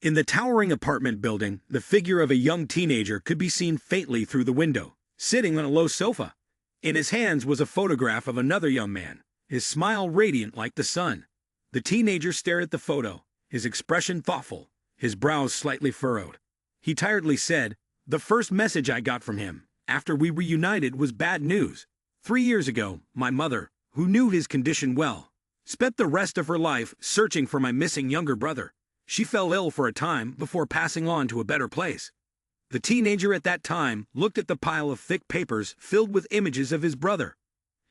In the towering apartment building, the figure of a young teenager could be seen faintly through the window, sitting on a low sofa. In his hands was a photograph of another young man, his smile radiant like the sun. The teenager stared at the photo, his expression thoughtful, his brows slightly furrowed. He tiredly said, "The first message I got from him, after we reunited, was bad news. 3 years ago, my mother, who knew his condition well, spent the rest of her life searching for my missing younger brother. She fell ill for a time before passing on to a better place." The teenager at that time looked at the pile of thick papers filled with images of his brother.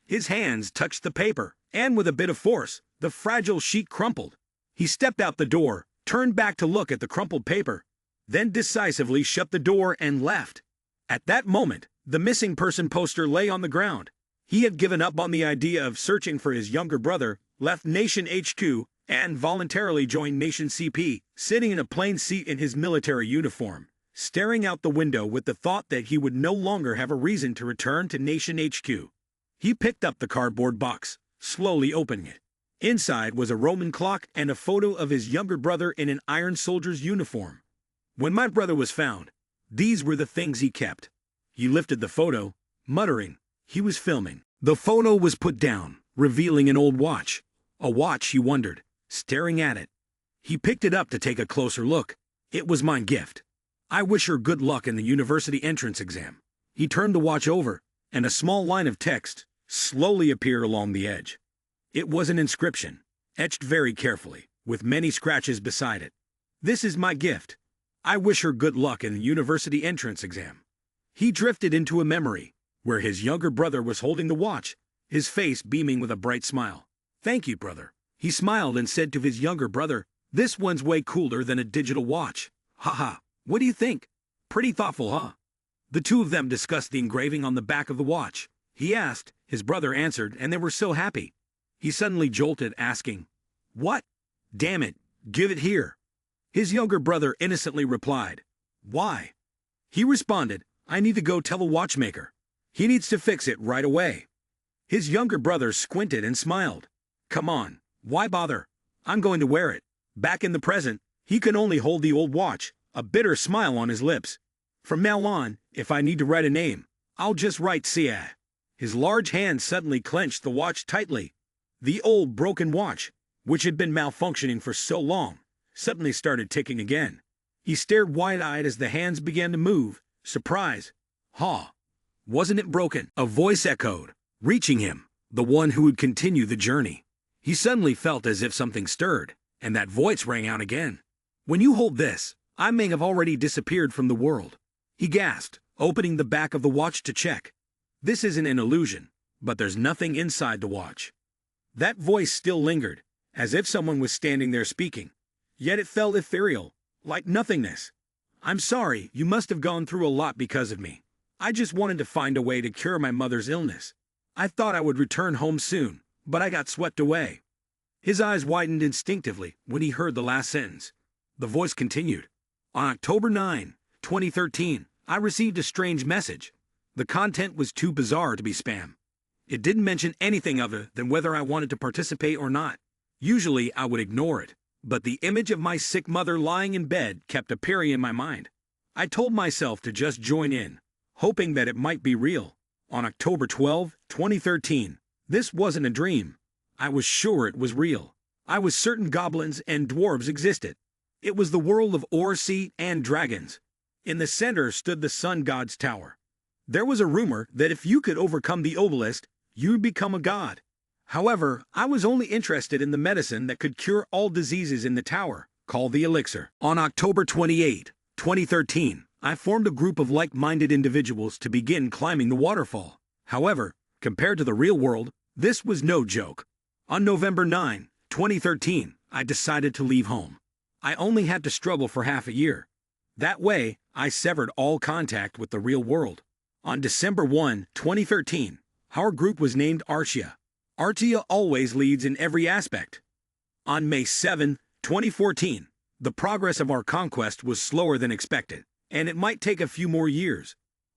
His hands touched the paper, and with a bit of force, the fragile sheet crumpled. He stepped out the door, turned back to look at the crumpled paper, then decisively shut the door and left. At that moment, the missing person poster lay on the ground. He had given up on the idea of searching for his younger brother, left Nation HQ, and voluntarily joined Nation CP, sitting in a plain seat in his military uniform, staring out the window with the thought that he would no longer have a reason to return to Nation HQ. He picked up the cardboard box, slowly opening it. Inside was a Roman clock and a photo of his younger brother in an Iron Soldier's uniform. When my brother was found, these were the things he kept. He lifted the photo, muttering. He was filming. The photo was put down, revealing an old watch. A watch, he wondered, staring at it. He picked it up to take a closer look. It was my gift. "I wish her good luck in the university entrance exam." He turned the watch over, and a small line of text slowly appeared along the edge. It was an inscription, etched very carefully, with many scratches beside it. "This is my gift. I wish her good luck in the university entrance exam." He drifted into a memory, where his younger brother was holding the watch, his face beaming with a bright smile. "Thank you, brother." He smiled and said to his younger brother, "This one's way cooler than a digital watch. Haha, what do you think? Pretty thoughtful, huh?" The two of them discussed the engraving on the back of the watch. He asked, his brother answered, and they were so happy. He suddenly jolted, asking, "What? Damn it, give it here." His younger brother innocently replied, "Why?" He responded, "I need to go tell the watchmaker. He needs to fix it right away." His younger brother squinted and smiled. "Come on, why bother? I'm going to wear it." Back in the present, he could only hold the old watch, a bitter smile on his lips. "From now on, if I need to write a name, I'll just write Sia." His large hand suddenly clenched the watch tightly. The old broken watch, which had been malfunctioning for so long, suddenly started ticking again. He stared wide-eyed as the hands began to move, surprised. "Ha! Wasn't it broken?" A voice echoed, reaching him, the one who would continue the journey. He suddenly felt as if something stirred, and that voice rang out again. "When you hold this, I may have already disappeared from the world." He gasped, opening the back of the watch to check. "This isn't an illusion, but there's nothing inside the watch." That voice still lingered, as if someone was standing there speaking. Yet it felt ethereal, like nothingness. "I'm sorry, you must have gone through a lot because of me. I just wanted to find a way to cure my mother's illness. I thought I would return home soon, but I got swept away." His eyes widened instinctively when he heard the last sentence. The voice continued. "On October 9, 2013, I received a strange message. The content was too bizarre to be spam. It didn't mention anything other than whether I wanted to participate or not. Usually I would ignore it, but the image of my sick mother lying in bed kept appearing in my mind. I told myself to just join in, hoping that it might be real. On October 12, 2013, this wasn't a dream. I was sure it was real. I was certain goblins and dwarves existed. It was the world of Orsi and dragons. In the center stood the sun god's tower. There was a rumor that if you could overcome the obelisk, you'd become a god. However, I was only interested in the medicine that could cure all diseases in the tower, called the elixir. On October 28, 2013, I formed a group of like-minded individuals to begin climbing the waterfall. However, compared to the real world, this was no joke. On November 9, 2013, I decided to leave home. I only had to struggle for half a year. That way, I severed all contact with the real world. On December 1, 2013, our group was named Artia. Artia always leads in every aspect. On May 7, 2014, the progress of our conquest was slower than expected, and it might take a few more years.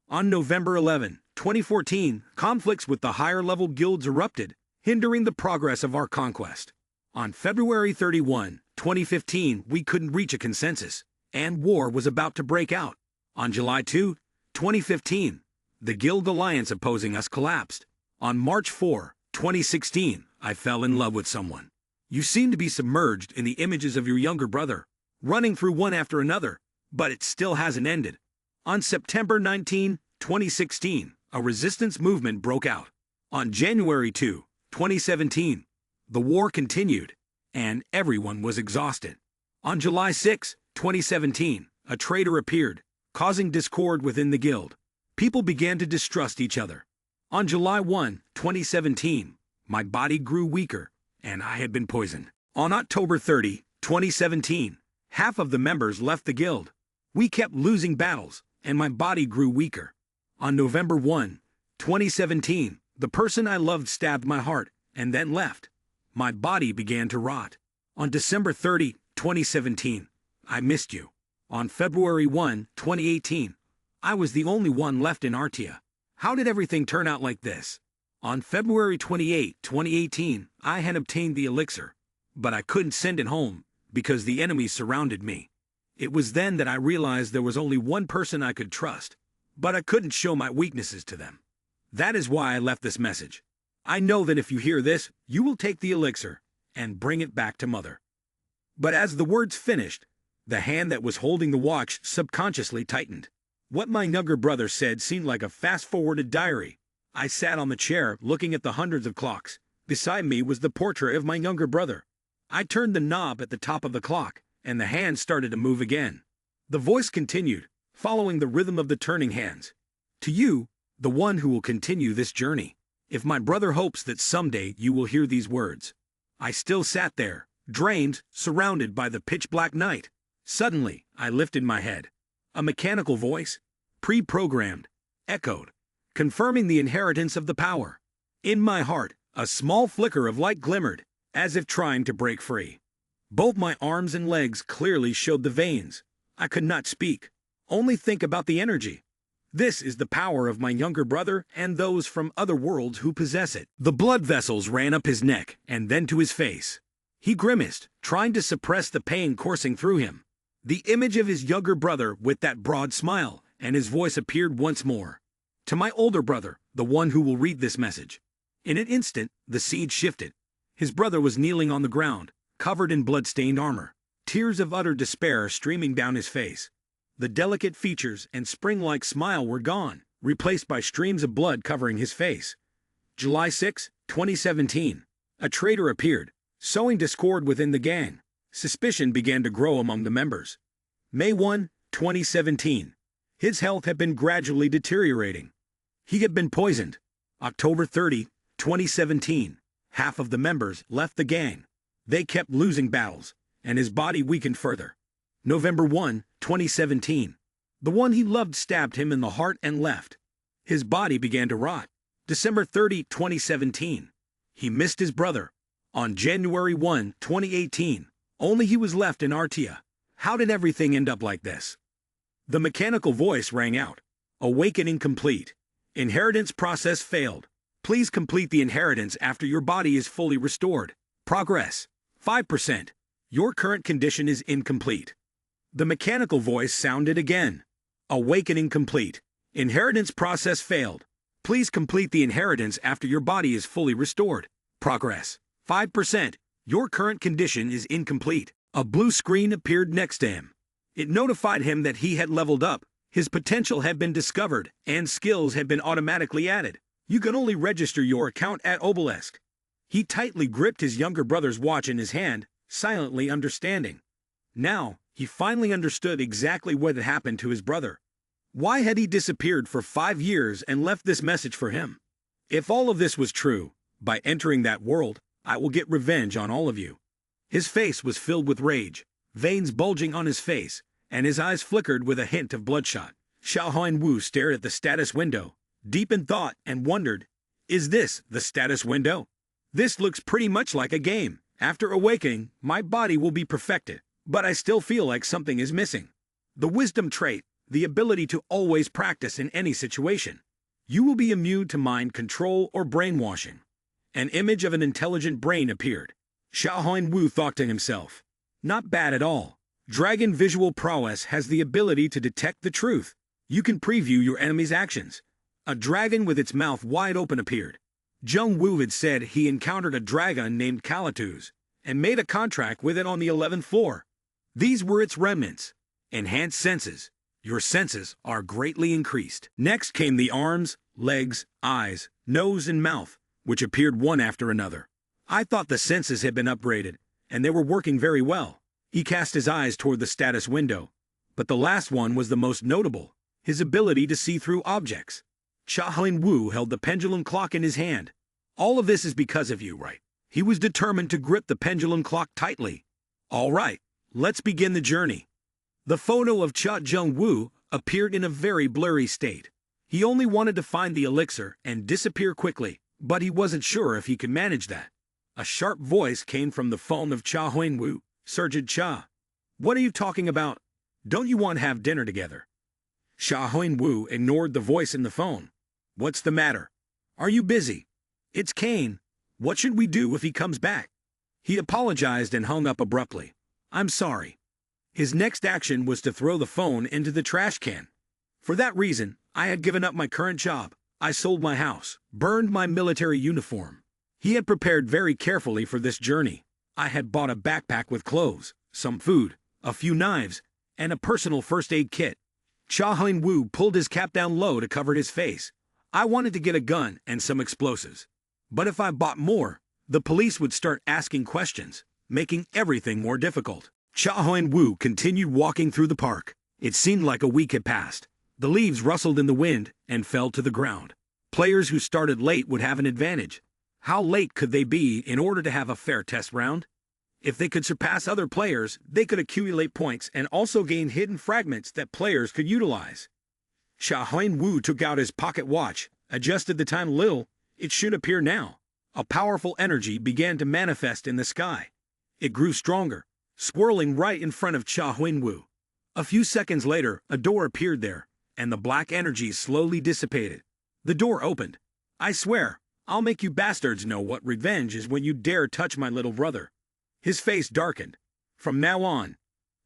On November 11, 2014, conflicts with the higher-level guilds erupted, hindering the progress of our conquest. On February 31, 2015, we couldn't reach a consensus, and war was about to break out. On July 2, 2015, the Guild alliance opposing us collapsed. On March 4, 2016, I fell in love with someone. You seem to be submerged in the images of your younger brother, running through one after another, but it still hasn't ended. On September 19, 2016, a resistance movement broke out. On January 2, 2017, the war continued, and everyone was exhausted. On July 6, 2017, a traitor appeared, causing discord within the guild. People began to distrust each other. On July 1, 2017, my body grew weaker, and I had been poisoned. On October 30, 2017, half of the members left the guild. We kept losing battles, and my body grew weaker. On November 1, 2017, the person I loved stabbed my heart, and then left. My body began to rot. On December 30, 2017, I missed you. On February 1, 2018, I was the only one left in Artia. How did everything turn out like this? On February 28, 2018, I had obtained the elixir, but I couldn't send it home because the enemies surrounded me. It was then that I realized there was only one person I could trust, but I couldn't show my weaknesses to them. That is why I left this message. I know that if you hear this, you will take the elixir and bring it back to Mother. But as the words finished, the hand that was holding the watch subconsciously tightened. What my younger brother said seemed like a fast-forwarded diary. I sat on the chair looking at the hundreds of clocks. Beside me was the portrait of my younger brother. I turned the knob at the top of the clock, and the hand started to move again. The voice continued, following the rhythm of the turning hands. To you, the one who will continue this journey. If my brother hopes that someday you will hear these words. I still sat there, drained, surrounded by the pitch-black night. Suddenly, I lifted my head. A mechanical voice, pre-programmed, echoed, confirming the inheritance of the power. In my heart, a small flicker of light glimmered, as if trying to break free. Both my arms and legs clearly showed the veins. I could not speak, only think about the energy. This is the power of my younger brother and those from other worlds who possess it. The blood vessels ran up his neck and then to his face. He grimaced, trying to suppress the pain coursing through him. The image of his younger brother with that broad smile, and his voice appeared once more. To my older brother, the one who will read this message. In an instant, the scene shifted. His brother was kneeling on the ground, covered in blood-stained armor, tears of utter despair streaming down his face. The delicate features and spring-like smile were gone, replaced by streams of blood covering his face. July 6, 2017. A traitor appeared, sowing discord within the gang. Suspicion began to grow among the members. May 1, 2017. His health had been gradually deteriorating. He had been poisoned. October 30, 2017. Half of the members left the gang. They kept losing battles, and his body weakened further. November 1, 2017. The one he loved stabbed him in the heart and left. His body began to rot. December 30, 2017. He missed his brother. On January 1, 2018, only he was left in Artia. How did everything end up like this? The mechanical voice rang out. Awakening complete. Inheritance process failed. Please complete the inheritance after your body is fully restored. Progress, 5%. Your current condition is incomplete. The mechanical voice sounded again. Awakening complete. Inheritance process failed. Please complete the inheritance after your body is fully restored. Progress, 5%. Your current condition is incomplete. A blue screen appeared next to him. It notified him that he had leveled up, his potential had been discovered, and skills had been automatically added. You can only register your account at Obelisk. He tightly gripped his younger brother's watch in his hand, silently understanding. Now, he finally understood exactly what had happened to his brother. Why had he disappeared for 5 years and left this message for him? If all of this was true, by entering that world, I will get revenge on all of you. His face was filled with rage, veins bulging on his face, and his eyes flickered with a hint of bloodshot. Xiaohuan Wu stared at the status window, deep in thought, and wondered, is this the status window? This looks pretty much like a game. After awakening, my body will be perfected, but I still feel like something is missing. The wisdom trait, the ability to always practice in any situation. You will be immune to mind control or brainwashing. An image of an intelligent brain appeared. Xiaohuan Wu thought to himself, Not bad at all. Dragon visual prowess has the ability to detect the truth. You can preview your enemy's actions. A dragon with its mouth wide open appeared. Jung Woo had said he encountered a dragon named Kalatus and made a contract with it on the 11th floor. These were its remnants. Enhanced senses. Your senses are greatly increased. Next came the arms, legs, eyes, nose, and mouth, which appeared one after another. I thought the senses had been upgraded, and they were working very well. He cast his eyes toward the status window, but the last one was the most notable, his ability to see through objects. Cha Hyun-woo held the pendulum clock in his hand. All of this is because of you, right? He was determined to grip the pendulum clock tightly. All right, let's begin the journey. The photo of Cha Jung-woo appeared in a very blurry state. He only wanted to find the elixir and disappear quickly, but he wasn't sure if he could manage that. A sharp voice came from the phone of Cha Hyun-woo. Surgeon Cha. What are you talking about? Don't you want to have dinner together? Cha Hyun-woo ignored the voice in the phone. What's the matter? Are you busy? It's Kane. What should we do if he comes back? He apologized and hung up abruptly. I'm sorry. His next action was to throw the phone into the trash can. For that reason, I had given up my current job. I sold my house, burned my military uniform. He had prepared very carefully for this journey. I had bought a backpack with clothes, some food, a few knives, and a personal first aid kit. Cha Hyun-woo pulled his cap down low to cover his face. I wanted to get a gun and some explosives. But if I bought more, the police would start asking questions, making everything more difficult. Cha Hyun-woo continued walking through the park. It seemed like a week had passed. The leaves rustled in the wind and fell to the ground. Players who started late would have an advantage. How late could they be in order to have a fair test round? If they could surpass other players, they could accumulate points and also gain hidden fragments that players could utilize. Cha Hyun-woo took out his pocket watch, adjusted the time a little. It should appear now. A powerful energy began to manifest in the sky. It grew stronger, swirling right in front of Cha Hyun-woo. A few seconds later, a door appeared there, and the black energy slowly dissipated. The door opened. I swear, I'll make you bastards know what revenge is when you dare touch my little brother. His face darkened. From now on,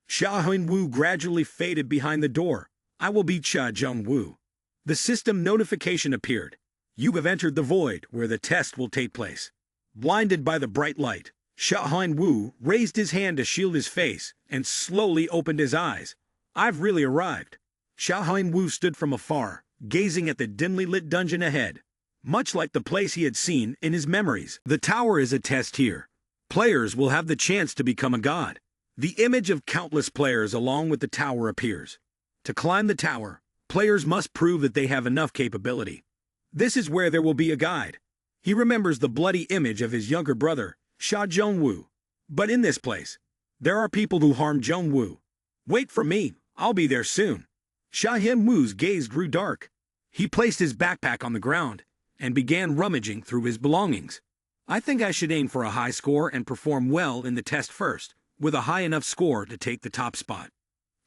Cha Hyun-woo gradually faded behind the door. I will be Cha Jung-woo. The system notification appeared. You have entered the void where the test will take place. Blinded by the bright light, Cha Hyun-woo raised his hand to shield his face and slowly opened his eyes. I've really arrived. Cha Hyun-woo stood from afar, gazing at the dimly lit dungeon ahead. Much like the place he had seen in his memories. The tower is a test here. Players will have the chance to become a god. The image of countless players along with the tower appears. To climb the tower, players must prove that they have enough capability. This is where there will be a guide. He remembers the bloody image of his younger brother, Cha Jung-woo. But in this place, there are people who harm Jung-woo. Wait for me, I'll be there soon. Cha Hyun-woo's gaze grew dark. He placed his backpack on the ground and began rummaging through his belongings. I think I should aim for a high score and perform well in the test first, with a high enough score to take the top spot.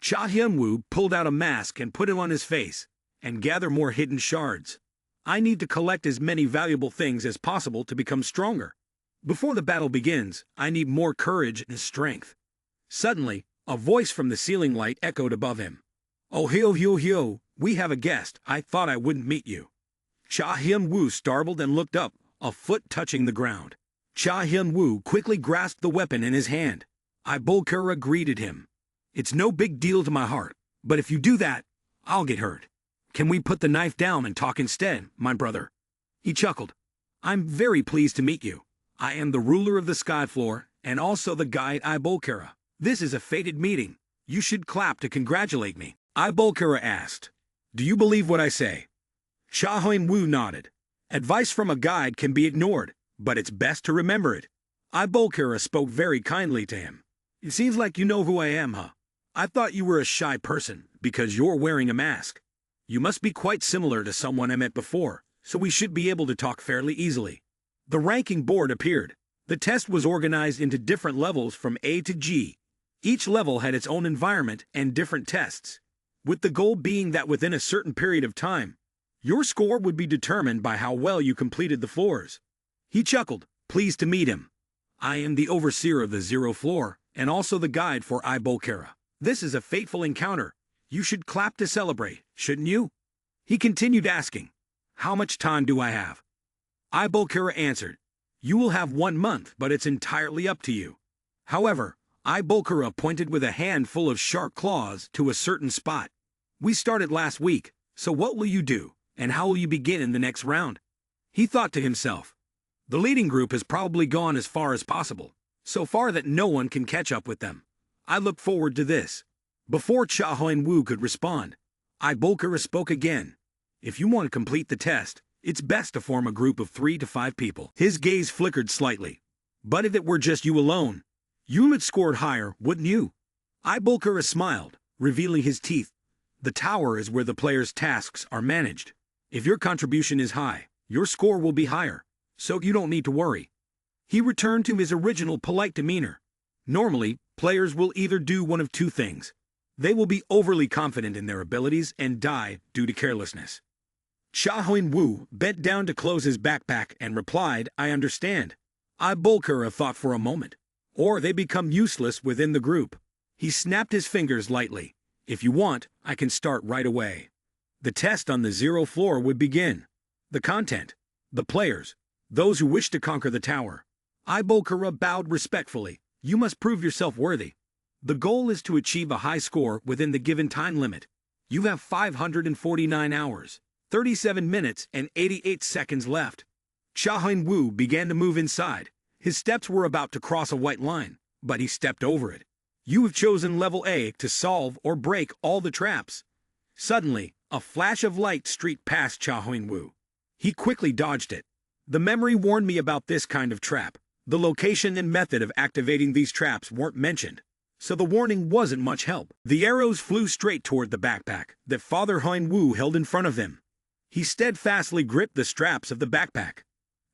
Cha Hyun-woo pulled out a mask and put it on his face, and gather more hidden shards. I need to collect as many valuable things as possible to become stronger. Before the battle begins, I need more courage and strength. Suddenly, a voice from the ceiling light echoed above him. Oh ho, we have a guest. I thought I wouldn't meet you. Cha Hyun-woo startled and looked up, a foot touching the ground. Cha Hyun-woo quickly grasped the weapon in his hand. Ibolkura greeted him. It's no big deal to my heart, but if you do that, I'll get hurt. Can we put the knife down and talk instead, my brother? He chuckled. I'm very pleased to meet you. I am the ruler of the sky floor and also the guide Ibolkura. This is a fated meeting. You should clap to congratulate me. Ibolkura asked. Do you believe what I say? Cha Hyun-woo nodded. Advice from a guide can be ignored, but it's best to remember it. Ibolkura spoke very kindly to him. It seems like you know who I am, huh? I thought you were a shy person because you're wearing a mask. You must be quite similar to someone I met before, so we should be able to talk fairly easily. The ranking board appeared. The test was organized into different levels from A to G. Each level had its own environment and different tests, with the goal being that within a certain period of time, your score would be determined by how well you completed the floors. He chuckled, pleased to meet him. I am the overseer of the 0th floor, and also the guide for Ibolkara. This is a fateful encounter. You should clap to celebrate, shouldn't you? He continued asking, how much time do I have? Ibolkara answered, you will have 1 month, but it's entirely up to you. However, Ibolkara pointed with a handful of sharp claws to a certain spot. We started last week, so what will you do, and how will you begin in the next round? He thought to himself. The leading group has probably gone as far as possible, so far that no one can catch up with them. I look forward to this. Before Cha Huan-woo could respond, Ibolkara spoke again. If you want to complete the test, it's best to form a group of 3 to 5 people. His gaze flickered slightly. But if it were just you alone, you would score higher, wouldn't you? Ibolkara smiled, revealing his teeth. The tower is where the player's tasks are managed. If your contribution is high, your score will be higher, so you don't need to worry. He returned to his original polite demeanor. Normally, players will either do one of 2 things. They will be overly confident in their abilities and die due to carelessness. Cha Huan-woo bent down to close his backpack and replied, I understand. Ibolkara thought for a moment. Or they become useless within the group. He snapped his fingers lightly. If you want, I can start right away. The test on the 0 floor would begin. The content. The players. Those who wish to conquer the tower. Ibolkara bowed respectfully. You must prove yourself worthy. The goal is to achieve a high score within the given time limit. You have 549 hours, 37 minutes, and 88 seconds left. Cha Huan-woo began to move inside. His steps were about to cross a white line, but he stepped over it. You have chosen level A to solve or break all the traps. Suddenly, a flash of light streaked past Cha Huan-woo. He quickly dodged it. The memory warned me about this kind of trap. The location and method of activating these traps weren't mentioned, so the warning wasn't much help. The arrows flew straight toward the backpack that Father Huan-woo held in front of him. He steadfastly gripped the straps of the backpack.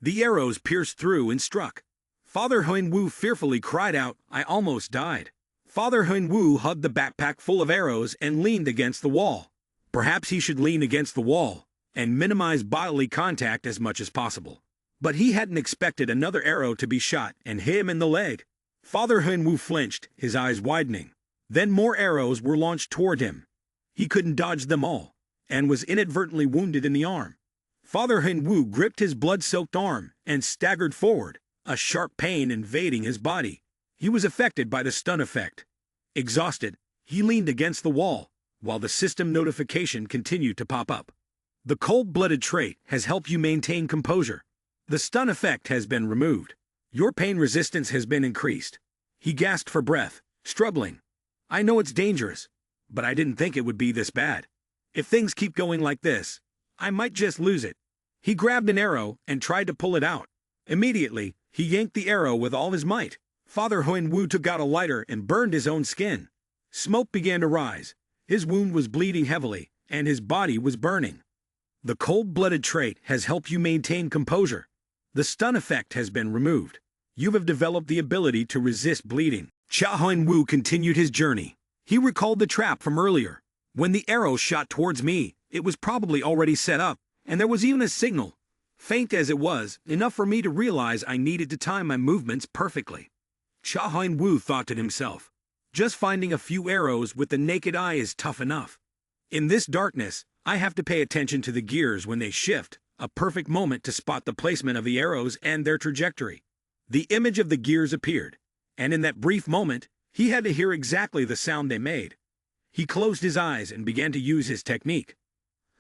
The arrows pierced through and struck. Father Huan-woo fearfully cried out, I almost died. Father Huan-woo hugged the backpack full of arrows and leaned against the wall. Perhaps he should lean against the wall and minimize bodily contact as much as possible. But he hadn't expected another arrow to be shot and hit him in the leg. Father Huan-woo flinched, his eyes widening. Then more arrows were launched toward him. He couldn't dodge them all, and was inadvertently wounded in the arm. Father Huan-woo gripped his blood-soaked arm and staggered forward, a sharp pain invading his body. He was affected by the stun effect. Exhausted, he leaned against the wall, while the system notification continued to pop up. The cold-blooded trait has helped you maintain composure. The stun effect has been removed. Your pain resistance has been increased. He gasped for breath, struggling. I know it's dangerous, but I didn't think it would be this bad. If things keep going like this, I might just lose it. He grabbed an arrow and tried to pull it out. Immediately, he yanked the arrow with all his might. Father Huan-woo took out a lighter and burned his own skin. Smoke began to rise. His wound was bleeding heavily, and his body was burning. The cold-blooded trait has helped you maintain composure. The stun effect has been removed. You have developed the ability to resist bleeding. Cha Huan-woo continued his journey. He recalled the trap from earlier. When the arrow shot towards me, it was probably already set up, and there was even a signal. Faint as it was, enough for me to realize I needed to time my movements perfectly. Cha Huan-woo thought to himself. Just finding a few arrows with the naked eye is tough enough. In this darkness, I have to pay attention to the gears when they shift. A perfect moment to spot the placement of the arrows and their trajectory. The image of the gears appeared, and in that brief moment, he had to hear exactly the sound they made. He closed his eyes and began to use his technique.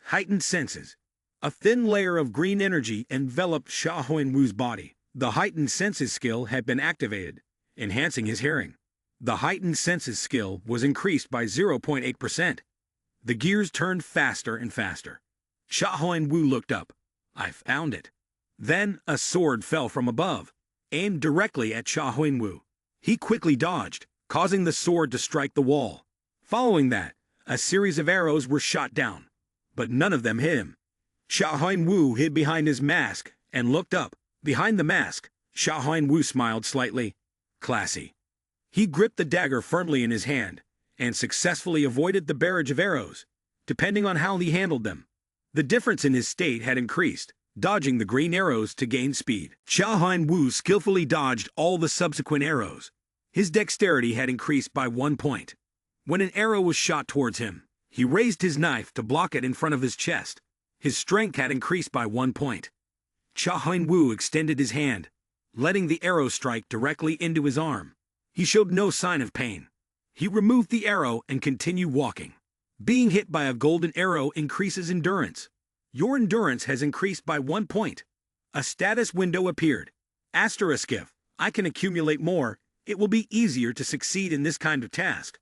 Heightened senses. A thin layer of green energy enveloped Cha Huan-woo's body. The heightened senses skill had been activated, enhancing his hearing. The heightened senses skill was increased by 0.8%. The gears turned faster and faster. Cha Huan-woo looked up. I found it. Then a sword fell from above, aimed directly at Cha Huan-woo. He quickly dodged, causing the sword to strike the wall. Following that, a series of arrows were shot down, but none of them hit him. Cha Huan-woo hid behind his mask and looked up. Behind the mask, Cha Huan-woo smiled slightly. Classy. He gripped the dagger firmly in his hand and successfully avoided the barrage of arrows, depending on how he handled them. The difference in his state had increased, dodging the green arrows to gain speed. Cha Huan-woo skillfully dodged all the subsequent arrows. His dexterity had increased by 1 point. When an arrow was shot towards him, he raised his knife to block it in front of his chest. His strength had increased by 1 point. Cha Huan-woo extended his hand, letting the arrow strike directly into his arm. He showed no sign of pain. He removed the arrow and continued walking. Being hit by a golden arrow increases endurance. Your endurance has increased by 1 point. A status window appeared. Asterisk if I can accumulate more, it will be easier to succeed in this kind of task.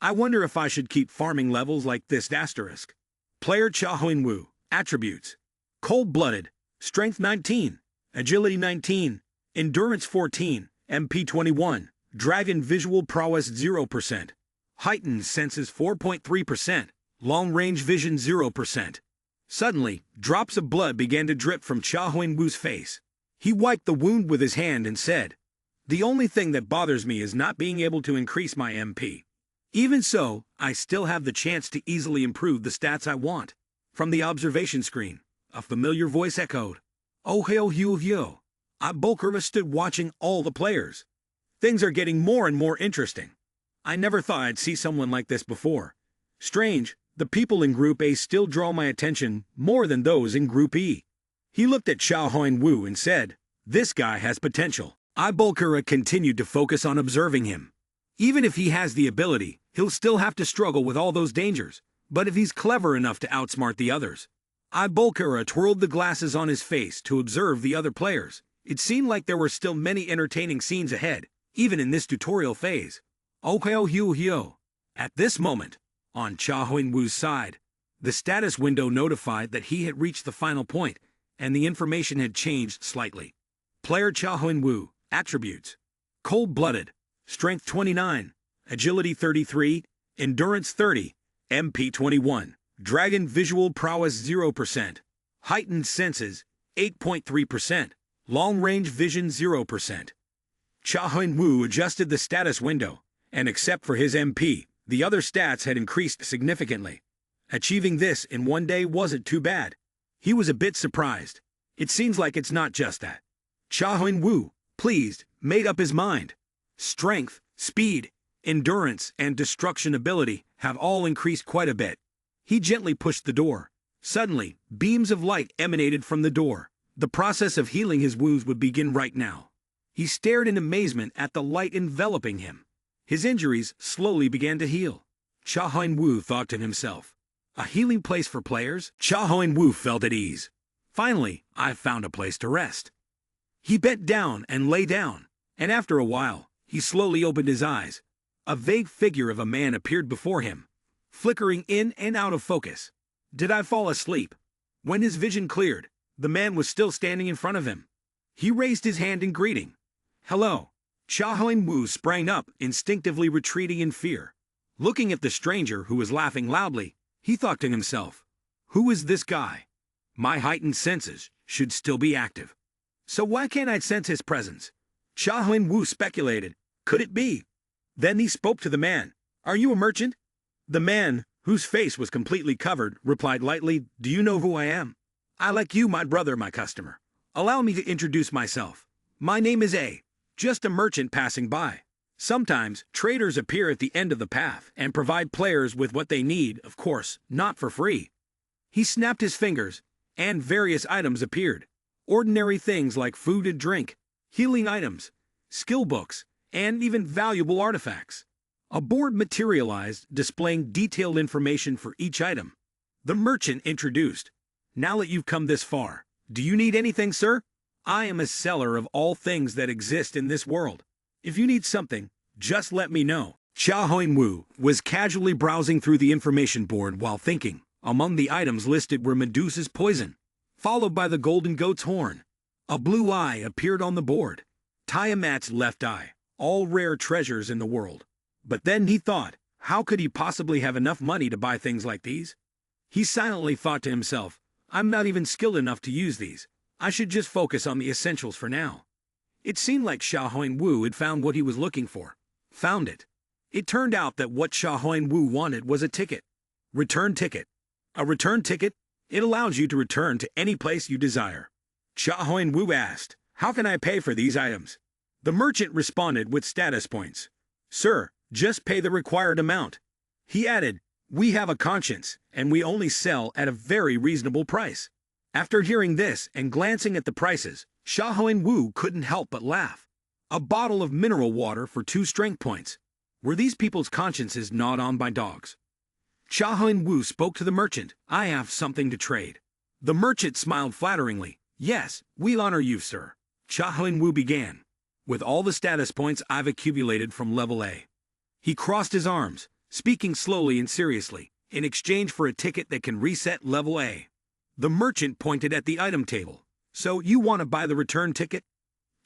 I wonder if I should keep farming levels like this asterisk. Player Cha Huan-woo. Attributes: cold-blooded, strength 19, agility 19, endurance 14, MP 21, dragon visual prowess 0%, heightened senses 4.3%, long-range vision 0%. Suddenly, drops of blood began to drip from Cha Huan-woo's face. He wiped the wound with his hand and said, "The only thing that bothers me is not being able to increase my MP. Even so, I still have the chance to easily improve the stats I want." From the observation screen, a familiar voice echoed, "Oh hail Hyo. Bulkera stood watching all the players. Things are getting more and more interesting. I never thought I'd see someone like this before. Strange, the people in Group A still draw my attention more than those in Group E." He looked at Cha Huan-woo and said, "This guy has potential." Bulkera continued to focus on observing him. Even if he has the ability, he'll still have to struggle with all those dangers. But if he's clever enough to outsmart the others. Bulkera twirled the glasses on his face to observe the other players. It seemed like there were still many entertaining scenes ahead, even in this tutorial phase. Oh hail Hyo. At this moment, on Cha Huan-woo's side, the status window notified that he had reached the final point, and the information had changed slightly. Player Cha Huan-woo. Attributes: cold-blooded, strength 29, agility 33, endurance 30, MP 21, dragon visual prowess 0%, heightened senses 8.3%, long-range vision 0%. Cha Huan-woo adjusted the status window, and except for his MP, the other stats had increased significantly. Achieving this in one day wasn't too bad. He was a bit surprised. It seems like it's not just that. Cha Huan-woo, pleased, made up his mind. Strength, speed, endurance, and destruction ability have all increased quite a bit. He gently pushed the door. Suddenly, beams of light emanated from the door. The process of healing his wounds would begin right now. He stared in amazement at the light enveloping him. His injuries slowly began to heal. Cha Huan-woo thought to himself, "A healing place for players?" Cha Huan-woo felt at ease. "Finally, I've found a place to rest." He bent down and lay down, and after a while, he slowly opened his eyes. A vague figure of a man appeared before him, flickering in and out of focus. Did I fall asleep? When his vision cleared, the man was still standing in front of him. He raised his hand in greeting. "Hello." Cha Huan-woo sprang up, instinctively retreating in fear. Looking at the stranger who was laughing loudly, he thought to himself, "Who is this guy? My heightened senses should still be active. So why can't I sense his presence?" Cha Huan-woo speculated. Could it be? Then he spoke to the man. "Are you a merchant?" The man, whose face was completely covered, replied lightly, "Do you know who I am? I like you, my brother, my customer. Allow me to introduce myself. My name is A, just a merchant passing by. Sometimes, traders appear at the end of the path and provide players with what they need, of course, not for free." He snapped his fingers, and various items appeared. Ordinary things like food and drink, healing items, skill books, and even valuable artifacts. A board materialized displaying detailed information for each item. The merchant introduced, "Now that you've come this far, do you need anything, sir? I am a seller of all things that exist in this world. If you need something, just let me know." Cha Huan-woo was casually browsing through the information board while thinking. Among the items listed were Medusa's poison, followed by the golden goat's horn. A blue eye appeared on the board. Tiamat's left eye, all rare treasures in the world. But then he thought, how could he possibly have enough money to buy things like these? He silently thought to himself, "I'm not even skilled enough to use these. I should just focus on the essentials for now." It seemed like Cha Huan-woo had found what he was looking for. Found it. It turned out that what Cha Huan-woo wanted was a ticket. Return ticket. A return ticket? It allows you to return to any place you desire. Cha Huan-woo asked, "How can I pay for these items?" The merchant responded with status points. Sir, just pay the required amount. He added, we have a conscience, and we only sell at a very reasonable price. After hearing this and glancing at the prices, Xiaohuan Wu couldn't help but laugh. A bottle of mineral water for 2 strength points. Were these people's consciences gnawed on by dogs? Xiaohuan Wu spoke to the merchant. I have something to trade. The merchant smiled flatteringly. Yes, we'll honor you, sir. Xiaohuan Wu began. With all the status points I've accumulated from level A. He crossed his arms, speaking slowly and seriously, in exchange for a ticket that can reset level A. The merchant pointed at the item table. So you want to buy the return ticket?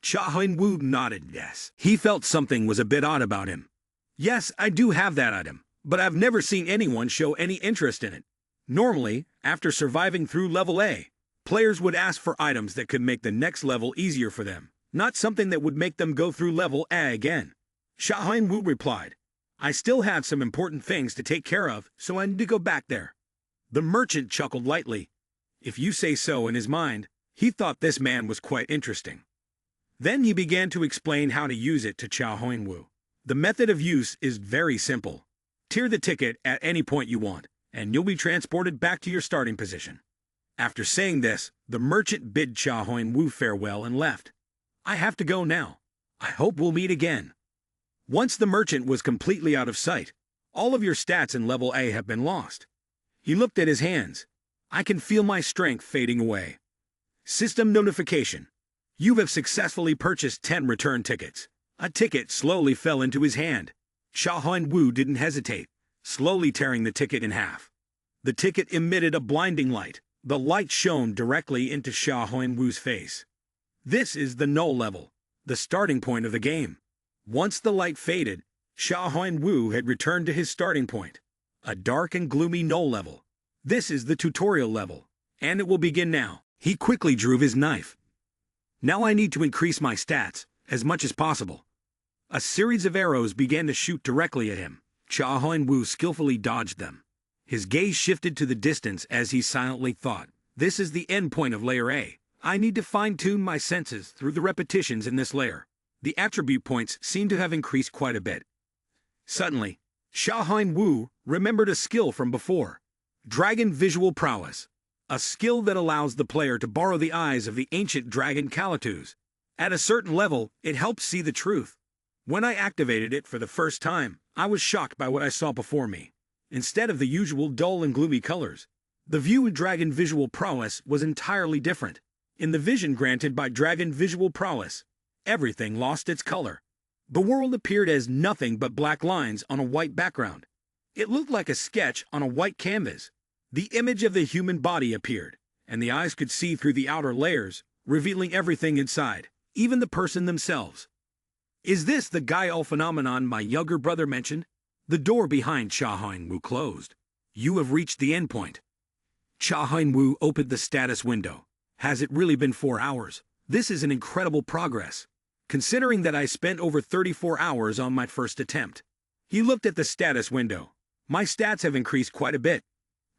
Xiaohuan Wu nodded yes. He felt something was a bit odd about him. Yes, I do have that item, but I've never seen anyone show any interest in it. Normally, after surviving through level A, players would ask for items that could make the next level easier for them, not something that would make them go through level A again. Xiaohuan Wu replied, I still have some important things to take care of, so I need to go back there. The merchant chuckled lightly. If you say so. In his mind, he thought this man was quite interesting. Then he began to explain how to use it to Xiaohuan Wu. The method of use is very simple. Tier the ticket at any point you want, and you'll be transported back to your starting position. After saying this, the merchant bid Xiaohuan Wu farewell and left. I have to go now. I hope we'll meet again. Once the merchant was completely out of sight, all of your stats in level A have been lost. He looked at his hands. I can feel my strength fading away. System notification. You have successfully purchased 10 return tickets. A ticket slowly fell into his hand. Xiaohuan Wu didn't hesitate, slowly tearing the ticket in half. The ticket emitted a blinding light. The light shone directly into Xiaohuan Wu's face. This is the null level, the starting point of the game. Once the light faded, Xiaohuan Wu had returned to his starting point, a dark and gloomy null level. This is the tutorial level, and it will begin now. He quickly drew his knife. Now I need to increase my stats, as much as possible. A series of arrows began to shoot directly at him. Xiaohuan Wu skillfully dodged them. His gaze shifted to the distance as he silently thought, this is the end point of layer A. I need to fine-tune my senses through the repetitions in this layer. The attribute points seem to have increased quite a bit. Suddenly, Xiaohuan Wu remembered a skill from before. Dragon Visual Prowess. A skill that allows the player to borrow the eyes of the ancient dragon Kalatus. At a certain level, it helps see the truth. When I activated it for the first time, I was shocked by what I saw before me. Instead of the usual dull and gloomy colors, the view in Dragon Visual Prowess was entirely different. In the vision granted by Dragon Visual Prowess, everything lost its color. The world appeared as nothing but black lines on a white background. It looked like a sketch on a white canvas. The image of the human body appeared, and the eyes could see through the outer layers, revealing everything inside, even the person themselves. Is this the Gaia phenomenon my younger brother mentioned? The door behind Xiaohuan Wu closed. You have reached the endpoint. Xiaohuan Wu opened the status window. Has it really been 4 hours? This is an incredible progress, considering that I spent over 34 hours on my first attempt. He looked at the status window. My stats have increased quite a bit.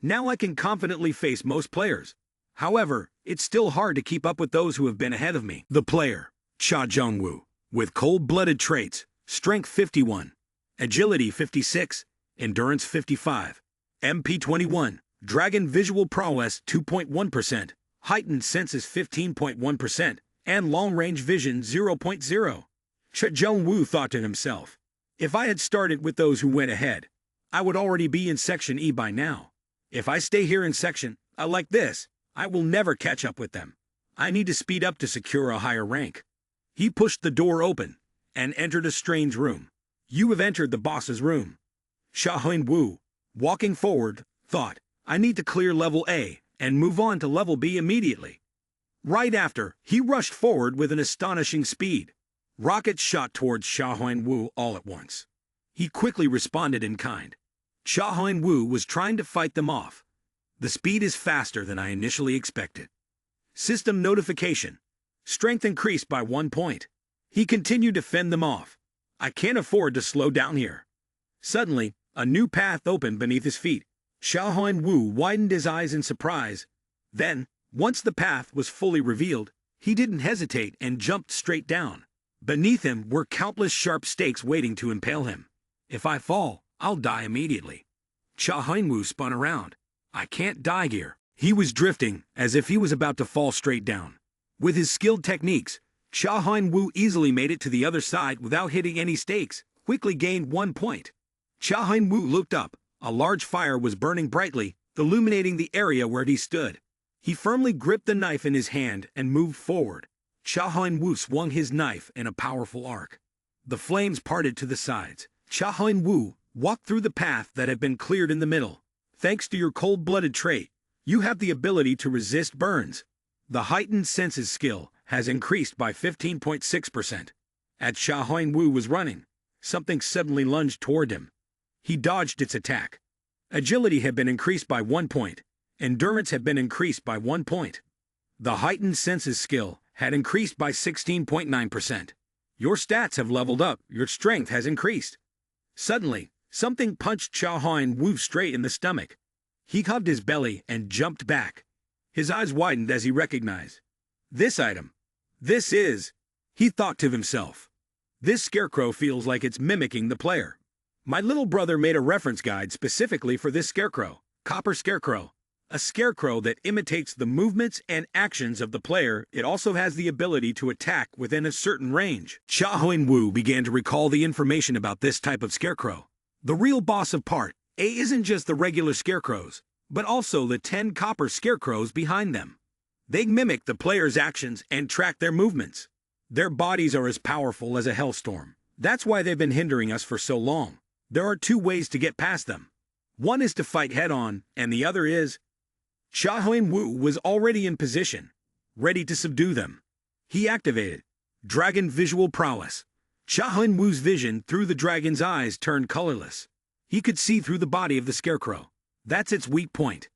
Now I can confidently face most players. However, it's still hard to keep up with those who have been ahead of me. The player, Xiaohuan Wu, with cold-blooded traits, strength 51, agility 56, endurance 55, MP 21, dragon visual prowess 2.1%, heightened senses 15.1%, and long-range vision 0.0. Xiaohuan Wu thought to himself, if I had started with those who went ahead, I would already be in Section E by now. If I stay here in Section A like this, I will never catch up with them. I need to speed up to secure a higher rank. He pushed the door open and entered a strange room. You have entered the boss's room. Xiaohuan Wu, walking forward, thought, I need to clear level A and move on to level B immediately. Right after, he rushed forward with an astonishing speed. Rockets shot towards Xiaohuan Wu all at once. He quickly responded in kind. Xiaohuan Wu was trying to fight them off. The speed is faster than I initially expected. System notification. Strength increased by 1 point. He continued to fend them off. I can't afford to slow down here. Suddenly, a new path opened beneath his feet. Xiaohuan Wu widened his eyes in surprise. Then, once the path was fully revealed, he didn't hesitate and jumped straight down. Beneath him were countless sharp stakes waiting to impale him. If I fall, I'll die immediately. Cha Hung-woo spun around. I can't die here. He was drifting, as if he was about to fall straight down. With his skilled techniques, Cha Hung-woo easily made it to the other side without hitting any stakes, quickly gained 1 point. Cha Hung-woo looked up. A large fire was burning brightly, illuminating the area where he stood. He firmly gripped the knife in his hand and moved forward. Cha Hung-woo swung his knife in a powerful arc. The flames parted to the sides. Cha Hung-woo walked through the path that had been cleared in the middle. Thanks to your cold-blooded trait, you have the ability to resist burns. The heightened senses skill has increased by 15.6%. As Cha Hung-woo was running, something suddenly lunged toward him. He dodged its attack. Agility had been increased by 1 point. Endurance had been increased by 1 point. The heightened senses skill had increased by 16.9%. Your stats have leveled up, your strength has increased. Suddenly, something punched Cha Hung-woo straight in the stomach. He hugged his belly and jumped back. His eyes widened as he recognized. This item. This is, he thought to himself. This scarecrow feels like it's mimicking the player. My little brother made a reference guide specifically for this scarecrow, Copper Scarecrow. A scarecrow that imitates the movements and actions of the player. It also has the ability to attack within a certain range. Cha Hung-woo began to recall the information about this type of scarecrow. The real boss of Part A isn't just the regular scarecrows, but also the 10 copper scarecrows behind them. They mimic the player's actions and track their movements. Their bodies are as powerful as a hellstorm. That's why they've been hindering us for so long. There are 2 ways to get past them. One is to fight head-on, and the other is... Cha Hung-woo was already in position, ready to subdue them. He activated Dragon Visual Prowess. Cha Hung-woo's vision through the dragon's eyes turned colorless. He could see through the body of the scarecrow. That's its weak point.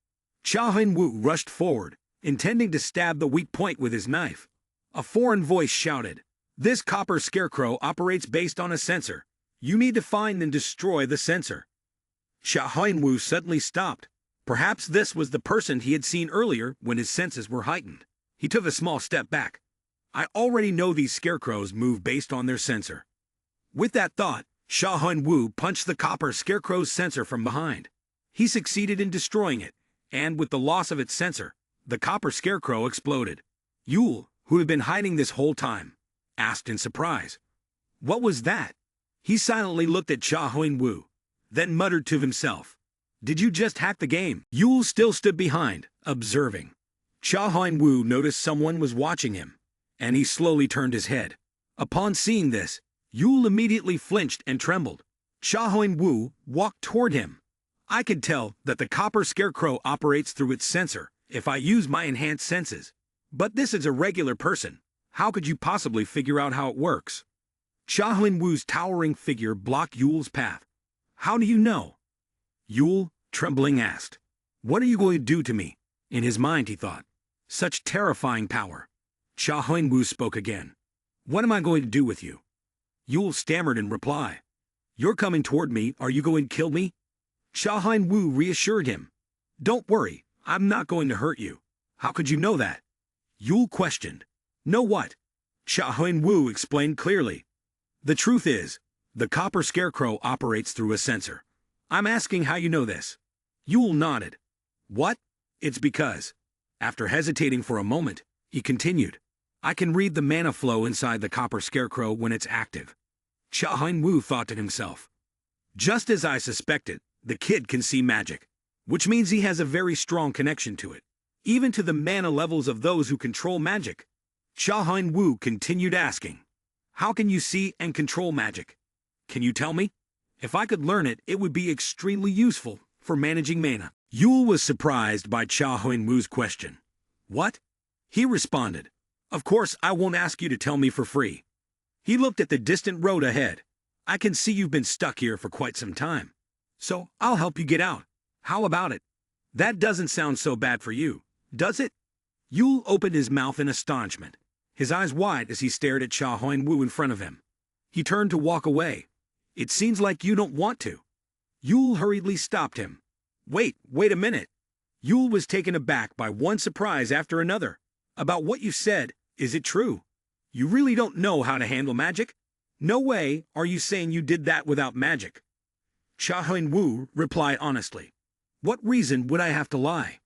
Cha Hung-woo rushed forward, intending to stab the weak point with his knife. A foreign voice shouted, "This copper scarecrow operates based on a sensor. You need to find and destroy the sensor." Cha Hung-woo suddenly stopped. Perhaps this was the person he had seen earlier when his senses were heightened. He took a small step back. I already know these scarecrows move based on their sensor. With that thought, Cha Hung-woo punched the copper scarecrow's sensor from behind. He succeeded in destroying it, and with the loss of its sensor, the copper scarecrow exploded. Yule, who had been hiding this whole time, asked in surprise. What was that? He silently looked at Cha Hung-woo, then muttered to himself. Did you just hack the game? Yule still stood behind, observing. Cha Hung-woo noticed someone was watching him, and he slowly turned his head. Upon seeing this, Yule immediately flinched and trembled. Cha Hung-woo walked toward him. I could tell that the copper scarecrow operates through its sensor if I use my enhanced senses. But this is a regular person. How could you possibly figure out how it works? Cha Hung-woo's towering figure blocked Yule's path. How do you know? Yule, trembling, asked. What are you going to do to me? In his mind, he thought. Such terrifying power. Cha Hung-woo spoke again. What am I going to do with you? Yule stammered in reply. You're coming toward me. Are you going to kill me? Cha Hung-woo reassured him. Don't worry, I'm not going to hurt you. How could you know that? Yule questioned. Know what? Cha Hung-woo explained clearly. The truth is, the copper scarecrow operates through a sensor. I'm asking how you know this. Yule nodded. What? It's because. After hesitating for a moment, he continued. I can read the mana flow inside the copper scarecrow when it's active. Cha Hung-woo thought to himself. Just as I suspected, the kid can see magic, which means he has a very strong connection to it, even to the mana levels of those who control magic. Cha Hung-woo continued asking. How can you see and control magic? Can you tell me? If I could learn it, it would be extremely useful for managing mana. Yule was surprised by Cha Hung-woo's question. What? He responded. Of course, I won't ask you to tell me for free. He looked at the distant road ahead. I can see you've been stuck here for quite some time. So, I'll help you get out. How about it? That doesn't sound so bad for you, does it? Yule opened his mouth in astonishment, his eyes wide as he stared at Cha Hung-woo in front of him. He turned to walk away. It seems like you don't want to. Yule hurriedly stopped him. Wait a minute. Yule was taken aback by one surprise after another. About what you said, is it true? You really don't know how to handle magic? No way are you saying you did that without magic. Cha Huan-woo replied honestly. What reason would I have to lie?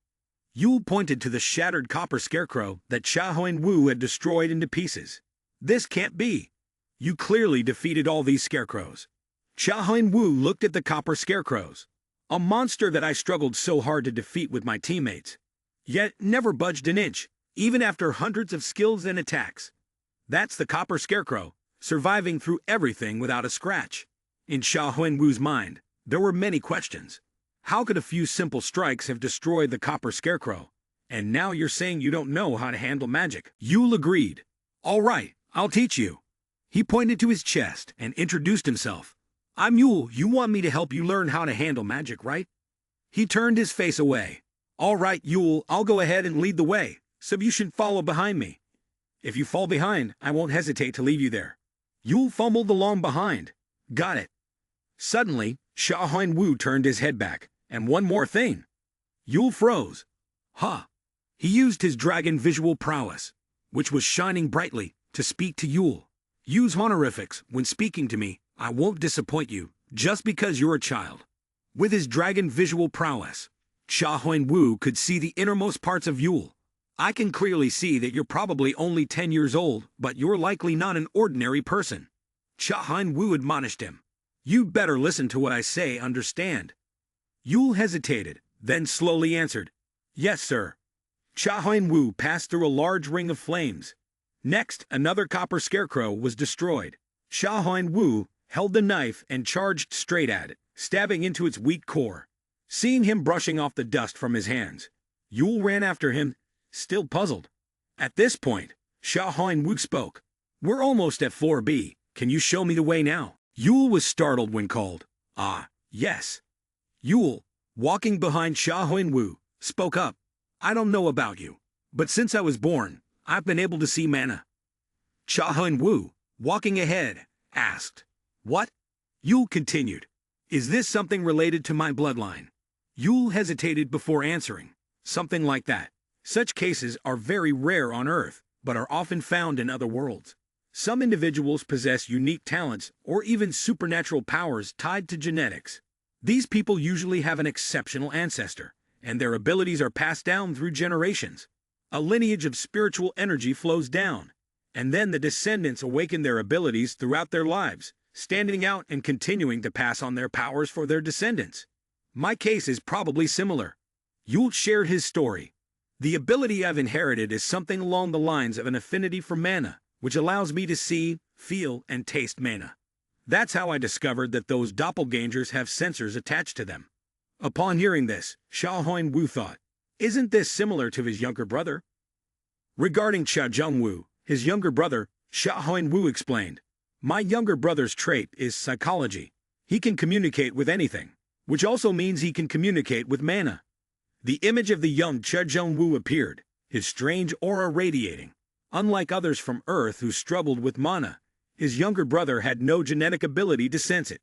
Yul pointed to the shattered copper scarecrow that Cha Huan-woo had destroyed into pieces. This can't be. You clearly defeated all these scarecrows. Cha Huan-woo looked at the copper scarecrows. A monster that I struggled so hard to defeat with my teammates. Yet never budged an inch, even after hundreds of skills and attacks. That's the copper scarecrow, surviving through everything without a scratch. In Cha Huan-woo's mind, there were many questions. How could a few simple strikes have destroyed the copper scarecrow? And now you're saying you don't know how to handle magic. Yul agreed. All right, I'll teach you. He pointed to his chest and introduced himself. I'm Yul. You want me to help you learn how to handle magic, right? He turned his face away. All right, Yul, I'll go ahead and lead the way, so you should follow behind me. If you fall behind, I won't hesitate to leave you there. Yul fumbled along behind. Got it. Suddenly, Cha Huan-woo turned his head back. And one more thing. Yul froze. Huh. He used his dragon visual prowess, which was shining brightly, to speak to Yul. Use honorifics when speaking to me. I won't disappoint you, just because you're a child. With his dragon visual prowess, Cha Huan-woo could see the innermost parts of Yul. I can clearly see that you're probably only 10 years old, but you're likely not an ordinary person. Cha Huan-woo admonished him. You'd better listen to what I say, understand? Yul hesitated, then slowly answered, Yes, sir. Cha Huan-woo passed through a large ring of flames. Next, another copper scarecrow was destroyed. Cha Huan-woo held the knife and charged straight at it, stabbing into its weak core. Seeing him brushing off the dust from his hands, Yul ran after him, still puzzled. At this point, Cha Huan-woo spoke. We're almost at floor B. Can you show me the way now? Yul was startled when called. Ah, yes. Yul, walking behind Cha Huan-woo, spoke up. I don't know about you, but since I was born, I've been able to see mana. Cha Huan-woo, walking ahead, asked. What? Yul continued. Is this something related to my bloodline? Yul hesitated before answering. Something like that. Such cases are very rare on Earth, but are often found in other worlds. Some individuals possess unique talents or even supernatural powers tied to genetics. These people usually have an exceptional ancestor, and their abilities are passed down through generations. A lineage of spiritual energy flows down, and then the descendants awaken their abilities throughout their lives, standing out and continuing to pass on their powers for their descendants. My case is probably similar. Yul shared his story. The ability I've inherited is something along the lines of an affinity for mana, which allows me to see, feel, and taste mana. That's how I discovered that those doppelgangers have sensors attached to them. Upon hearing this, Cha Huan-woo thought, isn't this similar to his younger brother? Regarding Cha Jung-woo, his younger brother, Cha Huan-woo explained, my younger brother's trait is psychology. He can communicate with anything, which also means he can communicate with mana. The image of the young Cha Jung-woo appeared, his strange aura radiating. Unlike others from Earth who struggled with mana, his younger brother had no genetic ability to sense it.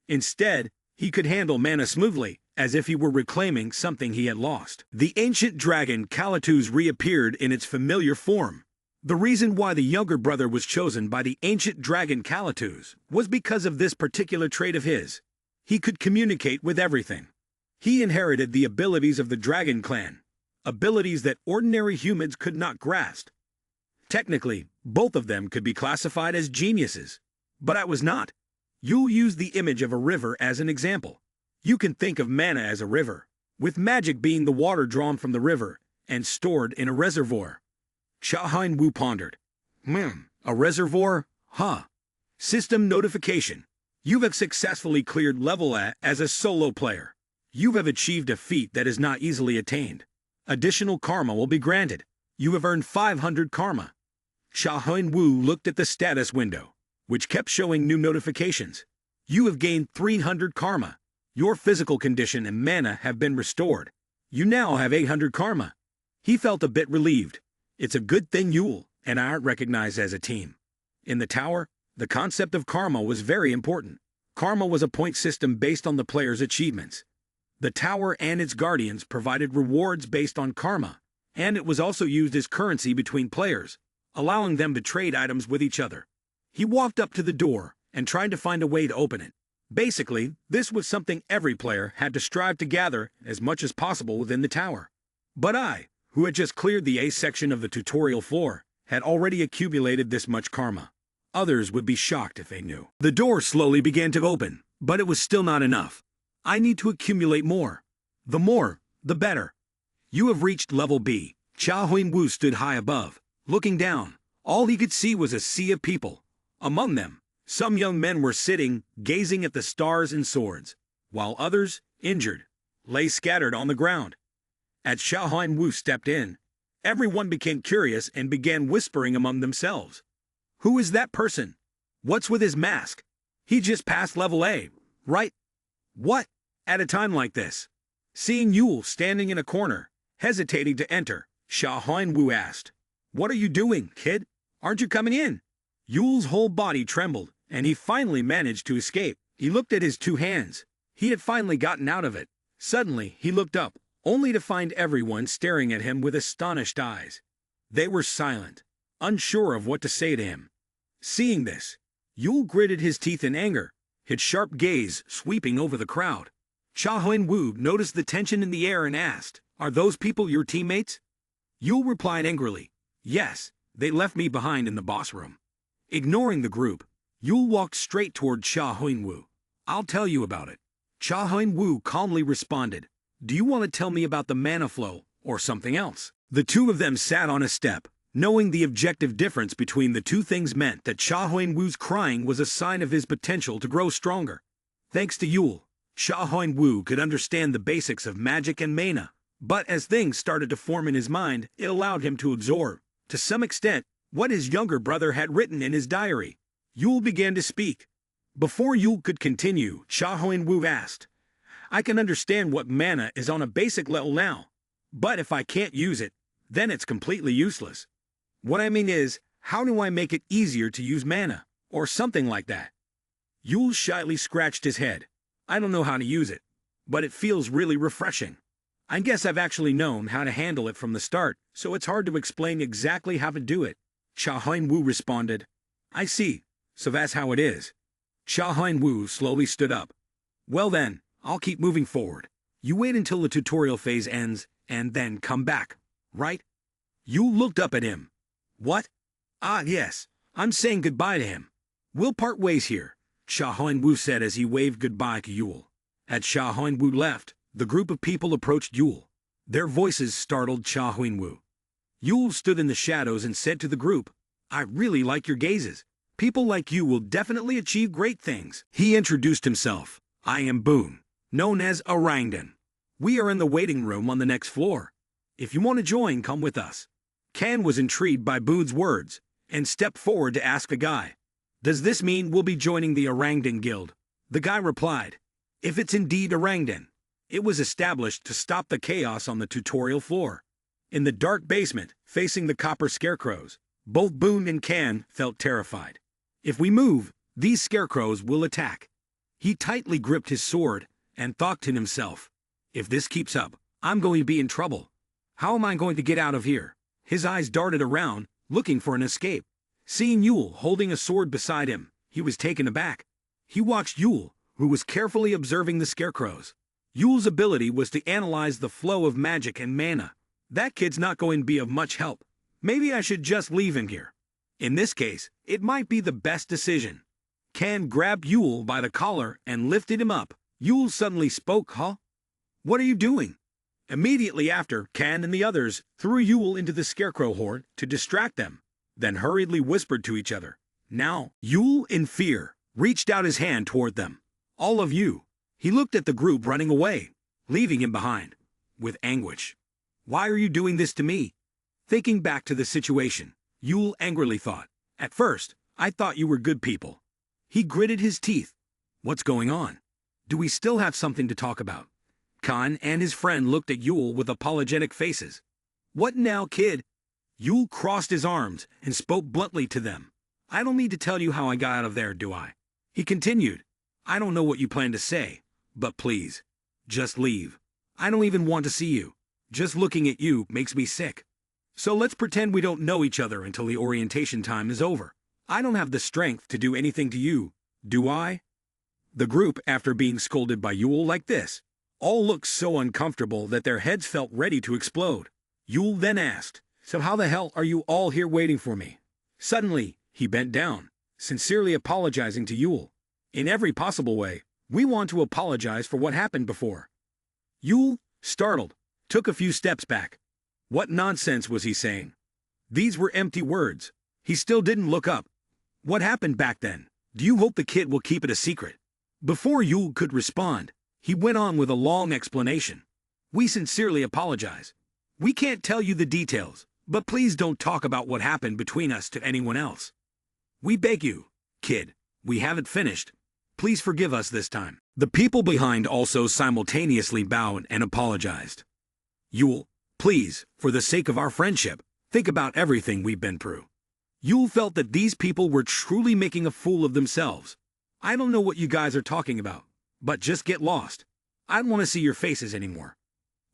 Instead, he could handle mana smoothly, as if he were reclaiming something he had lost. The ancient dragon Kalatus reappeared in its familiar form. The reason why the younger brother was chosen by the ancient dragon Kalatus was because of this particular trait of his. He could communicate with everything. He inherited the abilities of the dragon clan, abilities that ordinary humans could not grasp. Technically, both of them could be classified as geniuses, but I was not. Yul used the image of a river as an example. You can think of mana as a river, with magic being the water drawn from the river and stored in a reservoir. Cha Huan-woo pondered. A reservoir? Huh. System notification. You have successfully cleared level A as a solo player. You have achieved a feat that is not easily attained. Additional karma will be granted. You have earned 500 karma. Cha Huan-woo looked at the status window, which kept showing new notifications. You have gained 300 karma. Your physical condition and mana have been restored. You now have 800 karma. He felt a bit relieved. It's a good thing Yul and I aren't recognized as a team. In the tower, the concept of karma was very important. Karma was a point system based on the player's achievements. The tower and its guardians provided rewards based on karma, and it was also used as currency between players. allowing them to trade items with each other. He walked up to the door and tried to find a way to open it. Basically, this was something every player had to strive to gather as much as possible within the tower. But I, who had just cleared the A section of the tutorial floor, had already accumulated this much karma. Others would be shocked if they knew. The door slowly began to open, but it was still not enough. I need to accumulate more. The more, the better. You have reached level B. Cha Huin-woo stood high above. Looking down, all he could see was a sea of people. Among them, some young men were sitting, gazing at the stars and swords, while others, injured, lay scattered on the ground. As Cha Huin-woo stepped in, everyone became curious and began whispering among themselves. Who is that person? What's with his mask? He just passed level A, right? What? At a time like this? Seeing Yule standing in a corner, hesitating to enter, Cha Huin-woo asked, "What are you doing, kid? Aren't you coming in?" Yule's whole body trembled, and he finally managed to escape. He looked at his two hands. He had finally gotten out of it. Suddenly, he looked up, only to find everyone staring at him with astonished eyes. They were silent, unsure of what to say to him. Seeing this, Yule gritted his teeth in anger, his sharp gaze sweeping over the crowd. Cha Huin-woo noticed the tension in the air and asked, "Are those people your teammates?" Yule replied angrily, "Yes, they left me behind in the boss room." Ignoring the group, Yule walked straight toward Cha Huin-woo. "I'll tell you about it." Cha Huin-woo calmly responded, "Do you want to tell me about the mana flow, or something else?" The two of them sat on a step. Knowing the objective difference between the two things meant that Cha Huin-woo's crying was a sign of his potential to grow stronger. Thanks to Yule, Cha Huin-woo could understand the basics of magic and mana, but as things started to form in his mind, it allowed him to absorb, to some extent, what his younger brother had written in his diary. Yule began to speak. Before Yule could continue, Cha Huin-woo asked, "I can understand what mana is on a basic level now, but if I can't use it, then it's completely useless. What I mean is, how do I make it easier to use mana, or something like that?" Yule shyly scratched his head. "I don't know how to use it, but it feels really refreshing. I guess I've actually known how to handle it from the start, so it's hard to explain exactly how to do it." Cha Huin-woo responded, "I see, so that's how it is." Cha Huin-woo slowly stood up. "Well then, I'll keep moving forward. You wait until the tutorial phase ends, and then come back, right?" Yule looked up at him. "What? Ah, yes, I'm saying goodbye to him. We'll part ways here," Cha Huin-woo said as he waved goodbye to Yule. As Cha Huin-woo left, the group of people approached Yule. Their voices startled Cha Huin-woo. Yule stood in the shadows and said to the group, "I really like your gazes. People like you will definitely achieve great things." He introduced himself. "I am Boon, known as Orangdan. We are in the waiting room on the next floor. If you want to join, come with us." Kan was intrigued by Boon's words and stepped forward to ask the guy, "Does this mean we'll be joining the Orangdan Guild?" The guy replied, "If it's indeed Orangdan, it was established to stop the chaos on the tutorial floor." In the dark basement, facing the copper scarecrows, both Boon and Kan felt terrified. If we move, these scarecrows will attack. He tightly gripped his sword and thought to himself, "If this keeps up, I'm going to be in trouble. How am I going to get out of here?" His eyes darted around, looking for an escape. Seeing Yule holding a sword beside him, he was taken aback. He watched Yule, who was carefully observing the scarecrows. Yule's ability was to analyze the flow of magic and mana. That kid's not going to be of much help. Maybe I should just leave him here. In this case, it might be the best decision. Kan grabbed Yule by the collar and lifted him up. Yule suddenly spoke, "Huh? What are you doing?" Immediately after, Kan and the others threw Yule into the scarecrow horde to distract them, then hurriedly whispered to each other. Now, Yule, in fear, reached out his hand toward them. "All of you." He looked at the group running away, leaving him behind, with anguish. "Why are you doing this to me?" Thinking back to the situation, Yule angrily thought, "At first, I thought you were good people." He gritted his teeth. "What's going on? Do we still have something to talk about?" Kan and his friend looked at Yule with apologetic faces. "What now, kid?" Yule crossed his arms and spoke bluntly to them. "I don't need to tell you how I got out of there, do I?" He continued, "I don't know what you plan to say, but please, just leave. I don't even want to see you. Just looking at you makes me sick." So let's pretend we don't know each other until the orientation time is over. I don't have the strength to do anything to you, do I? The group, after being scolded by Yule like this, all looked so uncomfortable that their heads felt ready to explode. Yule then asked, "So how the hell are you all here waiting for me?" Suddenly, he bent down, sincerely apologizing to Yule. "In every possible way, we want to apologize for what happened before." Yule, startled, took a few steps back. What nonsense was he saying? These were empty words. He still didn't look up. What happened back then? Do you hope the kid will keep it a secret? Before Yule could respond, he went on with a long explanation. "We sincerely apologize. We can't tell you the details, but please don't talk about what happened between us to anyone else. We beg you, kid, we haven't finished. Please forgive us this time." The people behind also simultaneously bowed and apologized. "Yule, please, for the sake of our friendship, think about everything we've been through." Yule felt that these people were truly making a fool of themselves. "I don't know what you guys are talking about, but just get lost. I don't want to see your faces anymore."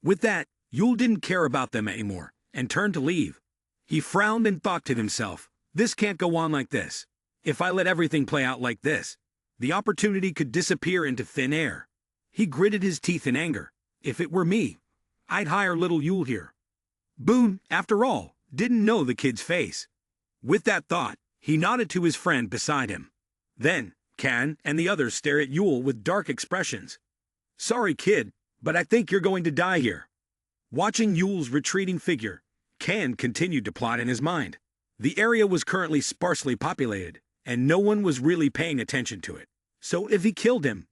With that, Yule didn't care about them anymore and turned to leave. He frowned and thought to himself, "This can't go on like this. If I let everything play out like this, the opportunity could disappear into thin air." He gritted his teeth in anger. "If it were me, I'd hire little Yule here." Boone, after all, didn't know the kid's face. With that thought, he nodded to his friend beside him. Then, Kan and the others stare at Yule with dark expressions. "Sorry, kid, but I think you're going to die here." Watching Yule's retreating figure, Kan continued to plot in his mind. The area was currently sparsely populated, and no one was really paying attention to it. So if he killed him,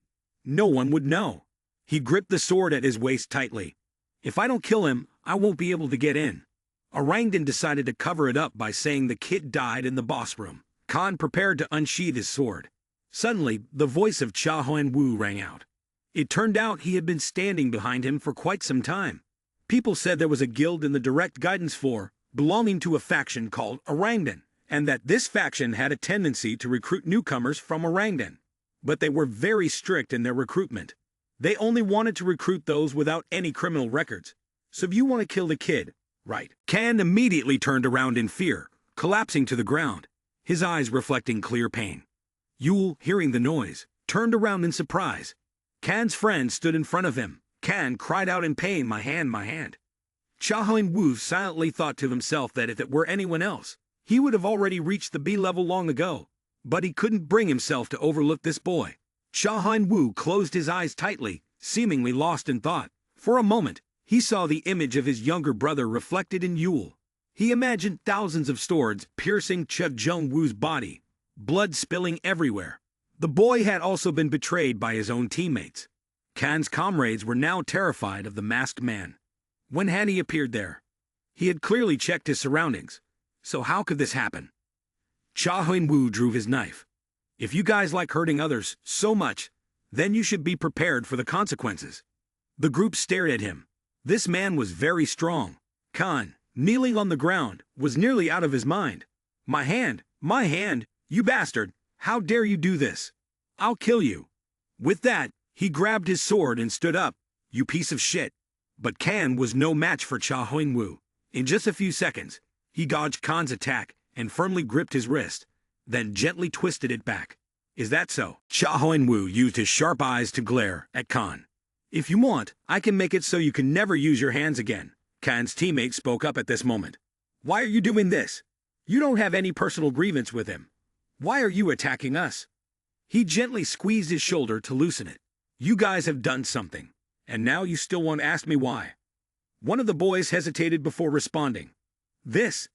no one would know. He gripped the sword at his waist tightly. "If I don't kill him, I won't be able to get in." Orangdan decided to cover it up by saying the kid died in the boss room. Khan prepared to unsheath his sword. Suddenly, the voice of Cha Huan-Wu rang out. It turned out he had been standing behind him for quite some time. People said there was a guild in the direct guidance floor belonging to a faction called Orangdan, and that this faction had a tendency to recruit newcomers from Orangdan. But they were very strict in their recruitment. They only wanted to recruit those without any criminal records. So if you want to kill the kid, right? Kan immediately turned around in fear, collapsing to the ground, his eyes reflecting clear pain. Yule, hearing the noise, turned around in surprise. Kan's friend stood in front of him. Kan cried out in pain, "My hand, my hand." Cha Huan-Wu silently thought to himself that if it were anyone else, he would have already reached the B level long ago. But he couldn't bring himself to overlook this boy. Cha Huan-Wu closed his eyes tightly, seemingly lost in thought. For a moment, he saw the image of his younger brother reflected in Yule. He imagined thousands of swords piercing Cha Jung-Wu's body, blood spilling everywhere. The boy had also been betrayed by his own teammates. Kan's comrades were now terrified of the masked man. When had he appeared there? He had clearly checked his surroundings. So how could this happen? Cha Huan-Wu drew his knife. "If you guys like hurting others so much, then you should be prepared for the consequences." The group stared at him. This man was very strong. Kan, kneeling on the ground, was nearly out of his mind. My hand, you bastard! How dare you do this? I'll kill you." With that, he grabbed his sword and stood up. "You piece of shit." But Kan was no match for Cha Huan-Wu. In just a few seconds, he dodged Kan's attack and firmly gripped his wrist, then gently twisted it back. "Is that so?" Cha Huan-Wu used his sharp eyes to glare at Kan. "If you want, I can make it so you can never use your hands again." Kan's teammate spoke up at this moment. "Why are you doing this? You don't have any personal grievance with him. Why are you attacking us?" He gently squeezed his shoulder to loosen it. "You guys have done something, and now you still won't ask me why." One of the boys hesitated before responding. This.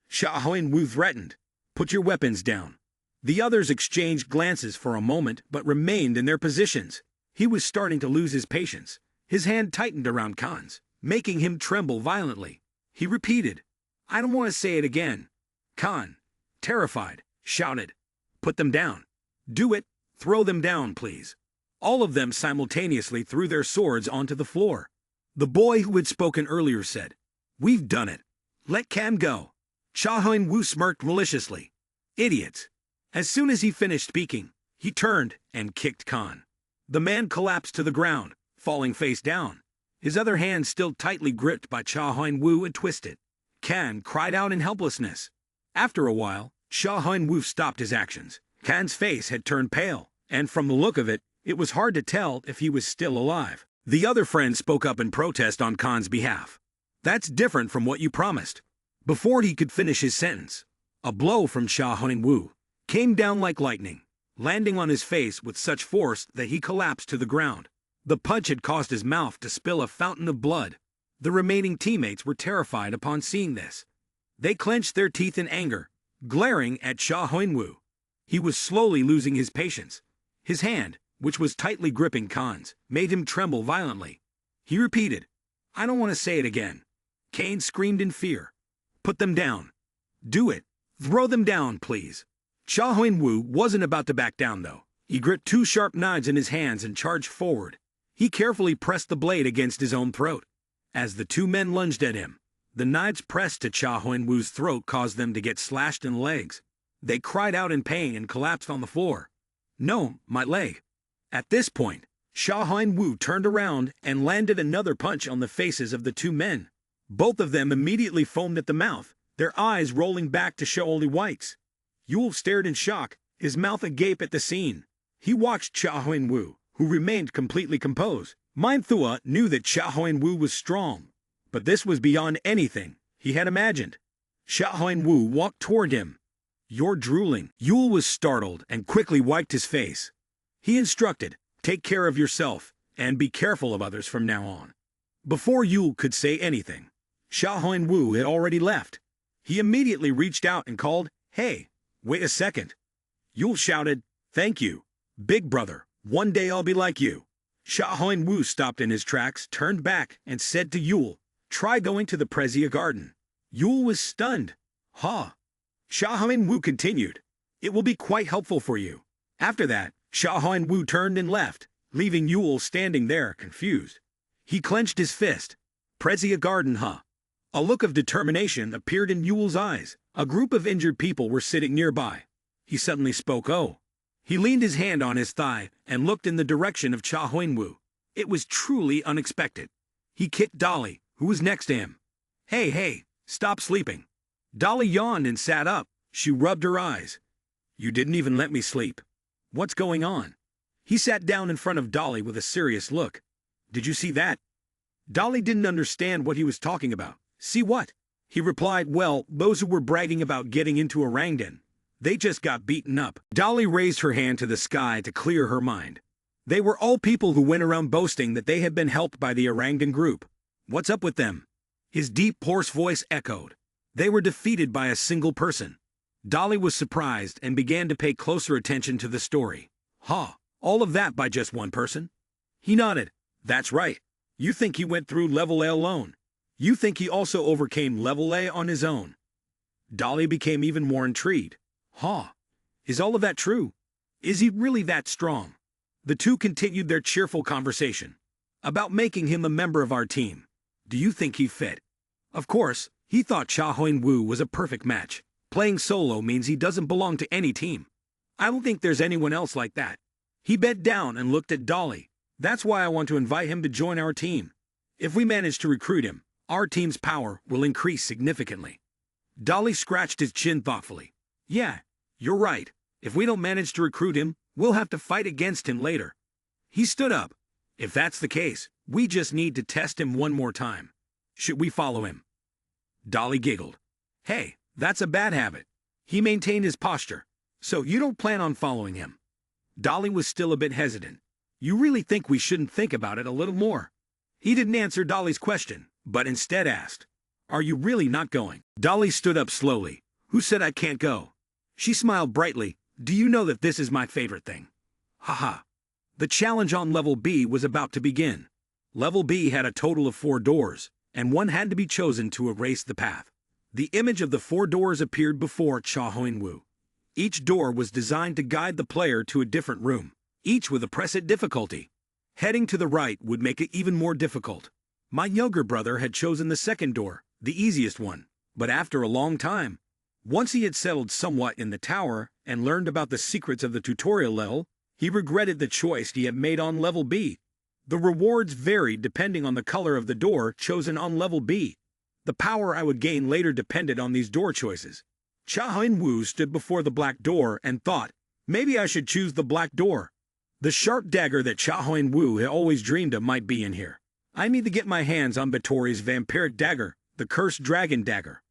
Cha Huan-Wu threatened. "Put your weapons down." The others exchanged glances for a moment but remained in their positions. He was starting to lose his patience. His hand tightened around Kan's, making him tremble violently. He repeated, "I don't want to say it again." Kan, terrified, shouted, "Put them down. Do it. Throw them down, please." All of them simultaneously threw their swords onto the floor. The boy who had spoken earlier said, "We've done it. Let Kan go." Cha Huan-Wu smirked maliciously. "Idiots." As soon as he finished speaking, he turned and kicked Kan. The man collapsed to the ground, falling face down, his other hand still tightly gripped by Cha Huan-Wu and twisted. Kan cried out in helplessness. After a while, Sha Huan-woo stopped his actions. Kan's face had turned pale, and from the look of it, it was hard to tell if he was still alive. The other friend spoke up in protest on Kan's behalf. "That's different from what you promised." Before he could finish his sentence, a blow from Sha Huan-woo came down like lightning, landing on his face with such force that he collapsed to the ground. The punch had caused his mouth to spill a fountain of blood. The remaining teammates were terrified upon seeing this. They clenched their teeth in anger, glaring at Sha Huan-woo. He was slowly losing his patience. His hand, which was tightly gripping Kan's, made him tremble violently. He repeated, "I don't want to say it again." Kane screamed in fear. "Put them down. Do it. Throw them down, please." Sha Huan-woo wasn't about to back down, though. He gripped two sharp knives in his hands and charged forward. He carefully pressed the blade against his own throat. As the two men lunged at him, the knives pressed to Sha Huan-woo's throat caused them to get slashed in the legs. They cried out in pain and collapsed on the floor. "No, my leg." At this point, Sha Huan-woo turned around and landed another punch on the faces of the two men. Both of them immediately foamed at the mouth, their eyes rolling back to show only whites. Yule stared in shock, his mouth agape at the scene. He watched Sha Huan-woo, who remained completely composed. Manhwa knew that Sha Huan-woo was strong, but this was beyond anything he had imagined. Sha Huan-woo walked toward him. "You're drooling." Yule was startled and quickly wiped his face. He instructed, "Take care of yourself, and be careful of others from now on." Before Yule could say anything, Sha Huan-woo had already left. He immediately reached out and called, "Hey, wait a second." Yule shouted, "Thank you, big brother. One day I'll be like you." Sha Huan-woo stopped in his tracks, turned back, and said to Yule, "Try going to the Prezia garden." Yule was stunned. "Ha!" Sha Huan-woo continued, "It will be quite helpful for you." After that, Sha Huan-woo turned and left, leaving Yule standing there, confused. He clenched his fist. "Prezia garden, huh?" A look of determination appeared in Yule's eyes. A group of injured people were sitting nearby. He suddenly spoke, "Oh." He leaned his hand on his thigh and looked in the direction of Sha Huan-woo. It was truly unexpected. He kicked Dolly, who was next to him. Hey, stop sleeping." Dolly yawned and sat up. She rubbed her eyes. "You didn't even let me sleep. What's going on?" He sat down in front of Dolly with a serious look. "Did you see that?" Dolly didn't understand what he was talking about. "See what?" He replied, "Well, those who were bragging about getting into a rangden. They just got beaten up." Dolly raised her hand to the sky to clear her mind. They were all people who went around boasting that they had been helped by the Orangan group. What's up with them? His deep, hoarse voice echoed. They were defeated by a single person. Dolly was surprised and began to pay closer attention to the story. "Ha, all of that by just one person?" He nodded. "That's right. You think he went through level A alone. You think he also overcame level A on his own." Dolly became even more intrigued. "Ha, is all of that true? Is he really that strong?" The two continued their cheerful conversation about making him a member of our team. "Do you think he fit?" Of course, he thought Sha Huan-woo was a perfect match. Playing solo means he doesn't belong to any team. "I don't think there's anyone else like that." He bent down and looked at Dolly. "That's why I want to invite him to join our team. If we manage to recruit him, our team's power will increase significantly." Dolly scratched his chin thoughtfully. "Yeah, you're right. If we don't manage to recruit him, we'll have to fight against him later." He stood up. "If that's the case, we just need to test him one more time. Should we follow him?" Dolly giggled. "Hey, that's a bad habit." He maintained his posture. "So you don't plan on following him?" Dolly was still a bit hesitant. "You really think we shouldn't think about it a little more?" He didn't answer Dolly's question, but instead asked, "Are you really not going?" Dolly stood up slowly. "Who said I can't go?" She smiled brightly. "Do you know that this is my favorite thing?" Haha. The challenge on level B was about to begin. Level B had a total of 4 doors, and one had to be chosen to erase the path. The image of the 4 doors appeared before Sha Huan-woo. Each door was designed to guide the player to a different room, each with a preset difficulty. Heading to the right would make it even more difficult. My younger brother had chosen the second door, the easiest one, but after a long time, once he had settled somewhat in the tower and learned about the secrets of the tutorial level, he regretted the choice he had made on level B. The rewards varied depending on the color of the door chosen on level B. The power I would gain later depended on these door choices. Cha Huan-woo stood before the black door and thought, maybe I should choose the black door. The sharp dagger that Cha Huan-woo had always dreamed of might be in here. I need to get my hands on Batory's vampiric dagger, the cursed dragon dagger.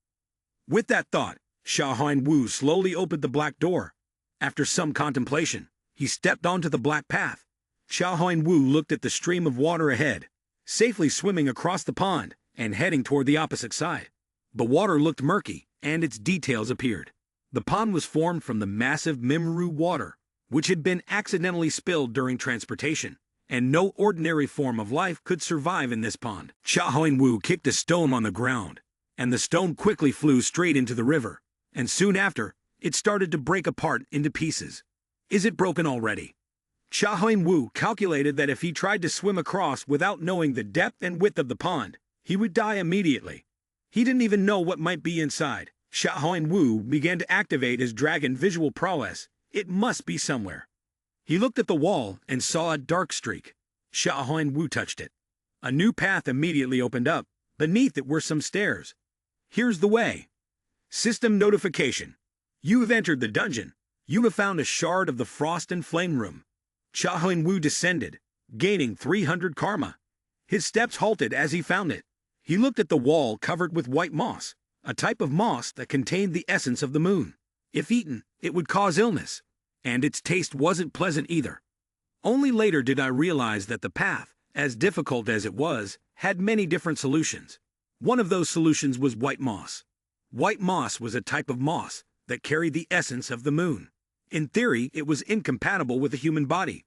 With that thought, Cha Huan-woo slowly opened the black door. After some contemplation, he stepped onto the black path. Cha Huan-woo looked at the stream of water ahead, safely swimming across the pond and heading toward the opposite side. The water looked murky, and its details appeared. The pond was formed from the massive Mimaru water, which had been accidentally spilled during transportation, and no ordinary form of life could survive in this pond. Cha Huan-woo kicked a stone on the ground, and the stone quickly flew straight into the river, and soon after, it started to break apart into pieces. Is it broken already? Cha Huan-woo calculated that if he tried to swim across without knowing the depth and width of the pond, he would die immediately. He didn't even know what might be inside. Cha Huan-woo began to activate his dragon visual prowess. It must be somewhere. He looked at the wall and saw a dark streak. Cha Huan-woo touched it. A new path immediately opened up. Beneath it were some stairs. Here's the way. System notification. You have entered the dungeon. You have found a shard of the Frost and Flame Room. Cha Huan-woo descended, gaining 300 karma. His steps halted as he found it. He looked at the wall covered with white moss, a type of moss that contained the essence of the moon. If eaten, it would cause illness, and its taste wasn't pleasant either. Only later did I realize that the path, as difficult as it was, had many different solutions. One of those solutions was white moss. White moss was a type of moss that carried the essence of the moon. In theory, it was incompatible with the human body.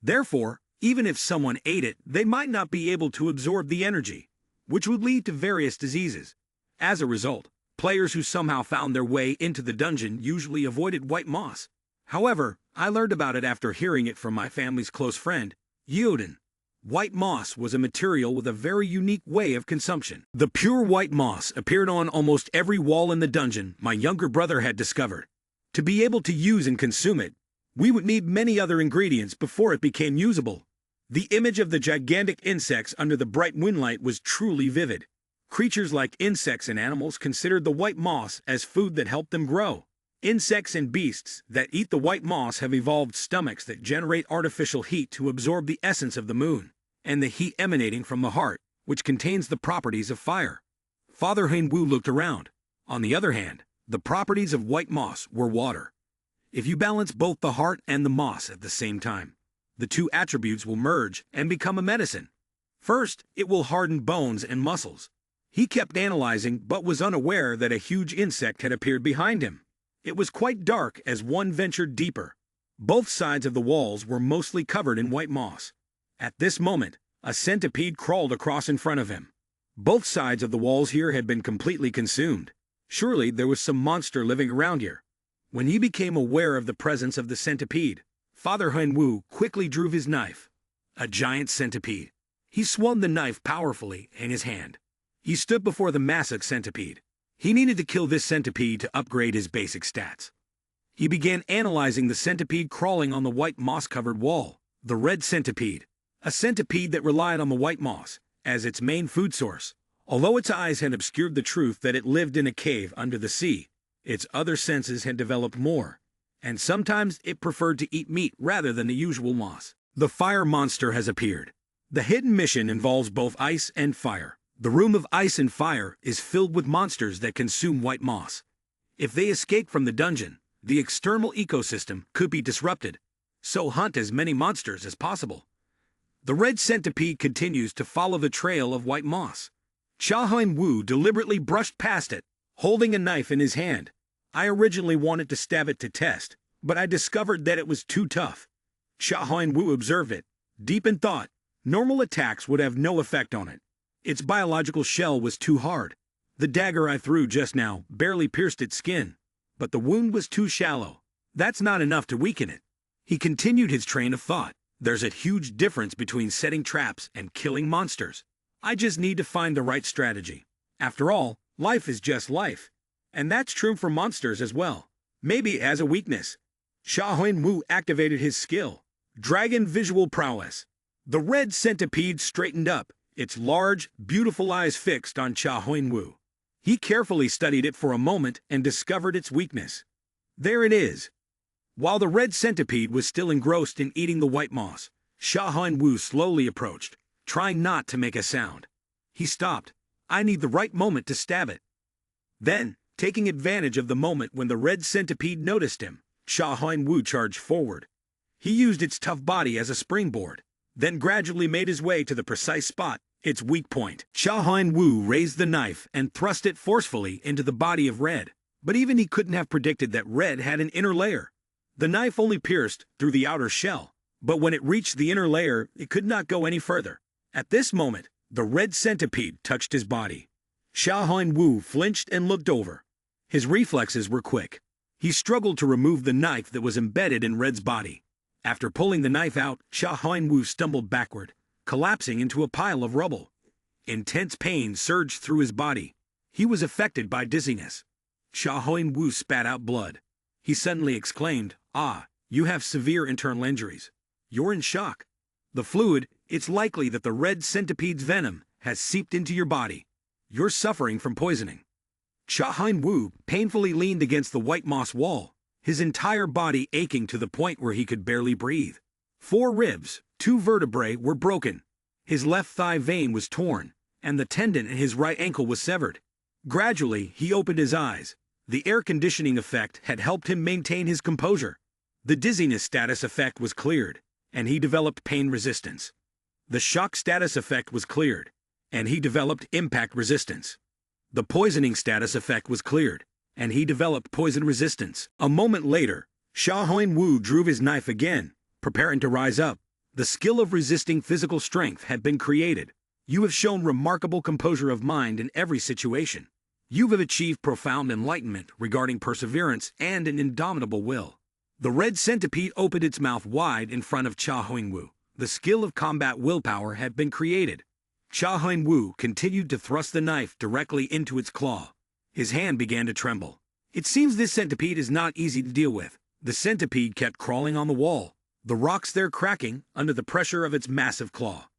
Therefore, even if someone ate it, they might not be able to absorb the energy, which would lead to various diseases. As a result, players who somehow found their way into the dungeon usually avoided white moss. However, I learned about it after hearing it from my family's close friend, Yeoden. White moss was a material with a very unique way of consumption. The pure white moss appeared on almost every wall in the dungeon my younger brother had discovered. To be able to use and consume it, we would need many other ingredients before it became usable. The image of the gigantic insects under the bright moonlight was truly vivid. Creatures like insects and animals considered the white moss as food that helped them grow. Insects and beasts that eat the white moss have evolved stomachs that generate artificial heat to absorb the essence of the moon, and the heat emanating from the heart, which contains the properties of fire. Father Huan-woo looked around. On the other hand, the properties of white moss were water. If you balance both the heart and the moss at the same time, the two attributes will merge and become a medicine. First, it will harden bones and muscles. He kept analyzing but was unaware that a huge insect had appeared behind him. It was quite dark as one ventured deeper. Both sides of the walls were mostly covered in white moss. At this moment, a centipede crawled across in front of him. Both sides of the walls here had been completely consumed. Surely there was some monster living around here. When he became aware of the presence of the centipede, Father Huan-woo quickly drew his knife. A giant centipede. He swung the knife powerfully in his hand. He stood before the massive centipede. He needed to kill this centipede to upgrade his basic stats. He began analyzing the centipede crawling on the white moss-covered wall. The red centipede. A centipede that relied on the white moss as its main food source. Although its eyes had obscured the truth that it lived in a cave under the sea, its other senses had developed more, and sometimes it preferred to eat meat rather than the usual moss. The fire monster has appeared. The hidden mission involves both ice and fire. The room of ice and fire is filled with monsters that consume white moss. If they escape from the dungeon, the external ecosystem could be disrupted, so hunt as many monsters as possible. The red centipede continues to follow the trail of white moss. Cha Huan-woo deliberately brushed past it, holding a knife in his hand. I originally wanted to stab it to test, but I discovered that it was too tough. Cha Huan-woo observed it. Deep in thought, normal attacks would have no effect on it. Its biological shell was too hard. The dagger I threw just now barely pierced its skin, but the wound was too shallow. That's not enough to weaken it. He continued his train of thought. There's a huge difference between setting traps and killing monsters. I just need to find the right strategy. After all, life is just life. And that's true for monsters as well. Maybe it has a weakness. Cha Huan-woo activated his skill. Dragon Visual Prowess. The red centipede straightened up, its large, beautiful eyes fixed on Cha Huan-woo. He carefully studied it for a moment and discovered its weakness. There it is. While the red centipede was still engrossed in eating the white moss, Wu slowly approached, trying not to make a sound. He stopped. I need the right moment to stab it. Then, taking advantage of the moment when the red centipede noticed him, Wu charged forward. He used its tough body as a springboard, then gradually made his way to the precise spot, its weak point. Wu raised the knife and thrust it forcefully into the body of Red, but even he couldn't have predicted that Red had an inner layer. The knife only pierced through the outer shell, but when it reached the inner layer, it could not go any further. At this moment, the red centipede touched his body. Wu flinched and looked over. His reflexes were quick. He struggled to remove the knife that was embedded in Red's body. After pulling the knife out, Wu stumbled backward, collapsing into a pile of rubble. Intense pain surged through his body. He was affected by dizziness. Wu spat out blood. He suddenly exclaimed, "Ah, you have severe internal injuries. You're in shock. The fluid, it's likely that the red centipede's venom has seeped into your body. You're suffering from poisoning." Wu painfully leaned against the white moss wall, his entire body aching to the point where he could barely breathe. 4 ribs, 2 vertebrae were broken. His left thigh vein was torn, and the tendon in his right ankle was severed. Gradually, he opened his eyes. The air conditioning effect had helped him maintain his composure. The dizziness status effect was cleared, and he developed pain resistance. The shock status effect was cleared, and he developed impact resistance. The poisoning status effect was cleared, and he developed poison resistance. A moment later, Wu drew his knife again, preparing to rise up. The skill of resisting physical strength had been created. You have shown remarkable composure of mind in every situation. You have achieved profound enlightenment regarding perseverance and an indomitable will. The red centipede opened its mouth wide in front of Wu. The skill of combat willpower had been created. Wu continued to thrust the knife directly into its claw. His hand began to tremble. It seems this centipede is not easy to deal with. The centipede kept crawling on the wall, the rocks there cracking under the pressure of its massive claw.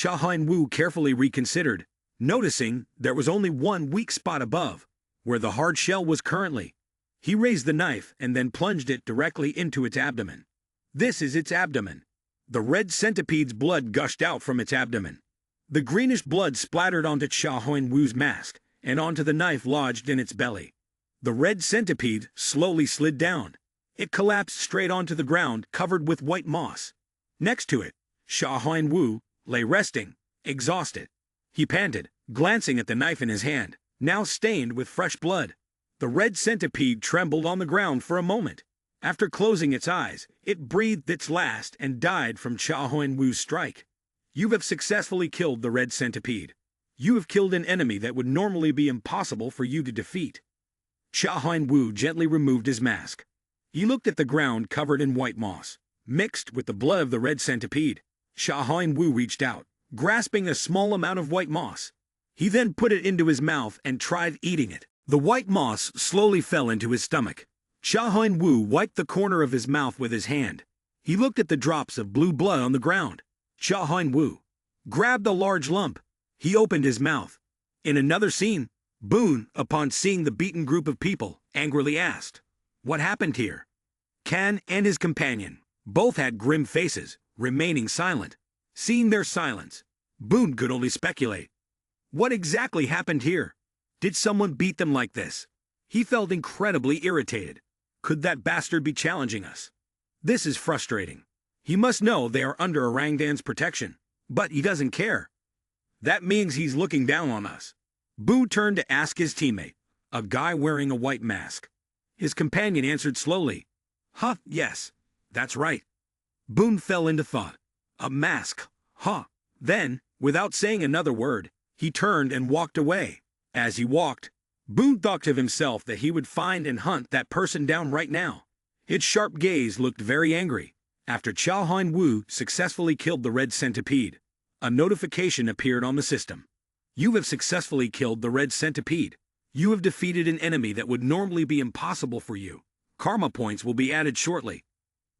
Wu carefully reconsidered, noticing there was only one weak spot above, where the hard shell was currently. He raised the knife and then plunged it directly into its abdomen. This is its abdomen. The red centipede's blood gushed out from its abdomen. The greenish blood splattered onto Wu's mask and onto the knife lodged in its belly. The red centipede slowly slid down. It collapsed straight onto the ground covered with white moss. Next to it, Wu lay resting, exhausted. He panted, glancing at the knife in his hand, now stained with fresh blood. The red centipede trembled on the ground for a moment. After closing its eyes, it breathed its last and died from Wu's strike. You have successfully killed the red centipede. You have killed an enemy that would normally be impossible for you to defeat. Wu gently removed his mask. He looked at the ground covered in white moss, mixed with the blood of the red centipede. Wu reached out, grasping a small amount of white moss. He then put it into his mouth and tried eating it. The white moss slowly fell into his stomach. Wu wiped the corner of his mouth with his hand. He looked at the drops of blue blood on the ground. Wu grabbed a large lump. He opened his mouth. In another scene, Boone, upon seeing the beaten group of people, angrily asked, "What happened here?" Kan and his companion both had grim faces, remaining silent. Seeing their silence, Boone could only speculate. What exactly happened here? Did someone beat them like this? He felt incredibly irritated. Could that bastard be challenging us? This is frustrating. He must know they are under Orangdan's protection, but he doesn't care. That means he's looking down on us. Boone turned to ask his teammate, a guy wearing a white mask. His companion answered slowly, "Huh, yes, that's right." Boone fell into thought. A mask, huh? Then, without saying another word, he turned and walked away. As he walked, Boone thought to himself that he would find and hunt that person down right now. Its sharp gaze looked very angry. After Wu successfully killed the red centipede, a notification appeared on the system. You have successfully killed the red centipede. You have defeated an enemy that would normally be impossible for you. Karma points will be added shortly.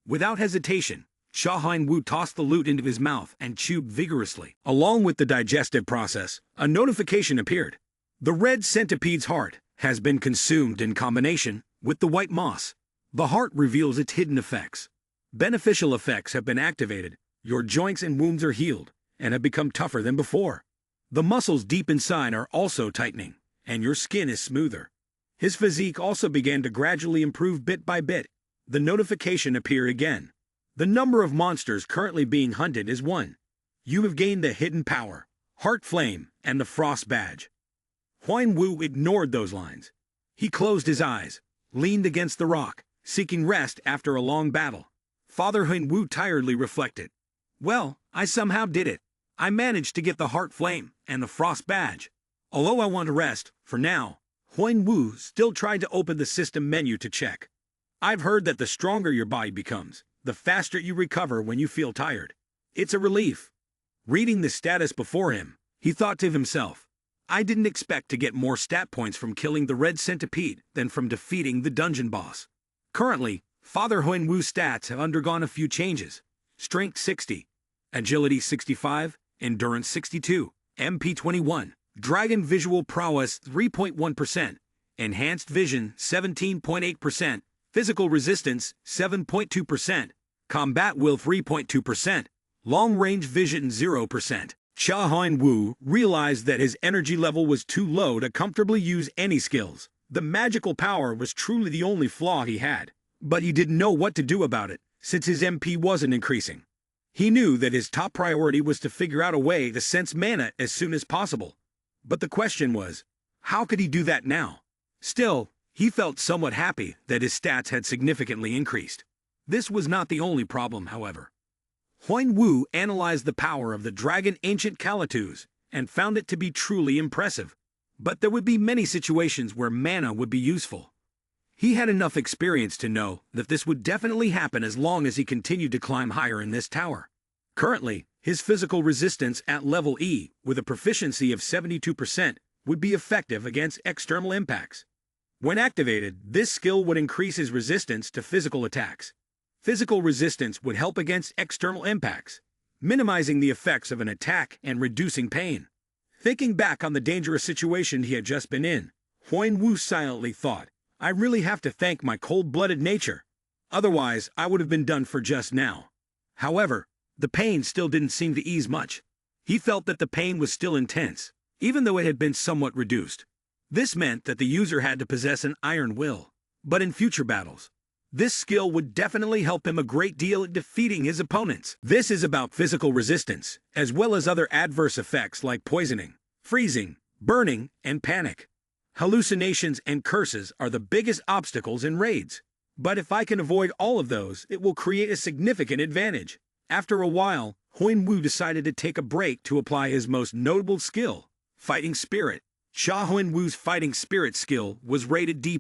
Without hesitation, Wu tossed the loot into his mouth and chewed vigorously. Along with the digestive process, a notification appeared. The red centipede's heart has been consumed in combination with the white moss. The heart reveals its hidden effects. Beneficial effects have been activated, your joints and wounds are healed, and have become tougher than before. The muscles deep inside are also tightening, and your skin is smoother. His physique also began to gradually improve bit by bit. The notification appeared again. The number of monsters currently being hunted is 1. You have gained the hidden power, heart flame, and the frost badge. Huan Wu ignored those lines. He closed his eyes, leaned against the rock, seeking rest after a long battle. Father Huan Wu tiredly reflected. Well, I somehow did it. I managed to get the heart flame and the frost badge. Although I want to rest, for now, Huan Wu still tried to open the system menu to check. I've heard that the stronger your body becomes, the faster you recover when you feel tired. It's a relief. Reading the status before him, he thought to himself, I didn't expect to get more stat points from killing the red centipede than from defeating the dungeon boss. Currently, Father Huan Wu's stats have undergone a few changes. Strength 60, Agility 65, Endurance 62, MP 21, Dragon Visual Prowess 3.1%, Enhanced Vision 17.8%, Physical Resistance 7.2%, Combat Will 3.2%, Long Range Vision 0%. Cha Huan Wu realized that his energy level was too low to comfortably use any skills. The magical power was truly the only flaw he had, but he didn't know what to do about it, since his MP wasn't increasing. He knew that his top priority was to figure out a way to sense mana as soon as possible. But the question was, how could he do that now? Still, he felt somewhat happy that his stats had significantly increased. This was not the only problem, however. Huan Wu analyzed the power of the dragon ancient Calatus and found it to be truly impressive. But there would be many situations where mana would be useful. He had enough experience to know that this would definitely happen as long as he continued to climb higher in this tower. Currently, his physical resistance at level E, with a proficiency of 72%, would be effective against external impacts. When activated, this skill would increase his resistance to physical attacks. Physical resistance would help against external impacts, minimizing the effects of an attack and reducing pain. Thinking back on the dangerous situation he had just been in, Huan Wu silently thought, I really have to thank my cold-blooded nature. Otherwise, I would have been done for just now. However, the pain still didn't seem to ease much. He felt that the pain was still intense, even though it had been somewhat reduced. This meant that the user had to possess an iron will. But in future battles, this skill would definitely help him a great deal at defeating his opponents. This is about physical resistance, as well as other adverse effects like poisoning, freezing, burning, and panic. Hallucinations and curses are the biggest obstacles in raids. But if I can avoid all of those, it will create a significant advantage. After a while, Huan Wu decided to take a break to apply his most notable skill, Fighting Spirit. Cha Huan Wu's Fighting Spirit skill was rated D+,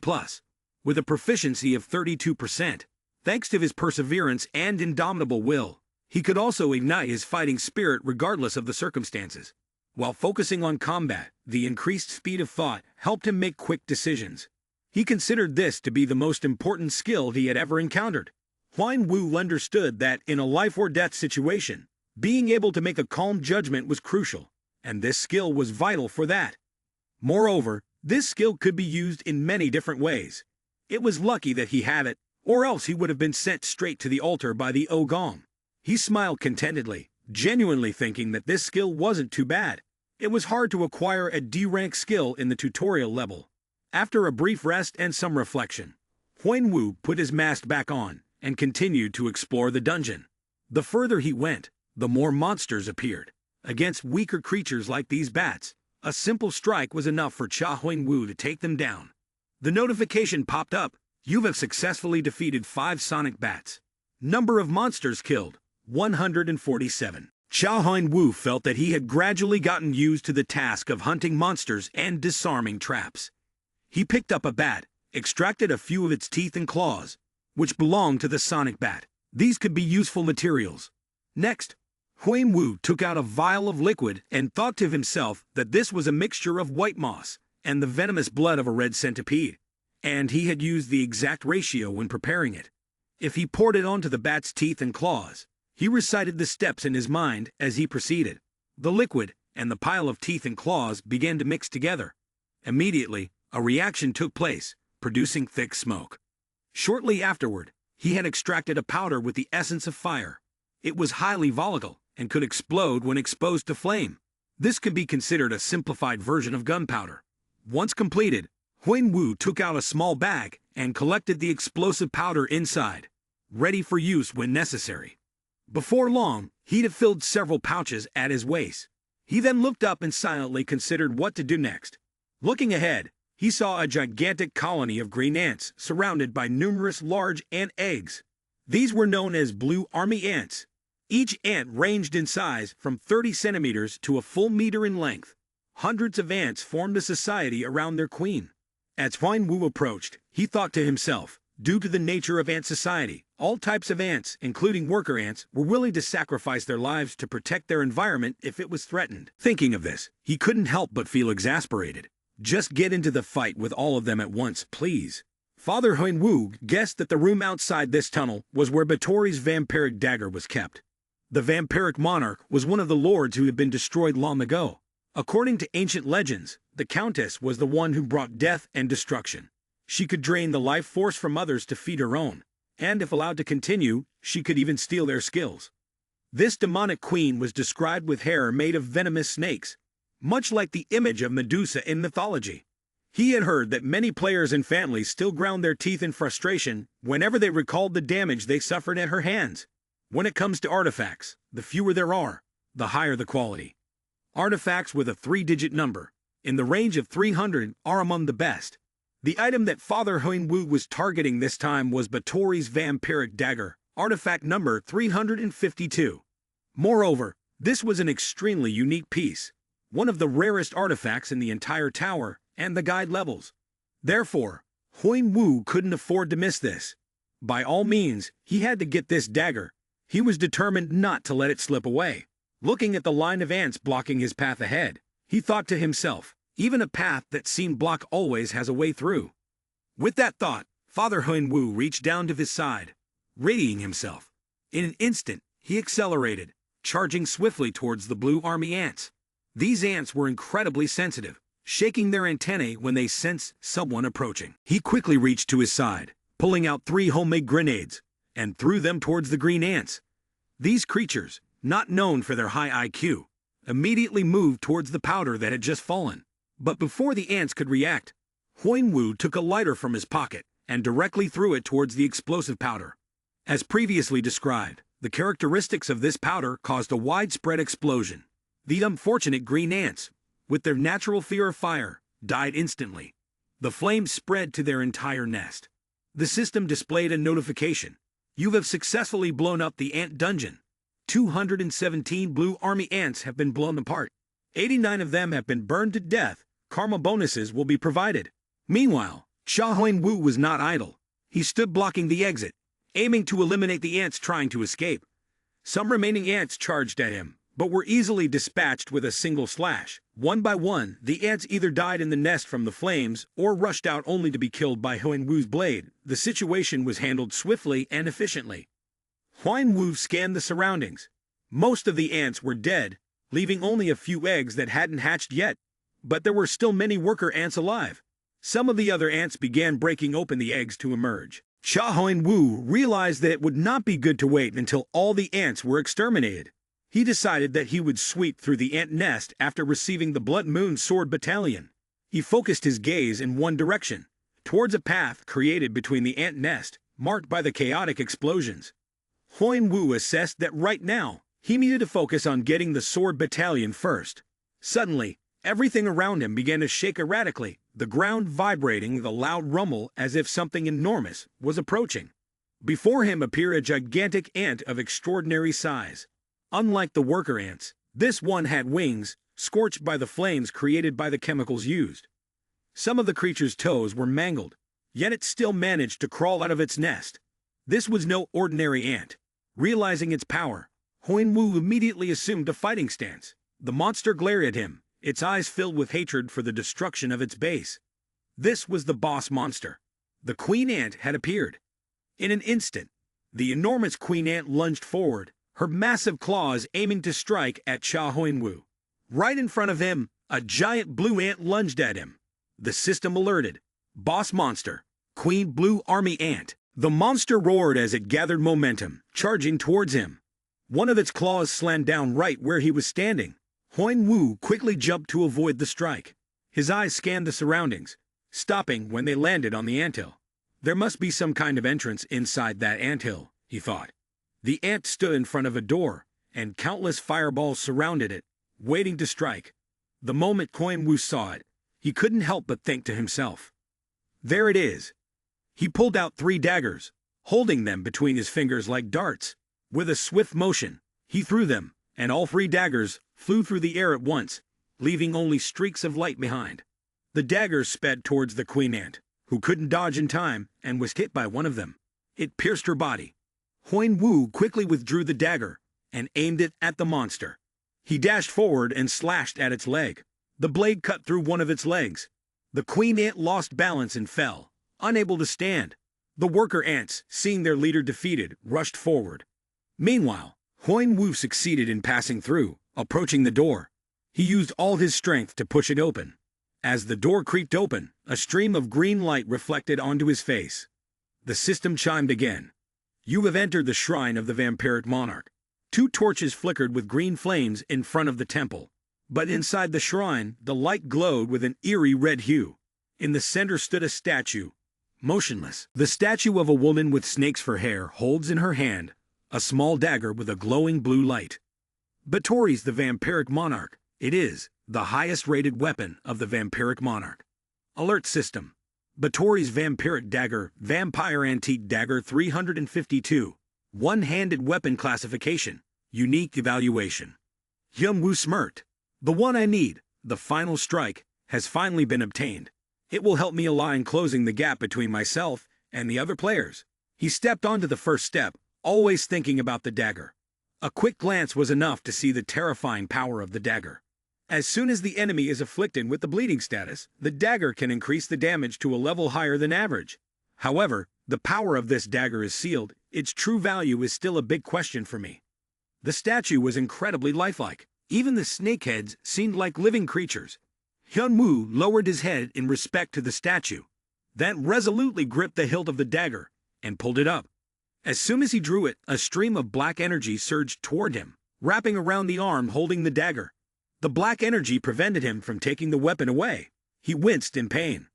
with a proficiency of 32%. Thanks to his perseverance and indomitable will, he could also ignite his fighting spirit regardless of the circumstances. While focusing on combat, the increased speed of thought helped him make quick decisions. He considered this to be the most important skill he had ever encountered. Huan Wu understood that in a life-or-death situation, being able to make a calm judgment was crucial, and this skill was vital for that. Moreover, this skill could be used in many different ways. It was lucky that he had it, or else he would have been sent straight to the altar by the Ogong. He smiled contentedly, genuinely thinking that this skill wasn't too bad. It was hard to acquire a D-rank skill in the tutorial level. After a brief rest and some reflection, Huan Wu put his mask back on and continued to explore the dungeon. The further he went, the more monsters appeared. Against weaker creatures like these bats, a simple strike was enough for Cha Huan Wu to take them down. The notification popped up. You have successfully defeated 5 sonic bats. Number of monsters killed, 147. Cha Huan Wu felt that he had gradually gotten used to the task of hunting monsters and disarming traps. He picked up a bat, extracted a few of its teeth and claws, which belonged to the sonic bat. These could be useful materials. Next, Huan Wu took out a vial of liquid and thought to himself that this was a mixture of white moss and the venomous blood of a red centipede, and he had used the exact ratio when preparing it. If he poured it onto the bat's teeth and claws, he recited the steps in his mind as he proceeded. The liquid and the pile of teeth and claws began to mix together. Immediately, a reaction took place, producing thick smoke. Shortly afterward, he had extracted a powder with the essence of fire. It was highly volatile and could explode when exposed to flame. This could be considered a simplified version of gunpowder. Once completed, Huyen Wu took out a small bag and collected the explosive powder inside, ready for use when necessary. Before long, he'd have filled several pouches at his waist. He then looked up and silently considered what to do next. Looking ahead, he saw a gigantic colony of green ants surrounded by numerous large ant eggs. These were known as blue army ants. Each ant ranged in size from 30 centimeters to a full meter in length. Hundreds of ants formed a society around their queen. As Huyen Wu approached, he thought to himself, due to the nature of ant society, all types of ants, including worker ants, were willing to sacrifice their lives to protect their environment if it was threatened. Thinking of this, he couldn't help but feel exasperated. Just get into the fight with all of them at once, please. Father Huyen Wu guessed that the room outside this tunnel was where Batory's vampiric dagger was kept. The vampiric monarch was one of the lords who had been destroyed long ago. According to ancient legends, the Countess was the one who brought death and destruction. She could drain the life force from others to feed her own, and if allowed to continue, she could even steal their skills. This demonic queen was described with hair made of venomous snakes, much like the image of Medusa in mythology. He had heard that many players and families still ground their teeth in frustration whenever they recalled the damage they suffered at her hands. When it comes to artifacts, the fewer there are, the higher the quality. Artifacts with a 3-digit number, in the range of 300, are among the best. The item that Father Huyen Wu was targeting this time was Batory's vampiric dagger, artifact number 352. Moreover, this was an extremely unique piece, one of the rarest artifacts in the entire tower and the guide levels. Therefore, Huyen Wu couldn't afford to miss this. By all means, he had to get this dagger. He was determined not to let it slip away. Looking at the line of ants blocking his path ahead, he thought to himself, even a path that seemed blocked always has a way through. With that thought, Father Huyen Wu reached down to his side, readying himself. In an instant, he accelerated, charging swiftly towards the blue army ants. These ants were incredibly sensitive, shaking their antennae when they sensed someone approaching. He quickly reached to his side, pulling out 3 homemade grenades, and threw them towards the green ants. These creatures, not known for their high IQ, immediately moved towards the powder that had just fallen. But before the ants could react, Huyen Wu took a lighter from his pocket and directly threw it towards the explosive powder. As previously described, the characteristics of this powder caused a widespread explosion. The unfortunate green ants, with their natural fear of fire, died instantly. The flames spread to their entire nest. The system displayed a notification. You have successfully blown up the ant dungeon. 217 blue army ants have been blown apart. 89 of them have been burned to death. Karma bonuses will be provided. Meanwhile, Huyen Wu was not idle. He stood blocking the exit, aiming to eliminate the ants trying to escape. Some remaining ants charged at him, but were easily dispatched with a single slash. One by one, the ants either died in the nest from the flames or rushed out only to be killed by Huyen Wu's blade. The situation was handled swiftly and efficiently. Huyen Wu scanned the surroundings. Most of the ants were dead, leaving only a few eggs that hadn't hatched yet. But there were still many worker ants alive. Some of the other ants began breaking open the eggs to emerge. Huyen Wu realized that it would not be good to wait until all the ants were exterminated. He decided that he would sweep through the ant nest after receiving the Blood Moon Sword Battalion. He focused his gaze in one direction, towards a path created between the ant nest, marked by the chaotic explosions. Huyen Wu assessed that right now, he needed to focus on getting the Sword Battalion first. Suddenly, everything around him began to shake erratically, the ground vibrating with a loud rumble as if something enormous was approaching. Before him appeared a gigantic ant of extraordinary size. Unlike the worker ants, this one had wings, scorched by the flames created by the chemicals used. Some of the creature's toes were mangled, yet it still managed to crawl out of its nest. This was no ordinary ant. Realizing its power, Huyen Wu immediately assumed a fighting stance. The monster glared at him, its eyes filled with hatred for the destruction of its base. This was the boss monster. The queen ant had appeared. In an instant, the enormous queen ant lunged forward, her massive claws aiming to strike at Huyen Wu. Right in front of him, a giant blue ant lunged at him. The system alerted. Boss monster. Queen Blue Army Ant. The monster roared as it gathered momentum, charging towards him. One of its claws slammed down right where he was standing. Huan Wu quickly jumped to avoid the strike. His eyes scanned the surroundings, stopping when they landed on the anthill. There must be some kind of entrance inside that anthill, he thought. The ant stood in front of a door, and countless fireballs surrounded it, waiting to strike. The moment Huan Wu saw it, he couldn't help but think to himself, "There it is." He pulled out 3 daggers, holding them between his fingers like darts. With a swift motion, he threw them, and all 3 daggers flew through the air at once, leaving only streaks of light behind. The daggers sped towards the queen ant, who couldn't dodge in time and was hit by one of them. It pierced her body. Huan Wu quickly withdrew the dagger and aimed it at the monster. He dashed forward and slashed at its leg. The blade cut through one of its legs. The queen ant lost balance and fell, unable to stand. The worker ants, seeing their leader defeated, rushed forward. Meanwhile, Huan Wu succeeded in passing through, approaching the door. He used all his strength to push it open. As the door creaked open, a stream of green light reflected onto his face. The system chimed again. "You have entered the shrine of the vampiric monarch." 2 torches flickered with green flames in front of the temple. But inside the shrine, the light glowed with an eerie red hue. In the center stood a statue, motionless. The statue of a woman with snakes for hair holds in her hand a small dagger with a glowing blue light. Batory's the vampiric monarch. It is the highest-rated weapon of the vampiric monarch. Alert system. Batory's vampiric dagger, vampire antique dagger 352. One-handed weapon classification. Unique evaluation. Huan Wu smirked. "The one I need, the final strike, has finally been obtained. It will help me align closing the gap between myself and the other players." He stepped onto the first step, always thinking about the dagger. A quick glance was enough to see the terrifying power of the dagger. As soon as the enemy is afflicted with the bleeding status, the dagger can increase the damage to a level higher than average. However, the power of this dagger is sealed. Its true value is still a big question for me. The statue was incredibly lifelike. Even the snakeheads seemed like living creatures. Huan Wu lowered his head in respect to the statue, then resolutely gripped the hilt of the dagger and pulled it up. As soon as he drew it, a stream of black energy surged toward him, wrapping around the arm holding the dagger. The black energy prevented him from taking the weapon away. He winced in pain.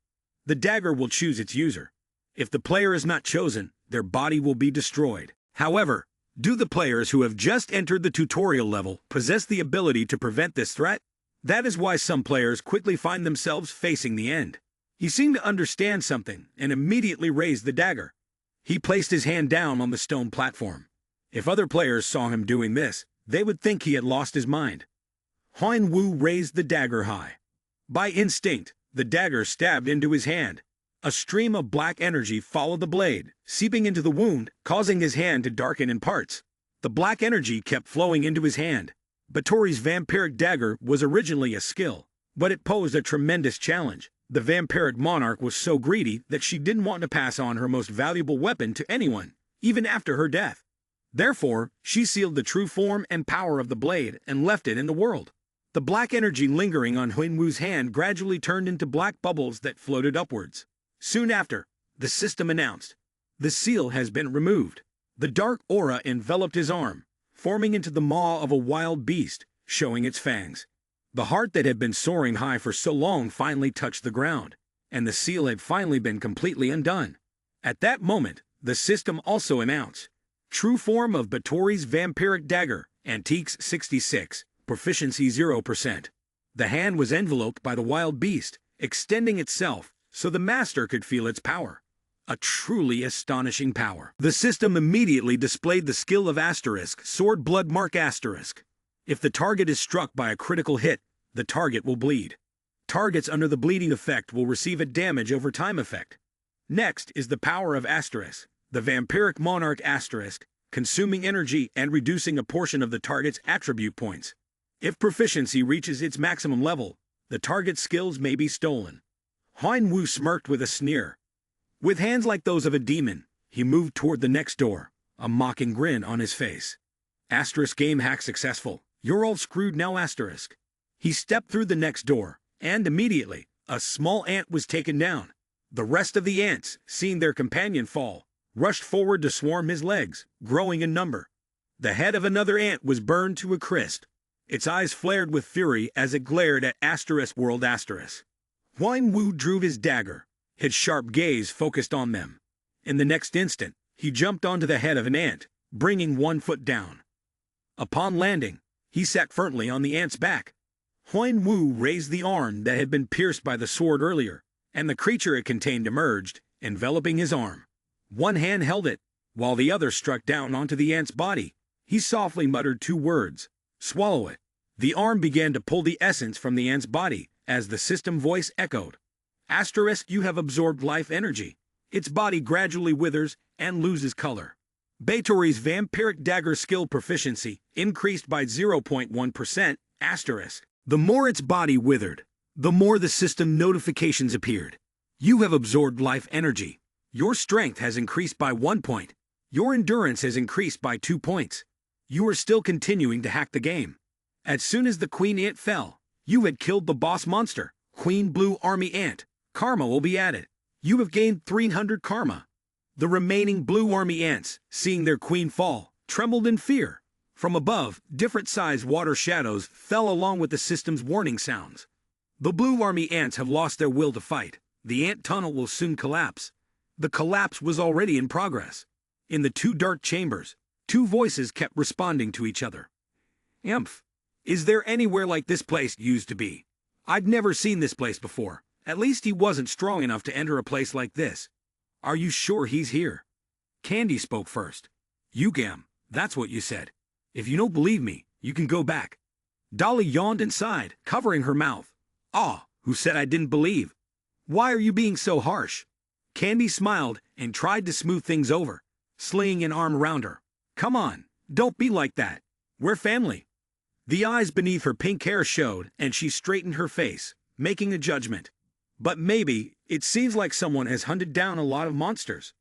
The dagger will choose its user. If the player is not chosen, their body will be destroyed. However, do the players who have just entered the tutorial level possess the ability to prevent this threat? That is why some players quickly find themselves facing the end. He seemed to understand something and immediately raised the dagger. He placed his hand down on the stone platform. If other players saw him doing this, they would think he had lost his mind. Huan Wu raised the dagger high. By instinct, the dagger stabbed into his hand. A stream of black energy followed the blade, seeping into the wound, causing his hand to darken in parts. The black energy kept flowing into his hand. Batory's vampiric dagger was originally a skill, but it posed a tremendous challenge. The vampiric monarch was so greedy that she didn't want to pass on her most valuable weapon to anyone, even after her death. Therefore, she sealed the true form and power of the blade and left it in the world. The black energy lingering on Huan Wu's hand gradually turned into black bubbles that floated upwards. Soon after, the system announced, "The seal has been removed." The dark aura enveloped his arm, forming into the maw of a wild beast, showing its fangs. The heart that had been soaring high for so long finally touched the ground, and the seal had finally been completely undone. At that moment, the system also announced, "True form of Batory's vampiric dagger, Antiques 66, proficiency 0%. The hand was enveloped by the wild beast, extending itself so the master could feel its power. A truly astonishing power. The system immediately displayed the skill of asterisk, sword blood mark asterisk. If the target is struck by a critical hit, the target will bleed. Targets under the bleeding effect will receive a damage over time effect. Next is the power of asterisk, the vampiric monarch asterisk, consuming energy and reducing a portion of the target's attribute points. If proficiency reaches its maximum level, the target's skills may be stolen. Huan Wu smirked with a sneer. With hands like those of a demon, he moved toward the next door, a mocking grin on his face. Asterisk game hack successful. You're all screwed now asterisk. He stepped through the next door, and immediately, A small ant was taken down. The rest of the ants, seeing their companion fall, rushed forward to swarm his legs, growing in number. The head of another ant was burned to a crisp. Its eyes flared with fury as it glared at World Asterisk. Huang Wu drew his dagger, his sharp gaze focused on them. In the next instant, he jumped onto the head of an ant, bringing one foot down. Upon landing, he sat firmly on the ant's back. Huang Wu raised the arm that had been pierced by the sword earlier, and the creature it contained emerged, enveloping his arm. One hand held it, while the other struck down onto the ant's body. He softly muttered 2 words. "Swallow it." The arm began to pull the essence from the ant's body, as the system voice echoed. You have absorbed life energy. Its body gradually withers and loses color. Beitori's vampiric dagger skill proficiency increased by 0.1%. The more its body withered, the more the system notifications appeared. You have absorbed life energy. Your strength has increased by 1 point. Your endurance has increased by 2 points. You are still continuing to hack the game. As soon as the Queen Ant fell, you had killed the boss monster, Queen Blue Army Ant. Karma will be added. You have gained 300 karma. The remaining Blue Army Ants, seeing their queen fall, trembled in fear. From above, different-sized water shadows fell along with the system's warning sounds. The Blue Army Ants have lost their will to fight. The ant tunnel will soon collapse. The collapse was already in progress. In the 2 dark chambers, 2 voices kept responding to each other. "Imph. Is there anywhere like this place used to be? I've never seen this place before. At least he wasn't strong enough to enter a place like this. Are you sure he's here?" Candy spoke first. "Yugam, that's what you said. If you don't believe me, you can go back." Dolly yawned and sighed, covering her mouth. "Ah, who said I didn't believe? Why are you being so harsh?" Candy smiled and tried to smooth things over, slinging an arm around her. "Come on, don't be like that. We're family." The eyes beneath her pink hair showed, and she straightened her face, making a judgment. "But maybe, it seems like someone has hunted down a lot of monsters."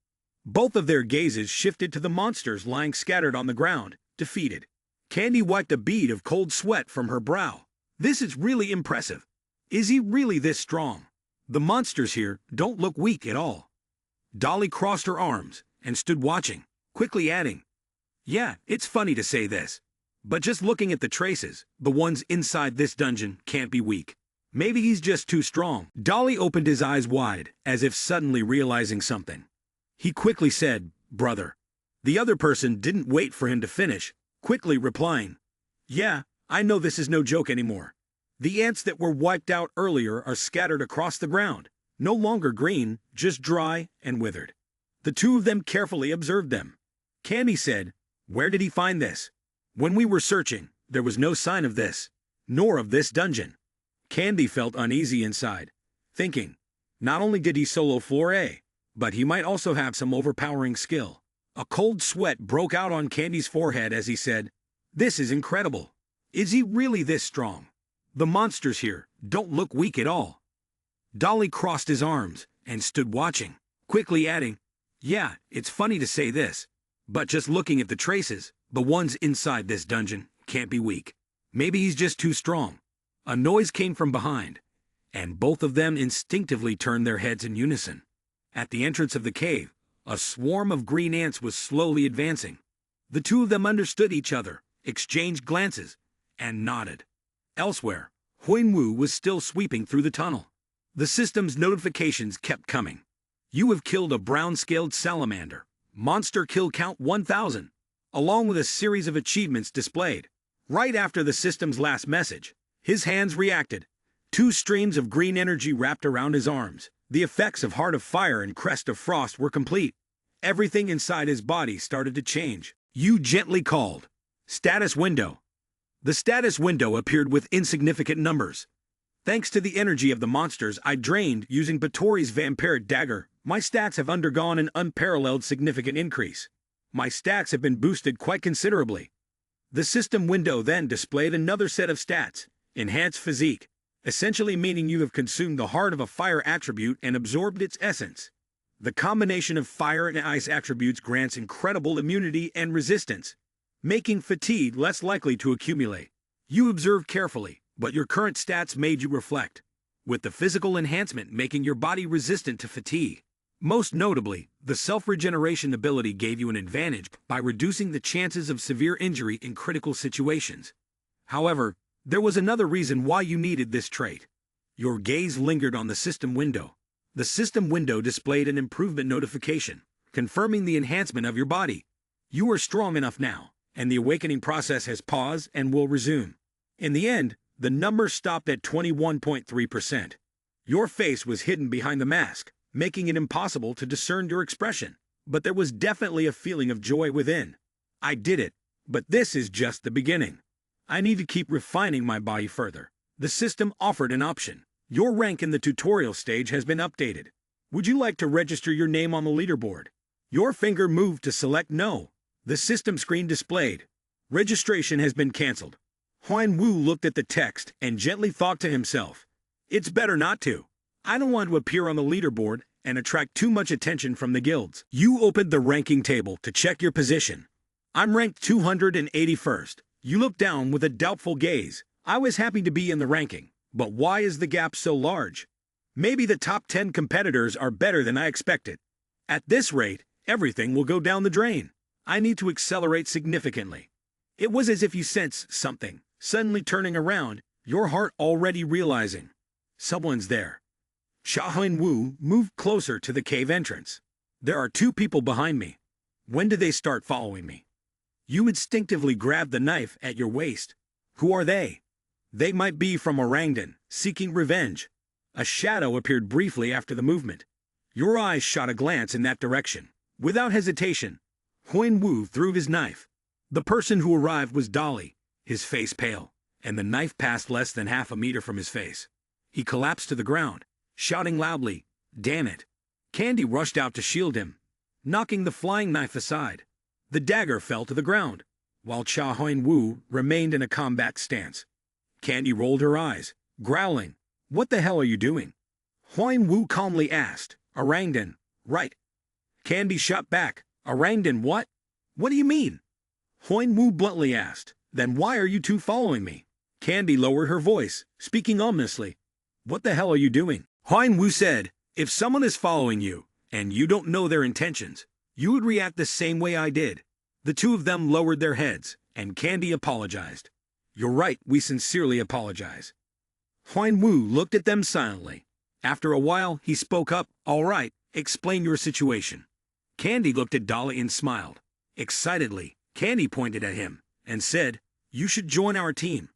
Both of their gazes shifted to the monsters lying scattered on the ground, defeated. Candy wiped a bead of cold sweat from her brow. "This is really impressive. Is he really this strong? The monsters here don't look weak at all." Dolly crossed her arms and stood watching, quickly adding, "Yeah, it's funny to say this, but just looking at the traces, the ones inside this dungeon can't be weak. Maybe he's just too strong." Dolly opened his eyes wide, as if suddenly realizing something. He quickly said, "Brother." The other person didn't wait for him to finish, quickly replying, "Yeah, I know this is no joke anymore. The ants that were wiped out earlier are scattered across the ground, no longer green, just dry and withered." The 2 of them carefully observed them. Candy said, "Where did he find this? When we were searching, there was no sign of this, nor of this dungeon." Candy felt uneasy inside, thinking, not only did he solo floor A, but he might also have some overpowering skill. A cold sweat broke out on Candy's forehead as he said, "This is incredible. Is he really this strong? The monsters here don't look weak at all." Dolly crossed his arms and stood watching, quickly adding, "Yeah, it's funny to say this, but just looking at the traces, the ones inside this dungeon can't be weak. Maybe he's just too strong." A noise came from behind, and both of them instinctively turned their heads in unison. At the entrance of the cave, a swarm of green ants was slowly advancing. The 2 of them understood each other, exchanged glances, and nodded. Elsewhere, Huang Wu was still sweeping through the tunnel. The system's notifications kept coming. "You have killed a brown-scaled salamander. Monster kill count 1,000, along with a series of achievements displayed." Right after the system's last message, his hands reacted. 2 streams of green energy wrapped around his arms. The effects of Heart of Fire and Crest of Frost were complete. Everything inside his body started to change. You gently called. Status window. The status window appeared with insignificant numbers. "Thanks to the energy of the monsters I drained using Beitori's vampiric dagger, my stats have undergone an unparalleled significant increase. My stats have been boosted quite considerably." The system window then displayed another set of stats. Enhanced physique, essentially meaning you have consumed the heart of a fire attribute and absorbed its essence. The combination of fire and ice attributes grants incredible immunity and resistance, making fatigue less likely to accumulate. You observed carefully, but your current stats made you reflect. with the physical enhancement making your body resistant to fatigue. Most notably, the self-regeneration ability gave you an advantage by reducing the chances of severe injury in critical situations. However, there was another reason why you needed this trait. Your gaze lingered on the system window. The system window displayed an improvement notification, confirming the enhancement of your body. You are strong enough now, and the awakening process has paused and will resume. In the end, the number stopped at 21.3%. Your face was hidden behind the mask, making it impossible to discern your expression, but there was definitely a feeling of joy within. I did it, but this is just the beginning. I need to keep refining my body further. The system offered an option. Your rank in the tutorial stage has been updated. Would you like to register your name on the leaderboard? Your finger moved to select no. The system screen displayed. Registration has been cancelled. Huan Wu looked at the text and gently thought to himself, it's better not to. I don't want to appear on the leaderboard and attract too much attention from the guilds. You opened the ranking table to check your position. I'm ranked 281st. You look down with a doubtful gaze. I was happy to be in the ranking, but why is the gap so large? Maybe the top 10 competitors are better than I expected. At this rate, everything will go down the drain. I need to accelerate significantly. It was as if you sensed something, suddenly turning around, your heart already realizing. Someone's there. Huan Wu moved closer to the cave entrance. There are two people behind me. When did they start following me? You instinctively grabbed the knife at your waist. Who are they? They might be from Orangdan, seeking revenge. A shadow appeared briefly after the movement. Your eyes shot a glance in that direction. Without hesitation, Huan Wu threw his knife. The person who arrived was Dolly, his face pale, and the knife passed less than half a meter from his face. He collapsed to the ground, shouting loudly, "Damn it!" Candy rushed out to shield him, knocking the flying knife aside. The dagger fell to the ground, while Huan Wu remained in a combat stance. Candy rolled her eyes, growling, "What the hell are you doing?" Huan Wu calmly asked, "Orangdan, right?" Candy shot back, "Orangdan what? What do you mean?" Huan Wu bluntly asked, "Then why are you two following me?" Candy lowered her voice, speaking ominously. "What the hell are you doing?" Huan Wu said, "If someone is following you, and you don't know their intentions, you would react the same way I did." The two of them lowered their heads, and Candy apologized. "You're right, we sincerely apologize." Huan Wu looked at them silently. After a while, he spoke up, "All right, explain your situation." Candy looked at Dolly and smiled. Excitedly, Candy pointed at him and said, "You should join our team."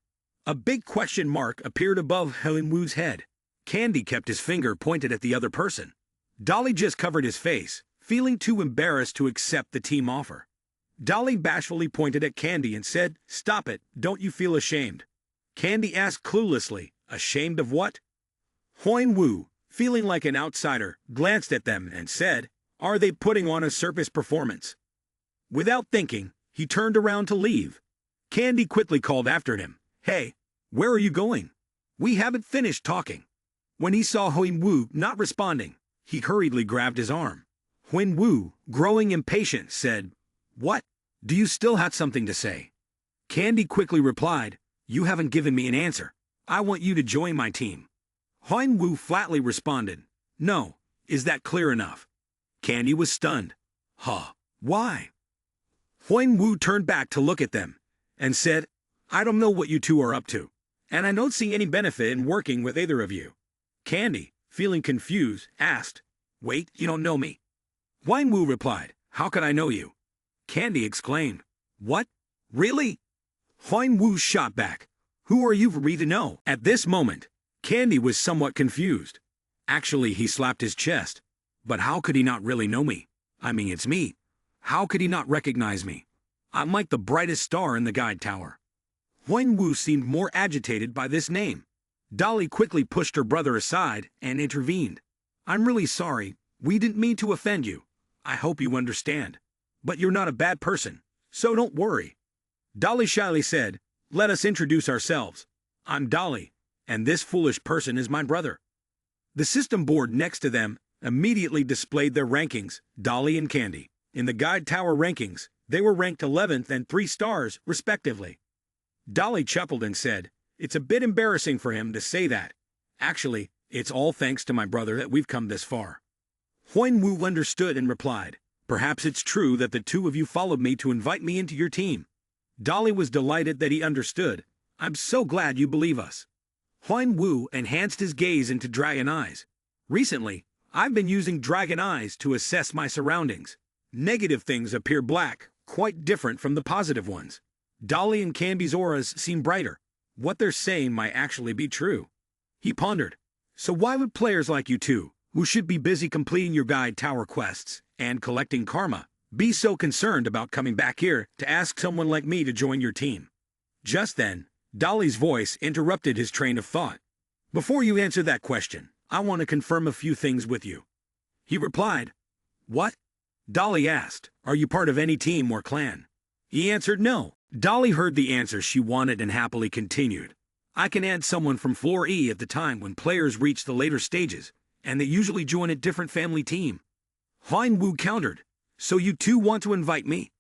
A big question mark appeared above Huan Wu's head. Candy kept his finger pointed at the other person. Dolly just covered his face, feeling too embarrassed to accept the team offer. Dolly bashfully pointed at Candy and said, "Stop it, don't you feel ashamed?" Candy asked cluelessly, "Ashamed of what?" Huan Wu, feeling like an outsider, glanced at them and said, "Are they putting on a circus performance?" Without thinking, he turned around to leave. Candy quickly called after him, "Hey, where are you going? We haven't finished talking." When he saw Huan Wu not responding, he hurriedly grabbed his arm. Huan Wu, growing impatient, said, "What? Do you still have something to say?" Candy quickly replied, "You haven't given me an answer. I want you to join my team." Huan Wu flatly responded, "No, is that clear enough?" Candy was stunned. "Huh, why?" Huan Wu turned back to look at them and said, "I don't know what you two are up to, and I don't see any benefit in working with either of you." Candy, feeling confused, asked, "Wait, you don't know me?" Huan Wu replied, "How could I know you?" Candy exclaimed, "What? Really?" Huan Wu shot back, "Who are you for me to know?" At this moment, Candy was somewhat confused. Actually, he slapped his chest. But how could he not really know me? I mean, it's me. How could he not recognize me? I'm like the brightest star in the guide tower. Huan Wu seemed more agitated by this name. Dolly quickly pushed her brother aside and intervened. "I'm really sorry. We didn't mean to offend you. I hope you understand. But you're not a bad person, so don't worry." Dolly shyly said, "Let us introduce ourselves. I'm Dolly, and this foolish person is my brother." The system board next to them immediately displayed their rankings, Dolly and Candy. In the guide tower rankings, they were ranked 11th and 3 stars, respectively. Dolly chuckled and said, "It's a bit embarrassing for him to say that. Actually, It's all thanks to my brother that we've come this far. Huan Wu understood and replied, perhaps it's true that the two of you followed me to invite me into your team. Dolly was delighted that he understood. I'm so glad you believe us. Huan Wu enhanced his gaze into dragon eyes. Recently, I've been using dragon eyes to assess my surroundings. Negative things appear black, quite different from the positive ones. Dolly and Candy's auras seem brighter. What they're saying might actually be true. He pondered. So why would players like you two, who should be busy completing your guide tower quests and collecting karma, be so concerned about coming back here to ask someone like me to join your team? Just then, Dolly's voice interrupted his train of thought. Before you answer that question, I want to confirm a few things with you. He replied. What? Dolly asked, are you part of any team or clan? He answered no. Dolly heard the answer she wanted and happily continued. I can add someone from Floor E at the time when players reach the later stages, and they usually join a different family team. Huan Wu countered, so you two want to invite me?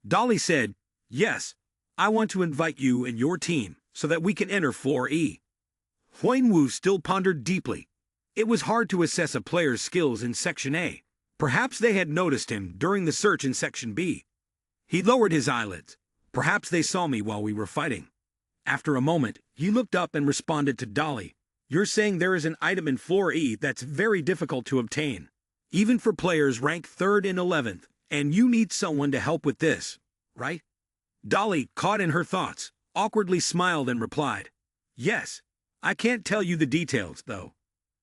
Dolly said, yes, I want to invite you and your team so that we can enter Floor E. Huan Wu still pondered deeply. It was hard to assess a player's skills in Section A. Perhaps they had noticed him during the search in Section B. He lowered his eyelids. Perhaps they saw me while we were fighting. After a moment, he looked up and responded to Dolly. You're saying there is an item in Floor E that's very difficult to obtain, even for players ranked 3rd and 11th, and you need someone to help with this, right? Dolly, caught in her thoughts, awkwardly smiled and replied, yes, I can't tell you the details, though.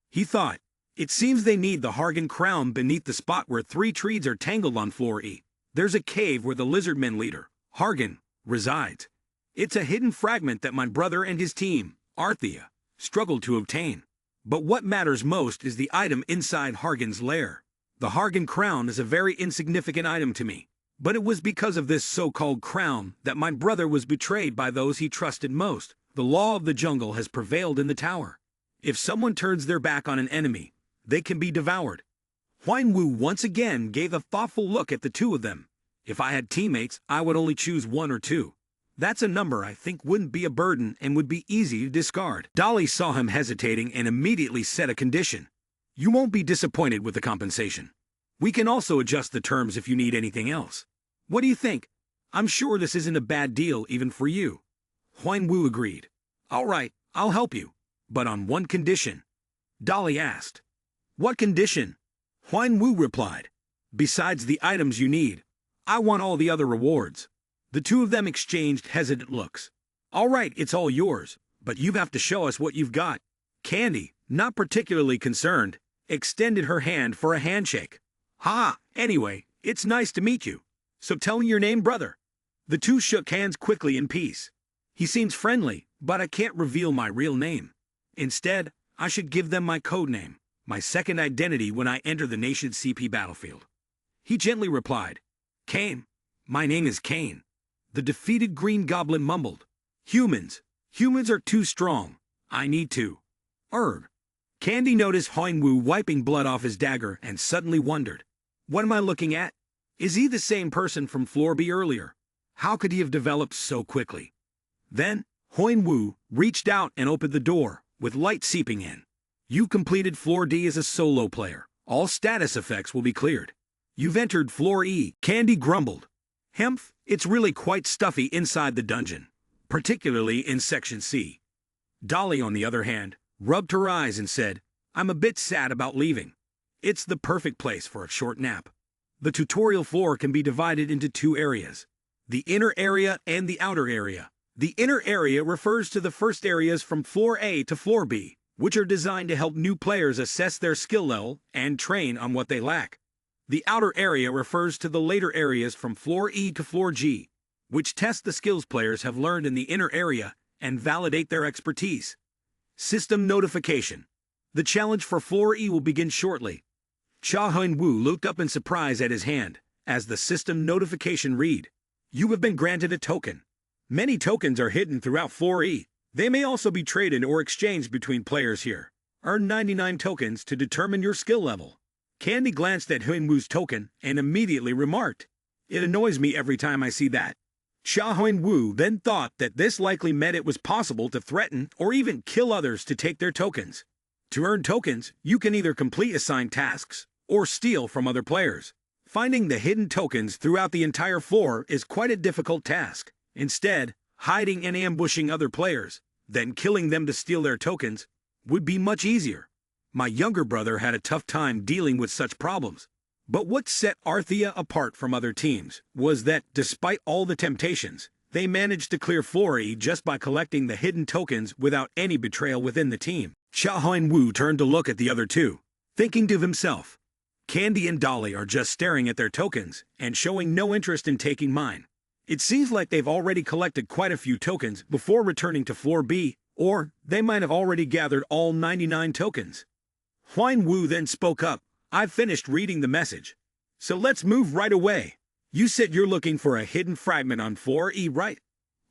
He thought, it seems they need the Hargen crown beneath the spot where 3 trees are tangled on Floor E. There's a cave where the lizardmen leader, Hargen, resides. It's a hidden fragment that my brother and his team, Arthea, struggled to obtain. But what matters most is the item inside Hargen's lair. The Hargen crown is a very insignificant item to me, but it was because of this so-called crown that my brother was betrayed by those he trusted most. The law of the jungle has prevailed in the tower. If someone turns their back on an enemy, they can be devoured. Huan Wu once again gave a thoughtful look at the two of them. If I had teammates, I would only choose 1 or 2. That's a number I think wouldn't be a burden and would be easy to discard. Dolly saw him hesitating and immediately set a condition. You won't be disappointed with the compensation. We can also adjust the terms if you need anything else. What do you think? I'm sure this isn't a bad deal even for you. Huan Wu agreed. All right, I'll help you, but on one condition. Dolly asked. What condition? Huan Wu replied. Besides the items you need, I want all the other rewards. The two of them exchanged hesitant looks. All right, it's all yours, but you have to show us what you've got. Candy, not particularly concerned, extended her hand for a handshake. Ha, anyway, it's nice to meet you. So tell me your name, brother. The two shook hands quickly in peace. He seems friendly, but I can't reveal my real name. Instead, I should give them my code name, my second identity when I enter the nation's CP battlefield. He gently replied, Kane. My name is Kane. The defeated Green Goblin mumbled. Humans are too strong. I need to. Candy noticed Huan Wu wiping blood off his dagger and suddenly wondered. What am I looking at? Is he the same person from Floor B earlier? How could he have developed so quickly? Then, Huan Wu reached out and opened the door, with light seeping in. You completed Floor D as a solo player. All status effects will be cleared. You've entered Floor E, Candy grumbled. Hemph, it's really quite stuffy inside the dungeon, particularly in Section C. Dolly, on the other hand, rubbed her eyes and said, I'm a bit sad about leaving. It's the perfect place for a short nap. The tutorial floor can be divided into 2 areas, the inner area and the outer area. The inner area refers to the first areas from Floor A to Floor B, which are designed to help new players assess their skill level and train on what they lack. The outer area refers to the later areas from Floor E to Floor G, which test the skills players have learned in the inner area and validate their expertise. System notification. The challenge for Floor E will begin shortly. Huan Wu looked up in surprise at his hand, as the system notification read, You have been granted a token. Many tokens are hidden throughout Floor E. They may also be traded or exchanged between players here. Earn 99 tokens to determine your skill level. Candy glanced at Huan Wu's token and immediately remarked, It annoys me every time I see that. Huan Wu then thought that this likely meant it was possible to threaten or even kill others to take their tokens. To earn tokens, you can either complete assigned tasks or steal from other players. Finding the hidden tokens throughout the entire floor is quite a difficult task. Instead, hiding and ambushing other players, then killing them to steal their tokens, would be much easier. My younger brother had a tough time dealing with such problems. But what set Arthea apart from other teams was that, despite all the temptations, they managed to clear Floor E just by collecting the hidden tokens without any betrayal within the team. Xiao Huan-Wu turned to look at the other two, thinking to himself, Candy and Dolly are just staring at their tokens and showing no interest in taking mine. It seems like they've already collected quite a few tokens before returning to Floor B, or they might have already gathered all 99 tokens. Huan-Wu then spoke up, I've finished reading the message, so let's move right away. You said you're looking for a hidden fragment on Floor E, right?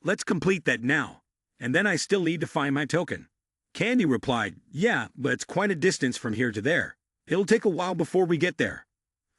Let's complete that now, and then I still need to find my token. Candy replied, yeah, but it's quite a distance from here to there. It'll take a while before we get there.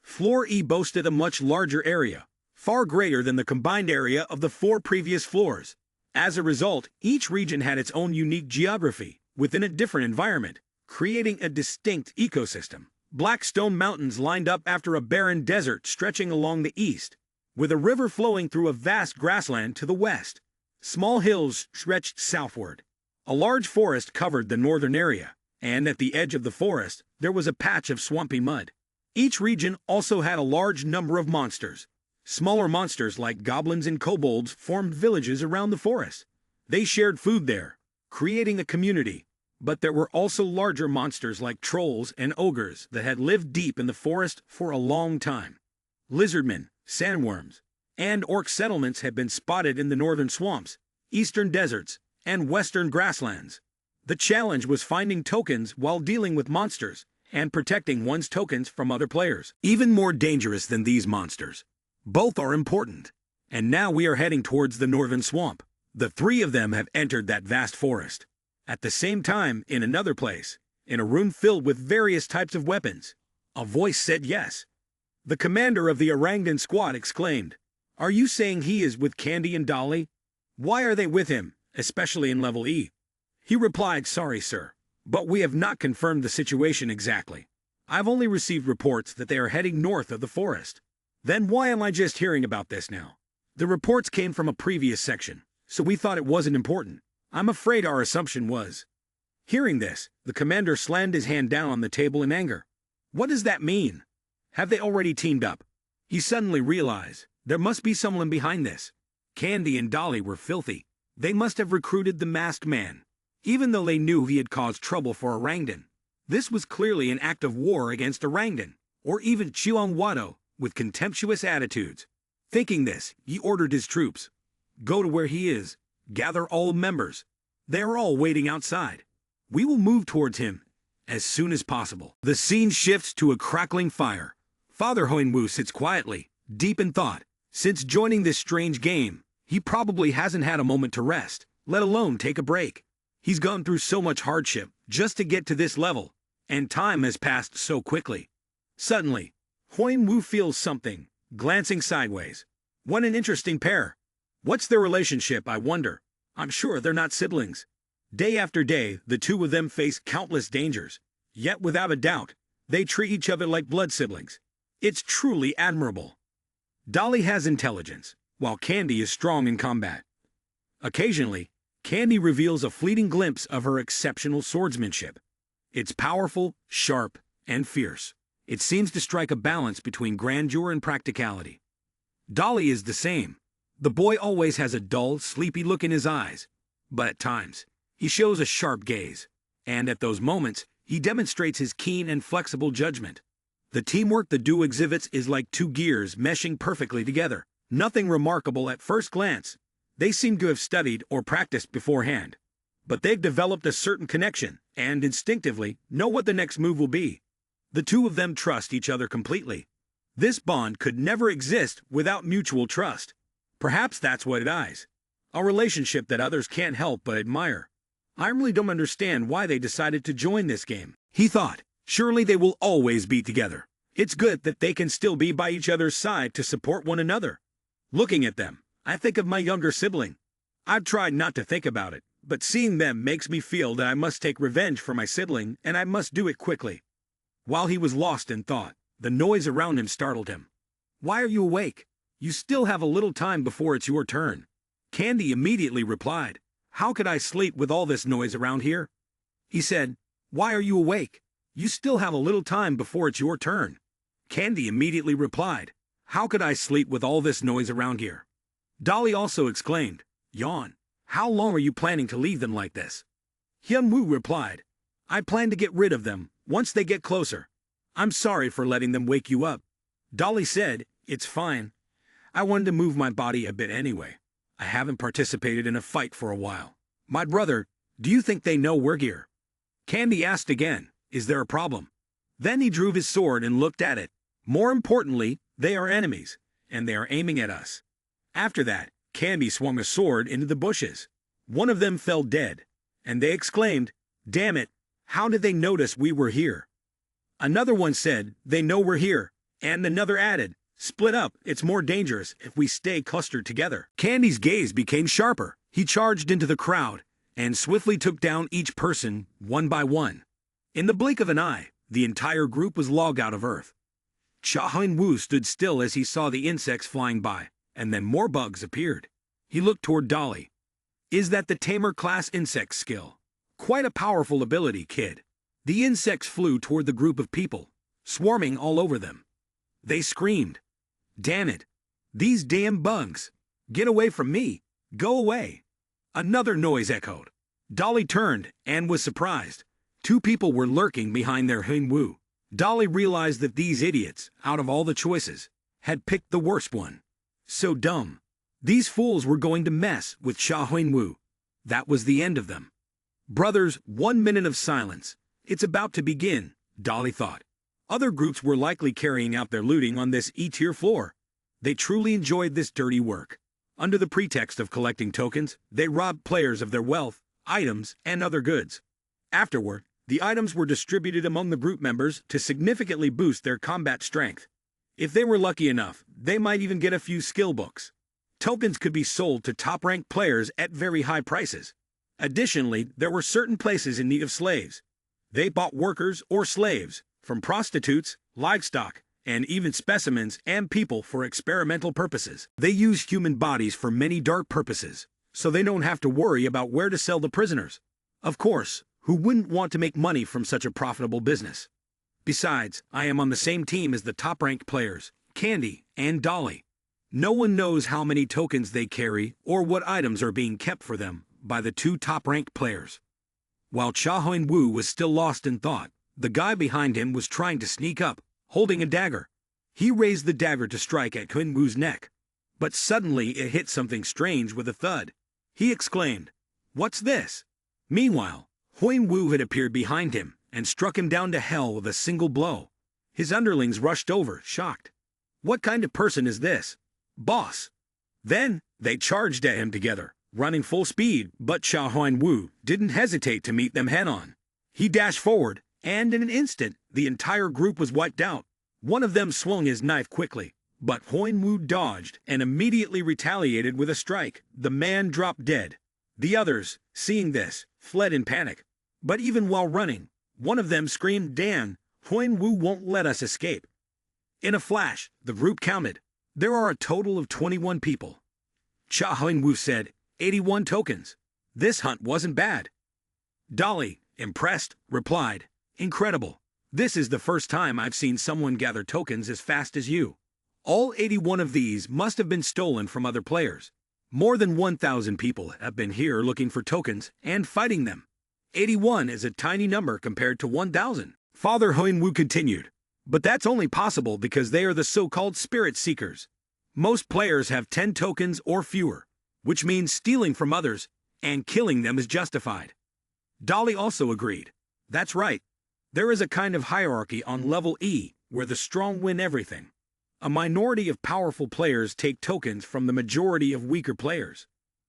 Floor E boasted a much larger area, far greater than the combined area of the 4 previous floors. As a result, each region had its own unique geography within a different environment, creating a distinct ecosystem. Black stone mountains lined up after a barren desert stretching along the east, with a river flowing through a vast grassland to the west. Small hills stretched southward. A large forest covered the northern area, and at the edge of the forest, there was a patch of swampy mud. Each region also had a large number of monsters. Smaller monsters like goblins and kobolds formed villages around the forest. They shared food there, creating a community. But there were also larger monsters like trolls and ogres that had lived deep in the forest for a long time. Lizardmen, sandworms, and orc settlements had been spotted in the northern swamps, eastern deserts, and western grasslands. The challenge was finding tokens while dealing with monsters and protecting one's tokens from other players. Even more dangerous than these monsters. Both are important. And now we are heading towards the northern swamp. The 3 of them have entered that vast forest. At the same time, in another place, in a room filled with various types of weapons, a voice said yes. The commander of the Orangutan squad exclaimed, Are you saying he is with Candy and Dolly? Why are they with him, especially in level E? He replied, Sorry, sir, but we have not confirmed the situation exactly. I've only received reports that they are heading north of the forest. Then why am I just hearing about this now? The reports came from a previous section, so we thought it wasn't important. I'm afraid our assumption was. Hearing this, the commander slammed his hand down on the table in anger. What does that mean? Have they already teamed up? He suddenly realized there must be someone behind this. Candy and Dolly were filthy. They must have recruited the masked man, even though they knew he had caused trouble for Orangutan. This was clearly an act of war against Orangutan, or even Chihuahua, with contemptuous attitudes. Thinking this, he ordered his troops, Go to where he is. Gather all members. They are all waiting outside. We will move towards him as soon as possible. The scene shifts to a crackling fire. Father Huan-Wu sits quietly, deep in thought. Since joining this strange game, he probably hasn't had a moment to rest, let alone take a break. He's gone through so much hardship just to get to this level, and time has passed so quickly. Suddenly, Huan-Wu feels something, glancing sideways. What an interesting pair. What's their relationship, I wonder? I'm sure they're not siblings. Day after day, the 2 of them face countless dangers. Yet without a doubt, they treat each other like blood siblings. It's truly admirable. Dolly has intelligence, while Candy is strong in combat. Occasionally, Candy reveals a fleeting glimpse of her exceptional swordsmanship. It's powerful, sharp, and fierce. It seems to strike a balance between grandeur and practicality. Dolly is the same. The boy always has a dull, sleepy look in his eyes, but at times, he shows a sharp gaze, and at those moments, he demonstrates his keen and flexible judgment. The teamwork the duo exhibits is like 2 gears meshing perfectly together. Nothing remarkable at first glance. They seem to have studied or practiced beforehand, but they've developed a certain connection and instinctively know what the next move will be. The 2 of them trust each other completely. This bond could never exist without mutual trust. Perhaps that's what it is. A relationship that others can't help but admire. I really don't understand why they decided to join this game. He thought, surely they will always be together. It's good that they can still be by each other's side to support one another. Looking at them, I think of my younger sibling. I've tried not to think about it, but seeing them makes me feel that I must take revenge for my sibling and I must do it quickly. While he was lost in thought, the noise around him startled him. Why are you awake? You still have a little time before it's your turn. Candy immediately replied, How could I sleep with all this noise around here? He said, Why are you awake? You still have a little time before it's your turn. Candy immediately replied, How could I sleep with all this noise around here? Dolly also exclaimed, Yawn. How long are you planning to leave them like this? Hyunwoo replied, I plan to get rid of them once they get closer. I'm sorry for letting them wake you up. Dolly said, It's fine. I wanted to move my body a bit anyway. I haven't participated in a fight for a while. My brother, do you think they know we're here? Candy asked again, Is there a problem? Then he drew his sword and looked at it. More importantly, they are enemies, and they are aiming at us. After that, Candy swung a sword into the bushes. One of them fell dead, and they exclaimed, Damn it, how did they notice we were here? Another one said, They know we're here, and another added, Split up, it's more dangerous if we stay clustered together. Candy's gaze became sharper. He charged into the crowd, and swiftly took down each person, one by one. In the blink of an eye, the entire group was logged out of Earth. Cha Hyun-woo stood still as he saw the insects flying by, and then more bugs appeared. He looked toward Dolly. Is that the Tamer class insect skill? Quite a powerful ability, kid. The insects flew toward the group of people, swarming all over them. They screamed, Damn it! These damn bugs! Get away from me! Go away! Another noise echoed. Dolly turned and was surprised. Two people were lurking behind their Hyunwoo. Dolly realized that these idiots, out of all the choices, had picked the worst one. So dumb. These fools were going to mess with Cha Hyunwoo. That was the end of them. Brothers, 1 minute of silence. It's about to begin, Dolly thought. Other groups were likely carrying out their looting on this E-tier floor. They truly enjoyed this dirty work. Under the pretext of collecting tokens, they robbed players of their wealth, items, and other goods. Afterward, the items were distributed among the group members to significantly boost their combat strength. If they were lucky enough, they might even get a few skill books. Tokens could be sold to top-ranked players at very high prices. Additionally, there were certain places in need of slaves. They bought workers or slaves, from prostitutes, livestock, and even specimens and people for experimental purposes. They use human bodies for many dark purposes, so they don't have to worry about where to sell the prisoners. Of course, who wouldn't want to make money from such a profitable business? Besides, I am on the same team as the top-ranked players, Candy and Dolly. No one knows how many tokens they carry or what items are being kept for them by the two top-ranked players. While Cha Hyun-woo was still lost in thought, the guy behind him was trying to sneak up, holding a dagger. He raised the dagger to strike at Hyun-woo's neck, but suddenly it hit something strange with a thud. He exclaimed, What's this? Meanwhile, Hyun-woo had appeared behind him and struck him down to hell with a single blow. His underlings rushed over, shocked. What kind of person is this? Boss! Then, they charged at him together, running full speed, but Cha Hyun-woo didn't hesitate to meet them head-on. He dashed forward, and in an instant, the entire group was wiped out. One of them swung his knife quickly, but Hyun-woo dodged and immediately retaliated with a strike. The man dropped dead. The others, seeing this, fled in panic. But even while running, one of them screamed, Damn, Hyun-woo won't let us escape. In a flash, the group counted. There are a total of 21 people. Cha Hyun-woo said, 81 tokens. This hunt wasn't bad. Dolly, impressed, replied, Incredible. This is the first time I've seen someone gather tokens as fast as you. All 81 of these must have been stolen from other players. More than 1,000 people have been here looking for tokens and fighting them. 81 is a tiny number compared to 1,000. Father Hyun-woo continued, but that's only possible because they are the so-called spirit seekers. Most players have 10 tokens or fewer, which means stealing from others and killing them is justified. Dolly also agreed. That's right. There is a kind of hierarchy on level E where the strong win everything. A minority of powerful players take tokens from the majority of weaker players.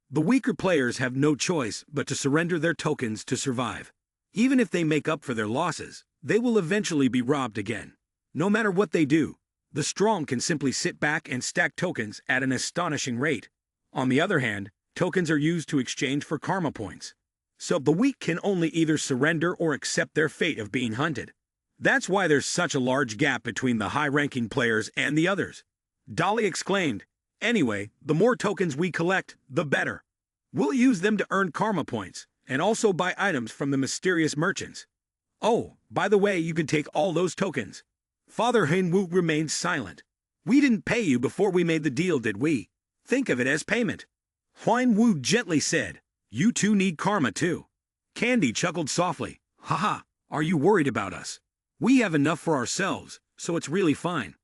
The weaker players have no choice but to surrender their tokens to survive. Even if they make up for their losses, they will eventually be robbed again. No matter what they do, the strong can simply sit back and stack tokens at an astonishing rate. On the other hand, tokens are used to exchange for karma points. So the weak can only either surrender or accept their fate of being hunted. That's why there's such a large gap between the high-ranking players and the others. Dolly exclaimed, "Anyway, the more tokens we collect, the better. We'll use them to earn karma points, and also buy items from the mysterious merchants. Oh, by the way, you can take all those tokens." Father Hinwu remained silent. "We didn't pay you before we made the deal, did we? Think of it as payment." Huan Wu gently said, "You two need karma too." Candy chuckled softly. "Haha, are you worried about us? We have enough for ourselves, so it's really fine."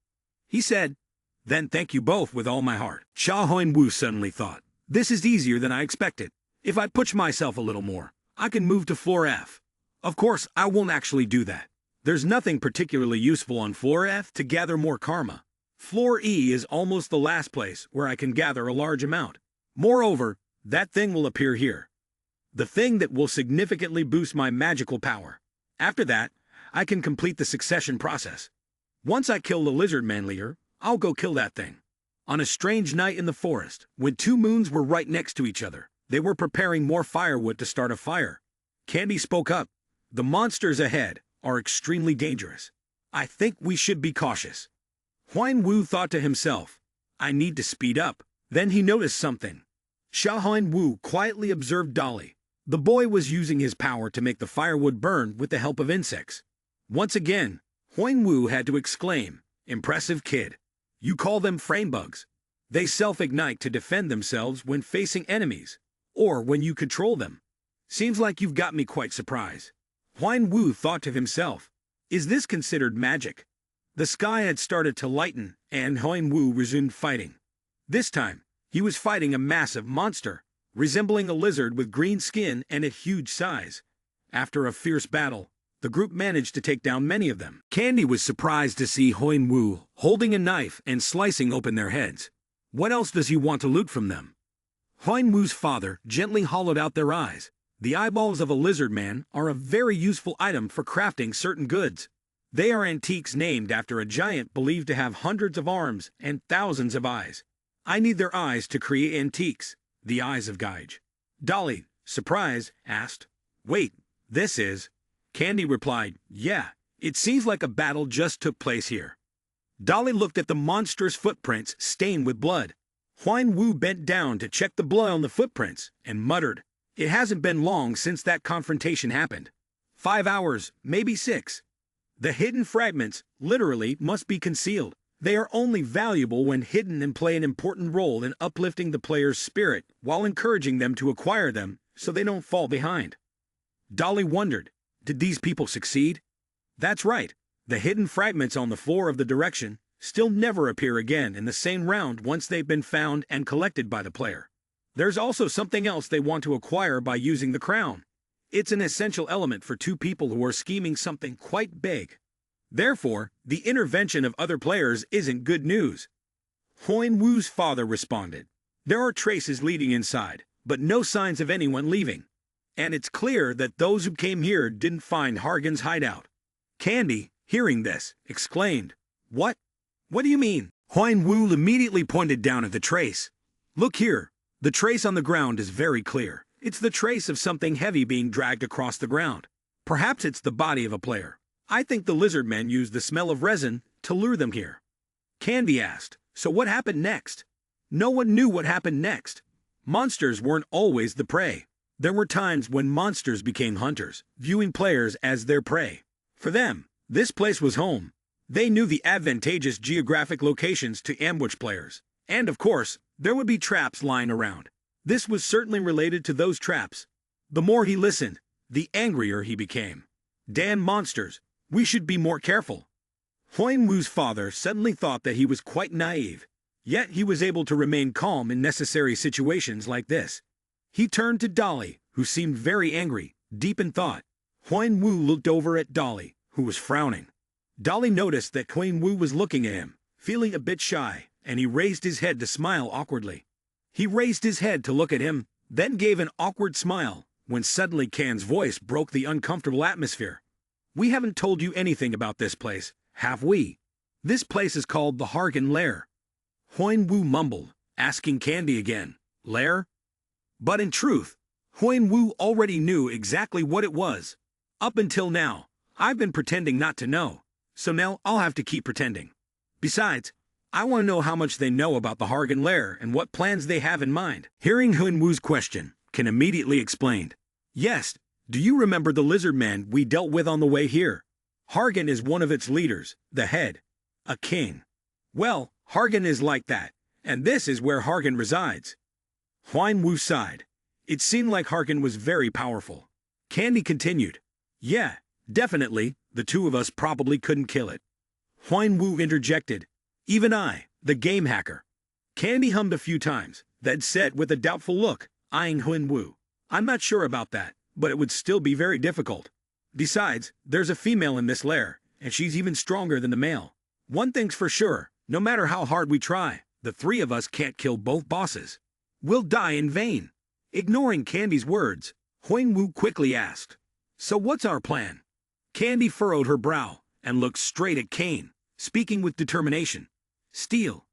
He said, "Then thank you both with all my heart." Sha Huan Wu suddenly thought, "This is easier than I expected. If I push myself a little more, I can move to floor F. Of course, I won't actually do that. There's nothing particularly useful on floor F to gather more karma. Floor E is almost the last place where I can gather a large amount. Moreover, that thing will appear here. The thing that will significantly boost my magical power. After that, I can complete the succession process. Once I kill the lizard man leader, I'll go kill that thing." On a strange night in the forest, when two moons were right next to each other, they were preparing more firewood to start a fire. Candy spoke up. "The monsters ahead are extremely dangerous. I think we should be cautious." Huan Wu thought to himself, "I need to speed up." Then he noticed something. Sha Huan Wu quietly observed Dolly. The boy was using his power to make the firewood burn with the help of insects. Once again, Huan Wu had to exclaim, "Impressive kid. You call them frame bugs. They self-ignite to defend themselves when facing enemies, or when you control them. Seems like you've got me quite surprised." Huan Wu thought to himself, "Is this considered magic?" The sky had started to lighten, and Huan Wu resumed fighting. This time, he was fighting a massive monster, resembling a lizard with green skin and a huge size. After a fierce battle, the group managed to take down many of them. Candy was surprised to see Huan Wu holding a knife and slicing open their heads. What else does he want to loot from them? Huan Wu's father gently hollowed out their eyes. The eyeballs of a lizard man are a very useful item for crafting certain goods. They are antiques named after a giant believed to have hundreds of arms and thousands of eyes. I need their eyes to create antiques, the eyes of Gaige. Dolly, surprised, asked, "Wait, this is..." Candy replied, "Yeah, it seems like a battle just took place here." Dolly looked at the monster's footprints stained with blood. Huan Wu bent down to check the blood on the footprints and muttered, "It hasn't been long since that confrontation happened. 5 hours, maybe 6. The hidden fragments, literally, must be concealed. They are only valuable when hidden and play an important role in uplifting the player's spirit while encouraging them to acquire them so they don't fall behind." Dolly wondered, did these people succeed? That's right, the hidden fragments on the floor of the direction still never appear again in the same round once they've been found and collected by the player. There's also something else they want to acquire by using the crown. It's an essential element for two people who are scheming something quite big. Therefore, the intervention of other players isn't good news. Huan Wu's father responded, "There are traces leading inside, but no signs of anyone leaving. And it's clear that those who came here didn't find Hargen's hideout." Candy, hearing this, exclaimed, "What? What do you mean?" Huan Wu immediately pointed down at the trace. "Look here, the trace on the ground is very clear. It's the trace of something heavy being dragged across the ground. Perhaps it's the body of a player. I think the lizard men used the smell of resin to lure them here." Candy asked, "So what happened next?" No one knew what happened next. Monsters weren't always the prey. There were times when monsters became hunters, viewing players as their prey. For them, this place was home. They knew the advantageous geographic locations to ambush players. And of course, there would be traps lying around. This was certainly related to those traps. The more he listened, the angrier he became. "Damn monsters, we should be more careful." Huan Wu's father suddenly thought that he was quite naive, yet he was able to remain calm in necessary situations like this. He turned to Dolly, who seemed very angry, deep in thought. Huan Wu looked over at Dolly, who was frowning. Dolly noticed that Huan Wu was looking at him, feeling a bit shy, and he raised his head to smile awkwardly. He raised his head to look at him, then gave an awkward smile, when suddenly Can's voice broke the uncomfortable atmosphere. "We haven't told you anything about this place, have we? This place is called the Hargen Lair." Huan Wu mumbled, asking Candy again, "Lair?" But in truth, Huan Wu already knew exactly what it was. Up until now, I've been pretending not to know, so now I'll have to keep pretending. Besides, I want to know how much they know about the Hargan lair and what plans they have in mind. Hearing Huan Wu's question, Ken immediately explained. Yes, do you remember the lizard man we dealt with on the way here? Hargan is one of its leaders, the head, a king. Well, Hargan is like that, and this is where Hargan resides. Huan Wu sighed. It seemed like Hargan was very powerful. Candy continued. Yeah, definitely, the two of us probably couldn't kill it. Huan Wu interjected. Even I, the game hacker. Candy hummed a few times, then said with a doubtful look, eyeing Huan Wu. I'm not sure about that, but it would still be very difficult. Besides, there's a female in this lair, and she's even stronger than the male. One thing's for sure, no matter how hard we try, the three of us can't kill both bosses. We'll die in vain. Ignoring Candy's words, Huan Wu quickly asked, So what's our plan? Candy furrowed her brow and looked straight at Kane, speaking with determination. Steal.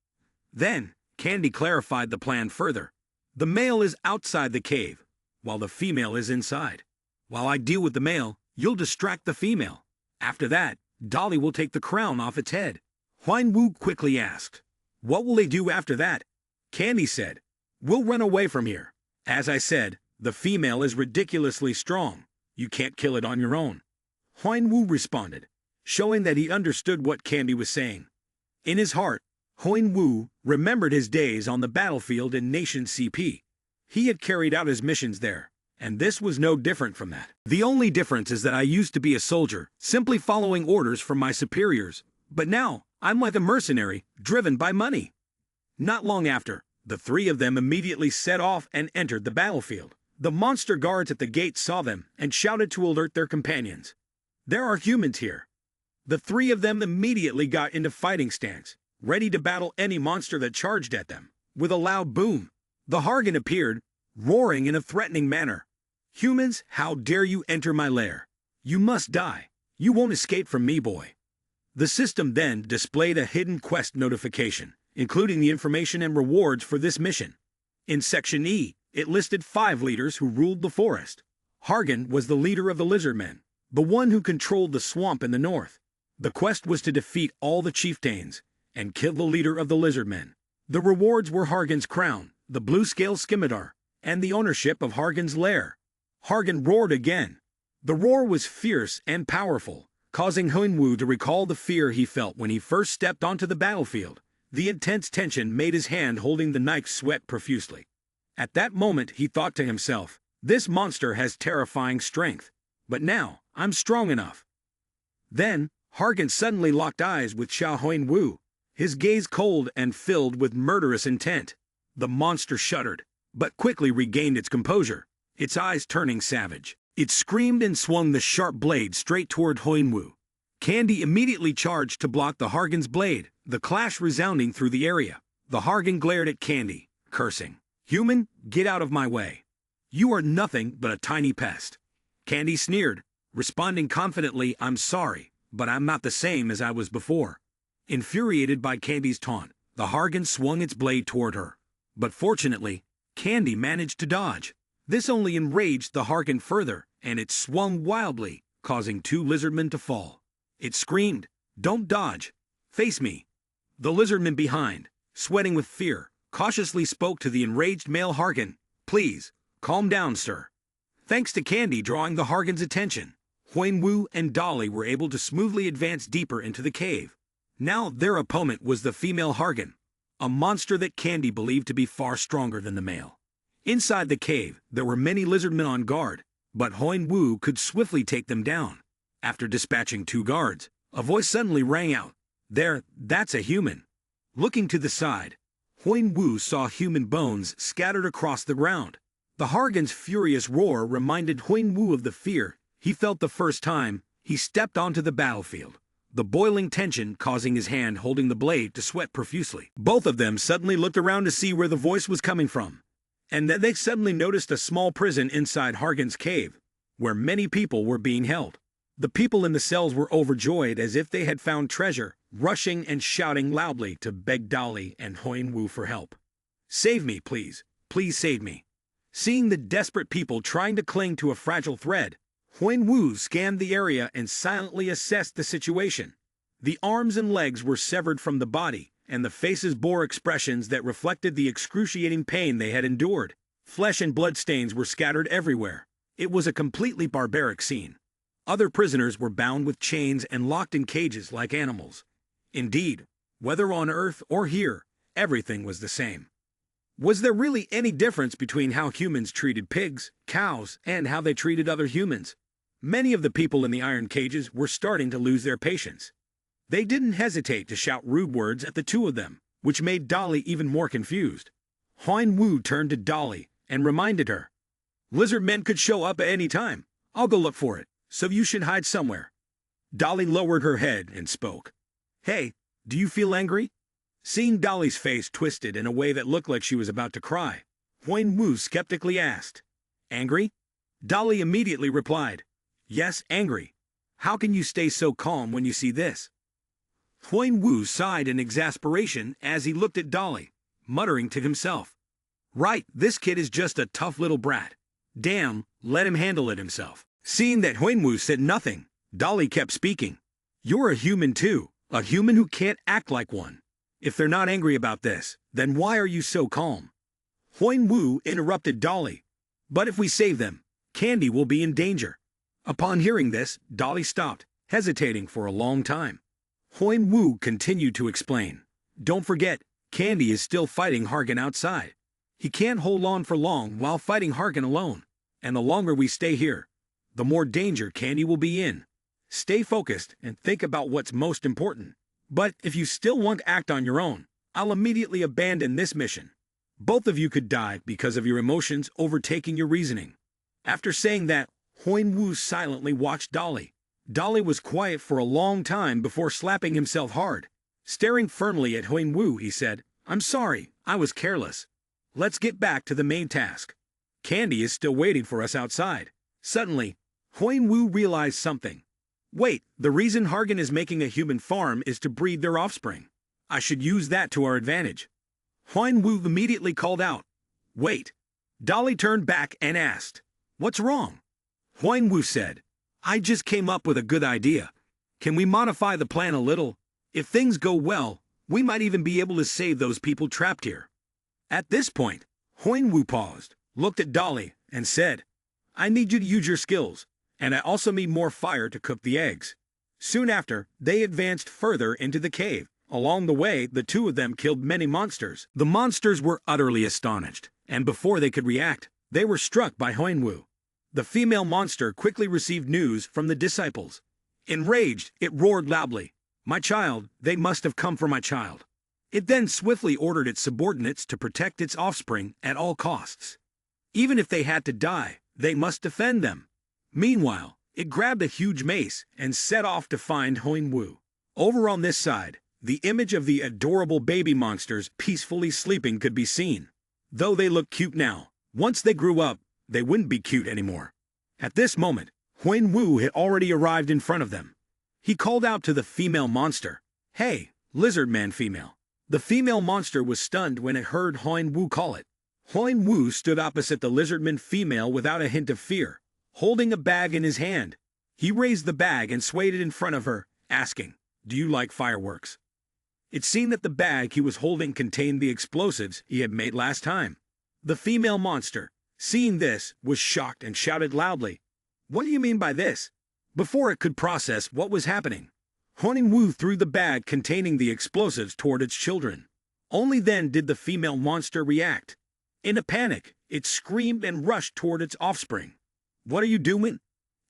Then, Candy clarified the plan further. The male is outside the cave, while the female is inside. While I deal with the male, you'll distract the female. After that, Dolly will take the crown off its head. Huan Wu quickly asked, What will they do after that? Candy said, We'll run away from here. As I said, the female is ridiculously strong. You can't kill it on your own. Huan Wu responded, showing that he understood what Candy was saying. In his heart, Huan Wu remembered his days on the battlefield in Nation CP. He had carried out his missions there, and this was no different from that. The only difference is that I used to be a soldier, simply following orders from my superiors, but now I'm like a mercenary, driven by money. Not long after, the three of them immediately set off and entered the battlefield. The monster guards at the gate saw them and shouted to alert their companions. There are humans here. The three of them immediately got into fighting stance, ready to battle any monster that charged at them. With a loud boom, the Hargan appeared, roaring in a threatening manner. Humans, how dare you enter my lair? You must die. You won't escape from me, boy. The system then displayed a hidden quest notification, including the information and rewards for this mission. In Section E, it listed 5 leaders who ruled the forest. Hargan was the leader of the lizardmen, the one who controlled the swamp in the north. The quest was to defeat all the chieftains and kill the leader of the lizardmen. The rewards were Hargan's crown, the blue scale scimitar, and the ownership of Hargan's lair. Hargan roared again. The roar was fierce and powerful, causing Huan Wu to recall the fear he felt when he first stepped onto the battlefield. The intense tension made his hand holding the knife sweat profusely. At that moment he thought to himself, this monster has terrifying strength, but now I'm strong enough. Then, Hargan suddenly locked eyes with Huan Wu, his gaze cold and filled with murderous intent. The monster shuddered, but quickly regained its composure, its eyes turning savage. It screamed and swung the sharp blade straight toward Huan Wu. Candy immediately charged to block the Hargan's blade, the clash resounding through the area. The Hargan glared at Candy, cursing. Human, get out of my way. You are nothing but a tiny pest. Candy sneered, responding confidently, I'm sorry, but I'm not the same as I was before. Infuriated by Candy's taunt, the Hargan swung its blade toward her. But fortunately, Candy managed to dodge. This only enraged the Hargan further, and it swung wildly, causing 2 lizardmen to fall. It screamed, Don't dodge. Face me. The lizardman behind, sweating with fear, cautiously spoke to the enraged male Hargan. Please, calm down, sir. Thanks to Candy drawing the Hargan's attention, Huan Wu and Dolly were able to smoothly advance deeper into the cave. Now their opponent was the female Hargan, a monster that Candy believed to be far stronger than the male. Inside the cave, there were many lizardmen on guard, but Huan Wu could swiftly take them down. After dispatching 2 guards, a voice suddenly rang out. There, that's a human. Looking to the side, Huan Wu saw human bones scattered across the ground. The Hargan's furious roar reminded Huan Wu of the fear he felt the first time he stepped onto the battlefield, the boiling tension causing his hand holding the blade to sweat profusely. Both of them suddenly looked around to see where the voice was coming from, and then they suddenly noticed a small prison inside Hargan's cave, where many people were being held. The people in the cells were overjoyed as if they had found treasure, rushing and shouting loudly to beg Dolly and Huan Wu for help. Save me, please. Please save me. Seeing the desperate people trying to cling to a fragile thread, Wu scanned the area and silently assessed the situation. The arms and legs were severed from the body, and the faces bore expressions that reflected the excruciating pain they had endured. Flesh and blood stains were scattered everywhere. It was a completely barbaric scene. Other prisoners were bound with chains and locked in cages like animals. Indeed, whether on Earth or here, everything was the same. Was there really any difference between how humans treated pigs, cows, and how they treated other humans? Many of the people in the iron cages were starting to lose their patience. They didn't hesitate to shout rude words at the two of them, which made Dolly even more confused. Wu turned to Dolly and reminded her, "Lizard men could show up at any time. I'll go look for it, so you should hide somewhere." Dolly lowered her head and spoke. "Hey, do you feel angry?" Seeing Dolly's face twisted in a way that looked like she was about to cry, Wu skeptically asked, "Angry?" Dolly immediately replied, "Yes, angry. How can you stay so calm when you see this?" Wu sighed in exasperation as he looked at Dolly, muttering to himself, "Right, this kid is just a tough little brat. Damn, let him handle it himself." Seeing that Wu said nothing, Dolly kept speaking. "You're a human too, a human who can't act like one. If they're not angry about this, then why are you so calm?" Wu interrupted Dolly. "But if we save them, Candy will be in danger." Upon hearing this, Dolly stopped, hesitating for a long time. Wu continued to explain. "Don't forget, Candy is still fighting Hargan outside. He can't hold on for long while fighting Hargan alone, and the longer we stay here, the more danger Candy will be in. Stay focused and think about what's most important. But if you still want to act on your own, I'll immediately abandon this mission. Both of you could die because of your emotions overtaking your reasoning." After saying that, Wu silently watched Dolly. Dolly was quiet for a long time before slapping himself hard. Staring firmly at Wu, he said, "I'm sorry, I was careless. Let's get back to the main task. Candy is still waiting for us outside." Suddenly, Wu realized something. "Wait, the reason Hargan is making a human farm is to breed their offspring. I should use that to our advantage." Wu immediately called out, "Wait." Dolly turned back and asked, "What's wrong?" Wu said, "I just came up with a good idea. Can we modify the plan a little? If things go well, we might even be able to save those people trapped here." At this point, Wu paused, looked at Dolly, and said, "I need you to use your skills, and I also need more fire to cook the eggs." Soon after, they advanced further into the cave. Along the way, the two of them killed many monsters. The monsters were utterly astonished, and before they could react, they were struck by Wu. The female monster quickly received news from the disciples. Enraged, it roared loudly, "My child, they must have come for my child." It then swiftly ordered its subordinates to protect its offspring at all costs. Even if they had to die, they must defend them. Meanwhile, it grabbed a huge mace and set off to find Wu. Over on this side, the image of the adorable baby monsters peacefully sleeping could be seen. Though they look cute now, once they grew up, they wouldn't be cute anymore. At this moment, Wu had already arrived in front of them. He called out to the female monster, "Hey, lizard man female." The female monster was stunned when it heard Wu call it. Wu stood opposite the lizardman female without a hint of fear, holding a bag in his hand. He raised the bag and swayed it in front of her, asking, "Do you like fireworks?" It seemed that the bag he was holding contained the explosives he had made last time. The female monster, seeing this, was shocked and shouted loudly, "What do you mean by this?" Before it could process what was happening, Wu threw the bag containing the explosives toward its children. Only then did the female monster react. In a panic, it screamed and rushed toward its offspring. "What are you doing?"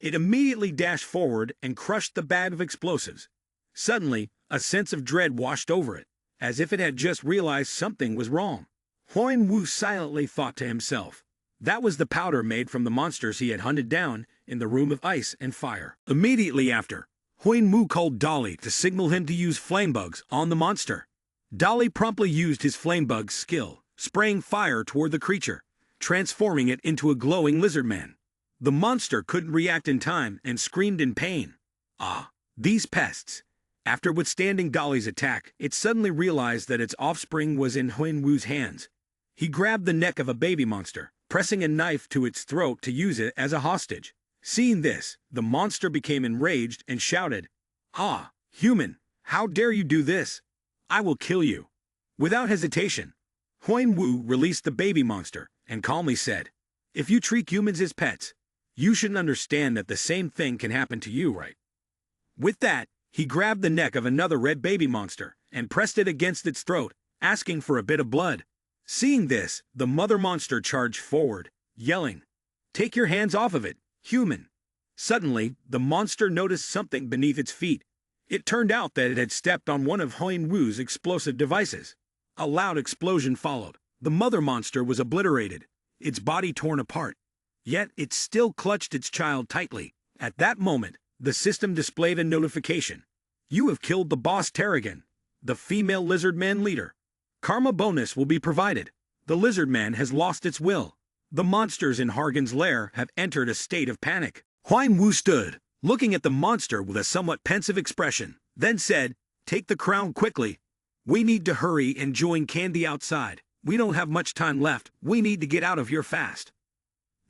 It immediately dashed forward and crushed the bag of explosives. Suddenly, a sense of dread washed over it, as if it had just realized something was wrong. Wu silently thought to himself, that was the powder made from the monsters he had hunted down in the room of ice and fire. Immediately after, Wu called Dolly to signal him to use flame bugs on the monster. Dolly promptly used his flame bug's skill, spraying fire toward the creature, transforming it into a glowing lizard man. The monster couldn't react in time and screamed in pain. Ah, these pests! After withstanding Dolly's attack, it suddenly realized that its offspring was in Wu's hands. He grabbed the neck of a baby monster, pressing a knife to its throat to use it as a hostage. Seeing this, the monster became enraged and shouted, "Ah, human, how dare you do this? I will kill you." Without hesitation, Huan Wu released the baby monster and calmly said, "If you treat humans as pets, you should understand that the same thing can happen to you, right?" With that, he grabbed the neck of another red baby monster and pressed it against its throat, asking for a bit of blood. Seeing this, the mother monster charged forward, yelling, "Take your hands off of it, human!" Suddenly, the monster noticed something beneath its feet. It turned out that it had stepped on one of Huan Wu's explosive devices. A loud explosion followed. The mother monster was obliterated, its body torn apart. Yet it still clutched its child tightly. At that moment, the system displayed a notification. "You have killed the boss Terrigan, the female lizard man leader. Karma bonus will be provided. The lizard man has lost its will. The monsters in Hargan's lair have entered a state of panic." Huan Wu stood, looking at the monster with a somewhat pensive expression, then said, "Take the crown quickly. We need to hurry and join Candy outside. We don't have much time left. We need to get out of here fast."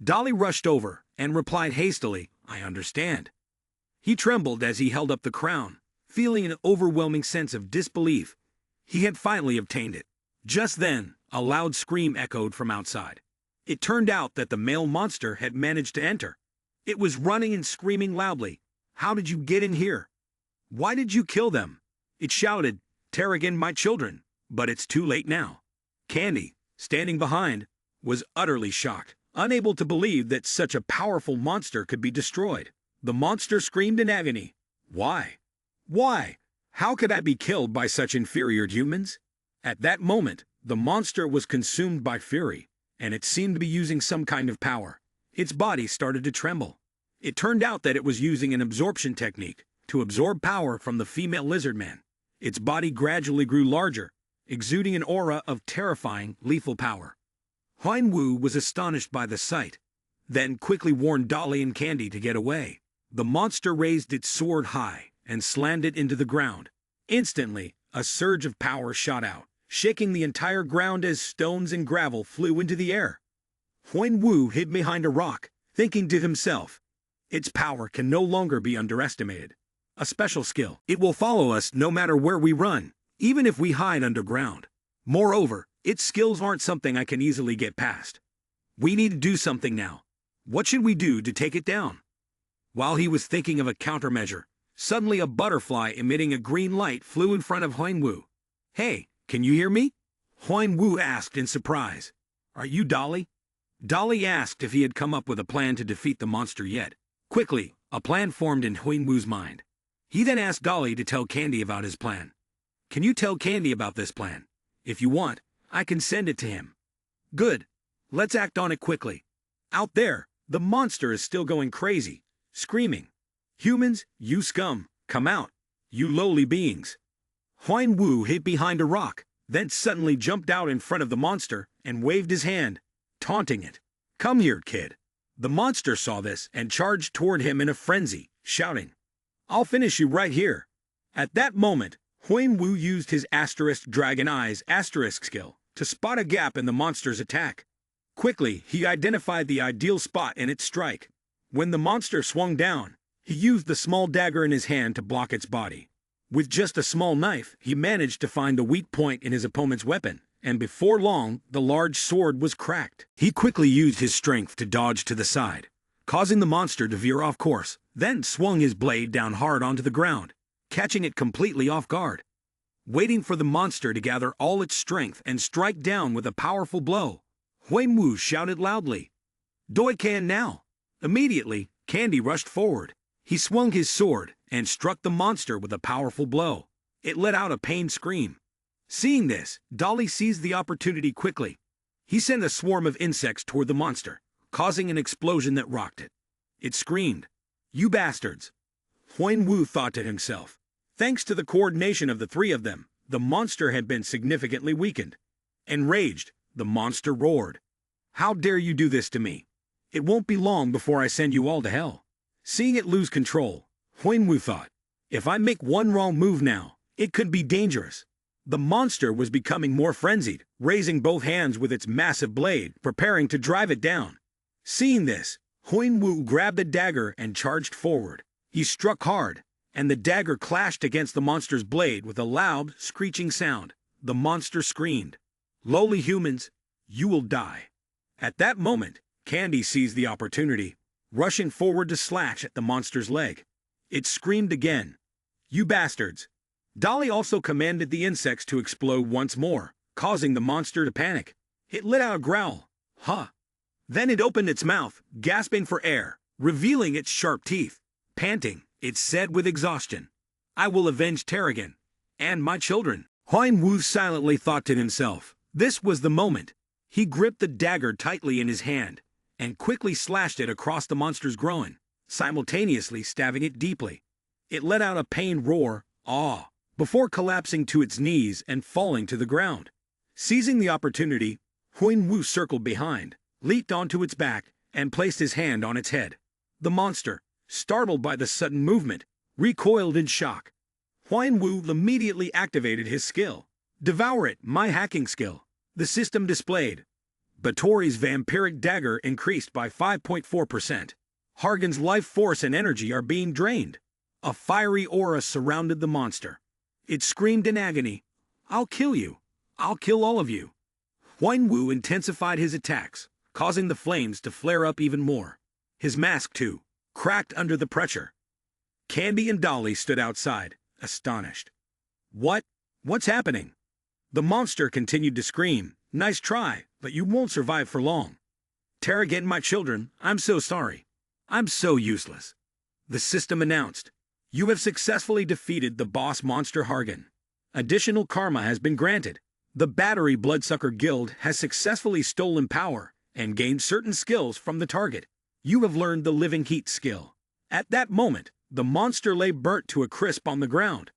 Dolly rushed over and replied hastily, "I understand." He trembled as he held up the crown, feeling an overwhelming sense of disbelief. He had finally obtained it. Just then, a loud scream echoed from outside. It turned out that the male monster had managed to enter. It was running and screaming loudly. "How did you get in here? Why did you kill them?" It shouted, "Terrigan, my children." But it's too late now. Candy, standing behind, was utterly shocked, unable to believe that such a powerful monster could be destroyed. The monster screamed in agony. "Why? Why? How could I be killed by such inferior humans?" At that moment, the monster was consumed by fury, and it seemed to be using some kind of power. Its body started to tremble. It turned out that it was using an absorption technique to absorb power from the female lizard man. Its body gradually grew larger, exuding an aura of terrifying, lethal power. Huan Wu was astonished by the sight, then quickly warned Dolly and Candy to get away. The monster raised its sword high and slammed it into the ground. Instantly, a surge of power shot out, shaking the entire ground as stones and gravel flew into the air. Huan Wu hid behind a rock, thinking to himself, "Its power can no longer be underestimated. A special skill. It will follow us no matter where we run, even if we hide underground. Moreover, its skills aren't something I can easily get past. We need to do something now. What should we do to take it down?" While he was thinking of a countermeasure, suddenly a butterfly emitting a green light flew in front of Huan Wu. "Hey, can you hear me?" Huan Wu asked in surprise. "Are you Dolly?" Dolly asked if he had come up with a plan to defeat the monster yet. Quickly, a plan formed in Huan Wu's mind. He then asked Dolly to tell Candy about his plan. "Can you tell Candy about this plan? If you want, I can send it to him." "Good. Let's act on it quickly." Out there, the monster is still going crazy, screaming, "Humans, you scum, come out, you lowly beings." Huan Wu hid behind a rock, then suddenly jumped out in front of the monster and waved his hand, taunting it. "Come here, kid." The monster saw this and charged toward him in a frenzy, shouting, "I'll finish you right here." At that moment, Huan Wu used his asterisk dragon eyes asterisk skill to spot a gap in the monster's attack. Quickly, he identified the ideal spot in its strike. When the monster swung down, he used the small dagger in his hand to block its body. With just a small knife, he managed to find the weak point in his opponent's weapon, and before long, the large sword was cracked. He quickly used his strength to dodge to the side, causing the monster to veer off course, then swung his blade down hard onto the ground, catching it completely off guard. Waiting for the monster to gather all its strength and strike down with a powerful blow, Huan Wu shouted loudly, "Doi can now!" Immediately, Candy rushed forward. He swung his sword and struck the monster with a powerful blow. It let out a pained scream. Seeing this, Dolly seized the opportunity quickly. He sent a swarm of insects toward the monster, causing an explosion that rocked it. It screamed, "You bastards!" Huan Wu thought to himself. Thanks to the coordination of the three of them, the monster had been significantly weakened. Enraged, the monster roared, "How dare you do this to me? It won't be long before I send you all to hell." Seeing it lose control, Huan Wu thought, "If I make one wrong move now, it could be dangerous." The monster was becoming more frenzied, raising both hands with its massive blade, preparing to drive it down. Seeing this, Huinwu grabbed a dagger and charged forward. He struck hard, and the dagger clashed against the monster's blade with a loud, screeching sound. The monster screamed, "Lowly humans, you will die." At that moment, Candy seized the opportunity, rushing forward to slash at the monster's leg. It screamed again, "You bastards!" Dolly also commanded the insects to explode once more, causing the monster to panic. It let out a growl. Huh. Then it opened its mouth, gasping for air, revealing its sharp teeth. Panting, it said with exhaustion, "I will avenge Terrigan and my children." Huan Wu silently thought to himself. This was the moment. He gripped the dagger tightly in his hand and quickly slashed it across the monster's groin, simultaneously stabbing it deeply. It let out a pained roar, before collapsing to its knees and falling to the ground. Seizing the opportunity, Huan Wu circled behind, leaped onto its back, and placed his hand on its head. The monster, startled by the sudden movement, recoiled in shock. Huan Wu immediately activated his skill. "Devour it, my hacking skill." The system displayed. Batori's vampiric dagger increased by 5.4%. Hargan's life force and energy are being drained. A fiery aura surrounded the monster. It screamed in agony, "I'll kill you. I'll kill all of you." Huan Wu intensified his attacks, causing the flames to flare up even more. His mask, too, cracked under the pressure. Candy and Dolly stood outside, astonished. What's happening?" The monster continued to scream, "Nice try, but you won't survive for long. Terrigan, my children, I'm so sorry. I'm so useless." The system announced, "You have successfully defeated the boss monster Hargan. Additional karma has been granted. The Battery Bloodsucker Guild has successfully stolen power and gained certain skills from the target. You have learned the Living Heat skill." At that moment, the monster lay burnt to a crisp on the ground.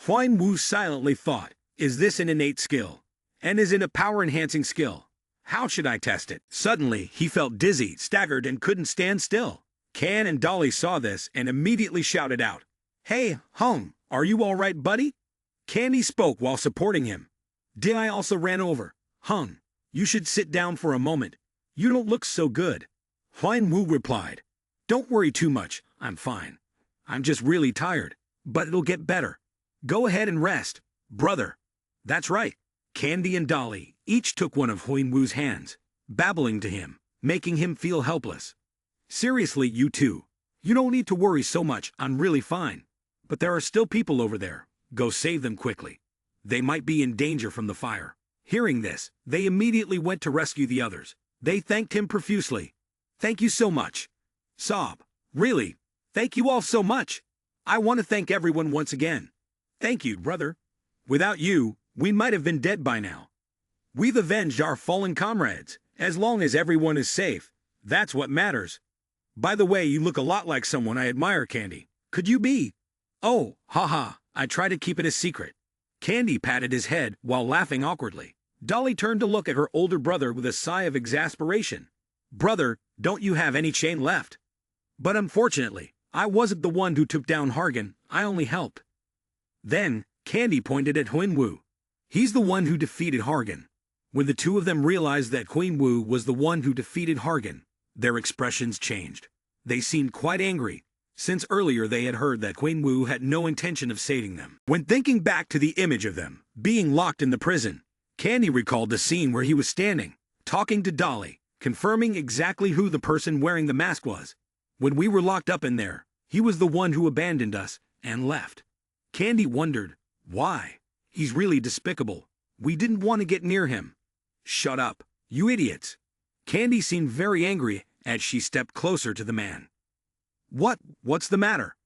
Huan Wu silently thought, "Is this an innate skill? And is it a power-enhancing skill? How should I test it?" Suddenly, he felt dizzy, staggered, and couldn't stand still. Can and Dolly saw this and immediately shouted out, "Hey, Hung, are you all right, buddy?" Candy spoke while supporting him. "Did I also ran over? Hung, you should sit down for a moment. You don't look so good." Huan Wu replied, "Don't worry too much, I'm fine. I'm just really tired, but it'll get better. Go ahead and rest, brother." That's right. Candy and Dolly each took one of Huan Wu's hands, babbling to him, making him feel helpless. "Seriously, you two. You don't need to worry so much, I'm really fine. But there are still people over there. Go save them quickly. They might be in danger from the fire." Hearing this, they immediately went to rescue the others. They thanked him profusely. "Thank you so much." Sob, "Really, thank you all so much. I want to thank everyone once again. Thank you, brother. Without you, we might have been dead by now. We've avenged our fallen comrades. As long as everyone is safe, that's what matters. By the way, you look a lot like someone I admire, Candy. Could you be?" "Oh, haha, I try to keep it a secret." Candy patted his head while laughing awkwardly. Dolly turned to look at her older brother with a sigh of exasperation. "Brother, don't you have any chain left?" "But unfortunately, I wasn't the one who took down Hargan, I only helped." Then, Candy pointed at Huan Wu. "He's the one who defeated Hargan." When the two of them realized that Huan Wu was the one who defeated Hargan, their expressions changed. They seemed quite angry, since earlier they had heard that Huan Wu had no intention of saving them. When thinking back to the image of them being locked in the prison, Candy recalled the scene where he was standing, talking to Dolly, confirming exactly who the person wearing the mask was. When we were locked up in there, he was the one who abandoned us and left. Candy wondered, why? He's really despicable. We didn't want to get near him. "Shut up, you idiots." Candy seemed very angry as she stepped closer to the man. What's the matter?"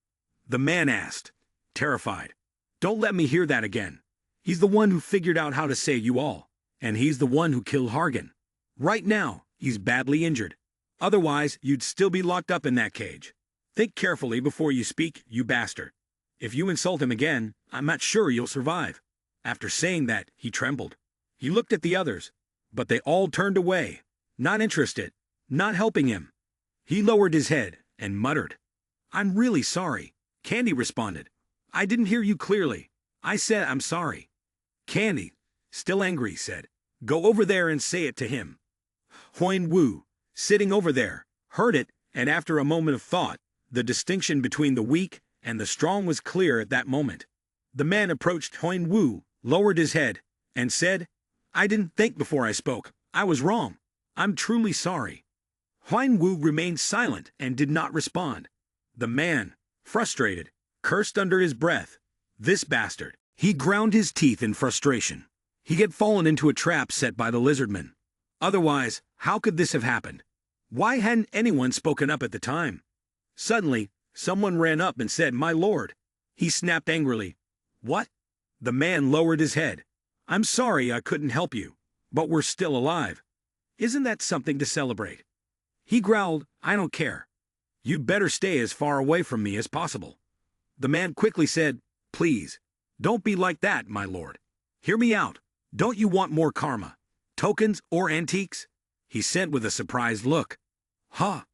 the man asked, terrified. "Don't let me hear that again. He's the one who figured out how to save you all, and he's the one who killed Hargan. Right now, he's badly injured. Otherwise, you'd still be locked up in that cage. Think carefully before you speak, you bastard. If you insult him again, I'm not sure you'll survive." After saying that, he trembled. He looked at the others, but they all turned away, not interested, not helping him. He lowered his head and muttered, "I'm really sorry." Candy responded, "I didn't hear you clearly. I said I'm sorry." Candy, still angry, said, "Go over there and say it to him." Huan Wu, sitting over there, heard it, and after a moment of thought, the distinction between the weak and the strong was clear at that moment. The man approached Huan Wu, lowered his head, and said, "I didn't think before I spoke. I was wrong. I'm truly sorry." Huan Wu remained silent and did not respond. The man, frustrated, cursed under his breath. This bastard. He ground his teeth in frustration. He had fallen into a trap set by the lizardman. Otherwise, how could this have happened? Why hadn't anyone spoken up at the time? Suddenly, someone ran up and said, "My lord." He snapped angrily. "What?" The man lowered his head. "I'm sorry I couldn't help you, but we're still alive. Isn't that something to celebrate?" He growled, "I don't care. You'd better stay as far away from me as possible." The man quickly said, "Please, don't be like that, my lord. Hear me out. Don't you want more karma, tokens, or antiques?" He said with a surprised look. "Huh."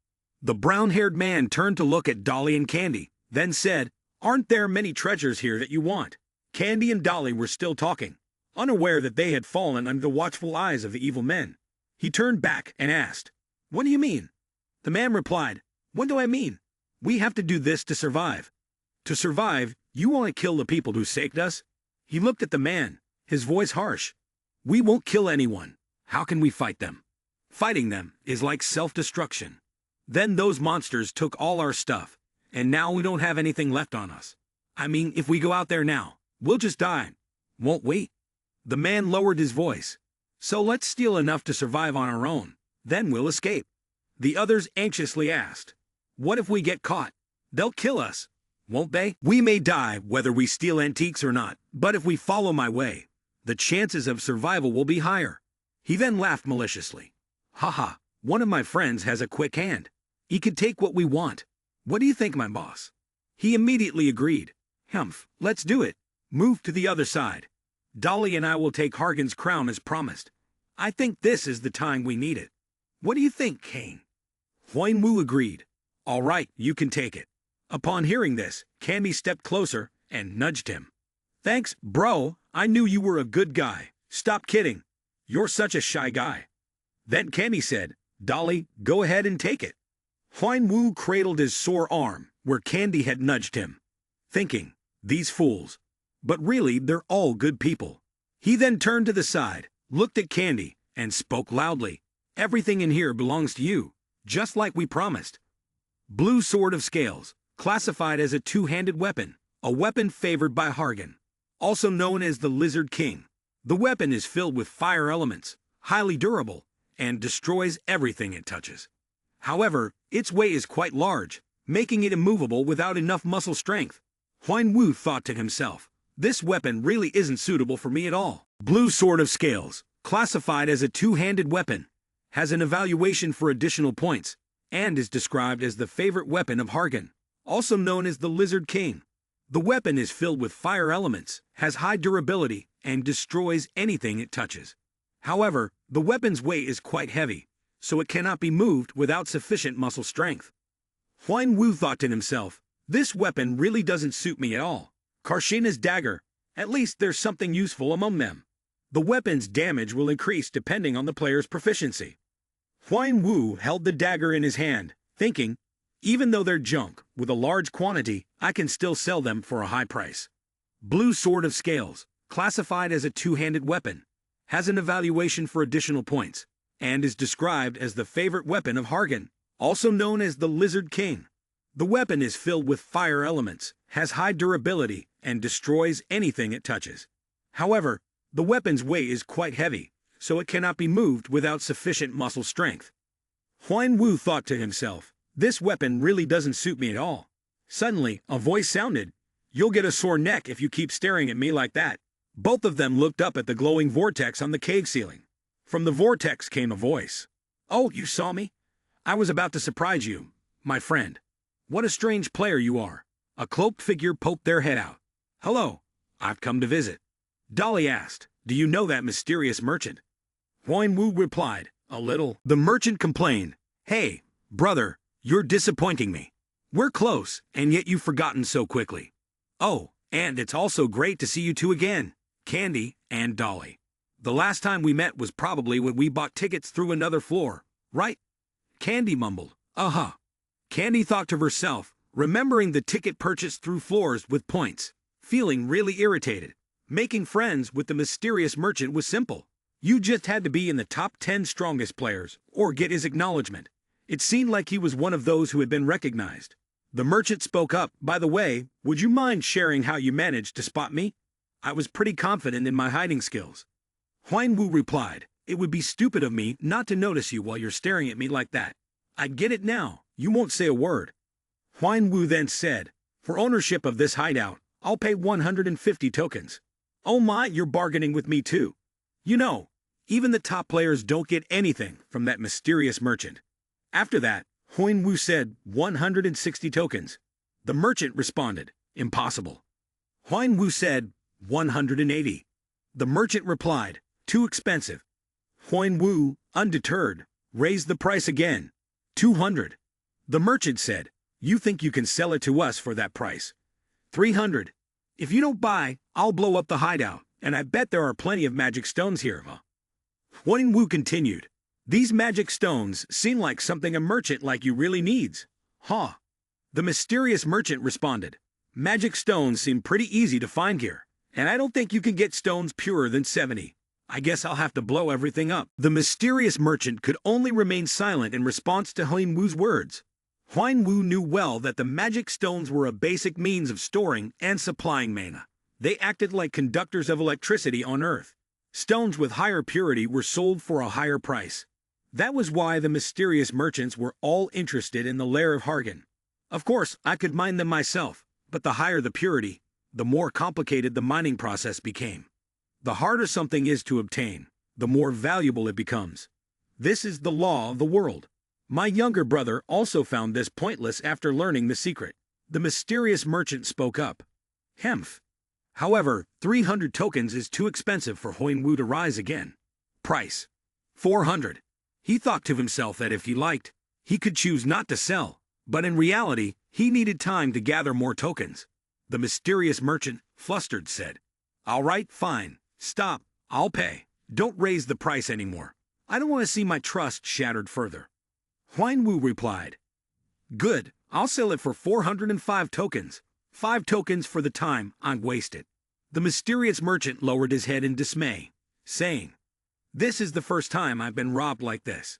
The brown-haired man turned to look at Dolly and Candy, then said, "Aren't there many treasures here that you want?" Candy and Dolly were still talking, unaware that they had fallen under the watchful eyes of the evil men. He turned back and asked, "What do you mean?" The man replied, "What do I mean? We have to do this to survive. To survive, you want to kill the people who saved us?" He looked at the man, his voice harsh. "We won't kill anyone. How can we fight them? Fighting them is like self-destruction. Then those monsters took all our stuff, and now we don't have anything left on us. I mean, if we go out there now, we'll just die, won't we?" The man lowered his voice. "So let's steal enough to survive on our own, then we'll escape." The others anxiously asked, "What if we get caught? They'll kill us, won't they? We may die whether we steal antiques or not, but if we follow my way, the chances of survival will be higher." He then laughed maliciously. "Haha, one of my friends has a quick hand. He could take what we want. What do you think, my boss?" He immediately agreed. "Humph, let's do it. Move to the other side. Dolly and I will take Hargan's crown as promised. I think this is the time we need it. What do you think, Kane?" Huan Wu agreed. "All right, you can take it." Upon hearing this, Candy stepped closer and nudged him. "Thanks, bro. I knew you were a good guy. Stop kidding. You're such a shy guy." Then Candy said, "Dolly, go ahead and take it." Huan Wu cradled his sore arm where Candy had nudged him, thinking, "These fools. But really, they're all good people." He then turned to the side, looked at Candy, and spoke loudly. "Everything in here belongs to you, just like we promised." Blue Sword of Scales, classified as a two-handed weapon, a weapon favored by Hargan, also known as the Lizard King. The weapon is filled with fire elements, highly durable, and destroys everything it touches. However, its weight is quite large, making it immovable without enough muscle strength. Huan Wu thought to himself, "This weapon really isn't suitable for me at all." Blue Sword of Scales, classified as a two-handed weapon, has an evaluation for additional points, and is described as the favorite weapon of Hargan, also known as the Lizard King. The weapon is filled with fire elements, has high durability, and destroys anything it touches. However, the weapon's weight is quite heavy, so it cannot be moved without sufficient muscle strength. Huan Wu thought to himself, "This weapon really doesn't suit me at all. Karshina's dagger, at least there's something useful among them." The weapon's damage will increase depending on the player's proficiency. Huan Wu held the dagger in his hand, thinking, "Even though they're junk, with a large quantity, I can still sell them for a high price." Blue Sword of Scales, classified as a two-handed weapon, has an evaluation for additional points, and is described as the favorite weapon of Hargan, also known as the Lizard King. The weapon is filled with fire elements, has high durability, and destroys anything it touches. However, the weapon's weight is quite heavy, so it cannot be moved without sufficient muscle strength. Huan Wu thought to himself, "This weapon really doesn't suit me at all." Suddenly, a voice sounded, "You'll get a sore neck if you keep staring at me like that." Both of them looked up at the glowing vortex on the cave ceiling. From the vortex came a voice. "Oh, you saw me? I was about to surprise you, my friend. What a strange player you are." A cloaked figure poked their head out. "Hello, I've come to visit." Dolly asked, "Do you know that mysterious merchant?" Huan Wu replied, "A little." The merchant complained, "Hey, brother, you're disappointing me. We're close, and yet you've forgotten so quickly. Oh, and it's also great to see you two again. Candy and Dolly. The last time we met was probably when we bought tickets through another floor, right? Candy mumbled. Uh-huh. Candy thought to herself, remembering the ticket purchased through floors with points, feeling really irritated. Making friends with the mysterious merchant was simple. You just had to be in the top 10 strongest players, or get his acknowledgement. It seemed like he was one of those who had been recognized. The merchant spoke up. By the way, would you mind sharing how you managed to spot me? I was pretty confident in my hiding skills. Huan Wu replied, it would be stupid of me not to notice you while you're staring at me like that. I get it now, you won't say a word. Huan Wu then said, for ownership of this hideout, I'll pay 150 tokens. Oh my, you're bargaining with me too. You know, even the top players don't get anything from that mysterious merchant. After that, Huan Wu said 160 tokens. The merchant responded, impossible. Huan Wu said 180. The merchant replied, too expensive. Huan Wu, undeterred, raised the price again. 200. The merchant said, you think you can sell it to us for that price? 300. If you don't buy, I'll blow up the hideout, and I bet there are plenty of magic stones here, huh? Huan Wu continued, these magic stones seem like something a merchant like you really needs. Huh? The mysterious merchant responded, magic stones seem pretty easy to find here, and I don't think you can get stones purer than 70. I guess I'll have to blow everything up. The mysterious merchant could only remain silent in response to Huan Wu's words. Huan Wu knew well that the magic stones were a basic means of storing and supplying mana. They acted like conductors of electricity on Earth. Stones with higher purity were sold for a higher price. That was why the mysterious merchants were all interested in the lair of Hargen. Of course, I could mine them myself, but the higher the purity, the more complicated the mining process became. The harder something is to obtain, the more valuable it becomes. This is the law of the world. My younger brother also found this pointless after learning the secret. The mysterious merchant spoke up. Hemph. However, 300 tokens is too expensive for Huan Wu to rise again. Price. 400. He thought to himself that if he liked, he could choose not to sell, but in reality, he needed time to gather more tokens. The mysterious merchant, flustered, said, all right, fine, stop, I'll pay. Don't raise the price anymore. I don't want to see my trust shattered further. Huan Wu replied, good, I'll sell it for 405 tokens. 5 tokens for the time I've wasted. The mysterious merchant lowered his head in dismay, saying, this is the first time I've been robbed like this.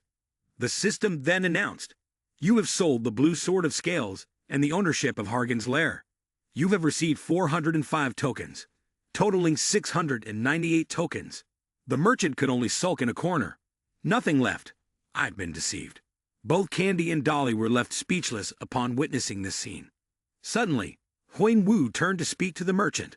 The system then announced, you have sold the blue sword of scales and the ownership of Hargen's lair. You have received 405 tokens, totaling 698 tokens. The merchant could only sulk in a corner. Nothing left. I'd been deceived. Both Candy and Dolly were left speechless upon witnessing this scene. Suddenly, Huan Wu turned to speak to the merchant.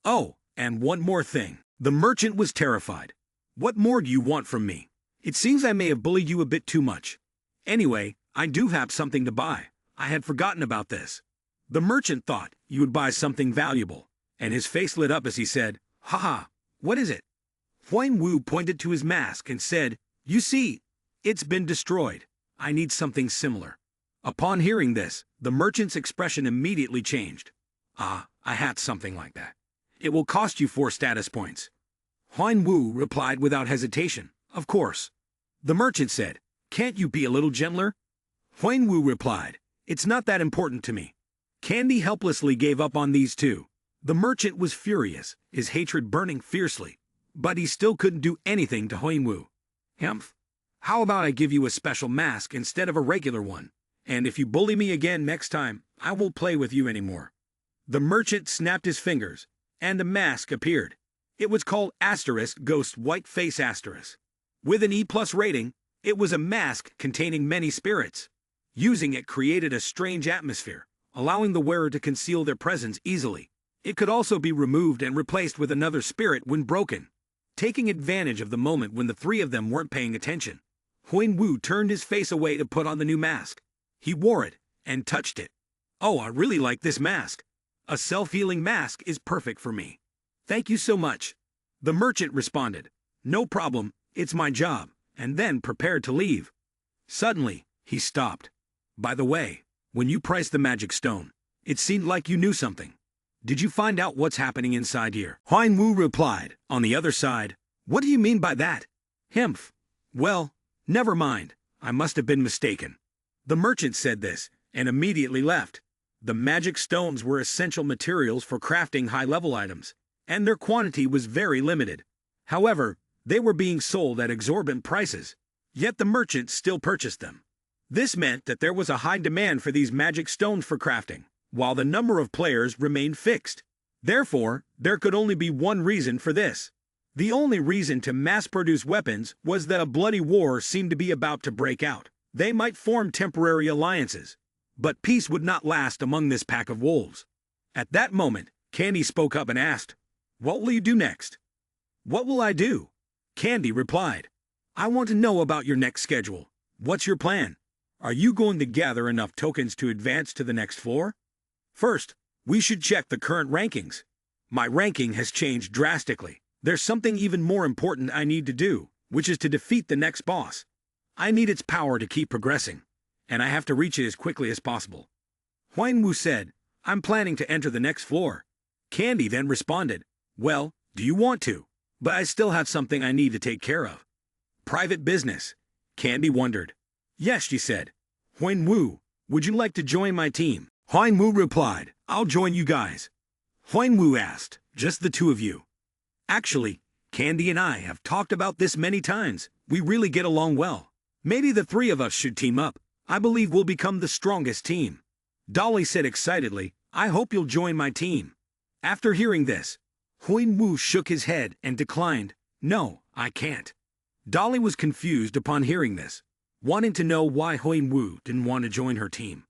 Oh, and one more thing. The merchant was terrified. What more do you want from me? It seems I may have bullied you a bit too much. Anyway, I do have something to buy. I had forgotten about this. The merchant thought you would buy something valuable, and his face lit up as he said, haha, what is it? Huan Wu pointed to his mask and said, you see, it's been destroyed. I need something similar. Upon hearing this, the merchant's expression immediately changed. Ah, I had something like that. It will cost you 4 status points. Huan Wu replied without hesitation, of course. The merchant said, can't you be a little gentler? Huan Wu replied, it's not that important to me. Candy helplessly gave up on these two. The merchant was furious, his hatred burning fiercely, but he still couldn't do anything to Huan Wu. Hemph, how about I give you a special mask instead of a regular one? And if you bully me again next time, I won't play with you anymore. The merchant snapped his fingers, and a mask appeared. It was called Ghost White Face Asterisk. With an E+ rating, it was a mask containing many spirits. Using it created a strange atmosphere, allowing the wearer to conceal their presence easily. It could also be removed and replaced with another spirit when broken. Taking advantage of the moment when the 3 of them weren't paying attention, Huan Wu turned his face away to put on the new mask. He wore it and touched it. Oh, I really like this mask. A self-healing mask is perfect for me. Thank you so much. The merchant responded, no problem, it's my job, and then prepared to leave. Suddenly, he stopped. By the way, when you priced the magic stone, it seemed like you knew something. Did you find out what's happening inside here? Huan Wu replied, on the other side, what do you mean by that? Himph. Well, never mind. I must have been mistaken. The merchant said this, and immediately left. The magic stones were essential materials for crafting high-level items, and their quantity was very limited. However, they were being sold at exorbitant prices, yet the merchant still purchased them. This meant that there was a high demand for these magic stones for crafting, while the number of players remained fixed. Therefore, there could only be one reason for this. The only reason to mass-produce weapons was that a bloody war seemed to be about to break out. They might form temporary alliances, but peace would not last among this pack of wolves. At that moment, Candy spoke up and asked, "What will you do next?" "What will I do?" Candy replied, "I want to know about your next schedule. What's your plan? Are you going to gather enough tokens to advance to the next floor? First, we should check the current rankings. My ranking has changed drastically. There's something even more important I need to do, which is to defeat the next boss. I need its power to keep progressing, and I have to reach it as quickly as possible." Huan Wu said, "I'm planning to enter the next floor." Candy then responded, "Well, do you want to? But I still have something I need to take care of." "Private business?" Candy wondered. "Yes," she said. "Huan Wu, would you like to join my team?" Huan Wu replied, "I'll join you guys." Huan Wu asked, "Just the two of you?" "Actually, Candy and I have talked about this many times. We really get along well. Maybe the three of us should team up. I believe we'll become the strongest team." Dolly said excitedly, "I hope you'll join my team." After hearing this, Huan Wu shook his head and declined, "No, I can't." Dolly was confused upon hearing this, wanting to know why Huan Wu didn't want to join her team.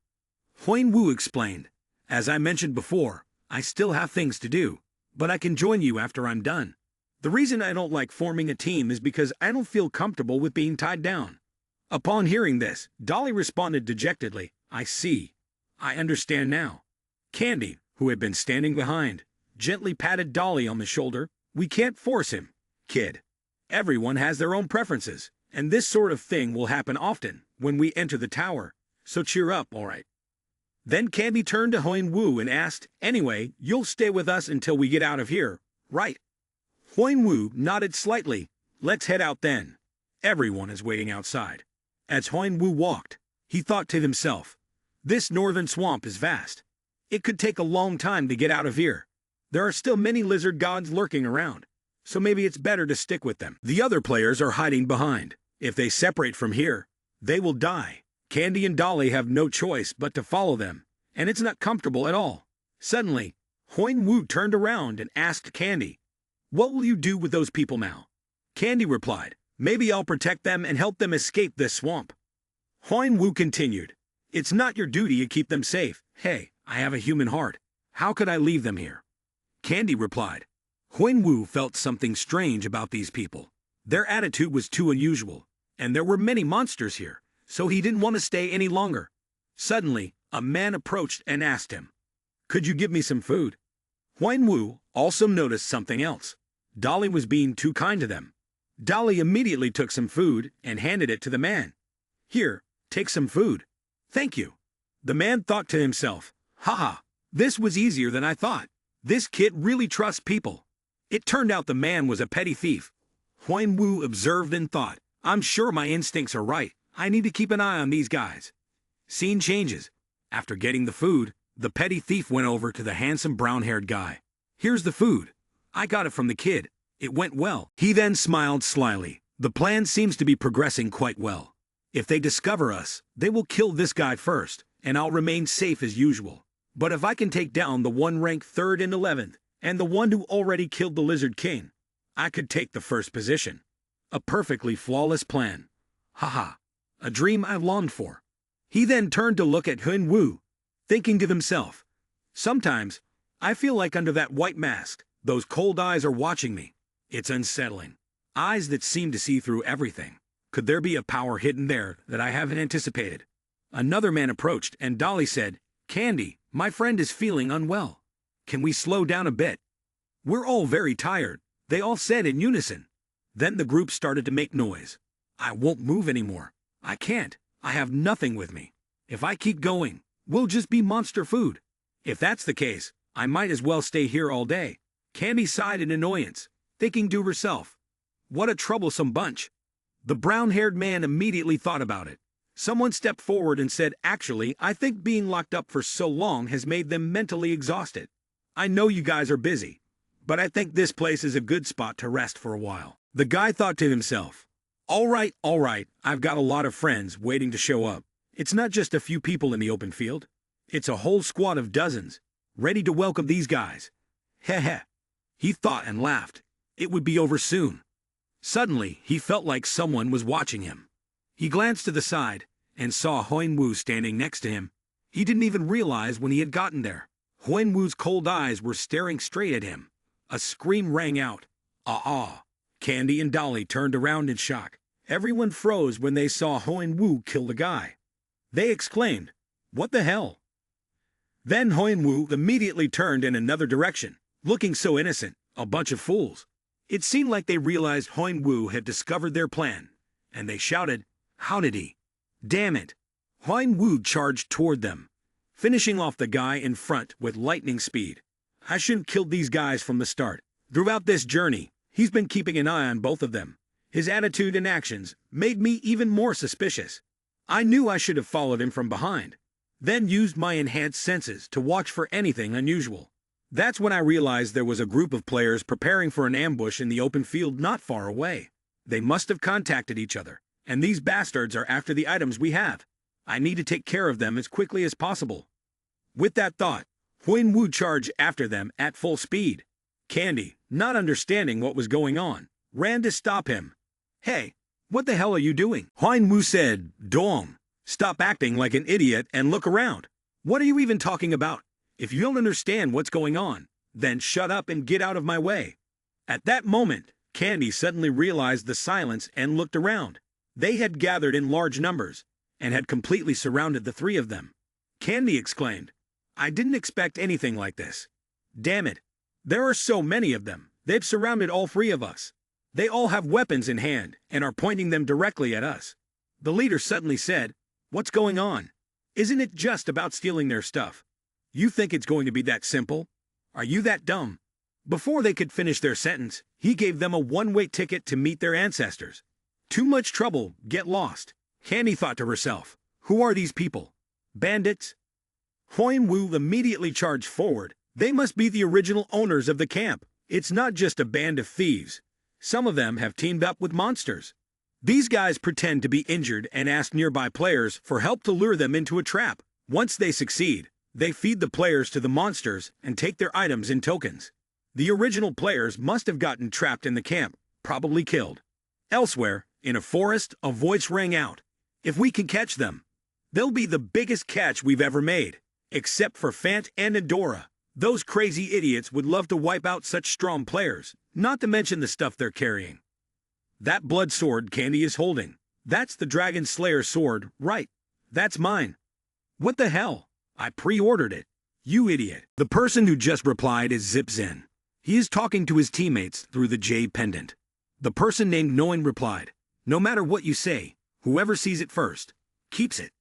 Huan Wu explained, "As I mentioned before, I still have things to do, but I can join you after I'm done. The reason I don't like forming a team is because I don't feel comfortable with being tied down." Upon hearing this, Dolly responded dejectedly, "I see. I understand now." Candy, who had been standing behind, gently patted Dolly on the shoulder. "We can't force him, kid. Everyone has their own preferences, and this sort of thing will happen often when we enter the tower, so cheer up, all right?" Then Candy turned to Huan Wu and asked, "Anyway, you'll stay with us until we get out of here, right?" Huan Wu nodded slightly. "Let's head out then. Everyone is waiting outside." As Huan Wu walked, he thought to himself, "This northern swamp is vast. It could take a long time to get out of here. There are still many lizard gods lurking around, so maybe it's better to stick with them. The other players are hiding behind. If they separate from here, they will die. Candy and Dolly have no choice but to follow them, and it's not comfortable at all." Suddenly, Huan Wu turned around and asked Candy, "What will you do with those people now?" Candy replied, "Maybe I'll protect them and help them escape this swamp." Huan Wu continued, "It's not your duty to keep them safe. Hey, I have a human heart. How could I leave them here?" Candy replied. Huan Wu felt something strange about these people. Their attitude was too unusual, and there were many monsters here, so he didn't want to stay any longer. Suddenly, a man approached and asked him, "Could you give me some food?" Huan Wu also noticed something else. Dolly was being too kind to them. Dolly immediately took some food and handed it to the man. "Here, take some food." "Thank you." The man thought to himself, "Haha, this was easier than I thought. This kid really trusts people." It turned out the man was a petty thief. Huan Wu observed and thought, "I'm sure my instincts are right. I need to keep an eye on these guys." Scene changes. After getting the food, the petty thief went over to the handsome brown-haired guy. "Here's the food. I got it from the kid. It went well." He then smiled slyly. "The plan seems to be progressing quite well. If they discover us, they will kill this guy first, and I'll remain safe as usual. But if I can take down the one ranked 3rd and 11th, and the one who already killed the Lizard King, I could take the first position. A perfectly flawless plan. Haha, a dream I longed for." He then turned to look at Huan Wu, thinking to himself, "Sometimes, I feel like under that white mask, those cold eyes are watching me. It's unsettling. Eyes that seem to see through everything. Could there be a power hidden there that I haven't anticipated?" Another man approached, and Dolly said, "Candy, my friend is feeling unwell. Can we slow down a bit?" "We're all very tired," they all said in unison. Then the group started to make noise. "I won't move anymore. I can't. I have nothing with me. If I keep going, we'll just be monster food. If that's the case, I might as well stay here all day. Candy sighed in annoyance, thinking to herself, what a troublesome bunch. The brown-haired man immediately thought about it. Someone stepped forward and said, actually, I think being locked up for so long has made them mentally exhausted. I know you guys are busy, but I think this place is a good spot to rest for a while. The guy thought to himself, all right, I've got a lot of friends waiting to show up. It's not just a few people in the open field. It's a whole squad of dozens, ready to welcome these guys. Heh. He thought and laughed. It would be over soon. Suddenly, he felt like someone was watching him. He glanced to the side and saw Huan-Wu standing next to him. He didn't even realize when he had gotten there. Huan-Wu's cold eyes were staring straight at him. A scream rang out. Ah! Candy and Dolly turned around in shock. Everyone froze when they saw Huan-Wu kill the guy. They exclaimed, what the hell? Then Huan-Wu immediately turned in another direction, looking so innocent, a bunch of fools. It seemed like they realized Huan-Wu had discovered their plan, and they shouted, how did he? Damn it! Huan-Wu charged toward them, finishing off the guy in front with lightning speed. I shouldn't killed these guys from the start. Throughout this journey, he's been keeping an eye on both of them. His attitude and actions made me even more suspicious. I knew I should have followed him from behind, then used my enhanced senses to watch for anything unusual. That's when I realized there was a group of players preparing for an ambush in the open field not far away. They must have contacted each other, and these bastards are after the items we have. I need to take care of them as quickly as possible. With that thought, Huan-Wu charged after them at full speed. Candy, not understanding what was going on, ran to stop him. Hey, what the hell are you doing? Huan-Wu said, Dong, stop acting like an idiot and look around. What are you even talking about? If you don't understand what's going on, then shut up and get out of my way. At that moment, Candy suddenly realized the silence and looked around. They had gathered in large numbers and had completely surrounded the three of them. Candy exclaimed, I didn't expect anything like this. Damn it. There are so many of them. They've surrounded all three of us. They all have weapons in hand and are pointing them directly at us. The leader suddenly said, what's going on? Isn't it just about stealing their stuff? You think it's going to be that simple? Are you that dumb? Before they could finish their sentence, he gave them a one-way ticket to meet their ancestors. Too much trouble, get lost. Candy thought to herself, who are these people? Bandits? Huan-Wu immediately charged forward. They must be the original owners of the camp. It's not just a band of thieves. Some of them have teamed up with monsters. These guys pretend to be injured and ask nearby players for help to lure them into a trap. Once they succeed, they feed the players to the monsters and take their items in tokens. The original players must have gotten trapped in the camp, probably killed. Elsewhere, in a forest, a voice rang out. If we can catch them, they'll be the biggest catch we've ever made. Except for Fant and Adora. Those crazy idiots would love to wipe out such strong players, not to mention the stuff they're carrying. That blood sword Candy is holding. That's the Dragon Slayer sword, right? That's mine. What the hell? I pre-ordered it. You idiot. The person who just replied is Zip Zen. He is talking to his teammates through the J pendant. The person named Noin replied, no matter what you say, whoever sees it first, keeps it.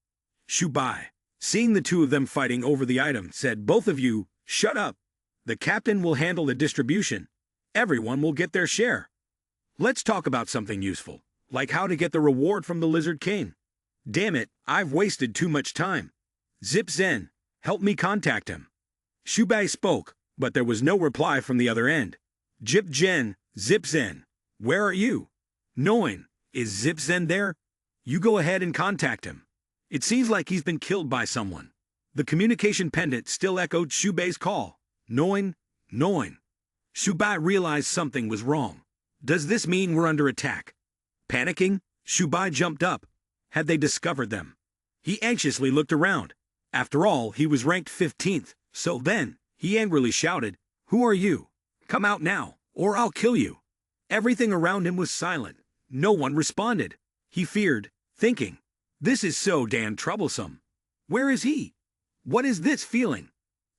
Shubai, seeing the two of them fighting over the item, said, both of you, shut up. The captain will handle the distribution. Everyone will get their share. Let's talk about something useful, like how to get the reward from the Lizard King. Damn it, I've wasted too much time. Zip Zen, help me contact him. Shubai spoke, but there was no reply from the other end. Zip Zen, where are you? Noin, is Zip Zen there? You go ahead and contact him. It seems like he's been killed by someone. The communication pendant still echoed Shubai's call. Noin. Shubai realized something was wrong. Does this mean we're under attack? Panicking, Shubai jumped up. Had they discovered them? He anxiously looked around. After all, he was ranked 15th, so then, he angrily shouted, who are you? Come out now, or I'll kill you. Everything around him was silent. No one responded. He feared, thinking, this is so damn troublesome. Where is he? What is this feeling?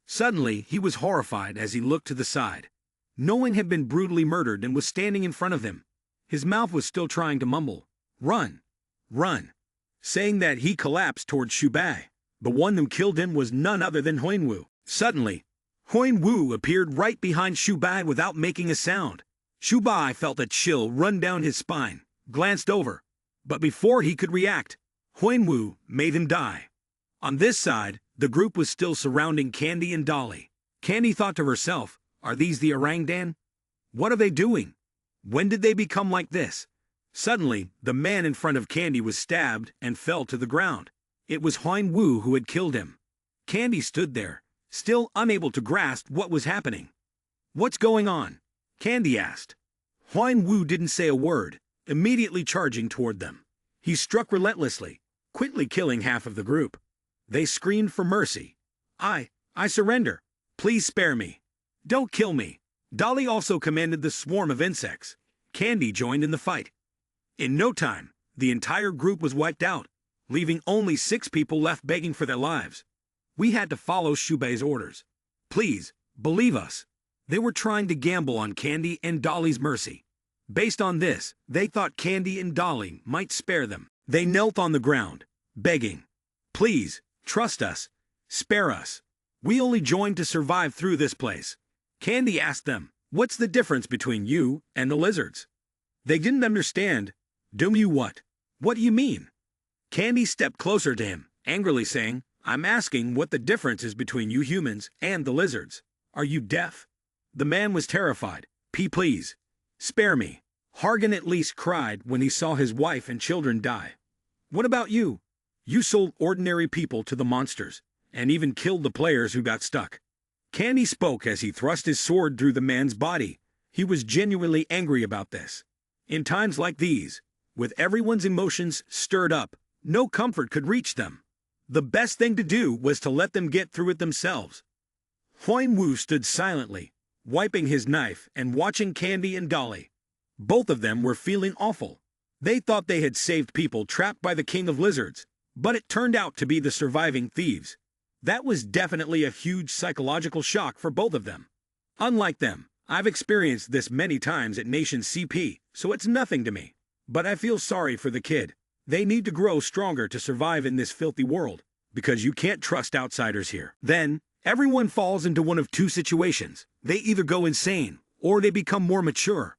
Suddenly, he was horrified as he looked to the side. No one had been brutally murdered and was standing in front of him. His mouth was still trying to mumble, run. Saying that, he collapsed toward Shubai. The one who killed him was none other than Huan-Wu. Suddenly, Huang Wu appeared right behind Shu Bai without making a sound. Shu Bai felt a chill run down his spine, glanced over, but before he could react, Huang Wu made him die. On this side, the group was still surrounding Candy and Dolly. Candy thought to herself, are these the orangutan? What are they doing? When did they become like this? Suddenly, the man in front of Candy was stabbed and fell to the ground. It was Huang Wu who had killed him. Candy stood there, still unable to grasp what was happening. What's going on? Candy asked. Huang Wu didn't say a word, immediately charging toward them. He struck relentlessly, quickly killing half of the group. They screamed for mercy. I surrender. Please spare me. Don't kill me. Dolly also commanded the swarm of insects. Candy joined in the fight. In no time, the entire group was wiped out, leaving only 6 people left begging for their lives. We had to follow Shubei's orders. Please, believe us. They were trying to gamble on Candy and Dolly's mercy. Based on this, they thought Candy and Dolly might spare them. They knelt on the ground, begging. Please, trust us. Spare us. We only joined to survive through this place. Candy asked them, what's the difference between you and the lizards? They didn't understand. Do you what? What do you mean? Candy stepped closer to him, angrily saying, I'm asking what the difference is between you humans and the lizards. Are you deaf? The man was terrified. Please, spare me. Hargan at least cried when he saw his wife and children die. What about you? You sold ordinary people to the monsters, and even killed the players who got stuck. Candy spoke as he thrust his sword through the man's body. He was genuinely angry about this. In times like these, with everyone's emotions stirred up, no comfort could reach them. The best thing to do was to let them get through it themselves. Huang Wu stood silently, wiping his knife and watching Candy and Dolly. Both of them were feeling awful. They thought they had saved people trapped by the king of lizards, but it turned out to be the surviving thieves. That was definitely a huge psychological shock for both of them. Unlike them, I've experienced this many times at Nation CP, so it's nothing to me. But I feel sorry for the kid. They need to grow stronger to survive in this filthy world, because you can't trust outsiders here. Then, everyone falls into one of 2 situations. They either go insane, or they become more mature.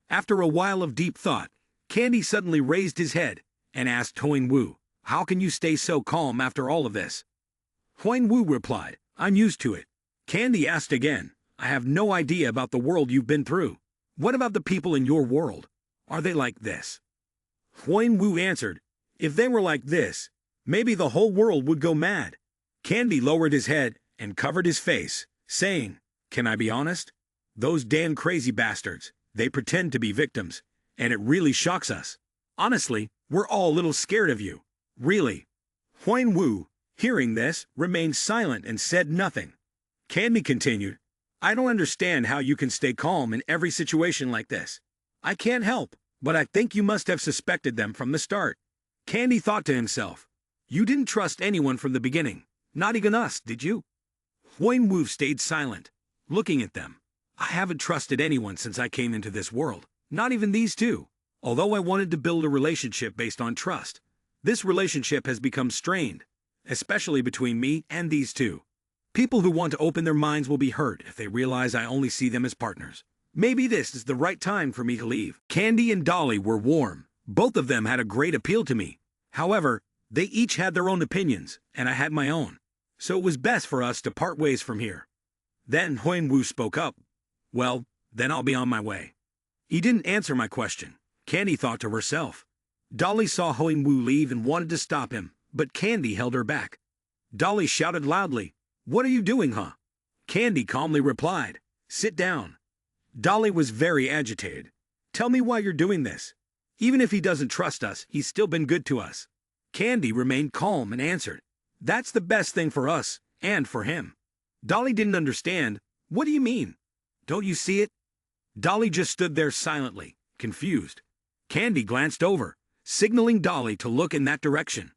After a while of deep thought, Candy suddenly raised his head and asked Huang Wu, how can you stay so calm after all of this? Huang Wu replied, I'm used to it. Candy asked again, I have no idea about the world you've been through. What about the people in your world? Are they like this? Huang Wu answered, if they were like this, maybe the whole world would go mad. Candy lowered his head and covered his face, saying, can I be honest? Those damn crazy bastards, they pretend to be victims, and it really shocks us. Honestly, we're all a little scared of you. Really. Huang Wu, hearing this, remained silent and said nothing. Candy continued, I don't understand how you can stay calm in every situation like this. I can't help, but I think you must have suspected them from the start. Candy thought to himself, you didn't trust anyone from the beginning, not even us, did you? Huang Wu stayed silent, looking at them. I haven't trusted anyone since I came into this world, not even these 2. Although I wanted to build a relationship based on trust, this relationship has become strained, especially between me and these 2. People who want to open their minds will be hurt if they realize I only see them as partners. Maybe this is the right time for me to leave. Candy and Dolly were warm. Both of them had a great appeal to me. However, they each had their own opinions, and I had my own. So it was best for us to part ways from here. Then Huang Wu spoke up. Well, then I'll be on my way. He didn't answer my question. Candy thought to herself. Dolly saw Huang Wu leave and wanted to stop him, but Candy held her back. Dolly shouted loudly, what are you doing, huh? Candy calmly replied, sit down. Dolly was very agitated. Tell me why you're doing this. Even if he doesn't trust us, he's still been good to us. Candy remained calm and answered, that's the best thing for us, and for him. Dolly didn't understand. What do you mean? Don't you see it? Dolly just stood there silently, confused. Candy glanced over, signaling Dolly to look in that direction.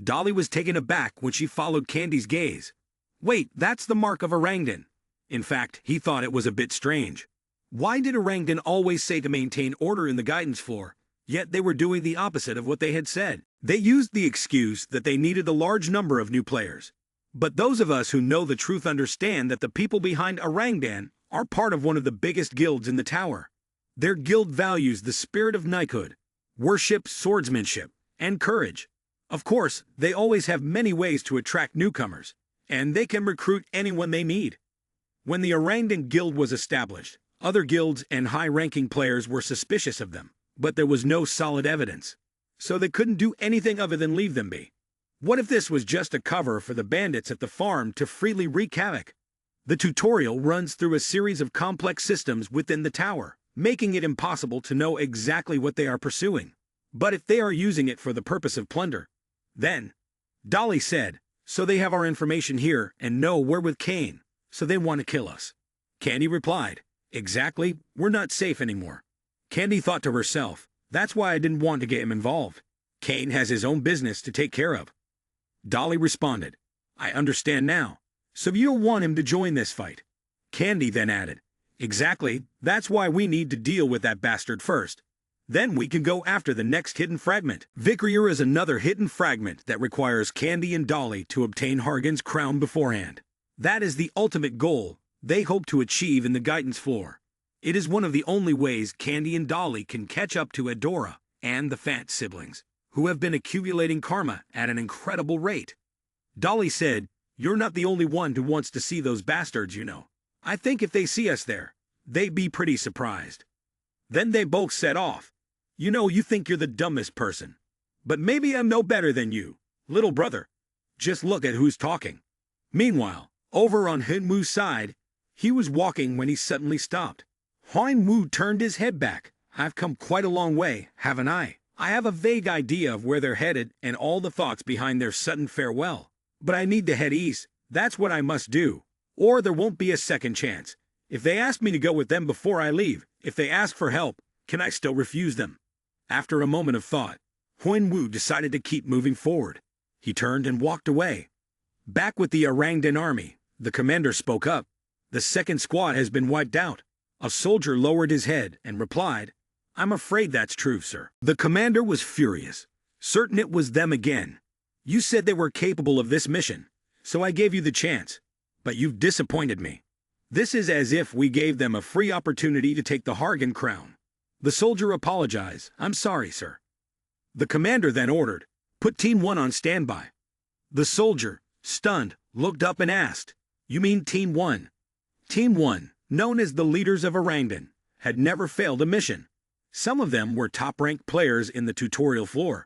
Dolly was taken aback when she followed Candy's gaze. Wait, that's the mark of orangutan. In fact, he thought it was a bit strange. Why did orangutan always say to maintain order in the guidance floor, yet they were doing the opposite of what they had said? They used the excuse that they needed a large number of new players. But those of us who know the truth understand that the people behind Orangutan are part of one of the biggest guilds in the tower. Their guild values the spirit of knighthood, worships swordsmanship, and courage. Of course, they always have many ways to attract newcomers, and they can recruit anyone they need. When the Orangutan Guild was established, other guilds and high-ranking players were suspicious of them, but there was no solid evidence. So they couldn't do anything other than leave them be. What if this was just a cover for the bandits at the farm to freely wreak havoc? The tutorial runs through a series of complex systems within the tower, making it impossible to know exactly what they are pursuing. But if they are using it for the purpose of plunder, then, Dolly said, so they have our information here and know we're with Kane, so they want to kill us. Candy replied, exactly, we're not safe anymore. Candy thought to herself, that's why I didn't want to get him involved. Kane has his own business to take care of. Dolly responded, I understand now. So you don't want him to join this fight. Candy then added, exactly, that's why we need to deal with that bastard first. Then we can go after the next hidden fragment. Vikrier is another hidden fragment that requires Candy and Dolly to obtain Hargan's crown beforehand. That is the ultimate goal they hope to achieve in the guidance floor. It is one of the only ways Candy and Dolly can catch up to Adora and the Fant siblings, who have been accumulating karma at an incredible rate. Dolly said, you're not the only one who wants to see those bastards, you know. I think if they see us there, they'd be pretty surprised. Then they both set off. You know, you think you're the dumbest person. But maybe I'm no better than you, little brother. Just look at who's talking. Meanwhile, over on Hinwoo's side, he was walking when he suddenly stopped. Hinwoo turned his head back. I've come quite a long way, haven't I? I have a vague idea of where they're headed and all the thoughts behind their sudden farewell. But I need to head east. That's what I must do. Or there won't be a second chance. If they ask me to go with them before I leave, if they ask for help, can I still refuse them? After a moment of thought, Hinwoo decided to keep moving forward. He turned and walked away. Back with the Orangutan army, the commander spoke up. The second squad has been wiped out. A soldier lowered his head and replied, I'm afraid that's true, sir. The commander was furious, certain it was them again. You said they were capable of this mission, so I gave you the chance, but you've disappointed me. This is as if we gave them a free opportunity to take the Hargan crown. The soldier apologized, I'm sorry, sir. The commander then ordered, put Team 1 on standby. The soldier, stunned, looked up and asked, you mean Team 1? Team 1, known as the leaders of Orangutan, had never failed a mission. Some of them were top-ranked players in the tutorial floor.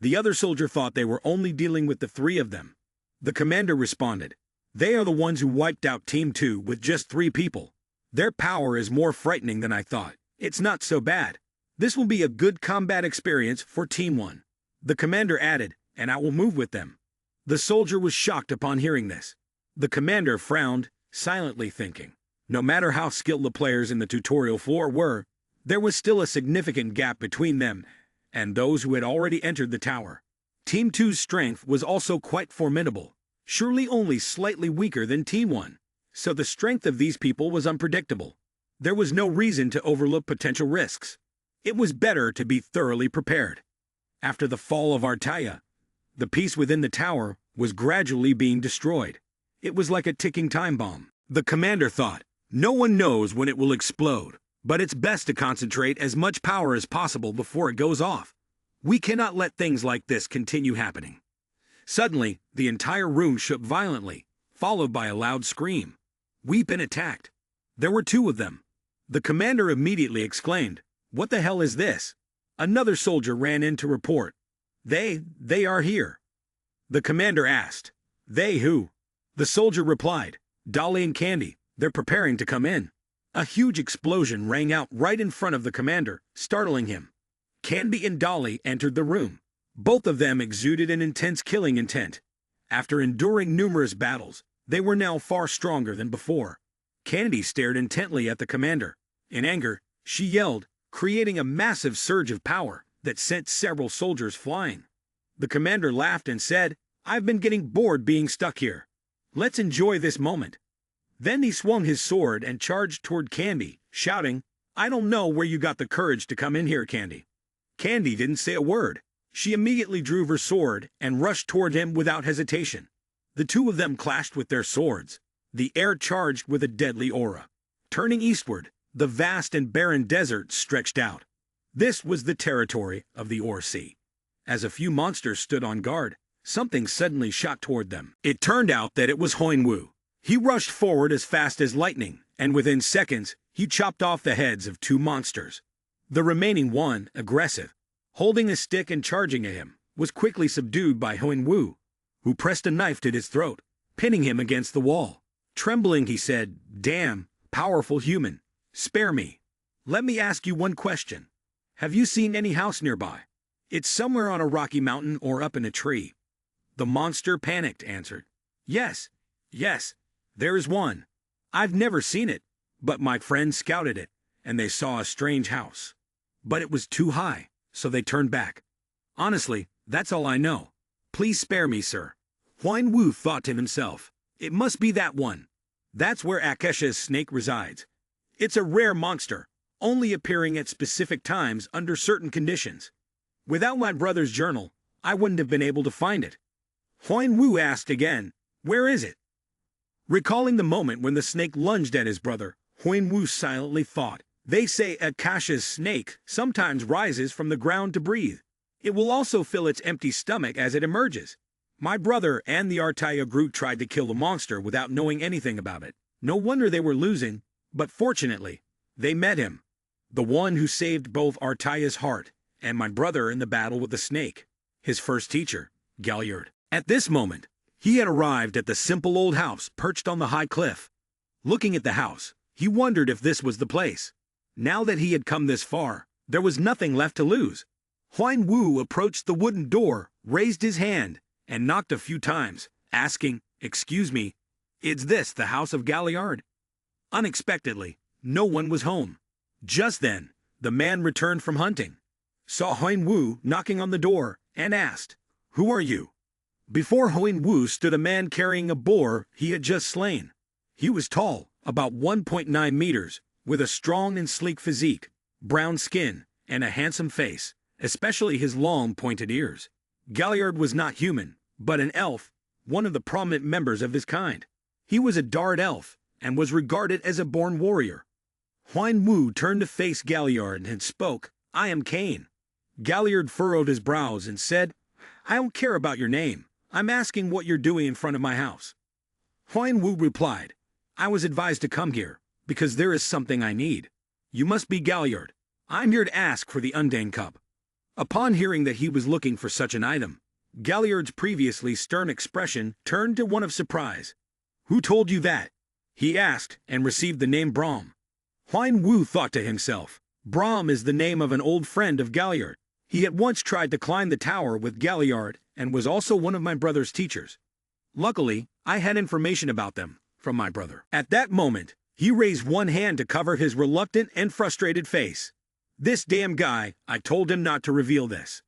The other soldier thought they were only dealing with the 3 of them. The commander responded, they are the ones who wiped out Team 2 with just 3 people. Their power is more frightening than I thought. It's not so bad. This will be a good combat experience for Team 1. The commander added, and I will move with them. The soldier was shocked upon hearing this. The commander frowned, silently thinking, no matter how skilled the players in the tutorial floor were, there was still a significant gap between them and those who had already entered the tower. Team 2's strength was also quite formidable, surely only slightly weaker than Team 1, so the strength of these people was unpredictable. There was no reason to overlook potential risks. It was better to be thoroughly prepared. After the fall of Artaya, the peace within the tower was gradually being destroyed. It was like a ticking time bomb. The commander thought, no one knows when it will explode, but it's best to concentrate as much power as possible before it goes off. We cannot let things like this continue happening. Suddenly, the entire room shook violently, followed by a loud scream. We've been attacked. There were 2 of them. The commander immediately exclaimed, what the hell is this? Another soldier ran in to report. They are here. The commander asked, they who? The soldier replied, Dolly and Candy, they're preparing to come in. A huge explosion rang out right in front of the commander, startling him. Candy and Dolly entered the room. Both of them exuded an intense killing intent. After enduring numerous battles, they were now far stronger than before. Candy stared intently at the commander. In anger, she yelled, creating a massive surge of power that sent several soldiers flying. The commander laughed and said, I've been getting bored being stuck here. Let's enjoy this moment. Then he swung his sword and charged toward Candy, shouting, I don't know where you got the courage to come in here, Candy. Candy didn't say a word. She immediately drew her sword and rushed toward him without hesitation. The two of them clashed with their swords, the air charged with a deadly aura. Turning eastward, the vast and barren desert stretched out. This was the territory of the Ore Sea. As a few monsters stood on guard, something suddenly shot toward them. It turned out that it was Hoinwu. He rushed forward as fast as lightning, and within seconds, he chopped off the heads of two monsters. The remaining one, aggressive, holding a stick and charging at him, was quickly subdued by Hoinwu, who pressed a knife to his throat, pinning him against the wall. Trembling, he said, "Damn, powerful human, spare me. Let me ask you one question. Have you seen any house nearby? It's somewhere on a rocky mountain or up in a tree." The monster panicked, answered, Yes, there is one. I've never seen it, but my friends scouted it, and they saw a strange house. But it was too high, so they turned back. Honestly, that's all I know. Please spare me, sir." Huan Wu thought to himself, "It must be that one. That's where Akesha's snake resides. It's a rare monster, only appearing at specific times under certain conditions. Without my brother's journal, I wouldn't have been able to find it." Huan Wu asked again, "Where is it?" Recalling the moment when the snake lunged at his brother, Huan Wu silently thought, "They say Akasha's snake sometimes rises from the ground to breathe. It will also fill its empty stomach as it emerges. My brother and the Artaya group tried to kill the monster without knowing anything about it. No wonder they were losing, but fortunately, they met him. The one who saved both Artaya's heart and my brother in the battle with the snake. His first teacher, Galliard." At this moment, he had arrived at the simple old house perched on the high cliff. Looking at the house, he wondered if this was the place. Now that he had come this far, there was nothing left to lose. Huan Wu approached the wooden door, raised his hand, and knocked a few times, asking, "Excuse me, is this the house of Galliard?" Unexpectedly, no one was home. Just then, the man returned from hunting, saw Huan Wu knocking on the door, and asked, "Who are you?" Before Huan Wu stood a man carrying a boar he had just slain. He was tall, about 1.9 meters, with a strong and sleek physique, brown skin, and a handsome face, especially his long pointed ears. Galliard was not human, but an elf, one of the prominent members of his kind. He was a Dard elf, and was regarded as a born warrior. Huan Wu turned to face Galliard and spoke, "I am Cain." Galliard furrowed his brows and said, "I don't care about your name. I'm asking what you're doing in front of my house." Huan Wu replied, "I was advised to come here, because there is something I need. You must be Galliard. I'm here to ask for the Undane Cup." Upon hearing that he was looking for such an item, Galliard's previously stern expression turned to one of surprise. "Who told you that?" he asked, and received the name Brahm. Huan Wu thought to himself, Brahm is the name of an old friend of Galliard. He had once tried to climb the tower with Galliard and was also one of my brother's teachers. Luckily, I had information about them from my brother. At that moment, he raised one hand to cover his reluctant and frustrated face. "This damn guy, I told him not to reveal this.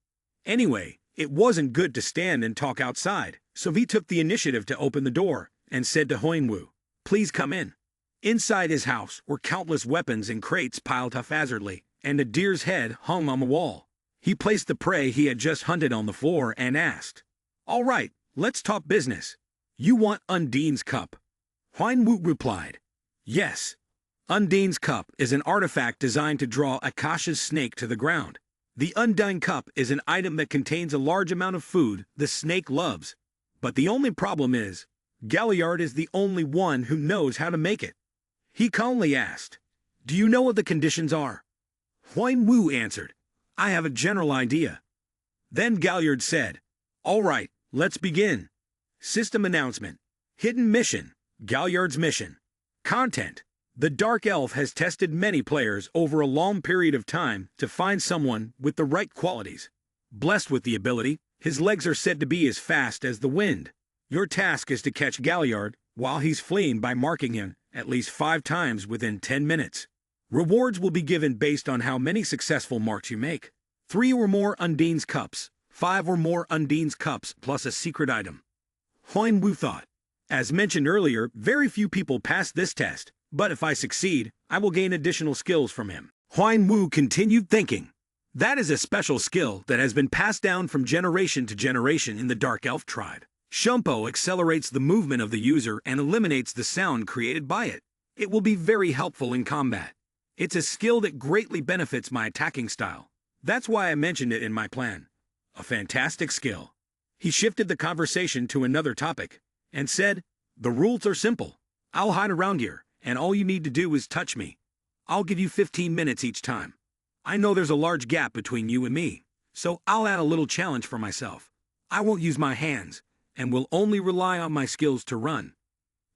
Anyway, it wasn't good to stand and talk outside, so he took the initiative to open the door and said to Huan Wu, 'Please come in.' Inside his house were countless weapons in crates piled haphazardly, and a deer's head hung on the wall. He placed the prey he had just hunted on the floor and asked, 'All right, let's talk business. You want Undine's cup?' Huan Wu replied, 'Yes. Undine's cup is an artifact designed to draw Akasha's snake to the ground. The Undine cup is an item that contains a large amount of food the snake loves. But the only problem is, Galliard is the only one who knows how to make it.' He calmly asked, 'Do you know what the conditions are?' Huan Wu answered, 'I have a general idea.' Then Galliard said, 'All right, let's begin. System announcement. Hidden mission, Galliard's mission. Content. The Dark Elf has tested many players over a long period of time to find someone with the right qualities. Blessed with the ability, his legs are said to be as fast as the wind. Your task is to catch Galliard while he's fleeing by marking him at least 5 times within 10 minutes. Rewards will be given based on how many successful marks you make. 3 or more Undine's cups, 5 or more Undine's cups plus a secret item.' Huan Wu thought, as mentioned earlier, very few people pass this test, but if I succeed, I will gain additional skills from him. Huan Wu continued thinking, that is a special skill that has been passed down from generation to generation in the Dark Elf tribe. Shumpo accelerates the movement of the user and eliminates the sound created by it. It will be very helpful in combat. It's a skill that greatly benefits my attacking style. That's why I mentioned it in my plan. A fantastic skill. He shifted the conversation to another topic and said, "The rules are simple. I'll hide around here, and all you need to do is touch me. I'll give you 15 minutes each time. I know there's a large gap between you and me, so I'll add a little challenge for myself. I won't use my hands, and will only rely on my skills to run.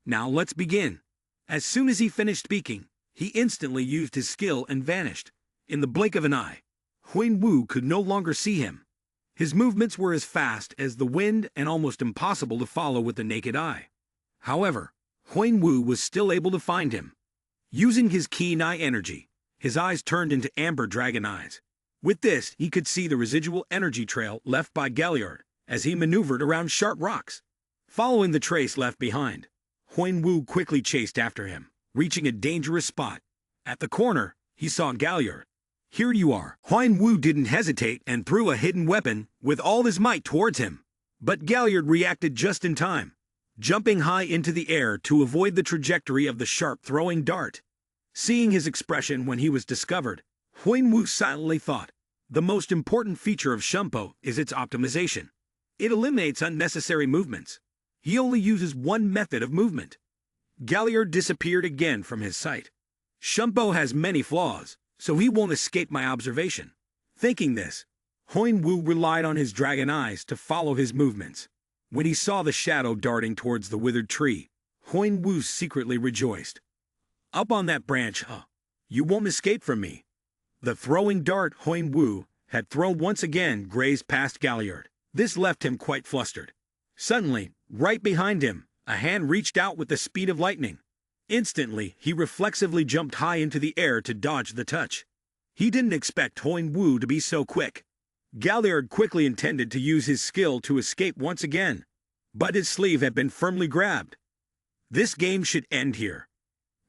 Now let's begin." As soon as he finished speaking, he instantly used his skill and vanished. In the blink of an eye, Huan Wu could no longer see him. His movements were as fast as the wind and almost impossible to follow with the naked eye. However, Huan Wu was still able to find him. Using his keen eye energy, his eyes turned into amber dragon eyes. With this, he could see the residual energy trail left by Galliard as he maneuvered around sharp rocks. Following the trace left behind, Huan Wu quickly chased after him, reaching a dangerous spot. At the corner, he saw Galliard. "Here you are." Huan Wu didn't hesitate and threw a hidden weapon with all his might towards him. But Galliard reacted just in time, jumping high into the air to avoid the trajectory of the sharp throwing dart. Seeing his expression when he was discovered, Huan Wu silently thought, the most important feature of Shumpo is its optimization. It eliminates unnecessary movements. He only uses one method of movement. Galliard disappeared again from his sight. Shumpo has many flaws, so he won't escape my observation. Thinking this, Huan Wu relied on his dragon eyes to follow his movements. When he saw the shadow darting towards the withered tree, Huan Wu secretly rejoiced. "Up on that branch, huh? You won't escape from me." The throwing dart Huan Wu had thrown once again grazed past Galliard. This left him quite flustered. Suddenly, right behind him, a hand reached out with the speed of lightning. Instantly, he reflexively jumped high into the air to dodge the touch. He didn't expect Huan Wu to be so quick. Galliard quickly intended to use his skill to escape once again, but his sleeve had been firmly grabbed. This game should end here.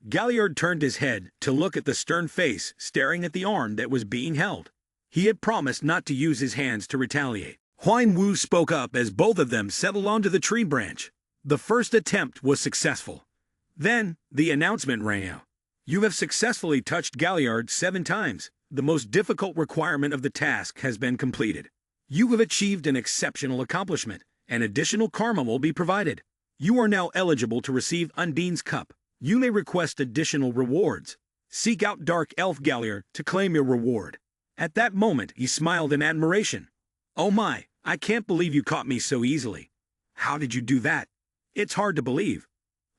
Galliard turned his head to look at the stern face staring at the arm that was being held. He had promised not to use his hands to retaliate. Huan Wu spoke up as both of them settled onto the tree branch. The first attempt was successful. Then, the announcement rang out. "You have successfully touched Galliard 7 times. The most difficult requirement of the task has been completed. You have achieved an exceptional accomplishment, and additional karma will be provided. You are now eligible to receive Undine's Cup. You may request additional rewards. Seek out Dark Elf Galliard to claim your reward." At that moment, he smiled in admiration. "Oh my, I can't believe you caught me so easily. How did you do that? It's hard to believe."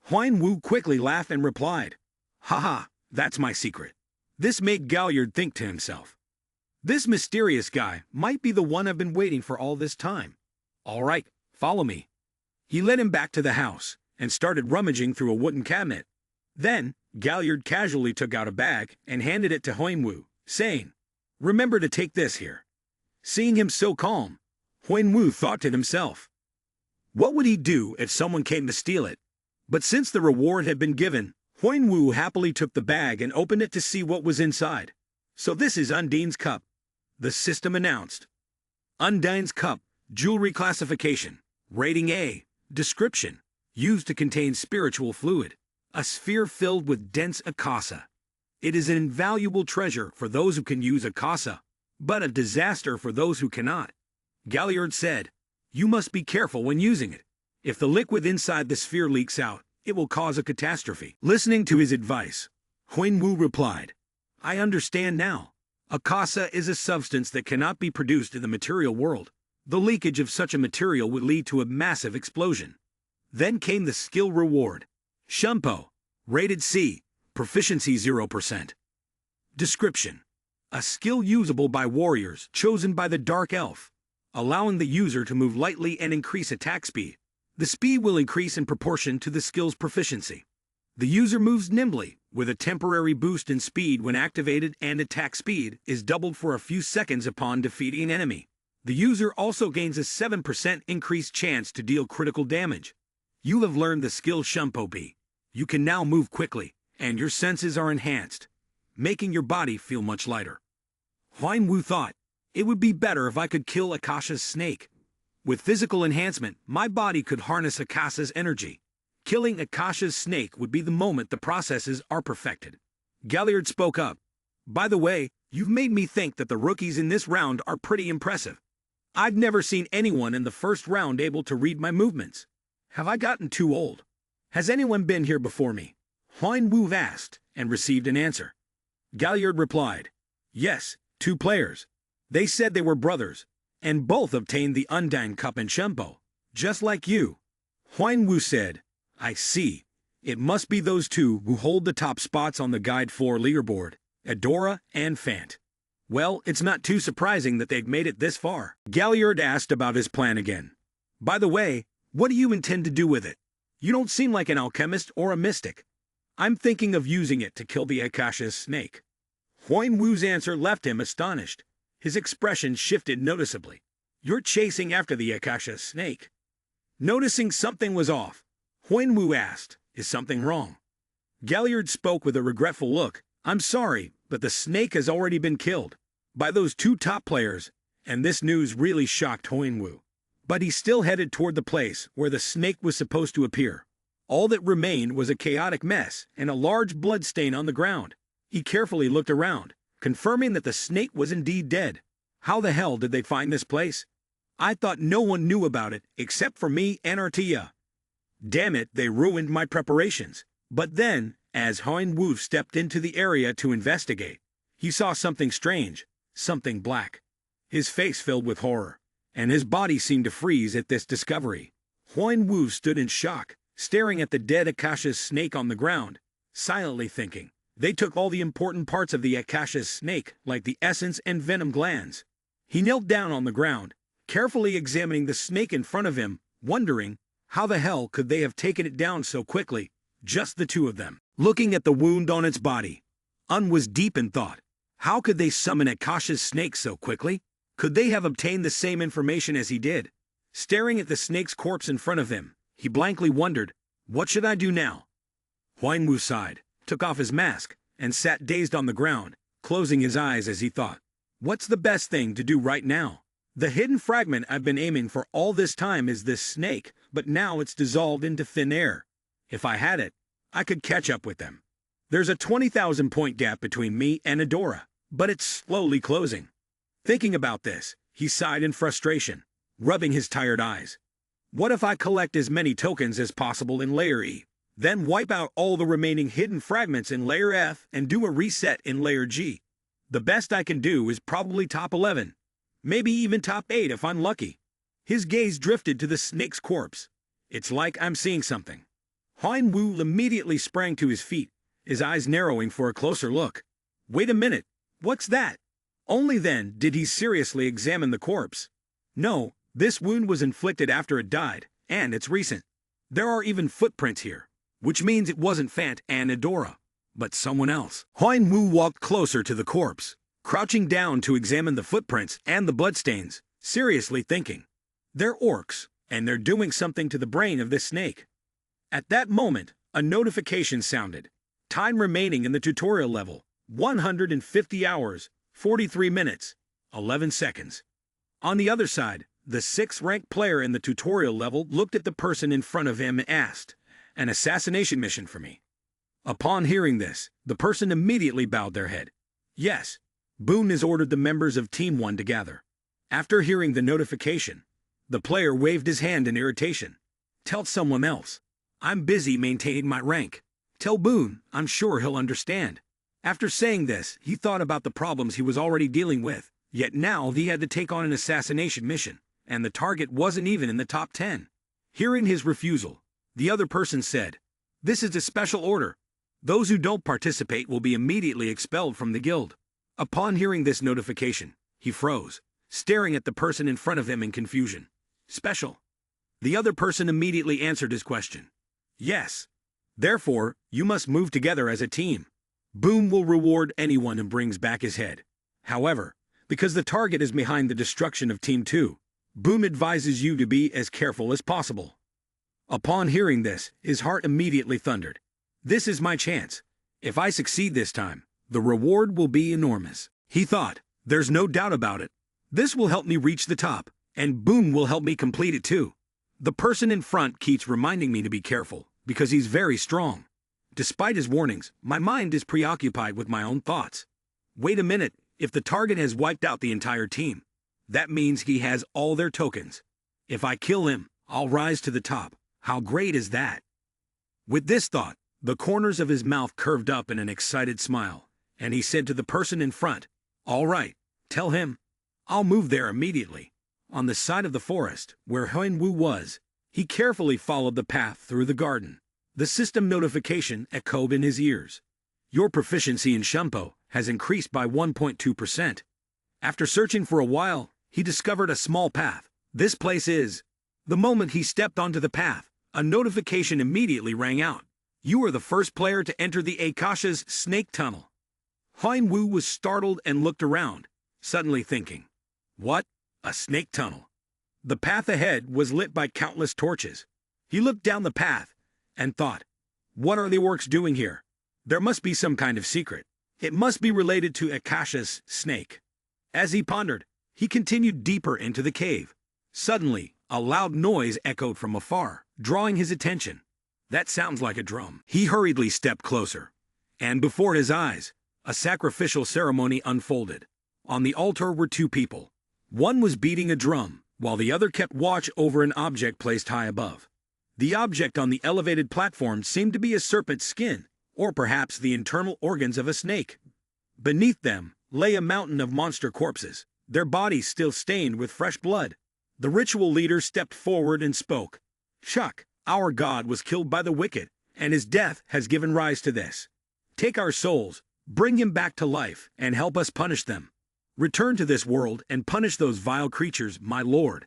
Huan Wu quickly laughed and replied, "Haha, that's my secret." This made Galliard think to himself, "This mysterious guy might be the one I've been waiting for all this time. All right, follow me." He led him back to the house and started rummaging through a wooden cabinet. Then, Galliard casually took out a bag and handed it to Huan Wu, saying, "Remember to take this here." Seeing him so calm, Huan Wu thought to himself, what would he do if someone came to steal it? But since the reward had been given, Huan Wu happily took the bag and opened it to see what was inside. "So this is Undine's Cup," the system announced. Undine's Cup, Jewelry Classification, Rating A, Description, used to contain spiritual fluid, a sphere filled with dense akasa. It is an invaluable treasure for those who can use akasa, but a disaster for those who cannot. Galliard said, "You must be careful when using it. If the liquid inside the sphere leaks out, it will cause a catastrophe." Listening to his advice, Huan Wu replied, "I understand now. Akasa is a substance that cannot be produced in the material world. The leakage of such a material would lead to a massive explosion." Then came the skill reward. Shumpo, rated C, proficiency 0%. Description: a skill usable by warriors chosen by the Dark Elf, allowing the user to move lightly and increase attack speed. The speed will increase in proportion to the skill's proficiency. The user moves nimbly, with a temporary boost in speed when activated, and attack speed is doubled for a few seconds upon defeating an enemy. The user also gains a 7% increased chance to deal critical damage. You have learned the skill Shumpo B. You can now move quickly, and your senses are enhanced, making your body feel much lighter. Huan Wu thought, it would be better if I could kill Akasha's snake. With physical enhancement, my body could harness Akasa's energy. Killing Akasha's snake would be the moment the processes are perfected. Galliard spoke up. By the way, you've made me think that the rookies in this round are pretty impressive. I've never seen anyone in the first round able to read my movements. Have I gotten too old? Has anyone been here before me? Huan Wu asked, and received an answer. Galliard replied, yes, 2 players. They said they were brothers, and both obtained the Undyne Cup in Shempo, just like you. Huan Wu said, I see. It must be those 2 who hold the top spots on the Guide 4 leaderboard, Adora and Fant. Well, it's not too surprising that they've made it this far. Galliard asked about his plan again. By the way, what do you intend to do with it? You don't seem like an alchemist or a mystic. I'm thinking of using it to kill the Akasha's snake. Huan Wu's answer left him astonished. His expression shifted noticeably. You're chasing after the Akasha's snake. Noticing something was off, Huan Wu asked, is something wrong? Galliard spoke with a regretful look. I'm sorry, but the snake has already been killed by those 2 top players, and this news really shocked Huan Wu. But he still headed toward the place where the snake was supposed to appear. All that remained was a chaotic mess and a large blood stain on the ground. He carefully looked around, confirming that the snake was indeed dead. How the hell did they find this place? I thought no one knew about it except for me and Artia. Damn it, they ruined my preparations. But then, as Huan Wu stepped into the area to investigate, he saw something strange, something black. His face filled with horror, and his body seemed to freeze at this discovery. Huan Wu stood in shock, staring at the dead Akasha's snake on the ground, silently thinking. They took all the important parts of the Akasha's snake, like the essence and venom glands. He knelt down on the ground, carefully examining the snake in front of him, wondering, how the hell could they have taken it down so quickly, just the 2 of them? Looking at the wound on its body, was deep in thought. How could they summon Akasha's snake so quickly? Could they have obtained the same information as he did? Staring at the snake's corpse in front of him, he blankly wondered, what should I do now? Huan Wu sighed, took off his mask, and sat dazed on the ground, closing his eyes as he thought. What's the best thing to do right now? The hidden fragment I've been aiming for all this time is this snake, but now it's dissolved into thin air. If I had it, I could catch up with them. There's a 20,000 point gap between me and Adora, but it's slowly closing. Thinking about this, he sighed in frustration, rubbing his tired eyes. What if I collect as many tokens as possible in Layer E, then wipe out all the remaining hidden fragments in Layer F and do a reset in Layer G? The best I can do is probably top 11. Maybe even top 8 if I'm lucky. His gaze drifted to the snake's corpse. It's like I'm seeing something. Huan Wu immediately sprang to his feet, his eyes narrowing for a closer look. Wait a minute, what's that? Only then did he seriously examine the corpse. No, this wound was inflicted after it died, and it's recent. There are even footprints here, which means it wasn't Fant and Adora, but someone else. Huan Wu walked closer to the corpse, crouching down to examine the footprints and the bloodstains, seriously thinking. They're orcs, and they're doing something to the brain of this snake. At that moment, a notification sounded. Time remaining in the tutorial level, 150 hours, 43 minutes, 11 seconds. On the other side, the 6th ranked player in the tutorial level looked at the person in front of him and asked, an assassination mission for me. Upon hearing this, the person immediately bowed their head. Yes, Boone has ordered the members of Team 1 to gather. After hearing the notification, the player waved his hand in irritation. Tell someone else. I'm busy maintaining my rank. Tell Boone, I'm sure he'll understand. After saying this, he thought about the problems he was already dealing with, yet now he had to take on an assassination mission, and the target wasn't even in the top 10. Hearing his refusal, the other person said, This is a special order. Those who don't participate will be immediately expelled from the guild. Upon hearing this notification, he froze, staring at the person in front of him in confusion. Special. The other person immediately answered his question. Yes. Therefore, you must move together as a team. Boom will reward anyone who brings back his head. However, because the target is behind the destruction of Team 2, Boom advises you to be as careful as possible. Upon hearing this, his heart immediately thundered. This is my chance. If I succeed this time, the reward will be enormous. He thought, there's no doubt about it. This will help me reach the top, And Boom will help me complete it too. The person in front keeps reminding me to be careful, because he's very strong. Despite his warnings, my mind is preoccupied with my own thoughts. Wait a minute, if the target has wiped out the entire team, that means he has all their tokens. If I kill him, I'll rise to the top. How great is that? With this thought, the corners of his mouth curved up in an excited smile, and he said to the person in front, "All right, tell him. I'll move there immediately." On the side of the forest, where Huan-Wu was, he carefully followed the path through the garden. The system notification echoed in his ears. Your proficiency in Shunpo has increased by 1.2%. After searching for a while, he discovered a small path. This place is. The moment he stepped onto the path, a notification immediately rang out. You are the first player to enter the Akasha's snake tunnel. Huan-Wu was startled and looked around, suddenly thinking, what? A snake tunnel? The path ahead was lit by countless torches. He looked down the path and thought, what are the orcs doing here? There must be some kind of secret. It must be related to Akasha's snake. As he pondered, he continued deeper into the cave. Suddenly, a loud noise echoed from afar, drawing his attention. That sounds like a drum. He hurriedly stepped closer, and before his eyes, a sacrificial ceremony unfolded. On the altar were two people. One was beating a drum, while the other kept watch over an object placed high above. The object on the elevated platform seemed to be a serpent's skin, or perhaps the internal organs of a snake. Beneath them lay a mountain of monster corpses, their bodies still stained with fresh blood. The ritual leader stepped forward and spoke. Chuck, our god was killed by the wicked, and his death has given rise to this. Take our souls, bring him back to life, and help us punish them. Return to this world and punish those vile creatures, my lord.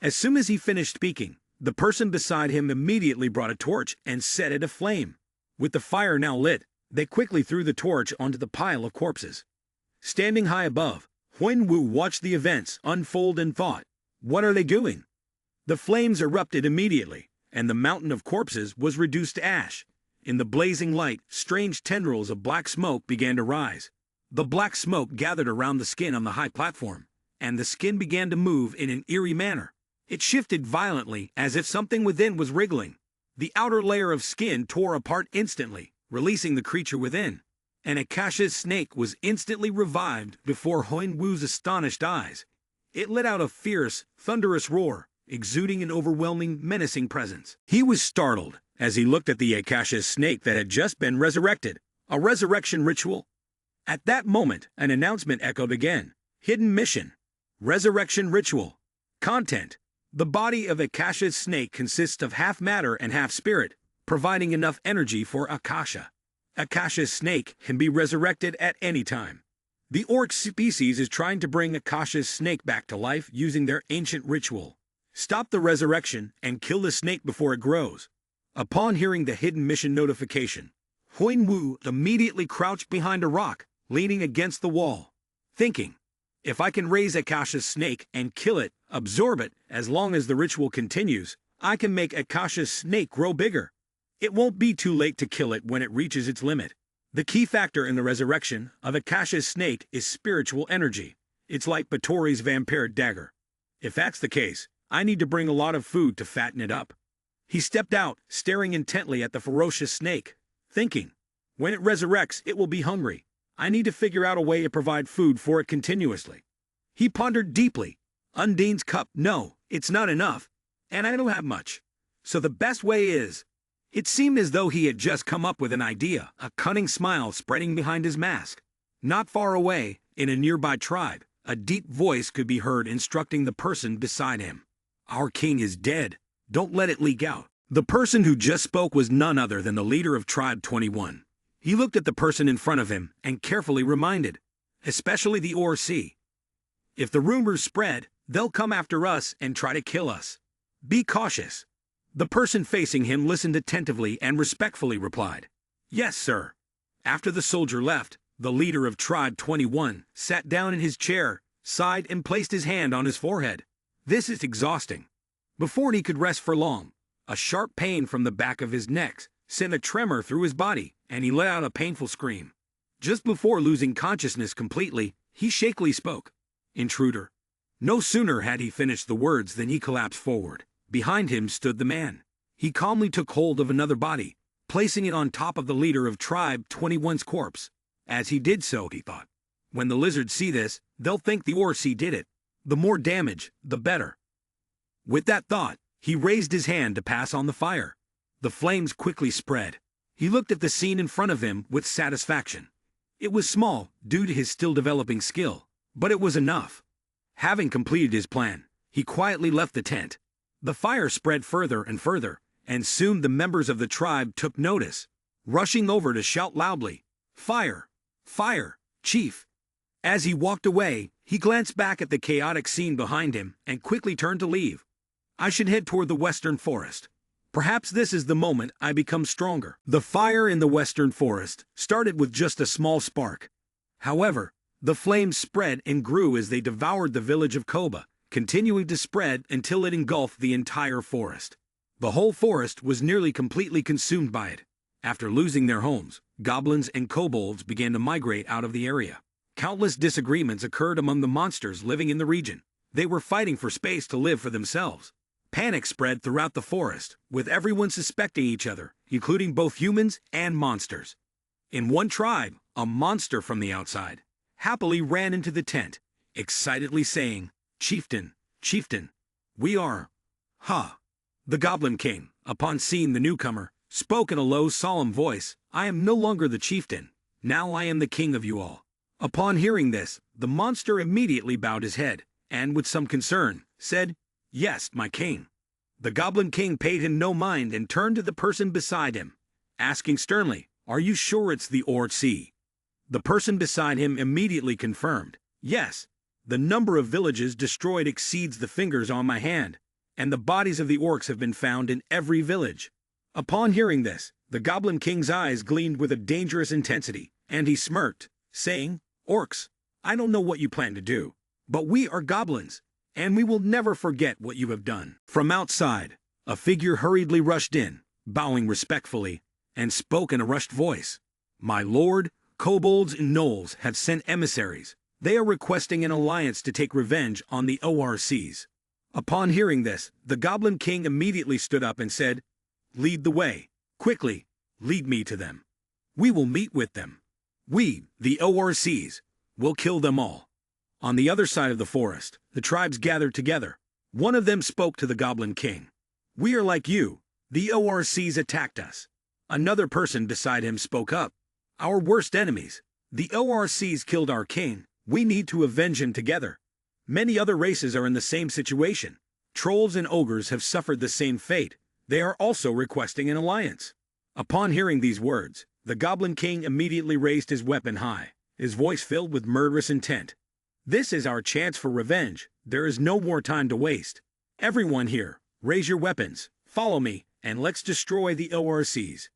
As soon as he finished speaking, the person beside him immediately brought a torch and set it aflame. With the fire now lit, they quickly threw the torch onto the pile of corpses. Standing high above, Huan-Wu watched the events unfold and thought, what are they doing? The flames erupted immediately, and the mountain of corpses was reduced to ash. In the blazing light, strange tendrils of black smoke began to rise. The black smoke gathered around the skin on the high platform, and the skin began to move in an eerie manner. It shifted violently as if something within was wriggling. The outer layer of skin tore apart instantly, releasing the creature within. And Akasha's snake was instantly revived before Huan-Wu's astonished eyes. It let out a fierce, thunderous roar, exuding an overwhelming, menacing presence. He was startled as he looked at the Akasha's snake that had just been resurrected. A resurrection ritual? At that moment, an announcement echoed again. Hidden mission. Resurrection ritual. Content. The body of Akasha's snake consists of half matter and half spirit, providing enough energy for Akasha. Akasha's snake can be resurrected at any time. The orc species is trying to bring Akasha's snake back to life using their ancient ritual. Stop the resurrection and kill the snake before it grows. Upon hearing the hidden mission notification, Huan-Wu immediately crouched behind a rock, leaning against the wall, thinking, if I can raise Akasha's snake and kill it, absorb it, as long as the ritual continues, I can make Akasha's snake grow bigger. It won't be too late to kill it when it reaches its limit. The key factor in the resurrection of Akasha's snake is spiritual energy. It's like Batory's vampiric dagger. If that's the case, I need to bring a lot of food to fatten it up. He stepped out, staring intently at the ferocious snake, thinking, when it resurrects, it will be hungry. I need to figure out a way to provide food for it continuously. He pondered deeply. Undine's cup, no, it's not enough, and I don't have much. So the best way is... It seemed as though he had just come up with an idea, a cunning smile spreading behind his mask. Not far away, in a nearby tribe, a deep voice could be heard instructing the person beside him. Our king is dead. Don't let it leak out. The person who just spoke was none other than the leader of Tribe 21. He looked at the person in front of him and carefully reminded, especially the Orc. If the rumors spread, they'll come after us and try to kill us. Be cautious. The person facing him listened attentively and respectfully replied, yes, sir. After the soldier left, the leader of Tribe 21 sat down in his chair, sighed and placed his hand on his forehead. This is exhausting. Before he could rest for long, a sharp pain from the back of his neck sent a tremor through his body, and he let out a painful scream. Just before losing consciousness completely, he shakily spoke. Intruder. No sooner had he finished the words than he collapsed forward. Behind him stood the man. He calmly took hold of another body, placing it on top of the leader of Tribe 21's corpse. As he did so, he thought, when the lizards see this, they'll think the Orc did it. The more damage, the better. With that thought, he raised his hand to pass on the fire. The flames quickly spread. He looked at the scene in front of him with satisfaction. It was small, due to his still developing skill, but it was enough. Having completed his plan, he quietly left the tent. The fire spread further and further, and soon the members of the tribe took notice, rushing over to shout loudly, "Fire! Fire, Chief!" As he walked away, he glanced back at the chaotic scene behind him and quickly turned to leave. I should head toward the western forest. Perhaps this is the moment I become stronger. The fire in the western forest started with just a small spark. However, the flames spread and grew as they devoured the village of Koba, continuing to spread until it engulfed the entire forest. The whole forest was nearly completely consumed by it. After losing their homes, goblins and kobolds began to migrate out of the area. Countless disagreements occurred among the monsters living in the region. They were fighting for space to live for themselves. Panic spread throughout the forest, with everyone suspecting each other, including both humans and monsters. In one tribe, a monster from the outside happily ran into the tent, excitedly saying, "Chieftain, Chieftain, we are..." "Ha!" The Goblin King, upon seeing the newcomer, spoke in a low, solemn voice, "I am no longer the chieftain. Now I am the king of you all." Upon hearing this, the monster immediately bowed his head, and with some concern, said, "Yes, my king." The Goblin King paid him no mind and turned to the person beside him, asking sternly, "Are you sure it's the Orc?" The person beside him immediately confirmed, "Yes, the number of villages destroyed exceeds the fingers on my hand, and the bodies of the orcs have been found in every village." Upon hearing this, the Goblin King's eyes gleamed with a dangerous intensity, and he smirked, saying, "Orcs, I don't know what you plan to do, but we are goblins, and we will never forget what you have done." From outside, a figure hurriedly rushed in, bowing respectfully, and spoke in a rushed voice. "My lord, kobolds and gnolls have sent emissaries. They are requesting an alliance to take revenge on the ORCs." Upon hearing this, the Goblin King immediately stood up and said, "Lead the way. Quickly, lead me to them. We will meet with them. We, the ORCs, will kill them all." On the other side of the forest, the tribes gathered together. One of them spoke to the Goblin King. "We are like you. The ORCs attacked us." Another person beside him spoke up. "Our worst enemies. The ORCs killed our king. We need to avenge him together. Many other races are in the same situation. Trolls and ogres have suffered the same fate. They are also requesting an alliance." Upon hearing these words, the Goblin King immediately raised his weapon high, his voice filled with murderous intent. "This is our chance for revenge. There is no more time to waste. Everyone here, raise your weapons, follow me, and let's destroy the ORCs."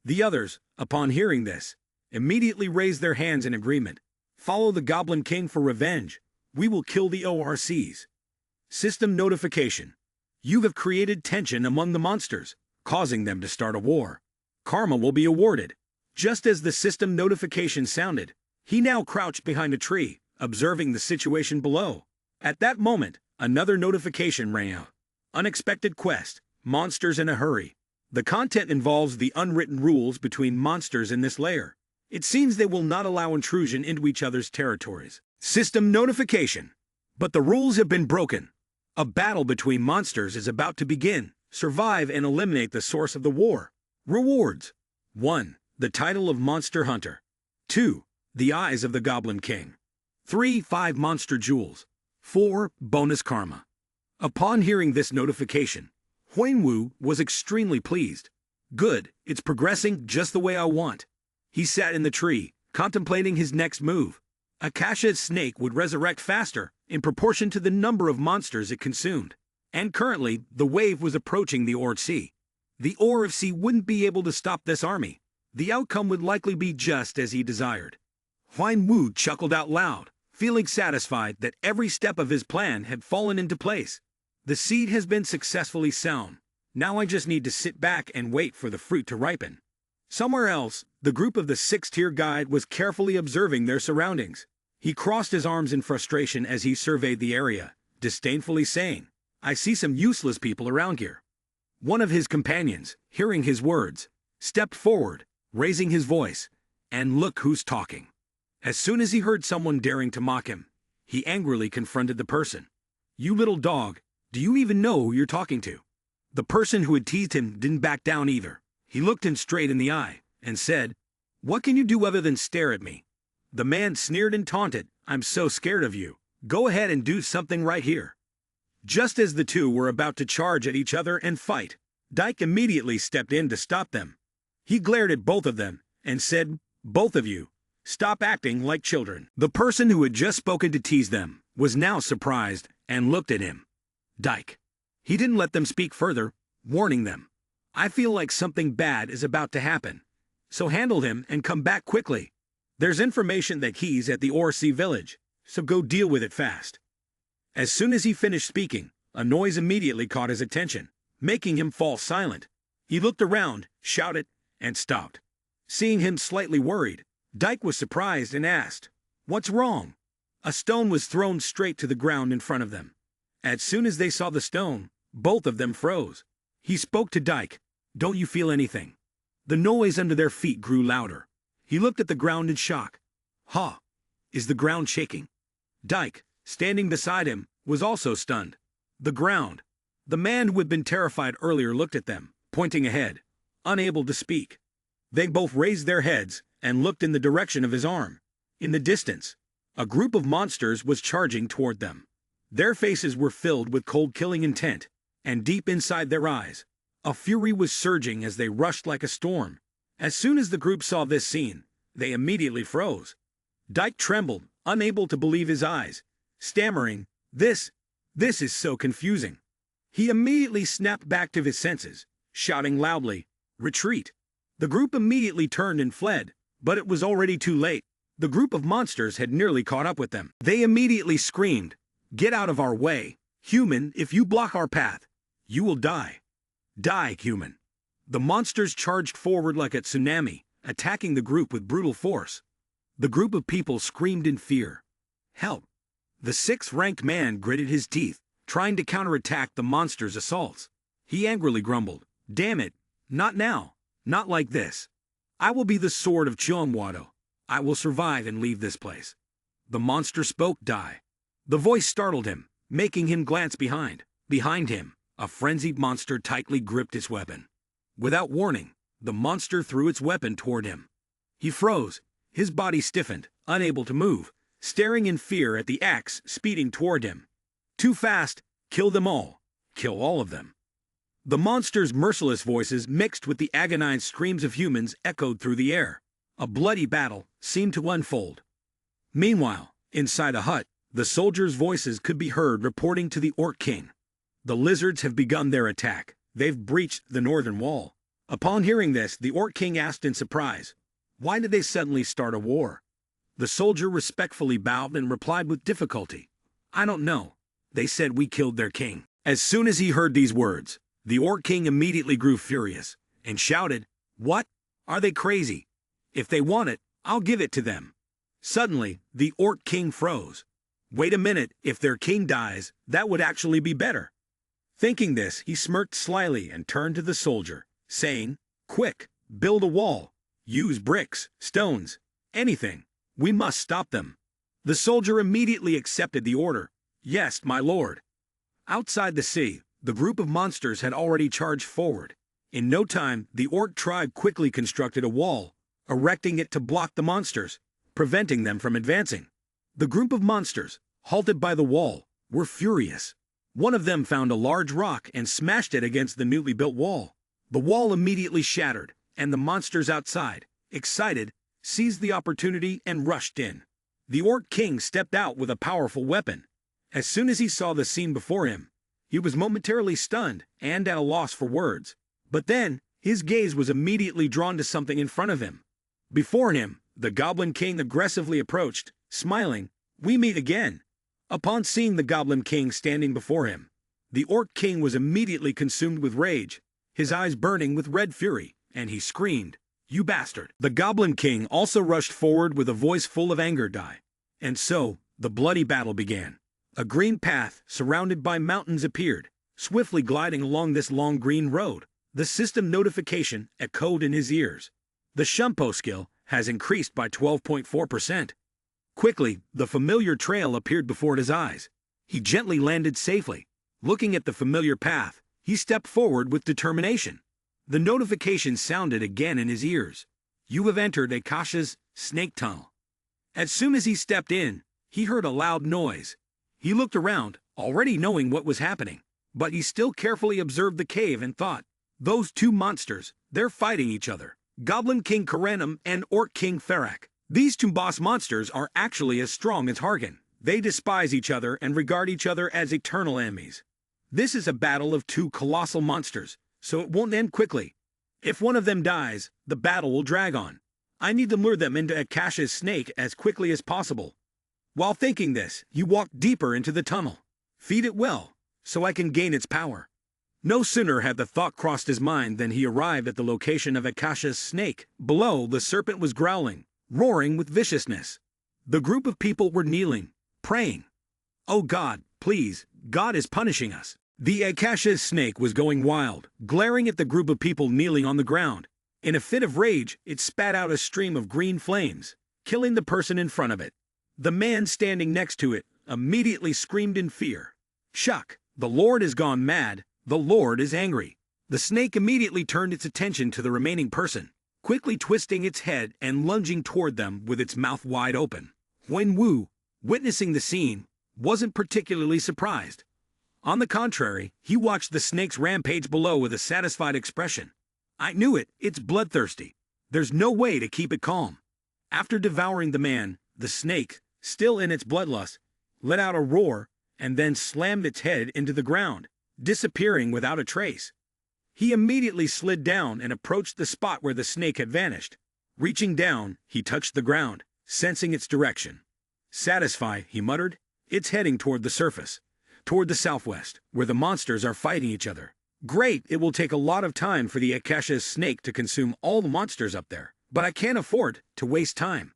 The others, upon hearing this, immediately raised their hands in agreement. "Follow the Goblin King for revenge. We will kill the ORCs." System notification. You have created tension among the monsters, causing them to start a war. Karma will be awarded. Just as the system notification sounded, he now crouched behind a tree, observing the situation below. At that moment, another notification rang out. Unexpected quest, monsters in a hurry. The content involves the unwritten rules between monsters in this layer. It seems they will not allow intrusion into each other's territories. System notification. But the rules have been broken. A battle between monsters is about to begin. Survive and eliminate the source of the war. Rewards. 1. The title of Monster Hunter. 2. The Eyes of the Goblin King. 3. 5 Monster Jewels. 4. Bonus Karma. Upon hearing this notification, Huangwu was extremely pleased. "Good, it's progressing just the way I want." He sat in the tree, contemplating his next move. Akasha's snake would resurrect faster in proportion to the number of monsters it consumed. And currently, the wave was approaching the Orc. The Orc wouldn't be able to stop this army. The outcome would likely be just as he desired. Huangwu chuckled out loud, feeling satisfied that every step of his plan had fallen into place. The seed has been successfully sown. Now I just need to sit back and wait for the fruit to ripen. Somewhere else, the group of the 6th-tier guide was carefully observing their surroundings. He crossed his arms in frustration as he surveyed the area, disdainfully saying, "I see some useless people around here." One of his companions, hearing his words, stepped forward, raising his voice, and look who's talking. As soon as he heard someone daring to mock him, he angrily confronted the person. "You little dog, do you even know who you're talking to?" The person who had teased him didn't back down either. He looked him straight in the eye and said, "What can you do other than stare at me?" The man sneered and taunted, "I'm so scared of you. Go ahead and do something right here." Just as the two were about to charge at each other and fight, Dyke immediately stepped in to stop them. He glared at both of them and said, "Both of you, stop acting like children." The person who had just spoken to tease them was now surprised and looked at him. Dyke. He didn't let them speak further, warning them, "I feel like something bad is about to happen, so handle him and come back quickly. There's information that he's at the Orsay village, so go deal with it fast." As soon as he finished speaking, a noise immediately caught his attention, making him fall silent. He looked around, shouted, and stopped. Seeing him slightly worried, Dyke was surprised and asked, "What's wrong?" A stone was thrown straight to the ground in front of them. As soon as they saw the stone, both of them froze. He spoke to Dyke, "Don't you feel anything?" The noise under their feet grew louder. He looked at the ground in shock. "Huh? Is the ground shaking?" Dyke, standing beside him, was also stunned. The ground. The man who had been terrified earlier looked at them, pointing ahead, unable to speak. They both raised their heads and looked in the direction of his arm. In the distance, a group of monsters was charging toward them. Their faces were filled with cold killing intent, and deep inside their eyes, a fury was surging as they rushed like a storm. As soon as the group saw this scene, they immediately froze. Dyke trembled, unable to believe his eyes, stammering, This is so confusing." He immediately snapped back to his senses, shouting loudly, "Retreat!" The group immediately turned and fled, but it was already too late. The group of monsters had nearly caught up with them. They immediately screamed, "Get out of our way! Human, if you block our path, you will die. Die, human!" The monsters charged forward like a tsunami, attacking the group with brutal force. The group of people screamed in fear. "Help!" The sixth-ranked man gritted his teeth, trying to counterattack the monster's assaults. He angrily grumbled, "Damn it, not now, not like this. I will be the sword of Chionwado. I will survive and leave this place." The monster spoke, "Die." The voice startled him, making him glance behind. Behind him, a frenzied monster tightly gripped its weapon. Without warning, the monster threw its weapon toward him. He froze, his body stiffened, unable to move, staring in fear at the axe speeding toward him. "Too fast! Kill them all! Kill all of them!" The monster's merciless voices mixed with the agonized screams of humans echoed through the air. A bloody battle seemed to unfold. Meanwhile, inside a hut, the soldiers' voices could be heard reporting to the Orc King. "The lizards have begun their attack. They've breached the northern wall." Upon hearing this, the Orc King asked in surprise, "Why did they suddenly start a war?" The soldier respectfully bowed and replied with difficulty, "I don't know. They said we killed their king." As soon as he heard these words, the Orc King immediately grew furious and shouted, "What? Are they crazy? If they want it, I'll give it to them." Suddenly, the Orc King froze. Wait a minute, if their king dies, that would actually be better. Thinking this, he smirked slyly and turned to the soldier, saying, "Quick, build a wall. Use bricks, stones, anything. We must stop them." The soldier immediately accepted the order. "Yes, my lord." Outside the sea, the group of monsters had already charged forward. In no time, the orc tribe quickly constructed a wall, erecting it to block the monsters, preventing them from advancing. The group of monsters, halted by the wall, were furious. One of them found a large rock and smashed it against the newly built wall. The wall immediately shattered, and the monsters outside, excited, seized the opportunity and rushed in. The Orc King stepped out with a powerful weapon. As soon as he saw the scene before him, he was momentarily stunned and at a loss for words. But then, his gaze was immediately drawn to something in front of him. Before him, the Goblin King aggressively approached, smiling, "We meet again." Upon seeing the Goblin King standing before him, the Orc King was immediately consumed with rage, his eyes burning with red fury, and he screamed, "You bastard!" The Goblin King also rushed forward with a voice full of anger. "Die!" And so, the bloody battle began. A green path, surrounded by mountains, appeared, swiftly gliding along this long green road. The system notification echoed in his ears. The Shumpo skill has increased by 12.4%. Quickly, the familiar trail appeared before his eyes. He gently landed safely. Looking at the familiar path, he stepped forward with determination. The notification sounded again in his ears. You have entered Akasha's snake tunnel. As soon as he stepped in, he heard a loud noise. He looked around, already knowing what was happening, but he still carefully observed the cave and thought, those two monsters, they're fighting each other. Goblin King Karanum and Orc King Ferak. These two boss monsters are actually as strong as Hargan. They despise each other and regard each other as eternal enemies. This is a battle of two colossal monsters, so it won't end quickly. If one of them dies, the battle will drag on. I need to lure them into Akasha's snake as quickly as possible. While thinking this, he walked deeper into the tunnel. Feed it well, so I can gain its power. No sooner had the thought crossed his mind than he arrived at the location of Akasha's snake. Below, the serpent was growling, roaring with viciousness. The group of people were kneeling, praying. Oh God, please, God is punishing us. The Akasha's snake was going wild, glaring at the group of people kneeling on the ground. In a fit of rage, it spat out a stream of green flames, killing the person in front of it. The man standing next to it immediately screamed in fear. Shuck, the Lord has gone mad, the Lord is angry. The snake immediately turned its attention to the remaining person, quickly twisting its head and lunging toward them with its mouth wide open. Huan Wu, witnessing the scene, wasn't particularly surprised. On the contrary, he watched the snake's rampage below with a satisfied expression. I knew it, it's bloodthirsty. There's no way to keep it calm. After devouring the man, the snake, still in its bloodlust, let out a roar and then slammed its head into the ground, disappearing without a trace. He immediately slid down and approached the spot where the snake had vanished. Reaching down, he touched the ground, sensing its direction. Satisfied, he muttered, it's heading toward the surface, toward the southwest, where the monsters are fighting each other. Great, it will take a lot of time for the Akasha's snake to consume all the monsters up there, but I can't afford to waste time.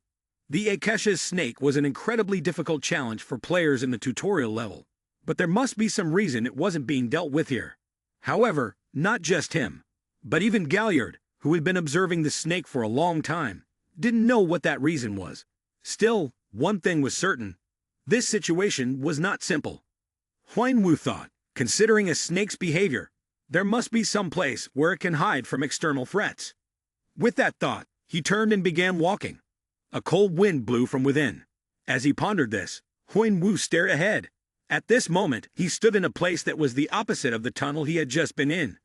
The Akasha's snake was an incredibly difficult challenge for players in the tutorial level, but there must be some reason it wasn't being dealt with here. However, not just him, but even Galliard, who had been observing the snake for a long time, didn't know what that reason was. Still, one thing was certain. This situation was not simple. Huan Wu thought, considering a snake's behavior, there must be some place where it can hide from external threats. With that thought, he turned and began walking. A cold wind blew from within. As he pondered this, Huan Wu stared ahead. At this moment, he stood in a place that was the opposite of the tunnel he had just been in.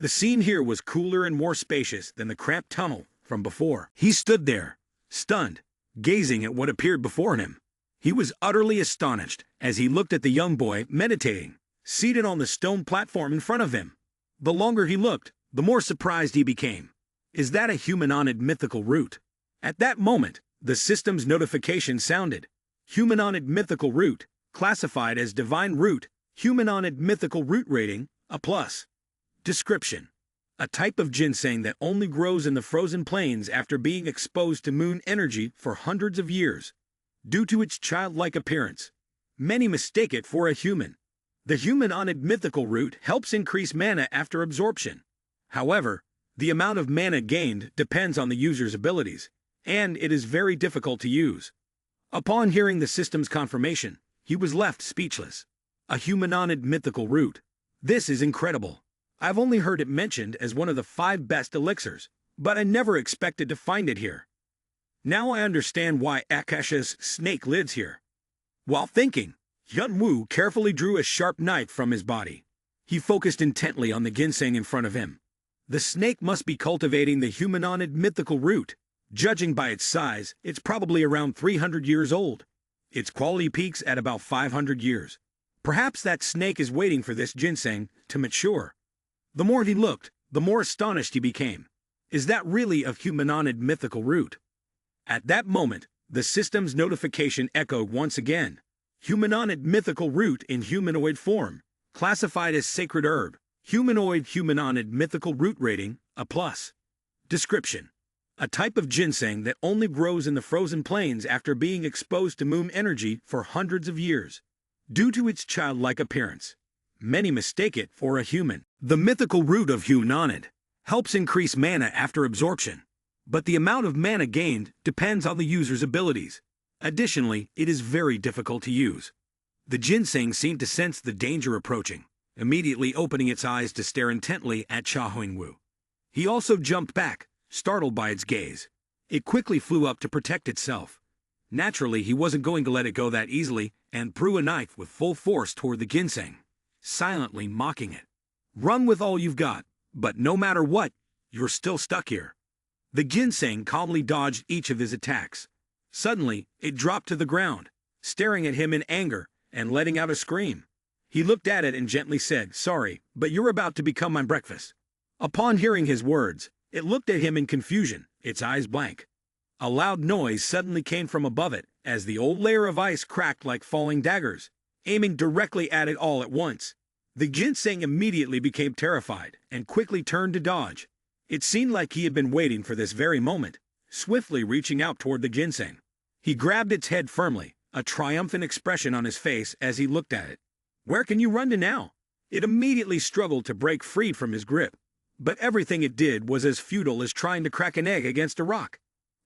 The scene here was cooler and more spacious than the cramped tunnel from before. He stood there, stunned, gazing at what appeared before him. He was utterly astonished as he looked at the young boy meditating, seated on the stone platform in front of him. The longer he looked, the more surprised he became. Is that a humanoid mythical root? At that moment, the system's notification sounded. Humanoid mythical root, classified as divine root, humanoid mythical root rating, A+. Description: a type of ginseng that only grows in the frozen plains after being exposed to moon energy for hundreds of years. Due to its childlike appearance, many mistake it for a human. The humanoid mythical root helps increase mana after absorption. However, the amount of mana gained depends on the user's abilities, and it is very difficult to use. Upon hearing the system's confirmation, he was left speechless. A humanoid mythical root. This is incredible. I've only heard it mentioned as one of the 5 best elixirs, but I never expected to find it here. Now I understand why Akasha's snake lives here. While thinking, Huan Wu carefully drew a sharp knife from his body. He focused intently on the ginseng in front of him. The snake must be cultivating the humanoid mythical root. Judging by its size, it's probably around 300 years old. Its quality peaks at about 500 years. Perhaps that snake is waiting for this ginseng to mature. The more he looked, the more astonished he became. Is that really a humanoid mythical root? At that moment, the system's notification echoed once again. Humanoid mythical root in humanoid form, classified as sacred herb. Humanoid mythical root rating, A+. Description: a type of ginseng that only grows in the frozen plains after being exposed to moon energy for hundreds of years. due to its childlike appearance. Many mistake it for a human. The mythical root of Hunanid helps increase mana after absorption, but the amount of mana gained depends on the user's abilities. Additionally, it is very difficult to use. The ginseng seemed to sense the danger approaching, immediately opening its eyes to stare intently at Cha Huinwu. He also jumped back, startled by its gaze. It quickly flew up to protect itself. Naturally, he wasn't going to let it go that easily and threw a knife with full force toward the ginseng, silently mocking it. Run with all you've got, but no matter what, you're still stuck here. The ginseng calmly dodged each of his attacks. Suddenly, it dropped to the ground, staring at him in anger and letting out a scream. He looked at it and gently said, "Sorry, but you're about to become my breakfast." Upon hearing his words, it looked at him in confusion, its eyes blank. A loud noise suddenly came from above it as the old layer of ice cracked like falling daggers, aiming directly at it all at once. The ginseng immediately became terrified and quickly turned to dodge. It seemed like he had been waiting for this very moment, swiftly reaching out toward the ginseng. He grabbed its head firmly, a triumphant expression on his face as he looked at it. "Where can you run to now?" It immediately struggled to break free from his grip, but everything it did was as futile as trying to crack an egg against a rock.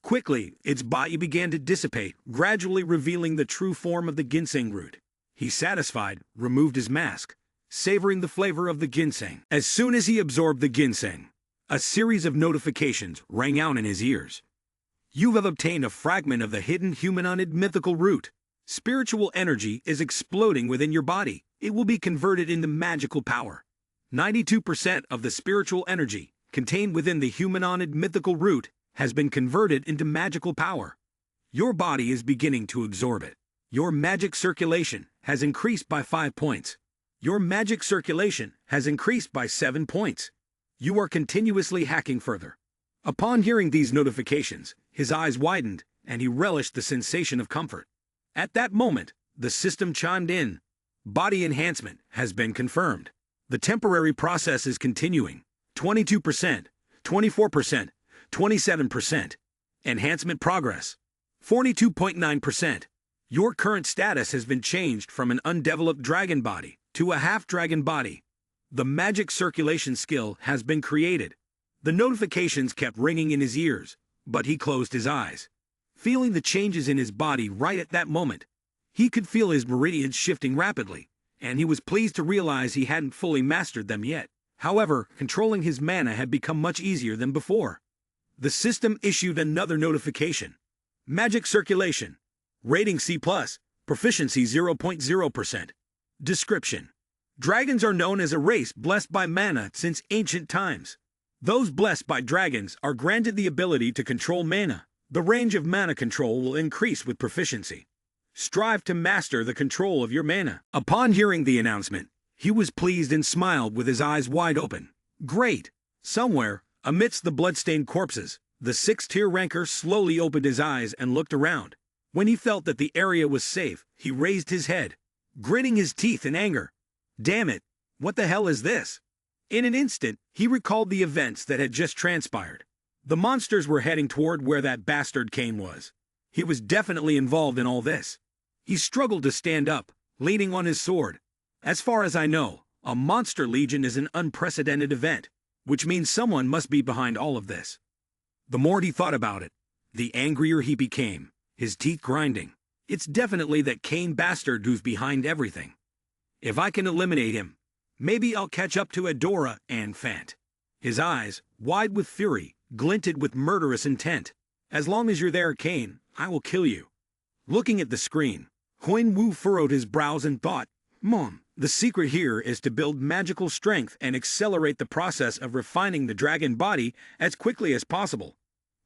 Quickly, its body began to dissipate, gradually revealing the true form of the ginseng root. He, satisfied, removed his mask, savoring the flavor of the ginseng. As soon as he absorbed the ginseng, a series of notifications rang out in his ears. "You have obtained a fragment of the hidden humanoid mythical root. Spiritual energy is exploding within your body. It will be converted into magical power. 92% of the spiritual energy contained within the humanoid mythical root has been converted into magical power. Your body is beginning to absorb it. Your magic circulation has increased by 5 points. Your magic circulation has increased by 7 points. You are continuously hacking further." Upon hearing these notifications, his eyes widened, and he relished the sensation of comfort. At that moment, the system chimed in. Body enhancement has been confirmed. The temporary process is continuing. 22%, 24%, 27%. Enhancement progress. 42.9%. Your current status has been changed from an undeveloped dragon body to a half-dragon body. The magic circulation skill has been created. The notifications kept ringing in his ears, but he closed his eyes. Feeling the changes in his body right at that moment, he could feel his meridians shifting rapidly, and he was pleased to realize he hadn't fully mastered them yet. However, controlling his mana had become much easier than before. The system issued another notification. Magic circulation. Rating C+, proficiency 0.0%. Description: dragons are known as a race blessed by mana since ancient times. Those blessed by dragons are granted the ability to control mana. The range of mana control will increase with proficiency. Strive to master the control of your mana. Upon hearing the announcement, he was pleased and smiled with his eyes wide open. Great! Somewhere, amidst the bloodstained corpses, the 6th-tier ranker slowly opened his eyes and looked around. When he felt that the area was safe, he raised his head, gritting his teeth in anger. Damn it! What the hell is this? In an instant, he recalled the events that had just transpired. The monsters were heading toward where that bastard Kane was. He was definitely involved in all this. He struggled to stand up, leaning on his sword. As far as I know, a monster legion is an unprecedented event, which means someone must be behind all of this. The more he thought about it, the angrier he became, his teeth grinding. It's definitely that Kane bastard who's behind everything. If I can eliminate him, maybe I'll catch up to Adora and Fant. His eyes, wide with fury, glinted with murderous intent. As long as you're there, Kane, I will kill you. Looking at the screen, Huinwu furrowed his brows and thought, Mom, the secret here is to build magical strength and accelerate the process of refining the dragon body as quickly as possible.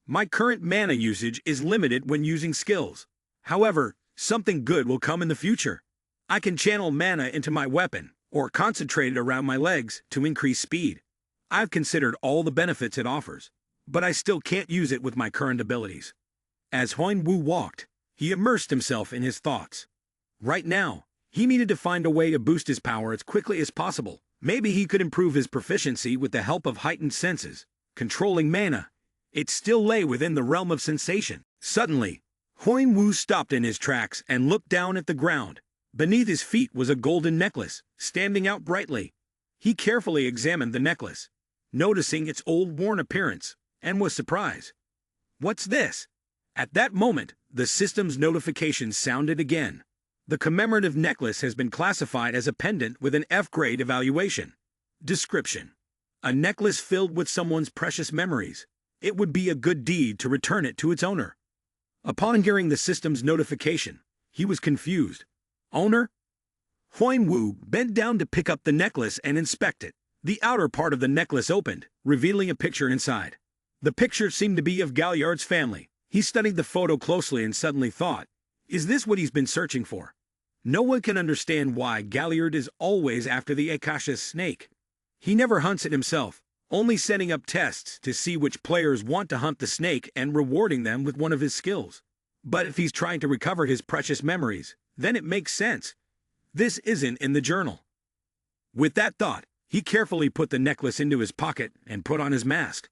My current mana usage is limited when using skills. However, something good will come in the future. I can channel mana into my weapon, or concentrate it around my legs to increase speed. I've considered all the benefits it offers, but I still can't use it with my current abilities. As Huinwu walked, he immersed himself in his thoughts. Right now, he needed to find a way to boost his power as quickly as possible. Maybe he could improve his proficiency with the help of heightened senses. Controlling mana, it still lay within the realm of sensation. Suddenly, Huinwu stopped in his tracks and looked down at the ground. Beneath his feet was a golden necklace, standing out brightly. He carefully examined the necklace, noticing its old worn appearance, and was surprised. What's this? At that moment, the system's notification sounded again. The commemorative necklace has been classified as a pendant with an F-grade evaluation. Description: a necklace filled with someone's precious memories. It would be a good deed to return it to its owner. Upon hearing the system's notification, he was confused. Owner? Huang Wu bent down to pick up the necklace and inspect it. The outer part of the necklace opened, revealing a picture inside. The picture seemed to be of Galliard's family. He studied the photo closely and suddenly thought, is this what he's been searching for? No one can understand why Galliard is always after the Akasha's snake. He never hunts it himself, only setting up tests to see which players want to hunt the snake and rewarding them with one of his skills. But if he's trying to recover his precious memories, then it makes sense. This isn't in the journal. With that thought, he carefully put the necklace into his pocket and put on his mask.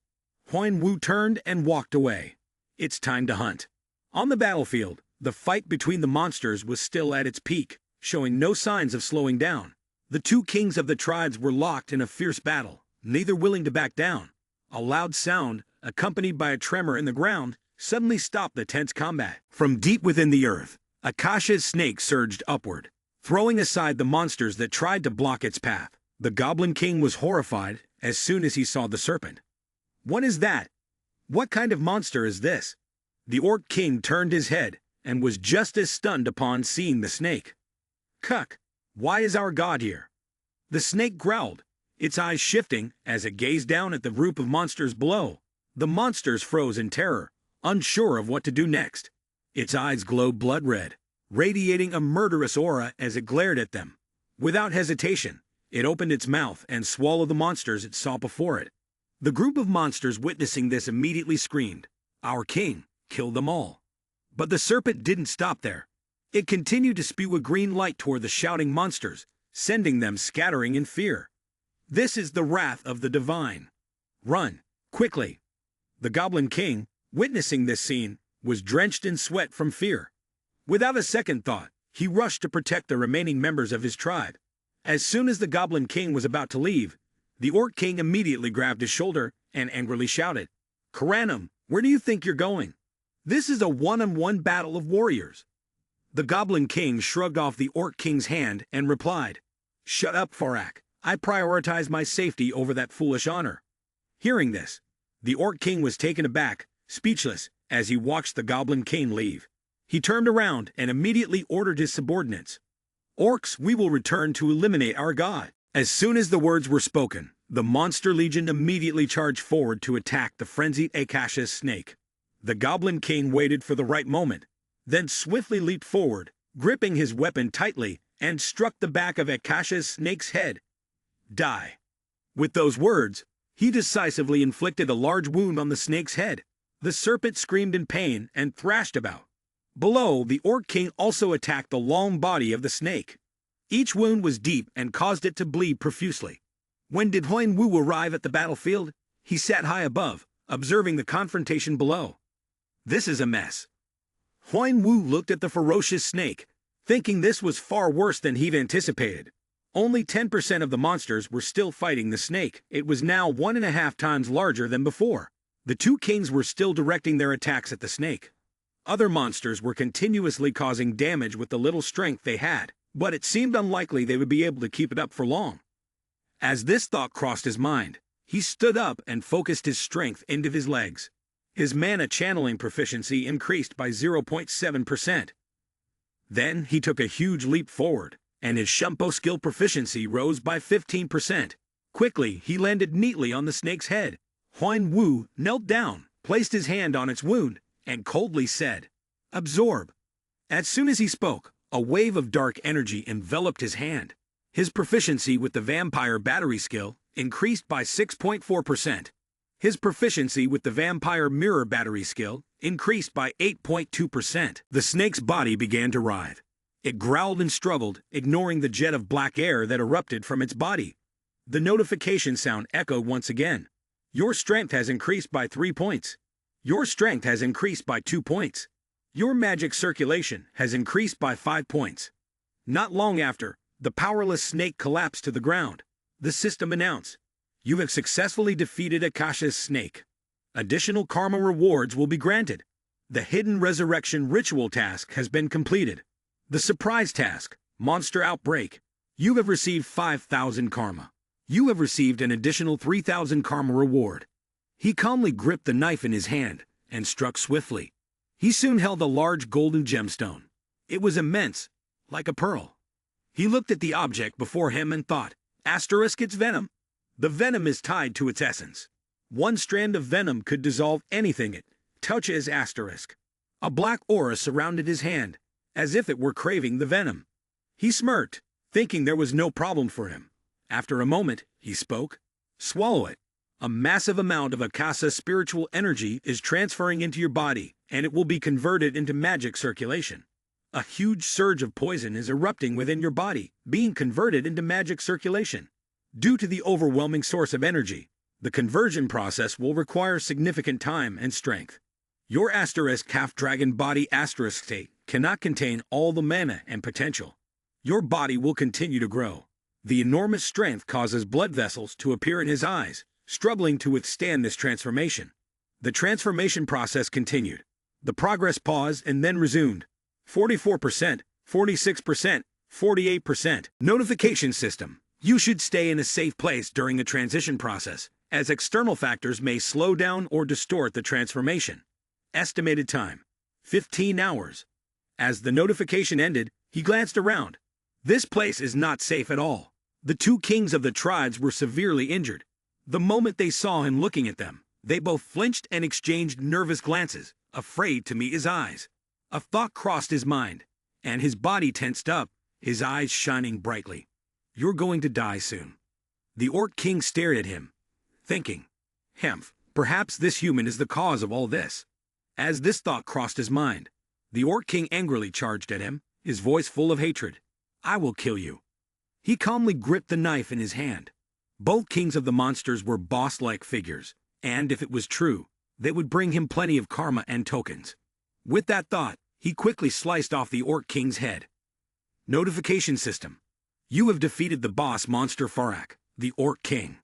Huang Wu turned and walked away. It's time to hunt. On the battlefield, the fight between the monsters was still at its peak, showing no signs of slowing down. The two kings of the tribes were locked in a fierce battle, neither willing to back down. A loud sound, accompanied by a tremor in the ground, suddenly stopped the tense combat. From deep within the earth, Akasha's snake surged upward, throwing aside the monsters that tried to block its path. The Goblin King was horrified as soon as he saw the serpent. What is that? What kind of monster is this? The Orc King turned his head and was just as stunned upon seeing the snake. Cuck, why is our god here? The snake growled, its eyes shifting as it gazed down at the group of monsters below. The monsters froze in terror, unsure of what to do next. Its eyes glowed blood red, radiating a murderous aura as it glared at them. Without hesitation, it opened its mouth and swallowed the monsters it saw before it. The group of monsters witnessing this immediately screamed, "Our king, kill them all." But the serpent didn't stop there. It continued to spew a green light toward the shouting monsters, sending them scattering in fear. This is the wrath of the divine. Run, quickly. The Goblin King, witnessing this scene, was drenched in sweat from fear. Without a second thought, he rushed to protect the remaining members of his tribe. As soon as the Goblin King was about to leave, the Orc King immediately grabbed his shoulder and angrily shouted, "Karanum, where do you think you're going? This is a one-on-one battle of warriors." The Goblin King shrugged off the Orc King's hand and replied, "Shut up, Farak. I prioritize my safety over that foolish honor." Hearing this, the Orc King was taken aback, speechless, as he watched the Goblin King leave. He turned around and immediately ordered his subordinates, "Orcs, we will return to eliminate our god." As soon as the words were spoken, the Monster Legion immediately charged forward to attack the frenzied Akasha's snake. The Goblin King waited for the right moment, then swiftly leaped forward, gripping his weapon tightly, and struck the back of Akasha's snake's head. Die. With those words, he decisively inflicted a large wound on the snake's head. The serpent screamed in pain and thrashed about. Below, the Orc King also attacked the long body of the snake. Each wound was deep and caused it to bleed profusely. When did Huang Wu arrive at the battlefield? He sat high above, observing the confrontation below. This is a mess. Huang Wu looked at the ferocious snake, thinking this was far worse than he'd anticipated. Only 10% of the monsters were still fighting the snake. It was now 1.5 times larger than before. The two kings were still directing their attacks at the snake. Other monsters were continuously causing damage with the little strength they had, but it seemed unlikely they would be able to keep it up for long. As this thought crossed his mind, he stood up and focused his strength into his legs. His mana channeling proficiency increased by 0.7%. Then he took a huge leap forward, and his Shumpo skill proficiency rose by 15%. Quickly, he landed neatly on the snake's head. Huang Wu knelt down, placed his hand on its wound, and coldly said, "Absorb." As soon as he spoke, a wave of dark energy enveloped his hand. His proficiency with the Vampire Battery skill increased by 6.4%. His proficiency with the Vampire Mirror Battery skill increased by 8.2%. The snake's body began to writhe. It growled and struggled, ignoring the jet of black air that erupted from its body. The notification sound echoed once again. Your strength has increased by 3 points. Your strength has increased by 2 points. Your magic circulation has increased by 5 points. Not long after, the powerless snake collapsed to the ground. The system announced, "You have successfully defeated Akasha's snake. Additional karma rewards will be granted. The hidden resurrection ritual task has been completed. The surprise task, monster outbreak. You have received 5,000 karma. You have received an additional 3,000 karma reward." He calmly gripped the knife in his hand and struck swiftly. He soon held a large golden gemstone. It was immense, like a pearl. He looked at the object before him and thought, *Its venom. The venom is tied to its essence. One strand of venom could dissolve anything it touches. A black aura surrounded his hand, as if it were craving the venom. He smirked, thinking there was no problem for him. After a moment, he spoke. "Swallow it. A massive amount of Akasha's spiritual energy is transferring into your body, and it will be converted into magic circulation. A huge surge of poison is erupting within your body, being converted into magic circulation. Due to the overwhelming source of energy, the conversion process will require significant time and strength. Your half dragon body state cannot contain all the mana and potential. Your body will continue to grow. The enormous strength causes blood vessels to appear in his eyes, struggling to withstand this transformation." The transformation process continued. The progress paused and then resumed. 44%, 46%, 48%. Notification system. You should stay in a safe place during the transition process, as external factors may slow down or distort the transformation. Estimated time, 15 hours. As the notification ended, he glanced around. This place is not safe at all. The two kings of the tribes were severely injured. The moment they saw him looking at them, they both flinched and exchanged nervous glances, afraid to meet his eyes. A thought crossed his mind, and his body tensed up, his eyes shining brightly. "You're going to die soon." The Orc King stared at him, thinking, perhaps this human is the cause of all this." As this thought crossed his mind, the Orc King angrily charged at him, his voice full of hatred. "I will kill you." He calmly gripped the knife in his hand. Both kings of the monsters were boss-like figures, and if it was true, they would bring him plenty of karma and tokens. With that thought, he quickly sliced off the Orc King's head. Notification system. You have defeated the boss monster Farak, the Orc King.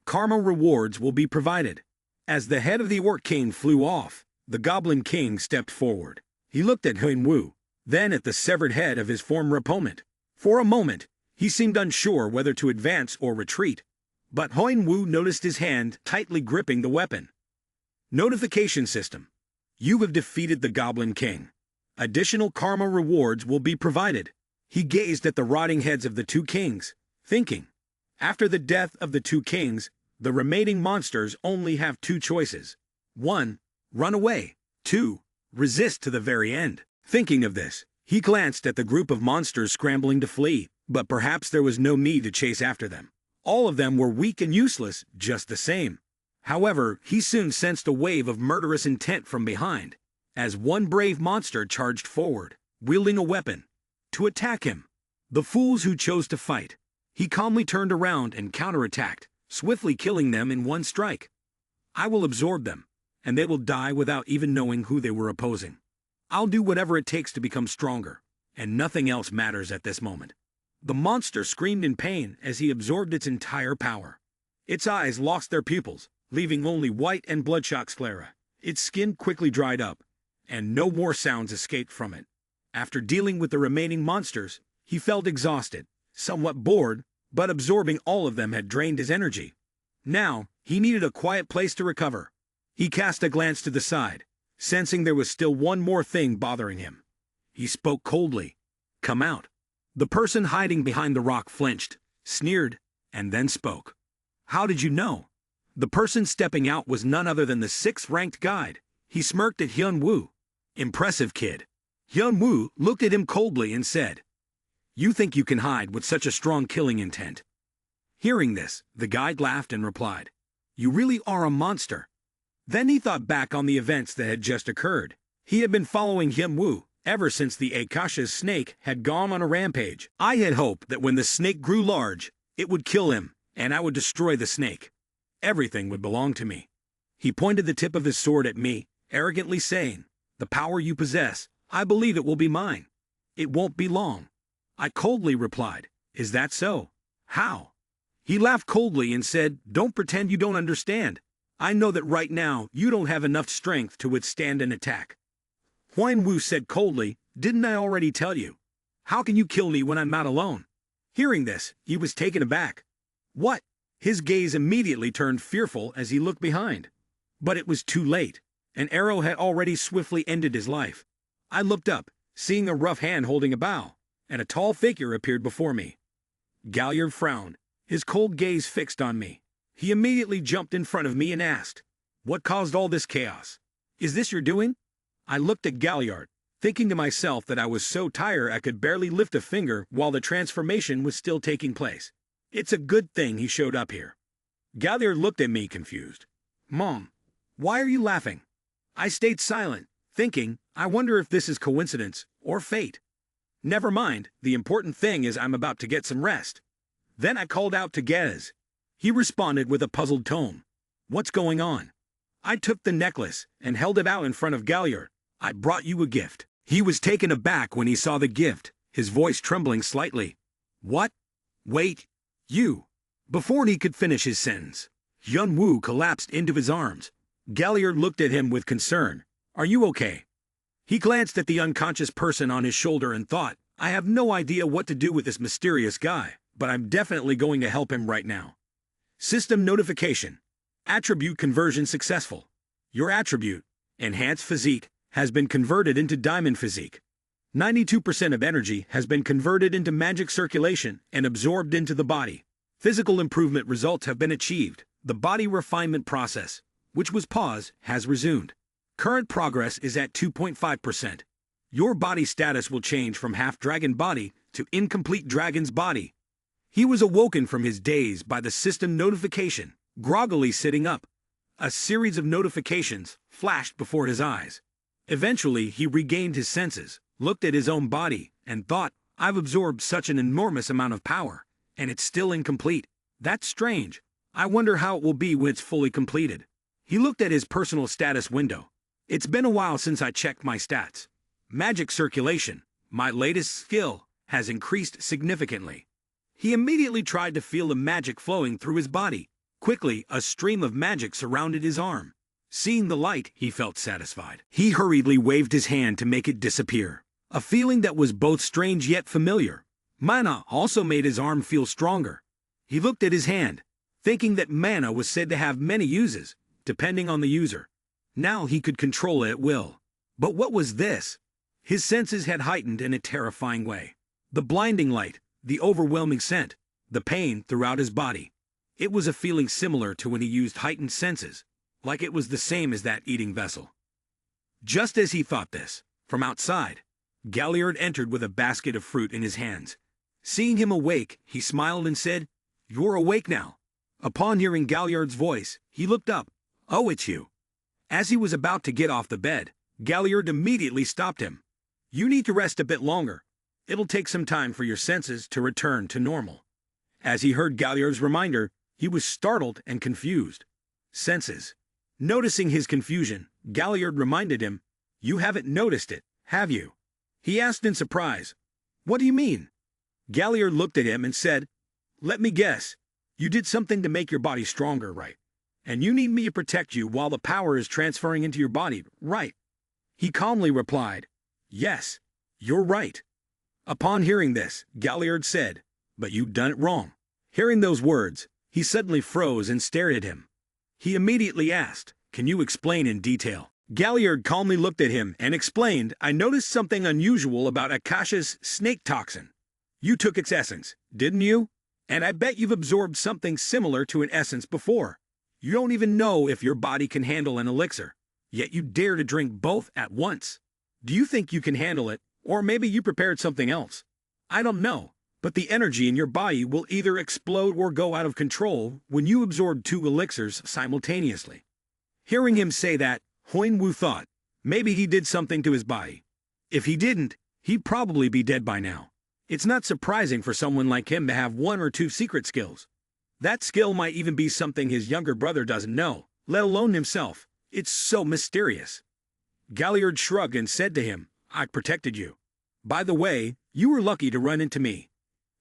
Karma rewards will be provided. As the head of the Orc King flew off, the Goblin King stepped forward. He looked at Wu, then at the severed head of his former opponent. For a moment, he seemed unsure whether to advance or retreat, but Wu noticed his hand tightly gripping the weapon. Notification system. You have defeated the Goblin King. Additional karma rewards will be provided. He gazed at the rotting heads of the two kings, thinking, after the death of the two kings, the remaining monsters only have two choices. 1. Run away. 2. Resist to the very end. Thinking of this, he glanced at the group of monsters scrambling to flee, but perhaps there was no need to chase after them. All of them were weak and useless, just the same. However, he soon sensed a wave of murderous intent from behind, as one brave monster charged forward, wielding a weapon, to attack him. The fools who chose to fight. He calmly turned around and counterattacked, swiftly killing them in one strike. "I will absorb them, and they will die without even knowing who they were opposing. I'll do whatever it takes to become stronger, and nothing else matters at this moment." The monster screamed in pain as he absorbed its entire power. Its eyes lost their pupils, leaving only white and bloodshot sclera. Its skin quickly dried up, and no more sounds escaped from it. After dealing with the remaining monsters, he felt exhausted, somewhat bored, but absorbing all of them had drained his energy. Now, he needed a quiet place to recover. He cast a glance to the side, sensing there was still one more thing bothering him. He spoke coldly. "Come out." The person hiding behind the rock flinched, sneered, and then spoke. "How did you know?" The person stepping out was none other than the 6th-ranked guide. He smirked at Wu. "Impressive, kid." Wu looked at him coldly and said, "You think you can hide with such a strong killing intent?" Hearing this, the guide laughed and replied, "You really are a monster." Then he thought back on the events that had just occurred. He had been following Wu ever since the Akasha's snake had gone on a rampage. "I had hoped that when the snake grew large, it would kill him, and I would destroy the snake. Everything would belong to me." He pointed the tip of his sword at me, arrogantly saying, "The power you possess, I believe it will be mine. It won't be long. I coldly replied, "Is that so? How?" He laughed coldly and said, "Don't pretend you don't understand. I know that right now you don't have enough strength to withstand an attack." Huan Wu said coldly, "Didn't I already tell you? How can you kill me when I'm not alone?" Hearing this, he was taken aback. What? His gaze immediately turned fearful as he looked behind. But it was too late. An arrow had already swiftly ended his life. I looked up, seeing a rough hand holding a bow, and a tall figure appeared before me. Galliard frowned, his cold gaze fixed on me. He immediately jumped in front of me and asked, "What caused all this chaos? Is this your doing?" I looked at Galliard, thinking to myself that I was so tired I could barely lift a finger while the transformation was still taking place. It's a good thing he showed up here. Galliard looked at me confused. "Mom, why are you laughing?" I stayed silent, thinking, I wonder if this is coincidence or fate. Never mind, the important thing is I'm about to get some rest. Then I called out to Gez. He responded with a puzzled tone. "What's going on?" I took the necklace and held it out in front of Galliard. "I brought you a gift." He was taken aback when he saw the gift, his voice trembling slightly. "What? Wait, you." Before he could finish his sentence, Yun Wu collapsed into his arms. Galliard looked at him with concern. "Are you okay?" He glanced at the unconscious person on his shoulder and thought, I have no idea what to do with this mysterious guy, but I'm definitely going to help him right now. System notification. Attribute conversion successful. Your attribute, Enhanced Physique, has been converted into Diamond Physique. 92% of energy has been converted into magic circulation and absorbed into the body. Physical improvement results have been achieved. The body refinement process, which was paused, has resumed. Current progress is at 2.5%. Your body status will change from half-dragon body to incomplete dragon's body. He was awoken from his daze by the system notification, groggily sitting up. A series of notifications flashed before his eyes. Eventually, he regained his senses, looked at his own body, and thought, I've absorbed such an enormous amount of power, and it's still incomplete. That's strange. I wonder how it will be when it's fully completed. He looked at his personal status window. It's been a while since I checked my stats. Magic circulation, my latest skill, has increased significantly. He immediately tried to feel the magic flowing through his body. Quickly, a stream of magic surrounded his arm. Seeing the light, he felt satisfied. He hurriedly waved his hand to make it disappear. A feeling that was both strange yet familiar. Mana also made his arm feel stronger. He looked at his hand, thinking that mana was said to have many uses, depending on the user. Now he could control it at will. But what was this? His senses had heightened in a terrifying way. The blinding light, the overwhelming scent, the pain throughout his body. It was a feeling similar to when he used heightened senses, like it was the same as that eating vessel. Just as he thought this, from outside, Galliard entered with a basket of fruit in his hands. Seeing him awake, he smiled and said, "You're awake now." Upon hearing Galliard's voice, he looked up. "Oh, it's you." As he was about to get off the bed, Galliard immediately stopped him. "You need to rest a bit longer. It'll take some time for your senses to return to normal." As he heard Galliard's reminder, he was startled and confused. Senses. Noticing his confusion, Galliard reminded him, "You haven't noticed it, have you?" He asked in surprise, "What do you mean?" Galliard looked at him and said, "Let me guess. You did something to make your body stronger, right? And you need me to protect you while the power is transferring into your body, right?" He calmly replied, "Yes, you're right." Upon hearing this, Galliard said, "But you've done it wrong." Hearing those words, he suddenly froze and stared at him. He immediately asked, "Can you explain in detail?" Galliard calmly looked at him and explained, "I noticed something unusual about Akasha's snake toxin. You took its essence, didn't you? And I bet you've absorbed something similar to an essence before. You don't even know if your body can handle an elixir, yet you dare to drink both at once. Do you think you can handle it, or maybe you prepared something else? I don't know, but the energy in your body will either explode or go out of control when you absorb 2 elixirs simultaneously." Hearing him say that, Huan Wu thought, maybe he did something to his body. If he didn't, he'd probably be dead by now. It's not surprising for someone like him to have 1 or 2 secret skills. That skill might even be something his younger brother doesn't know, let alone himself. It's so mysterious. Galliard shrugged and said to him, "I protected you." By the way, you were lucky to run into me.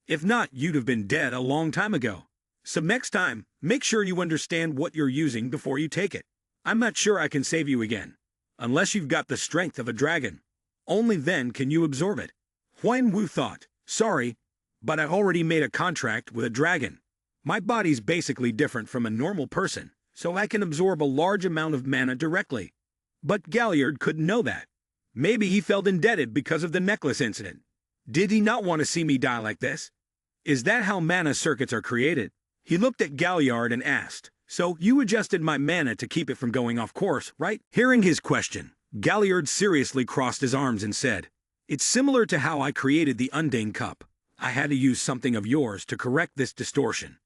If not, you'd have been dead a long time ago. So next time, make sure you understand what you're using before you take it. I'm not sure I can save you again. Unless you've got the strength of a dragon. Only then can you absorb it. Huan Wu thought, sorry, but I already made a contract with a dragon. My body's basically different from a normal person, so I can absorb a large amount of mana directly. But Galliard couldn't know that. Maybe he felt indebted because of the necklace incident. Did he not want to see me die like this? Is that how mana circuits are created? He looked at Galliard and asked, so you adjusted my mana to keep it from going off course, right? Hearing his question, Galliard seriously crossed his arms and said, it's similar to how I created the Undane Cup. I had to use something of yours to correct this distortion.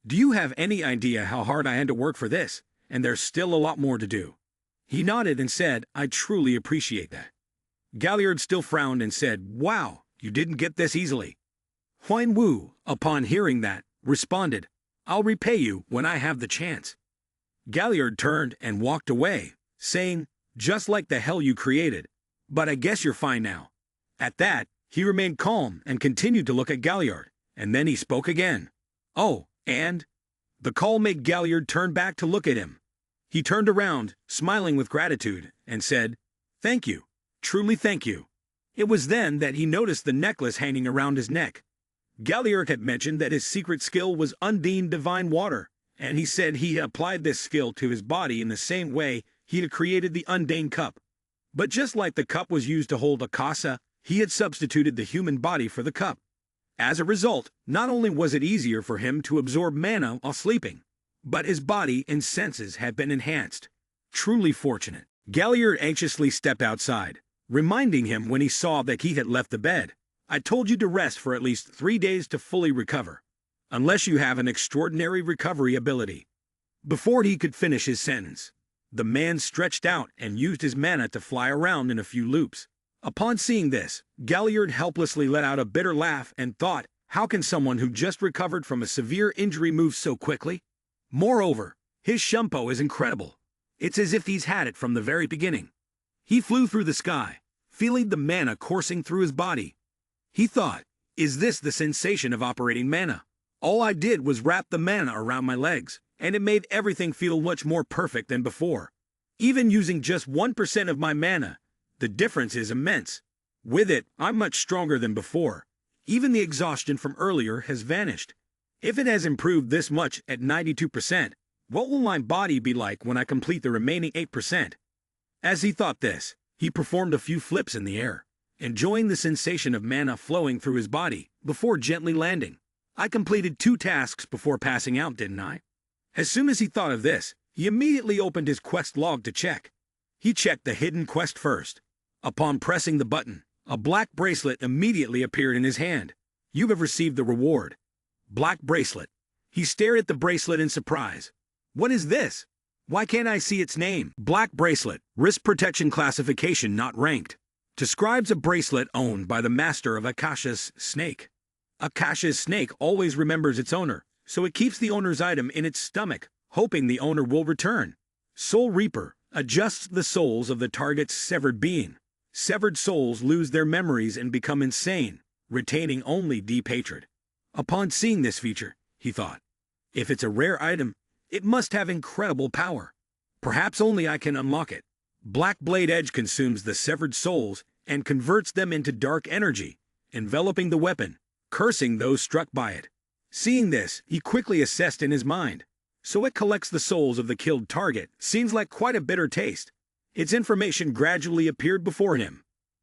Do you have any idea how hard I had to work for this? And there's still a lot more to do. He nodded and said, I truly appreciate that. Galliard still frowned and said, wow, you didn't get this easily. Huan Wu, upon hearing that, responded, I'll repay you when I have the chance. Galliard turned and walked away, saying, just like the hell you created. But I guess you're fine now. At that, he remained calm and continued to look at Galliard, and then he spoke again. Oh, and? The call made Galliard turn back to look at him. He turned around, smiling with gratitude, and said, thank you, truly thank you. It was then that he noticed the necklace hanging around his neck. Galliard had mentioned that his secret skill was Undine Divine Water, and he said he had applied this skill to his body in the same way he had created the Undane Cup. But just like the cup was used to hold a casa, he had substituted the human body for the cup. As a result, not only was it easier for him to absorb mana while sleeping, but his body and senses had been enhanced. Truly fortunate. Galliard anxiously stepped outside, reminding him when he saw that he had left the bed. I told you to rest for at least 3 days to fully recover, unless you have an extraordinary recovery ability. Before he could finish his sentence, the man stretched out and used his mana to fly around in a few loops. Upon seeing this, Galliard helplessly let out a bitter laugh and thought, how can someone who just recovered from a severe injury move so quickly? Moreover, his shumpo is incredible. It's as if he's had it from the very beginning. He flew through the sky, feeling the mana coursing through his body. He thought, is this the sensation of operating mana? All I did was wrap the mana around my legs, and it made everything feel much more perfect than before. Even using just 1% of my mana, the difference is immense. With it, I'm much stronger than before. Even the exhaustion from earlier has vanished. If it has improved this much at 92%, what will my body be like when I complete the remaining 8%? As he thought this, he performed a few flips in the air, enjoying the sensation of mana flowing through his body before gently landing. I completed 2 tasks before passing out, didn't I? As soon as he thought of this, he immediately opened his quest log to check. He checked the hidden quest first. Upon pressing the button, a black bracelet immediately appeared in his hand. You have received the reward. Black bracelet. He stared at the bracelet in surprise. What is this? Why can't I see its name? Black bracelet, risk protection classification not ranked. Describes a bracelet owned by the master of Akasha's snake. Akasha's snake always remembers its owner, so it keeps the owner's item in its stomach, hoping the owner will return. Soul Reaper adjusts the souls of the target's severed being. Severed souls lose their memories and become insane, retaining only deep hatred. Upon seeing this feature, he thought, if it's a rare item, it must have incredible power. Perhaps only I can unlock it. Black Blade Edge consumes the severed souls and converts them into dark energy, enveloping the weapon, cursing those struck by it. Seeing this, he quickly assessed in his mind. So it collects the souls of the killed target. Seems like quite a bitter taste. Its information gradually appeared before him.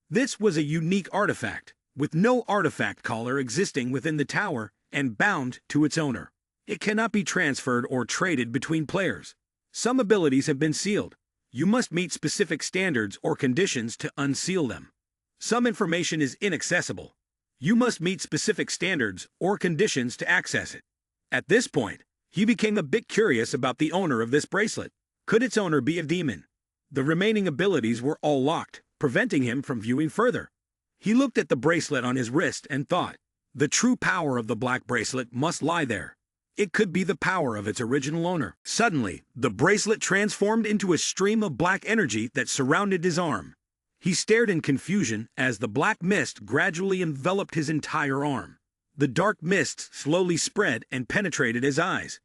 This was a unique artifact, with no artifact collar existing within the tower and bound to its owner. It cannot be transferred or traded between players. Some abilities have been sealed. You must meet specific standards or conditions to unseal them. Some information is inaccessible. You must meet specific standards or conditions to access it. At this point, he became a bit curious about the owner of this bracelet. Could its owner be a demon? The remaining abilities were all locked, preventing him from viewing further. He looked at the bracelet on his wrist and thought, the true power of the black bracelet must lie there. It could be the power of its original owner. Suddenly, the bracelet transformed into a stream of black energy that surrounded his arm. He stared in confusion as the black mist gradually enveloped his entire arm. The dark mist slowly spread and penetrated his eyes.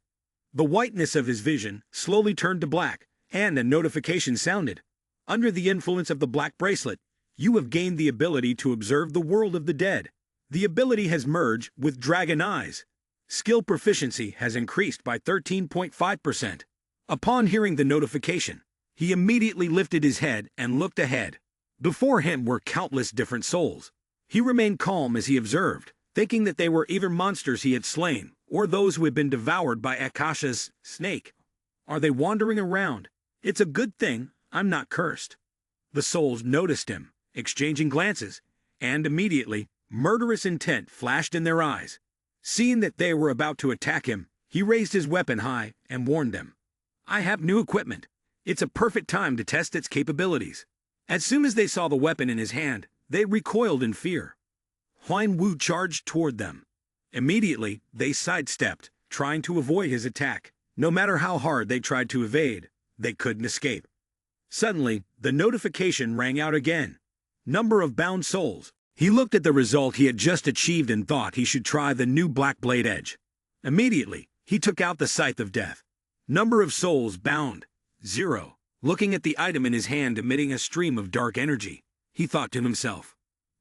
The whiteness of his vision slowly turned to black, and a notification sounded. Under the influence of the black bracelet, you have gained the ability to observe the world of the dead. The ability has merged with dragon eyes. Skill proficiency has increased by 13.5%. Upon hearing the notification, he immediately lifted his head and looked ahead. Before him were countless different souls. He remained calm as he observed, thinking that they were either monsters he had slain, or those who had been devoured by Akasha's snake. Are they wandering around? It's a good thing I'm not cursed. The souls noticed him, exchanging glances, and immediately, murderous intent flashed in their eyes. Seeing that they were about to attack him, he raised his weapon high and warned them. I have new equipment. It's a perfect time to test its capabilities. As soon as they saw the weapon in his hand, they recoiled in fear. Huan Wu charged toward them. Immediately, they sidestepped, trying to avoid his attack. No matter how hard they tried to evade, they couldn't escape. Suddenly, the notification rang out again. Number of bound souls. He looked at the result he had just achieved and thought he should try the new black blade edge. Immediately, he took out the scythe of death. Number of souls bound. 0. Looking at the item in his hand emitting a stream of dark energy, he thought to himself.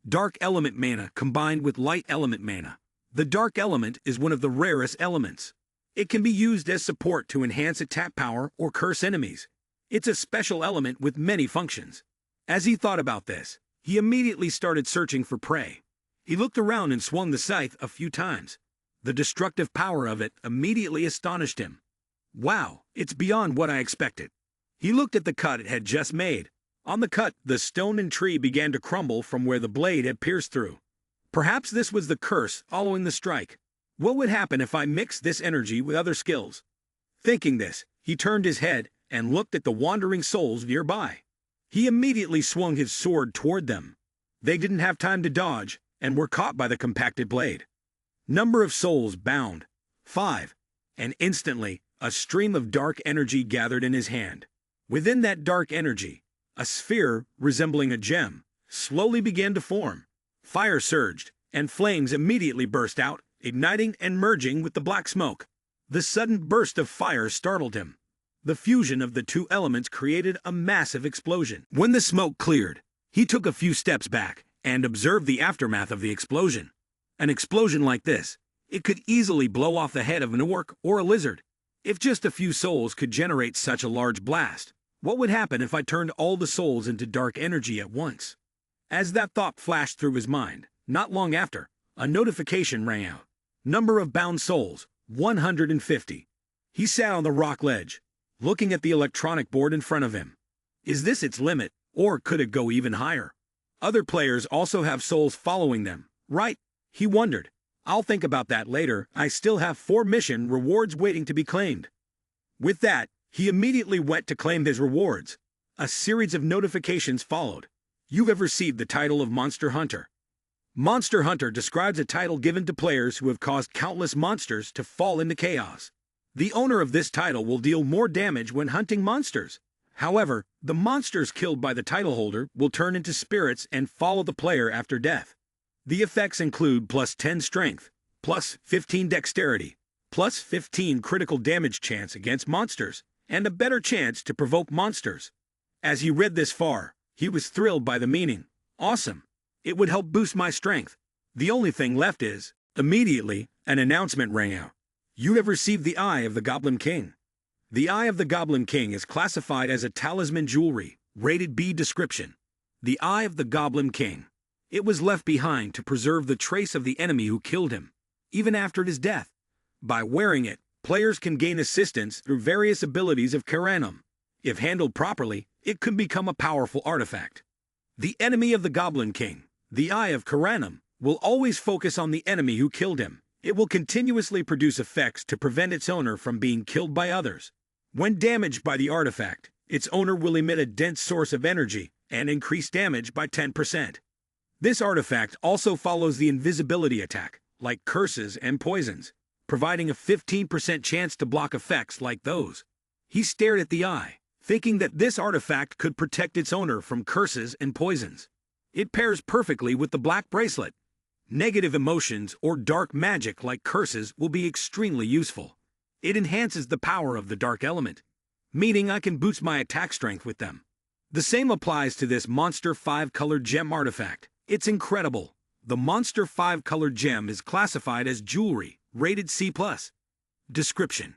Dark element mana combined with light element mana. The dark element is one of the rarest elements. It can be used as support to enhance attack power or curse enemies. It's a special element with many functions. As he thought about this, he immediately started searching for prey. He looked around and swung the scythe a few times. The destructive power of it immediately astonished him. Wow, it's beyond what I expected. He looked at the cut it had just made. On the cut, the stone and tree began to crumble from where the blade had pierced through. Perhaps this was the curse following the strike. What would happen if I mixed this energy with other skills? Thinking this, he turned his head and looked at the wandering souls nearby. He immediately swung his sword toward them. They didn't have time to dodge and were caught by the compacted blade. Number of souls bound. 5. And instantly, a stream of dark energy gathered in his hand. Within that dark energy, a sphere resembling a gem slowly began to form. Fire surged, and flames immediately burst out, igniting and merging with the black smoke. The sudden burst of fire startled him. The fusion of the two elements created a massive explosion. When the smoke cleared, he took a few steps back and observed the aftermath of the explosion. An explosion like this, it could easily blow off the head of an orc or a lizard. If just a few souls could generate such a large blast, what would happen if I turned all the souls into dark energy at once? As that thought flashed through his mind, not long after, a notification rang out. Number of bound souls, 150. He sat on the rock ledge, looking at the electronic board in front of him. Is this its limit, or could it go even higher? Other players also have souls following them, right? He wondered. I'll think about that later. I still have 4 mission rewards waiting to be claimed. With that, he immediately went to claim his rewards. A series of notifications followed. You have received the title of Monster Hunter. Monster Hunter describes a title given to players who have caused countless monsters to fall into chaos. The owner of this title will deal more damage when hunting monsters. However, the monsters killed by the title holder will turn into spirits and follow the player after death. The effects include plus 10 strength, plus 15 dexterity, plus 15 critical damage chance against monsters, and a better chance to provoke monsters. As he read this far, he was thrilled by the meaning. Awesome. It would help boost my strength. The only thing left is, immediately, an announcement rang out. You have received the Eye of the Goblin King. The Eye of the Goblin King is classified as a talisman jewelry, rated B description. The Eye of the Goblin King. It was left behind to preserve the trace of the enemy who killed him, even after his death. By wearing it, players can gain assistance through various abilities of harem. If handled properly, it could become a powerful artifact. The enemy of the Goblin King, the Eye of harem, will always focus on the enemy who killed him. It will continuously produce effects to prevent its owner from being killed by others. When damaged by the artifact, its owner will emit a dense source of energy and increase damage by 10%. This artifact also follows the invisibility attack, like curses and poisons, providing a 15% chance to block effects like those. He stared at the eye, thinking that this artifact could protect its owner from curses and poisons. It pairs perfectly with the black bracelet. Negative emotions or dark magic like curses will be extremely useful. It enhances the power of the dark element, meaning I can boost my attack strength with them. The same applies to this Monster 5-colored gem artifact. It's incredible. The Monster 5-colored gem is classified as jewelry, rated C+. Description: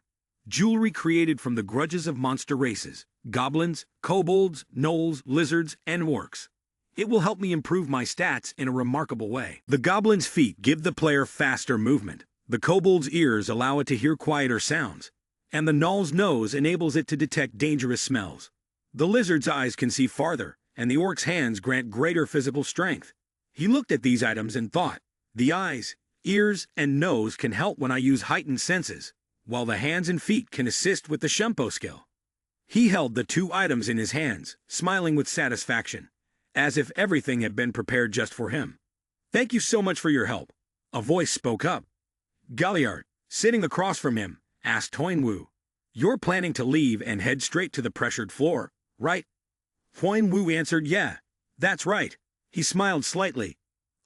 jewelry created from the grudges of monster races, goblins, kobolds, gnolls, lizards, and orcs. It will help me improve my stats in a remarkable way. The goblin's feet give the player faster movement, the kobold's ears allow it to hear quieter sounds, and the gnoll's nose enables it to detect dangerous smells. The lizard's eyes can see farther, and the orc's hands grant greater physical strength. He looked at these items and thought, the eyes, ears, and nose can help when I use heightened senses, while the hands and feet can assist with the Shumpo skill. He held the two items in his hands, smiling with satisfaction, as if everything had been prepared just for him. Thank you so much for your help. A voice spoke up. Galliard, sitting across from him, asked Huan-Wu, you're planning to leave and head straight to the pressured floor, right? Huan-Wu answered, yeah, that's right. He smiled slightly.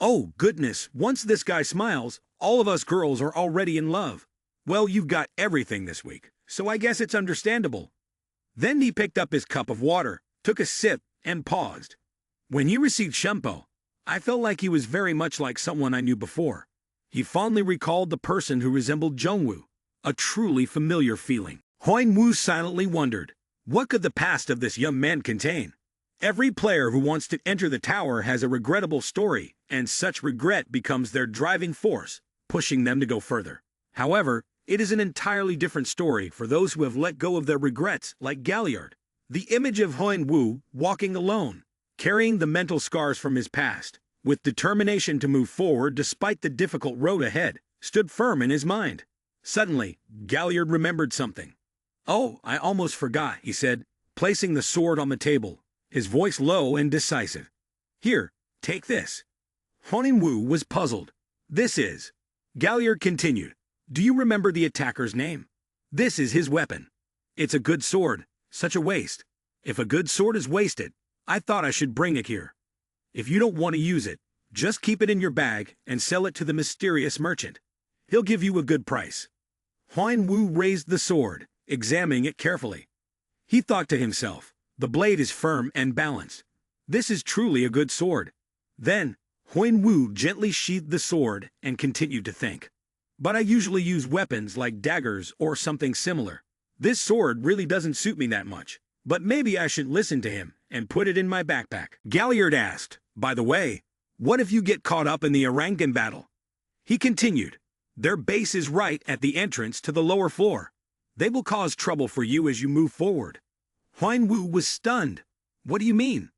Oh, goodness, once this guy smiles, all of us girls are already in love. Well, you've got everything this week, so I guess it's understandable. Then he picked up his cup of water, took a sip, and paused. When he received Shumpo, I felt like he was very much like someone I knew before. He fondly recalled the person who resembled Jongwoo, a truly familiar feeling. Huan-Wu silently wondered, what could the past of this young man contain? Every player who wants to enter the tower has a regrettable story, and such regret becomes their driving force, pushing them to go further. However, it is an entirely different story for those who have let go of their regrets, like Galliard. The image of Huan-Wu walking alone, carrying the mental scars from his past, with determination to move forward despite the difficult road ahead, stood firm in his mind. Suddenly, Galliard remembered something. Oh, I almost forgot, he said, placing the sword on the table, his voice low and decisive. Here, take this. Huan-Wu was puzzled. This is... Galliard continued. Do you remember the attacker's name? This is his weapon. It's a good sword, such a waste. If a good sword is wasted, I thought I should bring it here. If you don't want to use it, just keep it in your bag and sell it to the mysterious merchant. He'll give you a good price. Huan-Wu raised the sword, examining it carefully. He thought to himself, the blade is firm and balanced. This is truly a good sword. Then, Huan-Wu gently sheathed the sword and continued to think. But I usually use weapons like daggers or something similar. This sword really doesn't suit me that much, but maybe I should listen to him and put it in my backpack. Galliard asked, by the way, what if you get caught up in the orangutan battle? He continued, their base is right at the entrance to the lower floor. They will cause trouble for you as you move forward. Huan-Wu was stunned. What do you mean?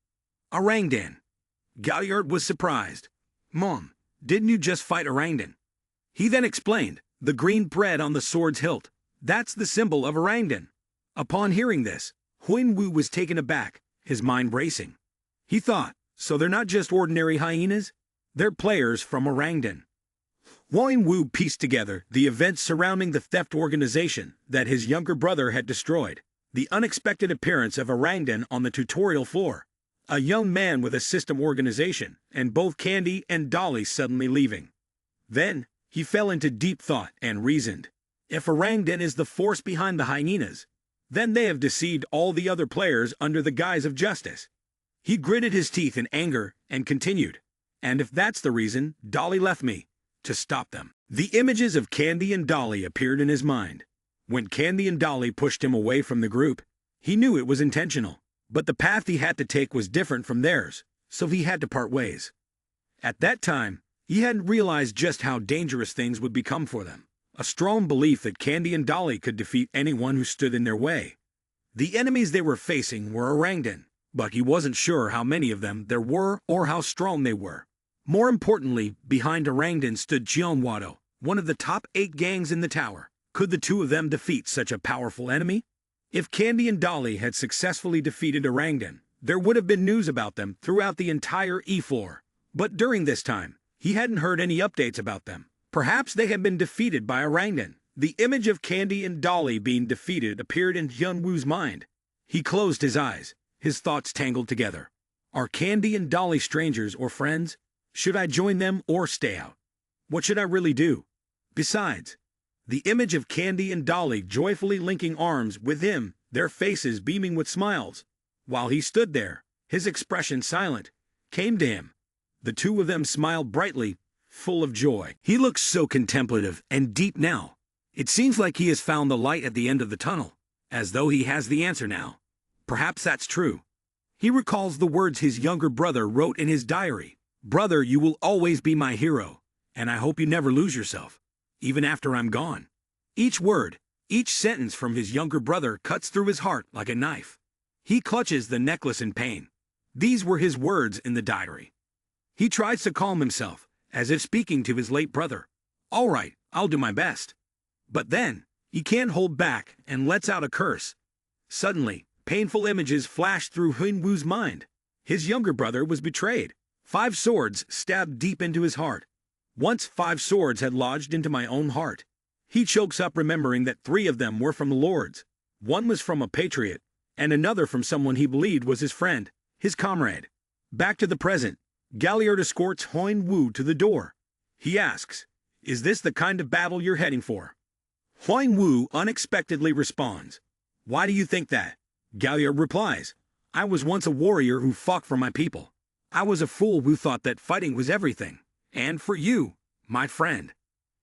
Orangutan. Galliard was surprised. Mom, didn't you just fight orangutan? He then explained, the green bread on the sword's hilt. That's the symbol of orangutan. Upon hearing this, Huan-Wu was taken aback, his mind racing. He thought, so they're not just ordinary hyenas? They're players from orangutan. Huan-Wu pieced together the events surrounding the theft organization that his younger brother had destroyed, the unexpected appearance of orangutan on the tutorial floor, a young man with a system organization, and both Candy and Dolly suddenly leaving. Then, he fell into deep thought and reasoned. If orangutan is the force behind the hyenas, then they have deceived all the other players under the guise of justice. He gritted his teeth in anger and continued, and if that's the reason, Dolly left me, to stop them. The images of Candy and Dolly appeared in his mind. When Candy and Dolly pushed him away from the group, he knew it was intentional, but the path he had to take was different from theirs, so he had to part ways. At that time, he hadn't realized just how dangerous things would become for them. A strong belief that Candy and Dolly could defeat anyone who stood in their way. The enemies they were facing were orangutan, but he wasn't sure how many of them there were or how strong they were. More importantly, behind orangutan stood Chionwado, one of the top 8 gangs in the tower. Could the two of them defeat such a powerful enemy? If Candy and Dolly had successfully defeated orangutan, there would have been news about them throughout the entire E4. But during this time, he hadn't heard any updates about them. Perhaps they had been defeated by orangutan. The image of Candy and Dolly being defeated appeared in Hyun-Woo's mind. He closed his eyes, his thoughts tangled together. Are Candy and Dolly strangers or friends? Should I join them or stay out? What should I really do? Besides, the image of Candy and Dolly joyfully linking arms with him, their faces beaming with smiles, while he stood there, his expression silent, came to him. The two of them smiled brightly, full of joy. He looks so contemplative and deep now. It seems like he has found the light at the end of the tunnel, as though he has the answer now. Perhaps that's true. He recalls the words his younger brother wrote in his diary. Brother, you will always be my hero, and I hope you never lose yourself, even after I'm gone. Each word, each sentence from his younger brother cuts through his heart like a knife. He clutches the necklace in pain. These were his words in the diary. He tries to calm himself, as if speaking to his late brother. All right, I'll do my best. But then, he can't hold back and lets out a curse. Suddenly, painful images flash through Huinwu's mind. His younger brother was betrayed. 5 swords stabbed deep into his heart. Once 5 swords had lodged into my own heart. He chokes up remembering that 3 of them were from the lords. One was from a patriot, and another from someone he believed was his friend, his comrade. Back to the present, Galliard escorts Huinwu to the door. He asks, "Is this the kind of battle you're heading for?" Huinwu unexpectedly responds, "Why do you think that?" Galliard replies, "I was once a warrior who fought for my people. I was a fool who thought that fighting was everything. And for you, my friend."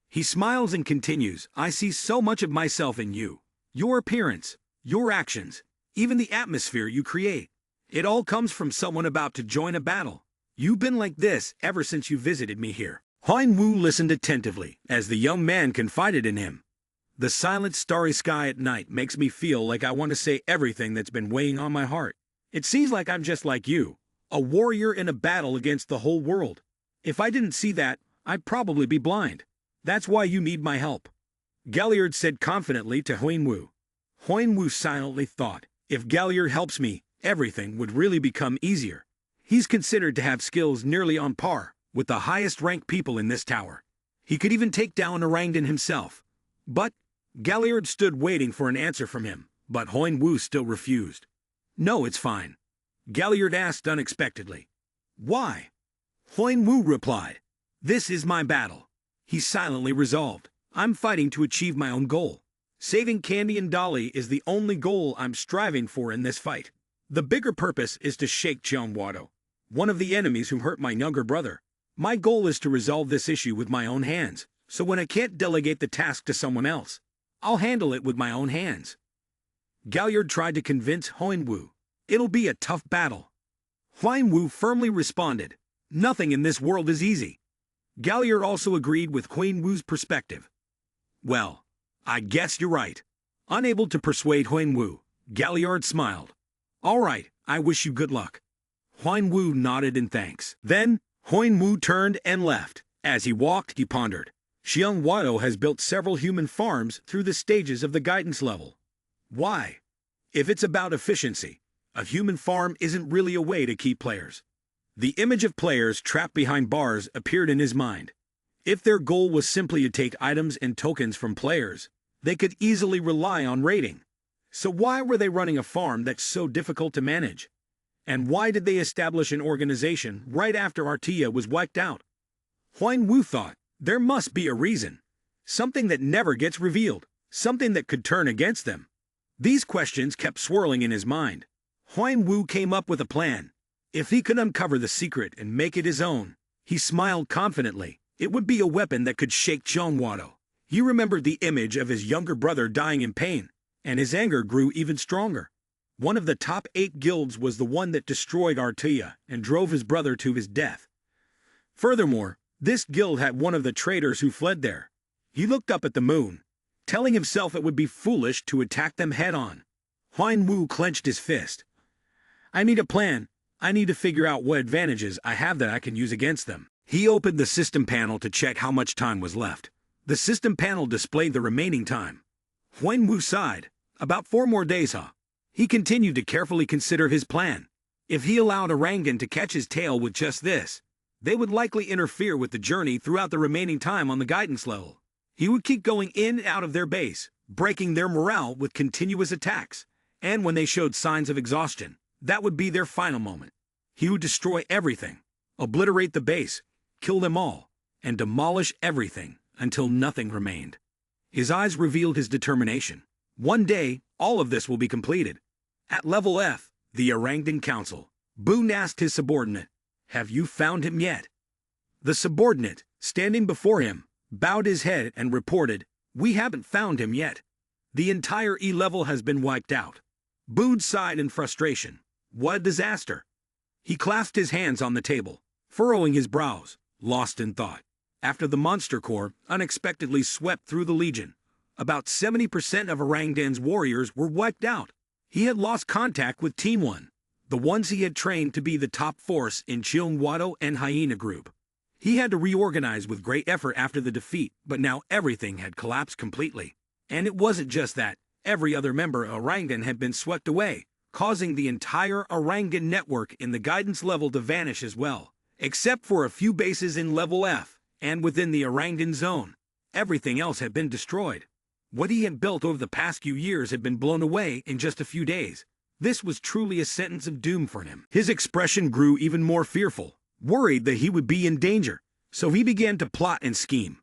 He smiles and continues, "I see so much of myself in you. Your appearance, your actions, even the atmosphere you create. It all comes from someone about to join a battle. You've been like this ever since you visited me here." Huinwu listened attentively as the young man confided in him. "The silent starry sky at night makes me feel like I want to say everything that's been weighing on my heart. It seems like I'm just like you, a warrior in a battle against the whole world. If I didn't see that, I'd probably be blind. That's why you need my help," Galliard said confidently to Huinwu. Huinwu silently thought, if Galliard helps me, everything would really become easier. He's considered to have skills nearly on par with the highest-ranked people in this tower. He could even take down Orangdan himself. But Galliard stood waiting for an answer from him, but Huinwu still refused. "No, it's fine," Galliard asked unexpectedly. "Why?" Huinwu replied, "This is my battle." He silently resolved, "I'm fighting to achieve my own goal. Saving Candy and Dolly is the only goal I'm striving for in this fight. The bigger purpose is to shake Jeonwado, one of the enemies who hurt my younger brother. My goal is to resolve this issue with my own hands, so when I can't delegate the task to someone else, I'll handle it with my own hands." Galliard tried to convince Huinwu. "It'll be a tough battle." Huinwu firmly responded, "Nothing in this world is easy." Galliard also agreed with Huinwu's perspective. "Well, I guess you're right." Unable to persuade Huinwu, Galliard smiled. "All right, I wish you good luck." Huinwu nodded in thanks. Then, Huinwu turned and left. As he walked, he pondered. Jeonwado has built several human farms through the stages of the guidance level. Why? If it's about efficiency, a human farm isn't really a way to keep players. The image of players trapped behind bars appeared in his mind. If their goal was simply to take items and tokens from players, they could easily rely on raiding. So why were they running a farm that's so difficult to manage? And why did they establish an organization right after Artia was wiped out? Huinwu thought, there must be a reason. Something that never gets revealed. Something that could turn against them. These questions kept swirling in his mind. Huinwu came up with a plan. If he could uncover the secret and make it his own, he smiled confidently. It would be a weapon that could shake Jeonwado. He remembered the image of his younger brother dying in pain, and his anger grew even stronger. One of the top 8 guilds was the one that destroyed Artia and drove his brother to his death. Furthermore, this guild had one of the traitors who fled there. He looked up at the moon, telling himself it would be foolish to attack them head-on. Huinwu clenched his fist. "I need a plan. I need to figure out what advantages I have that I can use against them." He opened the system panel to check how much time was left. The system panel displayed the remaining time. Huinwu sighed. "About 4 more days, huh?" He continued to carefully consider his plan. If he allowed Orangdan to catch his tail with just this, they would likely interfere with the journey throughout the remaining time on the guidance level. He would keep going in and out of their base, breaking their morale with continuous attacks, And when they showed signs of exhaustion, that would be their final moment. He would destroy everything, obliterate the base, kill them all, and demolish everything until nothing remained. His eyes revealed his determination. One day, all of this will be completed. At level F, the Orangutan Council, Boone asked his subordinate, "Have you found him yet?" The subordinate, standing before him, bowed his head and reported, "We haven't found him yet. The entire E level has been wiped out." Boone sighed in frustration. What a disaster! He clasped his hands on the table, furrowing his brows, lost in thought. After the Monster Corps unexpectedly swept through the Legion, about 70% of Orangutan's warriors were wiped out. He had lost contact with Team 1, the ones he had trained to be the top force in Chilmwado and Hyena Group. He had to reorganize with great effort after the defeat, but now everything had collapsed completely. And it wasn't just that. Every other member of Orangutan had been swept away, causing the entire Orangutan network in the guidance level to vanish as well. Except for a few bases in level F, and within the Orangutan zone, everything else had been destroyed. What he had built over the past few years had been blown away in just a few days. This was truly a sentence of doom for him. His expression grew even more fearful, worried that he would be in danger, so he began to plot and scheme.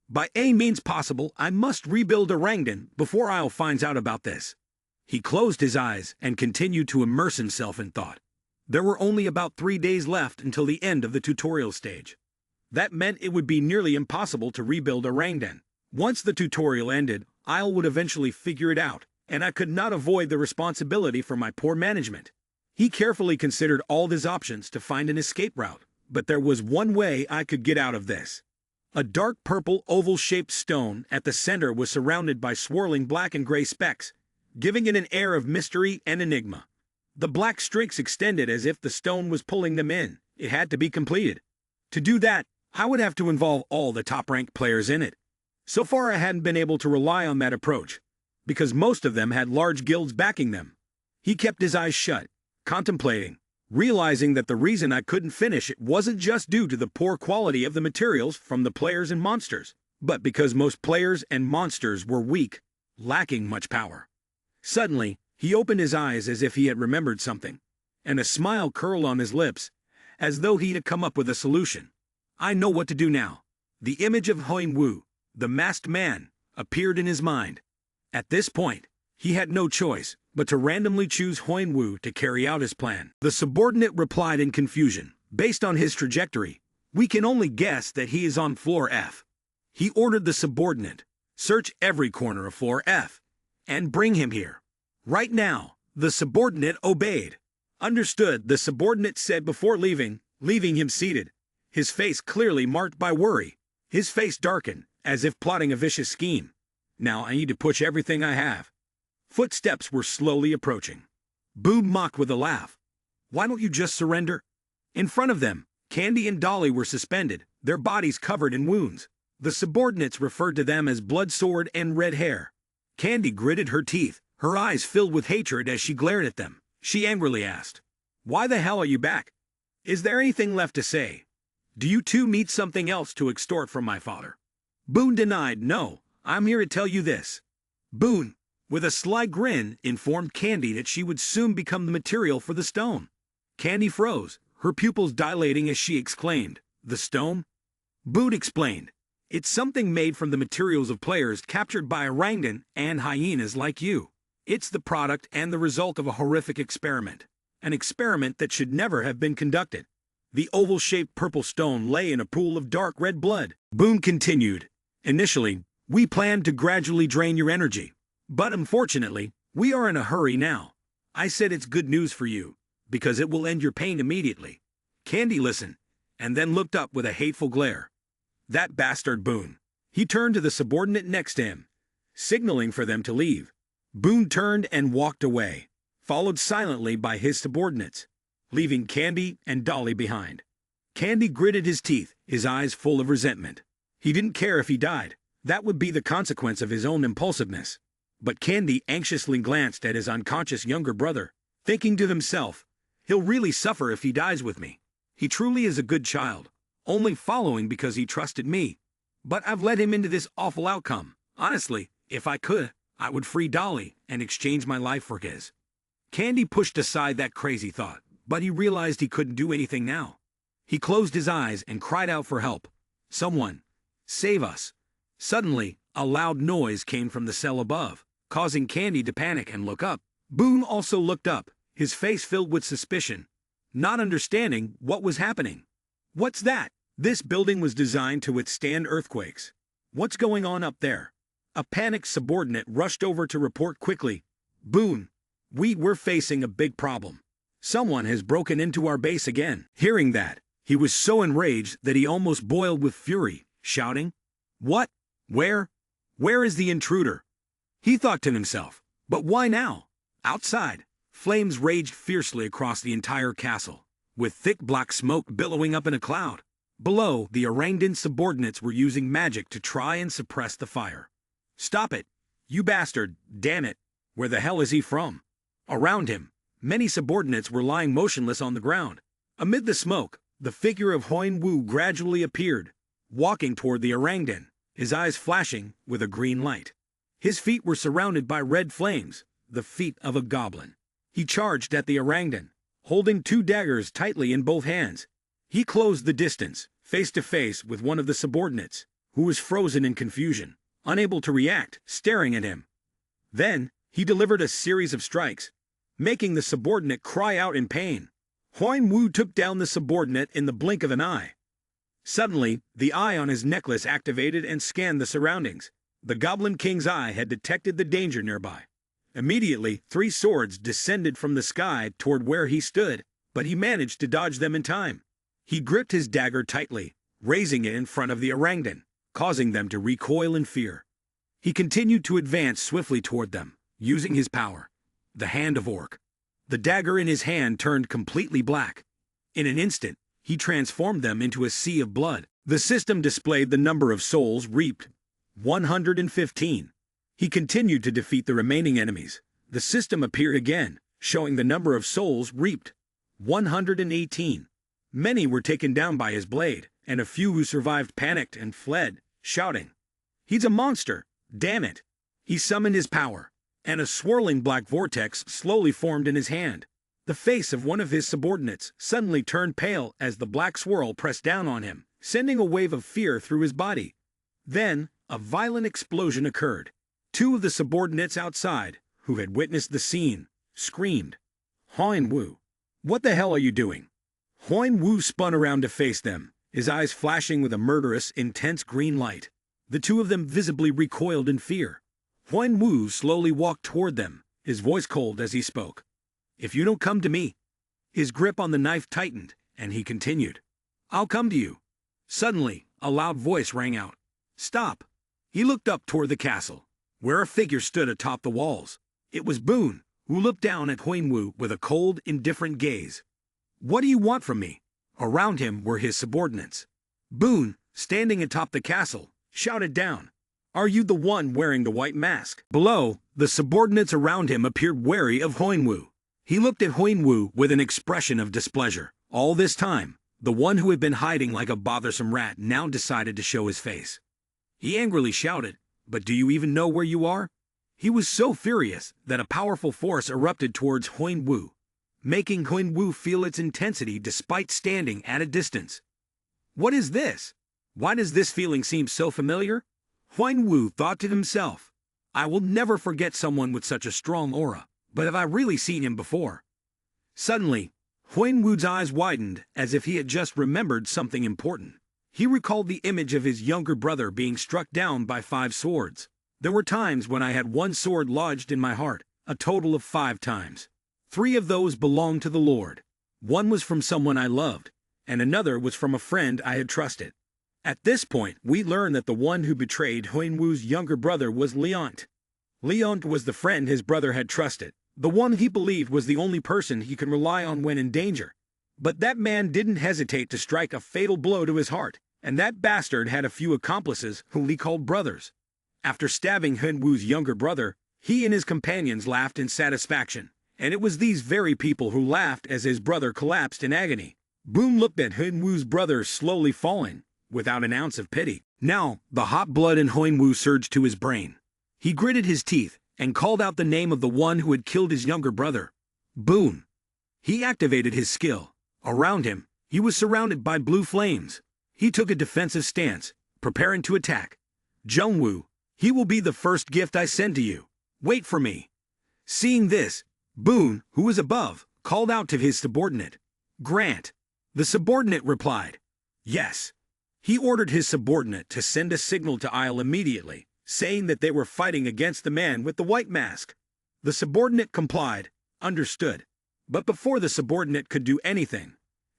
By any means possible, I must rebuild Orangutan before Isle finds out about this. He closed his eyes and continued to immerse himself in thought. There were only about 3 days left until the end of the tutorial stage. That meant it would be nearly impossible to rebuild Orangutan. Once the tutorial ended, Isle would eventually figure it out, and I could not avoid the responsibility for my poor management. He carefully considered all his options to find an escape route, but there was one way I could get out of this. A dark purple oval-shaped stone at the center was surrounded by swirling black and gray specks, giving it an air of mystery and enigma. The black streaks extended as if the stone was pulling them in. It had to be completed. To do that, I would have to involve all the top-ranked players in it. So far I hadn't been able to rely on that approach, because most of them had large guilds backing them. He kept his eyes shut, contemplating, realizing that the reason I couldn't finish it wasn't just due to the poor quality of the materials from the players and monsters, but because most players and monsters were weak, lacking much power. Suddenly, he opened his eyes as if he had remembered something, and a smile curled on his lips, as though he had come up with a solution. I know what to do now. The image of Hoin Wu, the masked man, appeared in his mind. At this point, he had no choice but to randomly choose Hoin Wu to carry out his plan. The subordinate replied in confusion. Based on his trajectory, we can only guess that he is on floor F. He ordered the subordinate, search every corner of floor F, and bring him here. Right now, the subordinate obeyed. Understood, the subordinate said before leaving him seated, his face clearly marked by worry. His face darkened, as if plotting a vicious scheme. Now I need to push everything I have. Footsteps were slowly approaching. Boone mocked with a laugh. Why don't you just surrender? In front of them, Candy and Dolly were suspended, their bodies covered in wounds. The subordinates referred to them as Blood Sword and Red Hair. Candy gritted her teeth, her eyes filled with hatred as she glared at them. She angrily asked, "Why the hell are you back? Is there anything left to say? Do you two need something else to extort from my father?" Boone denied, "No, I'm here to tell you this." Boone, with a sly grin, informed Candy that she would soon become the material for the stone. Candy froze, her pupils dilating as she exclaimed, "The stone?" Boone explained, "It's something made from the materials of players captured by orangutan and hyenas like you. It's the product and the result of a horrific experiment. An experiment that should never have been conducted." The oval-shaped purple stone lay in a pool of dark red blood. Boone continued, "Initially, we planned to gradually drain your energy. But unfortunately, we are in a hurry now. I said it's good news for you, because it will end your pain immediately." Candy listened, and then looked up with a hateful glare. That bastard Boone. He turned to the subordinate next to him, signaling for them to leave. Boone turned and walked away, followed silently by his subordinates, leaving Candy and Dolly behind. Candy gritted his teeth, his eyes full of resentment. He didn't care if he died. That would be the consequence of his own impulsiveness. But Candy anxiously glanced at his unconscious younger brother, thinking to himself, "He'll really suffer if he dies with me. He truly is a good child, only following because he trusted me. But I've led him into this awful outcome. Honestly, if I could, I would free Dolly and exchange my life for his." Candy pushed aside that crazy thought, but he realized he couldn't do anything now. He closed his eyes and cried out for help. Someone, save us. Suddenly, a loud noise came from the cell above, causing Candy to panic and look up. Boone also looked up, his face filled with suspicion, not understanding what was happening. What's that? This building was designed to withstand earthquakes. What's going on up there? A panicked subordinate rushed over to report quickly. Boone, we're facing a big problem. Someone has broken into our base again. Hearing that, he was so enraged that he almost boiled with fury, shouting, What? Where? Where is the intruder? He thought to himself, but why now? Outside, flames raged fiercely across the entire castle, with thick black smoke billowing up in a cloud. Below, the Orangutan subordinates were using magic to try and suppress the fire. Stop it! You bastard! Damn it! Where the hell is he from? Around him, many subordinates were lying motionless on the ground. Amid the smoke, the figure of Hoin Wu gradually appeared, walking toward the orangutan, his eyes flashing with a green light. His feet were surrounded by red flames, the feet of a goblin. He charged at the orangutan, holding two daggers tightly in both hands. He closed the distance, face to face with one of the subordinates, who was frozen in confusion, unable to react, staring at him. Then, he delivered a series of strikes, making the subordinate cry out in pain. Hoin Wu took down the subordinate in the blink of an eye. Suddenly, the eye on his necklace activated and scanned the surroundings. The Goblin King's eye had detected the danger nearby. Immediately, 3 swords descended from the sky toward where he stood, but he managed to dodge them in time. He gripped his dagger tightly, raising it in front of the orangutan, causing them to recoil in fear. He continued to advance swiftly toward them, using his power, the Hand of Orc. The dagger in his hand turned completely black. In an instant, he transformed them into a sea of blood. The system displayed the number of souls reaped, 115. He continued to defeat the remaining enemies. The system appeared again, showing the number of souls reaped, 118. Many were taken down by his blade, and a few who survived panicked and fled, shouting, He's a monster! Damn it! He summoned his power, and a swirling black vortex slowly formed in his hand. The face of one of his subordinates suddenly turned pale as the black swirl pressed down on him, sending a wave of fear through his body. Then, a violent explosion occurred. 2 of the subordinates outside, who had witnessed the scene, screamed, Hoin Wu, what the hell are you doing? Hoin Wu spun around to face them, his eyes flashing with a murderous, intense green light. The 2 of them visibly recoiled in fear. Hoin Wu slowly walked toward them, his voice cold as he spoke. If you don't come to me. His grip on the knife tightened, and he continued, I'll come to you. Suddenly, a loud voice rang out. Stop! He looked up toward the castle, where a figure stood atop the walls. It was Boone, who looked down at Hoin Wu with a cold, indifferent gaze. What do you want from me? Around him were his subordinates. Boone, standing atop the castle, shouted down, Are you the one wearing the white mask? Below, the subordinates around him appeared wary of Hoin Wu. He looked at Hoin Wu with an expression of displeasure. All this time, the one who had been hiding like a bothersome rat now decided to show his face. He angrily shouted, But do you even know where you are? He was so furious that a powerful force erupted towards Hoin Wu, making Hoin Wu feel its intensity despite standing at a distance. What is this? Why does this feeling seem so familiar? Hoin Wu thought to himself, I will never forget someone with such a strong aura, but have I really seen him before? Suddenly, Hoin Wu's eyes widened as if he had just remembered something important. He recalled the image of his younger brother being struck down by 5 swords. There were times when I had 1 sword lodged in my heart, a total of 5 times. 3 of those belonged to the Lord. 1 was from someone I loved, and another was from a friend I had trusted. At this point, we learned that the one who betrayed Hoin Wu's younger brother was Leont. Leont was the friend his brother had trusted, the one he believed was the only person he could rely on when in danger. But that man didn't hesitate to strike a fatal blow to his heart, and that bastard had a few accomplices whom he called brothers. After stabbing Hoin Wu's younger brother, he and his companions laughed in satisfaction, and it was these very people who laughed as his brother collapsed in agony. Boone looked at Hoin Wu's brother slowly falling, without an ounce of pity. Now, the hot blood in Hoin Wu surged to his brain. He gritted his teeth and called out the name of the one who had killed his younger brother. Boon. He activated his skill. Around him, he was surrounded by blue flames. He took a defensive stance, preparing to attack. Jungwoo, he will be the first gift I send to you. Wait for me. Seeing this, Boon, who was above, called out to his subordinate. Grant. The subordinate replied. Yes. He ordered his subordinate to send a signal to Isle immediately, saying that they were fighting against the man with the white mask. The subordinate complied, understood. But before the subordinate could do anything,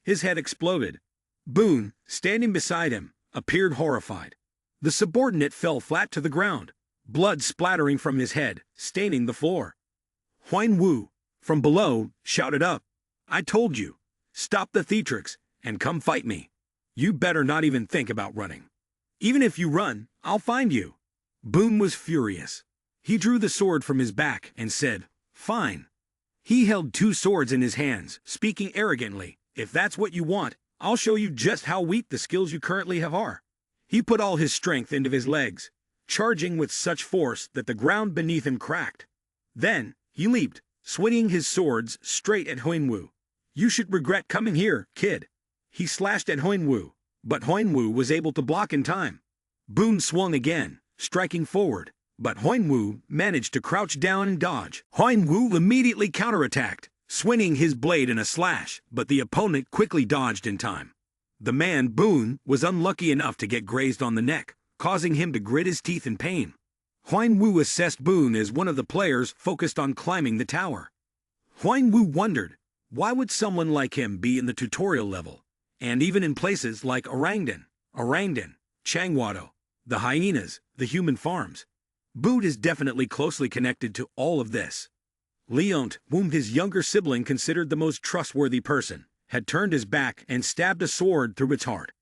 his head exploded. Boon, standing beside him, appeared horrified. The subordinate fell flat to the ground, blood splattering from his head, staining the floor. Huan Wu, from below, shouted up, I told you, stop the theatrics and come fight me. You better not even think about running. Even if you run, I'll find you. Boon was furious. He drew the sword from his back and said, Fine. He held 2 swords in his hands, speaking arrogantly, If that's what you want, I'll show you just how weak the skills you currently have are. He put all his strength into his legs, charging with such force that the ground beneath him cracked. Then, he leaped, swinging his swords straight at Huanwu. You should regret coming here, kid. He slashed at Huanwu, but Huanwu was able to block in time. Boon swung again, striking forward, but Huanwu managed to crouch down and dodge. Huanwu immediately counterattacked, swinging his blade in a slash, but the opponent quickly dodged in time. The man, Boon, was unlucky enough to get grazed on the neck, causing him to grit his teeth in pain. Huanwu assessed Boon as one of the players focused on climbing the tower. Huanwu wondered, why would someone like him be in the tutorial level, and even in places like Orangdan, Changwado, the hyenas, the human farms? Boon is definitely closely connected to all of this. Leont, whom his younger sibling considered the most trustworthy person, had turned his back and stabbed a sword through its heart.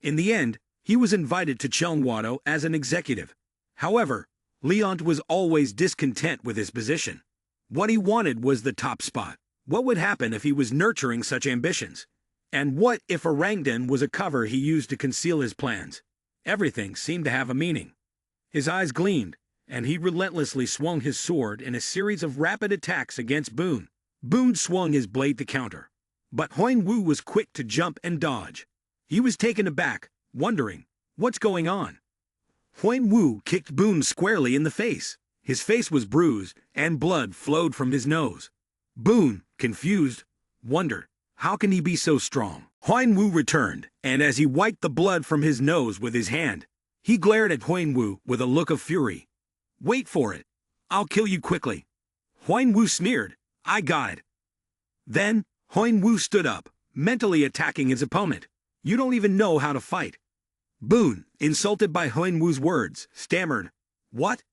In the end, he was invited to Changwado as an executive. However, Leont was always discontent with his position. What he wanted was the top spot. What would happen if he was nurturing such ambitions? And what if Orangdan was a cover he used to conceal his plans? Everything seemed to have a meaning. His eyes gleamed, and he relentlessly swung his sword in a series of rapid attacks against Boon. Boon swung his blade to counter, but Huanwu was quick to jump and dodge. He was taken aback, wondering, what's going on? Huanwu kicked Boon squarely in the face. His face was bruised, and blood flowed from his nose. Boon, confused, wondered, how can he be so strong? Huanwu returned, and as he wiped the blood from his nose with his hand, he glared at Huanwu with a look of fury. Wait for it. I'll kill you quickly. Huanwu sneered, I got it. Then, Huanwu stood up, mentally attacking his opponent. You don't even know how to fight. Boon, insulted by Huanwu's words, stammered, What?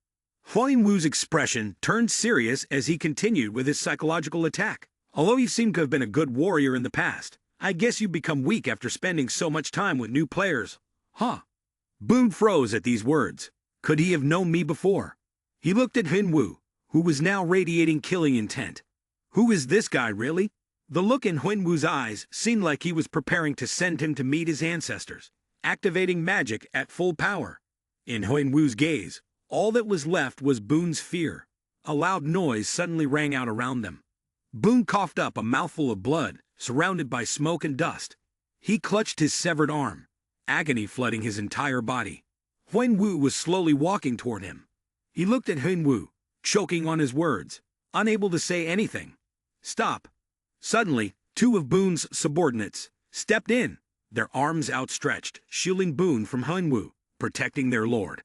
Huanwu's expression turned serious as he continued with his psychological attack. Although you seem to have been a good warrior in the past, I guess you become weak after spending so much time with new players. Huh? Boon froze at these words. Could he have known me before? He looked at Huanwu, who was now radiating killing intent. Who is this guy, really? The look in Huanwu's eyes seemed like he was preparing to send him to meet his ancestors, activating magic at full power. In Huanwu's gaze, all that was left was Boon's fear. A loud noise suddenly rang out around them. Boon coughed up a mouthful of blood, surrounded by smoke and dust. He clutched his severed arm, agony flooding his entire body. Huanwu was slowly walking toward him. He looked at Huanwu, choking on his words, unable to say anything. Stop. Suddenly, 2 of Boon's subordinates stepped in, their arms outstretched, shielding Boon from Huanwu, protecting their lord.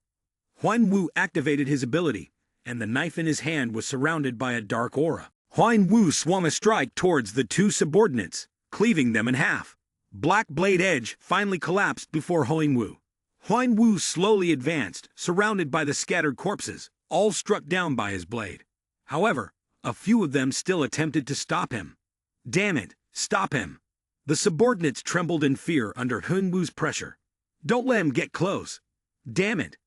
Huanwu activated his ability, and the knife in his hand was surrounded by a dark aura. Huanwu swung a strike towards the 2 subordinates, cleaving them in half. Black blade edge finally collapsed before Huanwu. Huanwu slowly advanced, surrounded by the scattered corpses, all struck down by his blade. However, a few of them still attempted to stop him. Damn it, stop him! The subordinates trembled in fear under Huanwu's pressure. Don't let him get close. Damn it!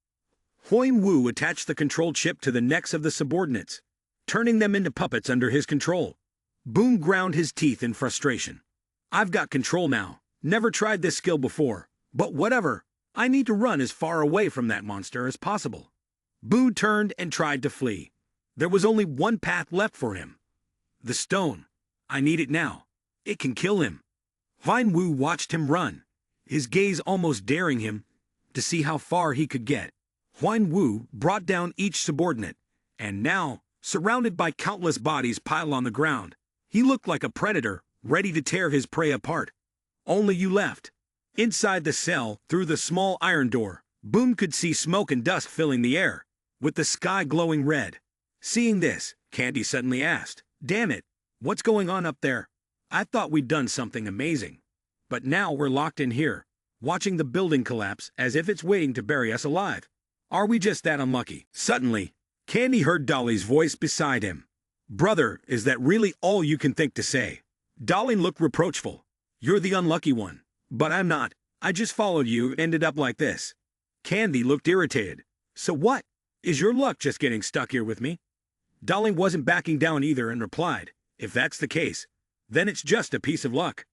Huanwu attached the control chip to the necks of the subordinates, turning them into puppets under his control. Boon ground his teeth in frustration. I've got control now. Never tried this skill before, but whatever. I need to run as far away from that monster as possible. Boon turned and tried to flee. There was only one path left for him. The stone. I need it now. It can kill him. Huan Wu watched him run, his gaze almost daring him to see how far he could get. Huan Wu brought down each subordinate, and now, surrounded by countless bodies piled on the ground, he looked like a predator ready to tear his prey apart. Only you left. Inside the cell, through the small iron door, Boom could see smoke and dust filling the air, with the sky glowing red. Seeing this, Candy suddenly asked, "Damn it, what's going on up there? I thought we'd done something amazing. But now we're locked in here, watching the building collapse as if it's waiting to bury us alive. Are we just that unlucky?" Suddenly, Candy heard Dolly's voice beside him. "Brother, is that really all you can think to say?" Dolly looked reproachful. "You're the unlucky one. But I'm not. I just followed you and ended up like this." Candy looked irritated. "So what? Is your luck just getting stuck here with me?" Dolly wasn't backing down either and replied, "If that's the case, then it's just a piece of luck."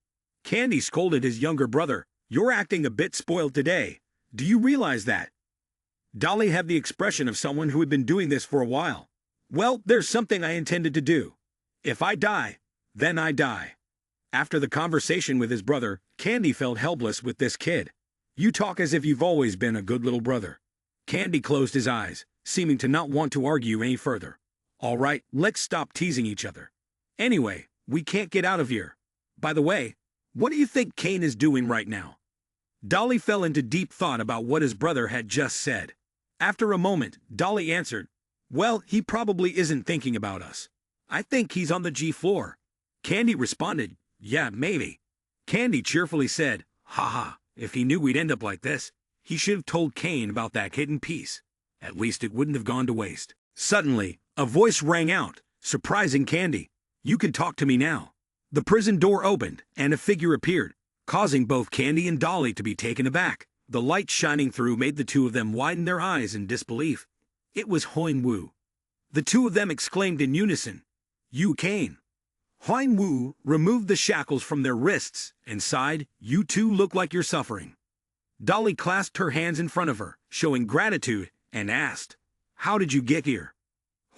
Candy scolded his younger brother. "You're acting a bit spoiled today. Do you realize that?" Dolly had the expression of someone who had been doing this for a while. "Well, there's something I intended to do. If I die, then I die." After the conversation with his brother, Candy felt helpless with this kid. "You talk as if you've always been a good little brother." Candy closed his eyes, seeming to not want to argue any further. "All right, let's stop teasing each other. Anyway, we can't get out of here. By the way, what do you think Kane is doing right now?" Dolly fell into deep thought about what his brother had just said. After a moment, Dolly answered, "Well, he probably isn't thinking about us. I think he's on the G floor." Candy responded, "Yeah, maybe." Candy cheerfully said, "Haha, if he knew we'd end up like this, he should have told Kane about that hidden piece. At least it wouldn't have gone to waste." Suddenly, a voice rang out, surprising Candy. "You can talk to me now." The prison door opened, and a figure appeared, causing both Candy and Dolly to be taken aback. The light shining through made the two of them widen their eyes in disbelief. It was Huan Wu. The two of them exclaimed in unison, "You Kane." Huan Wu removed the shackles from their wrists and sighed, "You two look like you're suffering." Dolly clasped her hands in front of her, showing gratitude, and asked, "How did you get here?"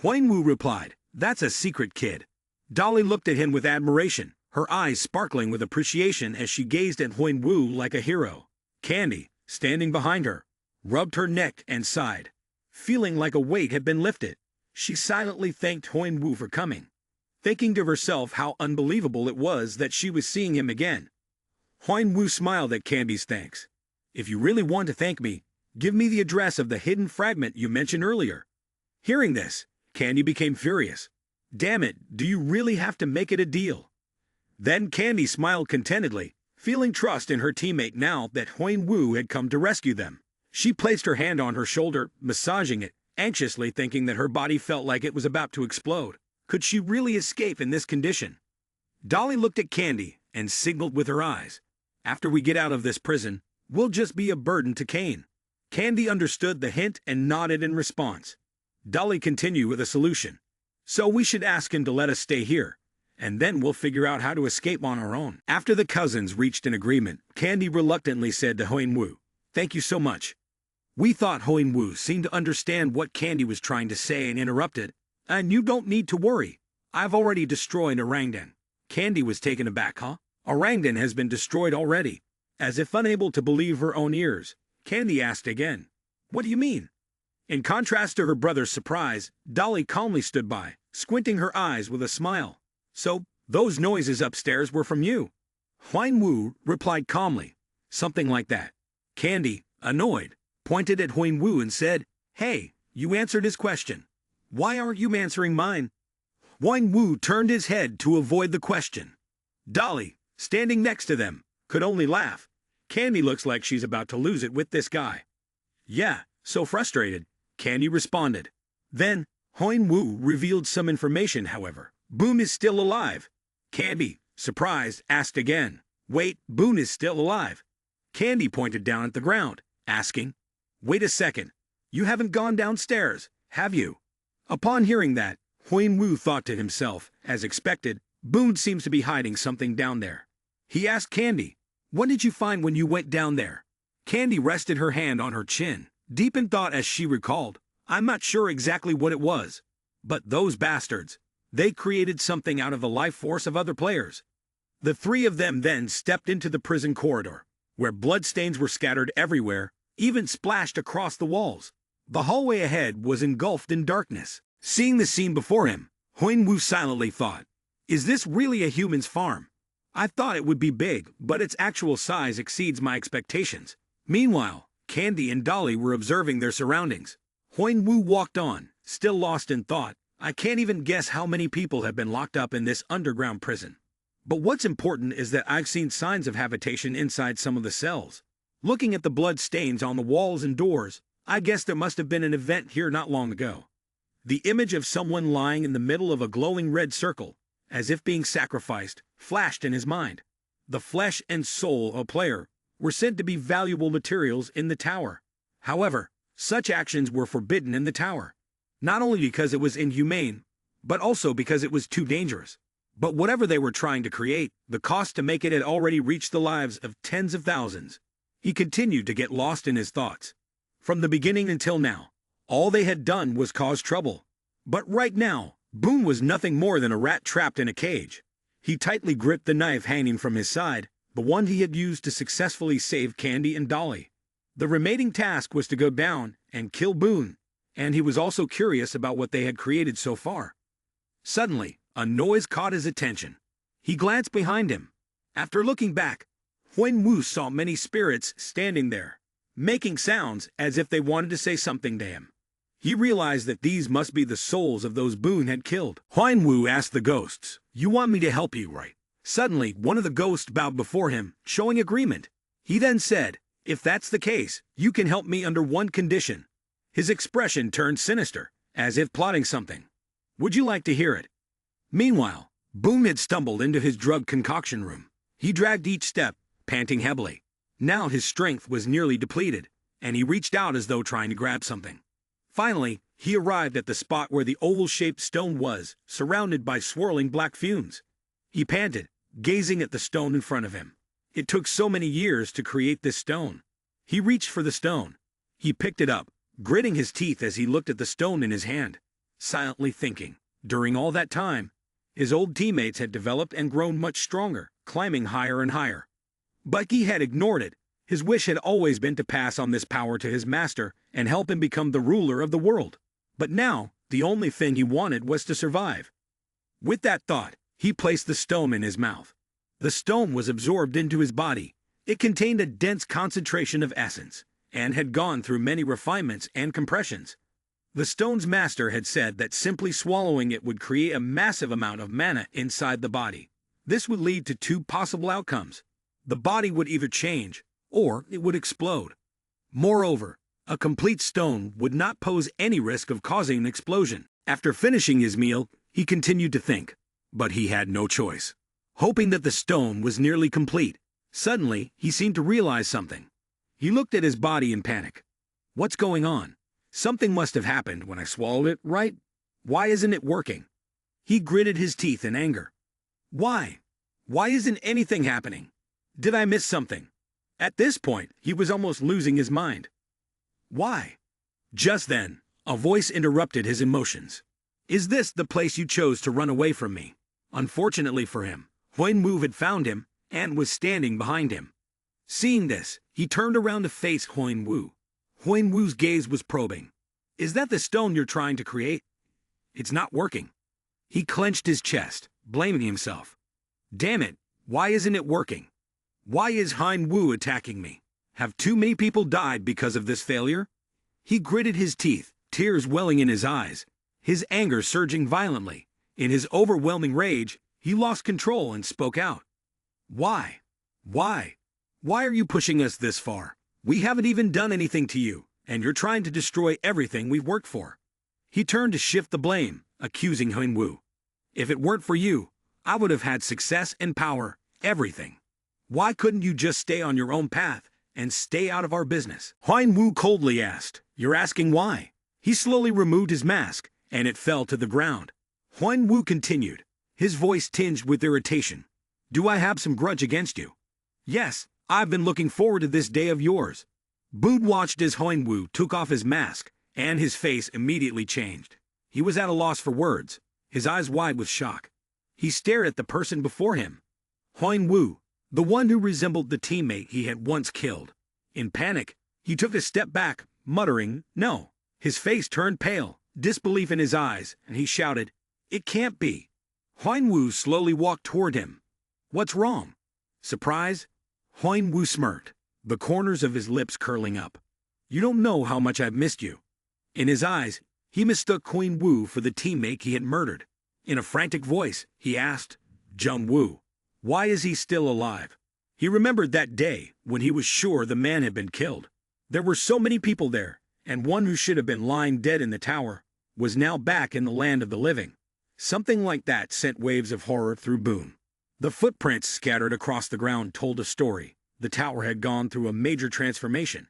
Huan Wu replied, "That's a secret, kid." Dolly looked at him with admiration, her eyes sparkling with appreciation as she gazed at Huan Wu like a hero. Candy, standing behind her, rubbed her neck and sighed. Feeling like a weight had been lifted, she silently thanked Huan Wu for coming, thinking to herself how unbelievable it was that she was seeing him again. Huan Wu smiled at Candy's thanks. "If you really want to thank me, give me the address of the hidden fragment you mentioned earlier." Hearing this, Candy became furious. "Damn it, do you really have to make it a deal?" Then Candy smiled contentedly, feeling trust in her teammate now that Huan Wu had come to rescue them. She placed her hand on her shoulder, massaging it, anxiously thinking that her body felt like it was about to explode. Could she really escape in this condition? Dolly looked at Candy and signaled with her eyes, "After we get out of this prison, we'll just be a burden to Kane." Candy understood the hint and nodded in response. Dolly continued with a solution. "So we should ask him to let us stay here, and then we'll figure out how to escape on our own." After the cousins reached an agreement, Candy reluctantly said to Huan Wu, "Thank you so much." We thought Huan Wu seemed to understand what Candy was trying to say and interrupted, "And you don't need to worry. I've already destroyed Orangdan." Candy was taken aback. "Huh? Orangdan has been destroyed already?" As if unable to believe her own ears, Candy asked again, "What do you mean?" In contrast to her brother's surprise, Dolly calmly stood by, squinting her eyes with a smile. "So, those noises upstairs were from you?" Huan Wu replied calmly, "Something like that." Candy, annoyed, pointed at Huan Wu and said, "Hey, you answered his question. Why aren't you answering mine?" Huan Wu turned his head to avoid the question. Dolly, standing next to them, could only laugh. Candy looks like she's about to lose it with this guy. "Yeah, so frustrated," Candy responded. Then, Huan Wu revealed some information, however. "Boom is still alive." Candy, surprised, asked again, "Wait, Boone is still alive?" Candy pointed down at the ground, asking, "Wait a second, you haven't gone downstairs, have you?" Upon hearing that, Huan Wu thought to himself, as expected, Boone seems to be hiding something down there. He asked Candy, "What did you find when you went down there?" Candy rested her hand on her chin, deep in thought as she recalled, "I'm not sure exactly what it was, but those bastards, They created something out of the life force of other players. The three of them then stepped into the prison corridor, where bloodstains were scattered everywhere, even splashed across the walls. The hallway ahead was engulfed in darkness. Seeing the scene before him, Wu silently thought, "Is this really a human's farm? I thought it would be big, but its actual size exceeds my expectations." Meanwhile, Candy and Dolly were observing their surroundings. Wu walked on, still lost in thought. "I can't even guess how many people have been locked up in this underground prison. But what's important is that I've seen signs of habitation inside some of the cells. Looking at the blood stains on the walls and doors, I guess there must have been an event here not long ago." The image of someone lying in the middle of a glowing red circle, as if being sacrificed, flashed in his mind. The flesh and soul of a player were said to be valuable materials in the tower. However, such actions were forbidden in the tower, not only because it was inhumane, but also because it was too dangerous. But whatever they were trying to create, the cost to make it had already reached the lives of tens of thousands. He continued to get lost in his thoughts. From the beginning until now, all they had done was cause trouble. But right now, Boone was nothing more than a rat trapped in a cage. He tightly gripped the knife hanging from his side, the one he had used to successfully save Candy and Dolly. The remaining task was to go down and kill Boone, and he was also curious about what they had created so far. Suddenly, a noise caught his attention. He glanced behind him. After looking back, Wu saw many spirits standing there, making sounds as if they wanted to say something to him. He realized that these must be the souls of those Boone had killed. Wu asked the ghosts, "You want me to help you, right?" Suddenly, one of the ghosts bowed before him, showing agreement. He then said, "If that's the case, you can help me under one condition." His expression turned sinister, as if plotting something. "Would you like to hear it?" Meanwhile, Boone had stumbled into his drug concoction room. He dragged each step, panting heavily. Now his strength was nearly depleted, and he reached out as though trying to grab something. Finally, he arrived at the spot where the oval-shaped stone was, surrounded by swirling black fumes. He panted, gazing at the stone in front of him. It took so many years to create this stone. He reached for the stone. He picked it up, gritting his teeth as he looked at the stone in his hand, silently thinking. During all that time, his old teammates had developed and grown much stronger, climbing higher and higher. But he had ignored it. His wish had always been to pass on this power to his master and help him become the ruler of the world. But now, the only thing he wanted was to survive. With that thought, he placed the stone in his mouth. The stone was absorbed into his body. It contained a dense concentration of essence, and had gone through many refinements and compressions. The stone's master had said that simply swallowing it would create a massive amount of mana inside the body. This would lead to two possible outcomes. The body would either change, or it would explode. Moreover, a complete stone would not pose any risk of causing an explosion. After finishing his meal, he continued to think. But he had no choice. Hoping that the stone was nearly complete, suddenly he seemed to realize something. He looked at his body in panic. "What's going on? Something must have happened when I swallowed it, right? Why isn't it working?" He gritted his teeth in anger. Why? Why isn't anything happening? Did I miss something? At this point, he was almost losing his mind. Why? Just then, a voice interrupted his emotions. "Is this the place you chose to run away from me?" Unfortunately for him, Wu had found him and was standing behind him. Seeing this, he turned around to face Wu. Wu's gaze was probing. "Is that the stone you're trying to create? It's not working." He clenched his chest, blaming himself. "Damn it, why isn't it working? Why is Wu attacking me? Have too many people died because of this failure?" He gritted his teeth, tears welling in his eyes, his anger surging violently. In his overwhelming rage, he lost control and spoke out. "Why? Why? Why are you pushing us this far? We haven't even done anything to you, and you're trying to destroy everything we've worked for." He turned to shift the blame, accusing Wu. "If it weren't for you, I would have had success and power, everything. Why couldn't you just stay on your own path and stay out of our business?" Wu coldly asked, "You're asking why?" He slowly removed his mask, and it fell to the ground. Wu continued, his voice tinged with irritation. "Do I have some grudge against you?" "Yes, I've been looking forward to this day of yours." Boone watched as Wu took off his mask, and his face immediately changed. He was at a loss for words. his eyes wide with shock. He stared at the person before him. Huang Wu, the one who resembled the teammate he had once killed. In panic, he took a step back, muttering, "No." His face turned pale, disbelief in his eyes, and he shouted, "It can't be." Huang Wu slowly walked toward him. "What's wrong?" Surprise? Huang Wu smirked, the corners of his lips curling up. "You don't know how much I've missed you." In his eyes, he mistook Huang Wu for the teammate he had murdered. In a frantic voice, he asked, "Jung Wu, why is he still alive?" He remembered that day when he was sure the man had been killed. There were so many people there, and one who should have been lying dead in the tower was now back in the land of the living. Something like that sent waves of horror through Boone. The footprints scattered across the ground told a story. The tower had gone through a major transformation.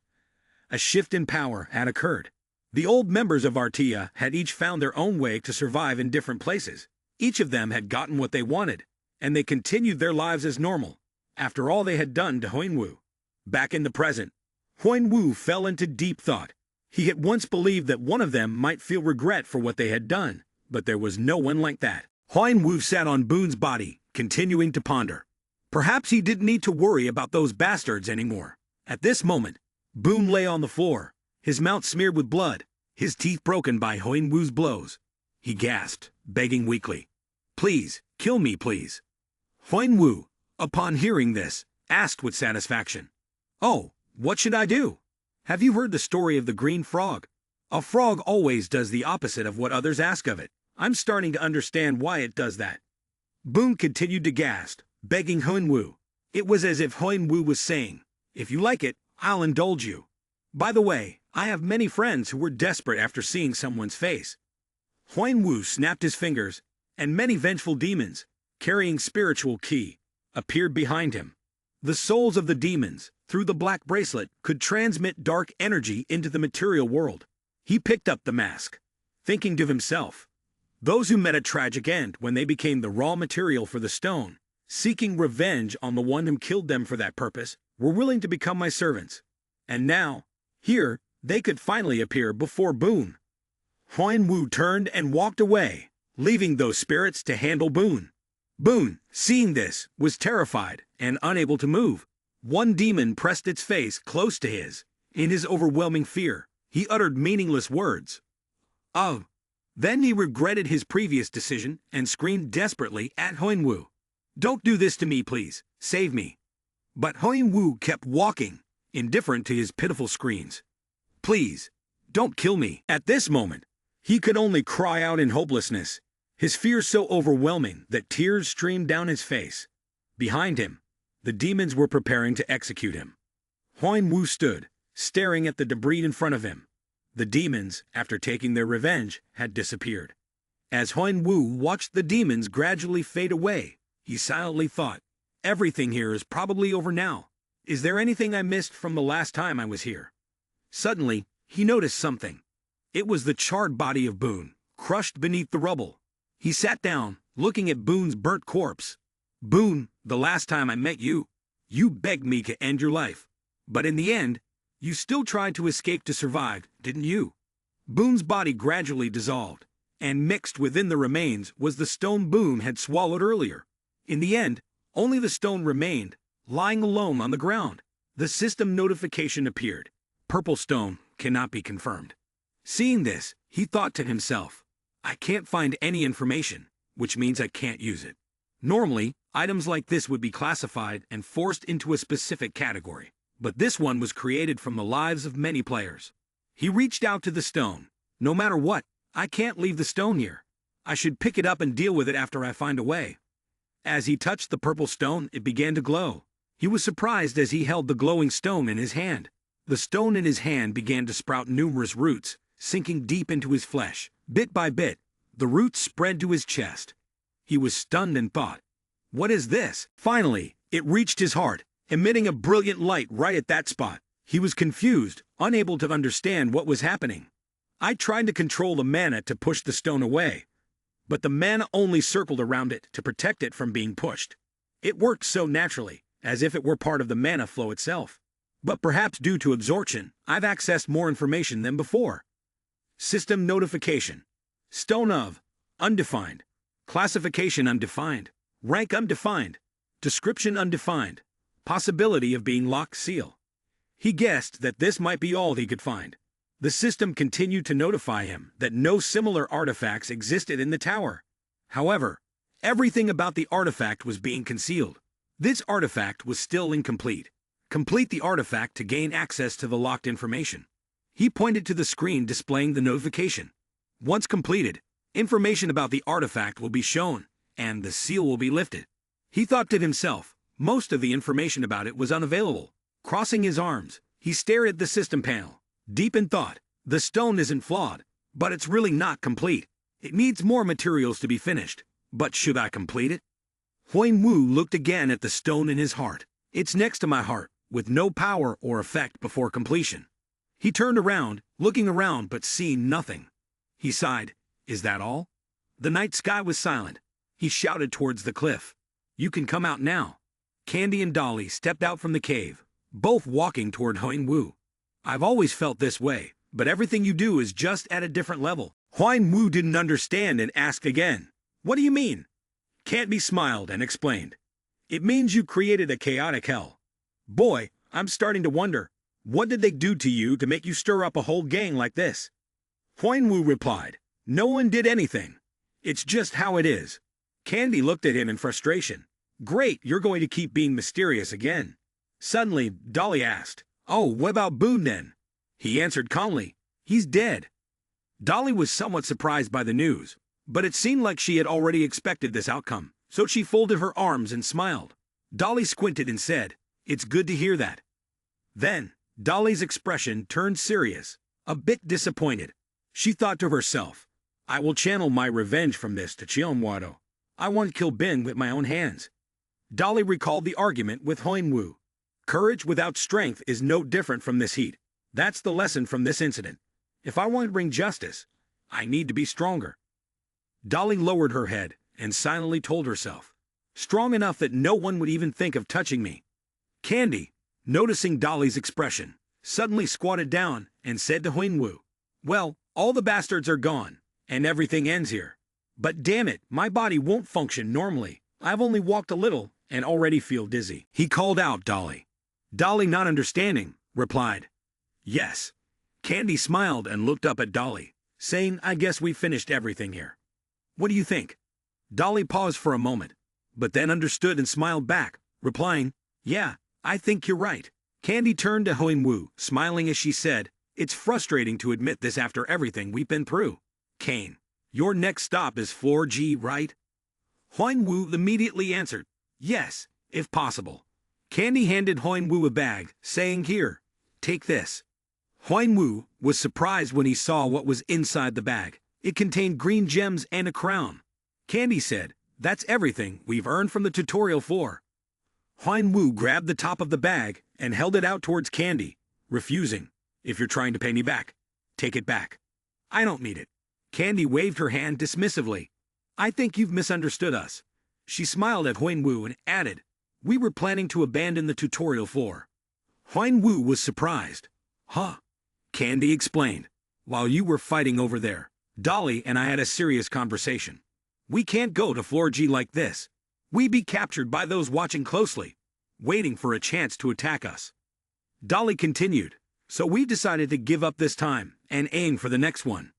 A shift in power had occurred. The old members of Artia had each found their own way to survive in different places. Each of them had gotten what they wanted, and they continued their lives as normal, after all they had done to Huang Wu. Back in the present, Huang Wu fell into deep thought. He had once believed that one of them might feel regret for what they had done, but there was no one like that. Huang Wu sat on Boone's body, continuing to ponder. Perhaps he didn't need to worry about those bastards anymore. At this moment, Boone lay on the floor, his mouth smeared with blood, his teeth broken by Huang Wu's blows. He gasped, begging weakly, "Please, kill me, please." Huang Wu, upon hearing this, asked with satisfaction, "Oh, what should I do? Have you heard the story of the green frog? A frog always does the opposite of what others ask of it. I'm starting to understand why it does that." Boone continued to gasp, begging Huang Wu. It was as if Huang Wu was saying, "If you like it, I'll indulge you. By the way, I have many friends who were desperate after seeing someone's face." Huang Wu snapped his fingers, and many vengeful demons, carrying spiritual ki, appeared behind him. The souls of the demons, through the black bracelet, could transmit dark energy into the material world. He picked up the mask, thinking to himself, "Those who met a tragic end when they became the raw material for the stone, seeking revenge on the one who killed them for that purpose, were willing to become my servants. And now, here, they could finally appear before Boone." Huang Wu turned and walked away, leaving those spirits to handle Boone. Boone, seeing this, was terrified and unable to move. One demon pressed its face close to his. In his overwhelming fear, he uttered meaningless words. "Oh." Then he regretted his previous decision and screamed desperately at Huang Wu. "Don't do this to me, please. Save me." But Huang Wu kept walking, indifferent to his pitiful screams. "Please, don't kill me." At this moment, he could only cry out in hopelessness, his fear so overwhelming that tears streamed down his face. Behind him, the demons were preparing to execute him. Huang Wu stood, staring at the debris in front of him. The demons, after taking their revenge, had disappeared. As Huang Wu watched the demons gradually fade away, he silently thought, "Everything here is probably over now. Is there anything I missed from the last time I was here?" Suddenly, he noticed something. It was the charred body of Boone, crushed beneath the rubble. He sat down, looking at Boone's burnt corpse. "Boone, the last time I met you, you begged me to end your life. But in the end, you still tried to escape to survive, didn't you?" Boone's body gradually dissolved, and mixed within the remains was the stone Boone had swallowed earlier. In the end, only the stone remained, lying alone on the ground. The system notification appeared. "Purple stone cannot be confirmed." Seeing this, he thought to himself, "I can't find any information, which means I can't use it." Normally, items like this would be classified and forced into a specific category, but this one was created from the lives of many players. He reached out to the stone. "No matter what, I can't leave the stone here. I should pick it up and deal with it after I find a way." As he touched the purple stone, it began to glow. He was surprised as he held the glowing stone in his hand. The stone in his hand began to sprout numerous roots, sinking deep into his flesh. Bit by bit, the roots spread to his chest. He was stunned and thought, "What is this?" Finally, it reached his heart, emitting a brilliant light right at that spot. He was confused, unable to understand what was happening. "I tried to control the mana to push the stone away, but the mana only circled around it to protect it from being pushed. It worked so naturally, as if it were part of the mana flow itself. But perhaps due to absorption, I've accessed more information than before." System notification. Stone of, undefined, Classification undefined. Rank undefined. Description undefined. Possibility of being locked seal. He guessed that this might be all he could find. The system continued to notify him that no similar artifacts existed in the tower. However, everything about the artifact was being concealed. This artifact was still incomplete. Complete the artifact to gain access to the locked information. He pointed to the screen displaying the notification. Once completed, information about the artifact will be shown, and the seal will be lifted. He thought to himself, most of the information about it was unavailable. Crossing his arms, he stared at the system panel. Deep in thought, the stone isn't flawed, but it's really not complete. It needs more materials to be finished. But should I complete it? Huang Wu looked again at the stone in his heart. It's next to my heart, with no power or effect before completion. He turned around, looking around but seeing nothing. He sighed, is that all? The night sky was silent. He shouted towards the cliff. You can come out now. Candy and Dolly stepped out from the cave, both walking toward Huang Wu. I've always felt this way, but everything you do is just at a different level. Huang Wu didn't understand and asked again. What do you mean? Candy smiled and explained. It means you created a chaotic hell. Boy, I'm starting to wonder, what did they do to you to make you stir up a whole gang like this? Huang Wu replied, no one did anything. It's just how it is. Candy looked at him in frustration. Great, you're going to keep being mysterious again. Suddenly, Dolly asked, oh, what about Boone then? He answered calmly, he's dead. Dolly was somewhat surprised by the news, but it seemed like she had already expected this outcome, so she folded her arms and smiled. Dolly squinted and said, it's good to hear that. Then, Dolly's expression turned serious, a bit disappointed. She thought to herself, I will channel my revenge from this to Chiomwado. I want to kill Ben with my own hands. Dolly recalled the argument with Huang Wu. Courage without strength is no different from this heat. That's the lesson from this incident. If I want to bring justice, I need to be stronger. Dolly lowered her head and silently told herself, strong enough that no one would even think of touching me. Candy, noticing Dolly's expression, suddenly squatted down and said to Huang Wu, well, all the bastards are gone, and everything ends here. But damn it, my body won't function normally. I've only walked a little and already feel dizzy. He called out Dolly. Dolly, not understanding, replied, yes. Candy smiled and looked up at Dolly, saying, I guess we finished everything here. What do you think? Dolly paused for a moment, but then understood and smiled back, replying, yeah, I think you're right. Candy turned to Huang Wu, smiling as she said, it's frustrating to admit this after everything we've been through. Kane, your next stop is floor G, right? Huang Wu immediately answered, yes, if possible. Candy handed Huang Wu a bag, saying, here, take this. Huang Wu was surprised when he saw what was inside the bag. It contained green gems and a crown. Candy said, that's everything we've earned from the tutorial floor. Huang Wu grabbed the top of the bag and held it out towards Candy, refusing. If you're trying to pay me back, take it back. I don't need it. Candy waved her hand dismissively. I think you've misunderstood us. She smiled at Huang Wu and added, we were planning to abandon the tutorial floor. Huang Wu was surprised. Huh? Candy explained. While you were fighting over there, Dolly and I had a serious conversation. We can't go to floor G like this. We'd be captured by those watching closely, waiting for a chance to attack us. Dolly continued, so we decided to give up this time and aim for the next one.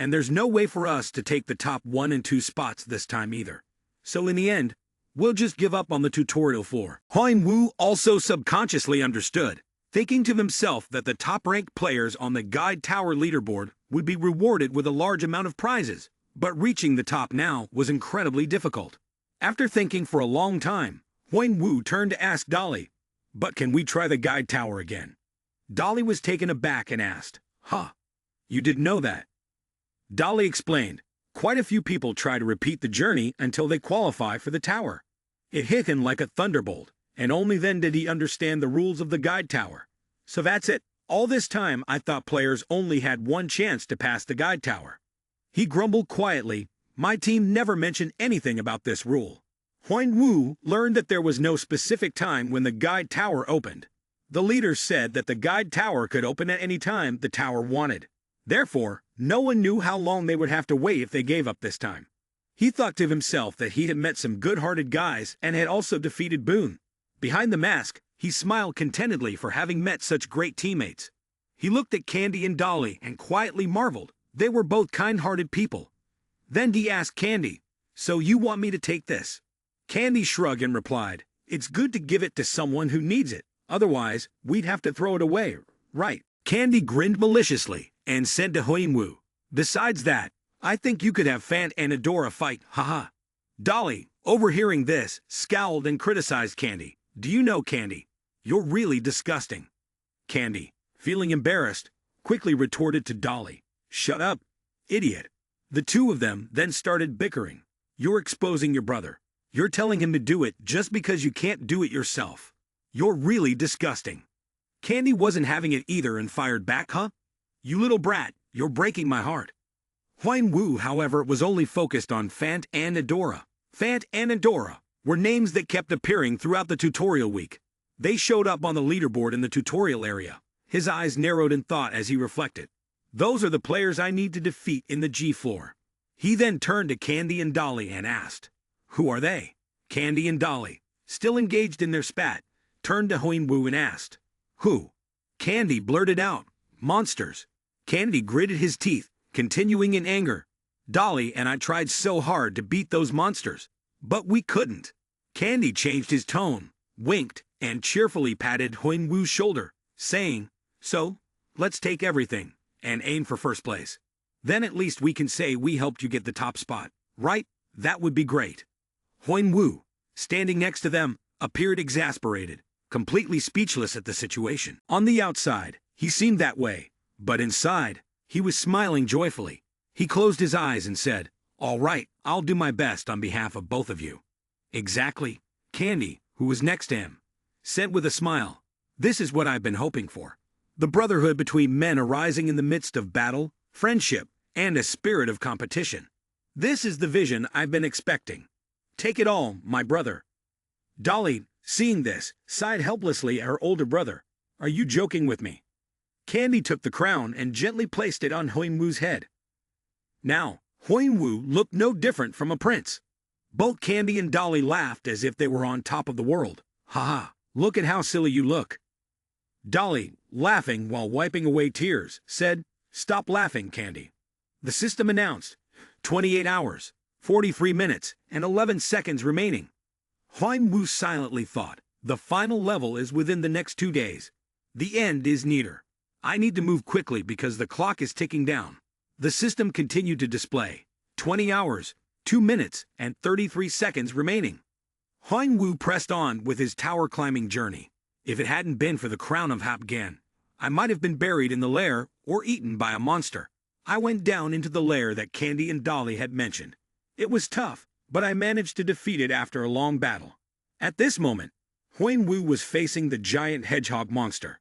And there's no way for us to take the top 1 and 2 spots this time either. So in the end, we'll just give up on the tutorial floor. Huang Wu also subconsciously understood, thinking to himself that the top-ranked players on the Guide Tower leaderboard would be rewarded with a large amount of prizes, but reaching the top now was incredibly difficult. After thinking for a long time, Huang Wu turned to ask Dolly, but can we try the Guide Tower again? Dolly was taken aback and asked, huh? You didn't know that? Dolly explained, quite a few people try to repeat the journey until they qualify for the tower. It hit him like a thunderbolt, and only then did he understand the rules of the Guide Tower. So that's it. All this time I thought players only had one chance to pass the Guide Tower. He grumbled quietly, my team never mentioned anything about this rule. Huang Wu learned that there was no specific time when the Guide Tower opened. The leaders said that the Guide Tower could open at any time the tower wanted. Therefore, no one knew how long they would have to wait if they gave up this time. He thought to himself that he had met some good-hearted guys and had also defeated Boone. Behind the mask, he smiled contentedly for having met such great teammates. He looked at Candy and Dolly and quietly marveled. They were both kind-hearted people. Then he asked Candy, "So you want me to take this?" Candy shrugged and replied, "It's good to give it to someone who needs it. Otherwise, we'd have to throw it away, right?" Candy grinned maliciously and said to Huingwu, "Besides that, I think you could have Fant and Adora fight, haha." Dolly, overhearing this, scowled and criticized Candy. "Do you know, Candy, you're really disgusting." Candy, feeling embarrassed, quickly retorted to Dolly, "Shut up, idiot." The two of them then started bickering. "You're exposing your brother. You're telling him to do it just because you can't do it yourself. You're really disgusting." Candy wasn't having it either and fired back, "Huh? You little brat, you're breaking my heart." Huan Wu, however, was only focused on Fant and Adora. Fant and Adora were names that kept appearing throughout the tutorial week. They showed up on the leaderboard in the tutorial area. His eyes narrowed in thought as he reflected. "Those are the players I need to defeat in the G floor." He then turned to Candy and Dolly and asked, "Who are they?" Candy and Dolly, still engaged in their spat, turned to Huan Wu and asked, "Who?" Candy blurted out, "Monsters." Candy gritted his teeth, continuing in anger. "Dolly and I tried so hard to beat those monsters, but we couldn't." Candy changed his tone, winked, and cheerfully patted Huan Wu's shoulder, saying, "So, let's take everything and aim for first place. Then at least we can say we helped you get the top spot, right? That would be great." Huan Wu, standing next to them, appeared exasperated, completely speechless at the situation. On the outside, he seemed that way, but inside, he was smiling joyfully. He closed his eyes and said, "All right, I'll do my best on behalf of both of you." "Exactly," Candy, who was next to him, said with a smile. "This is what I've been hoping for. The brotherhood between men arising in the midst of battle, friendship, and a spirit of competition. This is the vision I've been expecting. Take it all, my brother." Dolly, seeing this, sighed helplessly at her older brother. "Are you joking with me?" Candy took the crown and gently placed it on Huan Wu's head. Now, Huan Wu looked no different from a prince. Both Candy and Dolly laughed as if they were on top of the world. "Haha, look at how silly you look." Dolly, laughing while wiping away tears, said, "Stop laughing, Candy." The system announced, 28 hours, 43 minutes, and 11 seconds remaining. Huan Wu silently thought, the final level is within the next 2 days. The end is near. I need to move quickly because the clock is ticking down. The system continued to display, 20 hours, 2 minutes, and 33 seconds remaining. Huan Wu pressed on with his tower climbing journey. If it hadn't been for the crown of Hapgan, I might have been buried in the lair or eaten by a monster. I went down into the lair that Candy and Dolly had mentioned. It was tough, but I managed to defeat it after a long battle. At this moment, Huan Wu was facing the giant hedgehog monster.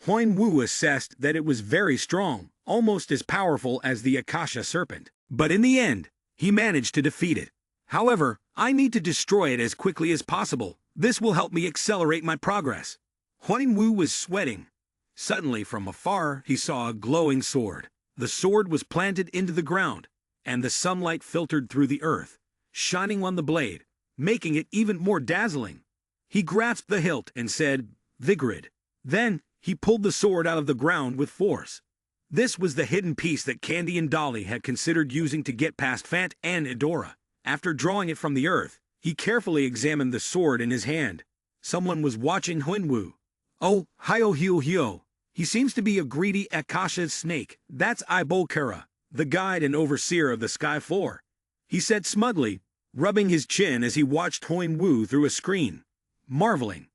Huan Wu assessed that it was very strong, almost as powerful as the Akasha serpent. But in the end, he managed to defeat it. However, I need to destroy it as quickly as possible. This will help me accelerate my progress. Huan Wu was sweating. Suddenly, from afar, he saw a glowing sword. The sword was planted into the ground, and the sunlight filtered through the earth, shining on the blade, making it even more dazzling. He grasped the hilt and said, "Vigrid." Then, he pulled the sword out of the ground with force. This was the hidden piece that Candy and Dolly had considered using to get past Fant and Adora. After drawing it from the earth, he carefully examined the sword in his hand. Someone was watching Huan Wu. "Oh, hio. He seems to be a greedy Akasha snake. That's Ibolkara, the guide and overseer of the sky floor," he said smugly, rubbing his chin as he watched Huan Wu through a screen, marveling.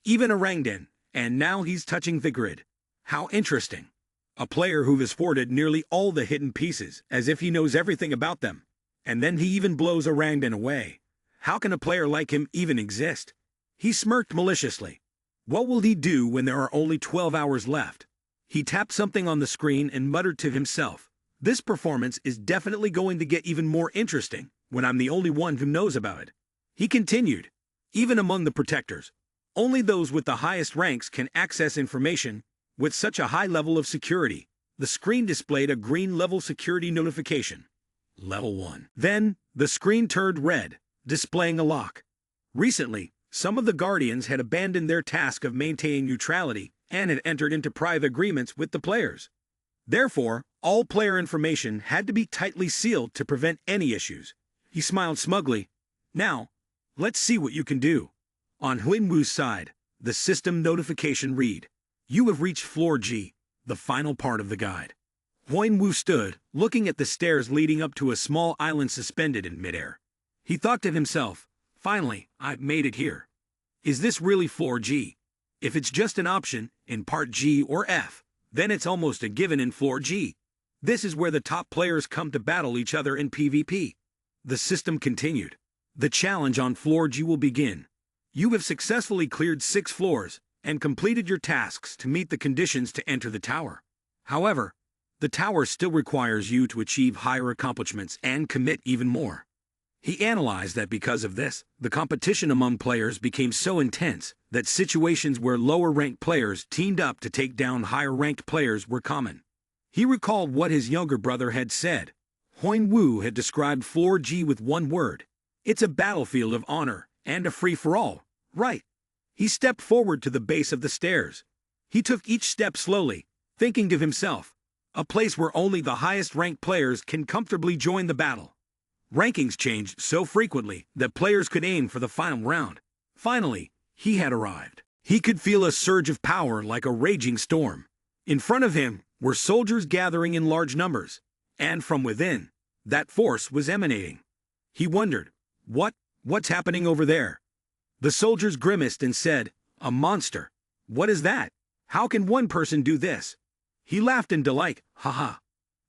"Even Orangdan, and now he's touching Vigrid. How interesting. A player who has hoarded nearly all the hidden pieces, as if he knows everything about them. And then he even blows Orangdan away. How can a player like him even exist?" He smirked maliciously. What will he do when there are only 12 hours left? He tapped something on the screen and muttered to himself, "This performance is definitely going to get even more interesting when I'm the only one who knows about it." He continued, "Even among the protectors, only those with the highest ranks can access information with such a high level of security." The screen displayed a green level security notification. Level 1. Then, the screen turned red, displaying a lock. Recently, some of the Guardians had abandoned their task of maintaining neutrality and had entered into private agreements with the players. Therefore, all player information had to be tightly sealed to prevent any issues. He smiled smugly. Now, let's see what you can do. On Huinwu's side, the system notification read, "You have reached floor G, the final part of the guide." Huinwu stood, looking at the stairs leading up to a small island suspended in midair. He thought to himself, "Finally, I've made it here. Is this really floor G? If it's just an option in part G or F, then it's almost a given in floor G. This is where the top players come to battle each other in PvP." The system continued. "The challenge on floor G will begin. You have successfully cleared 6 floors and completed your tasks to meet the conditions to enter the tower. However, the tower still requires you to achieve higher accomplishments and commit even more." He analyzed that because of this, the competition among players became so intense that situations where lower-ranked players teamed up to take down higher-ranked players were common. He recalled what his younger brother had said. Huinwu had described floor G with one word. "It's a battlefield of honor and a free-for-all, right?" He stepped forward to the base of the stairs. He took each step slowly, thinking to himself, a place where only the highest-ranked players can comfortably join the battle. Rankings changed so frequently that players could aim for the final round. Finally, he had arrived. He could feel a surge of power like a raging storm. In front of him were soldiers gathering in large numbers, and from within, that force was emanating. He wondered, what's happening over there? The soldiers grimaced and said, "A monster. What is that? How can one person do this?" He laughed in delight, haha.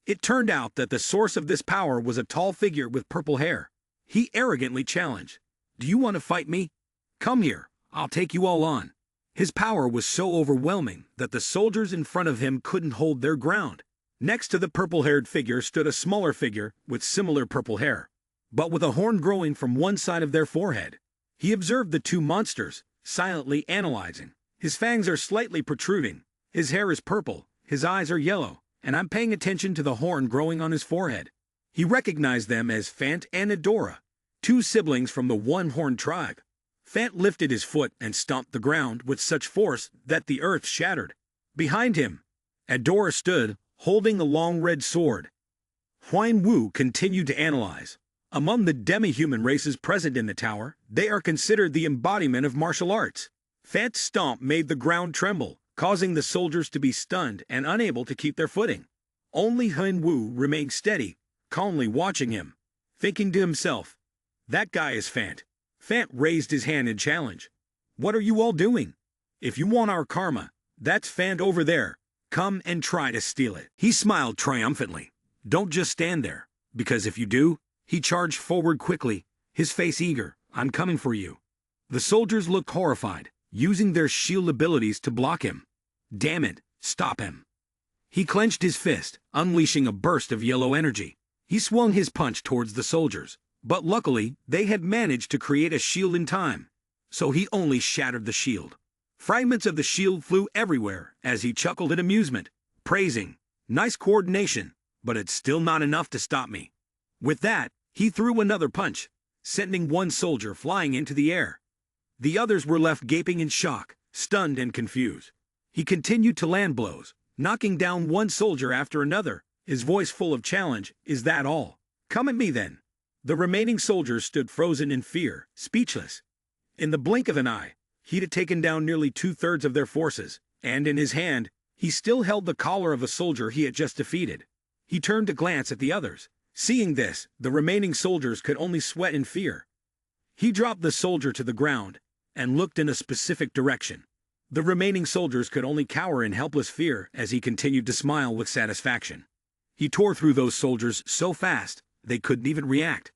It turned out that the source of this power was a tall figure with purple hair. He arrogantly challenged, "Do you want to fight me? Come here, I'll take you all on." His power was so overwhelming that the soldiers in front of him couldn't hold their ground. Next to the purple-haired figure stood a smaller figure with similar purple hair, but with a horn growing from one side of their forehead. He observed the two monsters, silently analyzing. His fangs are slightly protruding, his hair is purple, his eyes are yellow, and I'm paying attention to the horn growing on his forehead. He recognized them as Fant and Adora, 2 siblings from the one-horn tribe. Fant lifted his foot and stomped the ground with such force that the earth shattered. Behind him, Adora stood, holding a long red sword. Huinwu continued to analyze. Among the demi-human races present in the tower, they are considered the embodiment of martial arts. Fant's stomp made the ground tremble, causing the soldiers to be stunned and unable to keep their footing. Only Huinwu remained steady, calmly watching him, thinking to himself, "That guy is Fant." Fant raised his hand in challenge. "What are you all doing? If you want our karma, that's Fant over there. Come and try to steal it." He smiled triumphantly. "Don't just stand there, because if you do," he charged forward quickly, his face eager, "I'm coming for you." The soldiers looked horrified, using their shield abilities to block him. "Damn it, stop him." He clenched his fist, unleashing a burst of yellow energy. He swung his punch towards the soldiers, but luckily they had managed to create a shield in time, so he only shattered the shield. Fragments of the shield flew everywhere as he chuckled in amusement, praising, "Nice coordination, but it's still not enough to stop me." With that, he threw another punch, sending one soldier flying into the air. The others were left gaping in shock, stunned and confused. He continued to land blows, knocking down one soldier after another, his voice full of challenge, "Is that all? Come at me then." The remaining soldiers stood frozen in fear, speechless. In the blink of an eye, he'd had taken down nearly 2/3 of their forces, and in his hand, he still held the collar of a soldier he had just defeated. He turned to glance at the others. Seeing this, the remaining soldiers could only sweat in fear. He dropped the soldier to the ground and looked in a specific direction. The remaining soldiers could only cower in helpless fear as he continued to smile with satisfaction. He tore through those soldiers so fast, they couldn't even react.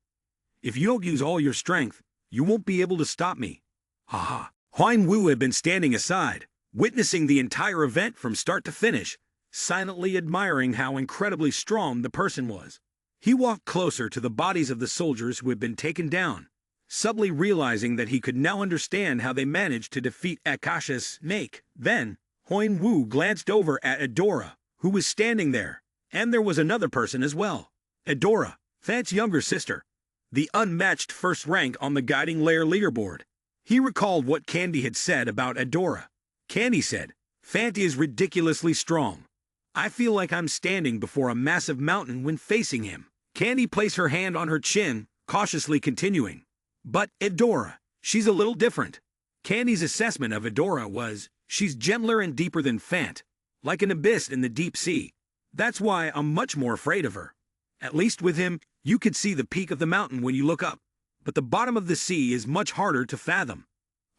"If you don't use all your strength, you won't be able to stop me." Haha. Huinwu had been standing aside, witnessing the entire event from start to finish, silently admiring how incredibly strong the person was. He walked closer to the bodies of the soldiers who had been taken down, subtly realizing that he could now understand how they managed to defeat Akasha's snake. Then, Huinwu glanced over at Adora, who was standing there, and there was another person as well. "Adora, Fant's younger sister, the unmatched first rank on the guiding layer leaderboard. He recalled what Candy had said about Adora. Candy said, "Fant is ridiculously strong. I feel like I'm standing before a massive mountain when facing him." Candy placed her hand on her chin, cautiously continuing, "But Adora, she's a little different." Candy's assessment of Adora was, "She's gentler and deeper than Fant, like an abyss in the deep sea. That's why I'm much more afraid of her. At least with him, you could see the peak of the mountain when you look up, but the bottom of the sea is much harder to fathom."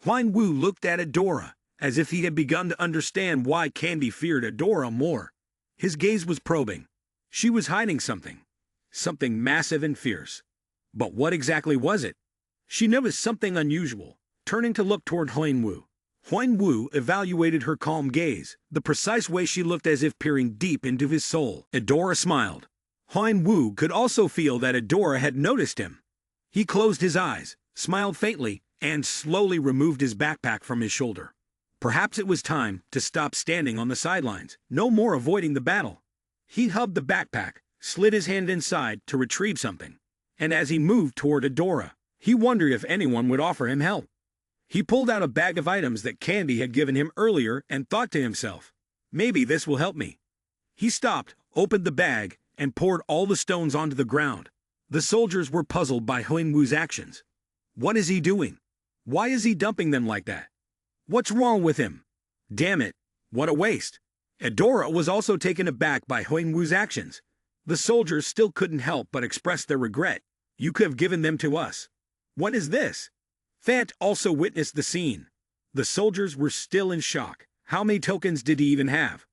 Huan Wu looked at Adora, as if he had begun to understand why Candy feared Adora more. His gaze was probing. She was hiding something. Something massive and fierce. But what exactly was it? She noticed something unusual, turning to look toward Huan Wu. Huan Wu evaluated her calm gaze, the precise way she looked as if peering deep into his soul. Adora smiled. Huan Wu could also feel that Adora had noticed him. He closed his eyes, smiled faintly, and slowly removed his backpack from his shoulder. Perhaps it was time to stop standing on the sidelines, no more avoiding the battle. He hugged the backpack, slid his hand inside to retrieve something, and as he moved toward Adora, he wondered if anyone would offer him help. He pulled out a bag of items that Candy had given him earlier and thought to himself, "Maybe this will help me." He stopped, opened the bag, and poured all the stones onto the ground. The soldiers were puzzled by Huan Wu's actions. What is he doing? Why is he dumping them like that? What's wrong with him? Damn it, what a waste. Adora was also taken aback by Huan Wu's actions. The soldiers still couldn't help but express their regret. "You could have given them to us. What is this?" Fant also witnessed the scene. The soldiers were still in shock. How many tokens did he even have?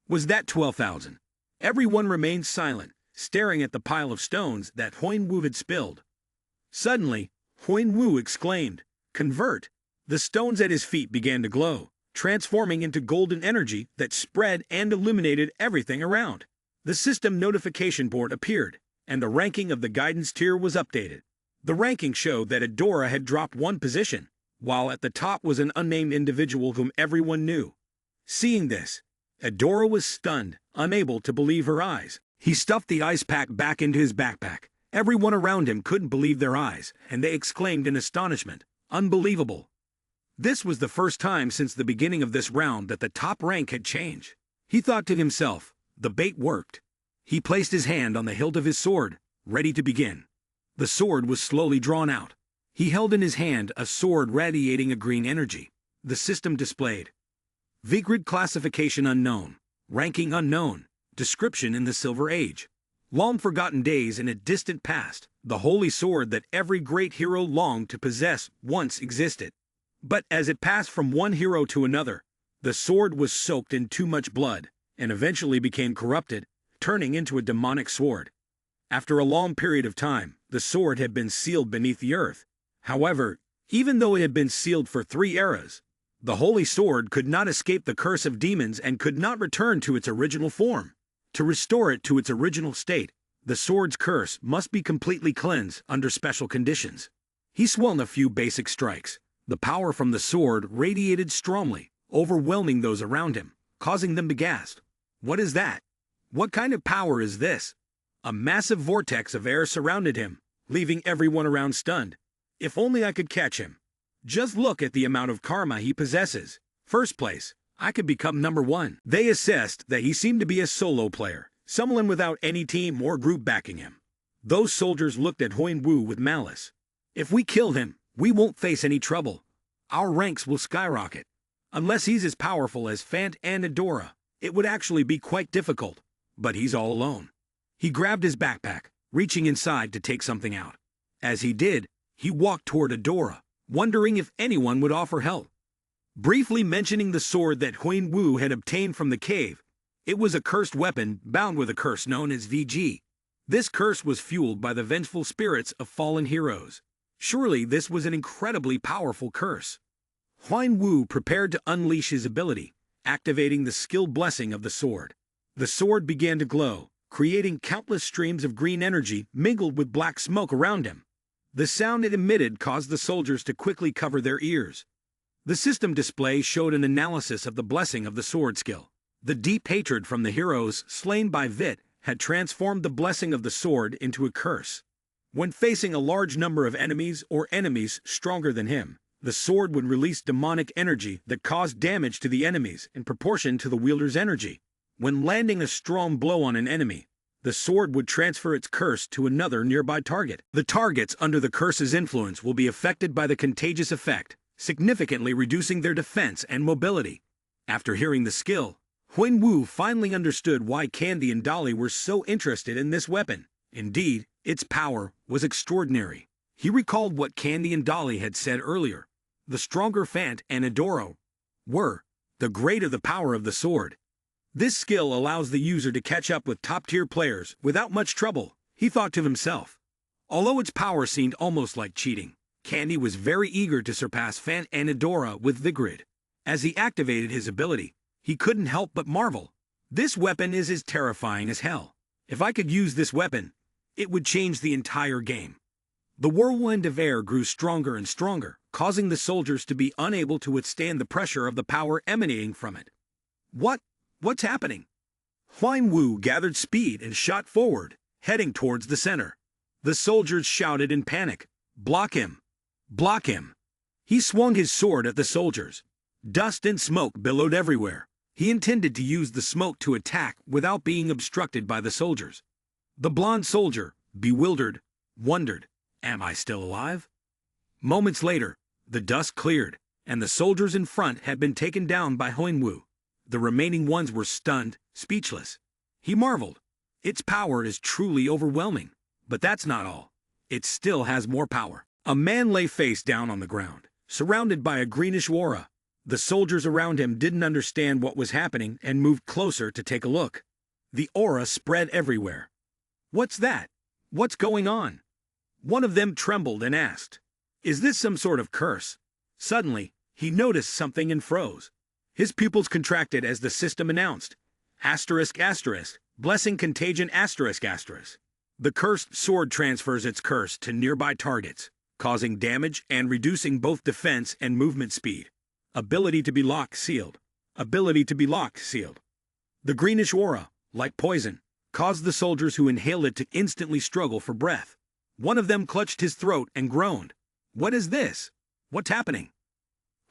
Was that 12,000? Everyone remained silent, staring at the pile of stones that Huan Wu had spilled. Suddenly, Huan Wu exclaimed, "Convert!" The stones at his feet began to glow, transforming into golden energy that spread and illuminated everything around. The system notification board appeared, and the ranking of the guidance tier was updated. The ranking showed that Adora had dropped one position, while at the top was an unnamed individual whom everyone knew. Seeing this, Adora was stunned, unable to believe her eyes. He stuffed the ice pack back into his backpack. Everyone around him couldn't believe their eyes, and they exclaimed in astonishment, "Unbelievable!" This was the first time since the beginning of this round that the top rank had changed. He thought to himself, the bait worked. He placed his hand on the hilt of his sword, ready to begin. The sword was slowly drawn out. He held in his hand a sword radiating a green energy. The system displayed, "Vigrid classification unknown, ranking unknown, description in the Silver Age. Long-forgotten days in a distant past, the holy sword that every great hero longed to possess once existed. But as it passed from one hero to another, the sword was soaked in too much blood, and eventually became corrupted, turning into a demonic sword. After a long period of time, the sword had been sealed beneath the earth. However, even though it had been sealed for 3 eras, the holy sword could not escape the curse of demons and could not return to its original form. To restore it to its original state, the sword's curse must be completely cleansed under special conditions." He swung a few basic strikes. The power from the sword radiated strongly, overwhelming those around him, causing them to gasp. What is that? What kind of power is this? A massive vortex of air surrounded him, leaving everyone around stunned. If only I could catch him. Just look at the amount of karma he possesses. First place, I could become number 1. They assessed that he seemed to be a solo player, someone without any team or group backing him. Those soldiers looked at Huan Wu with malice. If we kill him, we won't face any trouble. Our ranks will skyrocket. Unless he's as powerful as Fant and Adora, it would actually be quite difficult. But he's all alone. He grabbed his backpack, reaching inside to take something out. As he did, he walked toward Adora, wondering if anyone would offer help. Briefly mentioning the sword that Huan Wu had obtained from the cave, it was a cursed weapon bound with a curse known as VG. This curse was fueled by the vengeful spirits of fallen heroes. Surely this was an incredibly powerful curse. Huan Wu prepared to unleash his ability, activating the skilled blessing of the sword. The sword began to glow, creating countless streams of green energy mingled with black smoke around him. The sound it emitted caused the soldiers to quickly cover their ears. The system display showed an analysis of the blessing of the sword skill. The deep hatred from the heroes slain by Vit had transformed the blessing of the sword into a curse. When facing a large number of enemies or enemies stronger than him, the sword would release demonic energy that caused damage to the enemies in proportion to the wielder's energy. When landing a strong blow on an enemy, the sword would transfer its curse to another nearby target. The targets under the curse's influence will be affected by the contagious effect, significantly reducing their defense and mobility. After hearing the skill, Huan-Wu finally understood why Candy and Dolly were so interested in this weapon. Indeed, its power was extraordinary. He recalled what Candy and Dolly had said earlier. The stronger Fant and Adoro were, the greater the power of the sword. This skill allows the user to catch up with top-tier players without much trouble, he thought to himself. Although its power seemed almost like cheating, Candy was very eager to surpass Fant and Adora with Vigrid. As he activated his ability, he couldn't help but marvel. This weapon is as terrifying as hell. If I could use this weapon, it would change the entire game. The whirlwind of air grew stronger and stronger, causing the soldiers to be unable to withstand the pressure of the power emanating from it. What's happening? Huan-Wu gathered speed and shot forward, heading towards the center. The soldiers shouted in panic, "Block him! Block him!" He swung his sword at the soldiers. Dust and smoke billowed everywhere. He intended to use the smoke to attack without being obstructed by the soldiers. The blonde soldier, bewildered, wondered, "Am I still alive?" Moments later, the dust cleared, and the soldiers in front had been taken down by Huan-Wu. The remaining ones were stunned, speechless. He marveled. Its power is truly overwhelming. But that's not all. It still has more power. A man lay face down on the ground, surrounded by a greenish aura. The soldiers around him didn't understand what was happening and moved closer to take a look. The aura spread everywhere. "What's that? What's going on?" One of them trembled and asked, "Is this some sort of curse?" Suddenly, he noticed something and froze. His pupils contracted as the system announced, ***, blessing contagion ***. The cursed sword transfers its curse to nearby targets, causing damage and reducing both defense and movement speed. Ability to be locked sealed. Ability to be locked sealed. The greenish aura, like poison, caused the soldiers who inhaled it to instantly struggle for breath. One of them clutched his throat and groaned. "What is this? What's happening?"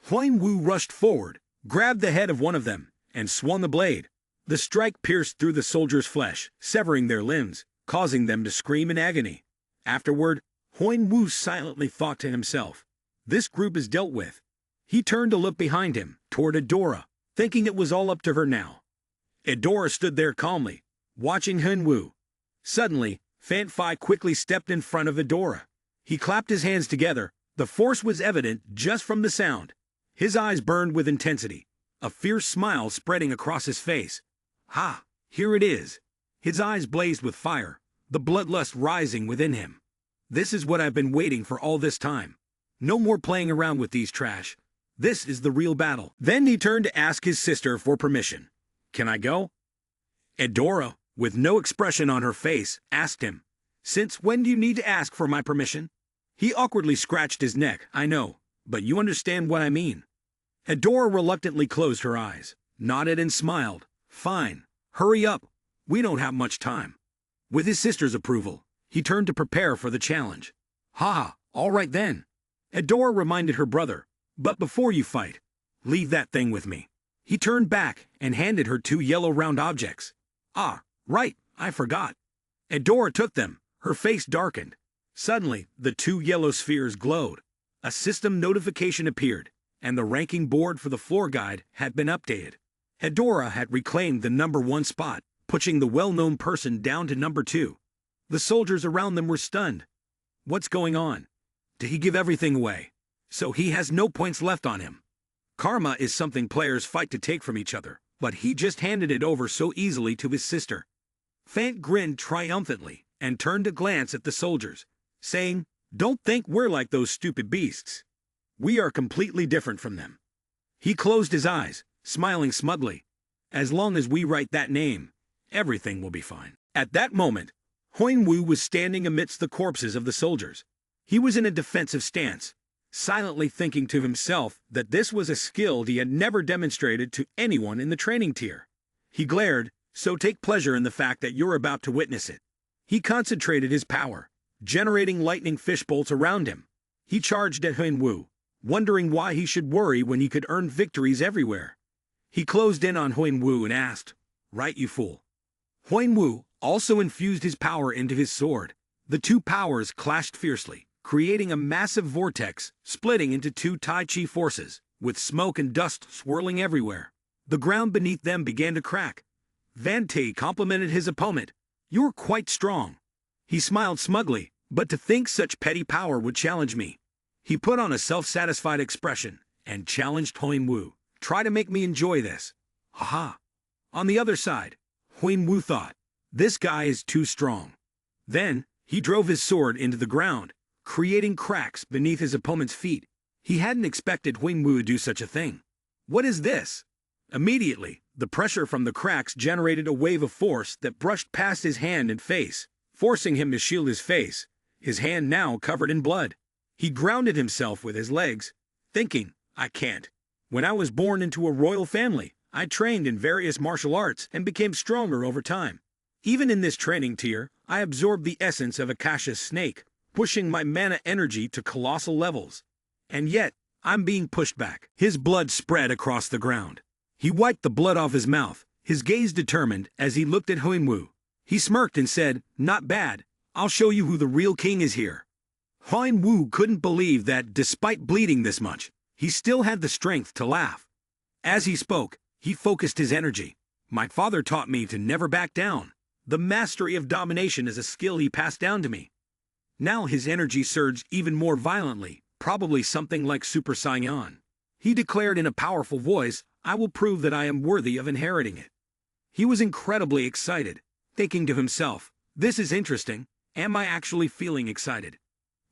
Huan-Wu rushed forward, grabbed the head of one of them, and swung the blade. The strike pierced through the soldier's flesh, severing their limbs, causing them to scream in agony. Afterward, Huan-Wu silently thought to himself, "This group is dealt with." He turned to look behind him, toward Adora, thinking it was all up to her now. Adora stood there calmly, watching Huan-Wu. Suddenly, Fant-Fi quickly stepped in front of Adora. He clapped his hands together. The force was evident just from the sound. His eyes burned with intensity, a fierce smile spreading across his face. "Ha, here it is." His eyes blazed with fire, the bloodlust rising within him. "This is what I've been waiting for all this time. No more playing around with these trash. This is the real battle." Then he turned to ask his sister for permission. "Can I go?" Adora, with no expression on her face, asked him, "Since when do you need to ask for my permission?" He awkwardly scratched his neck. "I know, but you understand what I mean." Adora reluctantly closed her eyes, nodded and smiled. "Fine, hurry up. We don't have much time." With his sister's approval, he turned to prepare for the challenge. "Ha, all right then." Adora reminded her brother, "But before you fight, leave that thing with me." He turned back and handed her 2 yellow round objects. "Ah, right, I forgot." Adora took them, her face darkened. Suddenly, the 2 yellow spheres glowed. A system notification appeared, and the ranking board for the floor guide had been updated. Adora had reclaimed the number 1 spot, pushing the well-known person down to number 2. The soldiers around them were stunned. What's going on? Did he give everything away? So he has no points left on him. Karma is something players fight to take from each other, but he just handed it over so easily to his sister. Fant grinned triumphantly and turned to glance at the soldiers, saying, "Don't think we're like those stupid beasts. We are completely different from them." He closed his eyes, smiling smugly. "As long as we write that name, everything will be fine." At that moment, Huan-Wu was standing amidst the corpses of the soldiers. He was in a defensive stance, silently thinking to himself that this was a skill he had never demonstrated to anyone in the training tier. He glared, so take pleasure in the fact that you're about to witness it. He concentrated his power, generating lightning fishbolts around him. He charged at Huinwu, wondering why he should worry when he could earn victories everywhere. He closed in on Huinwu and asked, "Right, you fool." Huinwu also infused his power into his sword. The two powers clashed fiercely, creating a massive vortex, splitting into two Tai Chi forces, with smoke and dust swirling everywhere. The ground beneath them began to crack. Van Te complimented his opponent. "You're quite strong." He smiled smugly, but to think such petty power would challenge me. He put on a self-satisfied expression and challenged Huinwu. "Try to make me enjoy this." Haha. On the other side, Huinwu thought, "This guy is too strong." Then, he drove his sword into the ground, creating cracks beneath his opponent's feet. He hadn't expected Huinwu to do such a thing. "What is this?" Immediately, the pressure from the cracks generated a wave of force that brushed past his hand and face, forcing him to shield his face, his hand now covered in blood. He grounded himself with his legs, thinking, "I can't. When I was born into a royal family, I trained in various martial arts and became stronger over time. Even in this training tier, I absorbed the essence of Akasha's snake, pushing my mana energy to colossal levels. And yet, I'm being pushed back." His blood spread across the ground. He wiped the blood off his mouth, his gaze determined as he looked at Huinwu. He smirked and said, "Not bad. I'll show you who the real king is here." Huinwu couldn't believe that, despite bleeding this much, he still had the strength to laugh. As he spoke, he focused his energy. "My father taught me to never back down. The mastery of domination is a skill he passed down to me." Now his energy surged even more violently, probably something like Super Saiyan. He declared in a powerful voice, "I will prove that I am worthy of inheriting it." He was incredibly excited, thinking to himself, "This is interesting. Am I actually feeling excited?"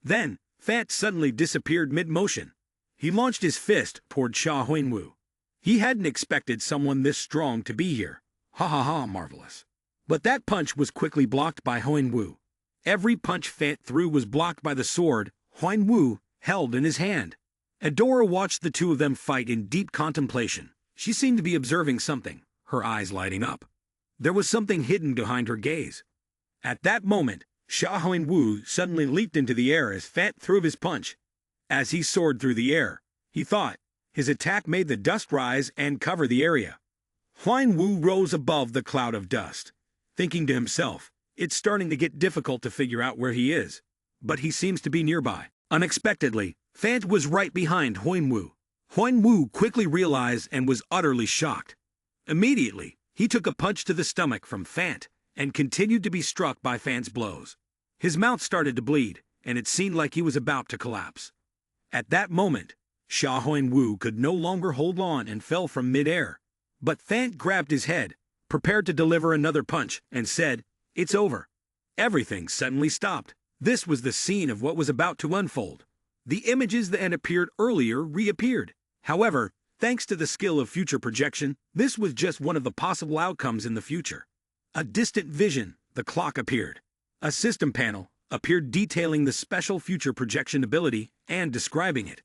Then, Fat suddenly disappeared mid-motion. He launched his fist toward Sha Huinwu. He hadn't expected someone this strong to be here. Ha ha ha, marvelous. But that punch was quickly blocked by Huinwu. Every punch Fat threw was blocked by the sword Huinwu held in his hand. Adora watched the two of them fight in deep contemplation. She seemed to be observing something, her eyes lighting up. There was something hidden behind her gaze. At that moment, Sha Huinwu suddenly leaped into the air as Fat threw his punch. As he soared through the air, he thought, his attack made the dust rise and cover the area. Huinwu rose above the cloud of dust, thinking to himself, "It's starting to get difficult to figure out where he is, but he seems to be nearby." Unexpectedly, Fant was right behind Huinwu. Huinwu quickly realized and was utterly shocked. Immediately, he took a punch to the stomach from Fant and continued to be struck by Fant's blows. His mouth started to bleed, and it seemed like he was about to collapse. At that moment, Sha Huinwu could no longer hold on and fell from mid-air. But Fant grabbed his head, prepared to deliver another punch, and said, "It's over." Everything suddenly stopped. This was the scene of what was about to unfold. The images that had appeared earlier reappeared. However, thanks to the skill of future projection, this was just one of the possible outcomes in the future. A distant vision, the clock appeared. A system panel appeared detailing the special future projection ability and describing it.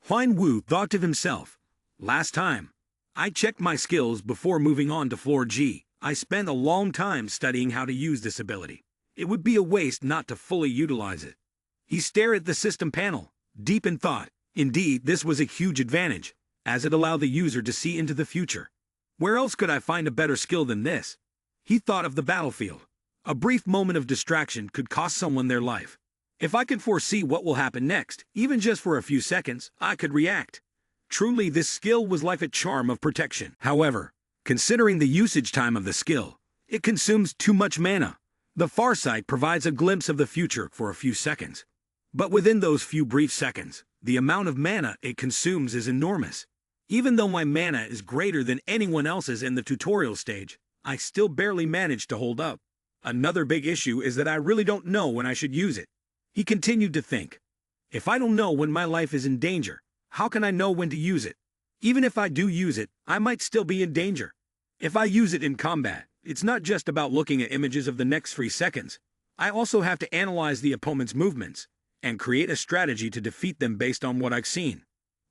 Huinwu thought to himself, "Last time, I checked my skills before moving on to floor G. I spent a long time studying how to use this ability. It would be a waste not to fully utilize it." He stared at the system panel, deep in thought. Indeed, this was a huge advantage, as it allowed the user to see into the future. Where else could I find a better skill than this? He thought of the battlefield. A brief moment of distraction could cost someone their life. If I could foresee what will happen next, even just for a few seconds, I could react. Truly, this skill was like a charm of protection. However, considering the usage time of the skill, it consumes too much mana. The Farsight provides a glimpse of the future for a few seconds. But within those few brief seconds, the amount of mana it consumes is enormous. Even though my mana is greater than anyone else's in the tutorial stage, I still barely manage to hold up. Another big issue is that I really don't know when I should use it. He continued to think. If I don't know when my life is in danger, how can I know when to use it? Even if I do use it, I might still be in danger. If I use it in combat, it's not just about looking at images of the next 3 seconds. I also have to analyze the opponent's movements and create a strategy to defeat them based on what I've seen.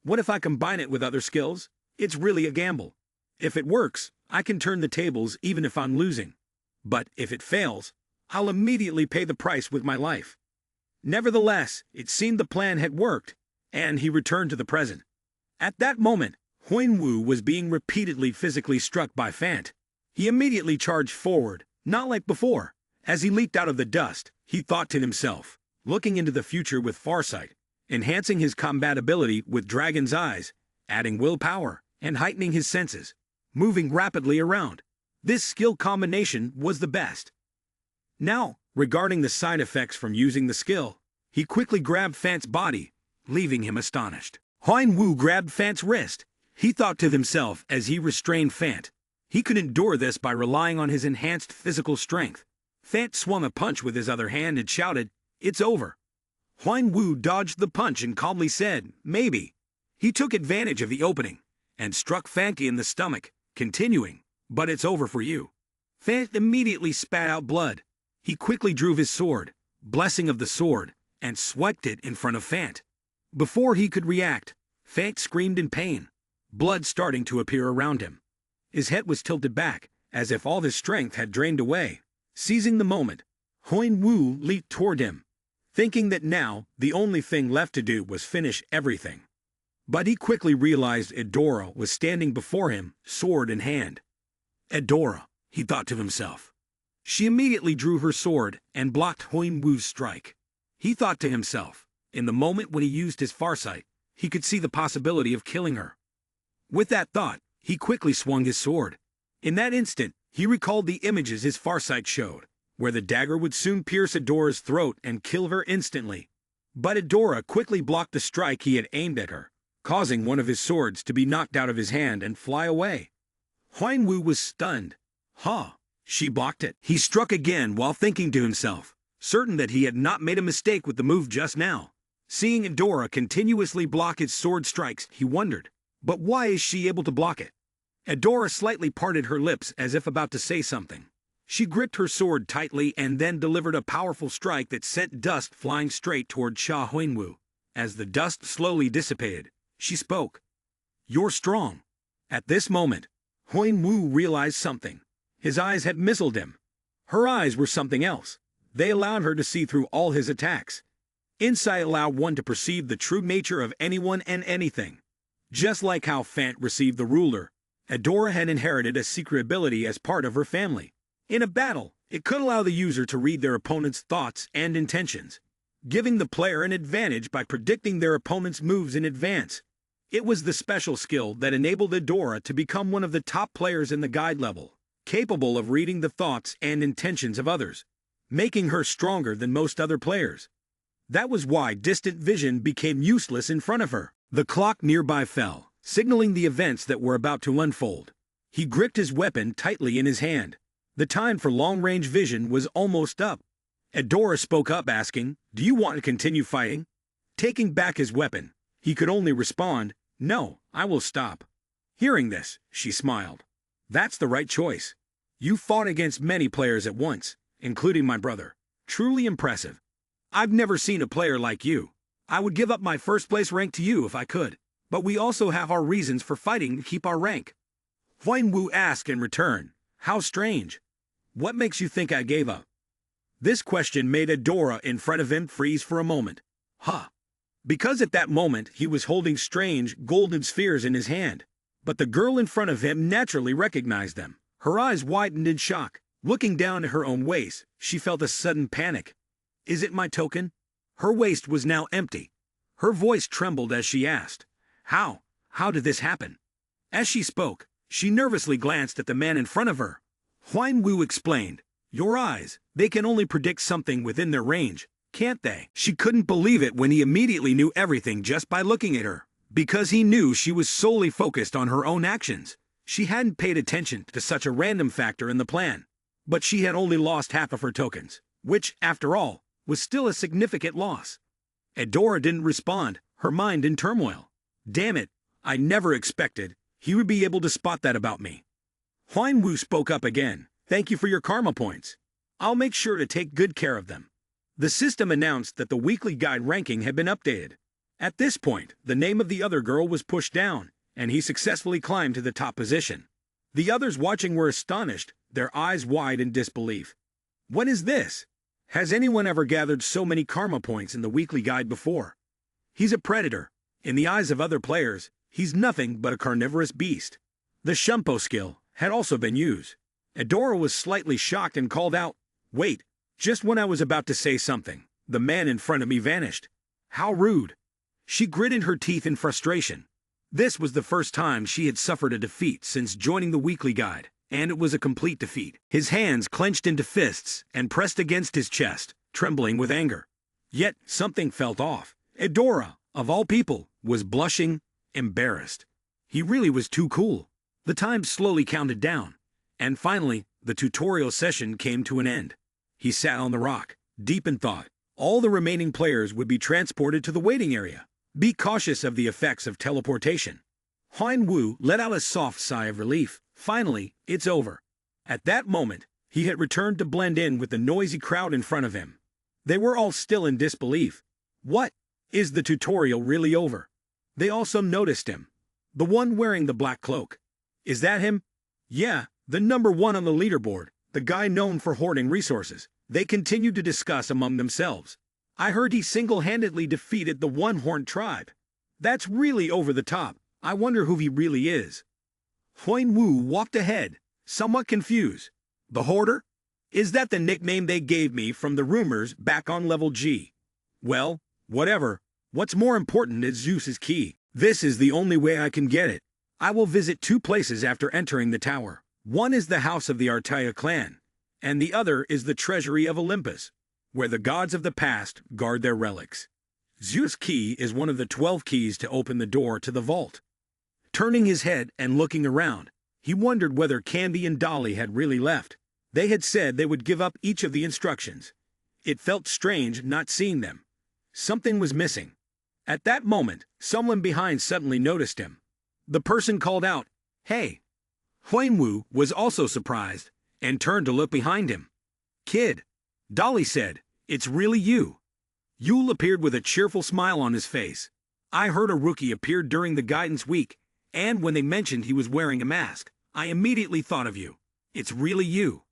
What if I combine it with other skills? It's really a gamble. If it works, I can turn the tables even if I'm losing. But if it fails, I'll immediately pay the price with my life. Nevertheless, it seemed the plan had worked, and he returned to the present. At that moment, Wu was being repeatedly physically struck by Fant. He immediately charged forward, not like before. As he leaped out of the dust, he thought to himself, looking into the future with farsight, enhancing his combatability with dragon's eyes, adding willpower, and heightening his senses, moving rapidly around. This skill combination was the best. Now, regarding the side effects from using the skill, he quickly grabbed Fant's body, leaving him astonished. Wu grabbed Fant's wrist. He thought to himself as he restrained Fant. He could endure this by relying on his enhanced physical strength. Fant swung a punch with his other hand and shouted, "It's over." Wu dodged the punch and calmly said, "Maybe." He took advantage of the opening and struck Fant in the stomach, continuing, "But it's over for you." Fant immediately spat out blood. He quickly drew his sword, blessing of the sword, and swiped it in front of Fant. Before he could react, Fant screamed in pain, blood starting to appear around him. His head was tilted back, as if all his strength had drained away. Seizing the moment, Wu leaped toward him, thinking that now the only thing left to do was finish everything. But he quickly realized Edora was standing before him, sword in hand. Edora, he thought to himself. She immediately drew her sword and blocked Wu's strike. He thought to himself, in the moment when he used his farsight, he could see the possibility of killing her. With that thought, he quickly swung his sword. In that instant, he recalled the images his farsight showed, where the dagger would soon pierce Edora's throat and kill her instantly. But Edora quickly blocked the strike he had aimed at her, causing one of his swords to be knocked out of his hand and fly away. Wu was stunned. She blocked it. He struck again while thinking to himself, certain that he had not made a mistake with the move just now. Seeing Edora continuously block his sword strikes, he wondered, but why is she able to block it? Edora slightly parted her lips as if about to say something. She gripped her sword tightly and then delivered a powerful strike that sent dust flying straight toward Wu. As the dust slowly dissipated, she spoke. "You're strong." At this moment, Wu realized something. His eyes had misled him. Her eyes were something else. They allowed her to see through all his attacks. Insight allowed one to perceive the true nature of anyone and anything. Just like how Fant received the ruler, Edora had inherited a secret ability as part of her family. In a battle, it could allow the user to read their opponent's thoughts and intentions, giving the player an advantage by predicting their opponent's moves in advance. It was the special skill that enabled Edora to become one of the top players in the guide level, capable of reading the thoughts and intentions of others, making her stronger than most other players. That was why distant vision became useless in front of her. The clock nearby fell, signaling the events that were about to unfold. He gripped his weapon tightly in his hand. The time for long-range vision was almost up. Edora spoke up asking, "Do you want to continue fighting?" Taking back his weapon, he could only respond, "No, I will stop." Hearing this, she smiled. "That's the right choice. You fought against many players at once, including my brother. Truly impressive. I've never seen a player like you. I would give up my first-place rank to you if I could, but we also have our reasons for fighting to keep our rank." Wu asked in return, "How strange. What makes you think I gave up?" This question made Edora in front of him freeze for a moment. Because at that moment he was holding strange, golden spheres in his hand. But the girl in front of him naturally recognized them. Her eyes widened in shock. Looking down at her own waist, she felt a sudden panic. "Is it my token?" Her waist was now empty. Her voice trembled as she asked, How did this happen?" As she spoke, she nervously glanced at the man in front of her. Wu explained, "Your eyes, they can only predict something within their range, can't they?" She couldn't believe it when he immediately knew everything just by looking at her, because he knew she was solely focused on her own actions. She hadn't paid attention to such a random factor in the plan. But she had only lost half of her tokens, which, after all, was still a significant loss. Edora didn't respond, her mind in turmoil. Damn it, I never expected he would be able to spot that about me. Wu spoke up again. "Thank you for your karma points. I'll make sure to take good care of them." The system announced that the weekly guide ranking had been updated. At this point, the name of the other girl was pushed down, and he successfully climbed to the top position. The others watching were astonished, their eyes wide in disbelief. What is this? Has anyone ever gathered so many karma points in the weekly guide before? He's a predator. In the eyes of other players, he's nothing but a carnivorous beast. The Shumpo skill had also been used. Adora was slightly shocked and called out, "Wait, just when I was about to say something, the man in front of me vanished. How rude." She gritted her teeth in frustration. This was the first time she had suffered a defeat since joining the weekly guide, and it was a complete defeat. His hands clenched into fists and pressed against his chest, trembling with anger. Yet something felt off. Adora, of all people, was blushing, embarrassed. He really was too cool. The time slowly counted down, and finally, the tutorial session came to an end. He sat on the rock, deep in thought. All the remaining players would be transported to the waiting area. Be cautious of the effects of teleportation. Huan Wu let out a soft sigh of relief. Finally, it's over. At that moment, he had returned to blend in with the noisy crowd in front of him. They were all still in disbelief. What? Is the tutorial really over? They also noticed him. The one wearing the black cloak. Is that him? Yeah, the number one on the leaderboard, the guy known for hoarding resources. They continued to discuss among themselves. I heard he single-handedly defeated the One-Horned tribe. That's really over the top. I wonder who he really is. Huan Wu walked ahead, somewhat confused. The Hoarder? Is that the nickname they gave me from the rumors back on level G? Well, whatever. What's more important is Zeus's key. This is the only way I can get it. I will visit 2 places after entering the tower. One is the house of the Artaia clan, and the other is the treasury of Olympus, where the gods of the past guard their relics. Zeus' key is one of the 12 keys to open the door to the vault. Turning his head and looking around, he wondered whether Candy and Dolly had really left. They had said they would give up each of the instructions. It felt strange not seeing them. Something was missing. At that moment, someone behind suddenly noticed him. The person called out, "Hey!" Huan Wu was also surprised and turned to look behind him. "Kid," Dolly said, "it's really you." Yule appeared with a cheerful smile on his face. I heard a rookie appeared during the guidance week, and when they mentioned he was wearing a mask, I immediately thought of you. It's really you.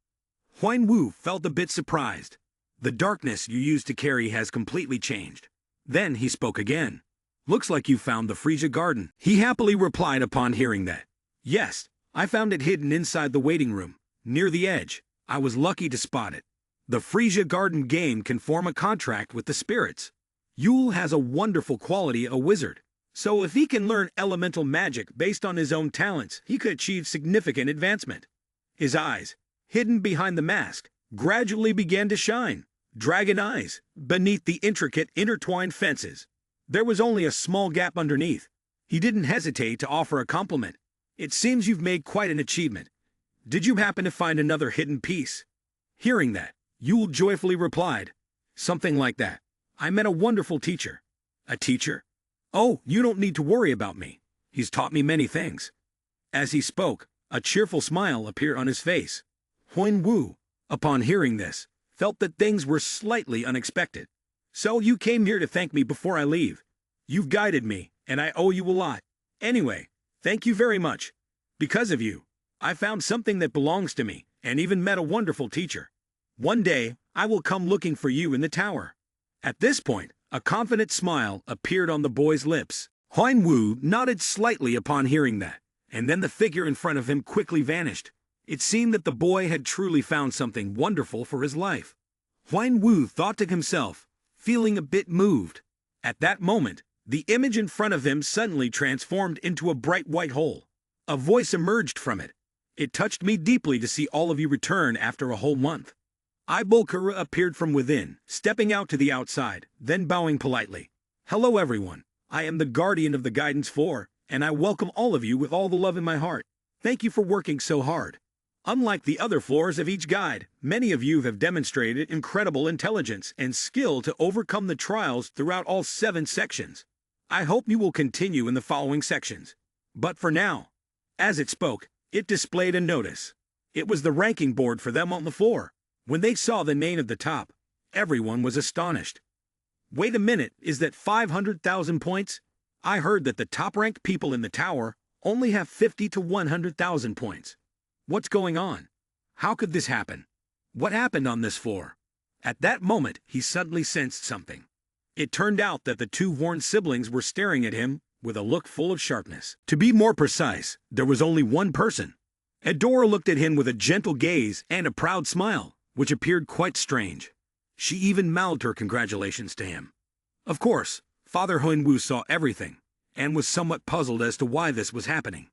Huan Wu felt a bit surprised. The darkness you used to carry has completely changed. Then he spoke again. "Looks like you found the Frisia garden." He happily replied upon hearing that. "Yes, I found it hidden inside the waiting room, near the edge. I was lucky to spot it. The Frisia garden game can form a contract with the spirits. Yule has a wonderful quality, a wizard. So if he can learn elemental magic based on his own talents, he could achieve significant advancement." His eyes, hidden behind the mask, gradually began to shine. Dragon eyes, beneath the intricate intertwined fences. There was only a small gap underneath. He didn't hesitate to offer a compliment. "It seems you've made quite an achievement. Did you happen to find another hidden piece?" Hearing that, Yule joyfully replied, "Something like that. I met a wonderful teacher." "A teacher? Oh, you don't need to worry about me. He's taught me many things." As he spoke, a cheerful smile appeared on his face. Huan Wu, upon hearing this, felt that things were slightly unexpected. "So you came here to thank me before I leave. You've guided me, and I owe you a lot. Anyway, thank you very much. Because of you, I found something that belongs to me, and even met a wonderful teacher. One day, I will come looking for you in the tower." At this point, a confident smile appeared on the boy's lips. Huan Wu nodded slightly upon hearing that, and then the figure in front of him quickly vanished. It seemed that the boy had truly found something wonderful for his life. Huan Wu thought to himself, feeling a bit moved. At that moment, the image in front of him suddenly transformed into a bright white hole. A voice emerged from it. "It touched me deeply to see all of you return after a whole month." Ibulkara appeared from within, stepping out to the outside, then bowing politely. "Hello everyone, I am the Guardian of the Guidance 4, and I welcome all of you with all the love in my heart. Thank you for working so hard. Unlike the other floors of each guide, many of you have demonstrated incredible intelligence and skill to overcome the trials throughout all 7 sections. I hope you will continue in the following sections. But for now," as it spoke, it displayed a notice. It was the ranking board for them on the floor. When they saw the name at the top, everyone was astonished. "Wait a minute, is that 500,000 points? I heard that the top-ranked people in the tower only have 50 to 100,000 points. What's going on? How could this happen? What happened on this floor? At that moment, he suddenly sensed something. It turned out that the two Horn siblings were staring at him with a look full of sharpness. To be more precise, there was only one person. Adora looked at him with a gentle gaze and a proud smile, which appeared quite strange. She even mouthed her congratulations to him. Of course, Father Huinwu saw everything, and was somewhat puzzled as to why this was happening.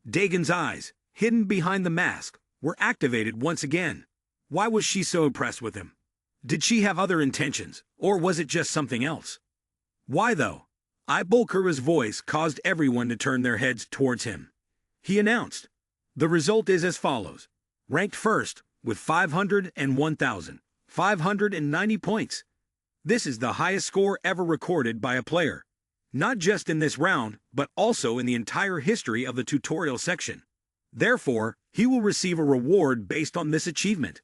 Dagon's eyes, hidden behind the mask, were activated once again. Why was she so impressed with him? Did she have other intentions, or was it just something else? Why though? Ibulkura's voice caused everyone to turn their heads towards him. He announced, "The result is as follows. Ranked first, with 501,590 points. This is the highest score ever recorded by a player. Not just in this round, but also in the entire history of the tutorial section. Therefore, he will receive a reward based on this achievement."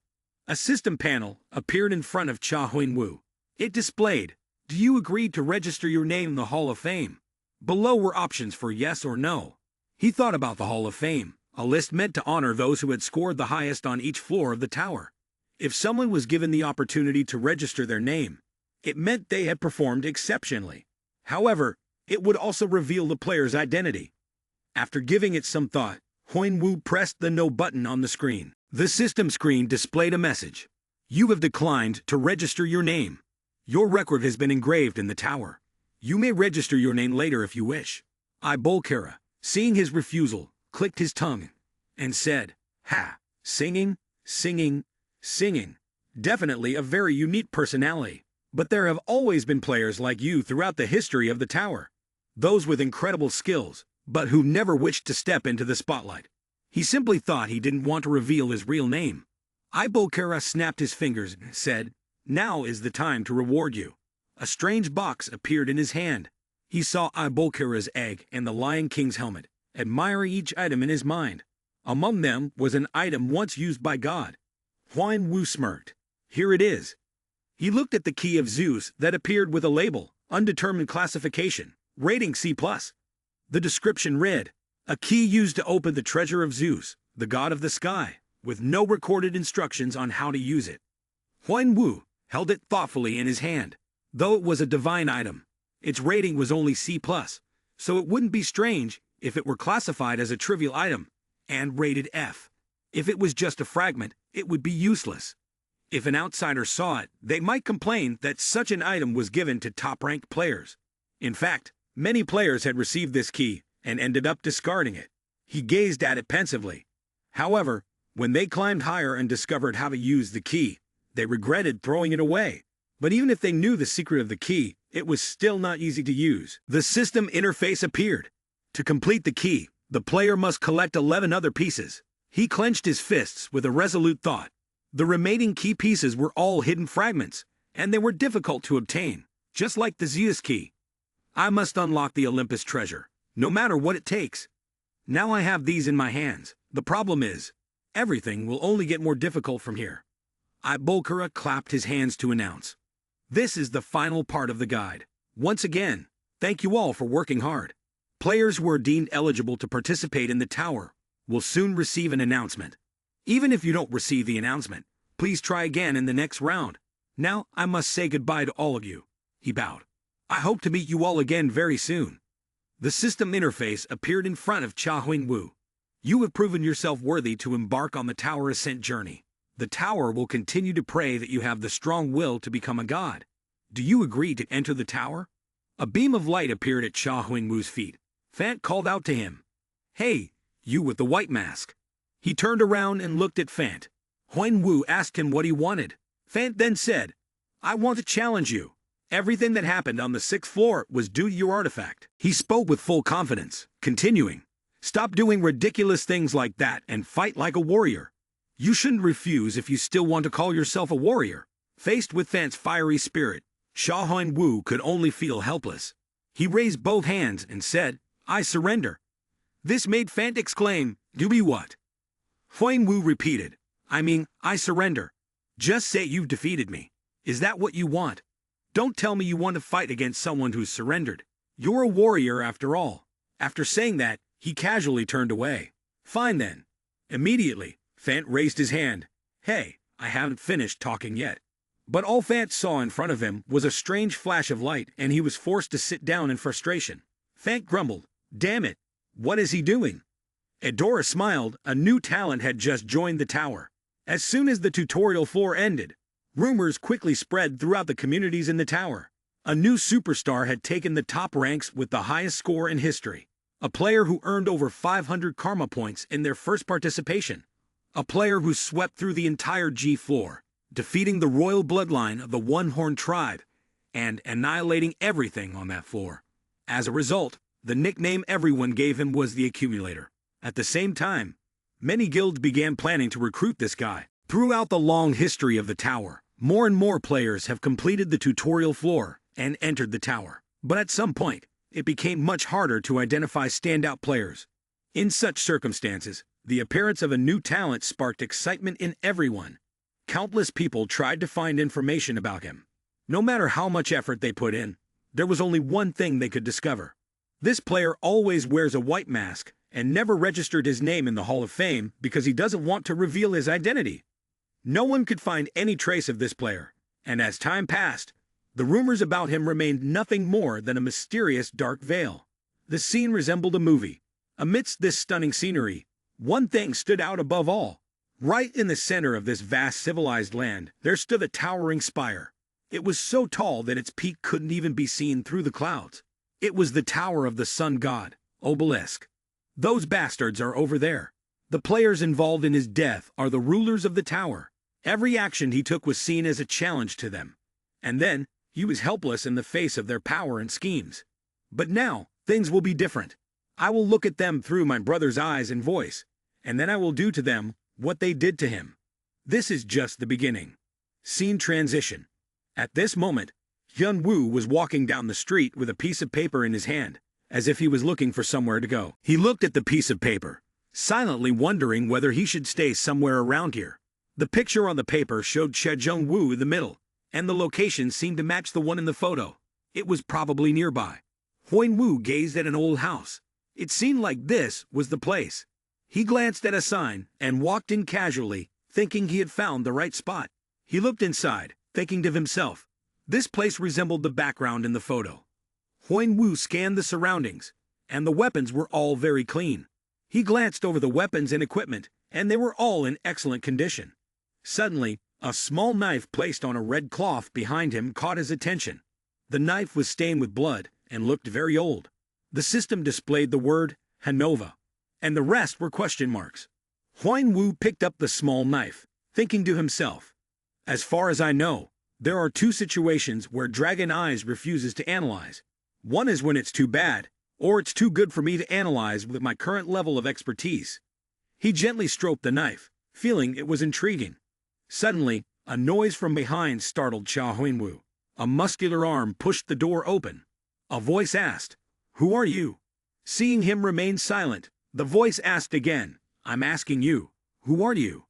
A system panel appeared in front of Cha Huinwu. It displayed, "Do you agree to register your name in the Hall of Fame?" Below were options for yes or no. He thought about the Hall of Fame, a list meant to honor those who had scored the highest on each floor of the tower. If someone was given the opportunity to register their name, it meant they had performed exceptionally. However, it would also reveal the player's identity. After giving it some thought, Huinwu pressed the no button on the screen. The system screen displayed a message. "You have declined to register your name. Your record has been engraved in the tower. You may register your name later if you wish." Ibulkura, seeing his refusal, clicked his tongue and said, "Ha! Singing, singing, singing. Definitely a very unique personality. But there have always been players like you throughout the history of the tower. Those with incredible skills, but who never wished to step into the spotlight." He simply thought he didn't want to reveal his real name. Ibulkura snapped his fingers and said, "Now is the time to reward you." A strange box appeared in his hand. He saw Ibulkura's egg and the Lion King's helmet, admiring each item in his mind. Among them was an item once used by God. Huinwu smirked. "Here it is." He looked at the key of Zeus that appeared with a label, "Undetermined classification, rating C+." The description read, "A key used to open the treasure of Zeus, the god of the sky, with no recorded instructions on how to use it." Huinwu held it thoughtfully in his hand. Though it was a divine item, its rating was only C+, so it wouldn't be strange if it were classified as a trivial item and rated F. If it was just a fragment, it would be useless. If an outsider saw it, they might complain that such an item was given to top-ranked players. In fact, many players had received this key and ended up discarding it. He gazed at it pensively. However, when they climbed higher and discovered how to use the key, they regretted throwing it away. But even if they knew the secret of the key, it was still not easy to use. The system interface appeared. To complete the key, the player must collect 11 other pieces. He clenched his fists with a resolute thought. The remaining key pieces were all hidden fragments, and they were difficult to obtain, just like the Zeus key. "I must unlock the Olympus treasure, no matter what it takes. Now I have these in my hands. The problem is, everything will only get more difficult from here." Ibulkura clapped his hands to announce, "This is the final part of the guide. Once again, thank you all for working hard. Players who are deemed eligible to participate in the tower will soon receive an announcement. Even if you don't receive the announcement, please try again in the next round. Now I must say goodbye to all of you." He bowed. "I hope to meet you all again very soon." The system interface appeared in front of Cha Huinwu. "You have proven yourself worthy to embark on the tower ascent journey. The tower will continue to pray that you have the strong will to become a god. Do you agree to enter the tower?" A beam of light appeared at Cha Huinwu's feet. Fant called out to him, "Hey, you with the white mask." He turned around and looked at Fant. Huinwu asked him what he wanted. Fant then said, "I want to challenge you. Everything that happened on the 6th floor was due to your artifact." He spoke with full confidence, continuing, "Stop doing ridiculous things like that and fight like a warrior. You shouldn't refuse if you still want to call yourself a warrior." Faced with Fant's fiery spirit, Cha Huinwu could only feel helpless. He raised both hands and said, "I surrender." This made Fant exclaim, "Do we what?" Huinwu repeated, I surrender. Just say you've defeated me. Is that what you want? Don't tell me you want to fight against someone who's surrendered. You're a warrior after all." After saying that, he casually turned away. "Fine then. Immediately, Fant raised his hand. Hey, I haven't finished talking yet. But all Fant saw in front of him was a strange flash of light, and he was forced to sit down in frustration. Fant grumbled, "Damn it, what is he doing?" Adora smiled. A new talent had just joined the tower. As soon as the tutorial floor ended, rumors quickly spread throughout the communities in the tower. A new superstar had taken the top ranks with the highest score in history. A player who earned over 500 karma points in their first participation. A player who swept through the entire G floor, defeating the royal bloodline of the One-Horned tribe and annihilating everything on that floor. As a result, the nickname everyone gave him was the Accumulator. At the same time, many guilds began planning to recruit this guy. Throughout the long history of the tower, more and more players have completed the tutorial floor and entered the tower. But at some point, it became much harder to identify standout players. In such circumstances, the appearance of a new talent sparked excitement in everyone. Countless people tried to find information about him. No matter how much effort they put in, there was only one thing they could discover. This player always wears a white mask and never registered his name in the Hall of Fame because he doesn't want to reveal his identity. No one could find any trace of this player, and as time passed, the rumors about him remained nothing more than a mysterious dark veil. The scene resembled a movie. Amidst this stunning scenery, one thing stood out above all. Right in the center of this vast civilized land, there stood a towering spire. It was so tall that its peak couldn't even be seen through the clouds. It was the tower of the sun god, Obelisk. Those bastards are over there. The players involved in his death are the rulers of the tower. Every action he took was seen as a challenge to them. And then, he was helpless in the face of their power and schemes. But now, things will be different. I will look at them through my brother's eyes and voice, and then I will do to them what they did to him. This is just the beginning. Scene transition. At this moment, Hyun Woo was walking down the street with a piece of paper in his hand, as if he was looking for somewhere to go. He looked at the piece of paper, silently wondering whether he should stay somewhere around here. The picture on the paper showed Chejung Woo in the middle, and the location seemed to match the one in the photo. It was probably nearby. Hyun Woo gazed at an old house. It seemed like this was the place. He glanced at a sign and walked in casually, thinking he had found the right spot. He looked inside, thinking to himself, this place resembled the background in the photo. Hyun Woo scanned the surroundings, and the weapons were all very clean. He glanced over the weapons and equipment, and they were all in excellent condition. Suddenly, a small knife placed on a red cloth behind him caught his attention. The knife was stained with blood and looked very old. The system displayed the word Hanova, and the rest were question marks. Hyun Woo picked up the small knife, thinking to himself, as far as I know, there are two situations where Dragon Eyes refuses to analyze. One is when it's too bad, or it's too good for me to analyze with my current level of expertise. He gently stroked the knife, feeling it was intriguing. Suddenly, a noise from behind startled Cha Hyun Woo. A muscular arm pushed the door open. A voice asked, "Who are you?" Seeing him remain silent, the voice asked again, "I'm asking you, who are you?"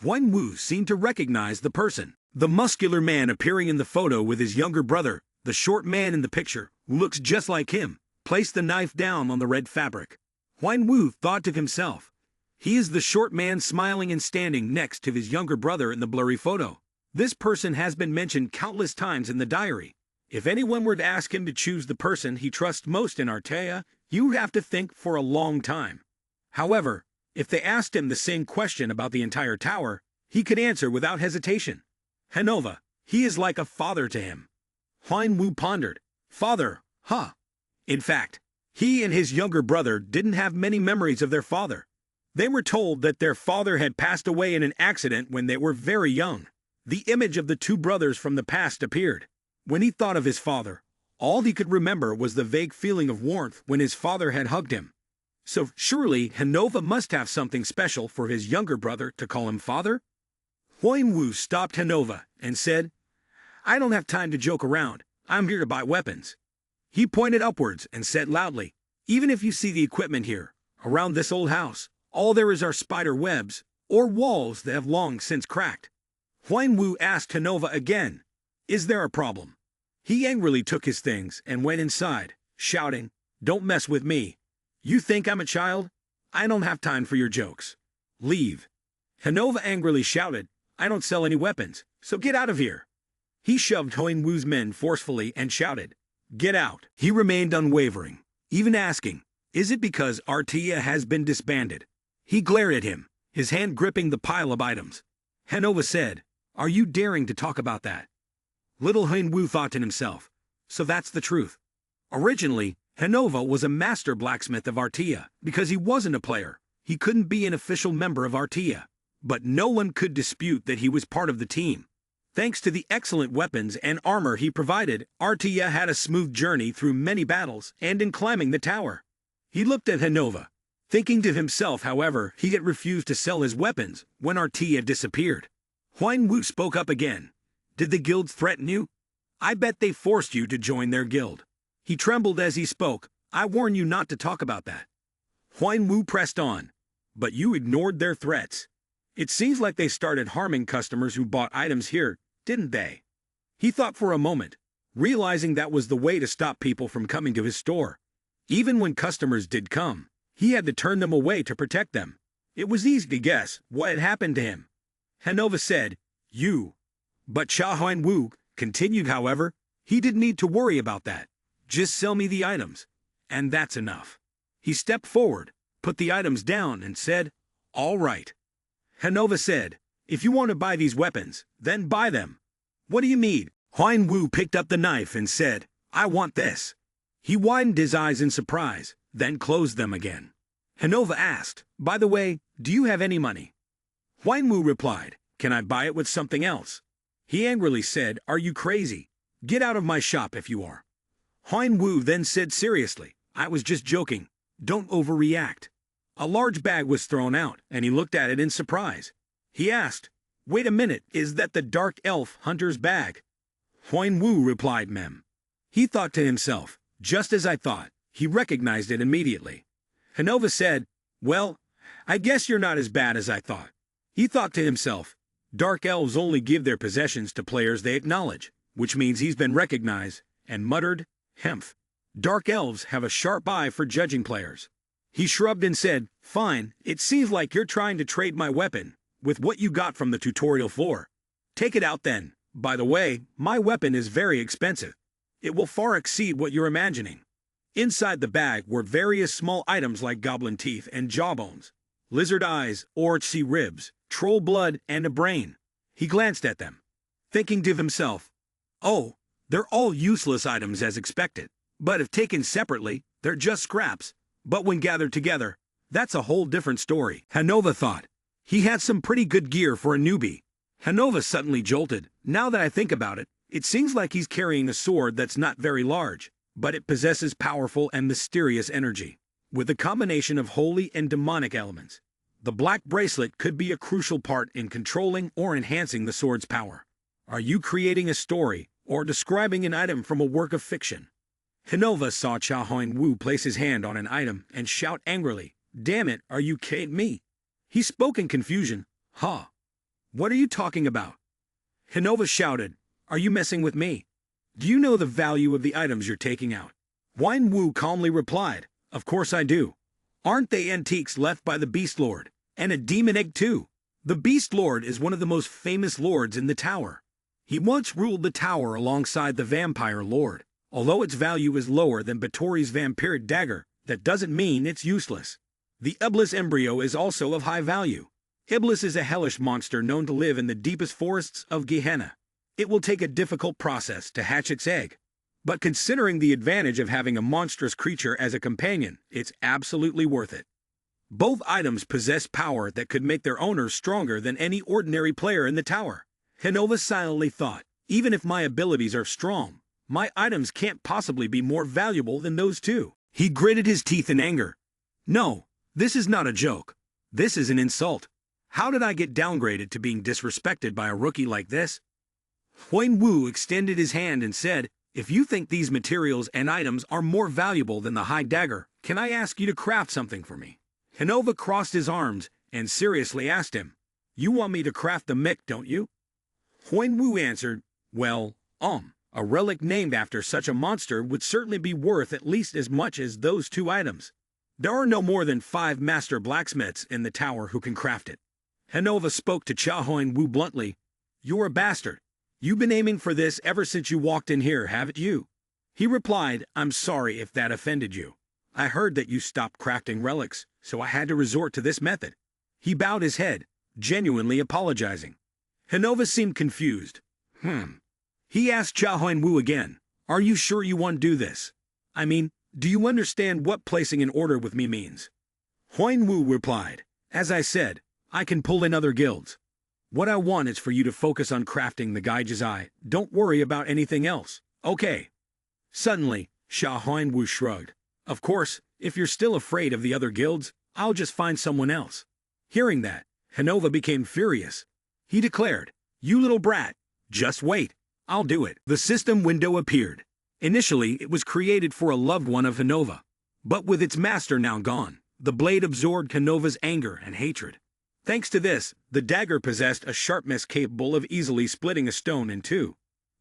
Hyun Woo seemed to recognize the person. The muscular man appearing in the photo with his younger brother, the short man in the picture, who looks just like him, placed the knife down on the red fabric. Hyun Woo thought to himself, he is the short man smiling and standing next to his younger brother in the blurry photo. This person has been mentioned countless times in the diary. If anyone were to ask him to choose the person he trusts most in Artea, you would have to think for a long time. However, if they asked him the same question about the entire tower, he could answer without hesitation. Hanova, he is like a father to him. Hyun Woo pondered. Father, huh? In fact, he and his younger brother didn't have many memories of their father. They were told that their father had passed away in an accident when they were very young. The image of the two brothers from the past appeared. When he thought of his father, all he could remember was the vague feeling of warmth when his father had hugged him. So surely Hanova must have something special for his younger brother to call him father? Hyun Woo stopped Hanova and said, I don't have time to joke around. I'm here to buy weapons. He pointed upwards and said loudly, even if you see the equipment here, around this old house, all there is are spider webs, or walls that have long since cracked. Hyun Woo asked Hanova again, is there a problem? He angrily took his things and went inside, shouting, don't mess with me. You think I'm a child? I don't have time for your jokes. Leave. Hanova angrily shouted, I don't sell any weapons, so get out of here. He shoved Huan Wu's men forcefully and shouted, Get out. He remained unwavering, even asking, Is it because Artia has been disbanded? He glared at him, his hand gripping the pile of items. Hanova said, Are you daring to talk about that? Little Huan Wu thought to himself, So that's the truth. Originally, Hanova was a master blacksmith of Artia. Because he wasn't a player, he couldn't be an official member of Artia. But no one could dispute that he was part of the team. Thanks to the excellent weapons and armor he provided, Artia had a smooth journey through many battles and in climbing the tower. He looked at Hanova, thinking to himself, however, he had refused to sell his weapons when Artia disappeared. Huan Wu spoke up again. Did the guilds threaten you? I bet they forced you to join their guild. He trembled as he spoke. I warn you not to talk about that. Huan Wu pressed on. But you ignored their threats. It seems like they started harming customers who bought items here, didn't they? He thought for a moment, realizing that was the way to stop people from coming to his store. Even when customers did come, he had to turn them away to protect them. It was easy to guess what had happened to him. Hanova said, You. But Huan Wu continued, however, he didn't need to worry about that. Just sell me the items, and that's enough. He stepped forward, put the items down, and said, All right. Hanova said, If you want to buy these weapons, then buy them. What do you mean? Huan Wu picked up the knife and said, I want this. He widened his eyes in surprise, then closed them again. Hanova asked, By the way, do you have any money? Huan Wu replied, Can I buy it with something else? He angrily said, Are you crazy? Get out of my shop if you are. Huan Wu then said seriously, I was just joking. Don't overreact. A large bag was thrown out, and he looked at it in surprise. He asked, Wait a minute, is that the dark elf hunter's bag? Huan Wu replied, Mem. He thought to himself, just as I thought. He recognized it immediately. Hanova said, Well, I guess you're not as bad as I thought. He thought to himself, Dark elves only give their possessions to players they acknowledge, which means he's been recognized, and muttered, Hemph. Dark elves have a sharp eye for judging players. He shrugged and said, Fine, it seems like you're trying to trade my weapon with what you got from the tutorial floor. Take it out then. By the way, my weapon is very expensive. It will far exceed what you're imagining. Inside the bag were various small items like goblin teeth and jawbones, lizard eyes, orc ribs, troll blood, and a brain. He glanced at them, thinking to himself, Oh, they're all useless items as expected. But if taken separately, they're just scraps. But when gathered together, that's a whole different story. Hanova thought. He had some pretty good gear for a newbie. Hanova suddenly jolted. Now that I think about it, it seems like he's carrying a sword that's not very large, but it possesses powerful and mysterious energy, with a combination of holy and demonic elements. The black bracelet could be a crucial part in controlling or enhancing the sword's power. Are you creating a story or describing an item from a work of fiction? Hanova saw Huan Wu place his hand on an item and shout angrily, Damn it, are you kidding me? He spoke in confusion. Huh? What are you talking about? Hanova shouted, Are you messing with me? Do you know the value of the items you're taking out? Huan Wu calmly replied, Of course I do. Aren't they antiques left by the Beast Lord? And a demon egg too. The Beast Lord is one of the most famous lords in the tower. He once ruled the tower alongside the Vampire Lord. Although its value is lower than Batory's vampiric dagger, that doesn't mean it's useless. The Iblis embryo is also of high value. Iblis is a hellish monster known to live in the deepest forests of Gehenna. It will take a difficult process to hatch its egg. But considering the advantage of having a monstrous creature as a companion, it's absolutely worth it. Both items possess power that could make their owners stronger than any ordinary player in the tower. Hanova silently thought, Even if my abilities are strong, my items can't possibly be more valuable than those two. He gritted his teeth in anger. No, this is not a joke. This is an insult. How did I get downgraded to being disrespected by a rookie like this? Huan Wu extended his hand and said, If you think these materials and items are more valuable than the high dagger, can I ask you to craft something for me? Hanova crossed his arms and seriously asked him, You want me to craft the mick, don't you? Huan Wu answered, Well, a relic named after such a monster would certainly be worth at least as much as those two items. There are no more than 5 master blacksmiths in the tower who can craft it. Hanova spoke to Cha Hoin-woo bluntly. You're a bastard. You've been aiming for this ever since you walked in here, haven't you? He replied, I'm sorry if that offended you. I heard that you stopped crafting relics, so I had to resort to this method. He bowed his head, genuinely apologizing. Hanova seemed confused. He asked Cha Hoin-woo again, Are you sure you want to do this? I mean, do you understand what placing an order with me means? Hoin-woo replied, As I said, I can pull in other guilds. What I want is for you to focus on crafting the Gaija's eye. Don't worry about anything else, okay? Suddenly, Cha Hoin-woo shrugged. Of course, if you're still afraid of the other guilds, I'll just find someone else. Hearing that, Hanova became furious. He declared, You little brat, just wait, I'll do it. The system window appeared. Initially, it was created for a loved one of Hanova. But with its master now gone, the blade absorbed Hanova's anger and hatred. Thanks to this, the dagger possessed a sharpness capable of easily splitting a stone in two.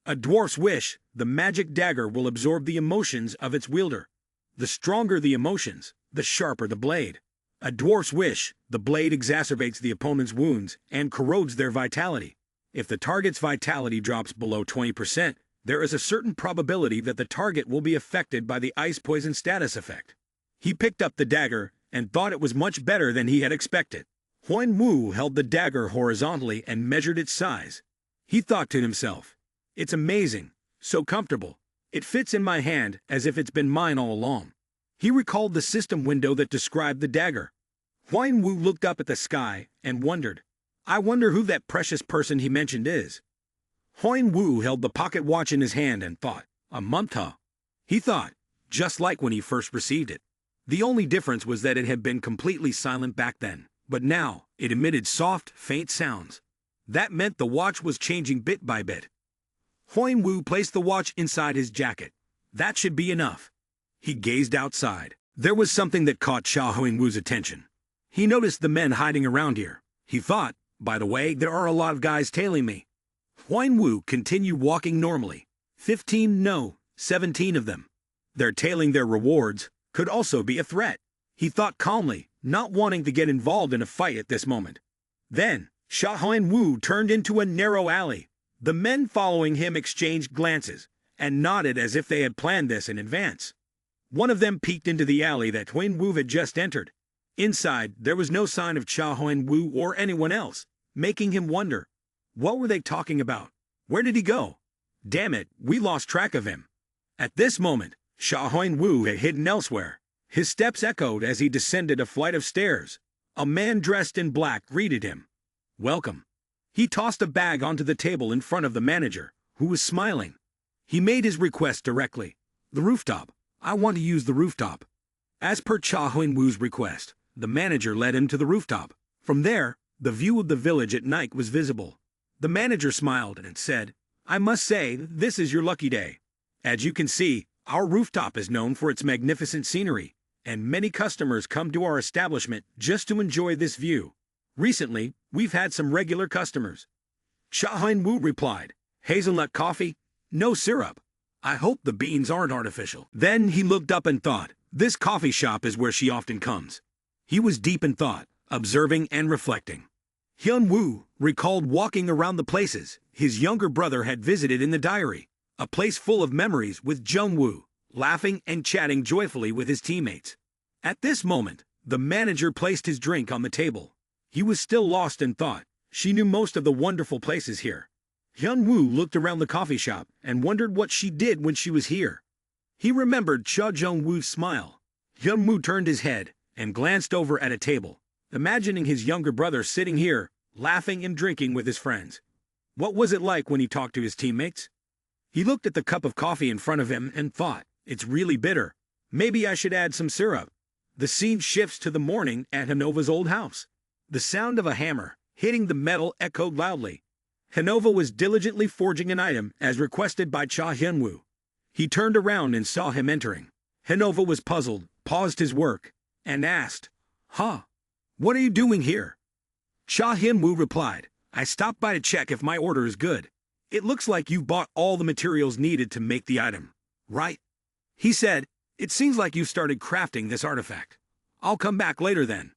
A dwarf's wish, the magic dagger will absorb the emotions of its wielder. The stronger the emotions, the sharper the blade. A dwarf's wish, the blade exacerbates the opponent's wounds and corrodes their vitality. If the target's vitality drops below 20%, there is a certain probability that the target will be affected by the ice poison status effect. He picked up the dagger and thought it was much better than he had expected. Hoin-woo held the dagger horizontally and measured its size. He thought to himself, It's amazing, so comfortable. It fits in my hand as if it's been mine all along. He recalled the system window that described the dagger. Hoin-woo looked up at the sky and wondered, I wonder who that precious person he mentioned is. Hoin-woo held the pocket watch in his hand and thought, a manhwa. He thought, just like when he first received it. The only difference was that it had been completely silent back then, but now it emitted soft, faint sounds. That meant the watch was changing bit by bit. Hoin-woo placed the watch inside his jacket. That should be enough. He gazed outside. There was something that caught Cha Hoin-woo's attention. He noticed the men hiding around here. He thought, by the way, there are a lot of guys tailing me. Hoin-woo continued walking normally. 15, no, 17 of them. Their tailing their rewards could also be a threat. He thought calmly, not wanting to get involved in a fight at this moment. Then, Cha Hoin-woo turned into a narrow alley. The men following him exchanged glances and nodded as if they had planned this in advance. One of them peeked into the alley that Hoin-woo had just entered. Inside, there was no sign of Cha Hoin-woo or anyone else, making him wonder, what were they talking about? Where did he go? Damn it, we lost track of him. At this moment, Cha Hoin-woo had hidden elsewhere. His steps echoed as he descended a flight of stairs. A man dressed in black greeted him. Welcome. He tossed a bag onto the table in front of the manager, who was smiling. He made his request directly. The rooftop. I want to use the rooftop. As per Cha Hoin-woo's request, the manager led him to the rooftop. From there, the view of the village at night was visible. The manager smiled and said, I must say, this is your lucky day. As you can see, our rooftop is known for its magnificent scenery, and many customers come to our establishment just to enjoy this view. Recently, we've had some regular customers. Cha Hoin-woo replied, Hazelnut coffee? No syrup. I hope the beans aren't artificial. Then he looked up and thought, this coffee shop is where she often comes. He was deep in thought, observing and reflecting. Hyun-woo recalled walking around the places his younger brother had visited in the diary, a place full of memories with Jung-woo, laughing and chatting joyfully with his teammates. At this moment, the manager placed his drink on the table. He was still lost in thought. She knew most of the wonderful places here. Hyun-woo looked around the coffee shop and wondered what she did when she was here. He remembered Cha Jung-woo's smile. Hyun-woo turned his head and glanced over at a table, imagining his younger brother sitting here, laughing and drinking with his friends. What was it like when he talked to his teammates? He looked at the cup of coffee in front of him and thought, it's really bitter. Maybe I should add some syrup. The scene shifts to the morning at Hanova's old house. The sound of a hammer hitting the metal echoed loudly. Hanova was diligently forging an item as requested by Cha Hyun-woo. He turned around and saw him entering. Hanova was puzzled, paused his work, and asked, what are you doing here? Cha Hyun-woo replied, I stopped by to check if my order is good. It looks like you've bought all the materials needed to make the item, right? He said, it seems like you've started crafting this artifact. I'll come back later then.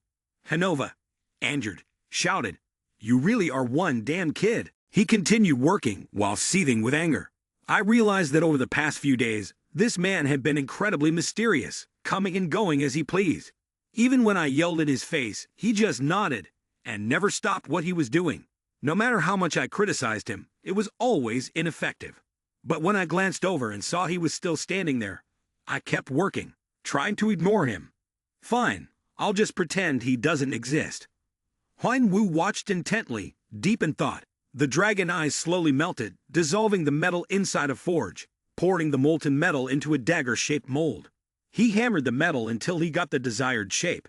Hanova, angered, shouted, "You really are one damn kid." He continued working while seething with anger. I realized that over the past few days, this man had been incredibly mysterious, coming and going as he pleased. Even when I yelled at his face, he just nodded and never stopped what he was doing. No matter how much I criticized him, it was always ineffective. But when I glanced over and saw he was still standing there, I kept working, trying to ignore him. Fine, I'll just pretend he doesn't exist. Huan Wu watched intently, deep in thought. The dragon eyes slowly melted, dissolving the metal inside a forge, pouring the molten metal into a dagger-shaped mold. He hammered the metal until he got the desired shape.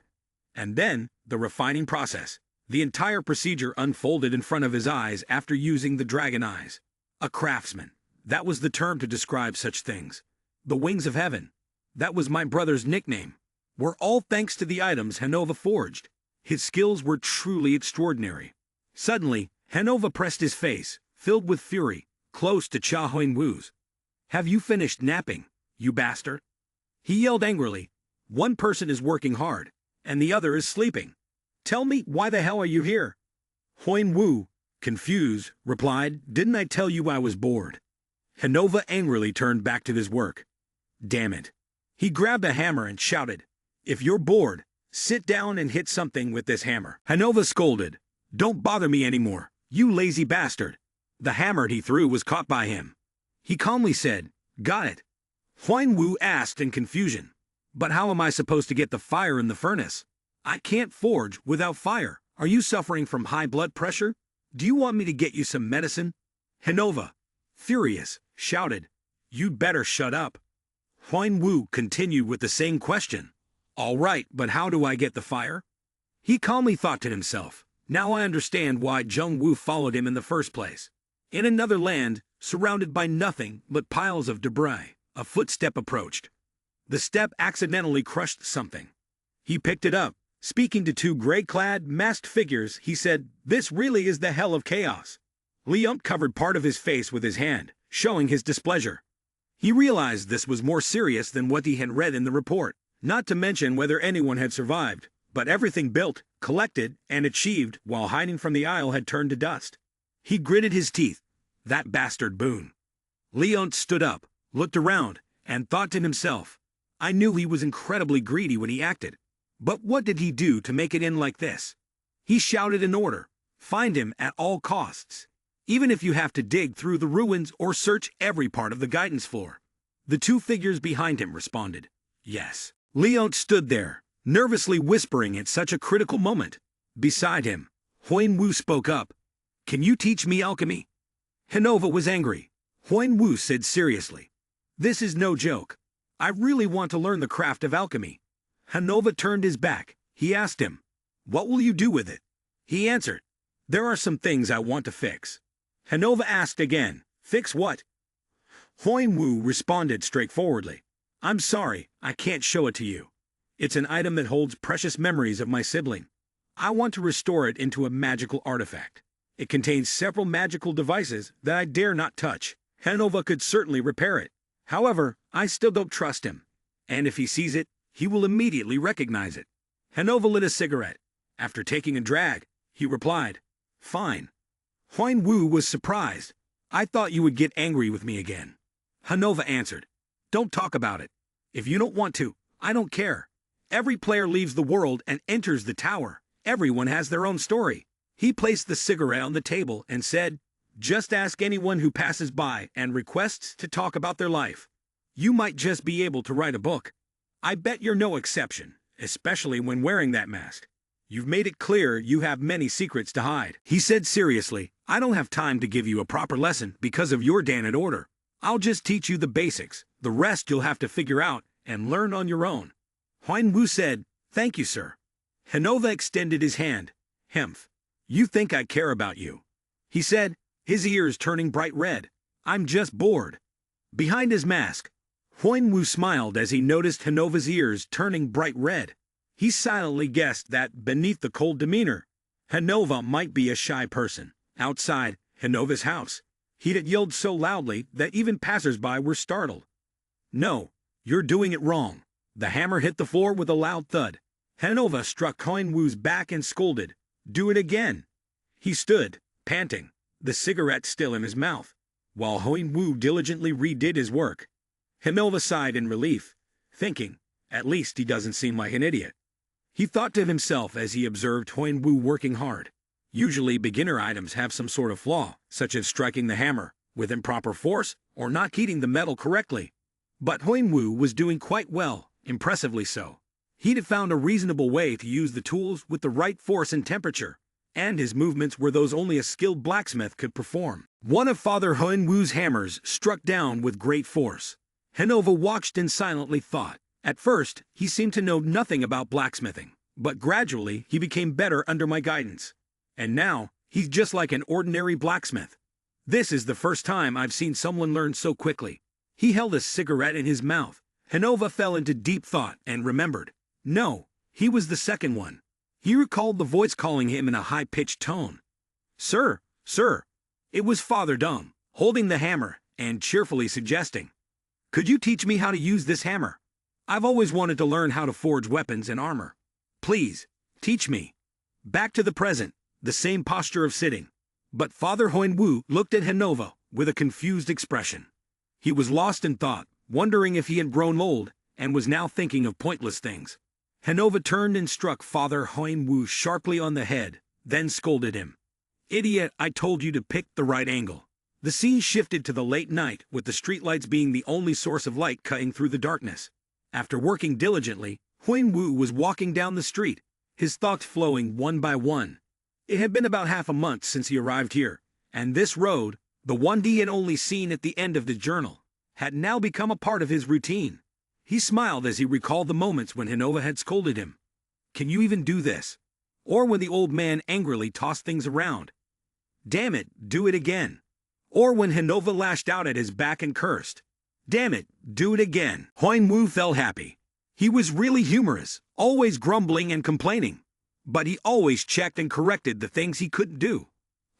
And then, the refining process. The entire procedure unfolded in front of his eyes after using the dragon eyes. A craftsman. That was the term to describe such things. The wings of heaven. That was my brother's nickname. Were all thanks to the items Hanova forged. His skills were truly extraordinary. Suddenly, Hanova pressed his face, filled with fury, close to Cha Huan-Wu's. "Have you finished napping, you bastard?" He yelled angrily. "One person is working hard, and the other is sleeping. Tell me, why the hell are you here?" Huan-Wu, confused, replied, "Didn't I tell you I was bored?" Hanova angrily turned back to his work. Damn it. He grabbed a hammer and shouted, "If you're bored, sit down and hit something with this hammer." Hanova scolded, "Don't bother me anymore, you lazy bastard." The hammer he threw was caught by him. He calmly said, "Got it." Huan Wu asked in confusion, "But how am I supposed to get the fire in the furnace? I can't forge without fire. Are you suffering from high blood pressure? Do you want me to get you some medicine?" Hanova, furious, shouted, "You'd better shut up." Huan Wu continued with the same question. "All right, but how do I get the fire?" He calmly thought to himself, "Now I understand why Zheng Wu followed him in the first place." In another land, surrounded by nothing but piles of debris, a footstep approached. The step accidentally crushed something. He picked it up. Speaking to two gray-clad, masked figures, he said, "This really is the hell of chaos." Leon covered part of his face with his hand, showing his displeasure. He realized this was more serious than what he had read in the report, not to mention whether anyone had survived, but everything built, collected, and achieved while hiding from the isle had turned to dust. He gritted his teeth. That bastard Boone. Leon stood up, looked around, and thought to himself, "I knew he was incredibly greedy when he acted. But what did he do to make it in like this?" He shouted an order, "Find him at all costs. Even if you have to dig through the ruins or search every part of the guidance floor." The two figures behind him responded, "Yes." Leon stood there, nervously whispering at such a critical moment. Beside him, Huan Wu spoke up, "Can you teach me alchemy?" Hanova was angry. Huan Wu said seriously, "This is no joke. I really want to learn the craft of alchemy." Hanova turned his back. He asked him, "What will you do with it?" He answered, "There are some things I want to fix." Hanova asked again, "Fix what?" Huan Wu responded straightforwardly, "I'm sorry, I can't show it to you. It's an item that holds precious memories of my sibling. I want to restore it into a magical artifact. It contains several magical devices that I dare not touch. Hanova could certainly repair it. However, I still don't trust him. And if he sees it, he will immediately recognize it." Hanova lit a cigarette. After taking a drag, he replied, "Fine." Huan Wu was surprised. "I thought you would get angry with me again." Hanova answered, "Don't talk about it. If you don't want to, I don't care. Every player leaves the world and enters the tower. Everyone has their own story." He placed the cigarette on the table and said, "Just ask anyone who passes by and requests to talk about their life. You might just be able to write a book. I bet you're no exception, especially when wearing that mask. You've made it clear you have many secrets to hide." He said seriously, "I don't have time to give you a proper lesson because of your Danid order. I'll just teach you the basics. The rest you'll have to figure out and learn on your own." Huan Wu said, "Thank you, sir." Hanova extended his hand. "Hemph. You think I care about you?" he said, his ears turning bright red. "I'm just bored." Behind his mask, Huan Wu smiled as he noticed Hanova's ears turning bright red. He silently guessed that, beneath the cold demeanor, Hanova might be a shy person. Outside Hanova's house, he had yelled so loudly that even passers-by were startled. "No, you're doing it wrong." The hammer hit the floor with a loud thud. Hanova struck Huan Wu's back and scolded, "Do it again." He stood, panting, the cigarette still in his mouth, while Huan Wu diligently redid his work. Hanova sighed in relief, thinking, "At least he doesn't seem like an idiot." He thought to himself as he observed Huan Wu working hard. Usually beginner items have some sort of flaw, such as striking the hammer with improper force or not heating the metal correctly. But Huan Wu was doing quite well, impressively so. He'd have found a reasonable way to use the tools with the right force and temperature, and his movements were those only a skilled blacksmith could perform. One of Father Huan Wu's hammers struck down with great force. Hanova watched and silently thought. At first, he seemed to know nothing about blacksmithing, but gradually he became better under my guidance. And now, he's just like an ordinary blacksmith. This is the first time I've seen someone learn so quickly. He held a cigarette in his mouth. Hanova fell into deep thought and remembered. No, he was the second one. He recalled the voice calling him in a high-pitched tone. "Sir, sir." It was Father Dumb, holding the hammer and cheerfully suggesting, "Could you teach me how to use this hammer? I've always wanted to learn how to forge weapons and armor. Please, teach me." Back to the present, the same posture of sitting. But Father Huan Wu looked at Hanova with a confused expression. He was lost in thought, wondering if he had grown old, and was now thinking of pointless things. Hanova turned and struck Father Huan Wu sharply on the head, then scolded him. "Idiot, I told you to pick the right angle." The scene shifted to the late night, with the streetlights being the only source of light cutting through the darkness. After working diligently, Huan Wu was walking down the street, his thoughts flowing one by one. It had been about half a month since he arrived here, and this road, the one he had only seen at the end of the journal, had now become a part of his routine. He smiled as he recalled the moments when Hanova had scolded him. "Can you even do this?" Or when the old man angrily tossed things around. "Damn it, do it again." Or when Hanova lashed out at his back and cursed. "Damn it, do it again." Huan Wu felt happy. He was really humorous, always grumbling and complaining. But he always checked and corrected the things he couldn't do.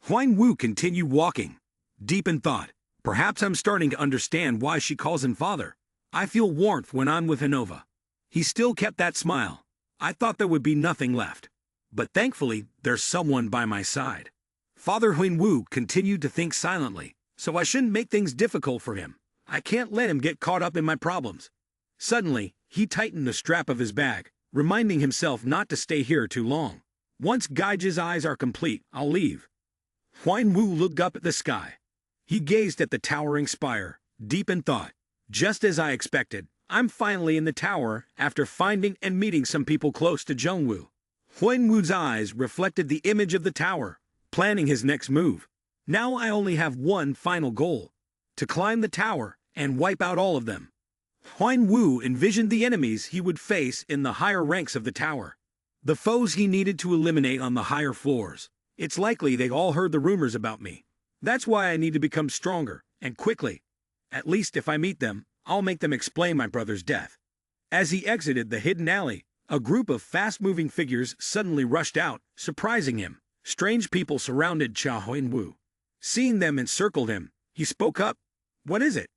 Huan Wu continued walking, deep in thought. Perhaps I'm starting to understand why she calls him father. I feel warmth when I'm with Hanova. He still kept that smile. I thought there would be nothing left. But thankfully, there's someone by my side. Father Huan Wu continued to think silently, so I shouldn't make things difficult for him. I can't let him get caught up in my problems. Suddenly, he tightened the strap of his bag, reminding himself not to stay here too long. Once Gaige's eyes are complete, I'll leave. Huan Wu looked up at the sky. He gazed at the towering spire, deep in thought. Just as I expected, I'm finally in the tower after finding and meeting some people close to Zhongwu. Huan Wu's eyes reflected the image of the tower, planning his next move. Now I only have one final goal: to climb the tower and wipe out all of them. Huan Wu envisioned the enemies he would face in the higher ranks of the tower, the foes he needed to eliminate on the higher floors. It's likely they all heard the rumors about me. That's why I need to become stronger, and quickly. At least if I meet them, I'll make them explain my brother's death. As he exited the hidden alley, a group of fast-moving figures suddenly rushed out, surprising him. Strange people surrounded Huan Wu. Seeing them encircled him, he spoke up. "What is it?"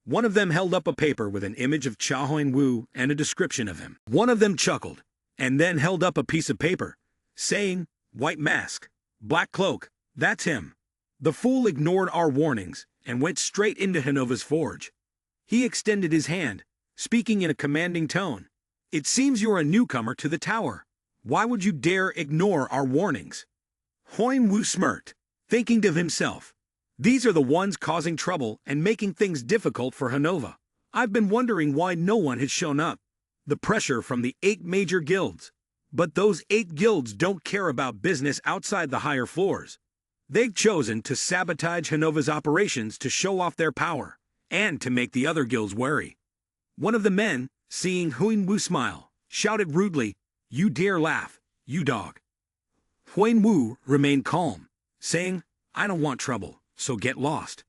One of them held up a paper with an image of Huan Wu and a description of him. One of them chuckled, and then held up a piece of paper, saying, "White mask, black cloak, that's him." The fool ignored our warnings and went straight into Hanova's forge. He extended his hand, speaking in a commanding tone. "It seems you're a newcomer to the tower. Why would you dare ignore our warnings?" Huan Wu smirked, thinking to himself, "These are the ones causing trouble and making things difficult for Hanova. I've been wondering why no one has shown up. The pressure from the 8 major guilds. But those 8 guilds don't care about business outside the higher floors. They've chosen to sabotage Hanova's operations to show off their power, and to make the other guilds wary." One of the men, seeing Huan Wu smile, shouted rudely, "You dare laugh, you dog." Huan Wu remained calm, saying, "I don't want trouble, so get lost."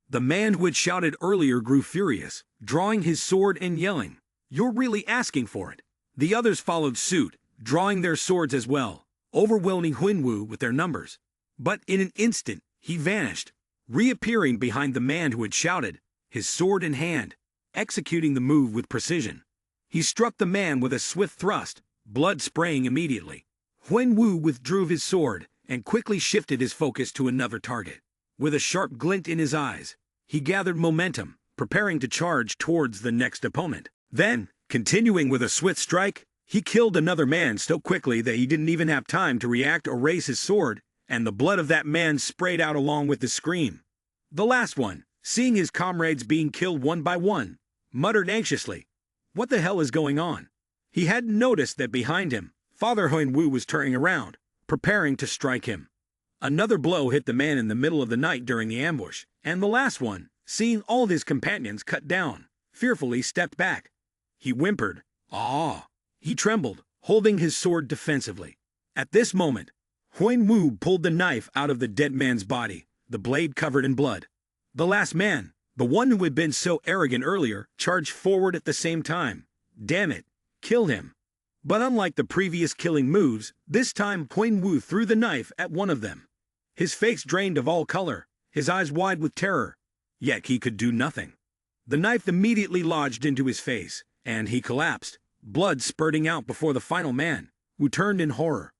The man who had shouted earlier grew furious, drawing his sword and yelling, "You're really asking for it." The others followed suit, drawing their swords as well, overwhelming Huan Wu with their numbers. But in an instant, he vanished, reappearing behind the man who had shouted, his sword in hand, executing the move with precision. He struck the man with a swift thrust, blood spraying immediately. Huan Wu withdrew his sword and quickly shifted his focus to another target. With a sharp glint in his eyes, he gathered momentum, preparing to charge towards the next opponent. Then, continuing with a swift strike, he killed another man so quickly that he didn't even have time to react or raise his sword, and the blood of that man sprayed out along with the scream. The last one, seeing his comrades being killed one by one, muttered anxiously, "What the hell is going on?" He hadn't noticed that behind him, Father Huan Wu was turning around, preparing to strike him. Another blow hit the man in the middle of the night during the ambush, and the last one, seeing all of his companions cut down, fearfully stepped back. He whimpered, "Ah!" He trembled, holding his sword defensively. At this moment, Huan Wu pulled the knife out of the dead man's body, the blade covered in blood. The last man, the one who had been so arrogant earlier, charged forward at the same time. Damn it, kill him. But unlike the previous killing moves, this time Huan Wu threw the knife at one of them. His face drained of all color, his eyes wide with terror, yet he could do nothing. The knife immediately lodged into his face, and he collapsed, blood spurting out before the final man, who turned in horror.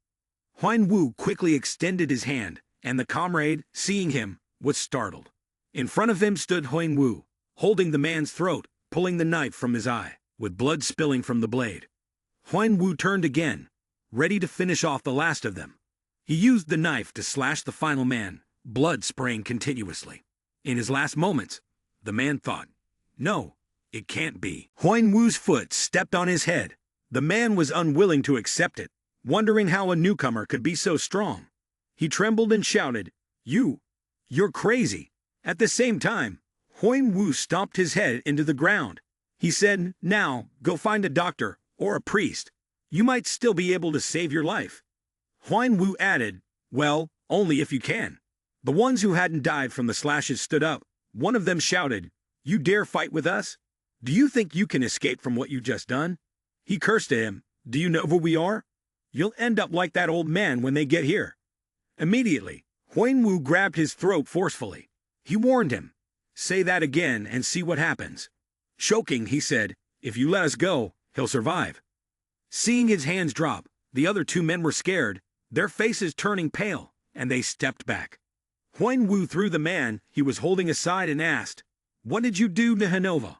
Huan Wu quickly extended his hand, and the comrade, seeing him, was startled. In front of him stood Huan Wu, holding the man's throat, pulling the knife from his eye, with blood spilling from the blade. Huan Wu turned again, ready to finish off the last of them. He used the knife to slash the final man, blood spraying continuously. In his last moments, the man thought, "No, it can't be." Huan Wu's foot stepped on his head. The man was unwilling to accept it, wondering how a newcomer could be so strong. He trembled and shouted, You're crazy." At the same time, Huan Wu stomped his head into the ground. He said, "Now, go find a doctor or a priest. You might still be able to save your life." Huan Wu added, "Well, only if you can." The ones who hadn't died from the slashes stood up. One of them shouted, "You dare fight with us? Do you think you can escape from what you just done?" He cursed at him, "Do you know who we are? You'll end up like that old man when they get here." Immediately, Huan Wu grabbed his throat forcefully. He warned him, "Say that again and see what happens." Choking, he said, "If you let us go, he'll survive." Seeing his hands drop, the other two men were scared, their faces turning pale, and they stepped back. Huan Wu threw the man he was holding aside and asked, "What did you do to Hanova?"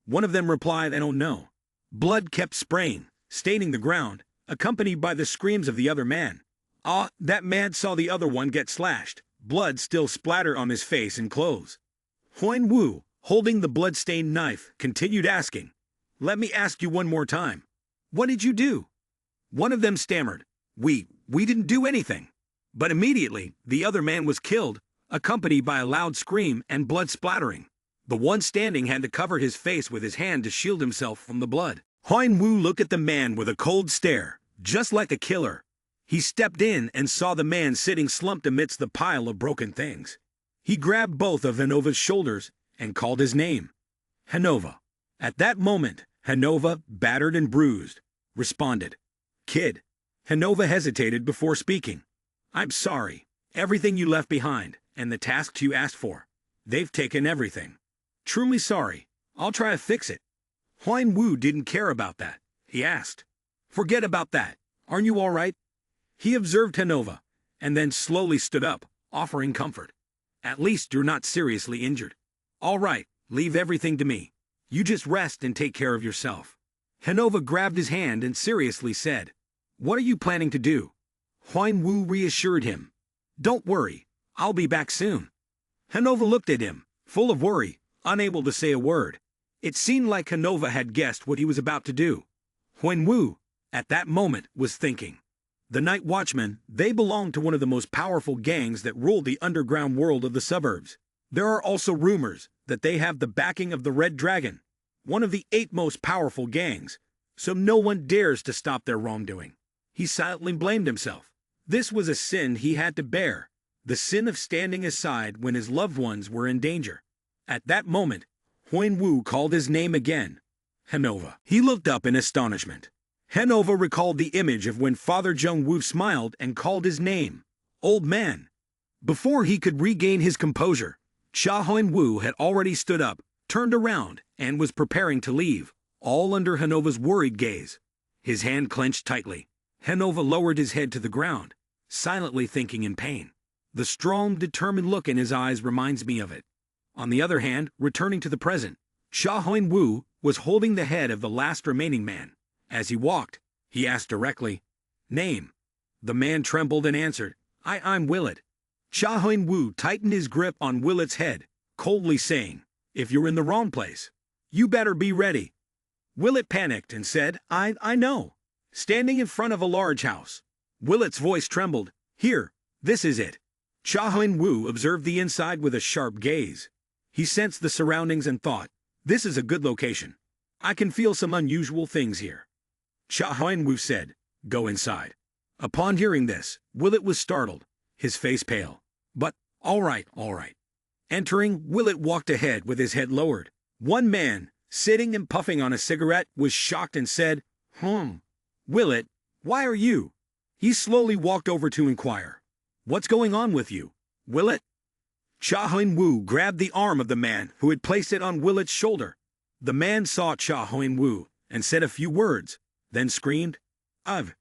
One of them replied, "I don't know." Blood kept spraying, staining the ground, accompanied by the screams of the other man. That man saw the other one get slashed, blood still splattered on his face and clothes. Huan Wu, holding the blood-stained knife, continued asking, "Let me ask you one more time. What did you do?" One of them stammered, We didn't do anything." But immediately, the other man was killed, accompanied by a loud scream and blood splattering. The one standing had to cover his face with his hand to shield himself from the blood. Huan Wu looked at the man with a cold stare, just like a killer. He stepped in and saw the man sitting slumped amidst the pile of broken things. He grabbed both of Hanova's shoulders and called his name. Hanova. At that moment, Hanova, battered and bruised, responded, "Kid." Hanova hesitated before speaking. "I'm sorry. Everything you left behind, and the tasks you asked for. They've taken everything. Truly sorry. I'll try to fix it." Huan Wu didn't care about that. He asked, "Forget about that. Aren't you all right?" He observed Hanova, and then slowly stood up, offering comfort. "At least you're not seriously injured. All right, leave everything to me. You just rest and take care of yourself." Hanova grabbed his hand and seriously said, "What are you planning to do?" Huan Wu reassured him, "Don't worry, I'll be back soon." Hanova looked at him, full of worry, unable to say a word. It seemed like Hanova had guessed what he was about to do. Huan Wu, at that moment, was thinking, the Night Watchmen, they belong to one of the most powerful gangs that rule the underground world of the suburbs. There are also rumors that they have the backing of the Red Dragon, one of the 8 most powerful gangs, so no one dares to stop their wrongdoing. He silently blamed himself. This was a sin he had to bear, the sin of standing aside when his loved ones were in danger. At that moment, Huan Wu called his name again, Hanova. He looked up in astonishment. Hanova recalled the image of when Father Jung Wu smiled and called his name, "Old Man." Before he could regain his composure, Cha Huan Wu had already stood up, turned around, and was preparing to leave, all under Hanova's worried gaze. His hand clenched tightly. Hanova lowered his head to the ground, silently thinking in pain. The strong, determined look in his eyes reminds me of it. On the other hand, returning to the present, Sha Huan-Wu was holding the head of the last remaining man. As he walked, he asked directly, "Name?" The man trembled and answered, I'm Willet." Sha Huan-Wu tightened his grip on Willet's head, coldly saying, "If you're in the wrong place, you better be ready." Willet panicked and said, I know. Standing in front of a large house. Willet's voice trembled, "Here, this is it." Sha Huan-Wu observed the inside with a sharp gaze. He sensed the surroundings and thought, "This is a good location. I can feel some unusual things here." Sha Huan-Wu said, "Go inside." Upon hearing this, Willet was startled, his face pale. But, all right. Entering, Willet walked ahead with his head lowered. One man, sitting and puffing on a cigarette, was shocked and said, Willet, why are you?" He slowly walked over to inquire, "What's going on with you, Willet?" Sha Huan-Wu grabbed the arm of the man who had placed it on Willet's shoulder. The man saw Sha Huan-Wu and said a few words, then screamed, "Ugh!"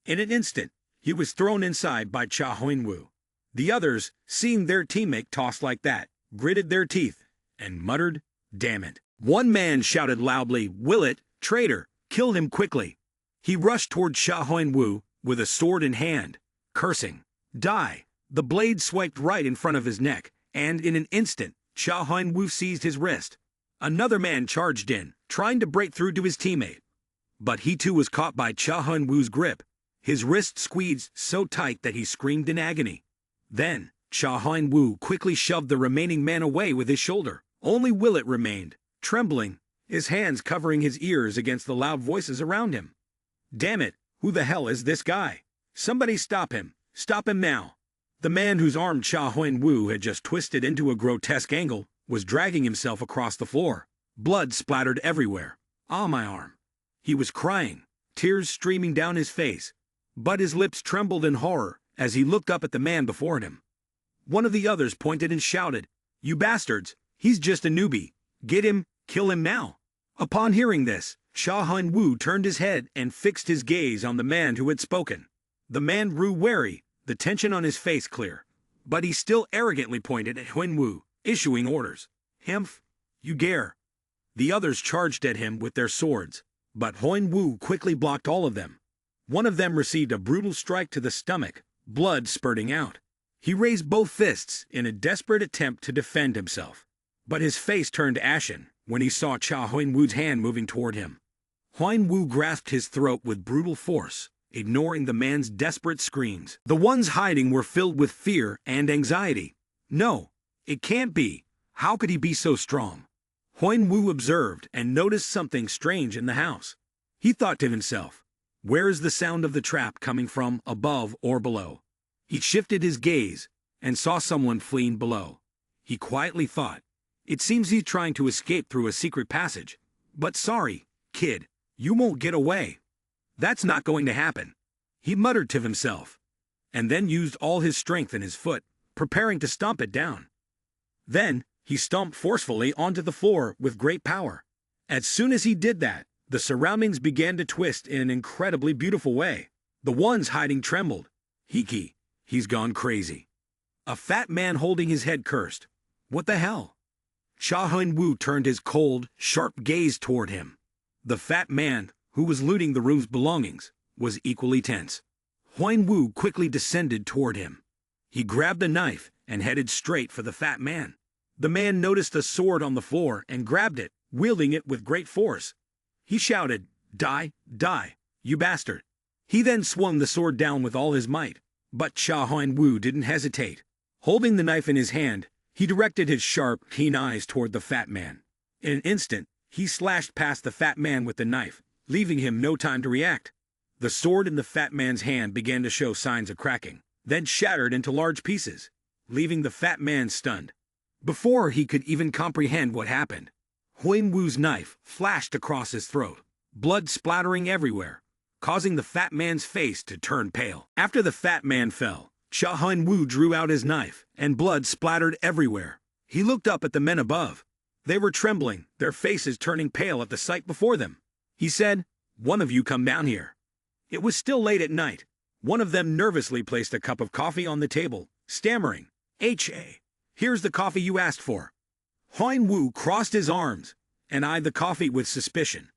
In an instant, he was thrown inside by Sha Huan-Wu. The others, seeing their teammate tossed like that, gritted their teeth and muttered, "Damn it." One man shouted loudly, "Willet, traitor, kill him quickly." He rushed toward Sha Huan-Wu with a sword in hand, cursing, "Die!" The blade swiped right in front of his neck, and in an instant, Sha Huan-Wu seized his wrist. Another man charged in, trying to break through to his teammate. But he too was caught by Sha Huan-Wu's grip. His wrist squeezed so tight that he screamed in agony. Then, Sha Huan-Wu quickly shoved the remaining man away with his shoulder. Only Willet remained, trembling, his hands covering his ears against the loud voices around him. "Damn it, who the hell is this guy? Somebody stop him! Stop him now!" The man whose arm Sha Huan-Wu had just twisted into a grotesque angle was dragging himself across the floor. Blood splattered everywhere. "Ah, my arm!" He was crying, tears streaming down his face, but his lips trembled in horror as he looked up at the man before him. One of the others pointed and shouted, "You bastards! He's just a newbie! Get him, kill him now!" Upon hearing this, Sha Huan-Wu turned his head and fixed his gaze on the man who had spoken. The man grew wary, the tension on his face clear, but he still arrogantly pointed at Huan-Wu, issuing orders. "Hemph, you dare!" The others charged at him with their swords, but Huan-Wu quickly blocked all of them. One of them received a brutal strike to the stomach, blood spurting out. He raised both fists in a desperate attempt to defend himself, but his face turned ashen when he saw Sha Huan-Wu's hand moving toward him. Huan-Wu grasped his throat with brutal force, ignoring the man's desperate screams. The ones hiding were filled with fear and anxiety. "No, it can't be. How could he be so strong?" Huan-Wu observed and noticed something strange in the house. He thought to himself, "Where is the sound of the trap coming from, above or below?" He shifted his gaze and saw someone fleeing below. He quietly thought, "It seems he's trying to escape through a secret passage. But sorry, kid, you won't get away. That's not going to happen." He muttered to himself, and then used all his strength in his foot, preparing to stomp it down. Then, he stomped forcefully onto the floor with great power. As soon as he did that, the surroundings began to twist in an incredibly beautiful way. The ones hiding trembled. He's gone crazy." A fat man holding his head cursed, "What the hell?" Sha Huan-Wu turned his cold, sharp gaze toward him. The fat man, who was looting the room's belongings, was equally tense. Huan-Wu quickly descended toward him. He grabbed a knife and headed straight for the fat man. The man noticed a sword on the floor and grabbed it, wielding it with great force. He shouted, Die, you bastard." He then swung the sword down with all his might, but Sha Huan-Wu didn't hesitate. Holding the knife in his hand, he directed his sharp, keen eyes toward the fat man. In an instant, he slashed past the fat man with the knife, leaving him no time to react. The sword in the fat man's hand began to show signs of cracking, then shattered into large pieces, leaving the fat man stunned. Before he could even comprehend what happened, Huan-Wu's knife flashed across his throat, blood splattering everywhere, causing the fat man's face to turn pale. After the fat man fell, Sha Huan-Wu drew out his knife, and blood splattered everywhere. He looked up at the men above. They were trembling, their faces turning pale at the sight before them. He said, One of you come down here." It was still late at night. One of them nervously placed a cup of coffee on the table, stammering, "H.A. Here's the coffee you asked for." Huang Wu crossed his arms and eyed the coffee with suspicion.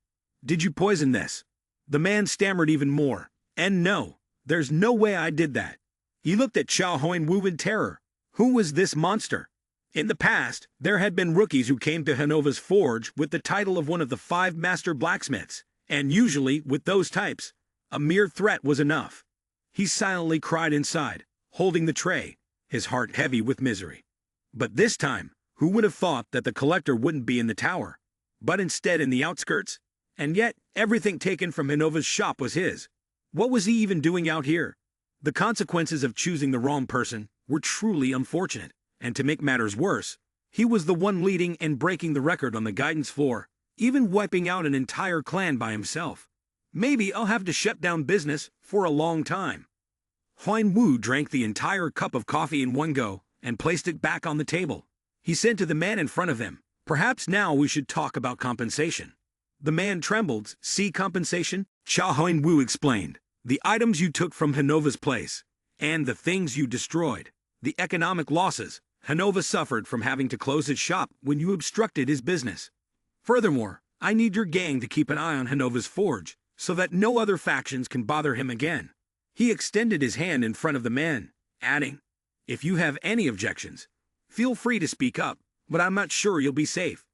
"Did you poison this?" The man stammered even more. "And no, there's no way I did that." He looked at Xiao Huang Wu in terror. Who was this monster? In the past, there had been rookies who came to Hanova's forge with the title of one of the 5 master blacksmiths, and usually, with those types, a mere threat was enough. He silently cried inside, holding the tray, his heart heavy with misery. But this time, who would have thought that the collector wouldn't be in the tower, but instead in the outskirts? And yet, everything taken from Hanova's shop was his. What was he even doing out here? The consequences of choosing the wrong person were truly unfortunate, and to make matters worse, he was the one leading and breaking the record on the guidance floor, even wiping out an entire clan by himself. Maybe I'll have to shut down business for a long time. Huang Wu drank the entire cup of coffee in one go and placed it back on the table. He said to the man in front of him, "Perhaps now we should talk about compensation." The man trembled. "See compensation?" Huang Wu explained. "The items you took from Hanova's place, and the things you destroyed. The economic losses Hanova suffered from having to close his shop when you obstructed his business. Furthermore, I need your gang to keep an eye on Hanova's forge, so that no other factions can bother him again." He extended his hand in front of the man, adding, "If you have any objections, feel free to speak up, but I'm not sure you'll be safe."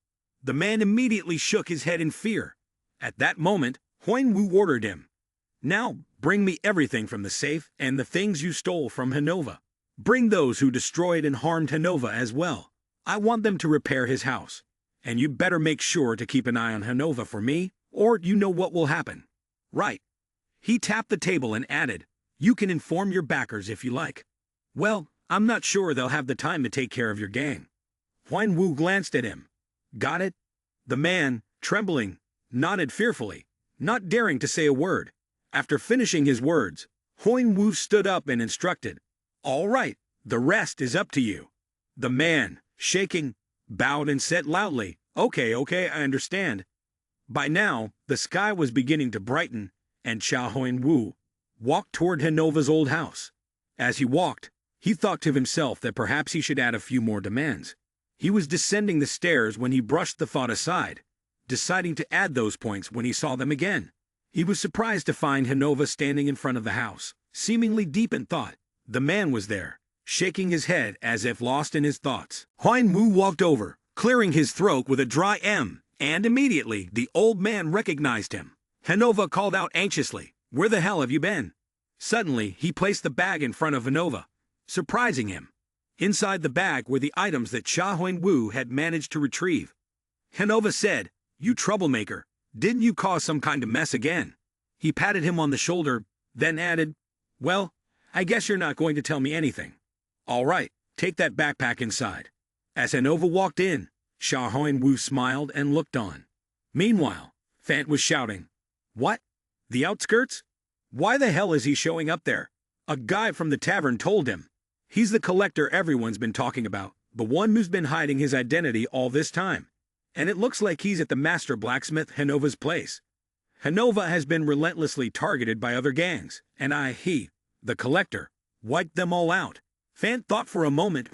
The man immediately shook his head in fear. At that moment, Huang Wu ordered him, "Now, bring me everything from the safe and the things you stole from Hanova. Bring those who destroyed and harmed Hanova as well. I want them to repair his house. And you better make sure to keep an eye on Hanova for me, or you know what will happen." "Right." He tapped the table and added, "You can inform your backers if you like." "Well, I'm not sure they'll have the time to take care of your gang." Huang Wu glanced at him. "Got it?" The man, trembling, nodded fearfully, not daring to say a word. After finishing his words, Huang Wu stood up and instructed, "All right, the rest is up to you." The man, shaking, bowed and said loudly, Okay, I understand." By now, the sky was beginning to brighten, and Xiao Huang Wu walked toward Hanova's old house. As he walked, he thought to himself that perhaps he should add a few more demands. He was descending the stairs when he brushed the thought aside, deciding to add those points when he saw them again. He was surprised to find Hanova standing in front of the house, seemingly deep in thought. The man was there, shaking his head as if lost in his thoughts. Huang Wu walked over, clearing his throat with a dry M, and immediately the old man recognized him. Hanova called out anxiously, "Where the hell have you been?" Suddenly, he placed the bag in front of Hanova, surprising him. Inside the bag were the items that Xiao Huang Wu had managed to retrieve. Hanova said, "You troublemaker, didn't you cause some kind of mess again?" He patted him on the shoulder, then added, "Well, I guess you're not going to tell me anything. All right, take that backpack inside." As Hanova walked in, Xiao Huang Wu smiled and looked on. Meanwhile, Fant was shouting, "What? The outskirts? Why the hell is he showing up there?" A guy from the tavern told him. "He's the collector everyone's been talking about, the one who's been hiding his identity all this time. And it looks like he's at the master blacksmith Hanova's place. Hanova has been relentlessly targeted by other gangs, and the collector, wiped them all out." Fant thought for a moment.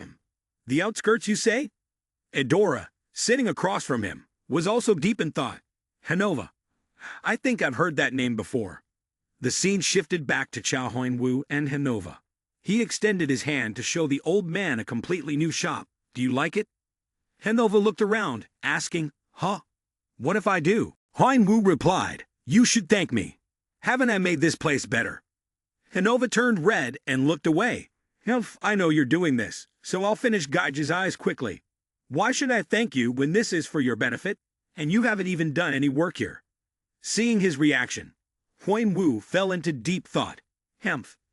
"The outskirts, you say?" Edora, sitting across from him, was also deep in thought. "Hanova. I think I've heard that name before." The scene shifted back to Xiao Huang Wu and Hanova. He extended his hand to show the old man a completely new shop. "Do you like it?" Hanova looked around, asking, "Huh? What if I do?" Huang Wu replied, "You should thank me. Haven't I made this place better?" Hanova turned red and looked away. "I know you're doing this, so I'll finish Gaiji's eyes quickly. Why should I thank you when this is for your benefit, and you haven't even done any work here?" Seeing his reaction, Huang Wu fell into deep thought.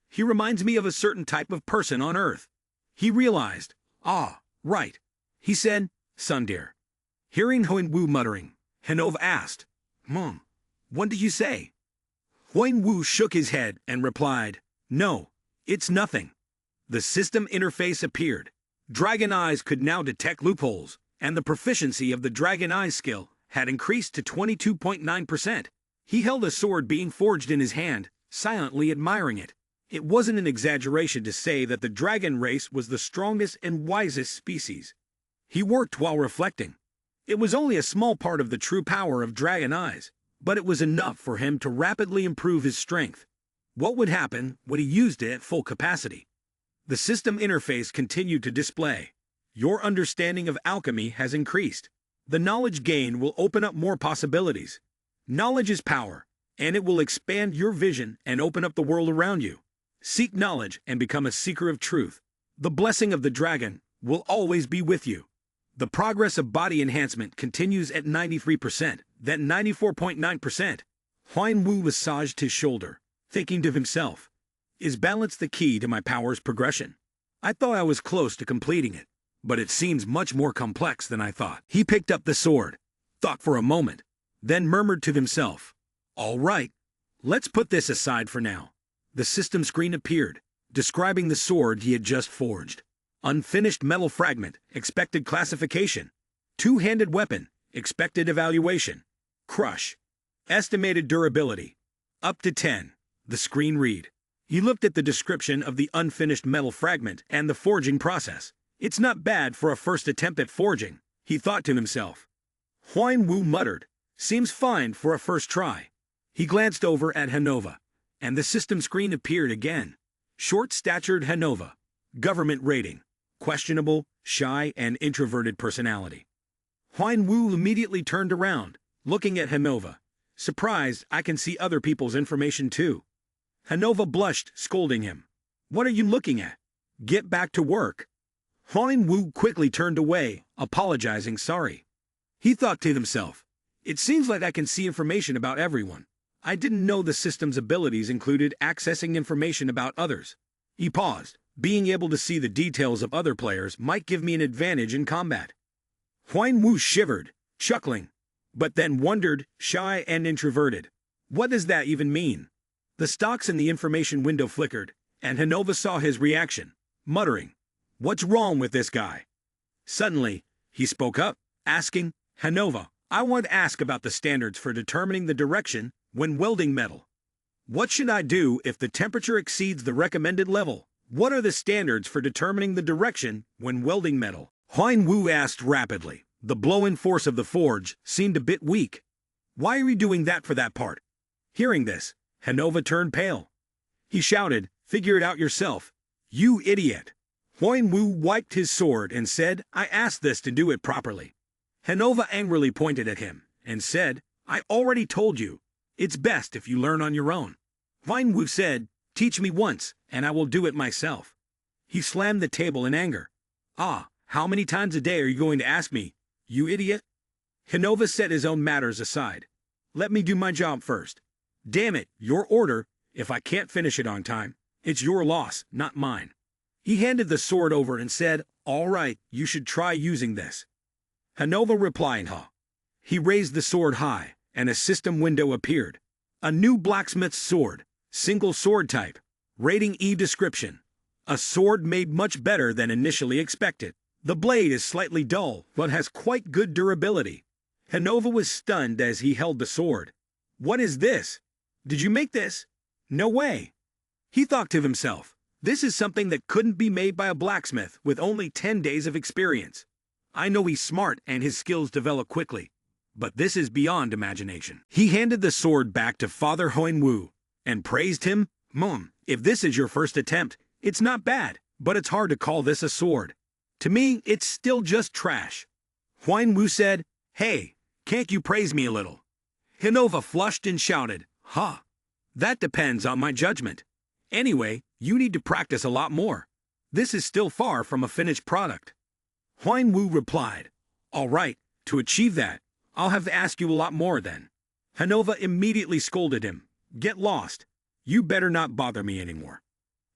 He reminds me of a certain type of person on Earth. He realized, right. He said, "Sundeer." Hearing Huang Wu muttering, Hanova asked, "Mom, what did you say?" Huang Wu shook his head and replied, "No, it's nothing." The system interface appeared. Dragon Eyes could now detect loopholes, and the proficiency of the Dragon Eyes skill had increased to 22.9%. He held a sword being forged in his hand, silently admiring it. It wasn't an exaggeration to say that the dragon race was the strongest and wisest species. He worked while reflecting. It was only a small part of the true power of dragon eyes, but it was enough for him to rapidly improve his strength. What would happen when he used it at full capacity? The system interface continued to display. Your understanding of alchemy has increased. The knowledge gained will open up more possibilities. Knowledge is power, and it will expand your vision and open up the world around you. Seek knowledge and become a seeker of truth. The blessing of the dragon will always be with you. The progress of body enhancement continues at 93%, then 94.9%. Huan Wu massaged his shoulder, thinking to himself, is balance the key to my power's progression? I thought I was close to completing it, but it seems much more complex than I thought. He picked up the sword, thought for a moment, then murmured to himself, all right, let's put this aside for now. The system screen appeared, describing the sword he had just forged. Unfinished metal fragment, expected classification. Two-handed weapon, expected evaluation. Crush. Estimated durability. Up to 10. The screen read. He looked at the description of the unfinished metal fragment and the forging process. It's not bad for a first attempt at forging, he thought to himself. Huan Wu muttered, seems fine for a first try. He glanced over at Hanova, and the system screen appeared again. Short-statured Hanova. Government rating. Questionable, shy, and introverted personality. Huan Wu immediately turned around, looking at Hanova. Surprised, I can see other people's information too. Hanova blushed, scolding him. What are you looking at? Get back to work. Huan Wu quickly turned away, apologizing sorry. He thought to himself, it seems like I can see information about everyone. I didn't know the system's abilities included accessing information about others. He paused. Being able to see the details of other players might give me an advantage in combat. Huan Wu shivered, chuckling, but then wondered, shy and introverted. What does that even mean? The stocks in the information window flickered, and Hanova saw his reaction, muttering, what's wrong with this guy? Suddenly, he spoke up, asking, Hanova, I want to ask about the standards for determining the direction when welding metal. What should I do if the temperature exceeds the recommended level? What are the standards for determining the direction when welding metal? Huan Wu asked rapidly. The blow-in force of the forge seemed a bit weak. Why are you doing that for that part? Hearing this, Hanova turned pale. He shouted, figure it out yourself. You idiot. Huan Wu wiped his sword and said, I asked this to do it properly. Hanova angrily pointed at him and said, I already told you. It's best if you learn on your own. Huan Wu said, teach me once, and I will do it myself. He slammed the table in anger. Ah, how many times a day are you going to ask me, you idiot? Hanova set his own matters aside. Let me do my job first. Damn it, your order. If I can't finish it on time, it's your loss, not mine. He handed the sword over and said, all right, you should try using this. Hanova replied, huh. He raised the sword high, and a system window appeared. A new blacksmith's sword. Single sword type. Rating E description. A sword made much better than initially expected. The blade is slightly dull, but has quite good durability. Hanova was stunned as he held the sword. What is this? Did you make this? No way. He thought to himself, this is something that couldn't be made by a blacksmith with only 10 days of experience. I know he's smart and his skills develop quickly, but this is beyond imagination. He handed the sword back to Father Huan Wu and praised him. Mom, if this is your first attempt, it's not bad, but it's hard to call this a sword. To me, it's still just trash. Huan Wu said, hey, can't you praise me a little? Hanova flushed and shouted, huh? That depends on my judgment. Anyway, you need to practice a lot more. This is still far from a finished product. Huan Wu replied, all right, to achieve that, I'll have to ask you a lot more then. Hanova immediately scolded him, get lost. You better not bother me anymore.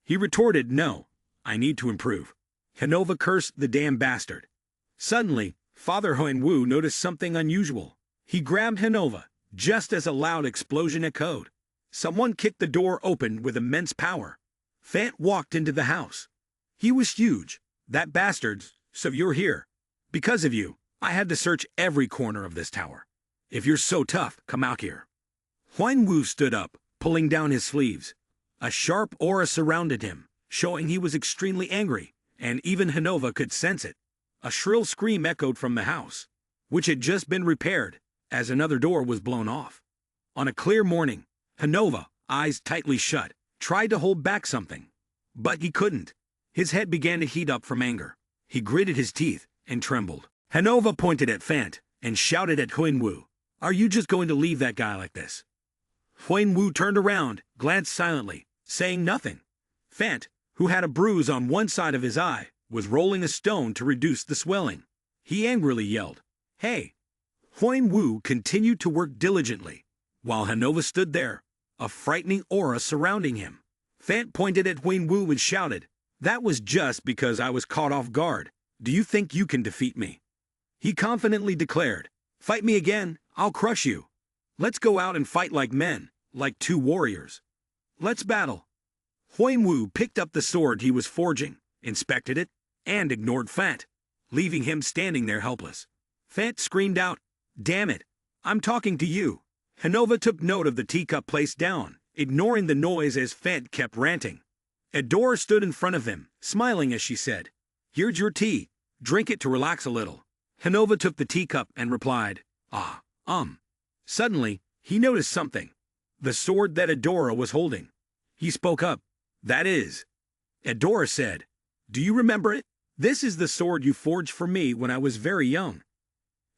He retorted, no, I need to improve. Hanova cursed the damn bastard. Suddenly, Father Huan Wu noticed something unusual. He grabbed Hanova, just as a loud explosion echoed. Someone kicked the door open with immense power. Fant walked into the house. He was huge. That bastard, so you're here. Because of you, I had to search every corner of this tower. If you're so tough, come out here. Huan Wu stood up, pulling down his sleeves. A sharp aura surrounded him, showing he was extremely angry, and even Hanova could sense it. A shrill scream echoed from the house, which had just been repaired, as another door was blown off. On a clear morning, Hanova, eyes tightly shut, tried to hold back something. But he couldn't. His head began to heat up from anger. He gritted his teeth and trembled. Hanova pointed at Fant and shouted at Huan Wu, "Are you just going to leave that guy like this?" Huan Wu turned around, glanced silently, saying nothing. Fant, who had a bruise on one side of his eye, was rolling a stone to reduce the swelling. He angrily yelled, "Hey!" Huan Wu continued to work diligently, while Hanova stood there, a frightening aura surrounding him. Fant pointed at Huan Wu and shouted, "That was just because I was caught off guard. Do you think you can defeat me?" He confidently declared, "Fight me again, I'll crush you. Let's go out and fight like men, like two warriors. Let's battle." Huan Wu picked up the sword he was forging, inspected it, and ignored Fant, leaving him standing there helpless. Fant screamed out, "Damn it, I'm talking to you." Hanova took note of the teacup placed down, ignoring the noise as Fant kept ranting. Adora stood in front of him, smiling as she said, "Here's your tea. Drink it to relax a little." Hanova took the teacup and replied, Suddenly, he noticed something. The sword that Adora was holding. He spoke up. "That is." Adora said, "Do you remember it? This is the sword you forged for me when I was very young."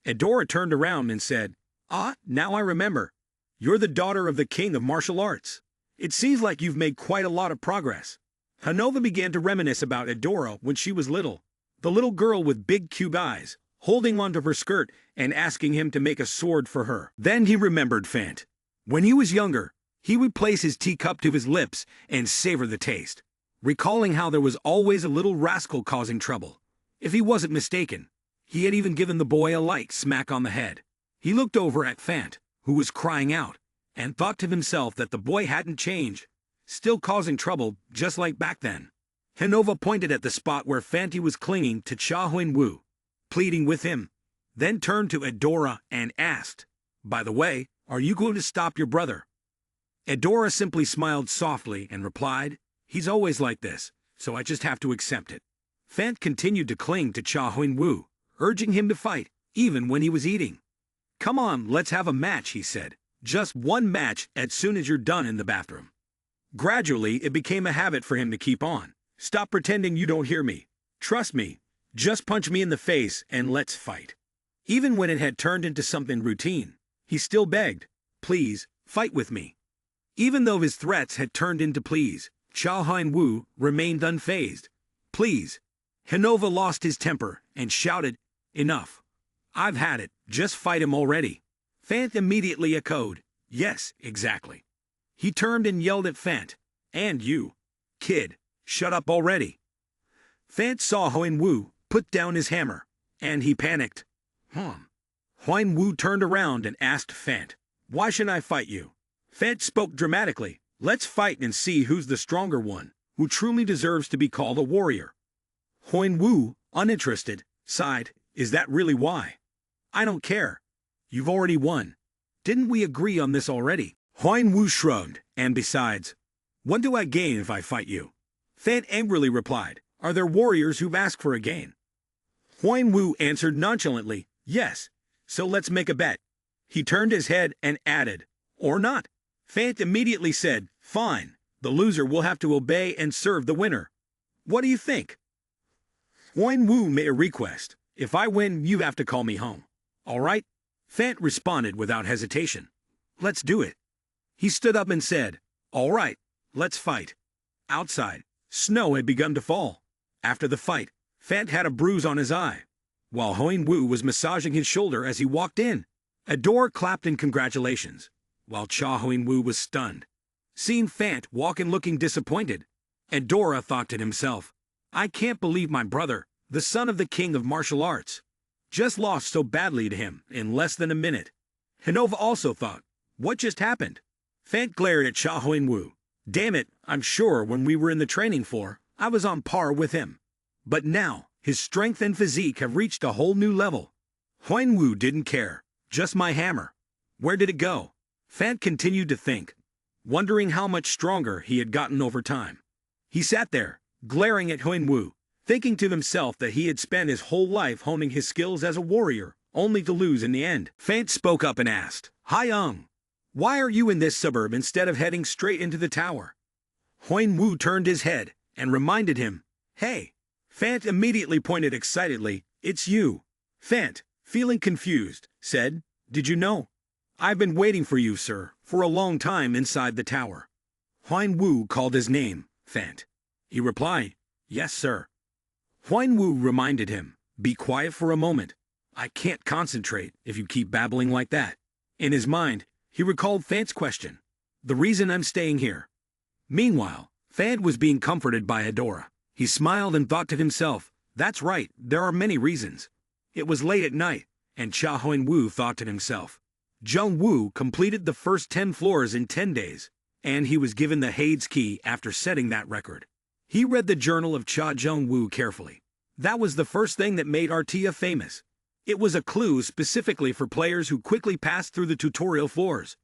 Adora turned around and said, "Now I remember. You're the daughter of the king of martial arts. It seems like you've made quite a lot of progress." Hanova began to reminisce about Adora when she was little. The little girl with big cube eyes, holding onto her skirt and asking him to make a sword for her. Then he remembered Fant. When he was younger, he would place his teacup to his lips and savor the taste, recalling how there was always a little rascal causing trouble. If he wasn't mistaken, he had even given the boy a light smack on the head. He looked over at Fant, who was crying out, and thought to himself that the boy hadn't changed, still causing trouble just like back then. Hanova pointed at the spot where Fanti was clinging to Cha Huan Wu, pleading with him, then turned to Adora and asked, "By the way, are you going to stop your brother?" Adora simply smiled softly and replied, "He's always like this, so I just have to accept it." Fant continued to cling to Cha Huan Wu, urging him to fight, even when he was eating. "Come on, let's have a match," he said. "Just one match as soon as you're done in the bathroom." Gradually, it became a habit for him to keep on. "Stop pretending you don't hear me. Trust me. Just punch me in the face and let's fight." Even when it had turned into something routine, he still begged, "Please, fight with me." Even though his threats had turned into pleas, Cha Huan Wu remained unfazed. "Please." Hanova lost his temper and shouted, "Enough. I've had it, just fight him already." Fant immediately echoed, "Yes, exactly." He turned and yelled at Fant, "And you, kid, shut up already." Fant saw Huan Wu put down his hammer, and he panicked. Huan Wu turned around and asked Fant, "Why should I fight you?" Fant spoke dramatically, "Let's fight and see who's the stronger one, who truly deserves to be called a warrior." Huan Wu, uninterested, sighed, "Is that really why?" "I don't care. You've already won. Didn't we agree on this already?" Huan Wu shrugged, "And besides, what do I gain if I fight you?" Fant angrily replied, "Are there warriors who've asked for a gain?" Huan Wu answered nonchalantly, "Yes, so let's make a bet." He turned his head and added, "Or not." Fant immediately said, "Fine, the loser will have to obey and serve the winner. What do you think?" Huan Wu made a request. "If I win, you have to call me home. All right?" Fant responded without hesitation. "Let's do it." He stood up and said, "All right, let's fight." Outside, snow had begun to fall. After the fight, Fant had a bruise on his eye, while Huan Wu was massaging his shoulder as he walked in. Adora clapped in congratulations, while Cha Huan Wu was stunned. Seeing Fant walk in looking disappointed, Adora thought to himself, "I can't believe my brother, the son of the king of martial arts, just lost so badly to him in less than a minute." Hanova also thought, "What just happened?" Fant glared at Cha Huan Wu. "Damn it, I'm sure when we were in the training floor, I was on par with him. But now, his strength and physique have reached a whole new level." Huan Wu didn't care. "Just my hammer. Where did it go?" Fant continued to think, wondering how much stronger he had gotten over time. He sat there, glaring at Huan Wu, thinking to himself that he had spent his whole life honing his skills as a warrior, only to lose in the end. Fant spoke up and asked, "Hi Young, why are you in this suburb instead of heading straight into the tower?" Huan Wu turned his head and reminded him, "Hey." Fant immediately pointed excitedly, "It's you." Fant, feeling confused, said, "Did you know? I've been waiting for you, sir, for a long time inside the tower." Huan Wu called his name, Fant. He replied, "Yes, sir." Huan Wu reminded him, "Be quiet for a moment. I can't concentrate if you keep babbling like that." In his mind, he recalled Fant's question, "The reason I'm staying here." Meanwhile, Fant was being comforted by Adora. He smiled and thought to himself, "That's right, there are many reasons." It was late at night, and Cha Huan Wu thought to himself, Jung Wu completed the first 10 floors in 10 days, and he was given the Hades key after setting that record. He read the journal of Cha Jung Wu carefully. That was the first thing that made Artia famous. It was a clue specifically for players who quickly passed through the tutorial floors.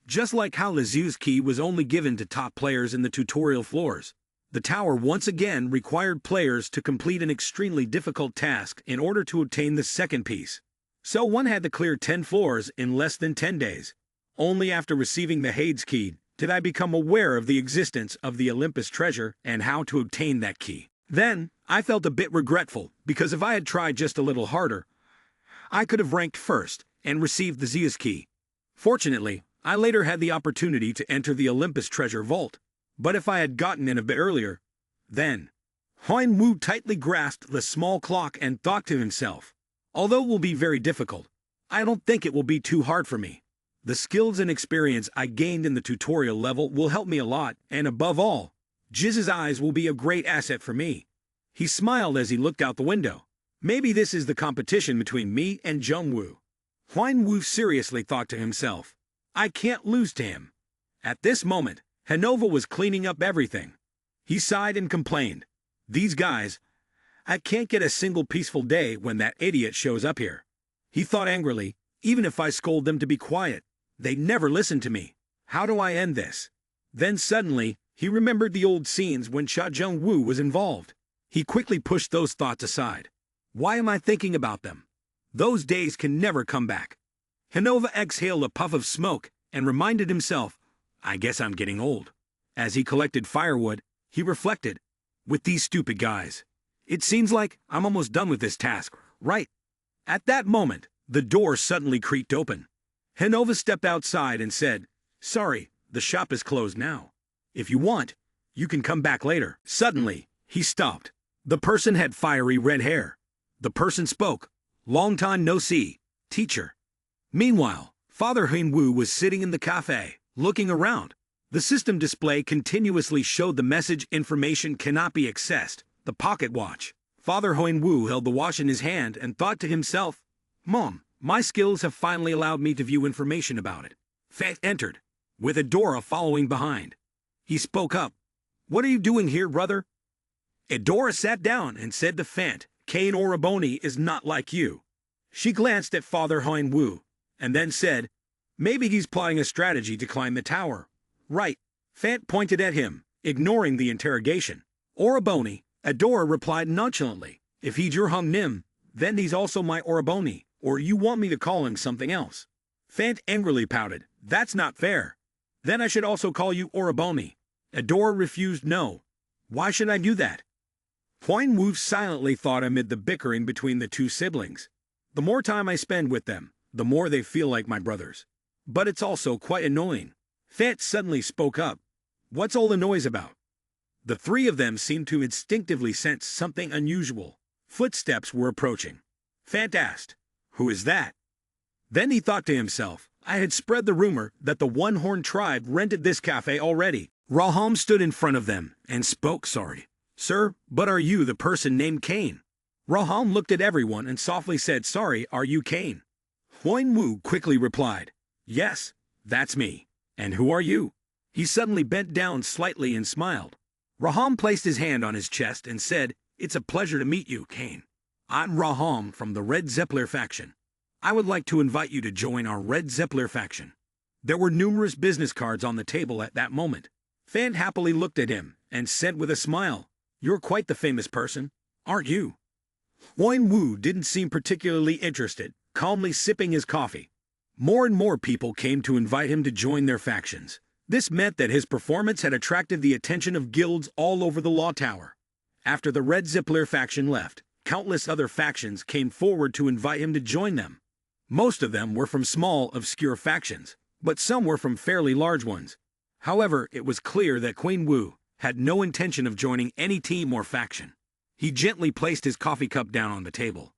Just like how Lizu's key was only given to top players in the tutorial floors, the tower once again required players to complete an extremely difficult task in order to obtain the second piece. So one had to clear 10 floors in less than 10 days. Only after receiving the Hades key did I become aware of the existence of the Olympus treasure and how to obtain that key. Then, I felt a bit regretful, because if I had tried just a little harder, I could have ranked first and received the Zeus key. Fortunately, I later had the opportunity to enter the Olympus treasure vault, but if I had gotten in a bit earlier, then... Huan Wu tightly grasped the small clock and thought to himself, although it will be very difficult, I don't think it will be too hard for me. The skills and experience I gained in the tutorial level will help me a lot, and above all, Jiz's eyes will be a great asset for me. He smiled as he looked out the window. Maybe this is the competition between me and Jung Wu. Huan Wu seriously thought to himself, I can't lose to him. At this moment, Hanova was cleaning up everything. He sighed and complained, "These guys, I can't get a single peaceful day when that idiot shows up here." He thought angrily, even if I scold them to be quiet, they never listen to me. How do I end this? Then suddenly, he remembered the old scenes when Cha Jung Wu was involved. He quickly pushed those thoughts aside. Why am I thinking about them? Those days can never come back. Hanova exhaled a puff of smoke and reminded himself, I guess I'm getting old. As he collected firewood, he reflected, with these stupid guys, it seems like I'm almost done with this task, right? At that moment, the door suddenly creaked open. Hanova stepped outside and said, "Sorry, the shop is closed now. If you want, you can come back later." Suddenly, he stopped. The person had fiery red hair. The person spoke, "Long time no see, teacher." Meanwhile, Father Huan Wu was sitting in the cafe, looking around. The system display continuously showed the message information cannot be accessed, the pocket watch. Father Huan Wu held the watch in his hand and thought to himself, Mom, my skills have finally allowed me to view information about it. Fant entered, with Adora following behind. He spoke up, "What are you doing here, brother?" Adora sat down and said to Fant, "Kane Oriboni is not like you." She glanced at Father Huan Wu, and then said, "Maybe he's plotting a strategy to climb the tower." "Right." Fant pointed at him, ignoring the interrogation. "Oriboni," Adora replied nonchalantly. "If he's your Hung Nim, then he's also my Oriboni, or you want me to call him something else." Fant angrily pouted, "That's not fair. Then I should also call you Oriboni." Adora refused no. "Why should I do that?" Huan Wu silently thought amid the bickering between the two siblings. The more time I spend with them, the more they feel like my brothers. But it's also quite annoying. Fant suddenly spoke up. "What's all the noise about?" The three of them seemed to instinctively sense something unusual. Footsteps were approaching. Fant asked, "Who is that?" Then he thought to himself, I had spread the rumor that the One-Horned tribe rented this cafe already. Raham stood in front of them and spoke sorry. "Sir, but are you the person named Kane?" Raham looked at everyone and softly said, "Sorry, are you Kane?" Huan Wu quickly replied, "Yes, that's me. And who are you?" He suddenly bent down slightly and smiled. Raham placed his hand on his chest and said, "It's a pleasure to meet you, Kane. I'm Raham from the Red Zeppler faction. I would like to invite you to join our Red Zeppler faction." There were numerous business cards on the table at that moment. Fan happily looked at him and said with a smile, "You're quite the famous person, aren't you?" Huan Wu didn't seem particularly interested, calmly sipping his coffee. More and more people came to invite him to join their factions. This meant that his performance had attracted the attention of guilds all over the Law Tower. After the Red Zippler faction left, countless other factions came forward to invite him to join them. Most of them were from small, obscure factions, but some were from fairly large ones. However, it was clear that Queen Wu had no intention of joining any team or faction. He gently placed his coffee cup down on the table.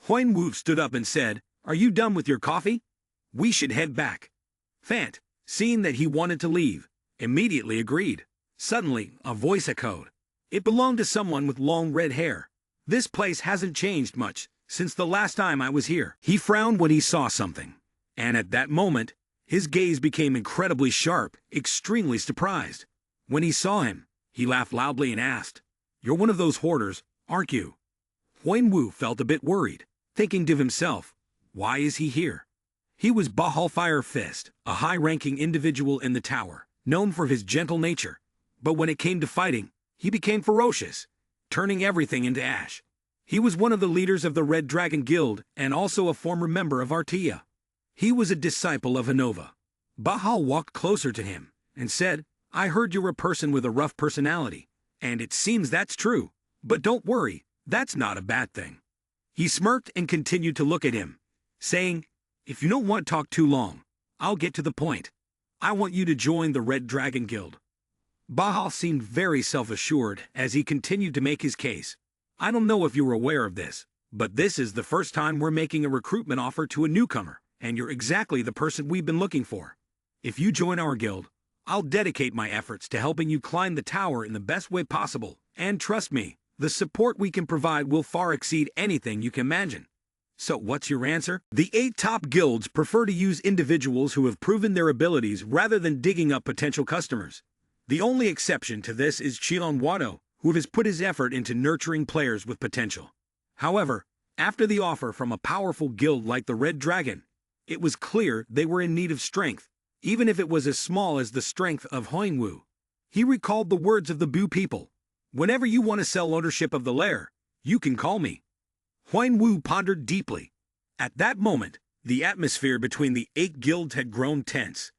Huan Wu stood up and said, "Are you done with your coffee? We should head back." Fant, seeing that he wanted to leave, immediately agreed. Suddenly, a voice echoed. It belonged to someone with long red hair. "This place hasn't changed much since the last time I was here." He frowned when he saw something, and at that moment, his gaze became incredibly sharp, extremely surprised. When he saw him, he laughed loudly and asked, "You're one of those hoarders, aren't you?" Huan Wu felt a bit worried, thinking to himself, why is he here? He was Bahal Fire Fist, a high-ranking individual in the tower, known for his gentle nature. But when it came to fighting, he became ferocious, turning everything into ash. He was one of the leaders of the Red Dragon Guild and also a former member of Artia. He was a disciple of Hanova. Bahal walked closer to him and said, "I heard you're a person with a rough personality, and it seems that's true. But don't worry, that's not a bad thing." He smirked and continued to look at him, saying, "If you don't want to talk too long, I'll get to the point. I want you to join the Red Dragon Guild." Bahal seemed very self-assured as he continued to make his case. "I don't know if you're aware of this, but this is the first time we're making a recruitment offer to a newcomer, and you're exactly the person we've been looking for. If you join our guild, I'll dedicate my efforts to helping you climb the tower in the best way possible, and trust me, the support we can provide will far exceed anything you can imagine." So what's your answer? The 8 top guilds prefer to use individuals who have proven their abilities rather than digging up potential customers. The only exception to this is Chilon Wado, who has put his effort into nurturing players with potential. However, after the offer from a powerful guild like the Red Dragon, it was clear they were in need of strength, even if it was as small as the strength of Huan Wu. He recalled the words of the Bu people. "Whenever you want to sell ownership of the lair, you can call me." Huan Wu pondered deeply. At that moment, the atmosphere between the 8 guilds had grown tense.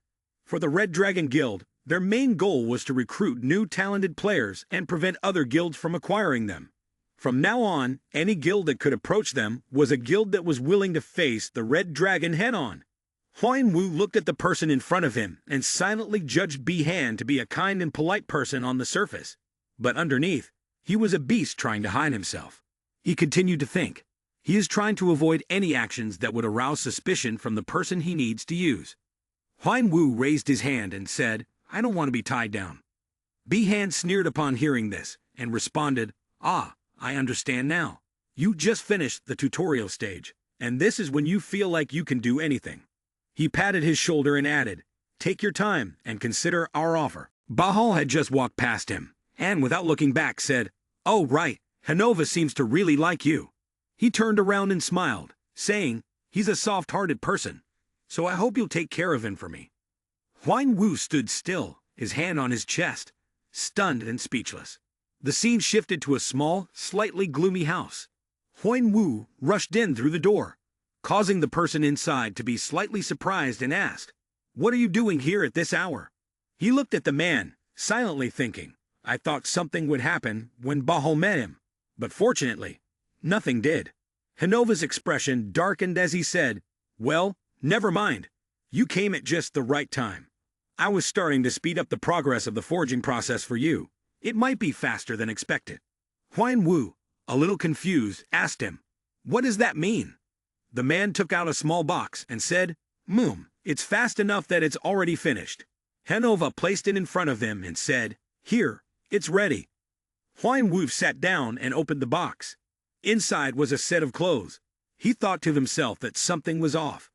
For the Red Dragon Guild, their main goal was to recruit new talented players and prevent other guilds from acquiring them. From now on, any guild that could approach them was a guild that was willing to face the Red Dragon head-on. Huan Wu looked at the person in front of him and silently judged Bi-Han to be a kind and polite person on the surface. But underneath, he was a beast trying to hide himself. He continued to think. He is trying to avoid any actions that would arouse suspicion from the person he needs to use. Huan Wu raised his hand and said, "I don't want to be tied down." Bi-Han sneered upon hearing this and responded, "Ah, I understand now. You just finished the tutorial stage, and this is when you feel like you can do anything." He patted his shoulder and added, "Take your time and consider our offer." Bahal had just walked past him, and without looking back said, "Oh right, Hanova seems to really like you." He turned around and smiled, saying, "He's a soft-hearted person, so I hope you'll take care of him for me." Huan Wu stood still, his hand on his chest, stunned and speechless. The scene shifted to a small, slightly gloomy house. Huan Wu rushed in through the door, causing the person inside to be slightly surprised and asked, "What are you doing here at this hour?" He looked at the man, silently thinking, "I thought something would happen when Bahal met him." But fortunately, nothing did. Hanova's expression darkened as he said, "Well, never mind. You came at just the right time. I was starting to speed up the progress of the forging process for you. It might be faster than expected." Huan Wu, a little confused, asked him, "What does that mean?" The man took out a small box and said, It's fast enough that it's already finished." Hanova placed it in front of him and said, "Here, it's ready." Huan Wu sat down and opened the box. Inside was a set of clothes. He thought to himself that something was off.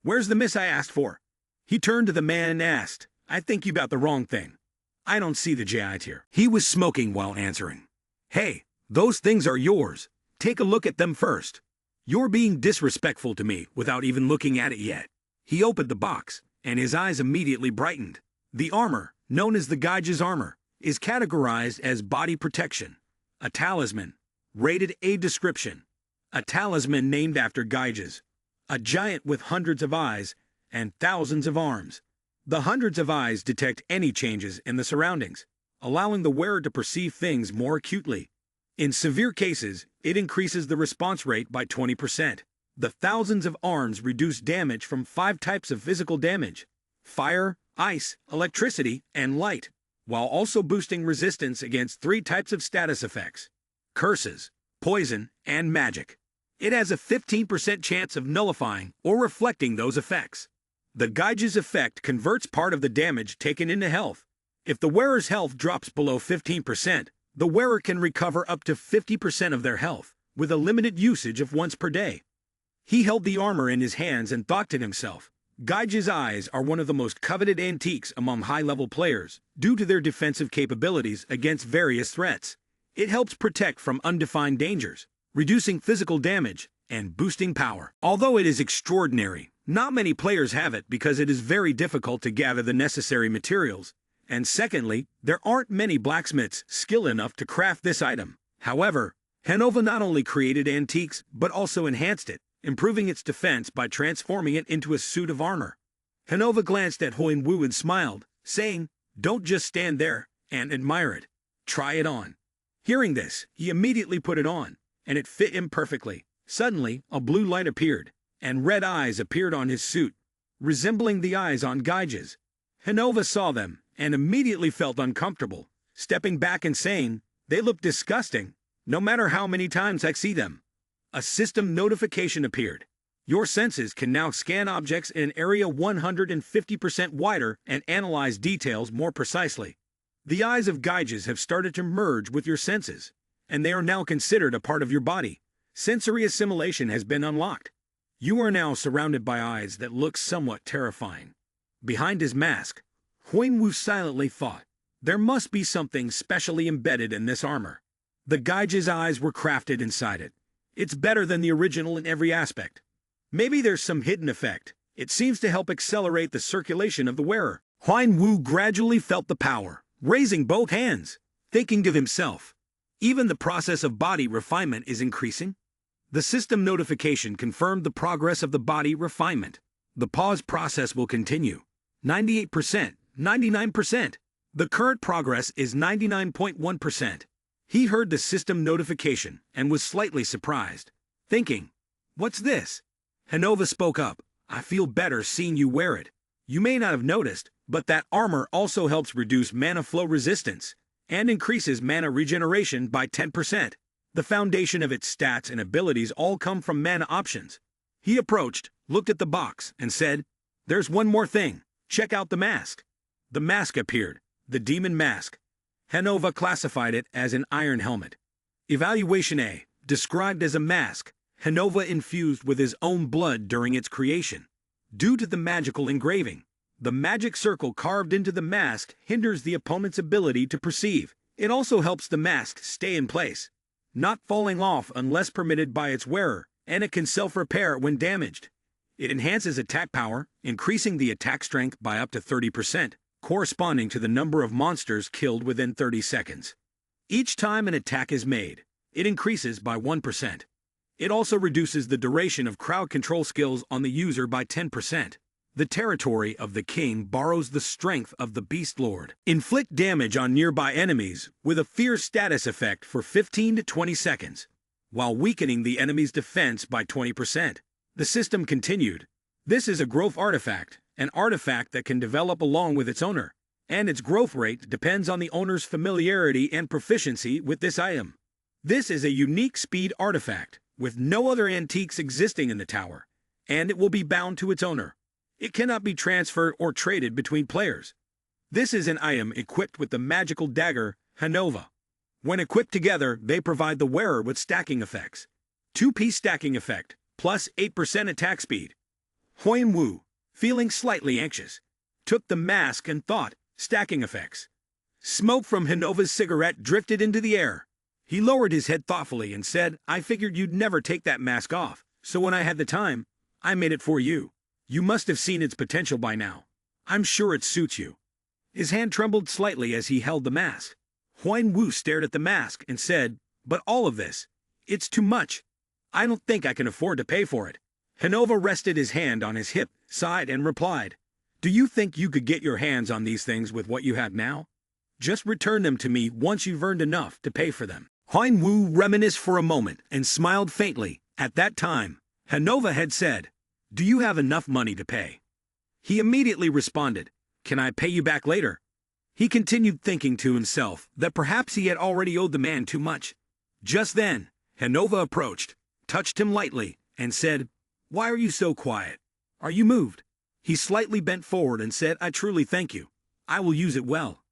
"Where's the miss I asked for?" He turned to the man and asked, "I think you got the wrong thing. I don't see the Jait here." He was smoking while answering. "Hey, those things are yours. Take a look at them first. You're being disrespectful to me without even looking at it yet." He opened the box and his eyes immediately brightened. The armor, known as the Gaige's armor, is categorized as body protection. A talisman. Rated A description. A talisman named after Gaiges, a giant with hundreds of eyes and thousands of arms. The hundreds of eyes detect any changes in the surroundings, allowing the wearer to perceive things more acutely. In severe cases, it increases the response rate by 20%. The thousands of arms reduce damage from 5 types of physical damage: fire, ice, electricity, and light, while also boosting resistance against 3 types of status effects: curses, poison, and magic. It has a 15% chance of nullifying or reflecting those effects. The Gaige's effect converts part of the damage taken into health. If the wearer's health drops below 15%, the wearer can recover up to 50% of their health, with a limited usage of once per day. He held the armor in his hands and thought to himself, Gaige's eyes are one of the most coveted antiques among high-level players due to their defensive capabilities against various threats. It helps protect from undefined dangers, reducing physical damage and boosting power. Although it is extraordinary, not many players have it because it is very difficult to gather the necessary materials, and secondly, there aren't many blacksmiths skilled enough to craft this item. However, Manhwa not only created antiques but also enhanced it, improving its defense by transforming it into a suit of armor. Manhwa glanced at Huan-Wu and smiled, saying, "Don't just stand there and admire it. Try it on." Hearing this, he immediately put it on, and it fit him perfectly. Suddenly, a blue light appeared, and red eyes appeared on his suit, resembling the eyes on Gaige's. Manhwa saw them, and immediately felt uncomfortable, stepping back and saying, "They look disgusting, no matter how many times I see them." A system notification appeared. Your senses can now scan objects in an area 150% wider and analyze details more precisely. The eyes of Gaiges have started to merge with your senses, and they are now considered a part of your body. Sensory assimilation has been unlocked. You are now surrounded by eyes that look somewhat terrifying. Behind his mask, Huan-Wu silently thought, there must be something specially embedded in this armor. The Gaige's eyes were crafted inside it. It's better than the original in every aspect. Maybe there's some hidden effect. It seems to help accelerate the circulation of the wearer. Huan-Wu gradually felt the power, raising both hands, thinking to himself, even the process of body refinement is increasing. The system notification confirmed the progress of the body refinement. The pause process will continue. 98%, 99%. The current progress is 99.1%. He heard the system notification and was slightly surprised, thinking, "What's this?" Manhwa spoke up, "I feel better seeing you wear it. You may not have noticed, but that armor also helps reduce mana flow resistance and increases mana regeneration by 10%. The foundation of its stats and abilities all come from mana options." He approached, looked at the box, and said, "There's one more thing. Check out the mask." The mask appeared, the demon mask. Manhwa classified it as an iron helmet. Evaluation A, described as a mask, Manhwa infused with his own blood during its creation. Due to the magical engraving, the magic circle carved into the mask hinders the opponent's ability to perceive. It also helps the mask stay in place, not falling off unless permitted by its wearer, and it can self-repair when damaged. It enhances attack power, increasing the attack strength by up to 30%, corresponding to the number of monsters killed within 30 seconds. Each time an attack is made, it increases by 1%. It also reduces the duration of crowd control skills on the user by 10%. The territory of the king borrows the strength of the beast lord. Inflict damage on nearby enemies with a fierce status effect for 15 to 20 seconds, while weakening the enemy's defense by 20%. The system continued. This is a growth artifact, an artifact that can develop along with its owner, and its growth rate depends on the owner's familiarity and proficiency with this item. This is a unique speed artifact, with no other antiques existing in the tower, and it will be bound to its owner. It cannot be transferred or traded between players. This is an item equipped with the magical dagger, Manhwa. When equipped together, they provide the wearer with stacking effects. 2-piece stacking effect, plus 8% attack speed. Huan-Wu, feeling slightly anxious, took the mask and thought, stacking effects. Smoke from Manhwa's cigarette drifted into the air. He lowered his head thoughtfully and said, "I figured you'd never take that mask off, so when I had the time, I made it for you. You must have seen its potential by now." I'm sure it suits you. His hand trembled slightly as he held the mask. Huan Wu stared at the mask and said, but all of this, it's too much. I don't think I can afford to pay for it. Hanova rested his hand on his hip, sighed and replied, do you think you could get your hands on these things with what you have now? Just return them to me once you've earned enough to pay for them. Huan Wu reminisced for a moment and smiled faintly. At that time, Hanova had said, do you have enough money to pay? He immediately responded, can I pay you back later? He continued thinking to himself that perhaps he had already owed the man too much. Just then, Hanova approached, touched him lightly, and said, why are you so quiet? Are you moved? He slightly bent forward and said, I truly thank you. I will use it well.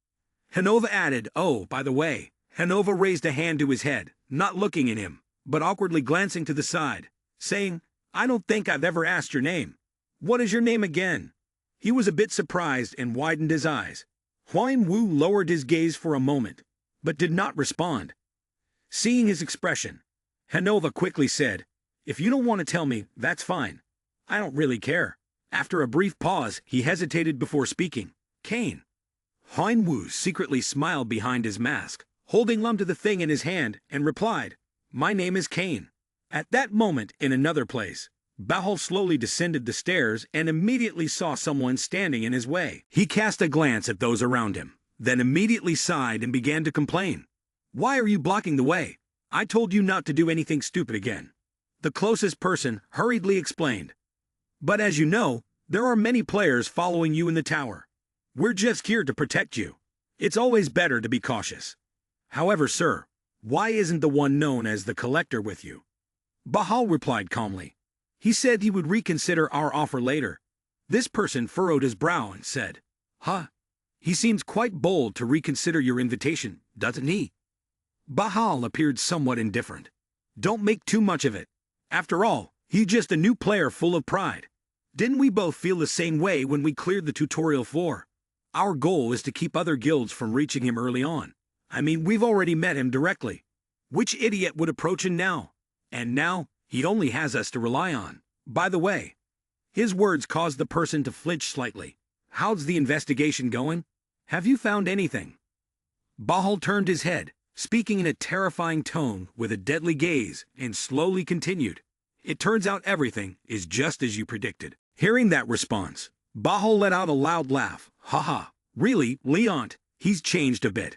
Hanova added, oh, by the way. Hanova raised a hand to his head, not looking at him, but awkwardly glancing to the side, saying, I don't think I've ever asked your name. What is your name again? He was a bit surprised and widened his eyes. Huan Wu lowered his gaze for a moment, but did not respond. Seeing his expression, Hanova quickly said, if you don't want to tell me, that's fine. I don't really care. After a brief pause, he hesitated before speaking. Kane. Huan Wu secretly smiled behind his mask, holding lump to the thing in his hand, and replied, my name is Kane. At that moment, in another place, Bahal slowly descended the stairs and immediately saw someone standing in his way. He cast a glance at those around him, then immediately sighed and began to complain. Why are you blocking the way? I told you not to do anything stupid again. The closest person hurriedly explained. But as you know, there are many players following you in the tower. We're just here to protect you. It's always better to be cautious. However, sir, why isn't the one known as the collector with you? Bahal replied calmly. He said he would reconsider our offer later. This person furrowed his brow and said, huh? He seems quite bold to reconsider your invitation, doesn't he? Bahal appeared somewhat indifferent. Don't make too much of it. After all, he's just a new player full of pride. Didn't we both feel the same way when we cleared the tutorial floor? Our goal is to keep other guilds from reaching him early on. I mean, we've already met him directly. Which idiot would approach him now? And now, he only has us to rely on. By the way, his words caused the person to flinch slightly. How's the investigation going? Have you found anything? Bahal turned his head, speaking in a terrifying tone with a deadly gaze, and slowly continued. It turns out everything is just as you predicted. Hearing that response, Bahal let out a loud laugh. Haha, really, Leont, he's changed a bit.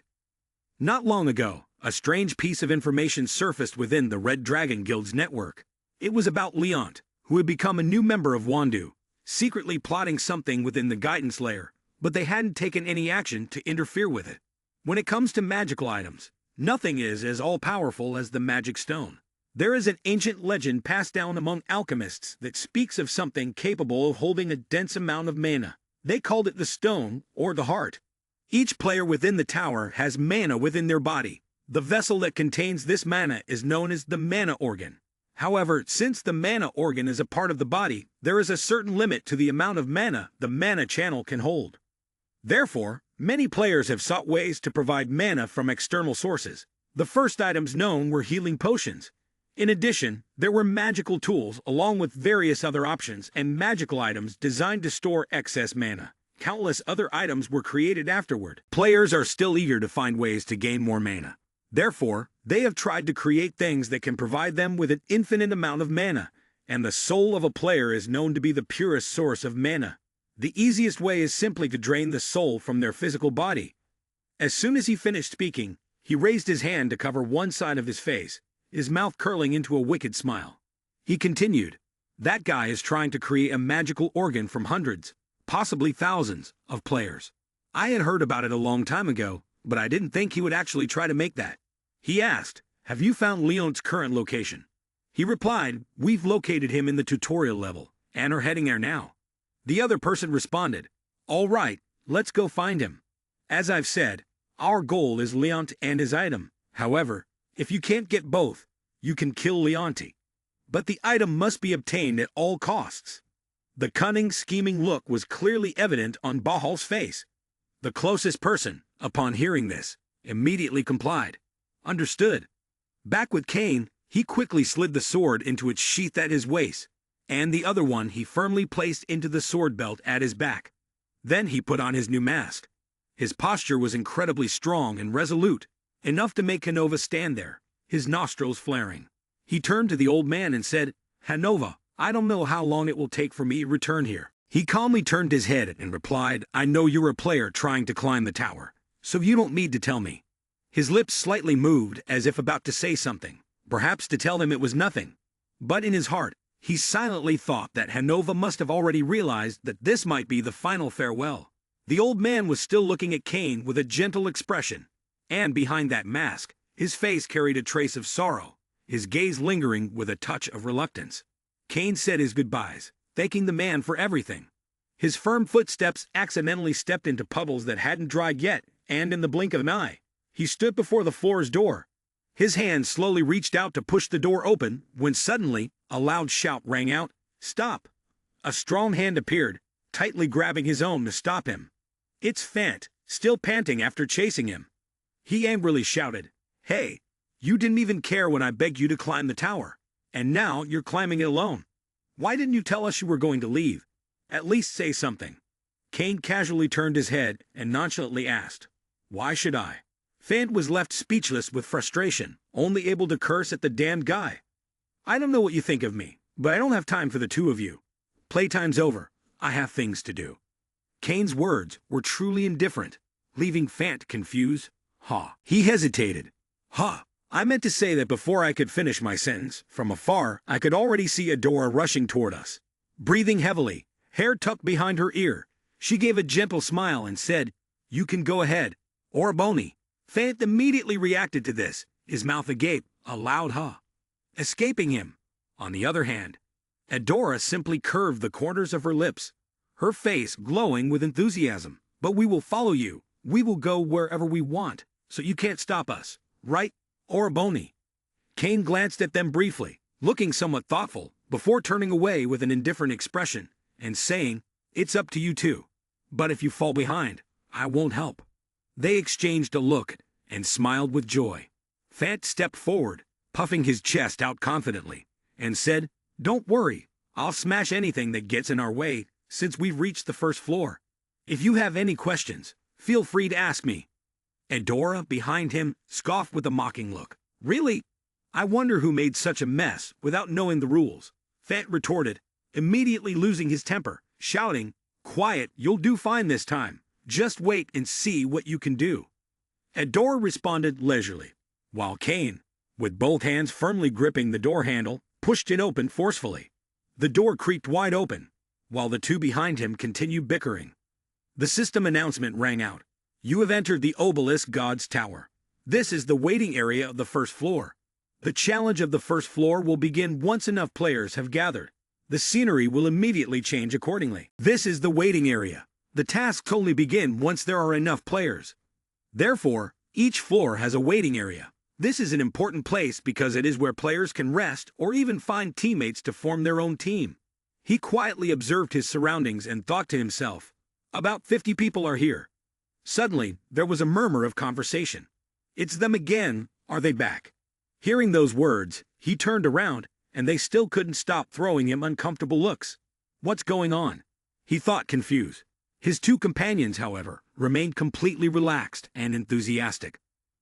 Not long ago, a strange piece of information surfaced within the Red Dragon Guild's network. It was about Leont, who had become a new member of Wandu, secretly plotting something within the guidance layer, but they hadn't taken any action to interfere with it. When it comes to magical items, nothing is as all-powerful as the magic stone. There is an ancient legend passed down among alchemists that speaks of something capable of holding a dense amount of mana. They called it the stone or the heart. Each player within the tower has mana within their body. The vessel that contains this mana is known as the mana organ. However, since the mana organ is a part of the body, there is a certain limit to the amount of mana the mana channel can hold. Therefore, many players have sought ways to provide mana from external sources. The first items known were healing potions. In addition, there were magical tools along with various other options and magical items designed to store excess mana. Countless other items were created afterward. Players are still eager to find ways to gain more mana. Therefore, they have tried to create things that can provide them with an infinite amount of mana, and the soul of a player is known to be the purest source of mana. The easiest way is simply to drain the soul from their physical body. As soon as he finished speaking, he raised his hand to cover one side of his face, his mouth curling into a wicked smile. He continued, that guy is trying to create a magical organ from hundreds, possibly thousands, of players. I had heard about it a long time ago, but I didn't think he would actually try to make that. He asked, have you found Leont's current location? He replied, we've located him in the tutorial level, and are heading there now. The other person responded, all right, let's go find him. As I've said, our goal is Leont and his item. However, if you can't get both, you can kill Leonti. But the item must be obtained at all costs. The cunning, scheming look was clearly evident on Bahal's face. The closest person, upon hearing this, immediately complied. Understood. Back with Kane, he quickly slid the sword into its sheath at his waist, and the other one he firmly placed into the sword belt at his back. Then he put on his new mask. His posture was incredibly strong and resolute, enough to make Hanova stand there, his nostrils flaring. He turned to the old man and said, "Hanova, I don't know how long it will take for me to return here." He calmly turned his head and replied, "I know you're a player trying to climb the tower, so you don't need to tell me." His lips slightly moved as if about to say something, perhaps to tell him it was nothing. But in his heart, he silently thought that Hanova must have already realized that this might be the final farewell. The old man was still looking at Cain with a gentle expression, and behind that mask, his face carried a trace of sorrow, his gaze lingering with a touch of reluctance. Cain said his goodbyes, thanking the man for everything. His firm footsteps accidentally stepped into puddles that hadn't dried yet, and in the blink of an eye, he stood before the floor's door. His hand slowly reached out to push the door open, when suddenly, a loud shout rang out, "Stop!" A strong hand appeared, tightly grabbing his own to stop him. It's Fant, still panting after chasing him. He angrily shouted, "Hey, you didn't even care when I begged you to climb the tower, and now you're climbing it alone. Why didn't you tell us you were going to leave? At least say something." Cain casually turned his head and nonchalantly asked, "Why should I?" Fant was left speechless with frustration, only able to curse at the damned guy. "I don't know what you think of me, but I don't have time for the two of you. Playtime's over. I have things to do." Cain's words were truly indifferent, leaving Fant confused. He hesitated. I meant to say that before I could finish my sentence, from afar, I could already see Adora rushing toward us. Breathing heavily, hair tucked behind her ear, she gave a gentle smile and said, "You can go ahead, Oraboni." Fant immediately reacted to this, his mouth agape, a loud "ha!" escaping him. On the other hand, Adora simply curved the corners of her lips, her face glowing with enthusiasm. "But we will follow you. We will go wherever we want, so you can't stop us, right, Oraboni?" Cain glanced at them briefly, looking somewhat thoughtful, before turning away with an indifferent expression, and saying, "It's up to you two. But if you fall behind, I won't help." They exchanged a look, and smiled with joy. Fant stepped forward, puffing his chest out confidently, and said, "Don't worry, I'll smash anything that gets in our way since we've reached the first floor. If you have any questions, feel free to ask me." Adora, behind him, scoffed with a mocking look. "Really? I wonder who made such a mess without knowing the rules," Fant retorted, immediately losing his temper, shouting, "Quiet, you'll do fine this time. Just wait and see what you can do." Adora responded leisurely, while Cain, with both hands firmly gripping the door handle, pushed it open forcefully. The door creaked wide open, while the two behind him continued bickering. The system announcement rang out. "You have entered the Obelisk God's Tower. This is the waiting area of the first floor. The challenge of the first floor will begin once enough players have gathered. The scenery will immediately change accordingly. This is the waiting area. The tasks only begin once there are enough players. Therefore, each floor has a waiting area. This is an important place because it is where players can rest or even find teammates to form their own team." He quietly observed his surroundings and thought to himself, "About 50 people are here." Suddenly, there was a murmur of conversation. "It's them again, are they back?" Hearing those words, he turned around, and they still couldn't stop throwing him uncomfortable looks. What's going on? He thought, confused. His two companions, however, remained completely relaxed and enthusiastic.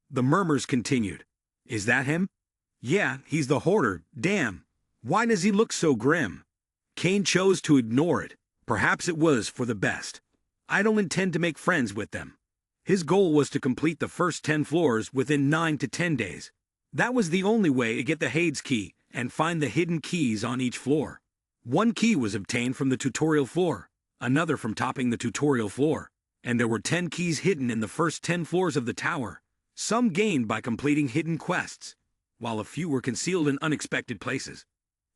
The murmurs continued. "Is that him?" "Yeah, he's the hoarder, damn. Why does he look so grim?" Cain chose to ignore it. Perhaps it was for the best. "I don't intend to make friends with them." His goal was to complete the first 10 floors within 9 to 10 days. That was the only way to get the Hades key and find the hidden keys on each floor. One key was obtained from the tutorial floor, another from topping the tutorial floor, and there were 10 keys hidden in the first 10 floors of the tower, some gained by completing hidden quests, while a few were concealed in unexpected places.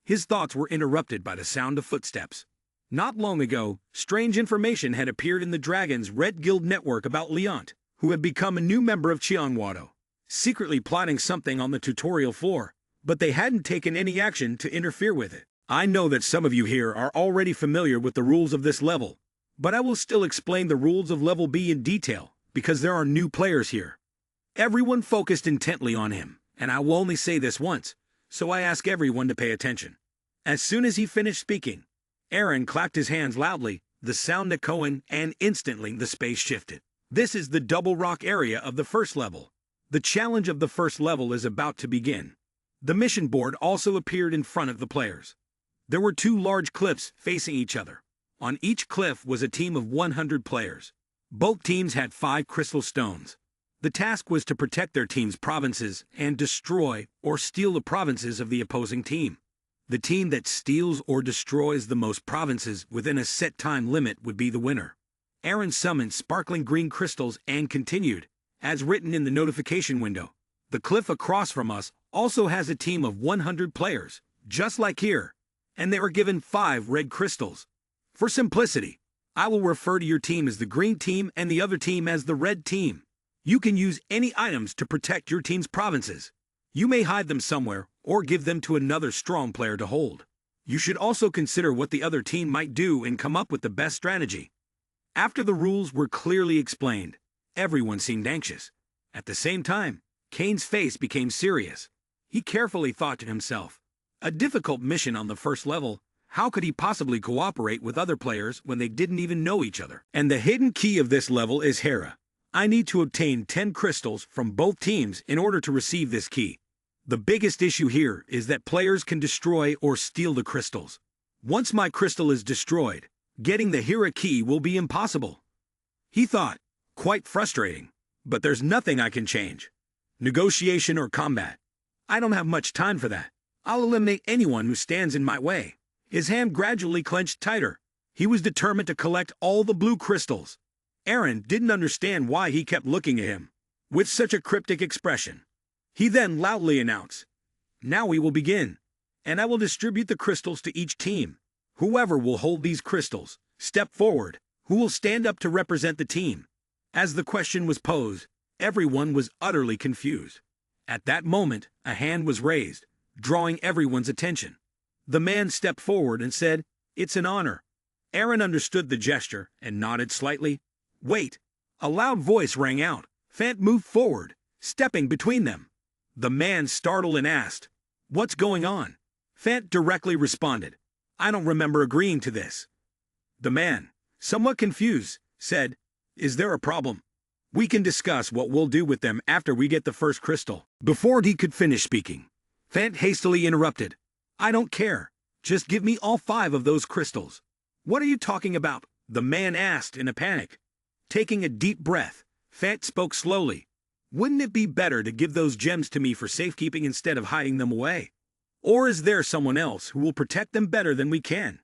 His thoughts were interrupted by the sound of footsteps. Not long ago, strange information had appeared in the Dragon's Red Guild network about Leont, who had become a new member of Chionwado, secretly plotting something on the tutorial floor, but they hadn't taken any action to interfere with it. I know that some of you here are already familiar with the rules of this level, but I will still explain the rules of Level B in detail, because there are new players here. Everyone focused intently on him, and I will only say this once, so I ask everyone to pay attention. As soon as he finished speaking, Aaron clapped his hands loudly, The sound echoing, and instantly the space shifted. This is the double rock area of the first level. The challenge of the first level is about to begin. The mission board also appeared in front of the players. There were two large cliffs facing each other. On each cliff was a team of 100 players. Both teams had 5 crystal stones. The task was to protect their team's provinces and destroy or steal the provinces of the opposing team. The team that steals or destroys the most provinces within a set time limit would be the winner. Aaron summoned sparkling green crystals and continued, as written in the notification window. The cliff across from us also has a team of 100 players, just like here, and they were given 5 red crystals. For simplicity, I will refer to your team as the green team and the other team as the red team. You can use any items to protect your team's provinces. You may hide them somewhere or give them to another strong player to hold. You should also consider what the other team might do and come up with the best strategy. After the rules were clearly explained, everyone seemed anxious. At the same time, Kane's face became serious. He carefully thought to himself, a difficult mission on the first level. How could he possibly cooperate with other players when they didn't even know each other? And the hidden key of this level is Hera. I need to obtain 10 crystals from both teams in order to receive this key. The biggest issue here is that players can destroy or steal the crystals. Once my crystal is destroyed, getting the Hera key will be impossible. He thought, quite frustrating, but there's nothing I can change. Negotiation or combat. I don't have much time for that. I'll eliminate anyone who stands in my way. His hand gradually clenched tighter. He was determined to collect all the blue crystals. Aaron didn't understand why he kept looking at him with such a cryptic expression. He then loudly announced, "Now we will begin, and I will distribute the crystals to each team. Whoever will hold these crystals, step forward. Who will stand up to represent the team?" As the question was posed, everyone was utterly confused. At that moment, a hand was raised, drawing everyone's attention. The man stepped forward and said, "It's an honor." Aaron understood the gesture and nodded slightly. "Wait!" A loud voice rang out. Fant moved forward, stepping between them. The man startled and asked, "What's going on?" Fant directly responded, "I don't remember agreeing to this." The man, somewhat confused, said, "Is there a problem? We can discuss what we'll do with them after we get the first crystal." Before he could finish speaking, Fant hastily interrupted, "I don't care. Just give me all 5 of those crystals." "What are you talking about?" the man asked in a panic. Taking a deep breath, Fant spoke slowly. "Wouldn't it be better to give those gems to me for safekeeping instead of hiding them away? Or is there someone else who will protect them better than we can?"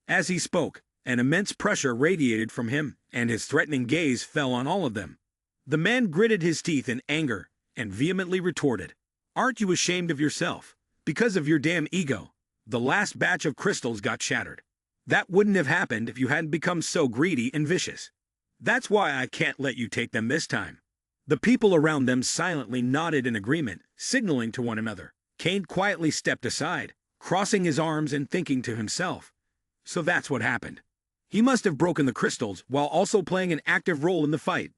As he spoke, an immense pressure radiated from him, and his threatening gaze fell on all of them. The man gritted his teeth in anger and vehemently retorted, "Aren't you ashamed of yourself? Because of your damn ego, the last batch of crystals got shattered. That wouldn't have happened if you hadn't become so greedy and vicious. That's why I can't let you take them this time." The people around them silently nodded in agreement, signaling to one another. Kane quietly stepped aside, crossing his arms and thinking to himself, "So that's what happened. He must have broken the crystals while also playing an active role in the fight.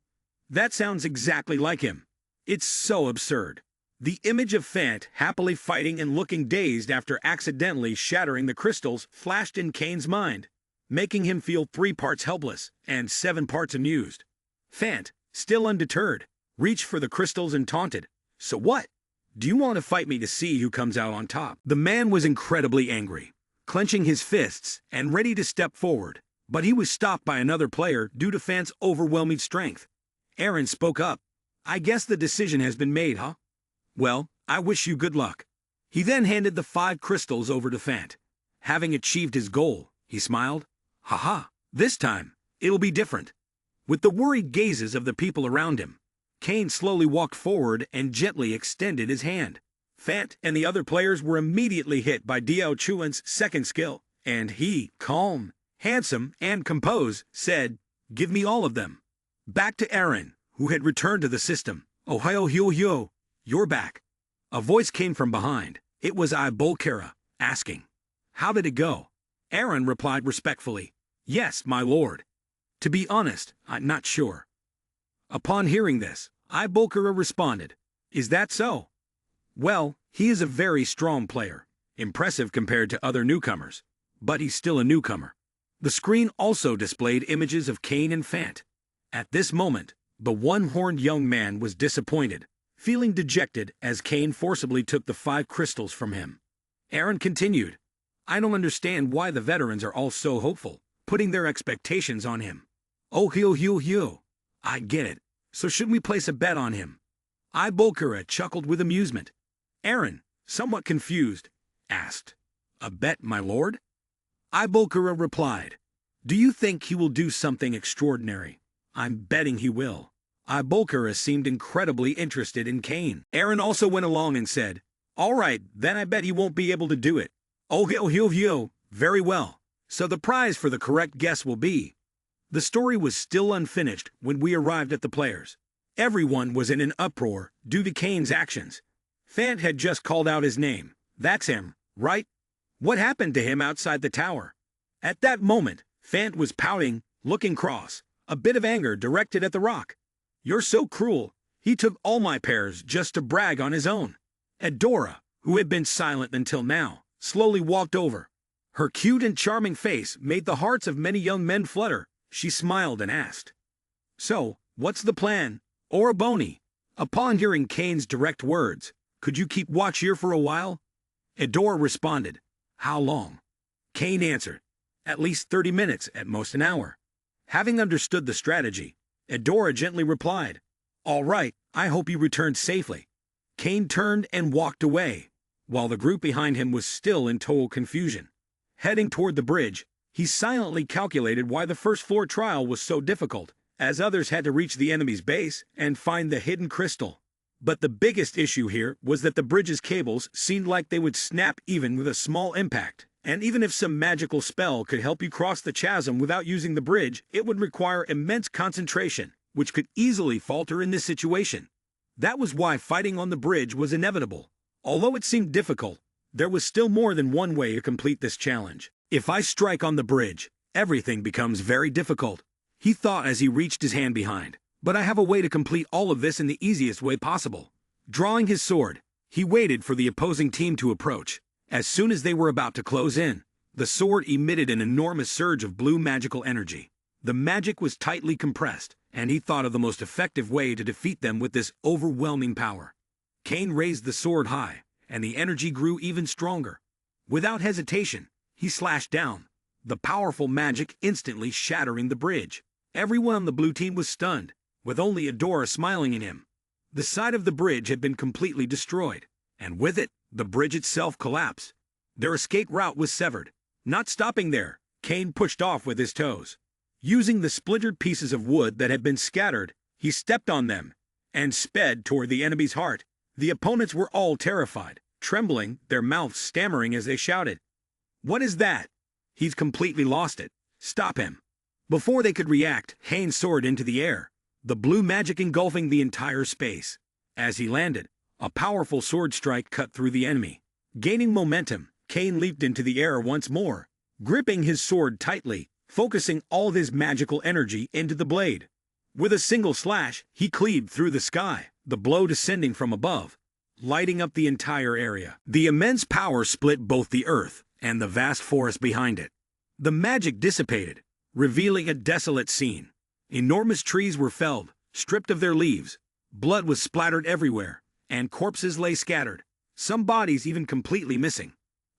That sounds exactly like him. It's so absurd." The image of Fant happily fighting and looking dazed after accidentally shattering the crystals flashed in Kane's mind, making him feel 3 parts helpless and 7 parts amused. Fant, still undeterred, reached for the crystals and taunted, "So what? Do you want to fight me to see who comes out on top?" The man was incredibly angry, clenching his fists and ready to step forward, but he was stopped by another player due to Fant's overwhelming strength. Aaron spoke up, "I guess the decision has been made, huh? Well, I wish you good luck." He then handed the 5 crystals over to Fant. Having achieved his goal, he smiled, "Haha, this time, it'll be different." With the worried gazes of the people around him, Kane slowly walked forward and gently extended his hand. Fant and the other players were immediately hit by Diao Chuan's second skill, and he, calm, handsome, and composed, said, "Give me all of them." Back to Aaron, who had returned to the system. "Ohio hyo hyo, you're back." A voice came from behind. It was Bolkara, asking, "How did it go?" Aaron replied respectfully, "Yes, my lord. To be honest, I'm not sure." Upon hearing this, Bolkara responded, "Is that so? Well, he is a very strong player, impressive compared to other newcomers, but he's still a newcomer. The screen also displayed images of Cain and Fant. At this moment, the one-horned young man was disappointed, feeling dejected as Cain forcibly took the 5 crystals from him. Aaron continued, "I don't understand why the veterans are all so hopeful, putting their expectations on him. Oh, he'll. I get it. So shouldn't we place a bet on him?" Ibokura chuckled with amusement. Aaron, somewhat confused, asked, "A bet, my lord?" Ibokura replied, "Do you think he will do something extraordinary? I'm betting he will." Ibokura seemed incredibly interested in Cain. Aaron also went along and said, "All right, then I bet he won't be able to do it." "Oh, he'll. Very well. So the prize for the correct guess will be..." The story was still unfinished when we arrived at the players. Everyone was in an uproar due to Cain's actions. Fant had just called out his name. That's him, right? What happened to him outside the tower? At that moment, Fant was pouting, looking cross, a bit of anger directed at the rock. "You're so cruel. He took all my pears just to brag on his own." Edora, who had been silent until now, slowly walked over. Her cute and charming face made the hearts of many young men flutter. She smiled and asked, "So, what's the plan, Oroboni?" Upon hearing Cain's direct words, "Could you keep watch here for a while?" Edora responded, "How long?" Cain answered, "At least 30 minutes, at most an hour." Having understood the strategy, Edora gently replied, "All right, I hope you returned safely." Cain turned and walked away, while the group behind him was still in total confusion. Heading toward the bridge, he silently calculated why the first floor trial was so difficult, as others had to reach the enemy's base and find the hidden crystal. But the biggest issue here was that the bridge's cables seemed like they would snap even with a small impact, and even if some magical spell could help you cross the chasm without using the bridge, it would require immense concentration, which could easily falter in this situation. That was why fighting on the bridge was inevitable. Although it seemed difficult, there was still more than one way to complete this challenge. "If I strike on the bridge, everything becomes very difficult," he thought as he reached his hand behind. "But I have a way to complete all of this in the easiest way possible." Drawing his sword, he waited for the opposing team to approach. As soon as they were about to close in, the sword emitted an enormous surge of blue magical energy. The magic was tightly compressed, and he thought of the most effective way to defeat them with this overwhelming power. Cain raised the sword high, and the energy grew even stronger. Without hesitation, he slashed down, the powerful magic instantly shattering the bridge. Everyone on the blue team was stunned, with only Edora smiling at him. The side of the bridge had been completely destroyed, and with it, the bridge itself collapsed. Their escape route was severed. Not stopping there, Cain pushed off with his toes. Using the splintered pieces of wood that had been scattered, he stepped on them and sped toward the enemy's heart. The opponents were all terrified, trembling, their mouths stammering as they shouted, "What is that? He's completely lost it. Stop him." Before they could react, Cain soared into the air, the blue magic engulfing the entire space. As he landed, a powerful sword strike cut through the enemy. Gaining momentum, Cain leaped into the air once more, gripping his sword tightly, focusing all of his magical energy into the blade. With a single slash, he cleaved through the sky, the blow descending from above, lighting up the entire area. The immense power split both the earth and the vast forest behind it. The magic dissipated, revealing a desolate scene. Enormous trees were felled, stripped of their leaves. Blood was splattered everywhere, and corpses lay scattered, some bodies even completely missing.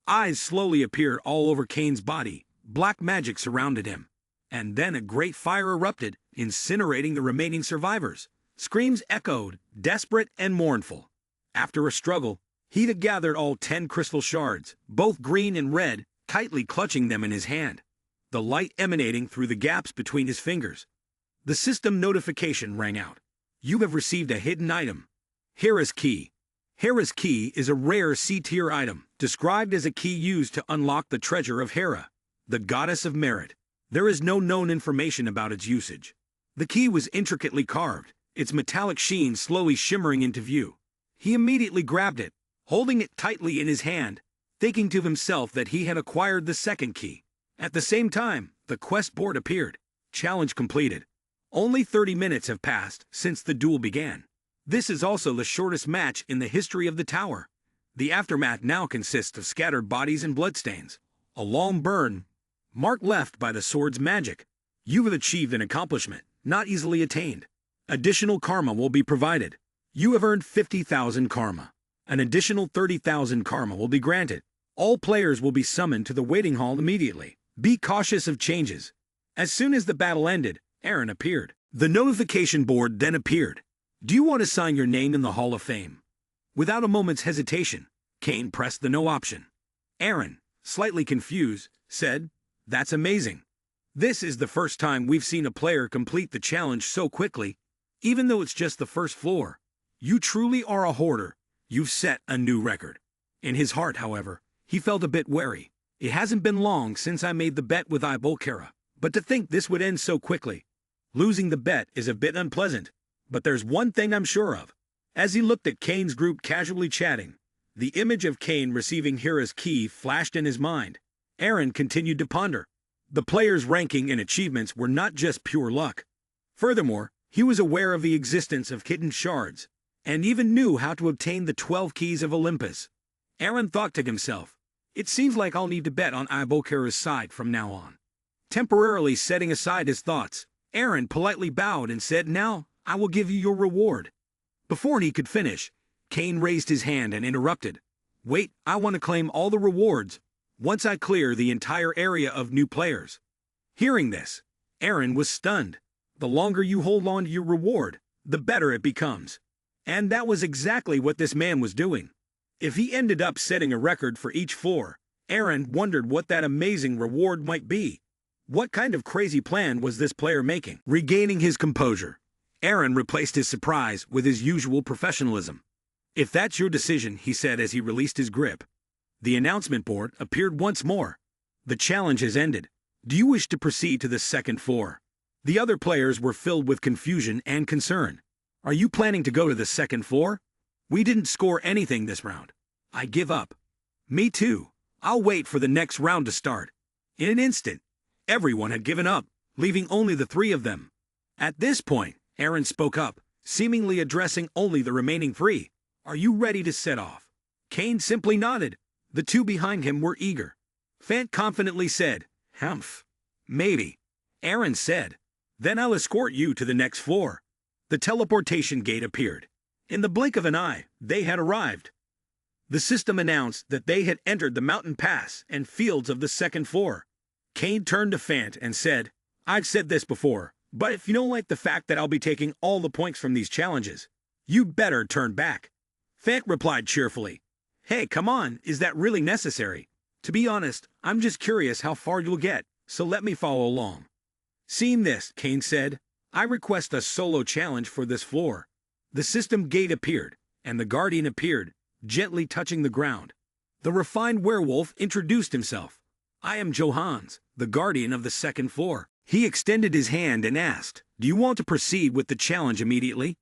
Eyes slowly appeared all over Cain's body. Black magic surrounded him. And then a great fire erupted, incinerating the remaining survivors. Screams echoed, desperate and mournful. After a struggle, he had gathered all 10 crystal shards, both green and red, tightly clutching them in his hand, the light emanating through the gaps between his fingers. The system notification rang out. "You have received a hidden item. Hera's Key." Hera's Key is a rare C-tier item, described as a key used to unlock the treasure of Hera, the goddess of merit. There is no known information about its usage. The key was intricately carved, its metallic sheen slowly shimmering into view. He immediately grabbed it, holding it tightly in his hand, thinking to himself that he had acquired the second key. At the same time, the quest board appeared. Challenge completed. Only 30 minutes have passed since the duel began. This is also the shortest match in the history of the tower. The aftermath now consists of scattered bodies and bloodstains. A long burn Mark left by the sword's magic. You have achieved an accomplishment, not easily attained. Additional karma will be provided. You have earned 50,000 karma. An additional 30,000 karma will be granted. All players will be summoned to the waiting hall immediately. Be cautious of changes. As soon as the battle ended, Aaron appeared. The notification board then appeared. Do you want to sign your name in the Hall of Fame? Without a moment's hesitation, Kane pressed the no option. Aaron, slightly confused, said, "That's amazing. This is the first time we've seen a player complete the challenge so quickly, even though it's just the first floor. You truly are a hoarder. You've set a new record." In his heart, however, he felt a bit wary. It hasn't been long since I made the bet with Ibolkara, but to think this would end so quickly. Losing the bet is a bit unpleasant, but there's one thing I'm sure of. As he looked at Kane's group casually chatting, the image of Kane receiving Hira's key flashed in his mind. Aaron continued to ponder. The player's ranking and achievements were not just pure luck. Furthermore, he was aware of the existence of hidden shards, and even knew how to obtain the 12 keys of Olympus. Aaron thought to himself, it seems like I'll need to bet on Ibolkara's side from now on. Temporarily setting aside his thoughts, Aaron politely bowed and said, "Now, I will give you your reward." Before he could finish, Kane raised his hand and interrupted. "Wait, I want to claim all the rewards once I clear the entire area of new players." Hearing this, Aaron was stunned. The longer you hold on to your reward, the better it becomes. And that was exactly what this man was doing. If he ended up setting a record for each floor, Aaron wondered what that amazing reward might be. What kind of crazy plan was this player making? Regaining his composure, Aaron replaced his surprise with his usual professionalism. "If that's your decision," he said as he released his grip. The announcement board appeared once more. "The challenge has ended. Do you wish to proceed to the second floor?" The other players were filled with confusion and concern. "Are you planning to go to the second floor? We didn't score anything this round. I give up." "Me too. I'll wait for the next round to start." In an instant, everyone had given up, leaving only the three of them. At this point, Aaron spoke up, seemingly addressing only the remaining three. "Are you ready to set off?" Kane simply nodded. The two behind him were eager. Fant confidently said, "Humph. Maybe." Aaron said, "Then I'll escort you to the next floor." The teleportation gate appeared. In the blink of an eye, they had arrived. The system announced that they had entered the mountain pass and fields of the second floor. Kane turned to Fant and said, "I've said this before, but if you don't like the fact that I'll be taking all the points from these challenges, you'd better turn back." Fant replied cheerfully, "Hey, come on, is that really necessary? To be honest, I'm just curious how far you'll get, so let me follow along." Seeing this, Kane said, "I request a solo challenge for this floor." The system gate appeared, and the guardian appeared, gently touching the ground. The refined werewolf introduced himself. "I am Johans, the guardian of the second floor." He extended his hand and asked, "Do you want to proceed with the challenge immediately?"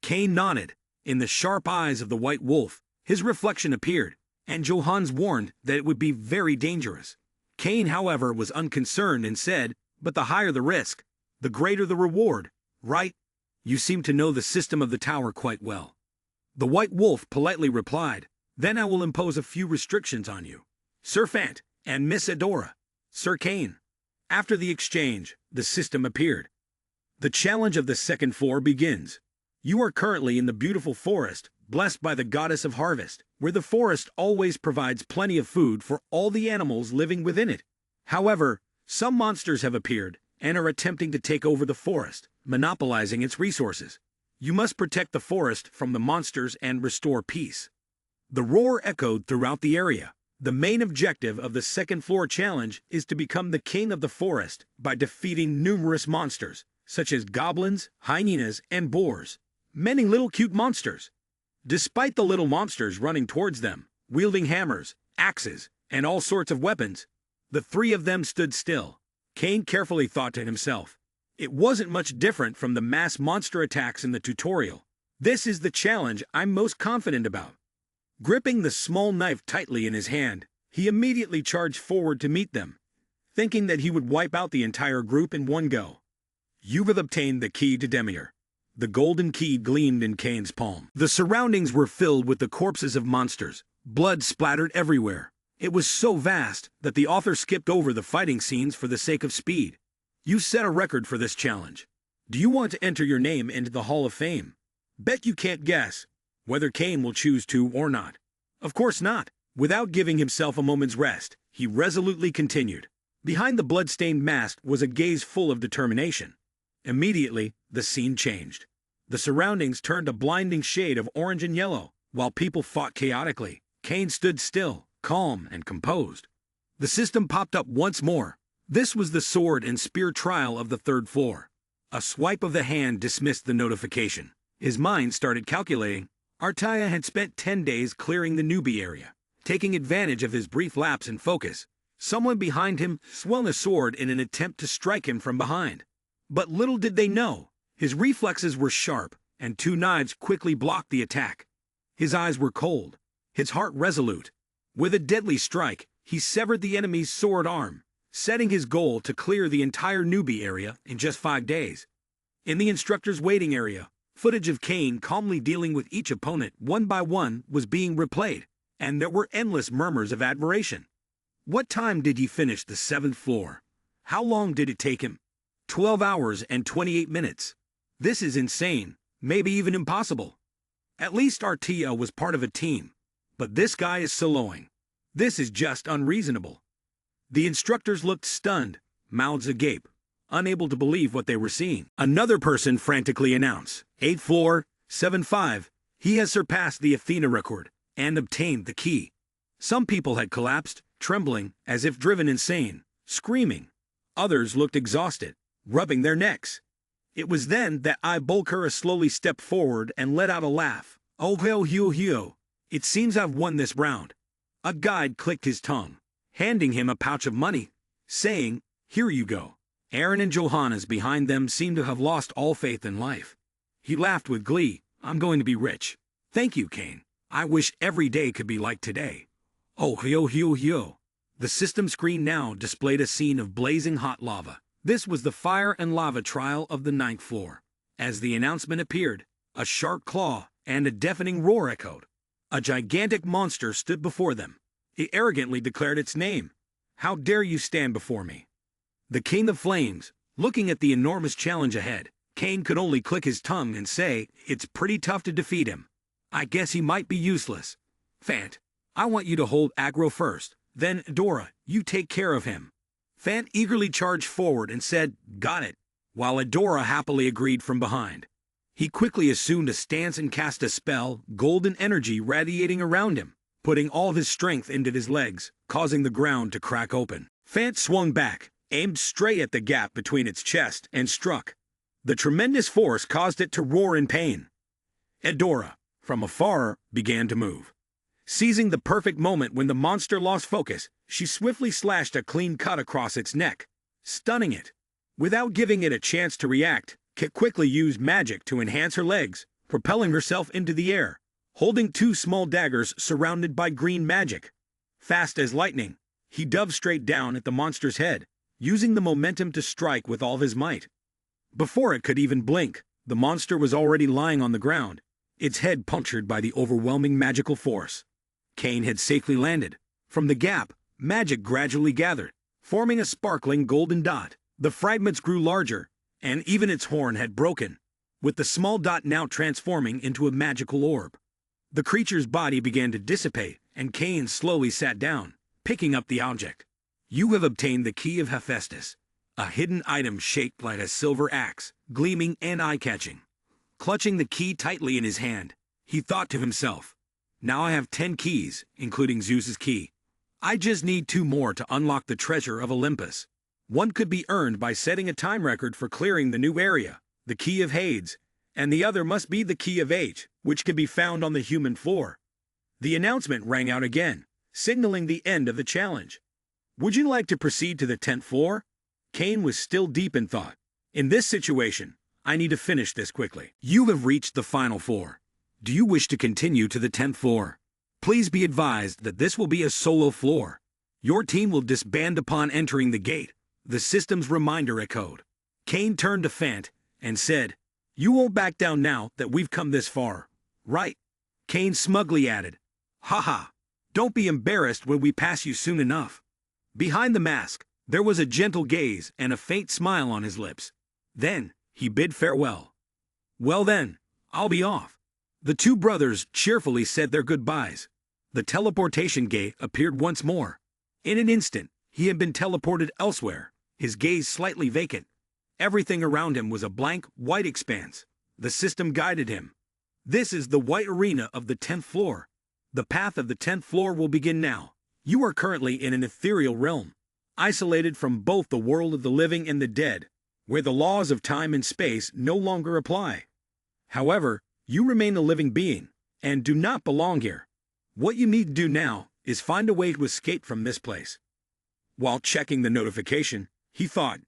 Kane nodded. In the sharp eyes of the white wolf, his reflection appeared, and Johans warned that it would be very dangerous. Kane, however, was unconcerned and said, "But the higher the risk, the greater the reward, right? You seem to know the system of the tower quite well." The white wolf politely replied, "Then I will impose a few restrictions on you. Sir Fant and Miss Adora, Sir Kane." After the exchange, the system appeared. The challenge of the second floor begins. You are currently in the beautiful forest, blessed by the goddess of harvest, where the forest always provides plenty of food for all the animals living within it. However, some monsters have appeared and are attempting to take over the forest, monopolizing its resources. You must protect the forest from the monsters and restore peace. The roar echoed throughout the area. The main objective of the second floor challenge is to become the king of the forest by defeating numerous monsters, such as goblins, hyenas, and boars. Many little cute monsters. Despite the little monsters running towards them, wielding hammers, axes, and all sorts of weapons, the three of them stood still. Kane carefully thought to himself, it wasn't much different from the mass monster attacks in the tutorial. This is the challenge I'm most confident about. Gripping the small knife tightly in his hand, he immediately charged forward to meet them, thinking that he would wipe out the entire group in one go. You have obtained the key to Demir. The golden key gleamed in Kane's palm. The surroundings were filled with the corpses of monsters. Blood splattered everywhere. It was so vast that the author skipped over the fighting scenes for the sake of speed. You set a record for this challenge. Do you want to enter your name into the Hall of Fame? Bet you can't guess whether Kane will choose to or not. Of course not. Without giving himself a moment's rest, he resolutely continued. Behind the blood-stained mask was a gaze full of determination. Immediately, the scene changed. The surroundings turned a blinding shade of orange and yellow. While people fought chaotically, Kane stood still, calm and composed. The system popped up once more. This was the sword and spear trial of the third floor. A swipe of the hand dismissed the notification. His mind started calculating. Artaya had spent 10 days clearing the newbie area. Taking advantage of his brief lapse in focus, someone behind him swung a sword in an attempt to strike him from behind. But little did they know, his reflexes were sharp, and 2 knives quickly blocked the attack. His eyes were cold, his heart resolute. With a deadly strike, he severed the enemy's sword arm, setting his goal to clear the entire newbie area in just 5 days. In the instructor's waiting area, footage of Kane calmly dealing with each opponent one by one was being replayed, and there were endless murmurs of admiration. What time did he finish the 7th floor? How long did it take him? 12 hours and 28 minutes. This is insane, maybe even impossible. At least Artia was part of a team, but this guy is soloing. This is just unreasonable. The instructors looked stunned, mouths agape, unable to believe what they were seeing. Another person frantically announced, 8th floor, 7-5, he has surpassed the Athena record and obtained the key. Some people had collapsed, trembling, as if driven insane, screaming. Others looked exhausted, rubbing their necks. It was then that Bulkara slowly stepped forward and let out a laugh. Oh ho. It seems I've won this round. A guide clicked his tongue, handing him a pouch of money, saying, here you go. Aaron and Johannes behind them seemed to have lost all faith in life. He laughed with glee. I'm going to be rich. Thank you, Kane. I wish every day could be like today. Oh ho. The system screen now displayed a scene of blazing hot lava. This was the fire and lava trial of the 9th floor. As the announcement appeared, a sharp claw and a deafening roar echoed. A gigantic monster stood before them. It arrogantly declared its name. How dare you stand before me? The King of Flames, looking at the enormous challenge ahead, Kane could only click his tongue and say, it's pretty tough to defeat him. I guess he might be useless. Fant, I want you to hold aggro first, then Adora, you take care of him. Fant eagerly charged forward and said, got it, while Adora happily agreed from behind. He quickly assumed a stance and cast a spell, golden energy radiating around him, putting all his strength into his legs, causing the ground to crack open. Fant swung back, aimed straight at the gap between its chest, and struck. The tremendous force caused it to roar in pain. Adora, from afar, began to move. Seizing the perfect moment when the monster lost focus, she swiftly slashed a clean cut across its neck, stunning it. Without giving it a chance to react, Kit quickly used magic to enhance her legs, propelling herself into the air, holding 2 small daggers surrounded by green magic. Fast as lightning, he dove straight down at the monster's head, using the momentum to strike with all his might. Before it could even blink, the monster was already lying on the ground, its head punctured by the overwhelming magical force. Kane had safely landed. From the gap, magic gradually gathered, forming a sparkling golden dot. The fragments grew larger, and even its horn had broken, with the small dot now transforming into a magical orb. The creature's body began to dissipate, and Kane slowly sat down, picking up the object. You have obtained the Key of Hephaestus, a hidden item shaped like a silver axe, gleaming and eye-catching. Clutching the key tightly in his hand, he thought to himself, now I have 10 keys, including Zeus's key. I just need 2 more to unlock the treasure of Olympus. One could be earned by setting a time record for clearing the new area, the Key of Hades, and the other must be the Key of H, which can be found on the human floor. The announcement rang out again, signaling the end of the challenge. Would you like to proceed to the 10th floor? Kane was still deep in thought. In this situation, I need to finish this quickly. You have reached the final floor. Do you wish to continue to the 10th floor? Please be advised that this will be a solo floor. Your team will disband upon entering the gate. The system's reminder echoed. Kane turned to Fant and said, you won't back down now that we've come this far, right? Kane smugly added, haha, Don't be embarrassed when we pass you soon enough." Behind the mask, there was a gentle gaze and a faint smile on his lips. Then, he bid farewell. "Well then, I'll be off." The two brothers cheerfully said their goodbyes. The teleportation gate appeared once more. In an instant, he had been teleported elsewhere, his gaze slightly vacant. Everything around him was a blank, white expanse. The system guided him. "This is the white arena of the 10th floor. The path of the 10th floor will begin now. You are currently in an ethereal realm, isolated from both the world of the living and the dead, where the laws of time and space no longer apply. However, you remain a living being, and do not belong here. What you need to do now is find a way to escape from this place." While checking the notification, he thought,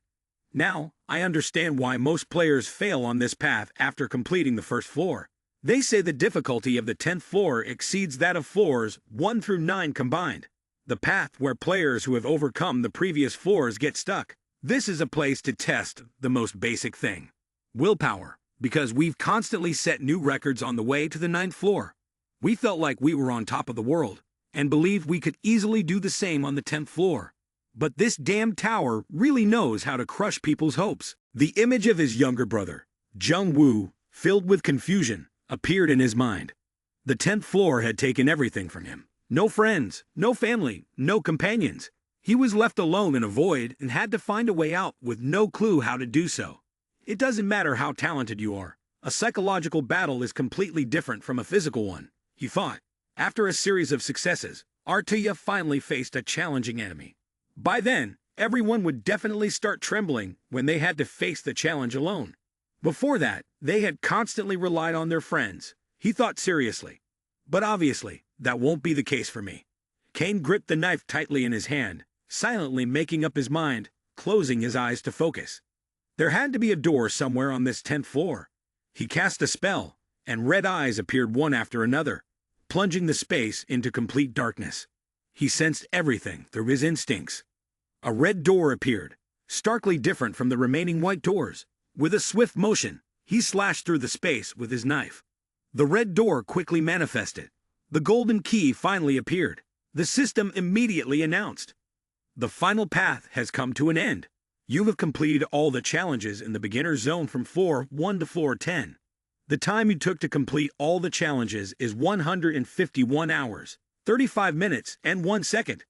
"Now, I understand why most players fail on this path after completing the first floor. They say the difficulty of the 10th floor exceeds that of floors 1 through 9 combined. The path where players who have overcome the previous floors get stuck. This is a place to test the most basic thing: willpower, because we've constantly set new records on the way to the 9th floor. We felt like we were on top of the world, and believed we could easily do the same on the 10th floor. But this damned tower really knows how to crush people's hopes." The image of his younger brother, Jung-woo, filled with confusion, appeared in his mind. The 10th floor had taken everything from him. No friends, no family, no companions. He was left alone in a void and had to find a way out with no clue how to do so. It doesn't matter how talented you are. A psychological battle is completely different from a physical one, he thought. After a series of successes, Artuya finally faced a challenging enemy. By then, everyone would definitely start trembling when they had to face the challenge alone. Before that, they had constantly relied on their friends, he thought seriously. But obviously, that won't be the case for me. Kane gripped the knife tightly in his hand, silently making up his mind, closing his eyes to focus. There had to be a door somewhere on this 10th floor. He cast a spell, and red eyes appeared one after another, plunging the space into complete darkness. He sensed everything through his instincts. A red door appeared, starkly different from the remaining white doors. With a swift motion, he slashed through the space with his knife. The red door quickly manifested. The golden key finally appeared. The system immediately announced, "The final path has come to an end. You have completed all the challenges in the beginner zone from floor 1 to floor 10. The time you took to complete all the challenges is 151 hours, 35 minutes, and 1 second.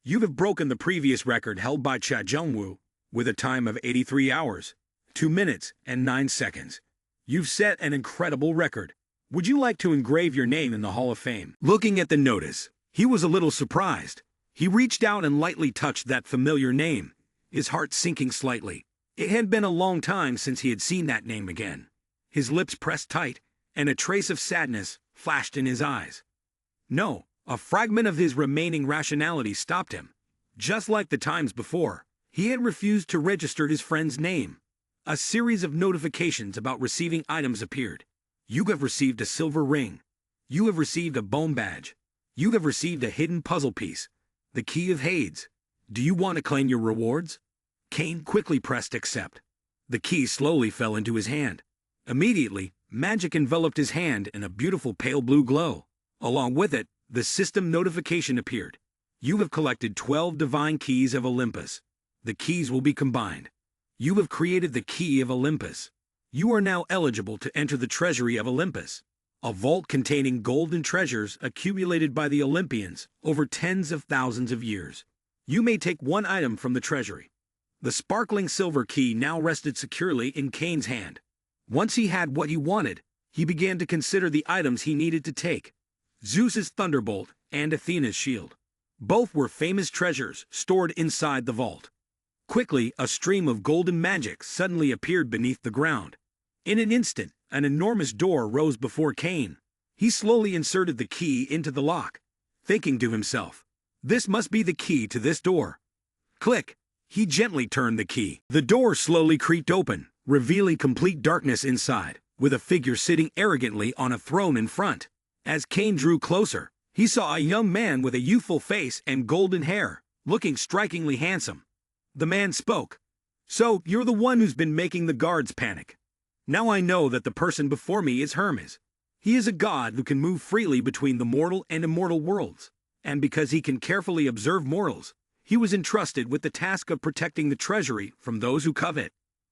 You have broken the previous record held by Cha Jung-woo, with a time of 83 hours, 2 minutes, and 9 seconds. You've set an incredible record. Would you like to engrave your name in the Hall of Fame?" Looking at the notice, he was a little surprised. He reached out and lightly touched that familiar name, his heart sinking slightly. It had been a long time since he had seen that name again. His lips pressed tight, and a trace of sadness flashed in his eyes. No, a fragment of his remaining rationality stopped him. Just like the times before, he had refused to register his friend's name. A series of notifications about receiving items appeared. You have received a silver ring. You have received a bone badge. You have received a hidden puzzle piece, the key of Hades. Do you want to claim your rewards? Kane quickly pressed accept. The key slowly fell into his hand. Immediately, magic enveloped his hand in a beautiful pale blue glow. Along with it, the system notification appeared. You have collected 12 divine keys of Olympus. The keys will be combined. You have created the key of Olympus. You are now eligible to enter the treasury of Olympus, a vault containing golden treasures accumulated by the Olympians over tens of thousands of years. You may take one item from the treasury. The sparkling silver key now rested securely in Kane's hand. Once he had what he wanted, he began to consider the items he needed to take. Zeus's thunderbolt and Athena's shield. Both were famous treasures stored inside the vault. Quickly, a stream of golden magic suddenly appeared beneath the ground. In an instant, an enormous door rose before Kane. He slowly inserted the key into the lock, thinking to himself, "This must be the key to this door." Click! He gently turned the key. The door slowly creaked open, revealing complete darkness inside, with a figure sitting arrogantly on a throne in front. As Kane drew closer, he saw a young man with a youthful face and golden hair, looking strikingly handsome. The man spoke. "So, you're the one who's been making the guards panic. Now I know that the person before me is Hermes. He is a god who can move freely between the mortal and immortal worlds. and because he can carefully observe mortals, he was entrusted with the task of protecting the treasury from those who covet.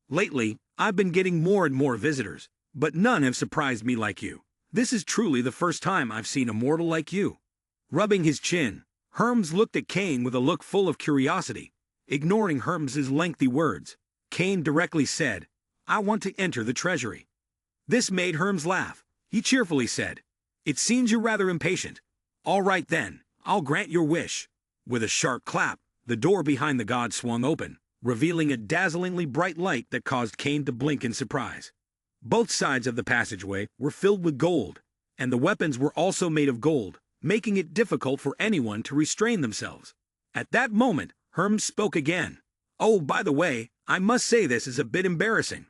Lately, I've been getting more and more visitors, but none have surprised me like you. This is truly the first time I've seen a mortal like you. Rubbing his chin, Hermes looked at Cain with a look full of curiosity. Ignoring Hermes's lengthy words, Cain directly said, "I want to enter the treasury." This made Hermes laugh. He cheerfully said, "It seems you're rather impatient. All right then, I'll grant your wish." With a sharp clap, the door behind the god swung open, revealing a dazzlingly bright light that caused Cain to blink in surprise. Both sides of the passageway were filled with gold, and the weapons were also made of gold, making it difficult for anyone to restrain themselves. At that moment, Hermes spoke again. "Oh, by the way, I must say this is a bit embarrassing."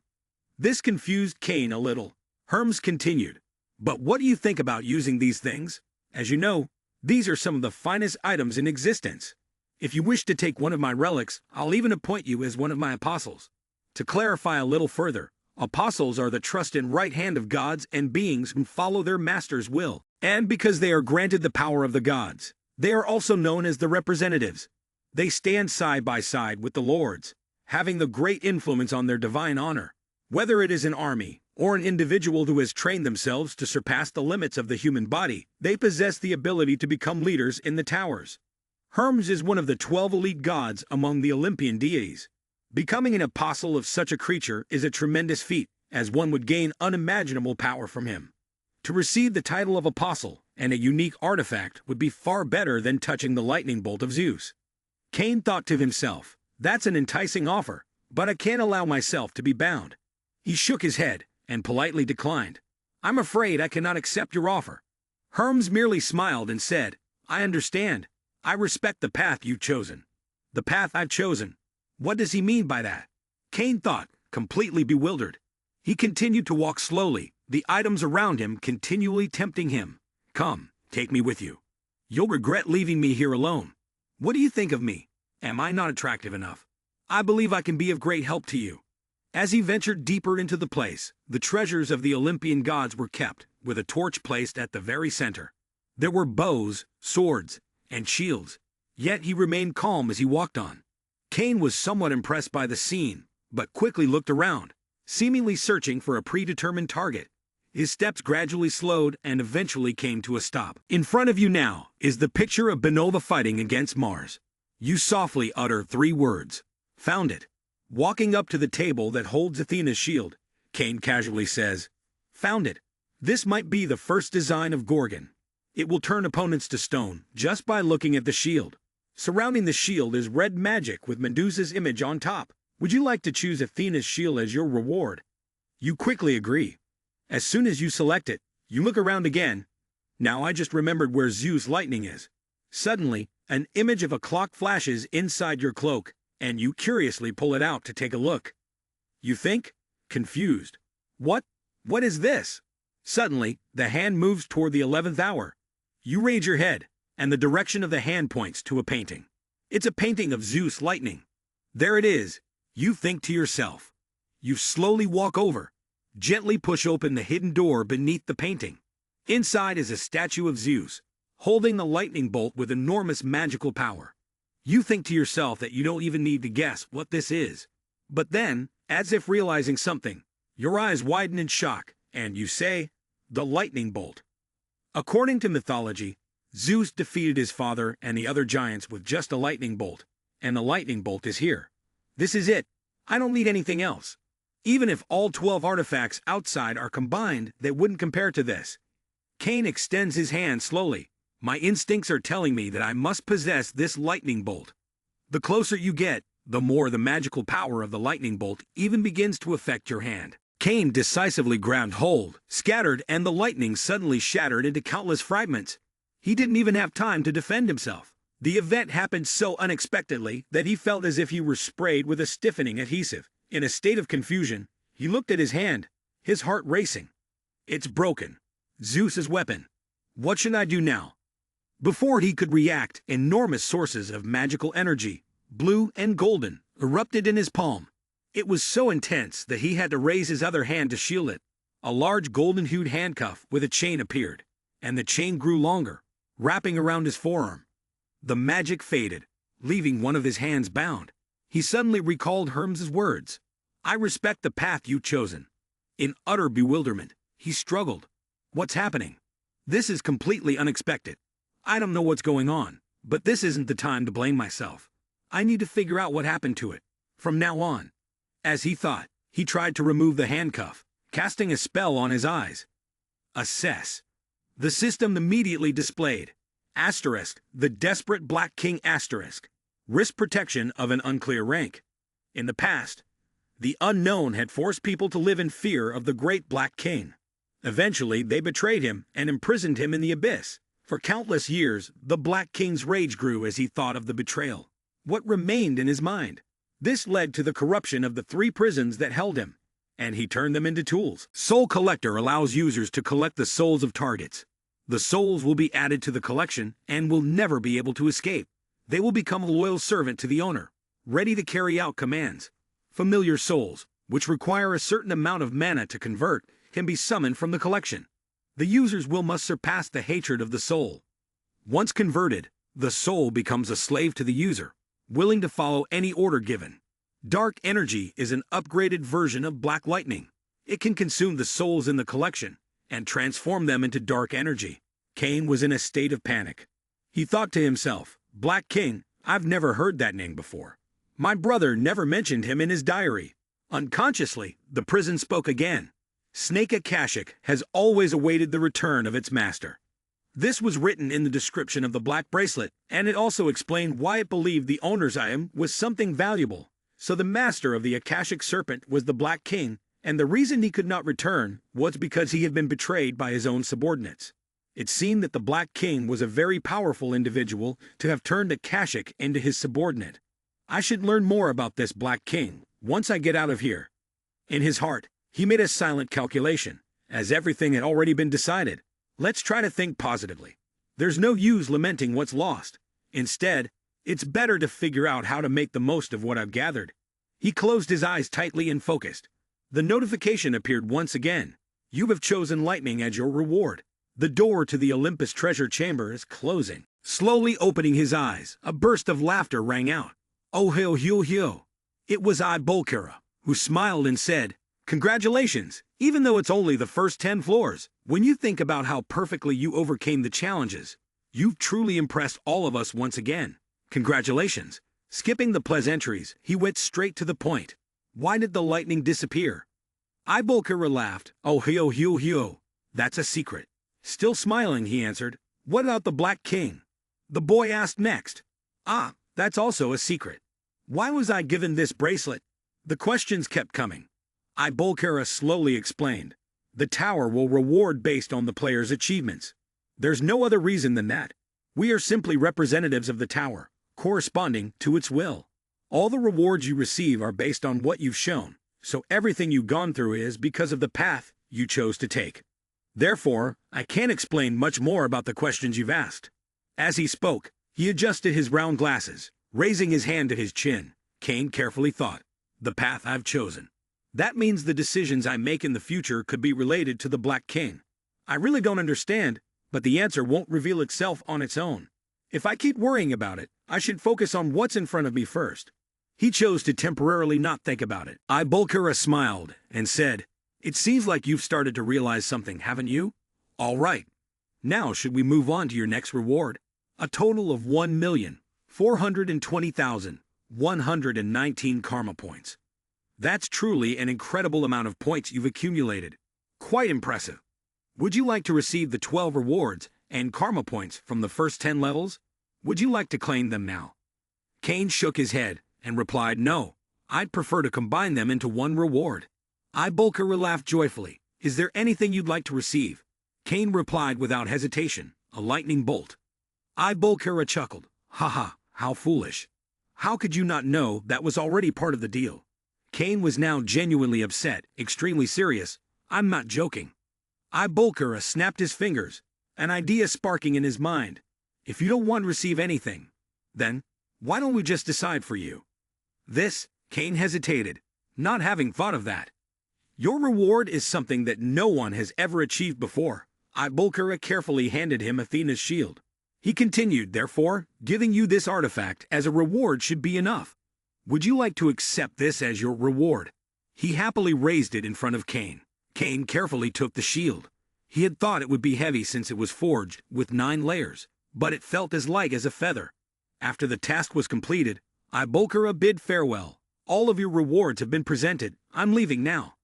This confused Cain a little. Hermes continued, "But what do you think about using these things? As you know, these are some of the finest items in existence. If you wish to take one of my relics, I'll even appoint you as one of my apostles." To clarify a little further, apostles are the trusted right hand of gods and beings who follow their master's will. And because they are granted the power of the gods, they are also known as the representatives. They stand side by side with the lords, having the great influence on their divine honor. Whether it is an army or an individual who has trained themselves to surpass the limits of the human body, they possess the ability to become leaders in the towers. Hermes is one of the 12 elite gods among the Olympian deities. Becoming an apostle of such a creature is a tremendous feat, as one would gain unimaginable power from him. To receive the title of apostle and a unique artifact would be far better than touching the lightning bolt of Zeus. Cain thought to himself, "That's an enticing offer, but I can't allow myself to be bound." He shook his head and politely declined. "I'm afraid I cannot accept your offer." Hermes merely smiled and said, "I understand. I respect the path you've chosen." "The path I've chosen? What does he mean by that?" Cain thought, completely bewildered. He continued to walk slowly, the items around him continually tempting him. "Come, take me with you. You'll regret leaving me here alone. What do you think of me? Am I not attractive enough? I believe I can be of great help to you." As he ventured deeper into the place, the treasures of the Olympian gods were kept, with a torch placed at the very center. There were bows, swords, and shields, yet he remained calm as he walked on. Cain was somewhat impressed by the scene, but quickly looked around, seemingly searching for a predetermined target. His steps gradually slowed and eventually came to a stop. "In front of you now is the picture of Manhwa fighting against Mars." You softly utter 3 words. "Found it." Walking up to the table that holds Athena's shield, Cain casually says, "Found it. This might be the first design of Gorgon. It will turn opponents to stone just by looking at the shield. Surrounding the shield is red magic with Medusa's image on top. Would you like to choose Athena's shield as your reward?" You quickly agree. As soon as you select it, you look around again. Now I just remembered where Zeus' lightning is. Suddenly, an image of a clock flashes inside your cloak, and you curiously pull it out to take a look. You think, confused, What is this?" Suddenly, the hand moves toward the 11th hour. You raise your head, and the direction of the hand points to a painting. It's a painting of Zeus' lightning. There it is. You think to yourself. You slowly walk over, gently push open the hidden door beneath the painting. Inside is a statue of Zeus, holding the lightning bolt with enormous magical power. You think to yourself that you don't even need to guess what this is. But then, as if realizing something, your eyes widen in shock, and you say, "The lightning bolt." According to mythology, Zeus defeated his father and the other giants with just a lightning bolt, and the lightning bolt is here. This is it. I don't need anything else. Even if all 12 artifacts outside are combined, they wouldn't compare to this. Cain extends his hand slowly. My instincts are telling me that I must possess this lightning bolt. The closer you get, the more the magical power of the lightning bolt even begins to affect your hand. Cain decisively grabbed hold, scattered, and the lightning suddenly shattered into countless fragments. He didn't even have time to defend himself. The event happened so unexpectedly that he felt as if he were sprayed with a stiffening adhesive. In a state of confusion, he looked at his hand, his heart racing. It's broken. Zeus's weapon. What should I do now? Before he could react, enormous sources of magical energy, blue and golden, erupted in his palm. It was so intense that he had to raise his other hand to shield it. A large golden-hued handcuff with a chain appeared, and the chain grew longer, wrapping around his forearm. The magic faded, leaving one of his hands bound. He suddenly recalled Herm's words. I respect the path you've chosen. In utter bewilderment, he struggled. What's happening? This is completely unexpected. I don't know what's going on, but this isn't the time to blame myself. I need to figure out what happened to it. From now on. As he thought, he tried to remove the handcuff, casting a spell on his eyes. Assess. The system immediately displayed. Asterisk, the desperate Black King asterisk. Risk protection of an unclear rank. In the past, the unknown had forced people to live in fear of the great Black King. Eventually, they betrayed him and imprisoned him in the abyss. For countless years, the Black King's rage grew as he thought of the betrayal. What remained in his mind? This led to the corruption of the 3 prisons that held him, and he turned them into tools. Soul Collector allows users to collect the souls of targets. The souls will be added to the collection and will never be able to escape. They will become a loyal servant to the owner, ready to carry out commands. Familiar souls, which require a certain amount of mana to convert, can be summoned from the collection. The user's will must surpass the hatred of the soul. Once converted, the soul becomes a slave to the user, willing to follow any order given. Dark Energy is an upgraded version of Black Lightning. It can consume the souls in the collection and transform them into dark energy. Cain was in a state of panic. He thought to himself, Black King, I've never heard that name before. My brother never mentioned him in his diary. Unconsciously, the prison spoke again. Snake Akashic has always awaited the return of its master. This was written in the description of the black bracelet, and it also explained why it believed the owner's item was something valuable. So the master of the Akashic Serpent was the Black King, and the reason he could not return was because he had been betrayed by his own subordinates. It seemed that the Black King was a very powerful individual to have turned Akashic into his subordinate. I should learn more about this Black King once I get out of here. In his heart, he made a silent calculation, as everything had already been decided. Let's try to think positively. There's no use lamenting what's lost. Instead, it's better to figure out how to make the most of what I've gathered. He closed his eyes tightly and focused. The notification appeared once again. You have chosen lightning as your reward. The door to the Olympus treasure chamber is closing. Slowly opening his eyes, a burst of laughter rang out. Oh ho ho ho. It was Bolkara, who smiled and said, Congratulations, even though it's only the first 10 floors. When you think about how perfectly you overcame the challenges, you've truly impressed all of us once again. Congratulations. Skipping the pleasantries, he went straight to the point. Why did the lightning disappear? Bolkara laughed. Oh ho ho ho. That's a secret. Still smiling, he answered. What about the Black King? The boy asked next. Ah, that's also a secret. Why was I given this bracelet? The questions kept coming. Bolkara slowly explained. The tower will reward based on the player's achievements. There's no other reason than that. We are simply representatives of the tower, corresponding to its will. All the rewards you receive are based on what you've shown, so everything you've gone through is because of the path you chose to take. Therefore, I can't explain much more about the questions you've asked. As he spoke, he adjusted his round glasses, raising his hand to his chin. Cain carefully thought, the path I've chosen. That means the decisions I make in the future could be related to the Black King. I really don't understand, but the answer won't reveal itself on its own. If I keep worrying about it, I should focus on what's in front of me first. He chose to temporarily not think about it. Bolkara smiled and said, It seems like you've started to realize something, haven't you? All right. Now should we move on to your next reward? A total of 1,420,119 karma points. That's truly an incredible amount of points you've accumulated. Quite impressive. Would you like to receive the 12 rewards and karma points from the first 10 levels? Would you like to claim them now? Cain shook his head and replied, No, I'd prefer to combine them into one reward. Bolkara laughed joyfully. Is there anything you'd like to receive? Cain replied without hesitation, a lightning bolt. Bolkara chuckled. Haha, how foolish. How could you not know that was already part of the deal? Cain was now genuinely upset, extremely serious. I'm not joking. Bolkara snapped his fingers, an idea sparking in his mind. If you don't want to receive anything, then why don't we just decide for you? This, Cain hesitated, not having thought of that. Your reward is something that no one has ever achieved before. Bolkara carefully handed him Athena's shield. He continued, therefore, giving you this artifact as a reward should be enough. Would you like to accept this as your reward? He happily raised it in front of Cain. Cain carefully took the shield. He had thought it would be heavy since it was forged with 9 layers, but it felt as light as a feather. After the task was completed, Ibulkara bid farewell. All of your rewards have been presented. I'm leaving now.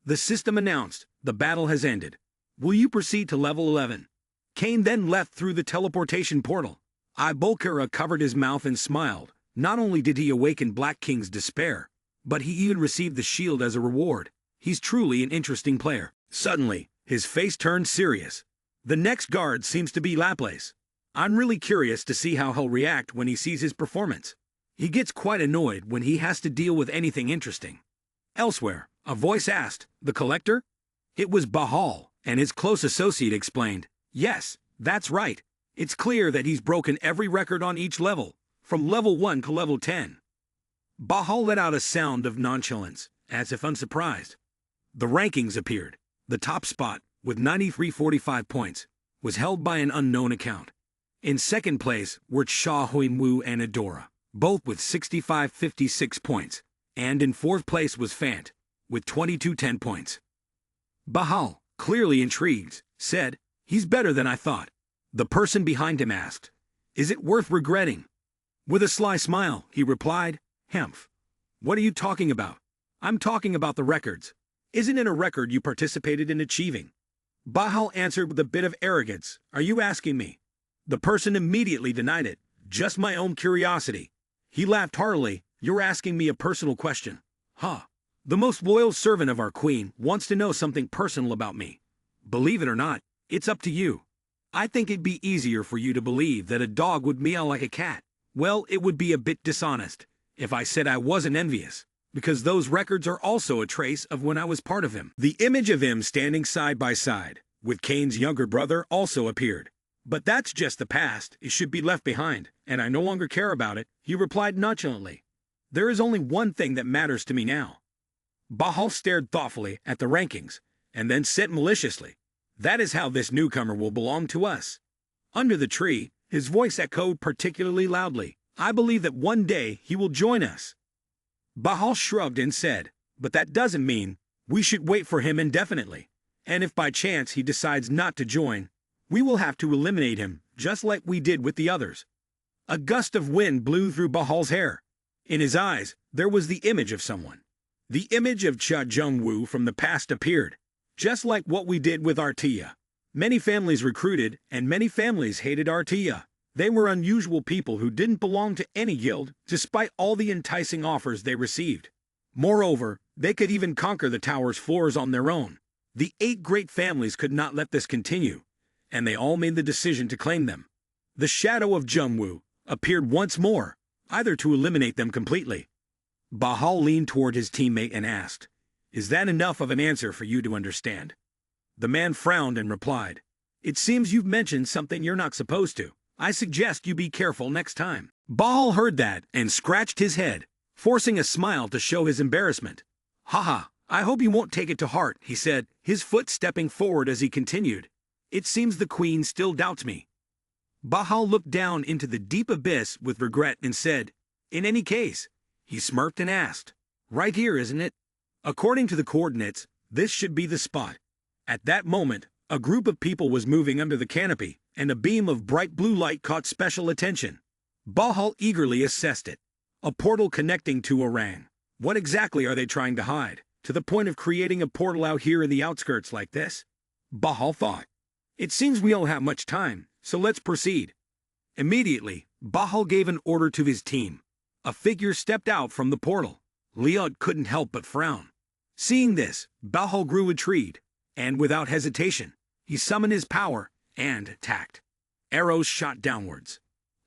The system announced, the battle has ended. Will you proceed to level 11? Cain then left through the teleportation portal. Ibulkara covered his mouth and smiled. Not only did he awaken Black King's despair, but he even received the shield as a reward. He's truly an interesting player. Suddenly, his face turned serious. The next guard seems to be Laplace. I'm really curious to see how he'll react when he sees his performance. He gets quite annoyed when he has to deal with anything interesting. Elsewhere, a voice asked, "The collector?" It was Bahal, and his close associate explained, "Yes, that's right. It's clear that he's broken every record on each level, from level 1 to level 10. Bahal let out a sound of nonchalance, as if unsurprised. The rankings appeared. The top spot, with 9345 points, was held by an unknown account. In second place were Cha Huinwu and Adora, both with 6556 points, and in fourth place was Fant, with 2210 points. Bahal, clearly intrigued, said, "He's better than I thought." The person behind him asked, "Is it worth regretting?" With a sly smile, he replied, "Hemph. What are you talking about? I'm talking about the records. Isn't it a record you participated in achieving?" Bahal answered with a bit of arrogance, "Are you asking me?" The person immediately denied it. "Just my own curiosity." He laughed heartily. "You're asking me a personal question. Huh. The most loyal servant of our queen wants to know something personal about me. Believe it or not, it's up to you. I think it'd be easier for you to believe that a dog would meow like a cat. Well, it would be a bit dishonest if I said I wasn't envious, because those records are also a trace of when I was part of him." The image of him standing side by side with Cain's younger brother also appeared. "But that's just the past. It should be left behind, and I no longer care about it," he replied nonchalantly. "There is only one thing that matters to me now." Bahal stared thoughtfully at the rankings, and then said maliciously, "That is how this newcomer will belong to us." Under the tree, his voice echoed particularly loudly, "I believe that one day he will join us." Bahal shrugged and said, "But that doesn't mean we should wait for him indefinitely. And if by chance he decides not to join, we will have to eliminate him, just like we did with the others." A gust of wind blew through Bahal's hair. In his eyes, there was the image of someone. The image of Cha Jungwoo from the past appeared, just like what we did with Artia. Many families recruited, and many families hated Artia. They were unusual people who didn't belong to any guild, despite all the enticing offers they received. Moreover, they could even conquer the tower's floors on their own. The 8 great families could not let this continue, and they all made the decision to claim them. The shadow of Jungwoo appeared once more, either to eliminate them completely. Bahal leaned toward his teammate and asked, "Is that enough of an answer for you to understand?" The man frowned and replied, "It seems you've mentioned something you're not supposed to. I suggest you be careful next time." Bahal heard that and scratched his head, forcing a smile to show his embarrassment. "Haha, I hope you won't take it to heart," he said, his foot stepping forward as he continued. "It seems the queen still doubts me." Bahal looked down into the deep abyss with regret and said, "In any case," he smirked and asked, "Right here, isn't it?" According to the coordinates, this should be the spot. At that moment, a group of people was moving under the canopy, and a beam of bright blue light caught special attention. Bahal eagerly assessed it. A portal connecting to Orang. What exactly are they trying to hide, to the point of creating a portal out here in the outskirts like this? Bahal thought. It seems we don't have much time, so let's proceed. Immediately, Bahal gave an order to his team. A figure stepped out from the portal. Liot couldn't help but frown. Seeing this, Bahal grew intrigued, and without hesitation, he summoned his power and attacked. Arrows shot downwards.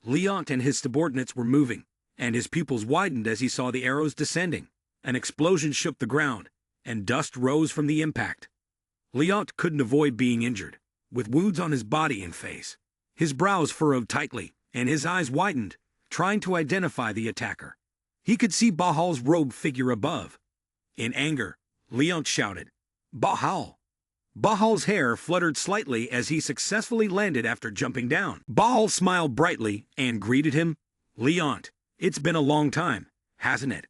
Liot and his subordinates were moving, and his pupils widened as he saw the arrows descending. An explosion shook the ground, and dust rose from the impact. Liot couldn't avoid being injured, with wounds on his body and face. His brows furrowed tightly, and his eyes widened, trying to identify the attacker. He could see Bahal's robed figure above. In anger, Liot shouted, "Bahal! Bahal's hair fluttered slightly as he successfully landed after jumping down. Bahal smiled brightly and greeted him. Leont, it's been a long time, hasn't it?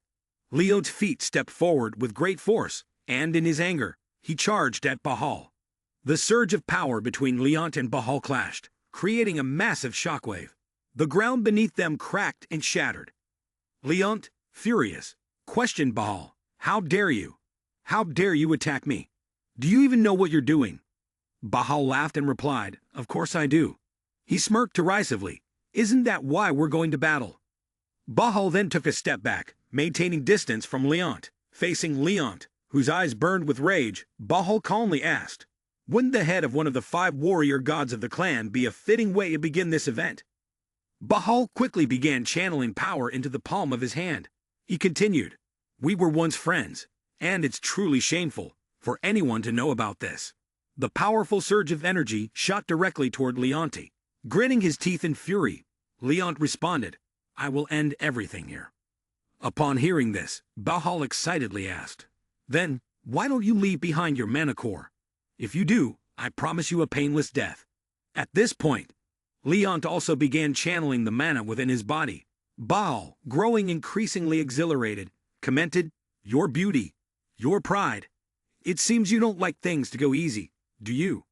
Leont's feet stepped forward with great force, and in his anger, he charged at Bahal. The surge of power between Leont and Bahal clashed, creating a massive shockwave. The ground beneath them cracked and shattered. Leont, furious, questioned Bahal. How dare you? How dare you attack me? Do you even know what you're doing? Bahal laughed and replied, Of course I do. He smirked derisively. Isn't that why we're going to battle? Bahal then took a step back, maintaining distance from Leont. Facing Leont, whose eyes burned with rage, Bahal calmly asked, Wouldn't the head of one of the 5 warrior gods of the clan be a fitting way to begin this event? Bahal quickly began channeling power into the palm of his hand. He continued, We were once friends, and it's truly shameful for anyone to know about this. The powerful surge of energy shot directly toward Leonti. Gritting his teeth in fury, Leont responded, I will end everything here. Upon hearing this, Bahal excitedly asked, Then, why don't you leave behind your mana core? If you do, I promise you a painless death. At this point, Leont also began channeling the mana within his body. Bahal, growing increasingly exhilarated, commented, Your beauty, your pride. It seems you don't like things to go easy, do you?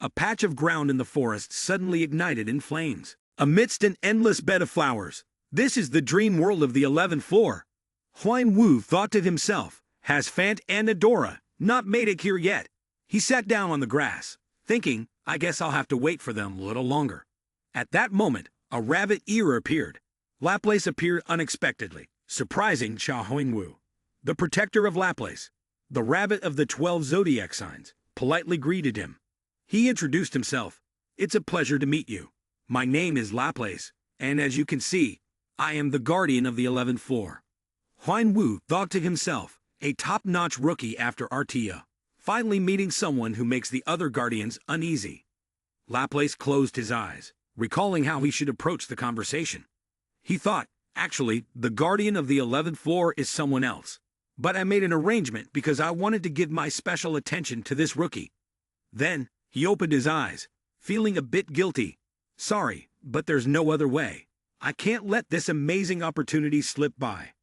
A patch of ground in the forest suddenly ignited in flames. Amidst an endless bed of flowers, this is the dream world of the 11th floor. Huan Wu thought to himself, Has Fant and Adora not made it here yet? He sat down on the grass, thinking, I guess I'll have to wait for them a little longer. At that moment, a rabbit ear appeared. Laplace appeared unexpectedly, surprising Cha Huan-Wu. The protector of Laplace, the rabbit of the 12 zodiac signs, politely greeted him. He introduced himself. It's a pleasure to meet you. My name is Laplace, and as you can see, I am the guardian of the 11th floor. Huan Wu thought to himself, a top-notch rookie after Artia, finally meeting someone who makes the other guardians uneasy. Laplace closed his eyes, recalling how he should approach the conversation. He thought, actually, the guardian of the 11th floor is someone else. But I made an arrangement because I wanted to give my special attention to this rookie. Then, he opened his eyes, feeling a bit guilty. Sorry, but there's no other way. I can't let this amazing opportunity slip by.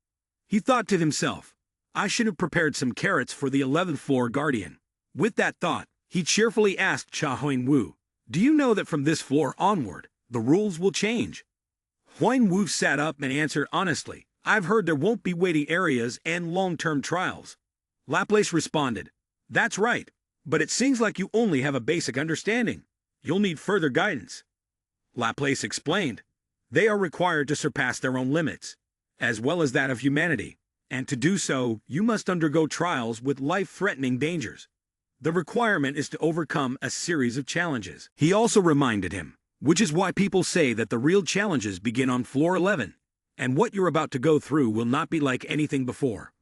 He thought to himself, I should have prepared some carrots for the 11th floor guardian. With that thought, he cheerfully asked Cha Huan-Wu, Do you know that from this floor onward, the rules will change? Huan-Wu sat up and answered honestly, I've heard there won't be waiting areas and long-term trials. Laplace responded, That's right, but it seems like you only have a basic understanding. You'll need further guidance. Laplace explained, They are required to surpass their own limits, as well as that of humanity, and to do so, you must undergo trials with life-threatening dangers. The requirement is to overcome a series of challenges. He also reminded him, which is why people say that the real challenges begin on floor 11, and what you're about to go through will not be like anything before.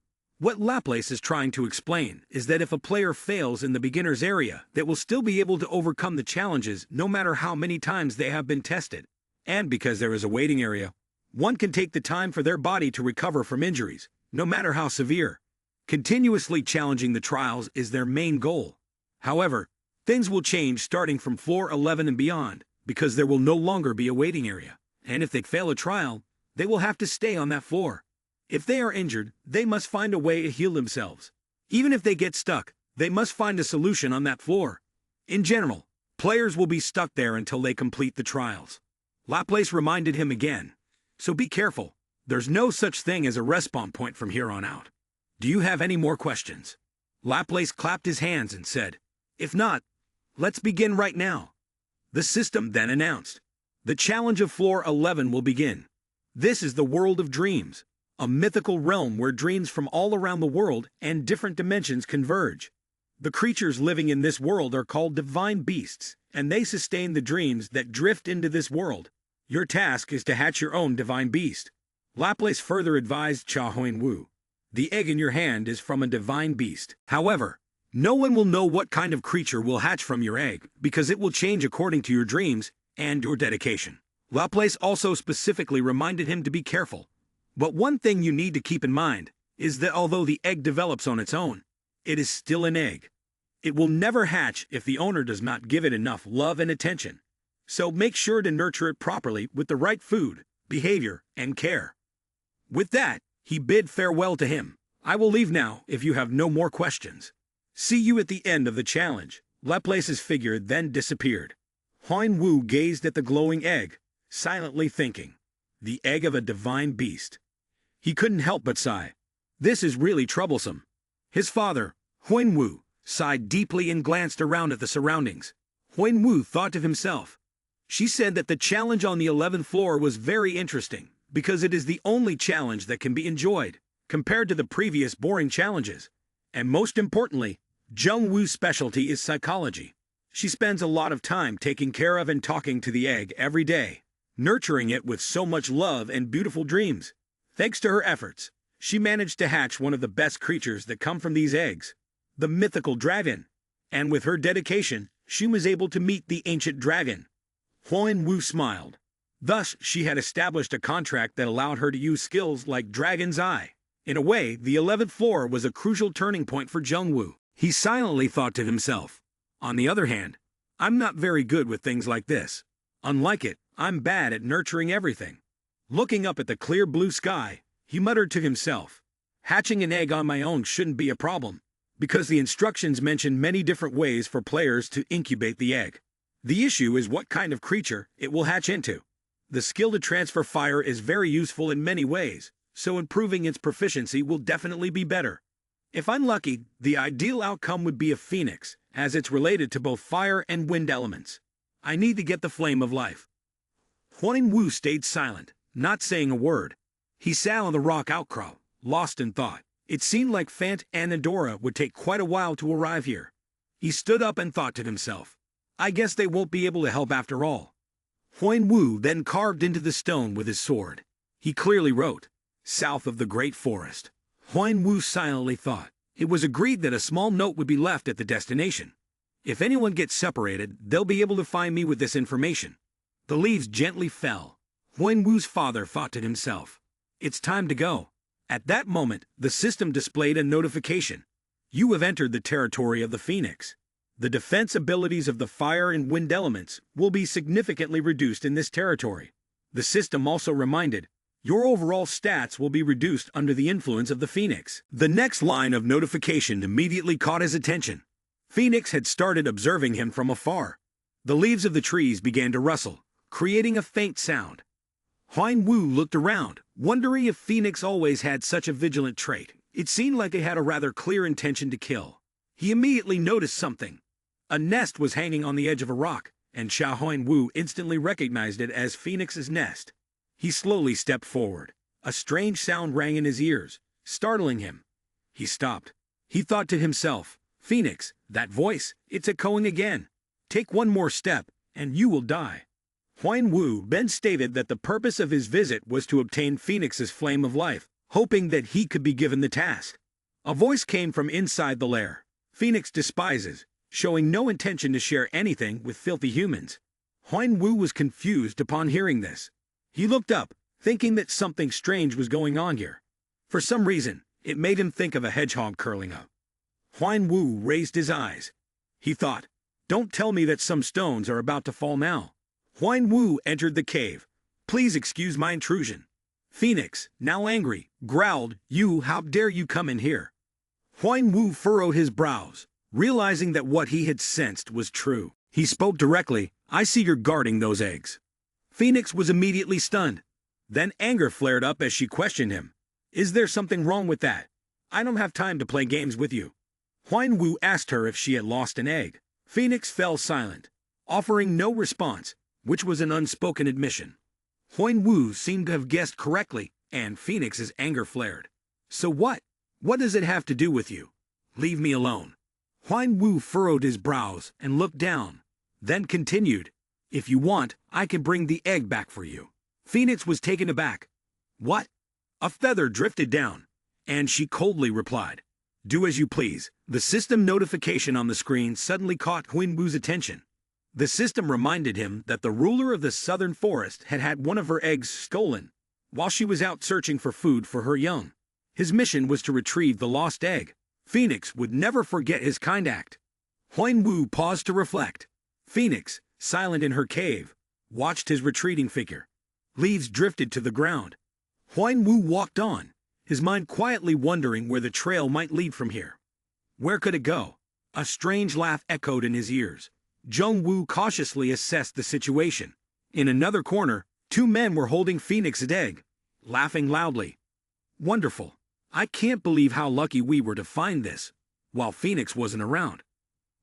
What Laplace is trying to explain is that if a player fails in the beginner's area, they will still be able to overcome the challenges no matter how many times they have been tested. And because there is a waiting area, one can take the time for their body to recover from injuries, no matter how severe. Continuously challenging the trials is their main goal. However, things will change starting from floor 11 and beyond, because there will no longer be a waiting area. And if they fail a trial, they will have to stay on that floor. If they are injured, they must find a way to heal themselves. Even if they get stuck, they must find a solution on that floor. In general, players will be stuck there until they complete the trials. Laplace reminded him again, So be careful. There's no such thing as a respawn point from here on out. Do you have any more questions? Laplace clapped his hands and said, If not, let's begin right now. The system then announced, The challenge of floor 11 will begin. This is the world of dreams, a mythical realm where dreams from all around the world and different dimensions converge. The creatures living in this world are called divine beasts, and they sustain the dreams that drift into this world. Your task is to hatch your own divine beast. Laplace further advised Cha Huan-Wu, The egg in your hand is from a divine beast. However, no one will know what kind of creature will hatch from your egg because it will change according to your dreams and your dedication. Laplace also specifically reminded him to be careful. But one thing you need to keep in mind is that although the egg develops on its own, it is still an egg. It will never hatch if the owner does not give it enough love and attention. So make sure to nurture it properly with the right food, behavior, and care. With that, he bid farewell to him. I will leave now if you have no more questions. See you at the end of the challenge. Laplace's figure then disappeared. Huan Wu gazed at the glowing egg, silently thinking. The egg of a divine beast. He couldn't help but sigh. This is really troublesome. His father, Huan Wu, sighed deeply and glanced around at the surroundings. Huan Wu thought to himself. She said that the challenge on the 11th floor was very interesting, because it is the only challenge that can be enjoyed, compared to the previous boring challenges. And most importantly, Jung Woo's specialty is psychology. She spends a lot of time taking care of and talking to the egg every day, nurturing it with so much love and beautiful dreams. Thanks to her efforts, she managed to hatch one of the best creatures that come from these eggs, the mythical dragon. And with her dedication, she was able to meet the ancient dragon. Huan Wu smiled. Thus, she had established a contract that allowed her to use skills like Dragon's Eye. In a way, the 11th floor was a crucial turning point for Jung Woo. He silently thought to himself. On the other hand, I'm not very good with things like this. Unlike it, I'm bad at nurturing everything. Looking up at the clear blue sky, he muttered to himself. Hatching an egg on my own shouldn't be a problem, because the instructions mention many different ways for players to incubate the egg. The issue is what kind of creature it will hatch into. The skill to transfer fire is very useful in many ways, so improving its proficiency will definitely be better. If I'm lucky, the ideal outcome would be a phoenix, as it's related to both fire and wind elements. I need to get the flame of life. Huan Wu stayed silent, not saying a word. He sat on the rock outcrop, lost in thought. It seemed like Fant and Adora would take quite a while to arrive here. He stood up and thought to himself. I guess they won't be able to help after all. Huan Wu then carved into the stone with his sword. He clearly wrote, South of the Great Forest. Huan Wu silently thought. It was agreed that a small note would be left at the destination. If anyone gets separated, they'll be able to find me with this information. The leaves gently fell. Huan Wu's father thought to himself. It's time to go. At that moment, the system displayed a notification. You have entered the territory of the Phoenix. The defense abilities of the fire and wind elements will be significantly reduced in this territory. The system also reminded, your overall stats will be reduced under the influence of the Phoenix. The next line of notification immediately caught his attention. Phoenix had started observing him from afar. The leaves of the trees began to rustle, creating a faint sound. Huan Wu looked around, wondering if Phoenix always had such a vigilant trait. It seemed like they had a rather clear intention to kill. He immediately noticed something. A nest was hanging on the edge of a rock, and Huan Wu instantly recognized it as Phoenix's nest. He slowly stepped forward. A strange sound rang in his ears, startling him. He stopped. He thought to himself, Phoenix, that voice, it's echoing again. Take one more step, and you will die. Huan Wu then stated that the purpose of his visit was to obtain Phoenix's flame of life, hoping that he could be given the task. A voice came from inside the lair. Phoenix despises, showing no intention to share anything with filthy humans. Huan Wu was confused upon hearing this. He looked up, thinking that something strange was going on here. For some reason, it made him think of a hedgehog curling up. Huan Wu raised his eyes. He thought, don't tell me that some stones are about to fall now. Huan Wu entered the cave. Please excuse my intrusion. Phoenix, now angry, growled, how dare you come in here? Huan Wu furrowed his brows, realizing that what he had sensed was true. He spoke directly, I see you're guarding those eggs. Phoenix was immediately stunned. Then anger flared up as she questioned him. Is there something wrong with that? I don't have time to play games with you. Huan Wu asked her if she had lost an egg. Phoenix fell silent, offering no response, which was an unspoken admission. Huan Wu seemed to have guessed correctly, and Phoenix's anger flared. So what? What does it have to do with you? Leave me alone. Huan Wu furrowed his brows and looked down, then continued, If you want, I can bring the egg back for you. Phoenix was taken aback. What? A feather drifted down, and she coldly replied, Do as you please. The system notification on the screen suddenly caught Huan Wu's attention. The system reminded him that the ruler of the southern forest had had one of her eggs stolen while she was out searching for food for her young. His mission was to retrieve the lost egg. Phoenix would never forget his kind act. Huan Wu paused to reflect. Phoenix, silent in her cave, watched his retreating figure. Leaves drifted to the ground. Huan Wu walked on, his mind quietly wondering where the trail might lead from here. Where could it go? A strange laugh echoed in his ears. Zheng Wu cautiously assessed the situation. In another corner, two men were holding Phoenix's egg, laughing loudly. Wonderful. I can't believe how lucky we were to find this, while Phoenix wasn't around.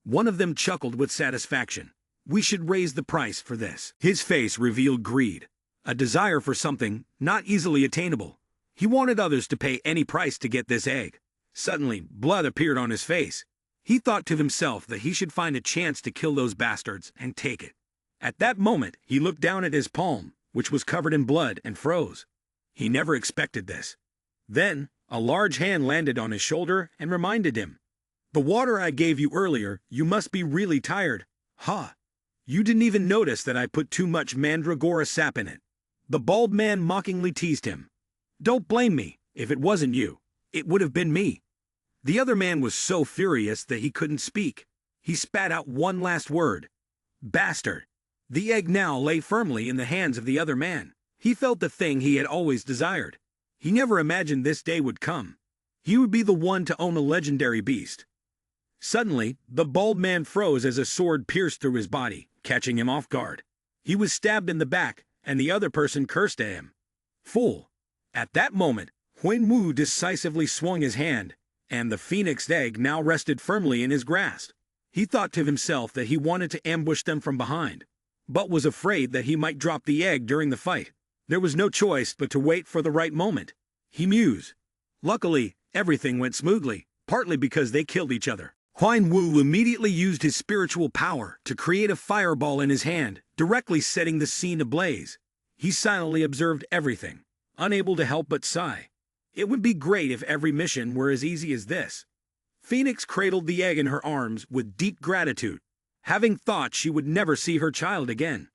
One of them chuckled with satisfaction. We should raise the price for this. His face revealed greed, a desire for something not easily attainable. He wanted others to pay any price to get this egg. Suddenly, blood appeared on his face. He thought to himself that he should find a chance to kill those bastards and take it. At that moment, he looked down at his palm, which was covered in blood, and froze. He never expected this. Then, a large hand landed on his shoulder and reminded him. The water I gave you earlier, you must be really tired. Huh. You didn't even notice that I put too much mandragora sap in it. The bald man mockingly teased him. Don't blame me. If it wasn't you, it would have been me. The other man was so furious that he couldn't speak. He spat out one last word. Bastard. The egg now lay firmly in the hands of the other man. He felt the thing he had always desired. He never imagined this day would come. He would be the one to own a legendary beast. Suddenly, the bald man froze as a sword pierced through his body, catching him off guard. He was stabbed in the back, and the other person cursed at him. Fool! At that moment, Huan Wu decisively swung his hand, and the phoenix egg now rested firmly in his grasp. He thought to himself that he wanted to ambush them from behind, but was afraid that he might drop the egg during the fight. There was no choice but to wait for the right moment. He mused. Luckily, everything went smoothly, partly because they killed each other. Huan Wu immediately used his spiritual power to create a fireball in his hand, directly setting the scene ablaze. He silently observed everything, unable to help but sigh. It would be great if every mission were as easy as this. Phoenix cradled the egg in her arms with deep gratitude, having thought she would never see her child again.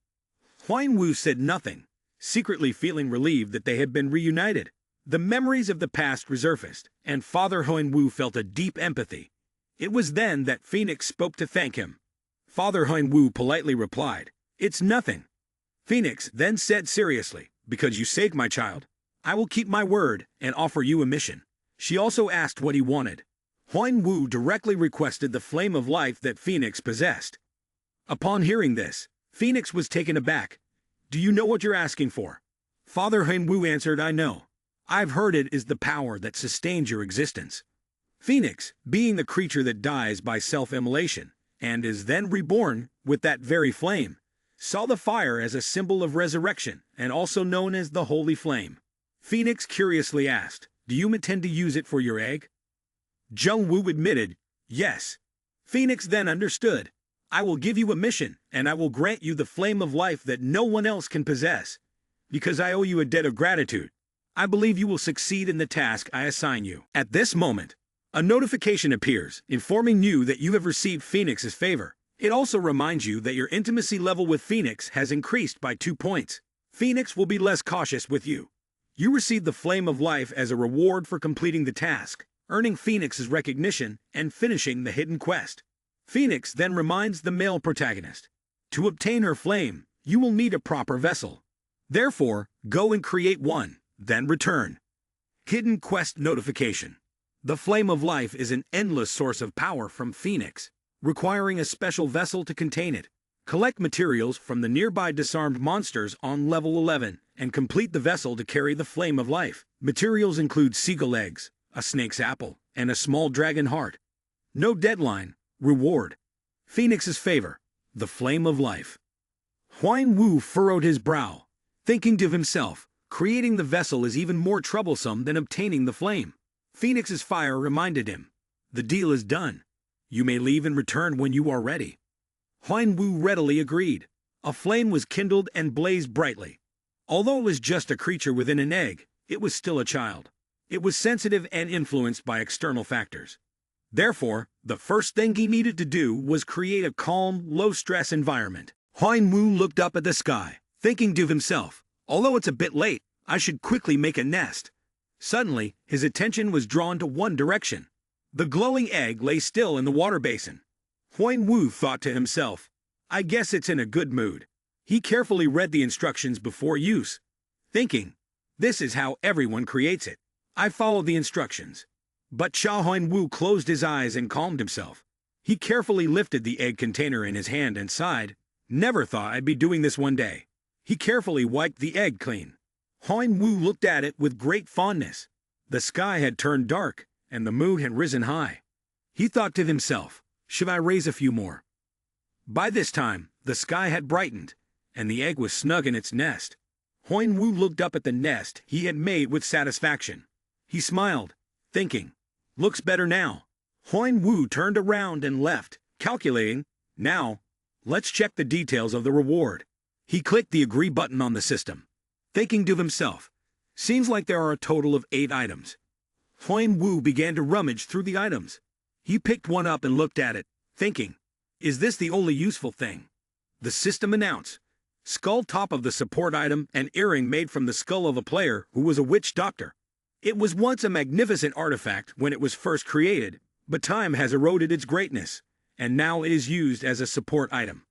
Huan Wu said nothing, secretly feeling relieved that they had been reunited. The memories of the past resurfaced, and Father Huan Wu felt a deep empathy. It was then that Phoenix spoke to thank him. Father Huan Wu politely replied, "It's nothing." Phoenix then said seriously, "Because you saved my child, I will keep my word and offer you a mission." She also asked what he wanted. Huan Wu directly requested the flame of life that Phoenix possessed. Upon hearing this, Phoenix was taken aback. "Do you know what you're asking for?" Father Huan Wu answered, "I know. I've heard it is the power that sustains your existence." Phoenix, being the creature that dies by self-immolation, and is then reborn with that very flame, saw the fire as a symbol of resurrection and also known as the Holy Flame. Phoenix curiously asked, "Do you intend to use it for your egg?" Zheng Wu admitted, "Yes." Phoenix then understood. "I will give you a mission, and I will grant you the flame of life that no one else can possess. Because I owe you a debt of gratitude, I believe you will succeed in the task I assign you." At this moment, a notification appears, informing you that you have received Phoenix's favor. It also reminds you that your intimacy level with Phoenix has increased by 2 points. Phoenix will be less cautious with you. You receive the Flame of Life as a reward for completing the task, earning Phoenix's recognition and finishing the hidden quest. Phoenix then reminds the male protagonist, to obtain her flame, you will need a proper vessel. Therefore, go and create one, then return. Hidden quest notification. The Flame of Life is an endless source of power from Phoenix, requiring a special vessel to contain it. Collect materials from the nearby disarmed monsters on level 11 and complete the vessel to carry the Flame of Life. Materials include seagull eggs, a snake's apple, and a small dragon heart. No deadline. Reward. Phoenix's favor. The Flame of Life. Huan Wu furrowed his brow, thinking to himself, creating the vessel is even more troublesome than obtaining the flame. Phoenix's fire reminded him, "The deal is done. You may leave and return when you are ready." Huan Wu readily agreed. A flame was kindled and blazed brightly. Although it was just a creature within an egg, it was still a child. It was sensitive and influenced by external factors. Therefore, the first thing he needed to do was create a calm, low-stress environment. Huan Wu looked up at the sky, thinking to himself, although it's a bit late, I should quickly make a nest. Suddenly, his attention was drawn to one direction. The glowing egg lay still in the water basin. Huang Wu thought to himself, I guess it's in a good mood. He carefully read the instructions before use, thinking, this is how everyone creates it. I followed the instructions. But Huang Wu closed his eyes and calmed himself. He carefully lifted the egg container in his hand and sighed, never thought I'd be doing this one day. He carefully wiped the egg clean. Huang Wu looked at it with great fondness. The sky had turned dark, and the moon had risen high. He thought to himself, should I raise a few more? By this time, the sky had brightened, and the egg was snug in its nest. Huang Wu looked up at the nest he had made with satisfaction. He smiled, thinking, looks better now. Huang Wu turned around and left, calculating, now, let's check the details of the reward. He clicked the agree button on the system, thinking to himself, seems like there are a total of 8 items. Huang Wu began to rummage through the items. He picked one up and looked at it, thinking, is this the only useful thing? The system announced, skull top of the support item, an earring made from the skull of a player who was a witch doctor. It was once a magnificent artifact when it was first created, but time has eroded its greatness, and now it is used as a support item.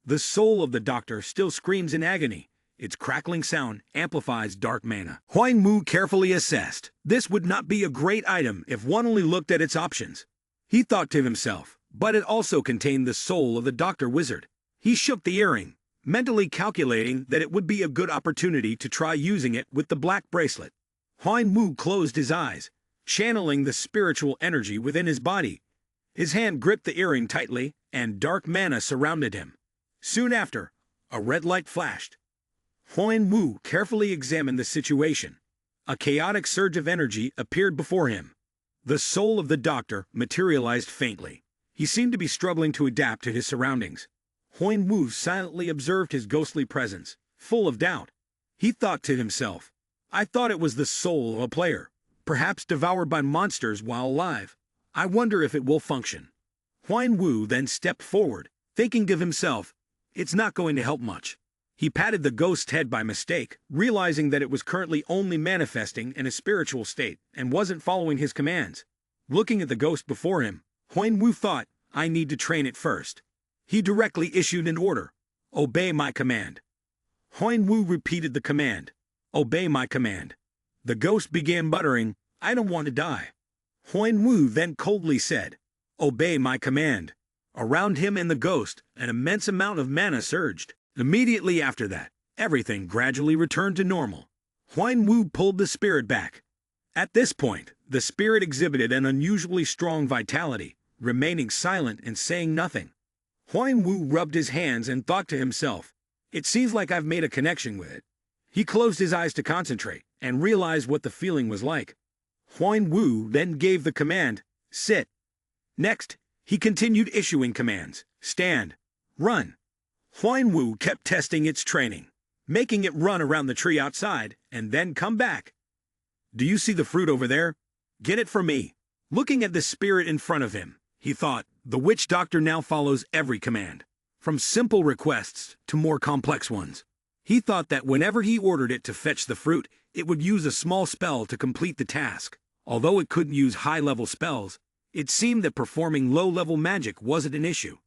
The soul of the doctor still screams in agony. Its crackling sound amplifies dark mana. Huang Wu carefully assessed, this would not be a great item if one only looked at its options. He thought to himself, but it also contained the soul of the doctor wizard. He shook the earring, mentally calculating that it would be a good opportunity to try using it with the black bracelet. Huang Wu closed his eyes, channeling the spiritual energy within his body. His hand gripped the earring tightly, and dark mana surrounded him. Soon after, a red light flashed. Huang Wu carefully examined the situation. A chaotic surge of energy appeared before him. The soul of the doctor materialized faintly. He seemed to be struggling to adapt to his surroundings. Huang Wu silently observed his ghostly presence, full of doubt. He thought to himself, I thought it was the soul of a player, perhaps devoured by monsters while alive. I wonder if it will function. Huang Wu then stepped forward, thinking to himself, it's not going to help much. He patted the ghost's head by mistake, realizing that it was currently only manifesting in a spiritual state and wasn't following his commands. Looking at the ghost before him, Huang Wu thought, I need to train it first. He directly issued an order, obey my command. Huang Wu repeated the command, obey my command. The ghost began muttering, I don't want to die. Huang Wu then coldly said, obey my command. Around him and the ghost, an immense amount of mana surged. Immediately after that, everything gradually returned to normal. Huang Wu pulled the spirit back. At this point, the spirit exhibited an unusually strong vitality, remaining silent and saying nothing. Huang Wu rubbed his hands and thought to himself, it seems like I've made a connection with it. He closed his eyes to concentrate and realized what the feeling was like. Huang Wu then gave the command, sit. Next, he continued issuing commands, stand, run. Huang Wu kept testing its training, making it run around the tree outside and then come back. Do you see the fruit over there? Get it for me. Looking at the spirit in front of him, he thought, the witch doctor now follows every command, from simple requests to more complex ones. He thought that whenever he ordered it to fetch the fruit, it would use a small spell to complete the task. Although it couldn't use high-level spells, it seemed that performing low-level magic wasn't an issue.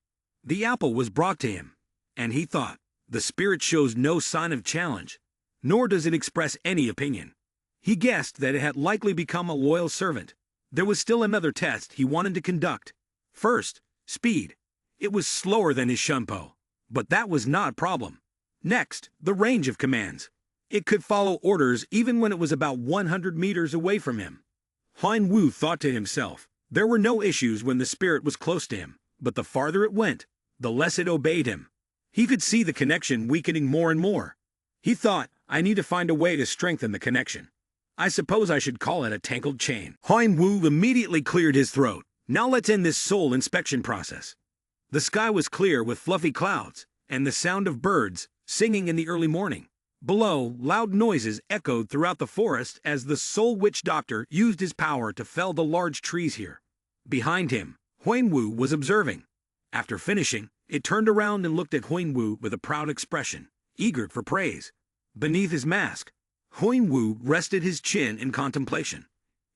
The apple was brought to him, and he thought, the spirit shows no sign of challenge, nor does it express any opinion. He guessed that it had likely become a loyal servant. There was still another test he wanted to conduct. First, speed. It was slower than his shunpo, but that was not a problem. Next, the range of commands. It could follow orders even when it was about 100 meters away from him. Huang Wu thought to himself, there were no issues when the spirit was close to him, but the farther it went, the less it obeyed him. He could see the connection weakening more and more. He thought, I need to find a way to strengthen the connection. I suppose I should call it a tangled chain. Huang Wu immediately cleared his throat. Now let's end this soul inspection process. The sky was clear with fluffy clouds, and the sound of birds singing in the early morning. Below, loud noises echoed throughout the forest as the soul witch doctor used his power to fell the large trees here. Behind him, Huang Wu was observing. After finishing, it turned around and looked at Huang Wu with a proud expression, eager for praise. Beneath his mask, Huang Wu rested his chin in contemplation.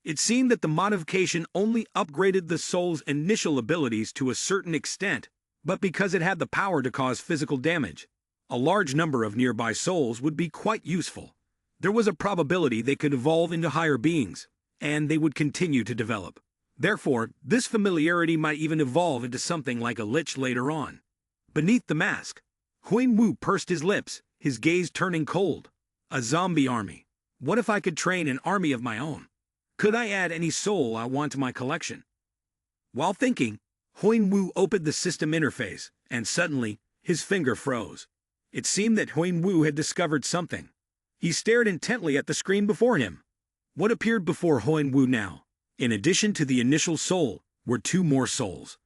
It seemed that the modification only upgraded the soul's initial abilities to a certain extent, but because it had the power to cause physical damage, a large number of nearby souls would be quite useful. There was a probability they could evolve into higher beings, and they would continue to develop. Therefore, this familiarity might even evolve into something like a lich later on. Beneath the mask, Wu pursed his lips, his gaze turning cold. A zombie army. What if I could train an army of my own? Could I add any soul I want to my collection? While thinking, Wu opened the system interface, and suddenly, his finger froze. It seemed that Wu had discovered something. He stared intently at the screen before him. What appeared before Wu now, in addition to the initial soul, were two more souls.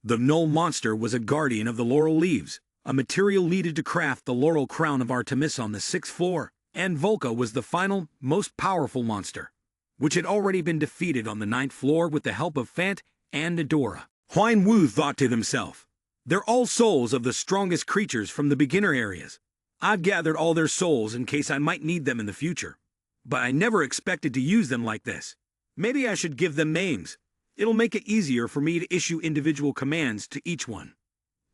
The Null monster was a guardian of the laurel leaves, a material needed to craft the laurel crown of Artemis on the 6th floor, and Volca was the final, most powerful monster, which had already been defeated on the 9th floor with the help of Fant and Adora. Wu thought to himself, they're all souls of the strongest creatures from the beginner areas. I've gathered all their souls in case I might need them in the future, but I never expected to use them like this. Maybe I should give them names. It'll make it easier for me to issue individual commands to each one.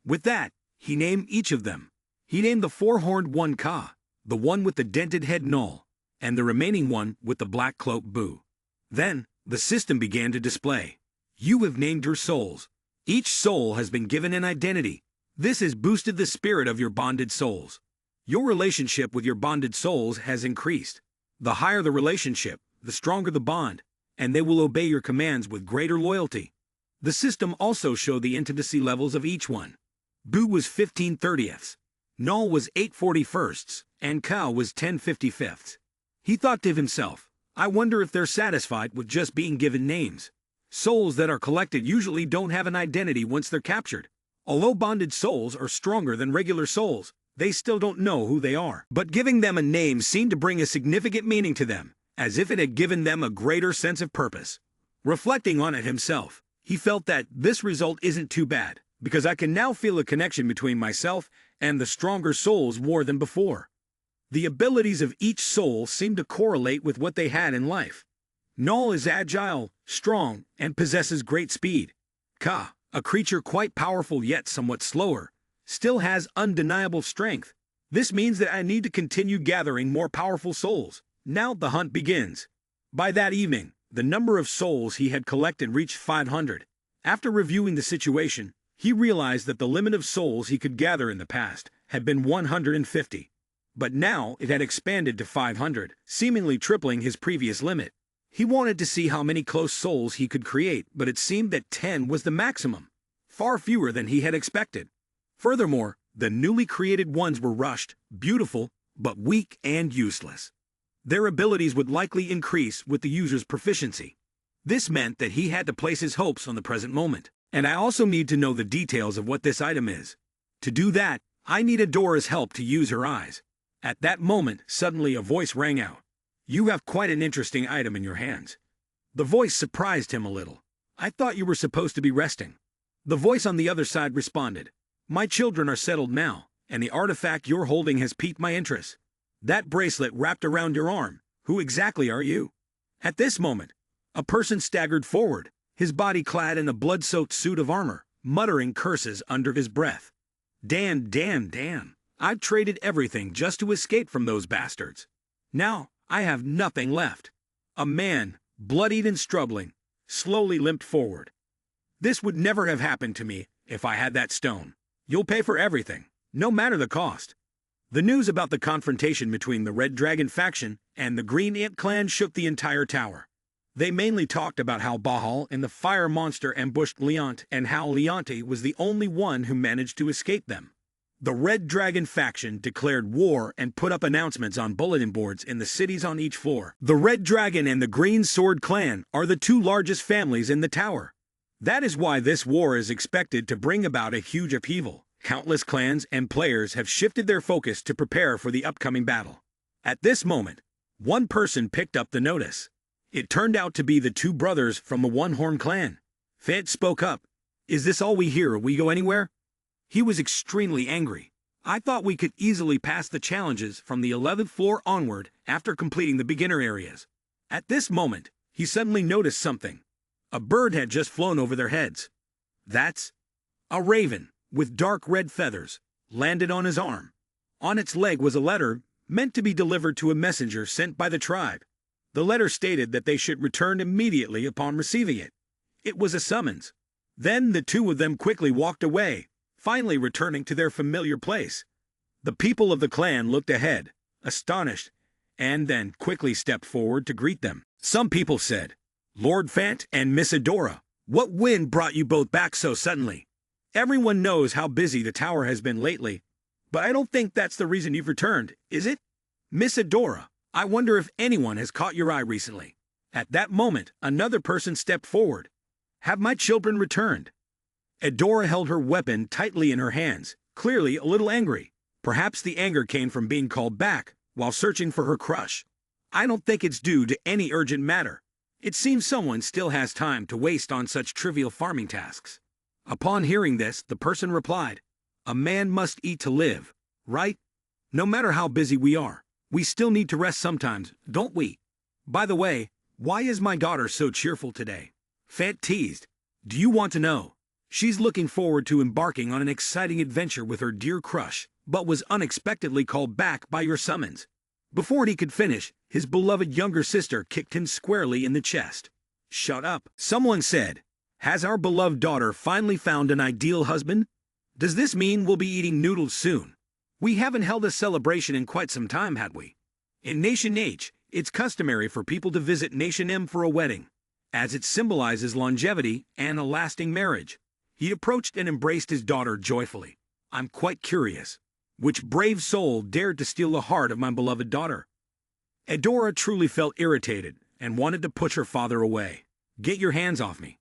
With that, he named each of them. He named the four-horned one Ka, the one with the dented head Null, and the remaining one with the black cloak Bu. Then, the system began to display. You have named your souls. Each soul has been given an identity. This has boosted the spirit of your bonded souls. Your relationship with your bonded souls has increased. The higher the relationship, the stronger the bond, and they will obey your commands with greater loyalty. The system also showed the intimacy levels of each one. Bu was 15/30ths, Null was 8/41ths, and Ka was 10/55ths. He thought to himself, I wonder if they're satisfied with just being given names. Souls that are collected usually don't have an identity once they're captured. Although bonded souls are stronger than regular souls, they still don't know who they are. But giving them a name seemed to bring a significant meaning to them, as if it had given them a greater sense of purpose. Reflecting on it himself, he felt that this result isn't too bad, because I can now feel a connection between myself and the stronger souls more than before. The abilities of each soul seem to correlate with what they had in life. Null is agile, strong, and possesses great speed. Ka, a creature quite powerful yet somewhat slower, still has undeniable strength. This means that I need to continue gathering more powerful souls. Now the hunt begins. By that evening, the number of souls he had collected reached 500. After reviewing the situation, he realized that the limit of souls he could gather in the past had been 150. But now it had expanded to 500, seemingly tripling his previous limit. He wanted to see how many close souls he could create, but it seemed that 10 was the maximum, far fewer than he had expected. Furthermore, the newly created ones were rushed, beautiful, but weak and useless. Their abilities would likely increase with the user's proficiency. This meant that he had to place his hopes on the present moment. And I also need to know the details of what this item is. To do that, I need Adora's help to use her eyes. At that moment, suddenly a voice rang out. You have quite an interesting item in your hands. The voice surprised him a little. I thought you were supposed to be resting. The voice on the other side responded. My children are settled now, and the artifact you're holding has piqued my interest. That bracelet wrapped around your arm, who exactly are you? At this moment, a person staggered forward, his body clad in a blood-soaked suit of armor, muttering curses under his breath. Dan. I've traded everything just to escape from those bastards. Now, I have nothing left. A man, bloodied and struggling, slowly limped forward. This would never have happened to me if I had that stone. You'll pay for everything, no matter the cost. The news about the confrontation between the Red Dragon faction and the Green Ant clan shook the entire tower. They mainly talked about how Bahal and the fire monster ambushed Leont and how Leonte was the only one who managed to escape them. The Red Dragon faction declared war and put up announcements on bulletin boards in the cities on each floor. The Red Dragon and the Green Sword clan are the two largest families in the tower. That is why this war is expected to bring about a huge upheaval. Countless clans and players have shifted their focus to prepare for the upcoming battle. At this moment, one person picked up the notice. It turned out to be the two brothers from the One-Horn clan. Fant spoke up. Is this all we hear? We go anywhere? He was extremely angry. I thought we could easily pass the challenges from the 11th floor onward after completing the beginner areas. At this moment, he suddenly noticed something. A bird had just flown over their heads. That's a raven, with dark red feathers, landed on his arm. On its leg was a letter meant to be delivered to a messenger sent by the tribe. The letter stated that they should return immediately upon receiving it. It was a summons. Then the two of them quickly walked away, finally returning to their familiar place. The people of the clan looked ahead, astonished, and then quickly stepped forward to greet them. Some people said, "Lord Fant and Miss Adora, what wind brought you both back so suddenly? Everyone knows how busy the tower has been lately, but I don't think that's the reason you've returned, is it? Miss Adora, I wonder if anyone has caught your eye recently." At that moment, another person stepped forward. "Have my children returned?" Adora held her weapon tightly in her hands, clearly a little angry. Perhaps the anger came from being called back while searching for her crush. "I don't think it's due to any urgent matter. It seems someone still has time to waste on such trivial farming tasks." Upon hearing this, the person replied, "A man must eat to live, right? No matter how busy we are, we still need to rest sometimes, don't we? By the way, why is my daughter so cheerful today?" Fant teased. "Do you want to know? She's looking forward to embarking on an exciting adventure with her dear crush, but was unexpectedly called back by your summons." Before he could finish, his beloved younger sister kicked him squarely in the chest. "Shut up," someone said. "Has our beloved daughter finally found an ideal husband? Does this mean we'll be eating noodles soon? We haven't held a celebration in quite some time, had we? In Nation H, it's customary for people to visit Nation M for a wedding, as it symbolizes longevity and a lasting marriage." He approached and embraced his daughter joyfully. "I'm quite curious. Which brave soul dared to steal the heart of my beloved daughter?" Adora truly felt irritated and wanted to push her father away. "Get your hands off me."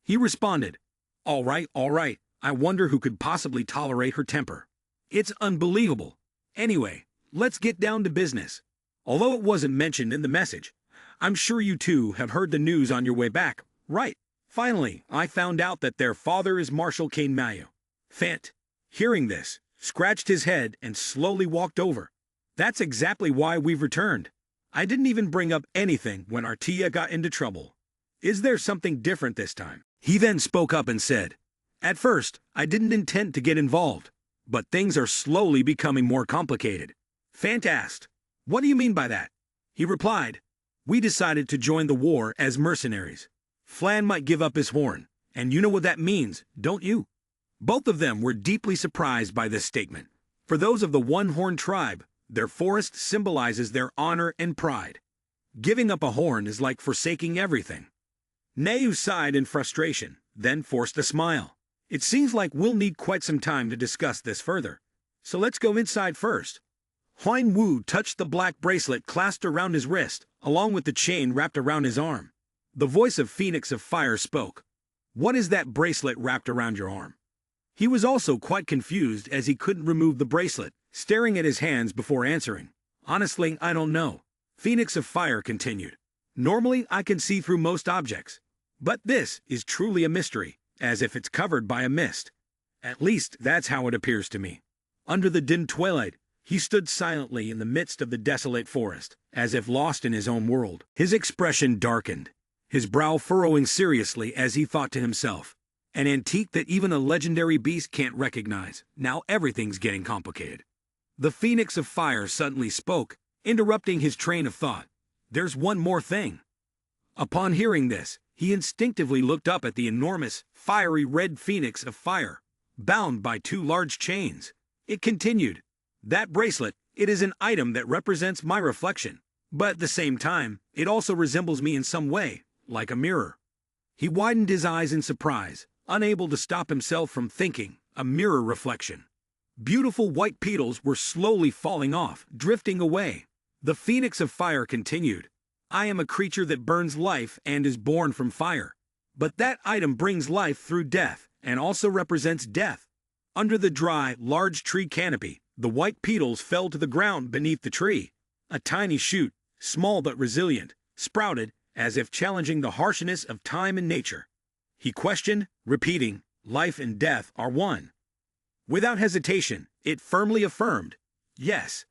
He responded, all right, I wonder who could possibly tolerate her temper. It's unbelievable. Anyway, let's get down to business. Although it wasn't mentioned in the message, I'm sure you two have heard the news on your way back, right? Finally, I found out that their father is Marshal Kane Mayu." Fant, hearing this, scratched his head and slowly walked over. "That's exactly why we've returned. I didn't even bring up anything when our Tia got into trouble. Is there something different this time?" He then spoke up and said, "At first, I didn't intend to get involved, but things are slowly becoming more complicated." Fant asked, "What do you mean by that?" He replied, "We decided to join the war as mercenaries. Flan might give up his horn, and you know what that means, don't you?" Both of them were deeply surprised by this statement. For those of the one-horn tribe, their forest symbolizes their honor and pride. Giving up a horn is like forsaking everything. Nayu sighed in frustration, then forced a smile. "It seems like we'll need quite some time to discuss this further. So let's go inside first." Huan Wu touched the black bracelet clasped around his wrist, along with the chain wrapped around his arm. The voice of Phoenix of Fire spoke. "What is that bracelet wrapped around your arm?" He was also quite confused as he couldn't remove the bracelet, staring at his hands before answering. "Honestly, I don't know." Phoenix of Fire continued. "Normally, I can see through most objects, but this is truly a mystery, as if it's covered by a mist. At least, that's how it appears to me." Under the dim twilight, he stood silently in the midst of the desolate forest, as if lost in his own world. His expression darkened, his brow furrowing seriously as he thought to himself, "An antique that even a legendary beast can't recognize. Now everything's getting complicated." The Phoenix of Fire suddenly spoke, interrupting his train of thought. "There's one more thing." Upon hearing this, he instinctively looked up at the enormous, fiery red Phoenix of Fire, bound by two large chains. It continued, "That bracelet, it is an item that represents my reflection, but at the same time, it also resembles me in some way, like a mirror." He widened his eyes in surprise, unable to stop himself from thinking, a mirror reflection. Beautiful white petals were slowly falling off, drifting away. The Phoenix of Fire continued, "I am a creature that burns life and is born from fire. But that item brings life through death, and also represents death." Under the dry, large tree canopy, the white petals fell to the ground beneath the tree. A tiny shoot, small but resilient, sprouted, as if challenging the harshness of time and nature. He questioned, repeating, "Life and death are one." Without hesitation, it firmly affirmed, "Yes."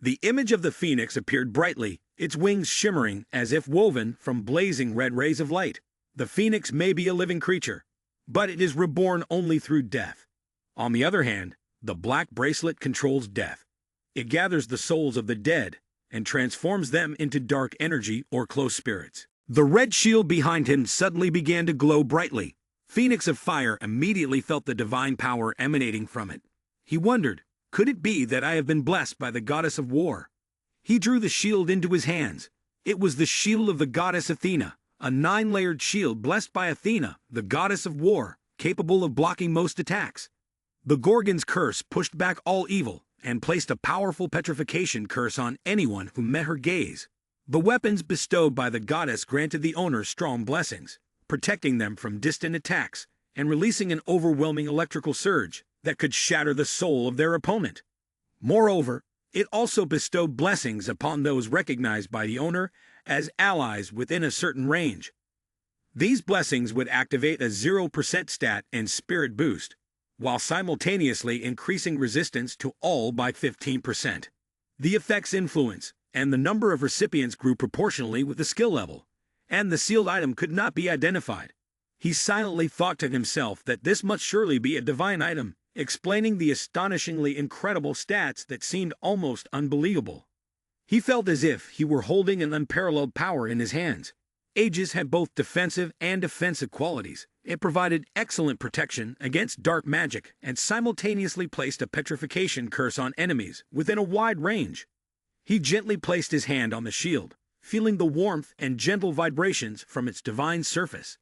The image of the phoenix appeared brightly, its wings shimmering as if woven from blazing red rays of light. The phoenix may be a living creature, but it is reborn only through death. On the other hand, the black bracelet controls death. It gathers the souls of the dead and transforms them into dark energy or close spirits. The red shield behind him suddenly began to glow brightly. Phoenix of Fire immediately felt the divine power emanating from it. He wondered, could it be that I have been blessed by the goddess of war? He drew the shield into his hands. It was the shield of the goddess Athena, a 9-layered shield blessed by Athena, the goddess of war, capable of blocking most attacks. The Gorgon's curse pushed back all evil and placed a powerful petrification curse on anyone who met her gaze. The weapons bestowed by the goddess granted the owner strong blessings, protecting them from distant attacks and releasing an overwhelming electrical surge that could shatter the soul of their opponent. Moreover, it also bestowed blessings upon those recognized by the owner as allies within a certain range. These blessings would activate a 0% stat and spirit boost, while simultaneously increasing resistance to all by 15%. The effect's influence and the number of recipients grew proportionally with the skill level, and the sealed item could not be identified. He silently thought to himself that this must surely be a divine item, explaining the astonishingly incredible stats that seemed almost unbelievable. He felt as if he were holding an unparalleled power in his hands. Aegis had both defensive and offensive qualities. It provided excellent protection against dark magic and simultaneously placed a petrification curse on enemies within a wide range. He gently placed his hand on the shield, feeling the warmth and gentle vibrations from its divine surface.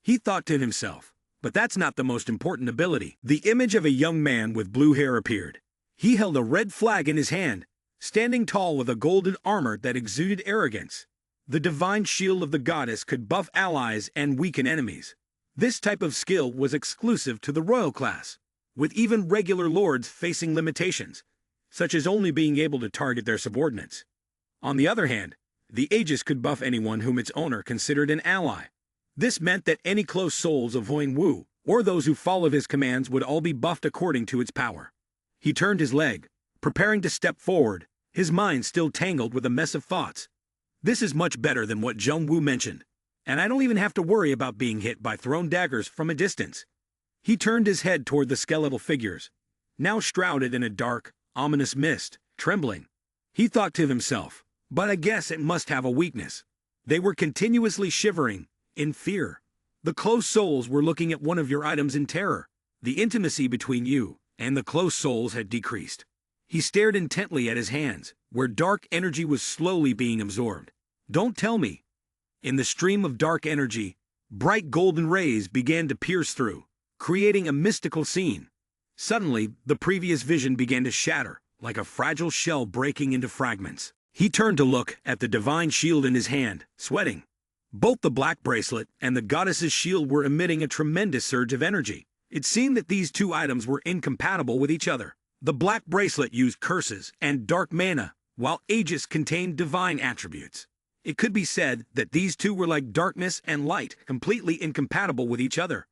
He thought to himself, but that's not the most important ability. The image of a young man with blue hair appeared. He held a red flag in his hand, standing tall with a golden armor that exuded arrogance. The divine shield of the goddess could buff allies and weaken enemies. This type of skill was exclusive to the royal class, with even regular lords facing limitations, such as only being able to target their subordinates. On the other hand, the Aegis could buff anyone whom its owner considered an ally. This meant that any close souls of Huang Wu, or those who followed his commands, would all be buffed according to its power. He turned his leg, preparing to step forward, his mind still tangled with a mess of thoughts. This is much better than what Zheng Wu mentioned, and I don't even have to worry about being hit by thrown daggers from a distance. He turned his head toward the skeletal figures, now shrouded in a dark, ominous mist, trembling. He thought to himself, but I guess it must have a weakness. They were continuously shivering, in fear. The close souls were looking at one of your items in terror. The intimacy between you and the close souls had decreased. He stared intently at his hands, where dark energy was slowly being absorbed. Don't tell me. In the stream of dark energy, bright golden rays began to pierce through, creating a mystical scene. Suddenly, the previous vision began to shatter, like a fragile shell breaking into fragments. He turned to look at the divine shield in his hand, sweating. Both the black bracelet and the goddess's shield were emitting a tremendous surge of energy. It seemed that these two items were incompatible with each other. The black bracelet used curses and dark mana, while Aegis contained divine attributes. It could be said that these two were like darkness and light, completely incompatible with each other.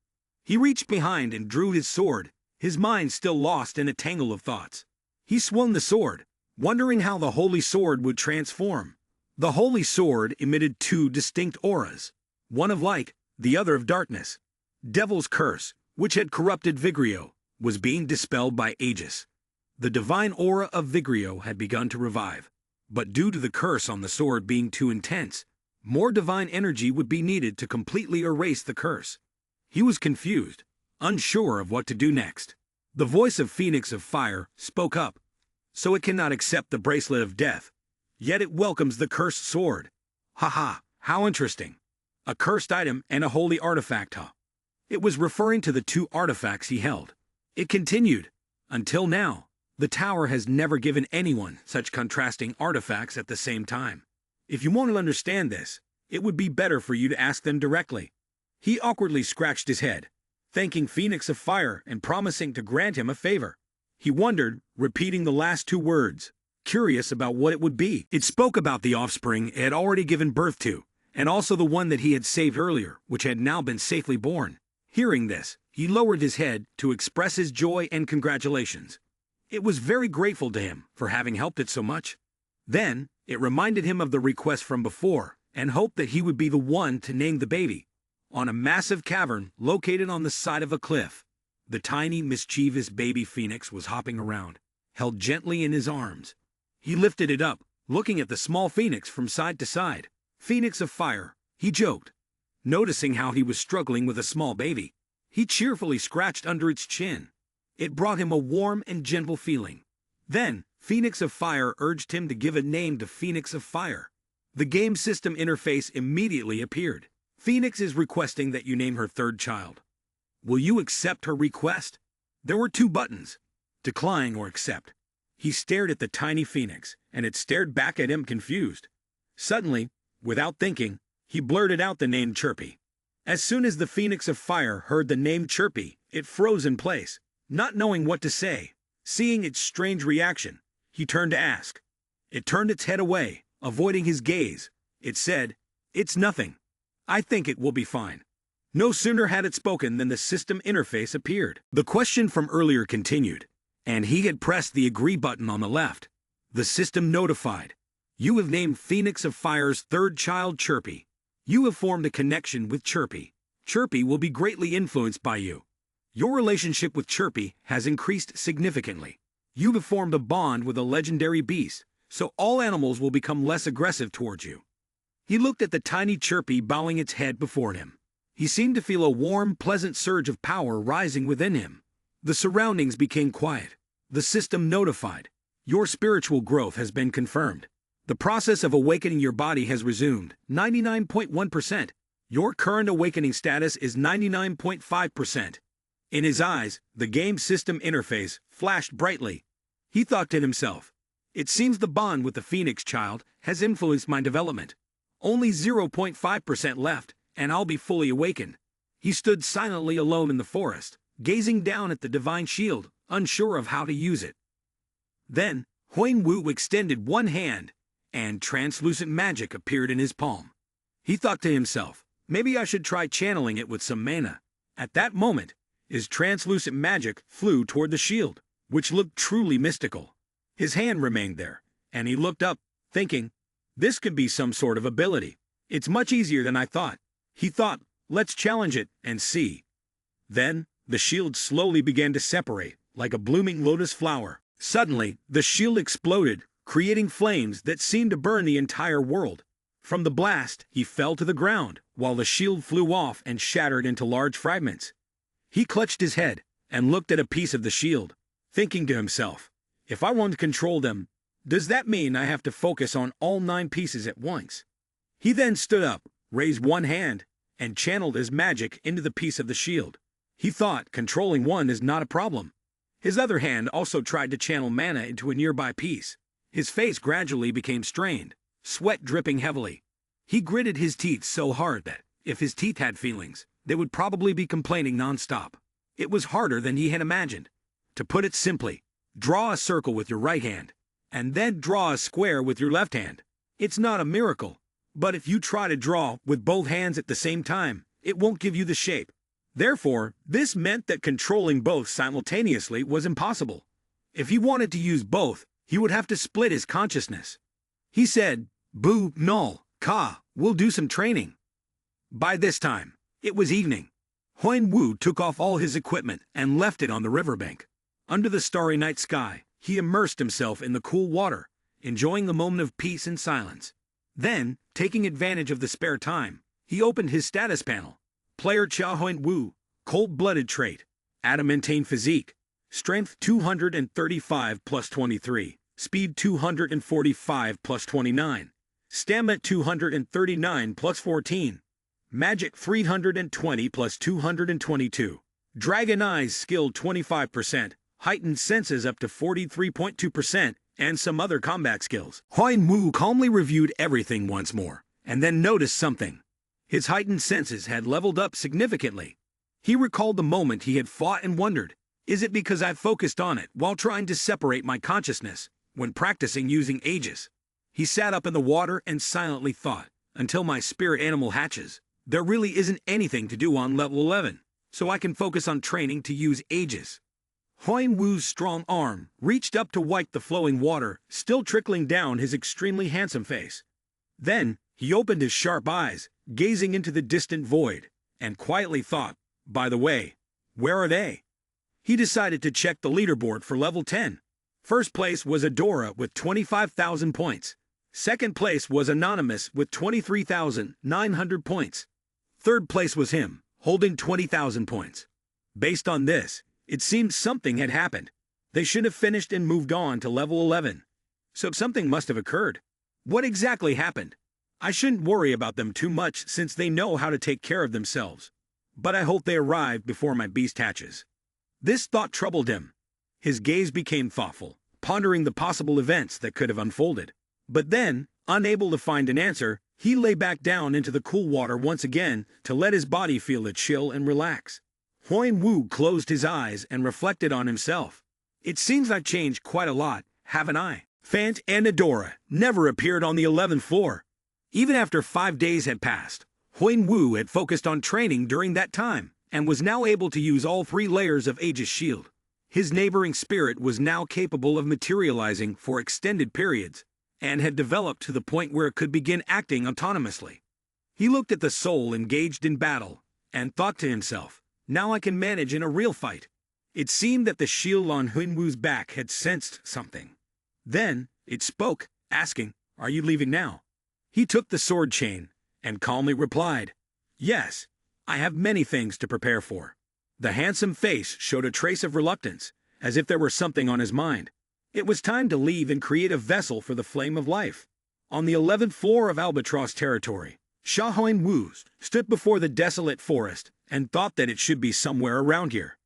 He reached behind and drew his sword, his mind still lost in a tangle of thoughts. He swung the sword, wondering how the holy sword would transform. The holy sword emitted two distinct auras, one of light, the other of darkness. Devil's curse, which had corrupted Vigrio, was being dispelled by Aegis. The divine aura of Vigrio had begun to revive, but due to the curse on the sword being too intense, more divine energy would be needed to completely erase the curse. He was confused, unsure of what to do next. The voice of Phoenix of Fire spoke up. So it cannot accept the bracelet of death, yet it welcomes the cursed sword. Haha, how interesting. A cursed item and a holy artifact, huh? It was referring to the two artifacts he held. It continued, until now, the tower has never given anyone such contrasting artifacts at the same time. If you want to understand this, it would be better for you to ask them directly. He awkwardly scratched his head, thanking Phoenix of Fire and promising to grant him a favor. He wondered, repeating the last two words, curious about what it would be. It spoke about the offspring it had already given birth to, and also the one that he had saved earlier, which had now been safely born. Hearing this, he lowered his head to express his joy and congratulations. It was very grateful to him for having helped it so much. Then, it reminded him of the request from before, and hoped that he would be the one to name the baby. On a massive cavern located on the side of a cliff, the tiny, mischievous baby phoenix was hopping around, held gently in his arms. He lifted it up, looking at the small phoenix from side to side. "Phoenix of fire," he joked. Noticing how he was struggling with a small baby, he cheerfully scratched under its chin. It brought him a warm and gentle feeling. Then, Phoenix of Fire urged him to give a name to Phoenix of Fire. The game system interface immediately appeared. "Phoenix is requesting that you name her third child. Will you accept her request?" There were 2 buttons, decline or accept. He stared at the tiny phoenix, and it stared back at him confused. Suddenly, without thinking, he blurted out the name Chirpy. As soon as the Phoenix of Fire heard the name Chirpy, it froze in place, not knowing what to say. Seeing its strange reaction, he turned to ask. It turned its head away, avoiding his gaze. It said, "It's nothing. I think it will be fine." No sooner had it spoken than the system interface appeared. The question from earlier continued, and he had pressed the agree button on the left. The system notified, "You have named Phoenix of Fire's third child Chirpy. You have formed a connection with Chirpy. Chirpy will be greatly influenced by you. Your relationship with Chirpy has increased significantly. You have formed a bond with a legendary beast, so all animals will become less aggressive towards you." He looked at the tiny Chirpy bowing its head before him. He seemed to feel a warm, pleasant surge of power rising within him. The surroundings became quiet. The system notified, "Your spiritual growth has been confirmed. The process of awakening your body has resumed, 99.1%. Your current awakening status is 99.5%. In his eyes, the game system interface flashed brightly. He thought to himself, "It seems the bond with the Phoenix child has influenced my development. Only 0.5% left, and I'll be fully awakened." He stood silently alone in the forest, gazing down at the divine shield, unsure of how to use it. Then, Huang Wu extended one hand, and translucent magic appeared in his palm. He thought to himself, "Maybe I should try channeling it with some mana." At that moment, his translucent magic flew toward the shield, which looked truly mystical. His hand remained there, and he looked up, thinking, "This could be some sort of ability. It's much easier than I thought." He thought, "Let's challenge it and see." Then, the shield slowly began to separate, like a blooming lotus flower. Suddenly, the shield exploded, creating flames that seemed to burn the entire world. From the blast, he fell to the ground, while the shield flew off and shattered into large fragments. He clutched his head and looked at a piece of the shield, thinking to himself, "If I want to control them, does that mean I have to focus on all 9 pieces at once?" He then stood up, raised one hand, and channeled his magic into the piece of the shield. He thought controlling one is not a problem. His other hand also tried to channel mana into a nearby piece. His face gradually became strained, sweat dripping heavily. He gritted his teeth so hard that, if his teeth had feelings, they would probably be complaining non-stop. It was harder than he had imagined. To put it simply, draw a circle with your right hand, and then draw a square with your left hand. It's not a miracle, but if you try to draw with both hands at the same time, it won't give you the shape. Therefore, this meant that controlling both simultaneously was impossible. If he wanted to use both, he would have to split his consciousness. He said, "Boo, null, ka, we'll do some training." By this time, it was evening. Huang Wu took off all his equipment and left it on the riverbank. Under the starry night sky, he immersed himself in the cool water, enjoying the moment of peace and silence. Then, taking advantage of the spare time, he opened his status panel. Player Cha Huang Wu, cold-blooded trait, adamantine physique, strength 235 plus 23, speed 245 plus 29, stamina 239 plus 14, magic 320 plus 222, dragon eyes skill 25%, heightened senses up to 43.2%, and some other combat skills. Huang Wu calmly reviewed everything once more, and then noticed something. His heightened senses had leveled up significantly. He recalled the moment he had fought and wondered, "Is it because I focused on it while trying to separate my consciousness when practicing using Aegis?" He sat up in the water and silently thought, "Until my spirit animal hatches, there really isn't anything to do on level 11, so I can focus on training to use Aegis." Huang Wu's strong arm reached up to wipe the flowing water, still trickling down his extremely handsome face. Then, he opened his sharp eyes, gazing into the distant void, and quietly thought, by the way, where are they? He decided to check the leaderboard for level 10. First place was Adora with 25,000 points. Second place was Anonymous with 23,900 points. Third place was him, holding 20,000 points. Based on this, it seemed something had happened. They should have finished and moved on to level 11. So something must have occurred. What exactly happened? I shouldn't worry about them too much since they know how to take care of themselves. But I hope they arrive before my beast hatches. This thought troubled him. His gaze became thoughtful, pondering the possible events that could have unfolded. But then, unable to find an answer, he lay back down into the cool water once again to let his body feel the chill and relax. Huang Wu closed his eyes and reflected on himself. It seems I've changed quite a lot, haven't I? Fant and Adora never appeared on the 11th floor. Even after 5 days had passed, Huang Wu had focused on training during that time and was now able to use all 3 layers of Aegis Shield. His neighboring spirit was now capable of materializing for extended periods and had developed to the point where it could begin acting autonomously. He looked at the soul engaged in battle and thought to himself, now I can manage in a real fight. It seemed that the shield on Huang Wu's back had sensed something. Then, it spoke, asking, are you leaving now? He took the sword chain and calmly replied, yes, I have many things to prepare for. The handsome face showed a trace of reluctance, as if there were something on his mind. It was time to leave and create a vessel for the flame of life. On the 11th floor of Albatross territory, Sha Huang Wu stood before the desolate forest and thought that it should be somewhere around here.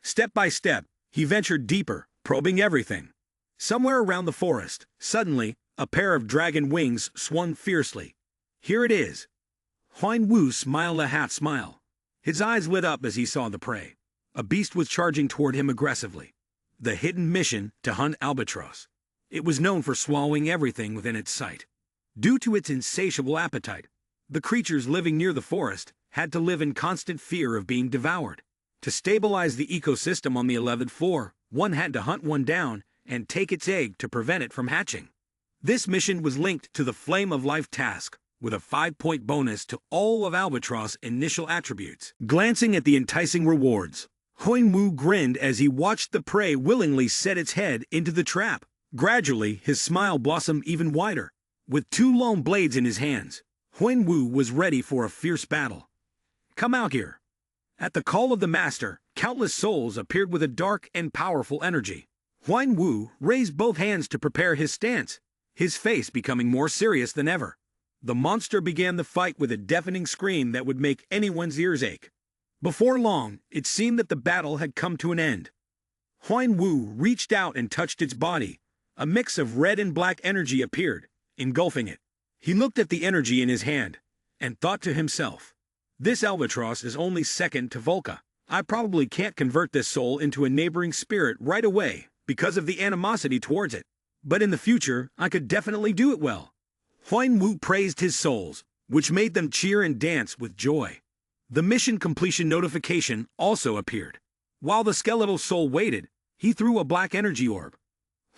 Step by step, he ventured deeper, probing everything. Somewhere around the forest, suddenly, a pair of dragon wings swung fiercely. Here it is. Huang Wu smiled a half smile. His eyes lit up as he saw the prey. A beast was charging toward him aggressively. The hidden mission to hunt albatross. It was known for swallowing everything within its sight. Due to its insatiable appetite, the creatures living near the forest had to live in constant fear of being devoured. To stabilize the ecosystem on the 11th floor, one had to hunt one down and take its egg to prevent it from hatching. This mission was linked to the Flame of Life task, with a 5-point bonus to all of Albatross' initial attributes. Glancing at the enticing rewards, Huang Wu grinned as he watched the prey willingly set its head into the trap. Gradually, his smile blossomed even wider. With 2 long blades in his hands, Huang Wu was ready for a fierce battle. Come out here. At the call of the master, countless souls appeared with a dark and powerful energy. Huang Wu raised both hands to prepare his stance, his face becoming more serious than ever. The monster began the fight with a deafening scream that would make anyone's ears ache. Before long, it seemed that the battle had come to an end. Huang Wu reached out and touched its body. A mix of red and black energy appeared, engulfing it. He looked at the energy in his hand and thought to himself, this albatross is only second to Volca. I probably can't convert this soul into a neighboring spirit right away because of the animosity towards it. But in the future, I could definitely do it well. Huang Wu praised his souls, which made them cheer and dance with joy. The mission completion notification also appeared. While the skeletal soul waited, he threw a black energy orb.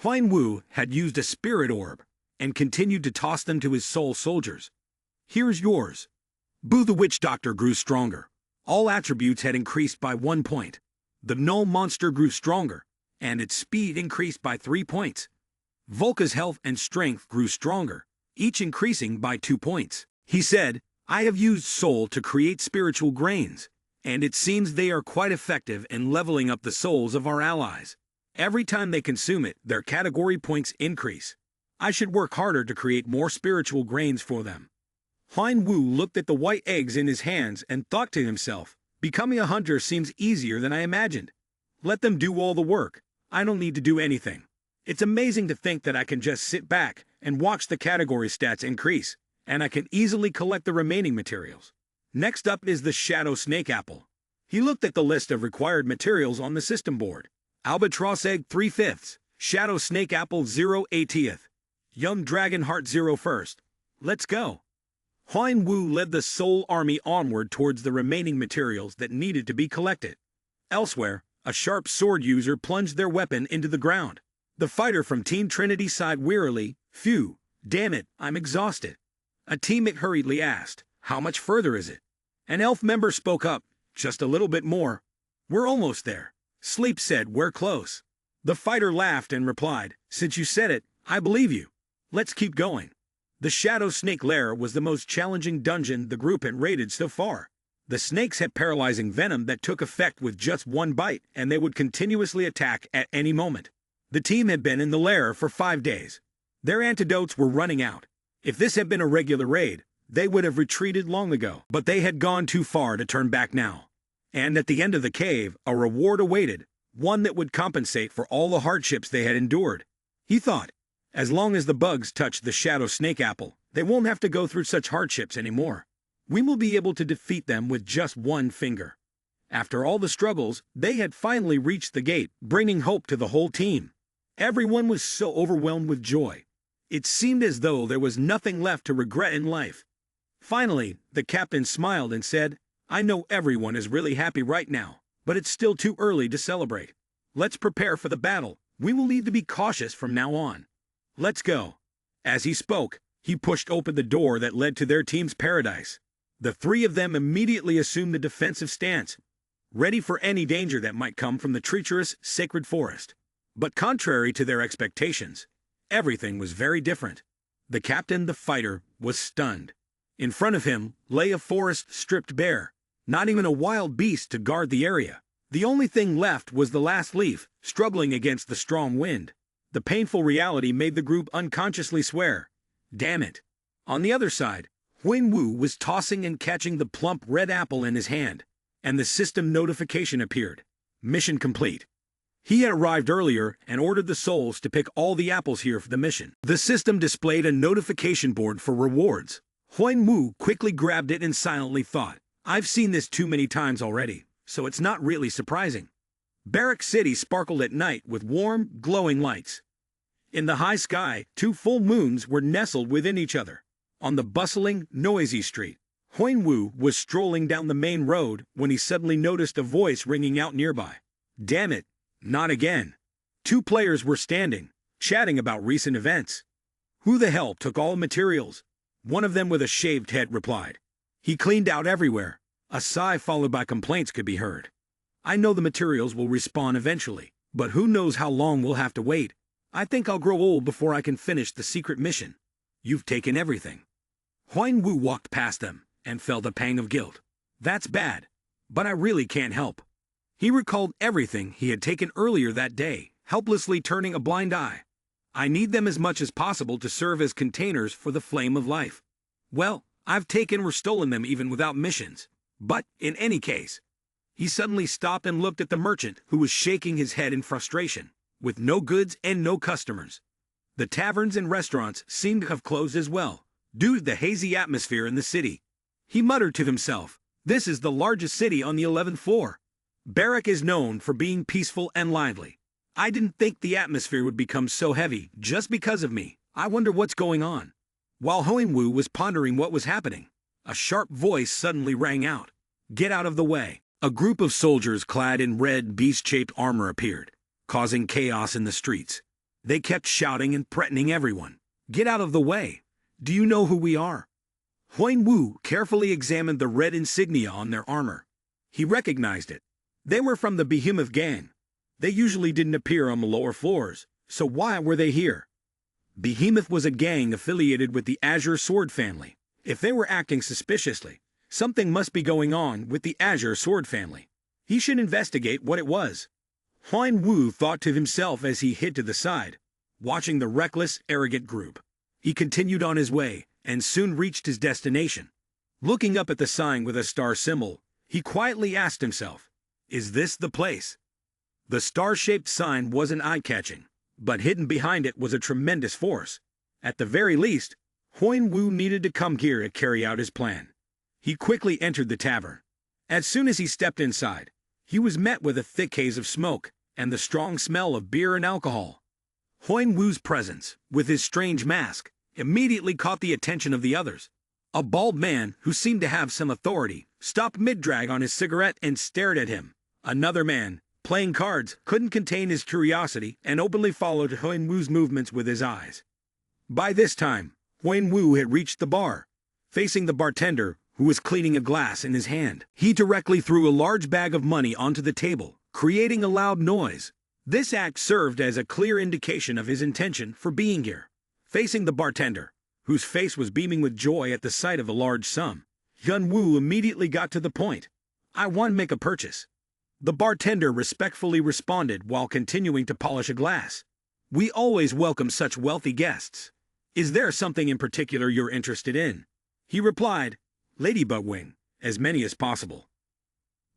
Huang Wu had used a spirit orb and continued to toss them to his soul soldiers. Here's yours. Bu the witch doctor grew stronger. All attributes had increased by 1 point. The null monster grew stronger, and its speed increased by 3 points. Volca's health and strength grew stronger, each increasing by 2 points. He said, I have used soul to create spiritual grains, and it seems they are quite effective in leveling up the souls of our allies. Every time they consume it, their category points increase. I should work harder to create more spiritual grains for them. Huang Wu looked at the white eggs in his hands and thought to himself, becoming a hunter seems easier than I imagined. Let them do all the work. I don't need to do anything. It's amazing to think that I can just sit back and watch the category stats increase, and I can easily collect the remaining materials. Next up is the Shadow Snake Apple. He looked at the list of required materials on the system board. Albatross Egg 3/5, Shadow Snake Apple 0/80th, Young Dragon Heart 0/1st. Let's go. Huang Wu led the Soul Army onward towards the remaining materials that needed to be collected. Elsewhere, A sharp sword user plunged their weapon into the ground. The fighter from Team Trinity sighed wearily, "Phew, damn it, I'm exhausted." A teammate hurriedly asked, "How much further is it?" An elf member spoke up, "Just a little bit more." "We're almost there." Sleep said, "We're close." The fighter laughed and replied, "Since you said it, I believe you. Let's keep going." The Shadow Snake Lair was the most challenging dungeon the group had raided so far. The snakes had paralyzing venom that took effect with just one bite, and they would continuously attack at any moment. The team had been in the lair for 5 days. Their antidotes were running out. If this had been a regular raid, they would have retreated long ago, but they had gone too far to turn back now. And at the end of the cave, a reward awaited, one that would compensate for all the hardships they had endured. He thought, as long as the bugs touch the Shadow Snake Apple, they won't have to go through such hardships anymore. We will be able to defeat them with just one finger. After all the struggles, they had finally reached the gate, bringing hope to the whole team. Everyone was so overwhelmed with joy. It seemed as though there was nothing left to regret in life. Finally, the captain smiled and said, "I know everyone is really happy right now, but it's still too early to celebrate. Let's prepare for the battle. We will need to be cautious from now on. Let's go." As he spoke, he pushed open the door that led to their team's paradise. The three of them immediately assumed the defensive stance, ready for any danger that might come from the treacherous, sacred forest. But contrary to their expectations, everything was very different. The captain, the fighter, was stunned. In front of him lay a forest stripped bare, not even a wild beast to guard the area. The only thing left was the last leaf, struggling against the strong wind. The painful reality made the group unconsciously swear, "Damn it." On the other side, Wu was tossing and catching the plump red apple in his hand, and the system notification appeared. Mission complete. He had arrived earlier and ordered the souls to pick all the apples here for the mission. The system displayed a notification board for rewards. Wu quickly grabbed it and silently thought, "I've seen this too many times already, so it's not really surprising." Barrack City sparkled at night with warm, glowing lights. In the high sky, 2 full moons were nestled within each other. On the bustling, noisy street, Wu was strolling down the main road when he suddenly noticed a voice ringing out nearby. "Damn it, not again." 2 players were standing, chatting about recent events. "Who the hell took all the materials?" One of them with a shaved head replied. "He cleaned out everywhere." A sigh followed by complaints could be heard. "I know the materials will respawn eventually, but who knows how long we'll have to wait. I think I'll grow old before I can finish the secret mission. You've taken everything." Wu walked past them and felt a pang of guilt. "That's bad, but I really can't help." He recalled everything he had taken earlier that day, helplessly turning a blind eye. "I need them as much as possible to serve as containers for the flame of life. Well, I've taken or stolen them even without missions. But, in any case..." He suddenly stopped and looked at the merchant, who was shaking his head in frustration, with no goods and no customers. The taverns and restaurants seemed to have closed as well, due to the hazy atmosphere in the city. He muttered to himself, "This is the largest city on the 11th floor. Barrack is known for being peaceful and lively. I didn't think the atmosphere would become so heavy just because of me. I wonder what's going on." While Wu was pondering what was happening, a sharp voice suddenly rang out. "Get out of the way." A group of soldiers clad in red, beast-shaped armor appeared, causing chaos in the streets. They kept shouting and threatening everyone. "Get out of the way. Do you know who we are?" Wu carefully examined the red insignia on their armor. He recognized it. They were from the Behemoth gang. They usually didn't appear on the lower floors, so why were they here? Behemoth was a gang affiliated with the Azure Sword family. If they were acting suspiciously, something must be going on with the Azure Sword family. He should investigate what it was. Wu thought to himself as he hid to the side, watching the reckless, arrogant group. He continued on his way, and soon reached his destination. Looking up at the sign with a star symbol, he quietly asked himself, "Is this the place?" The star-shaped sign wasn't eye-catching, but hidden behind it was a tremendous force. At the very least, Wu needed to come here to carry out his plan. He quickly entered the tavern. As soon as he stepped inside, he was met with a thick haze of smoke and the strong smell of beer and alcohol. Wu's presence, with his strange mask, immediately caught the attention of the others. A bald man, who seemed to have some authority, stopped mid-drag on his cigarette and stared at him. Another man, playing cards, couldn't contain his curiosity and openly followed Huan Wu's movements with his eyes. By this time, Huan Wu had reached the bar. Facing the bartender, who was cleaning a glass in his hand, he directly threw a large bag of money onto the table, creating a loud noise. This act served as a clear indication of his intention for being here. Facing the bartender, whose face was beaming with joy at the sight of the large sum, Huan Wu immediately got to the point. "I want to make a purchase." The bartender respectfully responded while continuing to polish a glass. "We always welcome such wealthy guests. Is there something in particular you're interested in?" He replied, "Ladybug wing, as many as possible."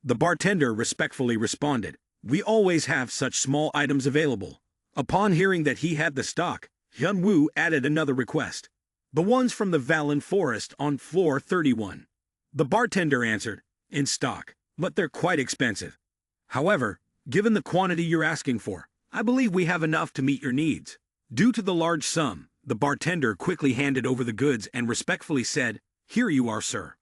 The bartender respectfully responded, "We always have such small items available." Upon hearing that he had the stock, Huan Wu added another request. "The ones from the Valen Forest on floor 31. The bartender answered, "In stock, but they're quite expensive. However, given the quantity you're asking for, I believe we have enough to meet your needs." Due to the large sum, the bartender quickly handed over the goods and respectfully said, "Here you are, sir."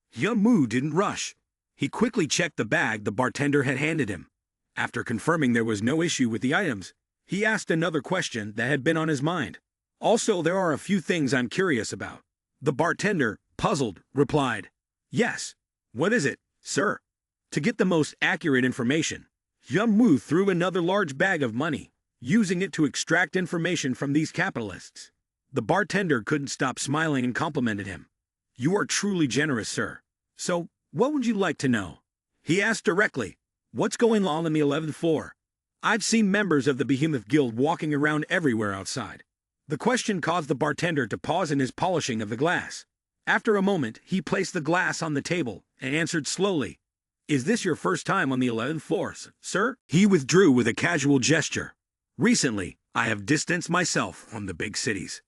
Huan Wu didn't rush. He quickly checked the bag the bartender had handed him. After confirming there was no issue with the items, he asked another question that had been on his mind. "Also, there are a few things I'm curious about." The bartender, puzzled, replied, "Yes. What is it, sir?" To get the most accurate information, Huan Wu threw another large bag of money, using it to extract information from these capitalists. The bartender couldn't stop smiling and complimented him. "You are truly generous, sir. So, what would you like to know?" He asked directly, "What's going on the 11th floor? I've seen members of the Behemoth Guild walking around everywhere outside." The question caused the bartender to pause in his polishing of the glass. After a moment, he placed the glass on the table and answered slowly, "Is this your first time on the 11th floor, sir?" He withdrew with a casual gesture. "Recently, I have distanced myself from the big cities."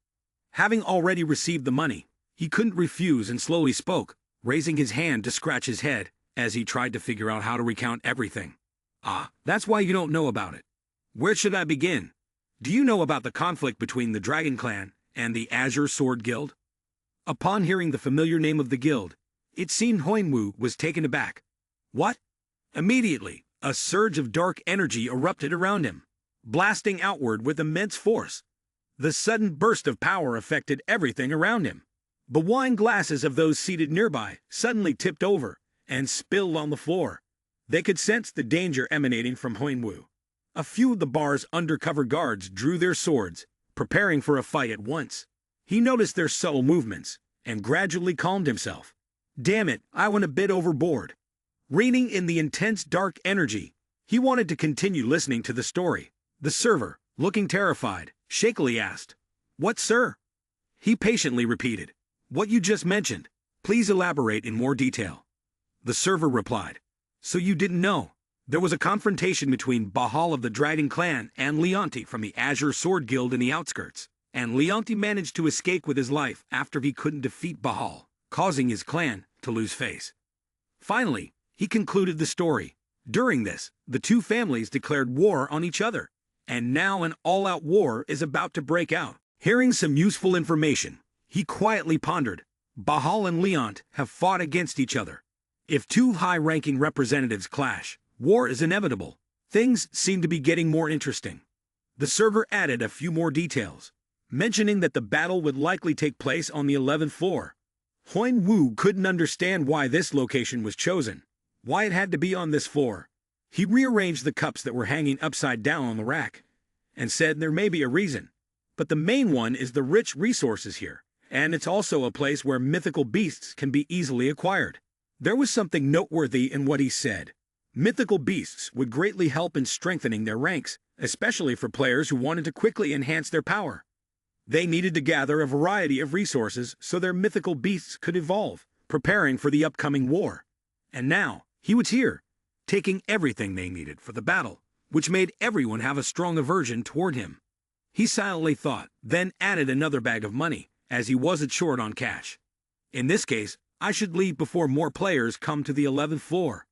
Having already received the money, he couldn't refuse and slowly spoke, raising his hand to scratch his head as he tried to figure out how to recount everything. "Ah, that's why you don't know about it. Where should I begin? Do you know about the conflict between the Dragon Clan and the Azure Sword Guild?" Upon hearing the familiar name of the guild, it seemed Huan Wu was taken aback. "What?" Immediately, a surge of dark energy erupted around him, blasting outward with immense force. The sudden burst of power affected everything around him. The wine glasses of those seated nearby suddenly tipped over and spilled on the floor. They could sense the danger emanating from Huan Wu. A few of the bar's undercover guards drew their swords, preparing for a fight at once. He noticed their subtle movements and gradually calmed himself. "Damn it, I went a bit overboard." Reigning in the intense dark energy, he wanted to continue listening to the story. The server, looking terrified, shakily asked, "What, sir?" He patiently repeated, "What you just mentioned. Please elaborate in more detail." The server replied, "So you didn't know? There was a confrontation between Bahal of the Dragon Clan and Leonti from the Azure Sword Guild in the outskirts, and Leonti managed to escape with his life after he couldn't defeat Bahal, causing his clan to lose face. Finally, he concluded the story. During this, the two families declared war on each other, and now an all-out war is about to break out." Hearing some useful information, he quietly pondered, "Bahal and Leont have fought against each other. If two high-ranking representatives clash, war is inevitable." Things seem to be getting more interesting. The server added a few more details, mentioning that the battle would likely take place on the 11th floor. Huan Wu couldn't understand why this location was chosen, why it had to be on this floor. He rearranged the cups that were hanging upside down on the rack, and said there may be a reason, but the main one is the rich resources here, and it's also a place where mythical beasts can be easily acquired. There was something noteworthy in what he said. Mythical beasts would greatly help in strengthening their ranks, especially for players who wanted to quickly enhance their power. They needed to gather a variety of resources so their mythical beasts could evolve, preparing for the upcoming war. And now, he was here, taking everything they needed for the battle, which made everyone have a strong aversion toward him. He silently thought, then added another bag of money, as he wasn't short on cash. "In this case, I should leave before more players come to the 11th floor."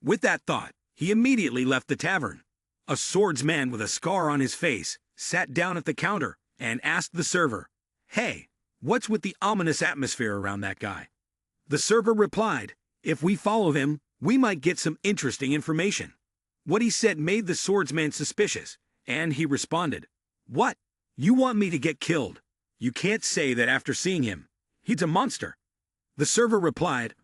With that thought, he immediately left the tavern. A swordsman with a scar on his face sat down at the counter and asked the server, "Hey, what's with the ominous atmosphere around that guy?" The server replied, "If we follow him, we might get some interesting information." What he said made the swordsman suspicious, and he responded, "What? You want me to get killed? You can't say that after seeing him. He's a monster." The server replied,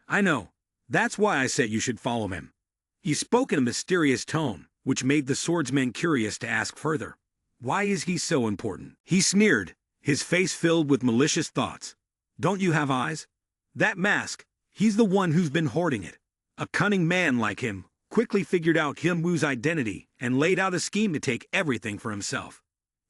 "I know. That's why I said you should follow him." He spoke in a mysterious tone, which made the swordsman curious to ask further. Why is he so important? He sneered, his face filled with malicious thoughts. Don't you have eyes? That mask, he's the one who's been hoarding it. A cunning man like him quickly figured out Hyunwoo's identity and laid out a scheme to take everything for himself.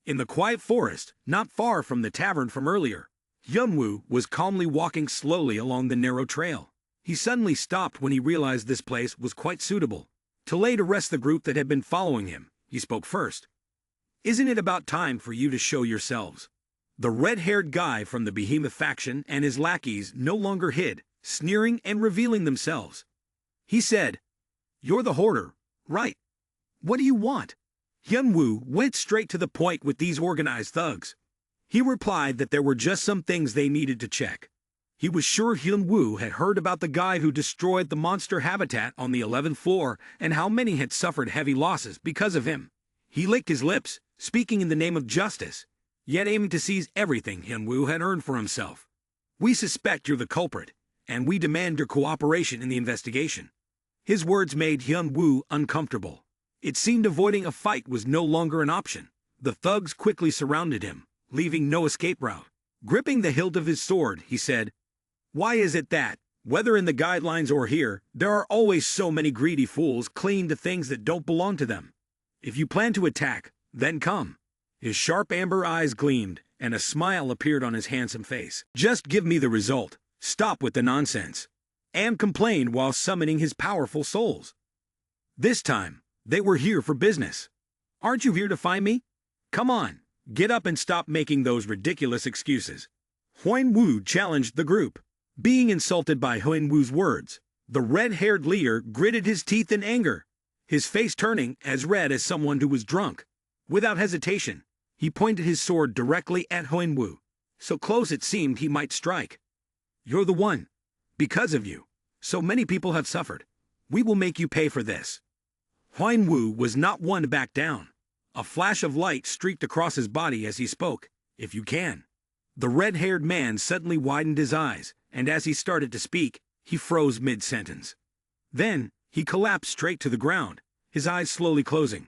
In the quiet forest, not far from the tavern from earlier, Hyunwoo was calmly walking slowly along the narrow trail. He suddenly stopped when he realized this place was quite suitable. To lay to rest the group that had been following him, he spoke first. "Isn't it about time for you to show yourselves?" The red-haired guy from the Behemoth faction and his lackeys no longer hid, sneering and revealing themselves. He said, "You're the hoarder, right? What do you want?" Hyunwoo went straight to the point with these organized thugs. He replied that there were just some things they needed to check. He was sure Hyunwoo had heard about the guy who destroyed the monster habitat on the 11th floor and how many had suffered heavy losses because of him. He licked his lips, speaking in the name of justice, yet aiming to seize everything Hyunwoo had earned for himself. "We suspect you're the culprit, and we demand your cooperation in the investigation." His words made Hyunwoo uncomfortable. It seemed avoiding a fight was no longer an option. The thugs quickly surrounded him, leaving no escape route. Gripping the hilt of his sword, he said, "Why is it that, whether in the guidelines or here, there are always so many greedy fools clinging to things that don't belong to them? If you plan to attack, then come." His sharp amber eyes gleamed, and a smile appeared on his handsome face. "Just give me the result. Stop with the nonsense." Am complained while summoning his powerful souls. This time, they were here for business. "Aren't you here to find me? Come on, get up and stop making those ridiculous excuses." Hyunwoo challenged the group. Being insulted by Hyunwoo's words, the red-haired leader gritted his teeth in anger, his face turning as red as someone who was drunk. Without hesitation, he pointed his sword directly at Hyunwoo, so close it seemed he might strike. "You're the one. Because of you, so many people have suffered. We will make you pay for this." Hyunwoo was not one to back down. A flash of light streaked across his body as he spoke, "If you can." The red-haired man suddenly widened his eyes, and as he started to speak, he froze mid-sentence. Then, he collapsed straight to the ground, his eyes slowly closing.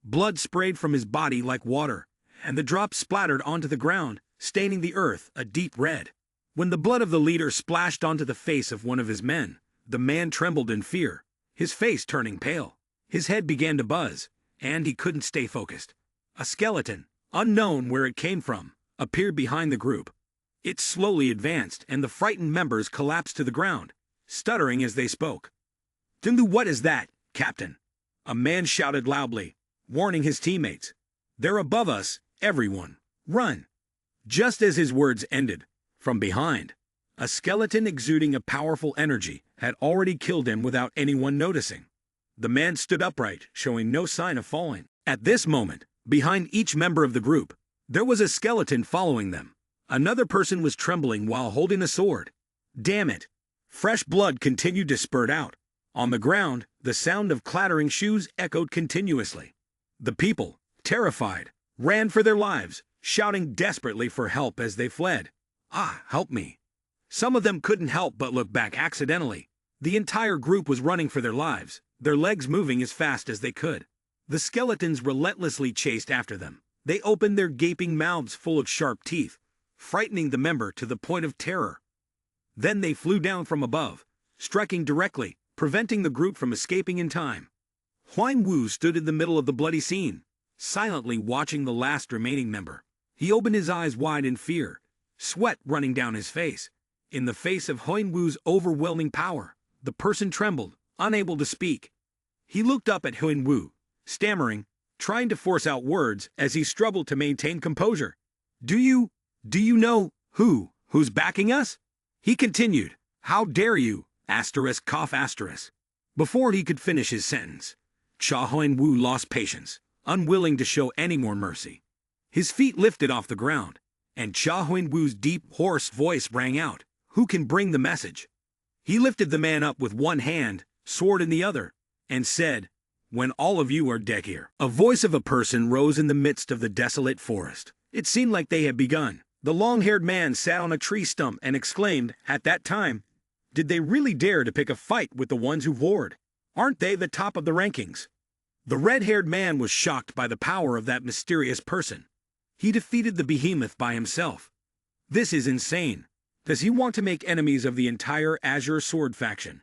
Blood sprayed from his body like water, and the drops splattered onto the ground, staining the earth a deep red. When the blood of the leader splashed onto the face of one of his men, the man trembled in fear, his face turning pale. His head began to buzz, and he couldn't stay focused. A skeleton, unknown where it came from, appeared behind the group. It slowly advanced, and the frightened members collapsed to the ground, stuttering as they spoke. "Dundu, what is that, Captain?" A man shouted loudly, warning his teammates. "They're above us, everyone. Run!" Just as his words ended, from behind, a skeleton exuding a powerful energy had already killed him without anyone noticing. The man stood upright, showing no sign of falling. At this moment, behind each member of the group, there was a skeleton following them. Another person was trembling while holding a sword. Damn it! Fresh blood continued to spurt out. On the ground, the sound of clattering shoes echoed continuously. The people, terrified, ran for their lives, shouting desperately for help as they fled. "Ah, help me." Some of them couldn't help but look back accidentally. The entire group was running for their lives, their legs moving as fast as they could. The skeletons relentlessly chased after them. They opened their gaping mouths full of sharp teeth, frightening the member to the point of terror. Then they flew down from above, striking directly, preventing the group from escaping in time. Hyunwoo stood in the middle of the bloody scene, silently watching the last remaining member. He opened his eyes wide in fear, sweat running down his face. In the face of Hyunwoo's overwhelming power, the person trembled, unable to speak. He looked up at Hyunwoo, stammering, trying to force out words as he struggled to maintain composure. Do you know who's backing us?" He continued, "How dare you, cough asterisk." Before he could finish his sentence, Cha Hyunwoo lost patience, unwilling to show any more mercy. His feet lifted off the ground, and Cha Hyunwoo's deep, hoarse voice rang out, "Who can bring the message?" He lifted the man up with one hand, sword in the other, and said, when all of you are dead here. A voice of a person rose in the midst of the desolate forest. It seemed like they had begun. The long-haired man sat on a tree stump and exclaimed, at that time, did they really dare to pick a fight with the ones who warred? Aren't they the top of the rankings? The red-haired man was shocked by the power of that mysterious person. He defeated the behemoth by himself. This is insane. Does he want to make enemies of the entire Azure Sword faction?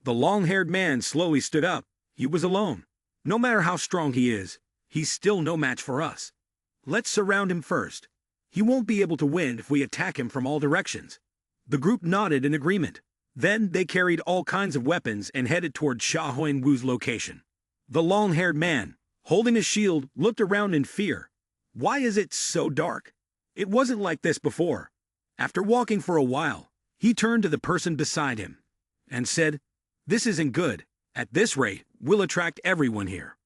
The long-haired man slowly stood up. He was alone. No matter how strong he is, he's still no match for us. Let's surround him first. He won't be able to win if we attack him from all directions. The group nodded in agreement. Then they carried all kinds of weapons and headed toward Sha Huan-Wu's location. The long-haired man, holding his shield, looked around in fear. Why is it so dark? It wasn't like this before. After walking for a while, he turned to the person beside him and said, "This isn't good. At this rate, we'll attract everyone here."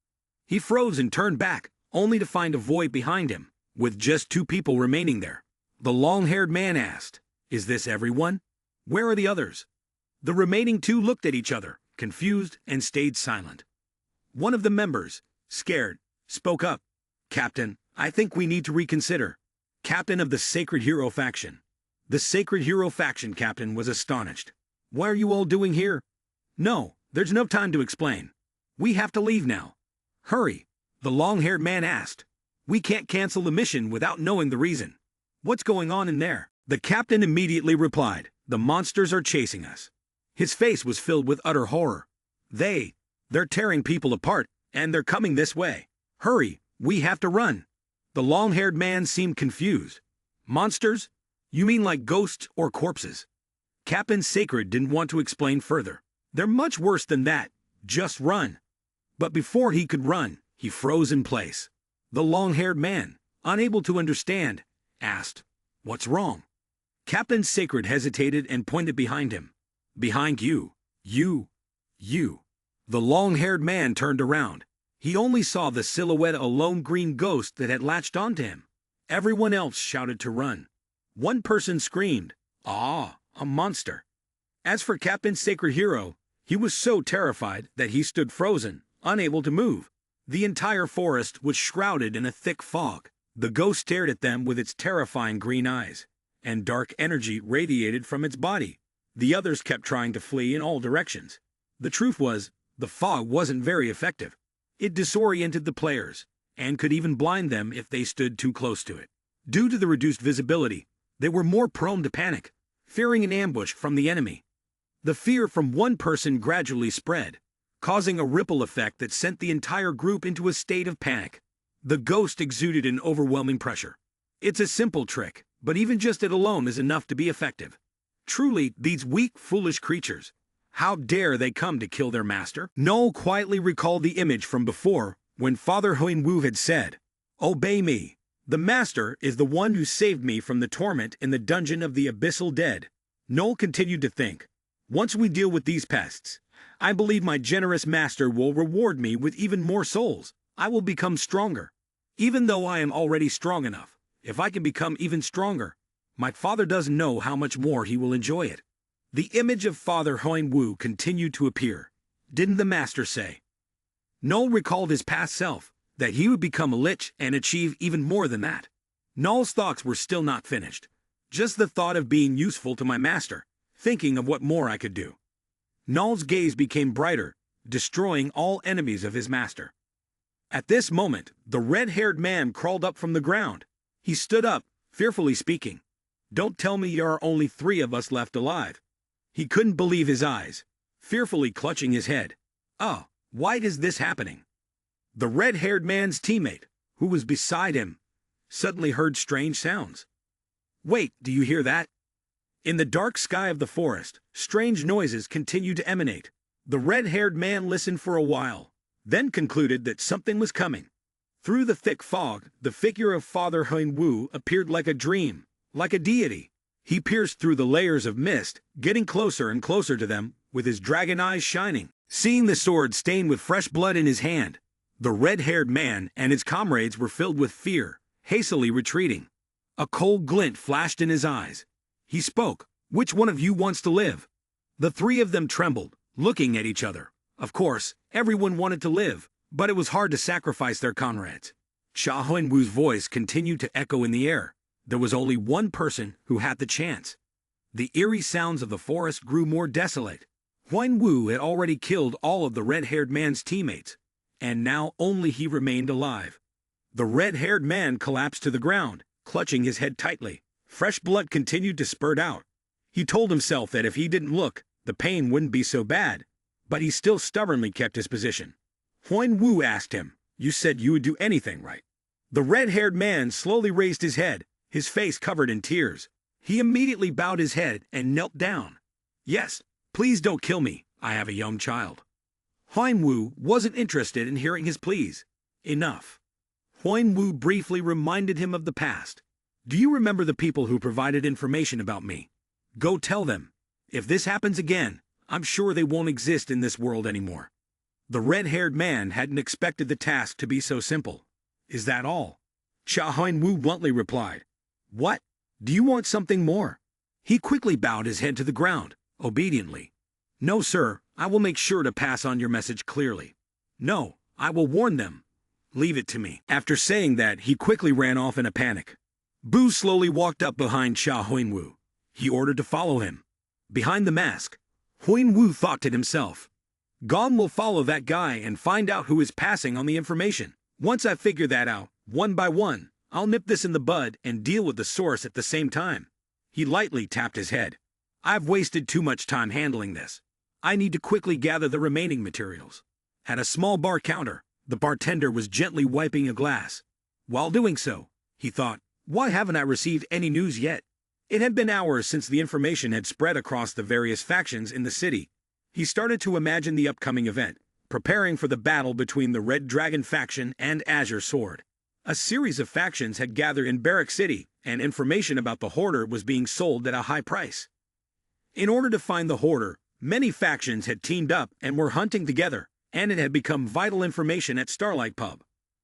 He froze and turned back, only to find a void behind him, with just 2 people remaining there. The long-haired man asked, "Is this everyone? Where are the others?" The remaining 2 looked at each other, confused, and stayed silent. One of the members, scared, spoke up. "Captain, I think we need to reconsider." Captain of the Sacred Hero faction. The Sacred Hero faction captain was astonished. "What are you all doing here?" "No, there's no time to explain. We have to leave now." "Hurry," the long-haired man asked. "We can't cancel the mission without knowing the reason. What's going on in there?" The captain immediately replied, "The monsters are chasing us." His face was filled with utter horror. They're tearing people apart, and they're coming this way. Hurry, we have to run." The long-haired man seemed confused. "Monsters? You mean like ghosts or corpses?" Captain Sacred didn't want to explain further. "They're much worse than that. Just run." But before he could run, he froze in place. The long-haired man, unable to understand, asked, "What's wrong?" Captain Sacred hesitated and pointed behind him. "Behind you. You. The long-haired man turned around. He only saw the silhouette of a lone green ghost that had latched onto him. Everyone else shouted to run. One person screamed, "Ah, a monster." As for Captain Sacred Hero, he was so terrified that he stood frozen, unable to move. The entire forest was shrouded in a thick fog. The ghost stared at them with its terrifying green eyes, and dark energy radiated from its body. The others kept trying to flee in all directions. The truth was, the fog wasn't very effective. It disoriented the players, and could even blind them if they stood too close to it. Due to the reduced visibility, they were more prone to panic, fearing an ambush from the enemy. The fear from one person gradually spread, causing a ripple effect that sent the entire group into a state of panic. The ghost exuded an overwhelming pressure. It's a simple trick, but even just it alone is enough to be effective. Truly, these weak, foolish creatures. How dare they come to kill their master? Noel quietly recalled the image from before, when Father Huan-Wu had said, "Obey me. The master is the one who saved me from the torment in the dungeon of the abyssal dead." Noel continued to think, "Once we deal with these pests, I believe my generous master will reward me with even more souls. I will become stronger. Even though I am already strong enough, if I can become even stronger, my father doesn't know how much more he will enjoy it." The image of Father Huan-Wu continued to appear. Didn't the master say? Noel recalled his past self, that he would become a lich and achieve even more than that. Noel's thoughts were still not finished. Just the thought of being useful to my master, thinking of what more I could do. Noel's gaze became brighter, destroying all enemies of his master. At this moment, the red-haired man crawled up from the ground. He stood up, fearfully speaking. "Don't tell me there are only 3 of us left alive." He couldn't believe his eyes, fearfully clutching his head. "Oh, why is this happening?" The red-haired man's teammate, who was beside him, suddenly heard strange sounds. "Wait, do you hear that?" In the dark sky of the forest, strange noises continued to emanate. The red-haired man listened for a while, then concluded that something was coming. Through the thick fog, the figure of Father Huan-Wu appeared like a dream, like a deity. He pierced through the layers of mist, getting closer and closer to them, with his dragon eyes shining. Seeing the sword stained with fresh blood in his hand, the red-haired man and his comrades were filled with fear, hastily retreating. A cold glint flashed in his eyes. He spoke, "Which one of you wants to live?" The 3 of them trembled, looking at each other. Of course, everyone wanted to live, But it was hard to sacrifice their comrades. Cha Huan-woo's voice continued to echo in the air. There was only one person who had the chance. The eerie sounds of the forest grew more desolate. Huan-woo had already killed all of the red-haired man's teammates, and now only he remained alive. The red-haired man collapsed to the ground, clutching his head tightly. Fresh blood continued to spurt out. He told himself that if he didn't look, the pain wouldn't be so bad, but he still stubbornly kept his position. Huan-woo asked him, "You said you would do anything, right?" The red-haired man slowly raised his head, his face covered in tears. He immediately bowed his head and knelt down. "Yes, please don't kill me. I have a young child." Huan-woo wasn't interested in hearing his pleas. Enough. Huan-woo briefly reminded him of the past. "Do you remember the people who provided information about me? Go tell them. If this happens again, I'm sure they won't exist in this world anymore." The red-haired man hadn't expected the task to be so simple. "Is that all?" Cha Huan-woo bluntly replied. "What? Do you want something more?" He quickly bowed his head to the ground, obediently. "No, sir, I will make sure to pass on your message clearly. No, I will warn them. Leave it to me." After saying that, he quickly ran off in a panic. Boo slowly walked up behind Cha Huan-woo. He ordered to follow him. Behind the mask, Huan-woo thought to himself, "Gon will follow that guy and find out who is passing on the information. Once I figure that out, one by one, I'll nip this in the bud and deal with the source at the same time." He lightly tapped his head. "I've wasted too much time handling this. I need to quickly gather the remaining materials." At a small bar counter, the bartender was gently wiping a glass. While doing so, he thought, "Why haven't I received any news yet?" It had been hours since the information had spread across the various factions in the city. He started to imagine the upcoming event, preparing for the battle between the Red Dragon faction and Azure Sword. A series of factions had gathered in Barrack City, and information about the hoarder was being sold at a high price. In order to find the hoarder, many factions had teamed up and were hunting together, and it had become vital information at Starlight Pub.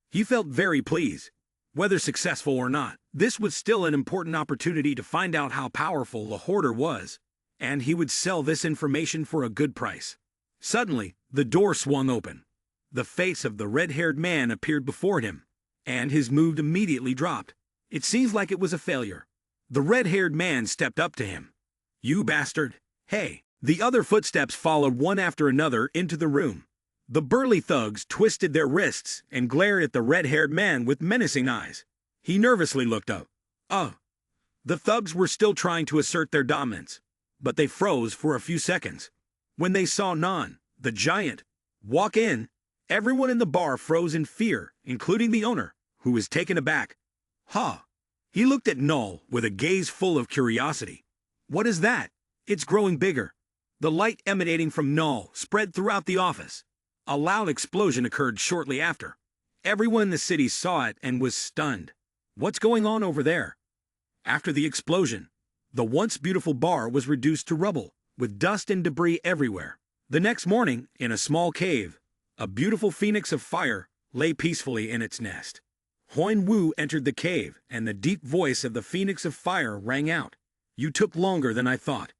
He felt very pleased. Whether successful or not, this was still an important opportunity to find out how powerful the hoarder was, and he would sell this information for a good price. Suddenly, the door swung open. The face of the red-haired man appeared before him, and his mood immediately dropped. It seems like it was a failure. The red-haired man stepped up to him. "You bastard! Hey!" The other footsteps followed one after another into the room. The burly thugs twisted their wrists and glared at the red-haired man with menacing eyes. He nervously looked up. Oh! The thugs were still trying to assert their dominance, but they froze for a few seconds. When they saw Nan, the giant, walk in, everyone in the bar froze in fear, including the owner, who was taken aback. "Huh!" He looked at Null with a gaze full of curiosity. "What is that?" "It's growing bigger." The light emanating from Null spread throughout the office. A loud explosion occurred shortly after. Everyone in the city saw it and was stunned. "What's going on over there?" After the explosion, the once beautiful bar was reduced to rubble, with dust and debris everywhere. The next morning, in a small cave, a beautiful phoenix of fire lay peacefully in its nest. Huan-woo entered the cave, and the deep voice of the phoenix of fire rang out. "You took longer than I thought."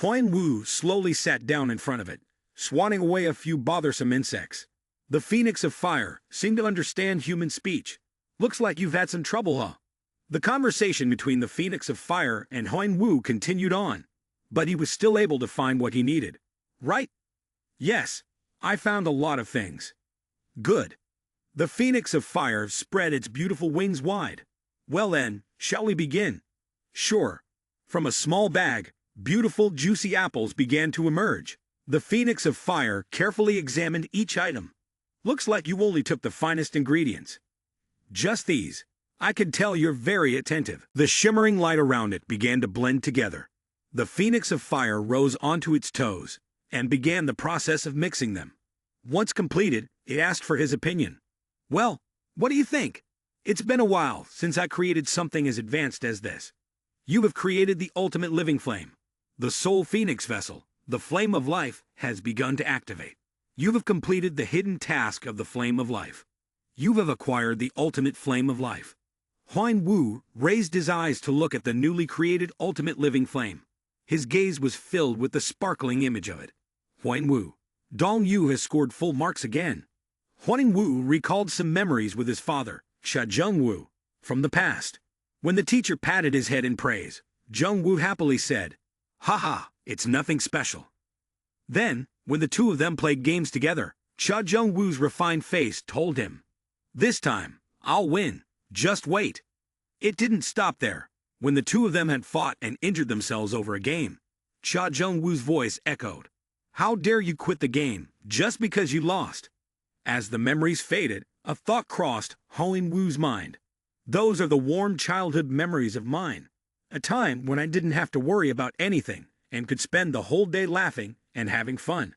Huan-woo slowly sat down in front of it, swatting away a few bothersome insects. The phoenix of fire seemed to understand human speech. "Looks like you've had some trouble, huh?" The conversation between the phoenix of fire and Huan-woo continued on, but he was still able to find what he needed. "Right?" "Yes, I found a lot of things." "Good." The phoenix of fire spread its beautiful wings wide. "Well then, shall we begin?" "Sure." From a small bag, beautiful juicy apples began to emerge. The phoenix of fire carefully examined each item. "Looks like you only took the finest ingredients." "Just these. I can tell you're very attentive." The shimmering light around it began to blend together. The phoenix of fire rose onto its toes and began the process of mixing them. Once completed, it asked for his opinion. "Well, what do you think? It's been a while since I created something as advanced as this. You have created the ultimate living flame. The soul phoenix vessel, the flame of life, has begun to activate. You have completed the hidden task of the flame of life. You have acquired the ultimate flame of life." Huan-woo raised his eyes to look at the newly created ultimate living flame. His gaze was filled with the sparkling image of it. "Huan-woo, Dong Yu has scored full marks again." Huang Wu recalled some memories with his father, Cha Jung-woo, from the past. When the teacher patted his head in praise, Jung-woo happily said, "Haha, it's nothing special." Then, when the two of them played games together, Cha Jung-woo's refined face told him, "This time, I'll win, just wait." It didn't stop there. When the two of them had fought and injured themselves over a game, Cha Jung-woo's voice echoed, "How dare you quit the game, just because you lost?" As the memories faded, a thought crossed Huang Wu's mind. Those are the warm childhood memories of mine. A time when I didn't have to worry about anything and could spend the whole day laughing and having fun.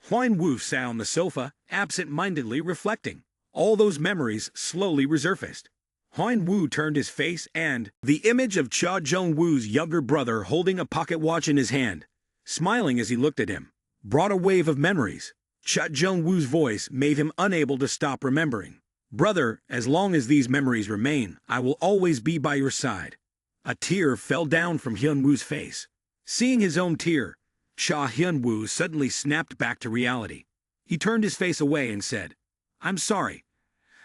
Huang Wu sat on the sofa, absent-mindedly reflecting. All those memories slowly resurfaced. Huang Wu turned his face and the image of Cha Jung-woo's younger brother holding a pocket watch in his hand, smiling as he looked at him, brought a wave of memories. Cha Jung-woo's voice made him unable to stop remembering. "Brother, as long as these memories remain, I will always be by your side." A tear fell down from Hyun Woo's face. Seeing his own tear, Cha Hyun Woo suddenly snapped back to reality. He turned his face away and said, "I'm sorry.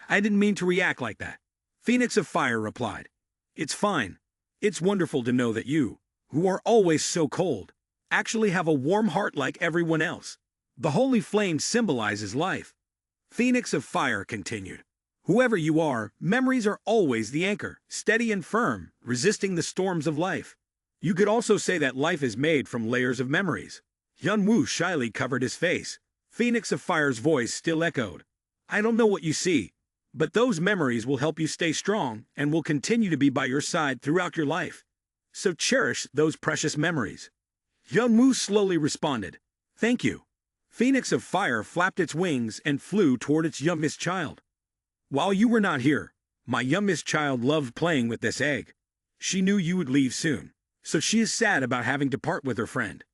I didn't mean to react like that." Phoenix of Fire replied, "It's fine. It's wonderful to know that you, who are always so cold, actually have a warm heart like everyone else. The holy flame symbolizes life." Phoenix of Fire continued, "Whoever you are, memories are always the anchor, steady and firm, resisting the storms of life. You could also say that life is made from layers of memories." Hyun Woo shyly covered his face. Phoenix of Fire's voice still echoed, "I don't know what you see, but those memories will help you stay strong and will continue to be by your side throughout your life. So cherish those precious memories." Hyun Woo slowly responded, "Thank you." Phoenix of Fire flapped its wings and flew toward its youngest child. "While you were not here, my youngest child loved playing with this egg. She knew you would leave soon, so she is sad about having to part with her friend."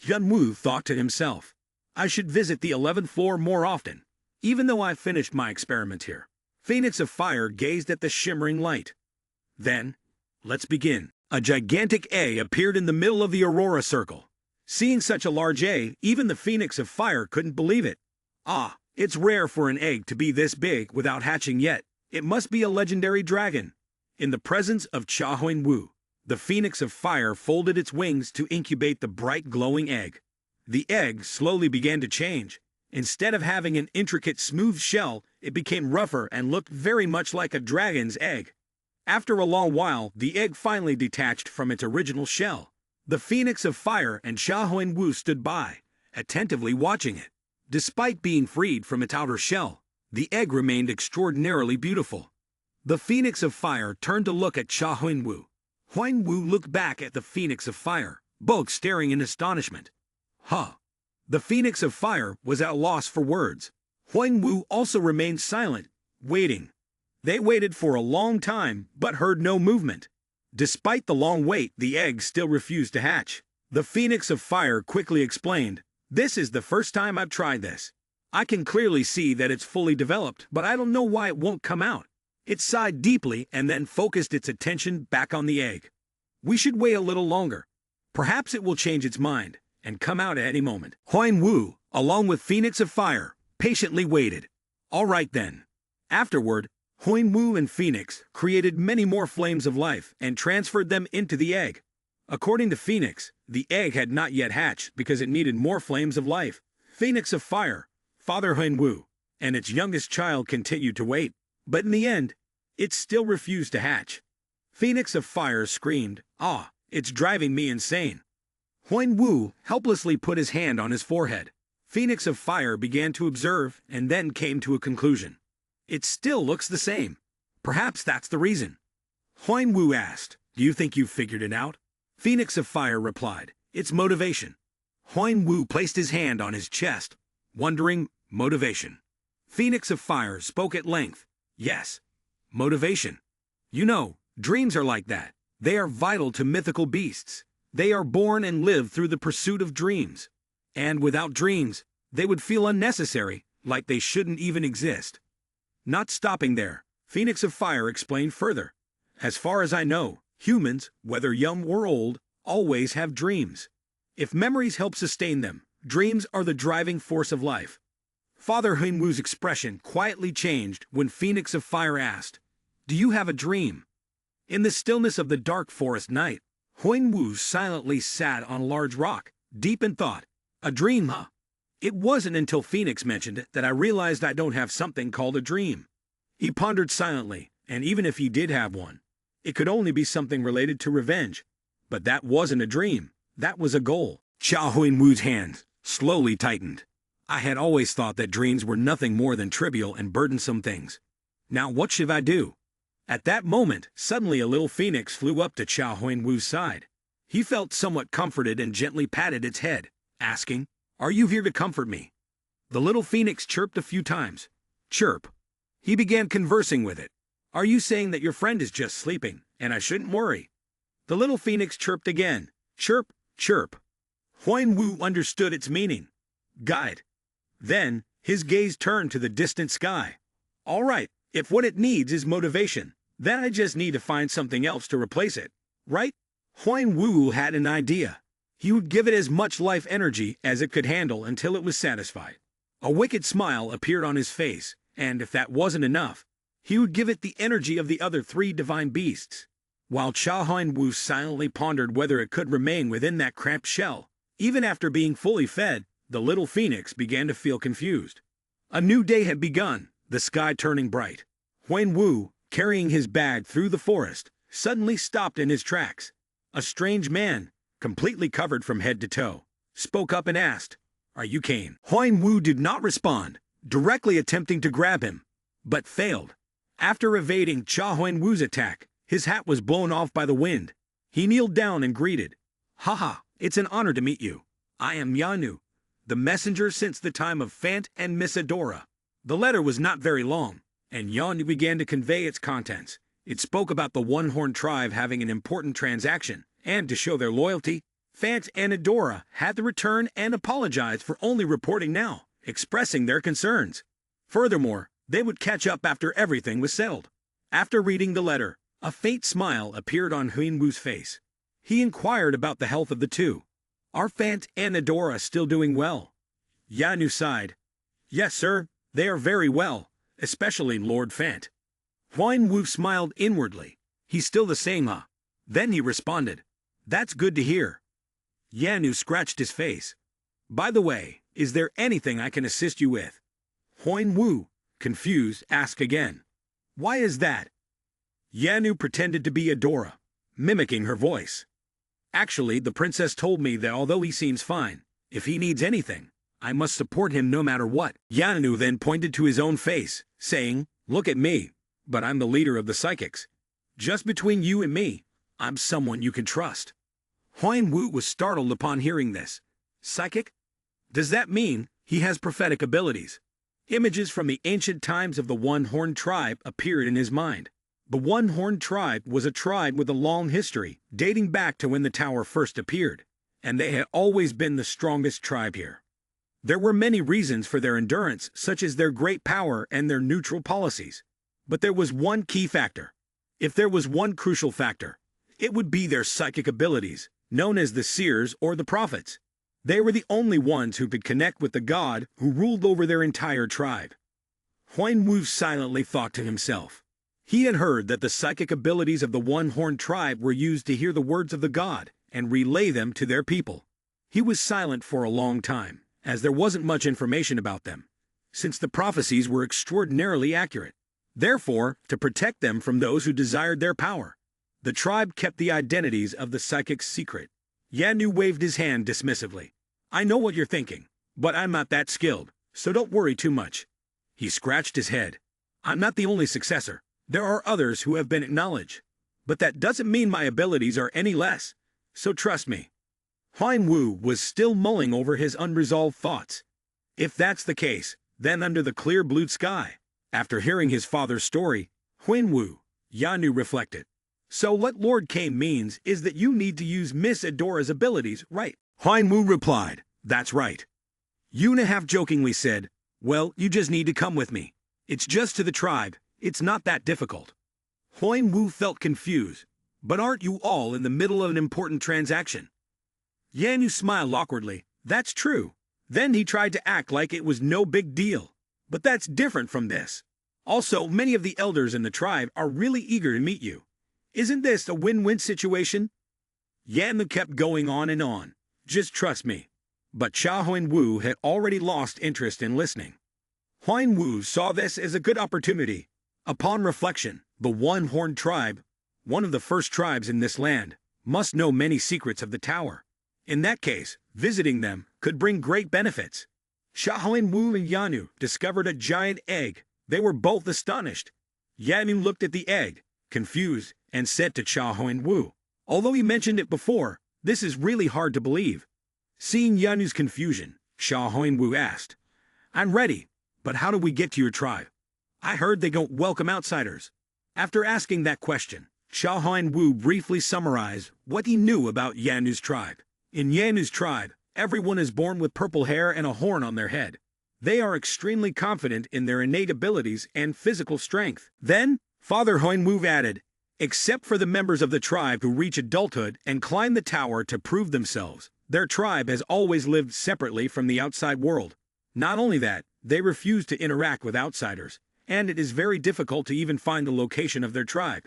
Hyun Woo thought to himself, "I should visit the 11th floor more often, even though I've finished my experiment here." Phoenix of Fire gazed at the shimmering light. Then, "Let's begin." A gigantic egg appeared in the middle of the Aurora Circle. Seeing such a large egg, even the Phoenix of Fire couldn't believe it. "Ah, it's rare for an egg to be this big without hatching yet. It must be a legendary dragon." In the presence of Cha Hyun Woo, the Phoenix of Fire folded its wings to incubate the bright glowing egg. The egg slowly began to change. Instead of having an intricate smooth shell, it became rougher and looked very much like a dragon's egg. After a long while, the egg finally detached from its original shell. The Phoenix of Fire and Cha Hyun Woo stood by, attentively watching it. Despite being freed from its outer shell, the egg remained extraordinarily beautiful. The Phoenix of Fire turned to look at Cha Hyun Woo. Hyun Woo looked back at the Phoenix of Fire, both staring in astonishment. "Huh." The Phoenix of Fire was at a loss for words. Hyun Woo also remained silent, waiting. They waited for a long time, but heard no movement. Despite the long wait, the egg still refused to hatch. The Phoenix of Fire quickly explained, "This is the first time I've tried this. I can clearly see that it's fully developed, but I don't know why it won't come out." It sighed deeply and then focused its attention back on the egg. "We should wait a little longer. Perhaps it will change its mind and come out at any moment." Hyun Woo, along with Phoenix of Fire, patiently waited. All right then. Afterward, Hyun Woo and Phoenix created many more flames of life and transferred them into the egg. According to Phoenix, the egg had not yet hatched because it needed more flames of life. Phoenix of Fire, Father Hyun Woo, and its youngest child continued to wait, but in the end, it still refused to hatch. Phoenix of Fire screamed, "Ah, it's driving me insane." Hyun Woo helplessly put his hand on his forehead. Phoenix of Fire began to observe and then came to a conclusion. "It still looks the same. Perhaps that's the reason." Hyun Woo asked, "Do you think you've figured it out?" Phoenix of Fire replied, "It's motivation." Hyun Woo placed his hand on his chest, wondering, motivation. Phoenix of Fire spoke at length, "Yes, motivation. You know, dreams are like that. They are vital to mythical beasts. They are born and live through the pursuit of dreams. And without dreams, they would feel unnecessary, like they shouldn't even exist." Not stopping there, Phoenix of Fire explained further. "As far as I know, humans, whether young or old, always have dreams. If memories help sustain them, dreams are the driving force of life. Father Huinwu's expression quietly changed when Phoenix of Fire asked, "Do you have a dream?" In the stillness of the dark forest night, Huinwu silently sat on a large rock, deep in thought. A dream, huh? It wasn't until Phoenix mentioned it that I realized I don't have something called a dream. He pondered silently, and even if he did have one, it could only be something related to revenge. But that wasn't a dream, that was a goal. Cha Huinwu's hands slowly tightened. I had always thought that dreams were nothing more than trivial and burdensome things. Now what should I do? At that moment, suddenly a little phoenix flew up to Cha Huinwu's side. He felt somewhat comforted and gently patted its head, asking, "Are you here to comfort me?" The little phoenix chirped a few times. Chirp. He began conversing with it. "Are you saying that your friend is just sleeping, and I shouldn't worry?" The little phoenix chirped again. Chirp, chirp. Huinwu understood its meaning. Guide. Then, his gaze turned to the distant sky. "All right, if what it needs is motivation, then I just need to find something else to replace it, right?" Huinwu had an idea. He would give it as much life energy as it could handle until it was satisfied. A wicked smile appeared on his face, and if that wasn't enough, he would give it the energy of the other three divine beasts. While Cha Huinwu silently pondered whether it could remain within that cramped shell, even after being fully fed, the little phoenix began to feel confused. A new day had begun, the sky turning bright. Huinwu, carrying his bag through the forest, suddenly stopped in his tracks. A strange man, completely covered from head to toe, spoke up and asked, "Are you Cain?" Huinwu did not respond, directly attempting to grab him, but failed. After evading Cha Huinwu's attack, his hat was blown off by the wind. He kneeled down and greeted, "Haha, it's an honor to meet you. I am Yanu, the messenger since the time of Fant and Miss Adora." The letter was not very long, and Yanu began to convey its contents. It spoke about the One-Horned tribe having an important transaction, and to show their loyalty, Fant and Adora had to return and apologize for only reporting now, expressing their concerns. Furthermore, they would catch up after everything was settled. After reading the letter, a faint smile appeared on Huinwu's face. He inquired about the health of the two. "Are Fant and Adora still doing well?" Yanu sighed. "Yes, sir, they are very well, especially Lord Fant." Huinwu smiled inwardly. "He's still the same, huh?" Then he responded, "That's good to hear." Yanu scratched his face. "By the way, is there anything I can assist you with?" Huinwu, confused, asked again, "Why is that?" Yanu pretended to be Adora, mimicking her voice. "Actually, the princess told me that although he seems fine, if he needs anything, I must support him no matter what." Yanu then pointed to his own face, saying, "Look at me, but I'm the leader of the psychics. Just between you and me, I'm someone you can trust." Huinwu was startled upon hearing this. Psychic? Does that mean he has prophetic abilities? Images from the ancient times of the One-Horned tribe appeared in his mind. The One-Horned tribe was a tribe with a long history, dating back to when the tower first appeared, and they had always been the strongest tribe here. There were many reasons for their endurance, such as their great power and their neutral policies. But there was one key factor. If there was one crucial factor, it would be their psychic abilities, known as the seers or the prophets. They were the only ones who could connect with the god who ruled over their entire tribe. Huinwu silently thought to himself. He had heard that the psychic abilities of the One-Horned tribe were used to hear the words of the god and relay them to their people. He was silent for a long time, as there wasn't much information about them, since the prophecies were extraordinarily accurate. Therefore, to protect them from those who desired their power, the tribe kept the identities of the psychics secret. Yanu waved his hand dismissively. "I know what you're thinking, but I'm not that skilled, so don't worry too much." He scratched his head. "I'm not the only successor. There are others who have been acknowledged, but that doesn't mean my abilities are any less, so trust me." Huinwu was still mulling over his unresolved thoughts. If that's the case, then under the clear blue sky. After hearing his father's story, Huinwu, Yanu reflected. "So what Lord Cain means is that you need to use Miss Adora's abilities, right?" Huinwu replied, "That's right." Yuna half-jokingly said, "Well, you just need to come with me. It's just to the tribe. It's not that difficult." Huinwu felt confused. "But aren't you all in the middle of an important transaction?" Yanu smiled awkwardly. "That's true. Then he tried to act like it was no big deal. But that's different from this. Also, many of the elders in the tribe are really eager to meet you. Isn't this a win-win situation? Yanu kept going on and on. Just trust me. But Cha Huan-Wu had already lost interest in listening. Huan-Wu saw this as a good opportunity. Upon reflection, the one-horned tribe, one of the first tribes in this land, must know many secrets of the tower. In that case, visiting them could bring great benefits. Cha Huan-Wu and Yanu discovered a giant egg. They were both astonished. Yanu looked at the egg, confused, and said to Cha Huan-Wu, "Although he mentioned it before, this is really hard to believe." Seeing Yanu's confusion, Cha Huan-Wu asked, "I'm ready, but how do we get to your tribe? I heard they don't welcome outsiders." After asking that question, Cha Huan-Wu briefly summarized what he knew about Yanu's tribe. In Yanu's tribe, everyone is born with purple hair and a horn on their head. They are extremely confident in their innate abilities and physical strength. Then, Father Huan-Wu added, except for the members of the tribe who reach adulthood and climb the tower to prove themselves, their tribe has always lived separately from the outside world. Not only that, they refuse to interact with outsiders, and it is very difficult to even find the location of their tribe.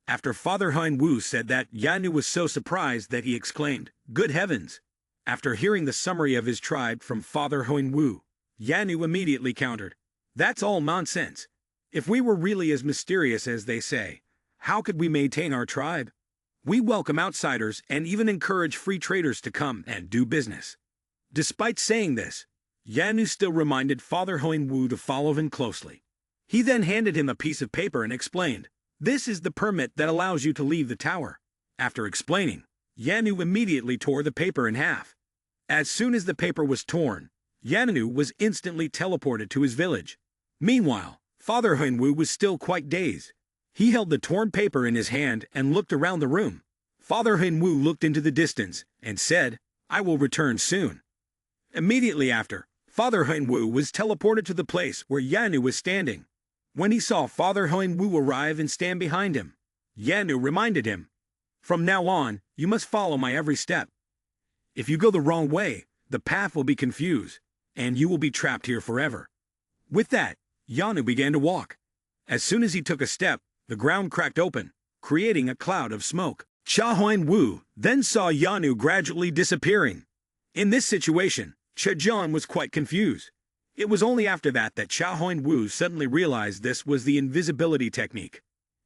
After Father Huan-Wu said that, Yanu was so surprised that he exclaimed, "Good heavens!" After hearing the summary of his tribe from Father Huan-Wu, Yanu immediately countered, "That's all nonsense. If we were really as mysterious as they say, how could we maintain our tribe? We welcome outsiders and even encourage free traders to come and do business." Despite saying this, Yanu still reminded Father Huan-Wu to follow him closely. He then handed him a piece of paper and explained, "This is the permit that allows you to leave the tower." After explaining, Yanu immediately tore the paper in half. As soon as the paper was torn, Yanu was instantly teleported to his village. Meanwhile, Father Huan-Wu was still quite dazed. He held the torn paper in his hand and looked around the room. Father Huan-Wu looked into the distance and said, "I will return soon." Immediately after, Father Huan-Wu was teleported to the place where Yanu was standing. When he saw Father Huan-Wu arrive and stand behind him, Yanu reminded him, "From now on, you must follow my every step. If you go the wrong way, the path will be confused, and you will be trapped here forever." With that, Yanu began to walk. As soon as he took a step, the ground cracked open, creating a cloud of smoke. Cha Huan-Wu then saw Yanu gradually disappearing. In this situation, Cha-Jan was quite confused. It was only after that Cha Huan-Wu suddenly realized this was the invisibility technique.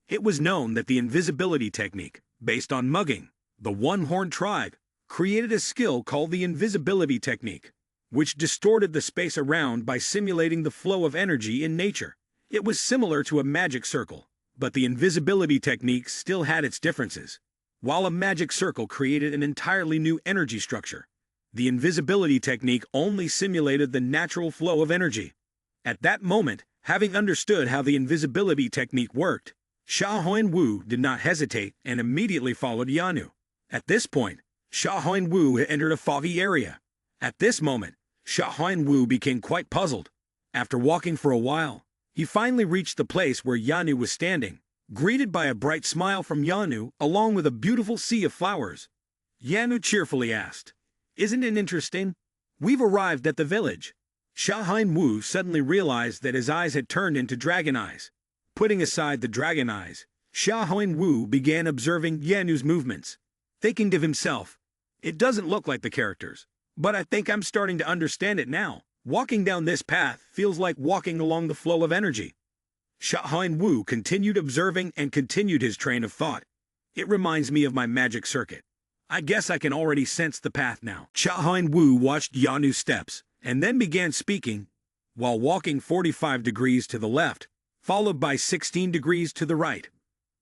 It was known that the invisibility technique, based on mugging, the one-horned tribe, created a skill called the invisibility technique, which distorted the space around by simulating the flow of energy in nature. It was similar to a magic circle, but the invisibility technique still had its differences. While a magic circle created an entirely new energy structure, the invisibility technique only simulated the natural flow of energy. At that moment, having understood how the invisibility technique worked, Cha Huan-Wu did not hesitate and immediately followed Yanu. At this point, Cha Huan-Wu had entered a foggy area. At this moment, Cha Huan-Wu became quite puzzled. After walking for a while, he finally reached the place where Yanu was standing, greeted by a bright smile from Yanu along with a beautiful sea of flowers. Yanu cheerfully asked, "Isn't it interesting? We've arrived at the village." Cha Huan-Wu suddenly realized that his eyes had turned into dragon eyes. Putting aside the dragon eyes, Cha Huan-Wu began observing Yanu's movements, thinking to himself, "It doesn't look like the characters, but I think I'm starting to understand it now. Walking down this path feels like walking along the flow of energy." Cha Huan-Wu continued observing and continued his train of thought. "It reminds me of my magic circuit. I guess I can already sense the path now." Cha Huan-Wu watched Yanu's steps and then began speaking, while walking 45 degrees to the left, followed by 16 degrees to the right.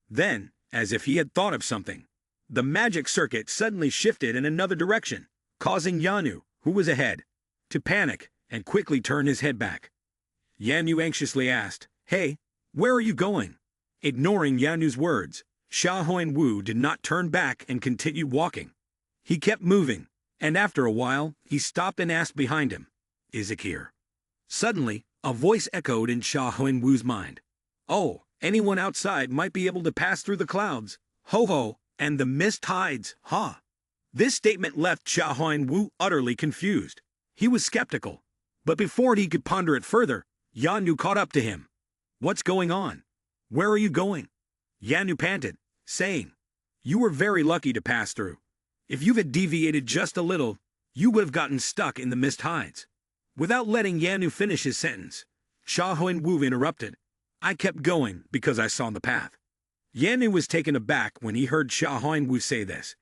Then, as if he had thought of something, the magic circuit suddenly shifted in another direction, causing Yanu, who was ahead, to panic and quickly turn his head back. Yanu anxiously asked, "Hey, where are you going?" Ignoring Yanu's words, Cha Huan-Wu did not turn back and continued walking. He kept moving, and after a while, he stopped and asked behind him, "Is it here?" Suddenly, a voice echoed in Cha Huan-Wu's mind. "Oh, anyone outside might be able to pass through the clouds. Ho ho, and the mist hides, ha." This statement left Cha Huan-Wu utterly confused. He was skeptical, but before he could ponder it further, Yanu caught up to him. "What's going on? Where are you going?" Yanu panted, saying, "You were very lucky to pass through. If you had deviated just a little, you would have gotten stuck in the mist hides." Without letting Yanu finish his sentence, Sha Huan-Wu interrupted. "I kept going because I saw the path." Yanu was taken aback when he heard Sha Huan-Wu say this.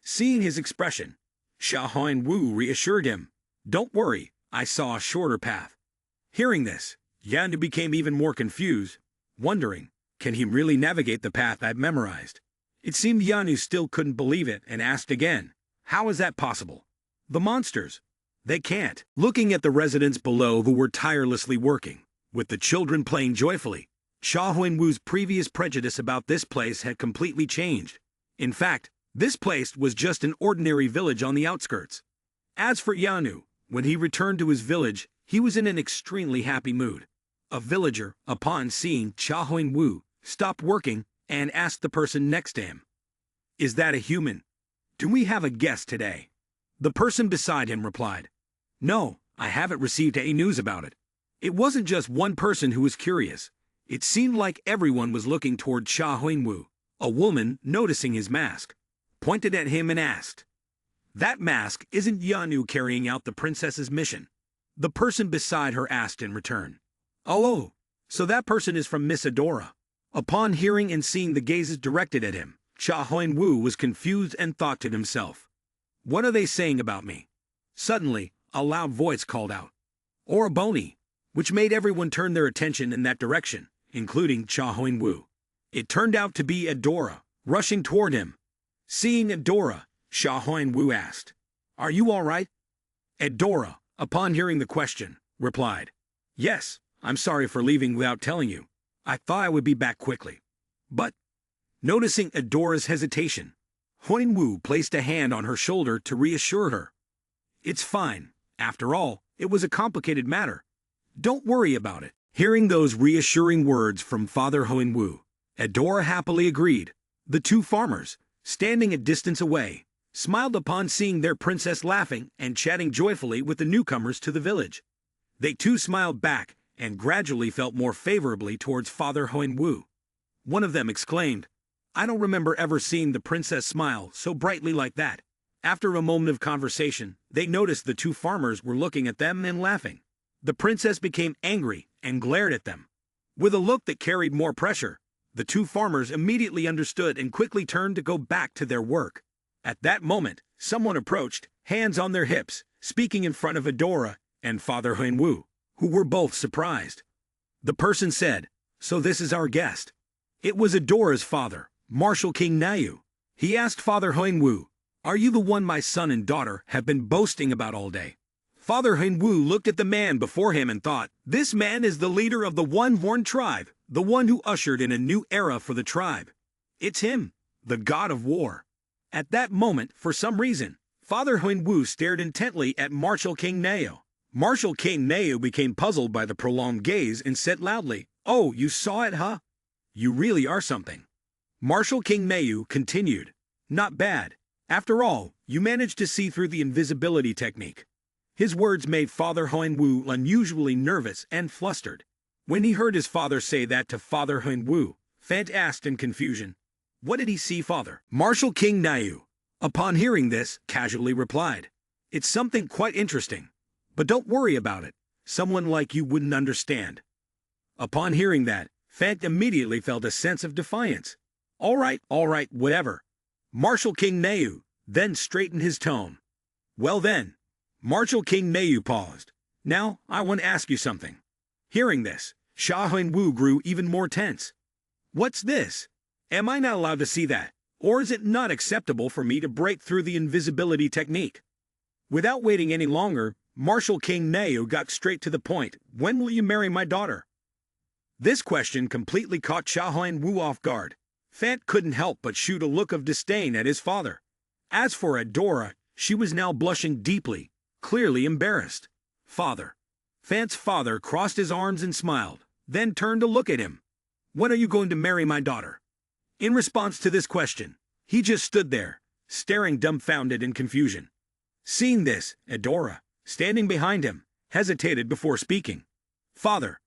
Seeing his expression, Sha Huan-Wu reassured him, "Don't worry, I saw a shorter path." Hearing this, Yanu became even more confused, wondering, can he really navigate the path I've memorized? It seemed Yanu still couldn't believe it and asked again, "How is that possible? The monsters, they can't." Looking at the residents below who were tirelessly working, with the children playing joyfully, Sha Huan-Wu's previous prejudice about this place had completely changed. In fact, this place was just an ordinary village on the outskirts. As for Yanu, when he returned to his village, he was in an extremely happy mood. A villager, upon seeing Sha Huan-Wu, stopped working and asked the person next to him, "Is that a human? Do we have a guest today?" The person beside him replied, "No, I haven't received any news about it." It wasn't just one person who was curious. It seemed like everyone was looking toward Sha Huan-Wu. A woman, noticing his mask, pointed at him and asked, "That mask isn't Yanu carrying out the princess's mission?" The person beside her asked in return, "Oh, so that person is from Miss Adora." Upon hearing and seeing the gazes directed at him, Sha Huan-Wu was confused and thought to himself, "What are they saying about me?" Suddenly, a loud voice called out, "Oraboni," which made everyone turn their attention in that direction, including Sha Huan-Wu. It turned out to be Adora, rushing toward him. Seeing Adora, Sha Huan-Wu asked, "Are you all right?" Adora, upon hearing the question, replied, "Yes, I'm sorry for leaving without telling you. I thought I would be back quickly." But, noticing Adora's hesitation, Huan-Wu placed a hand on her shoulder to reassure her. "It's fine. After all, it was a complicated matter. Don't worry about it." Hearing those reassuring words from Father Huan-Wu, Adora happily agreed. The two farmers, standing a distance away, smiled upon seeing their princess laughing and chatting joyfully with the newcomers to the village. They too smiled back and gradually felt more favorably towards Father Huan-Wu. One of them exclaimed, "I don't remember ever seeing the princess smile so brightly like that." After a moment of conversation, they noticed the two farmers were looking at them and laughing. The princess became angry and glared at them. With a look that carried more pressure, the two farmers immediately understood and quickly turned to go back to their work. At that moment, someone approached, hands on their hips, speaking in front of Adora and Father Huan-Wu, who were both surprised. The person said, "So this is our guest." It was Adora's father, Martial King Nayu. He asked Father Huan-Wu, "Are you the one my son and daughter have been boasting about all day?" Father Huan-Wu looked at the man before him and thought, "This man is the leader of the one-horned tribe, the one who ushered in a new era for the tribe. It's him, the god of war." At that moment, for some reason, Father Huan-Wu stared intently at Martial King Nayu. Martial King Nayu became puzzled by the prolonged gaze and said loudly, "Oh, you saw it, huh? You really are something." Martial King Nayu continued, "Not bad. After all, you managed to see through the invisibility technique." His words made Father Huan-Wu unusually nervous and flustered. When he heard his father say that to Father Huan-Wu, Fant asked in confusion, "What did he see, father?" Martial King Nayu, upon hearing this, casually replied, "It's something quite interesting. But don't worry about it. Someone like you wouldn't understand." Upon hearing that, Fant immediately felt a sense of defiance. All right, whatever." Martial King Nayu then straightened his tone. "Well then." Martial King Nayu paused. "Now, I want to ask you something." Hearing this, Sha Huan-Wu grew even more tense. "What's this? Am I not allowed to see that? Or is it not acceptable for me to break through the invisibility technique?" Without waiting any longer, Martial King Nayu got straight to the point. "When will you marry my daughter?" This question completely caught Sha Huan-Wu off guard. Fant couldn't help but shoot a look of disdain at his father. As for Adora, she was now blushing deeply, clearly embarrassed. "Father." Fant's father crossed his arms and smiled, then turned to look at him. "When are you going to marry my daughter?" In response to this question, he just stood there, staring dumbfounded in confusion. Seeing this, Adora, standing behind him, hesitated before speaking. "Father."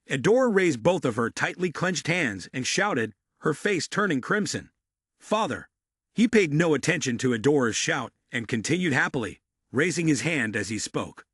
Adora raised both of her tightly clenched hands and shouted, her face turning crimson. "Father." He paid no attention to Adora's shout and continued happily, raising his hand as he spoke.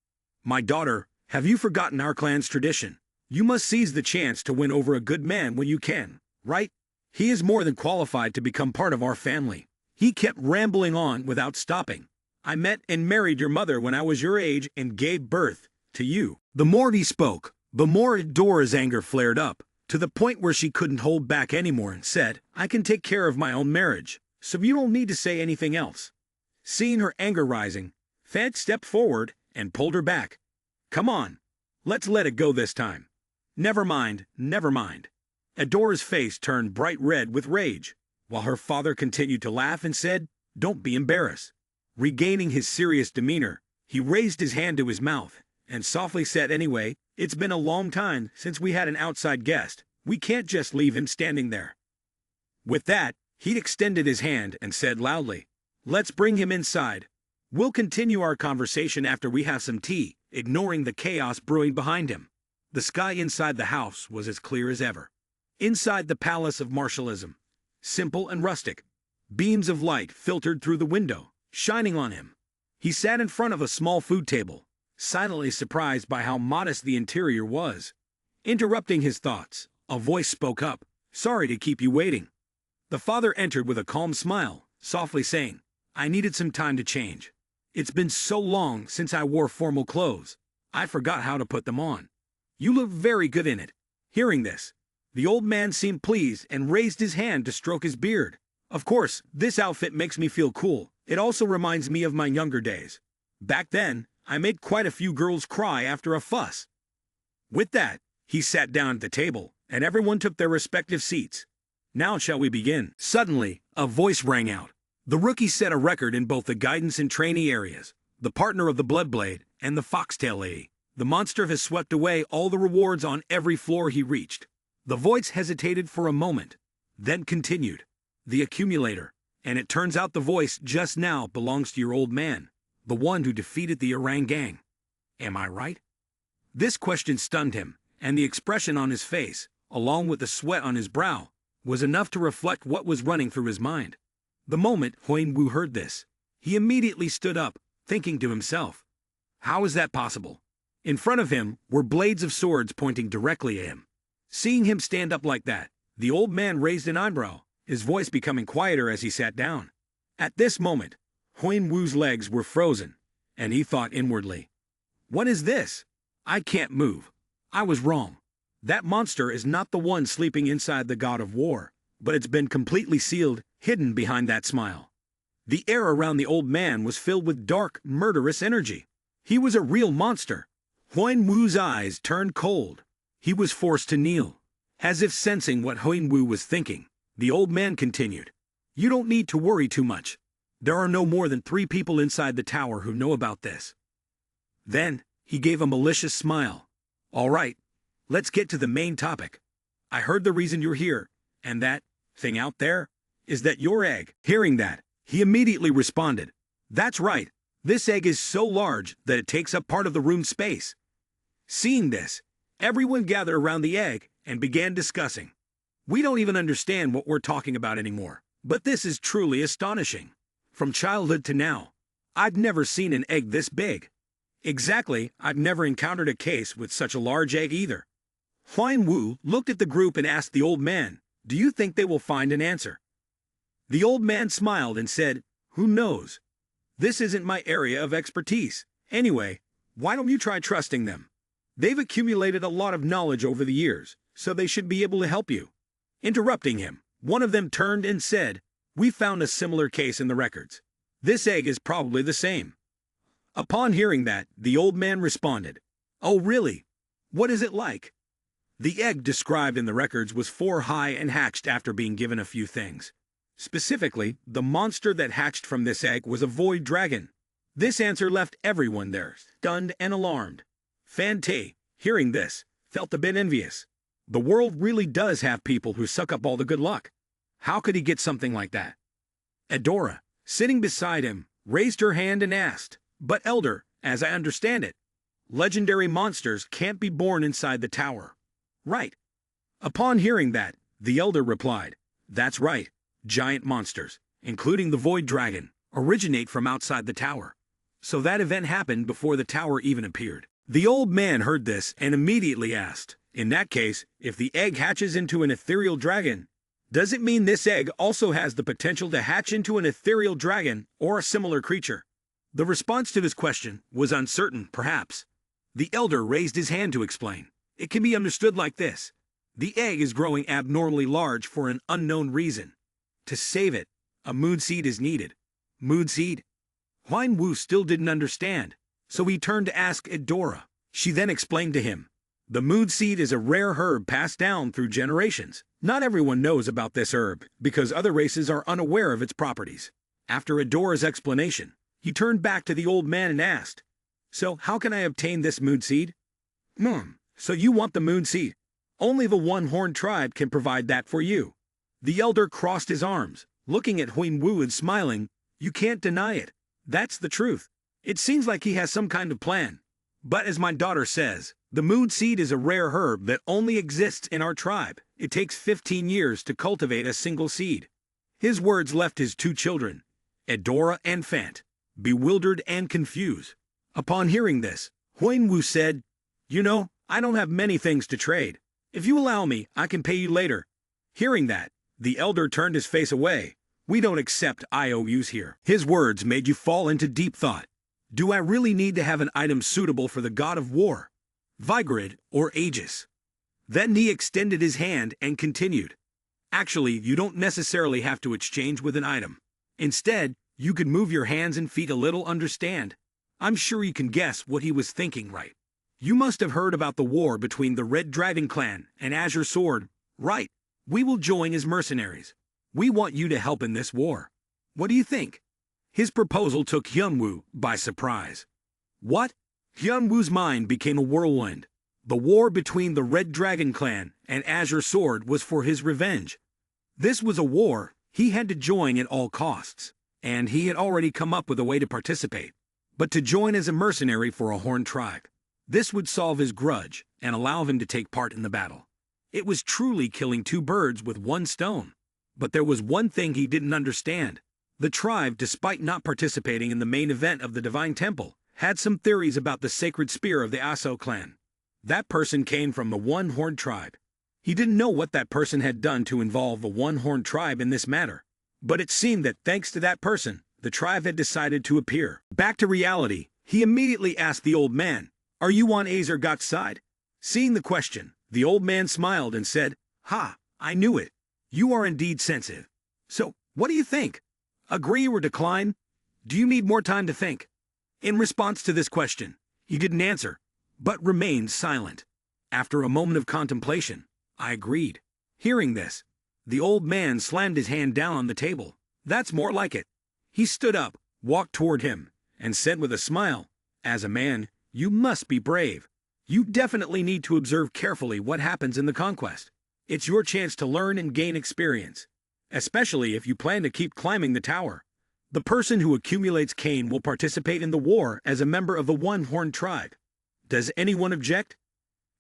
"My daughter, have you forgotten our clan's tradition? You must seize the chance to win over a good man when you can, right? He is more than qualified to become part of our family." He kept rambling on without stopping. "I met and married your mother when I was your age and gave birth to you." The more he spoke, the more Adora's anger flared up, to the point where she couldn't hold back anymore and said, "I can take care of my own marriage, so you don't need to say anything else." Seeing her anger rising, Fad stepped forward and pulled her back. "Come on, let's let it go this time." Never mind, never mind." Adora's face turned bright red with rage, while her father continued to laugh and said, "Don't be embarrassed." Regaining his serious demeanor, he raised his hand to his mouth and softly said, "Anyway, it's been a long time since we had an outside guest. We can't just leave him standing there." With that, he extended his hand and said loudly, "Let's bring him inside. We'll continue our conversation after we have some tea," ignoring the chaos brewing behind him. The sky inside the house was as clear as ever. Inside the palace of martialism, simple and rustic, beams of light filtered through the window, shining on him. He sat in front of a small food table, silently surprised by how modest the interior was. Interrupting his thoughts, a voice spoke up, "Sorry to keep you waiting." The father entered with a calm smile, softly saying, "I needed some time to change. It's been so long since I wore formal clothes, I forgot how to put them on. You look very good in it." Hearing this, the old man seemed pleased and raised his hand to stroke his beard. "Of course, this outfit makes me feel cool. It also reminds me of my younger days. Back then, I made quite a few girls cry after a fuss." With that, he sat down at the table, and everyone took their respective seats. "Now shall we begin?" Suddenly, a voice rang out. The rookie set a record in both the guidance and trainee areas, the partner of the Bloodblade, and the Foxtail Lady. The monster has swept away all the rewards on every floor he reached. The voice hesitated for a moment, then continued. "The accumulator, and it turns out the voice just now belongs to your old man, the one who defeated the Orang gang. Am I right?" This question stunned him, and the expression on his face, along with the sweat on his brow, was enough to reflect what was running through his mind. The moment Huang-Wu heard this, he immediately stood up, thinking to himself, "How is that possible?" In front of him were blades of swords pointing directly at him. Seeing him stand up like that, the old man raised an eyebrow, his voice becoming quieter as he sat down. At this moment, Huang-Wu's legs were frozen, and he thought inwardly, "What is this? I can't move. I was wrong. That monster is not the one sleeping inside the god of war, but it's been completely sealed, hidden behind that smile." The air around the old man was filled with dark, murderous energy. He was a real monster. Huang-Wu's eyes turned cold. He was forced to kneel. As if sensing what Huang-Wu was thinking, the old man continued, "You don't need to worry too much. There are no more than 3 people inside the tower who know about this." Then, he gave a malicious smile. "All right, let's get to the main topic. I heard the reason you're here, and that thing out there, is that your egg?" Hearing that, he immediately responded, "That's right. This egg is so large that it takes up part of the room space." Seeing this, everyone gathered around the egg and began discussing. "We don't even understand what we're talking about anymore, but this is truly astonishing. From childhood to now, I've never seen an egg this big. Exactly, I've never encountered a case with such a large egg either." Huang-Wu looked at the group and asked the old man, "Do you think they will find an answer?" The old man smiled and said, "Who knows? This isn't my area of expertise. Anyway, why don't you try trusting them? They've accumulated a lot of knowledge over the years, so they should be able to help you." Interrupting him, one of them turned and said, "We found a similar case in the records. This egg is probably the same." Upon hearing that, the old man responded, "Oh really? What is it like?" The egg described in the records was 4 high and hatched after being given a few things. Specifically, the monster that hatched from this egg was a void dragon. This answer left everyone there, stunned and alarmed. Fan-Te, hearing this, felt a bit envious. The world really does have people who suck up all the good luck. How could he get something like that? Adora, sitting beside him, raised her hand and asked, "But elder, As I understand it, legendary monsters can't be born inside the tower. Right. Upon hearing that, the elder replied, "That's right. Giant monsters, including the void dragon, originate from outside the tower. So that event happened before the tower even appeared." The old man heard this and immediately asked, "In that case, if the egg hatches into an ethereal dragon, does it mean this egg also has the potential to hatch into an ethereal dragon or a similar creature?" The response to this question was uncertain, perhaps. The elder raised his hand to explain. It can be understood like this. The egg is growing abnormally large for an unknown reason. To save it, a mood seed is needed. Mood seed? Huan Wu still didn't understand, so he turned to ask Edora. She then explained to him. The mood seed is a rare herb passed down through generations. Not everyone knows about this herb, because other races are unaware of its properties. After Edora's explanation, he turned back to the old man and asked, "So how can I obtain this mood seed?" So you want the mood seed? Only the one-horned tribe can provide that for you." The elder crossed his arms, looking at Huan Wu and smiling. "You can't deny it. That's the truth. It seems like he has some kind of plan. But as my daughter says, the mood seed is a rare herb that only exists in our tribe. It takes 15 years to cultivate a single seed." His words left his two children, Edora and Fant, bewildered and confused. Upon hearing this, Huan Wu said, "You know, I don't have many things to trade. If you allow me, I can pay you later." Hearing that, the elder turned his face away. "We don't accept IOUs here." His words made you fall into deep thought. Do I really need to have an item suitable for the god of war, Vigrid or Aegis? Then he extended his hand and continued. "Actually, you don't necessarily have to exchange with an item. Instead, you can move your hands and feet a little, understand? I'm sure you can guess what he was thinking, right? You must have heard about the war between the Red Dragon Clan and Azure Sword, right? We will join as mercenaries. We want you to help in this war. What do you think?" His proposal took Hyunwoo by surprise. What? Hyunwoo's mind became a whirlwind. The war between the Red Dragon Clan and Azure Sword was for his revenge. This was a war he had to join at all costs, and he had already come up with a way to participate. But to join as a mercenary for a horned tribe, this would solve his grudge and allow him to take part in the battle. It was truly killing two birds with one stone. But there was one thing he didn't understand. The tribe, despite not participating in the main event of the Divine Temple, had some theories about the sacred spear of the Aso clan. That person came from the one-horned tribe. He didn't know what that person had done to involve the one-horned tribe in this matter. But it seemed that thanks to that person, the tribe had decided to appear. Back to reality, he immediately asked the old man, "Are you on Azergot's side?" Seeing the question, the old man smiled and said, "Ha, I knew it. You are indeed sensitive. So, what do you think? Agree or decline? Do you need more time to think?" In response to this question, he didn't answer, but remained silent. After a moment of contemplation, I agreed. Hearing this, the old man slammed his hand down on the table. "That's more like it." He stood up, walked toward him, and said with a smile, "As a man, you must be brave. You definitely need to observe carefully what happens in the conquest. It's your chance to learn and gain experience, especially if you plan to keep climbing the tower. The person who accumulates cane will participate in the war as a member of the one-horned tribe. Does anyone object?"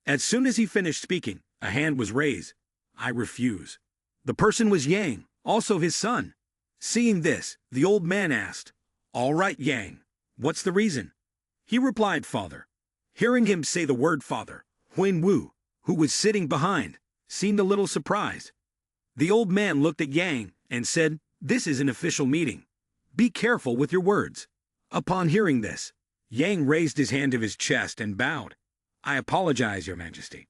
As soon as he finished speaking, a hand was raised. "I refuse." The person was Yang, also his son. Seeing this, the old man asked, "All right, Yang, what's the reason?" He replied, "Father." Hearing him say the word father, Huan Wu, who was sitting behind, seemed a little surprised. The old man looked at Yang and said, "This is an official meeting. Be careful with your words." Upon hearing this, Yang raised his hand to his chest and bowed. "I apologize, Your Majesty."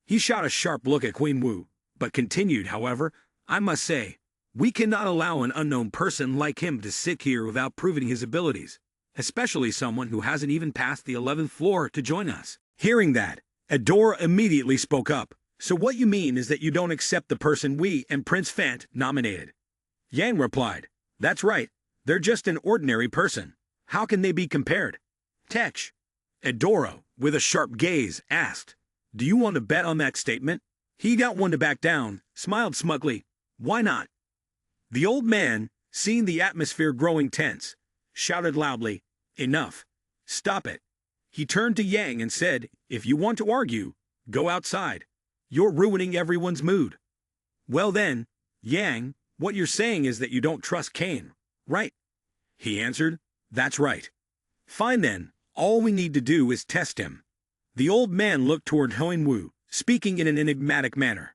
He shot a sharp look at Huan Wu, but continued, "However, I must say, we cannot allow an unknown person like him to sit here without proving his abilities, especially someone who hasn't even passed the 11th floor to join us." Hearing that, Edora immediately spoke up. "So what you mean is that you don't accept the person we and Prince Fant nominated?" Yang replied, "That's right. They're just an ordinary person. How can they be compared?" Tech. Edora, with a sharp gaze, asked, "Do you want to bet on that statement?" He got one to back down, smiled smugly. "Why not?" The old man, seeing the atmosphere growing tense, shouted loudly, "Enough. Stop it. He turned to Yang and said, if you want to argue, go outside. You're ruining everyone's mood. Well then, Yang, what you're saying is that you don't trust Kane, right? He answered, that's right. Fine then, all we need to do is test him. The old man looked toward Hoin-woo, speaking in an enigmatic manner.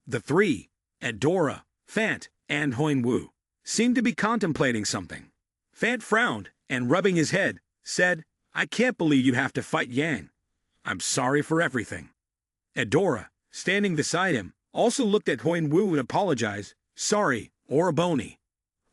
The three, Adora, Fant, and Hoin-woo, seemed to be contemplating something. Fant frowned, and rubbing his head, said, I can't believe you have to fight Yang. I'm sorry for everything. Adora, standing beside him, also looked at Hoin-woo and apologized, sorry, Oraboni.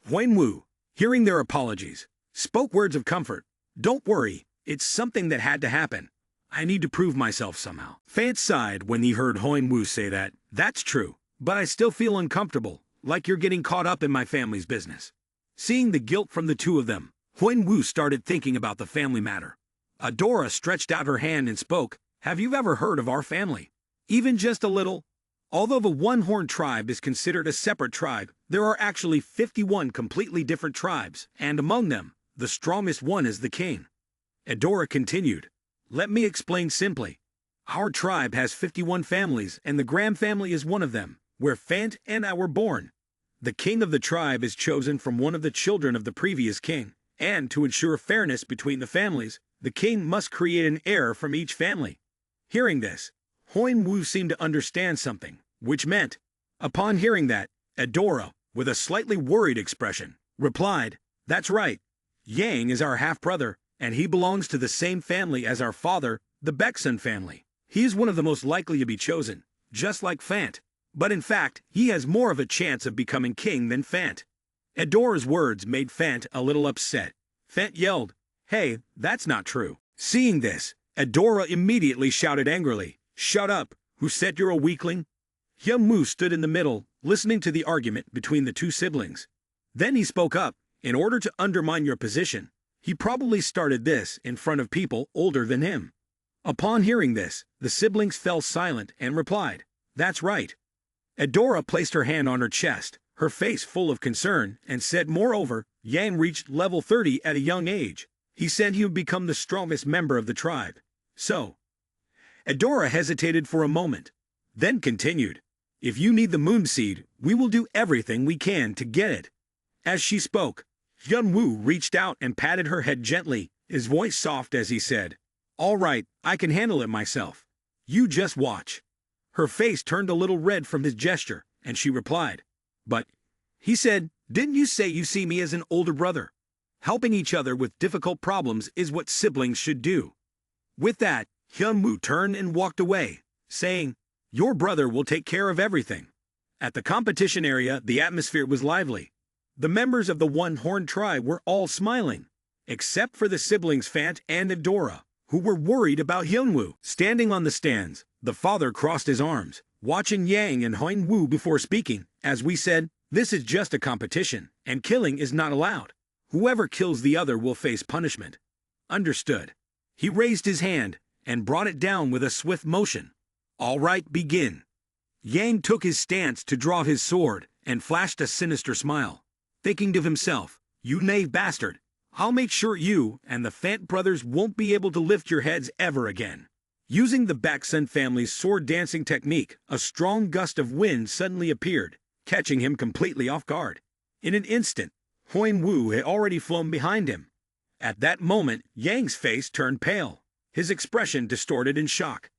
Hoin-woo, hearing their apologies, spoke words of comfort. Don't worry, it's something that had to happen. I need to prove myself somehow. Fant sighed when he heard Hoin-woo say that. That's true, but I still feel uncomfortable, like you're getting caught up in my family's business. Seeing the guilt from the two of them, Hoin-woo started thinking about the family matter. Adora stretched out her hand and spoke, have you ever heard of our family? Even just a little? Although the one-horned tribe is considered a separate tribe, there are actually 51 completely different tribes, and among them, the strongest one is the king. Adora continued, let me explain simply. Our tribe has 51 families, and the Graham family is one of them, where Fant and I were born. The king of the tribe is chosen from one of the children of the previous king, and to ensure fairness between the families, the king must create an heir from each family. Hearing this, Hoin-woo seemed to understand something, which meant, upon hearing that, Adora, with a slightly worried expression, replied, that's right. Yang is our half-brother, and he belongs to the same family as our father, the Baeksun family. He is one of the most likely to be chosen, just like Fant. But in fact, he has more of a chance of becoming king than Fant. Adora's words made Fant a little upset. Fant yelled, hey, that's not true. Seeing this, Adora immediately shouted angrily, shut up, who said you're a weakling? Hyun-woo stood in the middle, listening to the argument between the two siblings. Then he spoke up, in order to undermine your position. He probably started this in front of people older than him. Upon hearing this, the siblings fell silent and replied, that's right. Adora placed her hand on her chest, her face full of concern, and said moreover, Yang reached level 30 at a young age. He said he would become the strongest member of the tribe. So, Adora hesitated for a moment, then continued, if you need the moon seed, we will do everything we can to get it. As she spoke, Hyun-woo reached out and patted her head gently, his voice soft as he said, all right, I can handle it myself. You just watch. Her face turned a little red from his gesture, and she replied, but, he said, didn't you say you see me as an older brother? Helping each other with difficult problems is what siblings should do. With that, Hyun-woo turned and walked away, saying, your brother will take care of everything. At the competition area, the atmosphere was lively. The members of the one-horned tribe were all smiling, except for the siblings Fant and Adora, who were worried about Hyun-woo. Standing on the stands, the father crossed his arms, watching Yang and Hoin-woo before speaking. As we said, this is just a competition, and killing is not allowed. Whoever kills the other will face punishment. Understood. He raised his hand and brought it down with a swift motion. All right, begin. Yang took his stance to draw his sword and flashed a sinister smile, thinking to himself, you knave bastard, I'll make sure you and the Fant brothers won't be able to lift your heads ever again. Using the Baeksun family's sword dancing technique, a strong gust of wind suddenly appeared, catching him completely off guard. In an instant, Hoin-woo had already flown behind him. At that moment, Yang's face turned pale, his expression distorted in shock.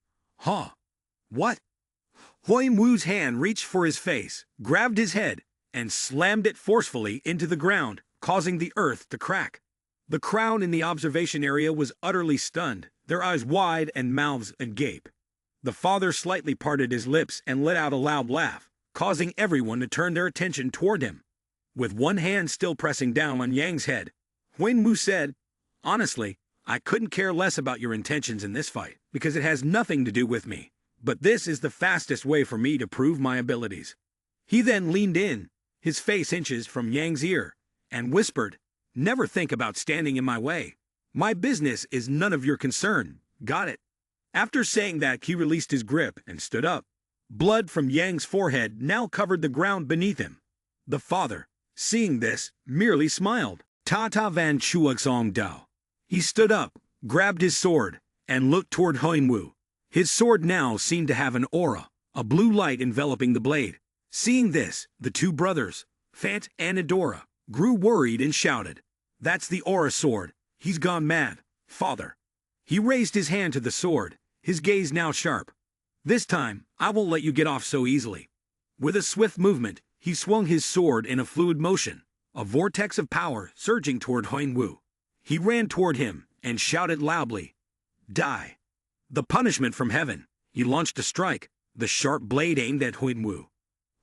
Huh? What? Hoin-woo's hand reached for his face, grabbed his head, and slammed it forcefully into the ground, causing the earth to crack. The crowd in the observation area was utterly stunned, their eyes wide and mouths agape. The father slightly parted his lips and let out a loud laugh, causing everyone to turn their attention toward him. With one hand still pressing down on Yang's head, Hoin-woo said, honestly, I couldn't care less about your intentions in this fight, because it has nothing to do with me. But this is the fastest way for me to prove my abilities. He then leaned in, his face inches from Yang's ear, and whispered, never think about standing in my way. My business is none of your concern, got it? After saying that, he released his grip and stood up. Blood from Yang's forehead now covered the ground beneath him. The father, seeing this, merely smiled. Ta ta van chuaxong dao. He stood up, grabbed his sword, and looked toward Huinwu. His sword now seemed to have an aura, a blue light enveloping the blade. Seeing this, the two brothers, Fant and Adora, grew worried and shouted, "That's the aura sword. He's gone mad, father." He raised his hand to the sword, his gaze now sharp. "This time, I won't let you get off so easily." With a swift movement, he swung his sword in a fluid motion, a vortex of power surging toward Huinwu. He ran toward him and shouted loudly, "Die!" The punishment from heaven. He launched a strike, the sharp blade aimed at Huinwu.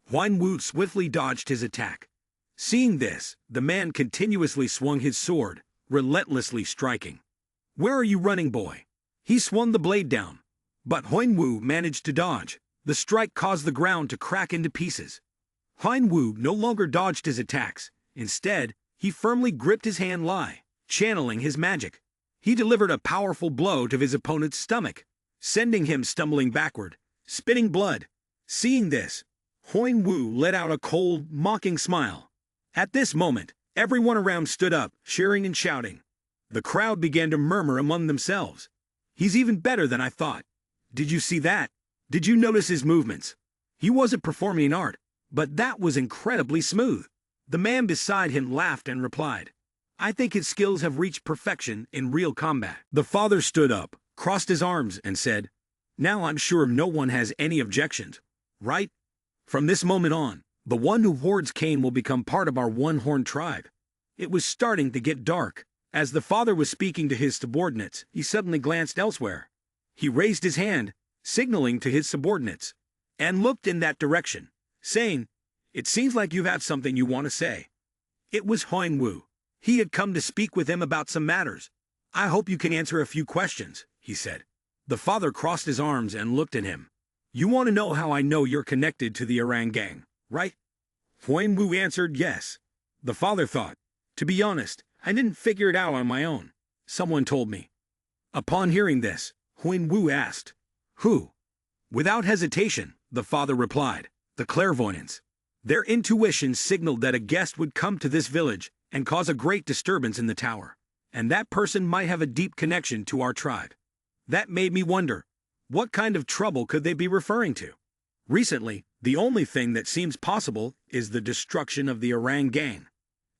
Huinwu swiftly dodged his attack. Seeing this, the man continuously swung his sword, relentlessly striking. "Where are you running, boy?" He swung the blade down, but Huinwu managed to dodge. The strike caused the ground to crack into pieces. Huinwu no longer dodged his attacks. Instead, he firmly gripped his hand Lai, channeling his magic. He delivered a powerful blow to his opponent's stomach, sending him stumbling backward, spitting blood. Seeing this, Huinwu let out a cold, mocking smile. At this moment, everyone around stood up, cheering and shouting. The crowd began to murmur among themselves. "He's even better than I thought. Did you see that? Did you notice his movements? He wasn't performing art, but that was incredibly smooth." The man beside him laughed and replied, "I think his skills have reached perfection in real combat." The father stood up, crossed his arms, and said, "Now I'm sure no one has any objections, right? From this moment on, the one who hoards cane will become part of our one-horned tribe." It was starting to get dark. As the father was speaking to his subordinates, he suddenly glanced elsewhere. He raised his hand, signaling to his subordinates, and looked in that direction, saying, "It seems like you have something you want to say." It was Huinwu. He had come to speak with him about some matters. "I hope you can answer a few questions," he said. The father crossed his arms and looked at him. "You want to know how I know you're connected to the Orang gang, right?" Huinwu answered yes. The father thought, "To be honest, I didn't figure it out on my own. Someone told me." Upon hearing this, Huinwu asked, "Who?" Without hesitation, the father replied, "The clairvoyants." Their intuition signaled that a guest would come to this village and cause a great disturbance in the tower, and that person might have a deep connection to our tribe. That made me wonder, what kind of trouble could they be referring to? Recently, the only thing that seems possible is the destruction of the Orang gang.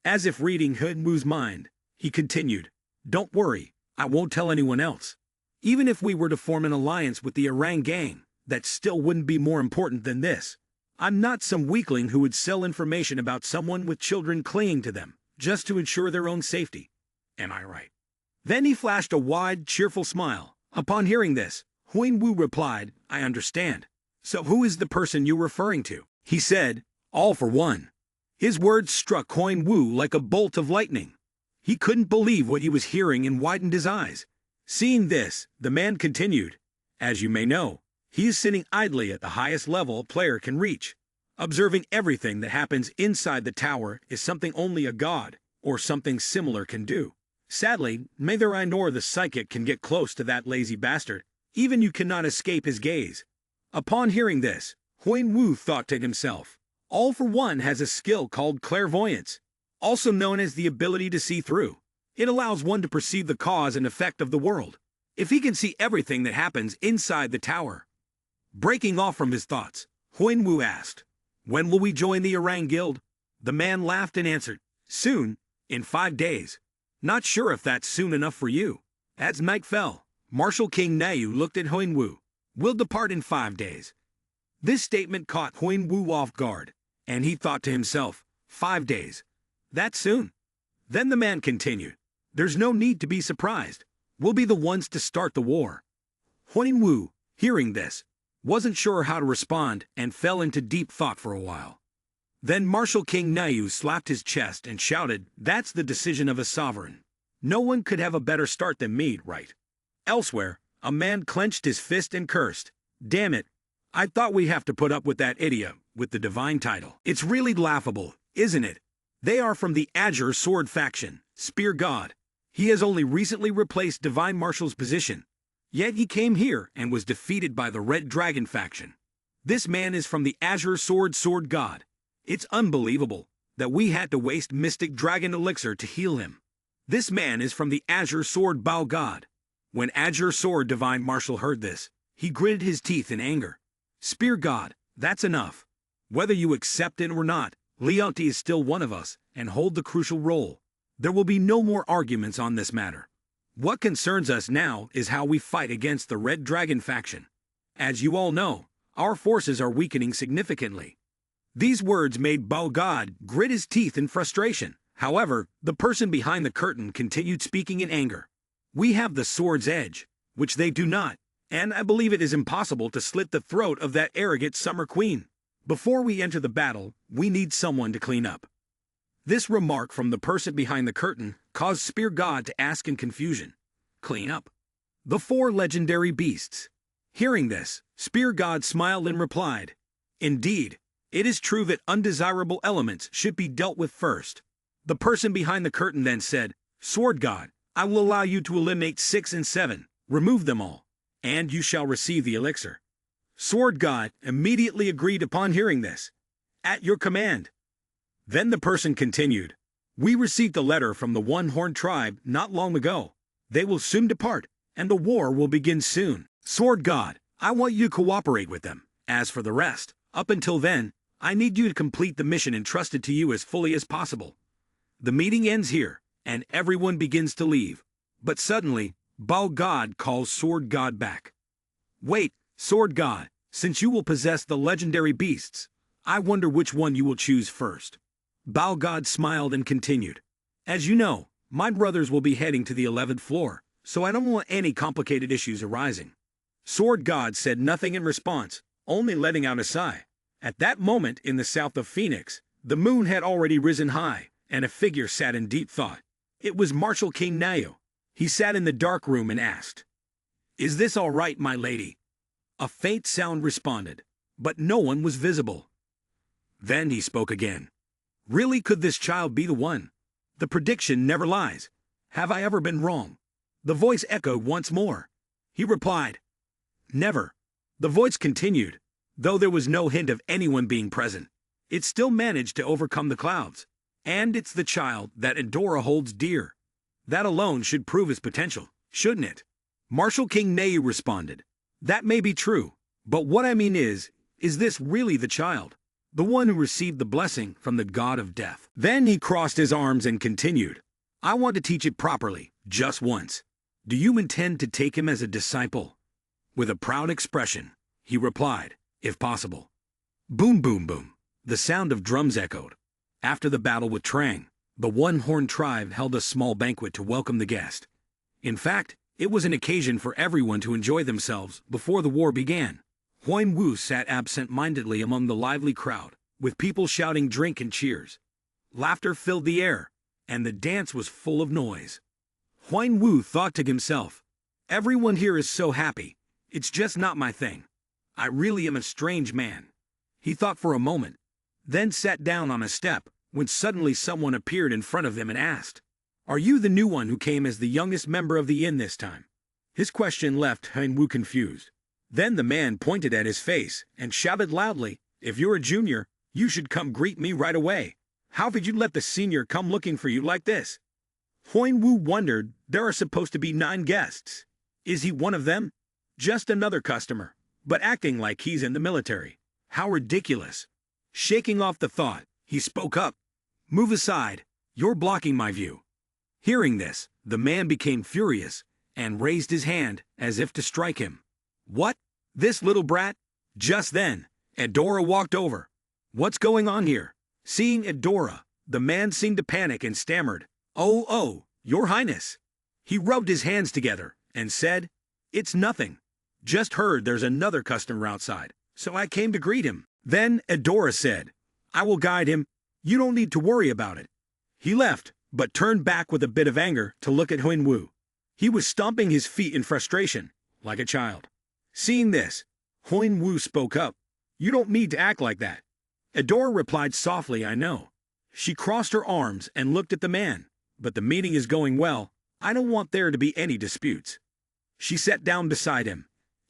As if reading Huinwu's mind, he continued, "Don't worry, I won't tell anyone else. Even if we were to form an alliance with the Orang gang, that still wouldn't be more important than this. I'm not some weakling who would sell information about someone with children clinging to them, just to ensure their own safety. Am I right?" Then he flashed a wide, cheerful smile. Upon hearing this, Huinwu replied, "I understand. So who is the person you're referring to?" He said, "All for one." His words struck Huinwu like a bolt of lightning. He couldn't believe what he was hearing and widened his eyes. Seeing this, the man continued, "As you may know, he is sitting idly at the highest level a player can reach. Observing everything that happens inside the tower is something only a god, or something similar, can do. Sadly, neither I nor the psychic can get close to that lazy bastard. Even you cannot escape his gaze." Upon hearing this, Huinwu thought to himself, "All for one has a skill called clairvoyance, also known as the ability to see through. It allows one to perceive the cause and effect of the world. If he can see everything that happens inside the tower." Breaking off from his thoughts, Huinwu asked, "When will we join the Orang Guild?" The man laughed and answered, "Soon, in 5 days. Not sure if that's soon enough for you." As night fell, Martial King Nayu looked at Huinwu. "We'll depart in 5 days." This statement caught Huinwu off guard, and he thought to himself, 5 days? That's soon. Then the man continued, "There's no need to be surprised. We'll be the ones to start the war." Huinwu, hearing this, wasn't sure how to respond and fell into deep thought for a while. Then Martial King Nayu slapped his chest and shouted, "That's the decision of a sovereign. No one could have a better start than me, right?" Elsewhere, a man clenched his fist and cursed, "Damn it, I thought we'd have to put up with that idiot with the divine title. It's really laughable, isn't it? They are from the Azure Sword faction, Spear God. He has only recently replaced Divine Marshal's position. Yet he came here and was defeated by the Red Dragon faction. This man is from the Azure Sword God. It's unbelievable that we had to waste Mystic Dragon Elixir to heal him. This man is from the Azure Sword Bow God. When Azure Sword Divine Marshal heard this, he gritted his teeth in anger. Spear God, that's enough. Whether you accept it or not, Leonti is still one of us and hold the crucial role. There will be no more arguments on this matter. What concerns us now is how we fight against the Red Dragon faction. As you all know, our forces are weakening significantly. These words made Bao God grit his teeth in frustration. However, the person behind the curtain continued speaking in anger. We have the sword's edge, which they do not, and I believe it is impossible to slit the throat of that arrogant summer queen. Before we enter the battle, we need someone to clean up. This remark from the person behind the curtain caused Spear God to ask in confusion. Clean up? The four legendary beasts. Hearing this, Spear God smiled and replied, Indeed, it is true that undesirable elements should be dealt with first. The person behind the curtain then said, Sword God, I will allow you to eliminate 6 and 7, remove them all, and you shall receive the elixir. Sword God immediately agreed upon hearing this. At your command. Then the person continued, We received a letter from the One-Horned tribe not long ago. They will soon depart, and the war will begin soon. Sword God, I want you to cooperate with them. As for the rest, up until then, I need you to complete the mission entrusted to you as fully as possible. The meeting ends here, and everyone begins to leave. But suddenly, Bao God calls Sword God back. Wait, Sword God, since you will possess the legendary beasts, I wonder which one you will choose first. Bao God smiled and continued. As you know, my brothers will be heading to the 11th floor, so I don't want any complicated issues arising. Sword God said nothing in response, only letting out a sigh. At that moment in the south of Phoenix, the moon had already risen high, and a figure sat in deep thought. It was Marshal King Nayo. He sat in the dark room and asked, Is this all right, my lady? A faint sound responded, but no one was visible. Then he spoke again. Really, could this child be the one? The prediction never lies. Have I ever been wrong? The voice echoed once more. He replied, Never. The voice continued, though there was no hint of anyone being present. It still managed to overcome the clouds. And it's the child that Adora holds dear. That alone should prove his potential, shouldn't it? Marshal King Neu responded. That may be true, but what I mean is this really the child? The one who received the blessing from the god of death? Then he crossed his arms and continued. I want to teach it properly, just once. Do you intend to take him as a disciple? With a proud expression, he replied, if possible. Boom, boom, boom. The sound of drums echoed. After the battle with Trang, the One-Horned tribe held a small banquet to welcome the guest. In fact, it was an occasion for everyone to enjoy themselves before the war began. Huan Wu sat absent-mindedly among the lively crowd, with people shouting drink and cheers. Laughter filled the air, and the dance was full of noise. Huan Wu thought to himself, Everyone here is so happy, it's just not my thing. I really am a strange man. He thought for a moment, then sat down on a step, when suddenly someone appeared in front of him and asked, Are you the new one who came as the youngest member of the inn this time? His question left Huan Wu confused. Then the man pointed at his face and shouted loudly, If you're a junior, you should come greet me right away. How could you let the senior come looking for you like this? Huan Wu wondered, there are supposed to be 9 guests. Is he one of them? Just another customer, but acting like he's in the military. How ridiculous. Shaking off the thought, he spoke up. Move aside, you're blocking my view. Hearing this, the man became furious and raised his hand as if to strike him. What? This little brat? Just then, Adora walked over. What's going on here? Seeing Adora, the man seemed to panic and stammered, Oh, your highness. He rubbed his hands together and said, It's nothing. Just heard there's another customer outside, so I came to greet him. Then Adora said, I will guide him. You don't need to worry about it. He left, but turned back with a bit of anger to look at Huan Wu. He was stomping his feet in frustration, like a child. Seeing this, Huan Wu spoke up. You don't need to act like that. Adora replied softly, I know. She crossed her arms and looked at the man. But the meeting is going well. I don't want there to be any disputes. She sat down beside him.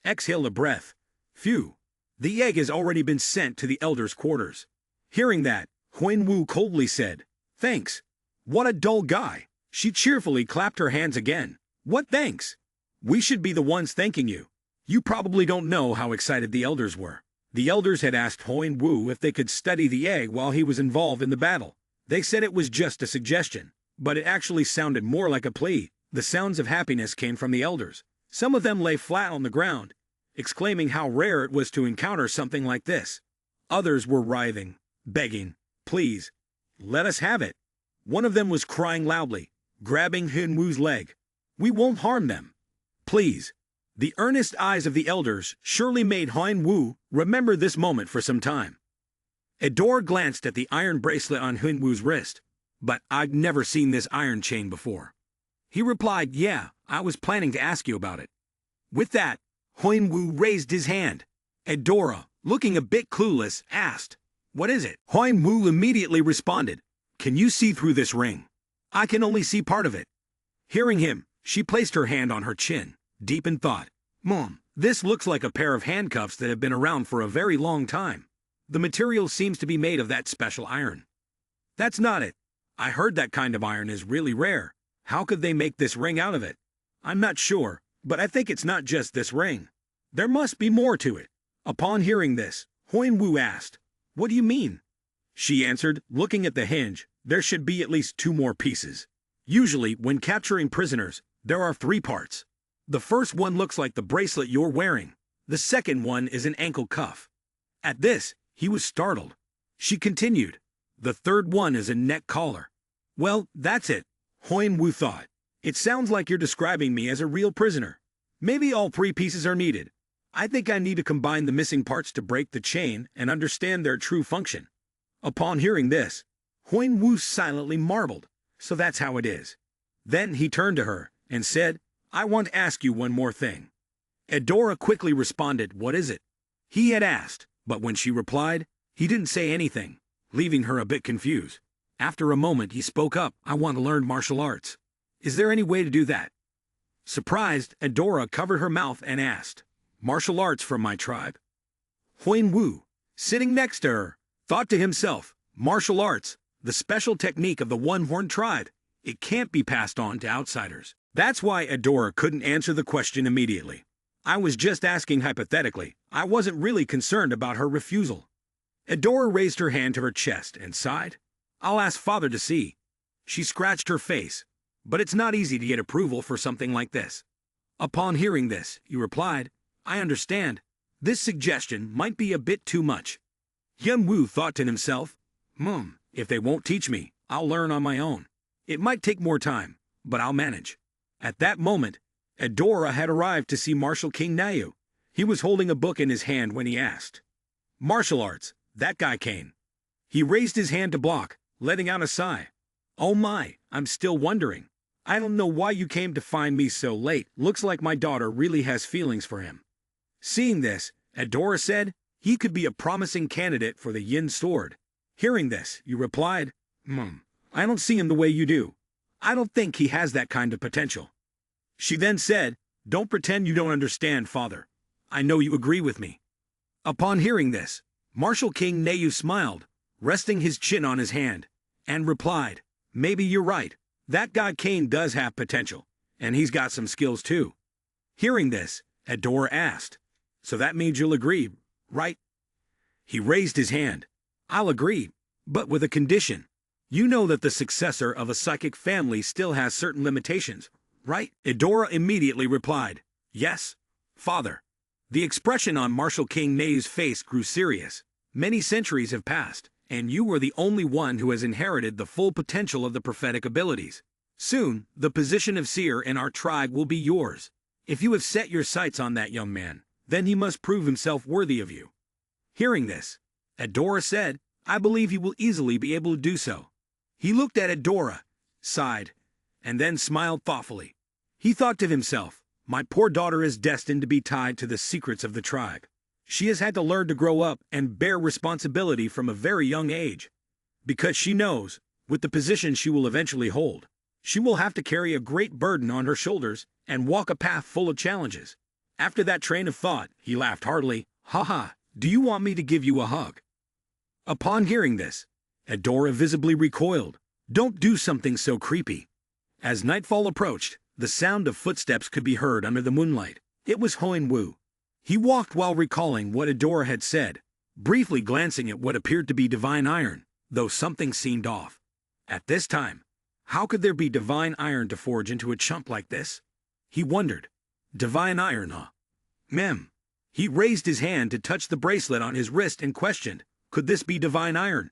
Exhaled a breath. Phew. The egg has already been sent to the elder's quarters. Hearing that, Huan Wu coldly said, Thanks. What a dull guy. She cheerfully clapped her hands again. What thanks? We should be the ones thanking you. You probably don't know how excited the elders were. The elders had asked Hoin Wu if they could study the egg while he was involved in the battle. They said it was just a suggestion, but it actually sounded more like a plea. The sounds of happiness came from the elders. Some of them lay flat on the ground, exclaiming how rare it was to encounter something like this. Others were writhing, begging, "Please, let us have it." One of them was crying loudly, grabbing Hoin Wu's leg. "We won't harm them. Please." The earnest eyes of the elders surely made Hoin Wu remember this moment for some time. Adora glanced at the iron bracelet on Hoin Wu's wrist, but "I'd never seen this iron chain before." He replied, "Yeah, I was planning to ask you about it." With that, Hoin Wu raised his hand. Adora, looking a bit clueless, asked, "What is it?" Hoin Wu immediately responded, "Can you see through this ring? I can only see part of it." Hearing him, she placed her hand on her chin, deep in thought. "Mom, this looks like a pair of handcuffs that have been around for a very long time. The material seems to be made of that special iron." "That's not it. I heard that kind of iron is really rare. How could they make this ring out of it? I'm not sure, but I think it's not just this ring. There must be more to it." Upon hearing this, Hoin Wu asked, "What do you mean?" She answered, looking at the hinge, "There should be at least 2 more pieces. Usually, when capturing prisoners, there are 3 parts. The first one looks like the bracelet you're wearing. The second one is an ankle cuff." At this, he was startled. She continued, "The third one is a neck collar." "Well, that's it," Hoin Wu thought. "It sounds like you're describing me as a real prisoner. Maybe all 3 pieces are needed. I think I need to combine the missing parts to break the chain and understand their true function." Upon hearing this, Hoin Wu silently marveled. So that's how it is. Then he turned to her and said, "I want to ask you one more thing." Adora quickly responded, "What is it?" He had asked, but when she replied, he didn't say anything, leaving her a bit confused. After a moment, he spoke up, "I want to learn martial arts. Is there any way to do that?" Surprised, Adora covered her mouth and asked, "Martial arts from my tribe?" Hoin Wu, sitting next to her, thought to himself, "Martial arts, the special technique of the one-horned tribe. It can't be passed on to outsiders." That's why Adora couldn't answer the question immediately. "I was just asking hypothetically. I wasn't really concerned about her refusal." Adora raised her hand to her chest and sighed. "I'll ask Father to see." She scratched her face. "But it's not easy to get approval for something like this." Upon hearing this, he replied, "I understand. This suggestion might be a bit too much." Hoin Wu thought to himself, If they won't teach me, I'll learn on my own. It might take more time, but I'll manage." At that moment, Adora had arrived to see Martial King Nayu. He was holding a book in his hand when he asked, "Martial arts, that guy Kane." He raised his hand to block, letting out a sigh. "Oh my, I'm still wondering. I don't know why you came to find me so late. Looks like my daughter really has feelings for him." Seeing this, Adora said he could be a promising candidate for the Yin sword. Hearing this, he replied, "I don't see him the way you do. I don't think he has that kind of potential." She then said, "Don't pretend you don't understand, Father. I know you agree with me." Upon hearing this, Martial King Nayu smiled, resting his chin on his hand, and replied, "Maybe you're right. That guy Kane does have potential, and he's got some skills too." Hearing this, Adora asked, "So that means you'll agree, right?" He raised his hand. "I'll agree, but with a condition. You know that the successor of a psychic family still has certain limitations, right?" Adora immediately replied, "Yes, Father." The expression on Martial King Nayu's face grew serious. "Many centuries have passed, and you are the only one who has inherited the full potential of the prophetic abilities. Soon, the position of seer in our tribe will be yours. If you have set your sights on that young man, then he must prove himself worthy of you." Hearing this, Adora said, "I believe he will easily be able to do so." He looked at Adora, sighed, and then smiled thoughtfully. He thought to himself, "My poor daughter is destined to be tied to the secrets of the tribe. She has had to learn to grow up and bear responsibility from a very young age. Because she knows, with the position she will eventually hold, she will have to carry a great burden on her shoulders and walk a path full of challenges." After that train of thought, he laughed heartily. "Haha, do you want me to give you a hug?" Upon hearing this, Adora visibly recoiled. "Don't do something so creepy." As nightfall approached, The sound of footsteps could be heard under the moonlight. It was Wu. He walked while recalling what Adora had said, briefly glancing at what appeared to be divine iron, though something seemed off. At this time, how could there be divine iron to forge into a chump like this? He wondered. Divine iron, huh? Mem. He raised his hand to touch the bracelet on his wrist and questioned, could this be divine iron?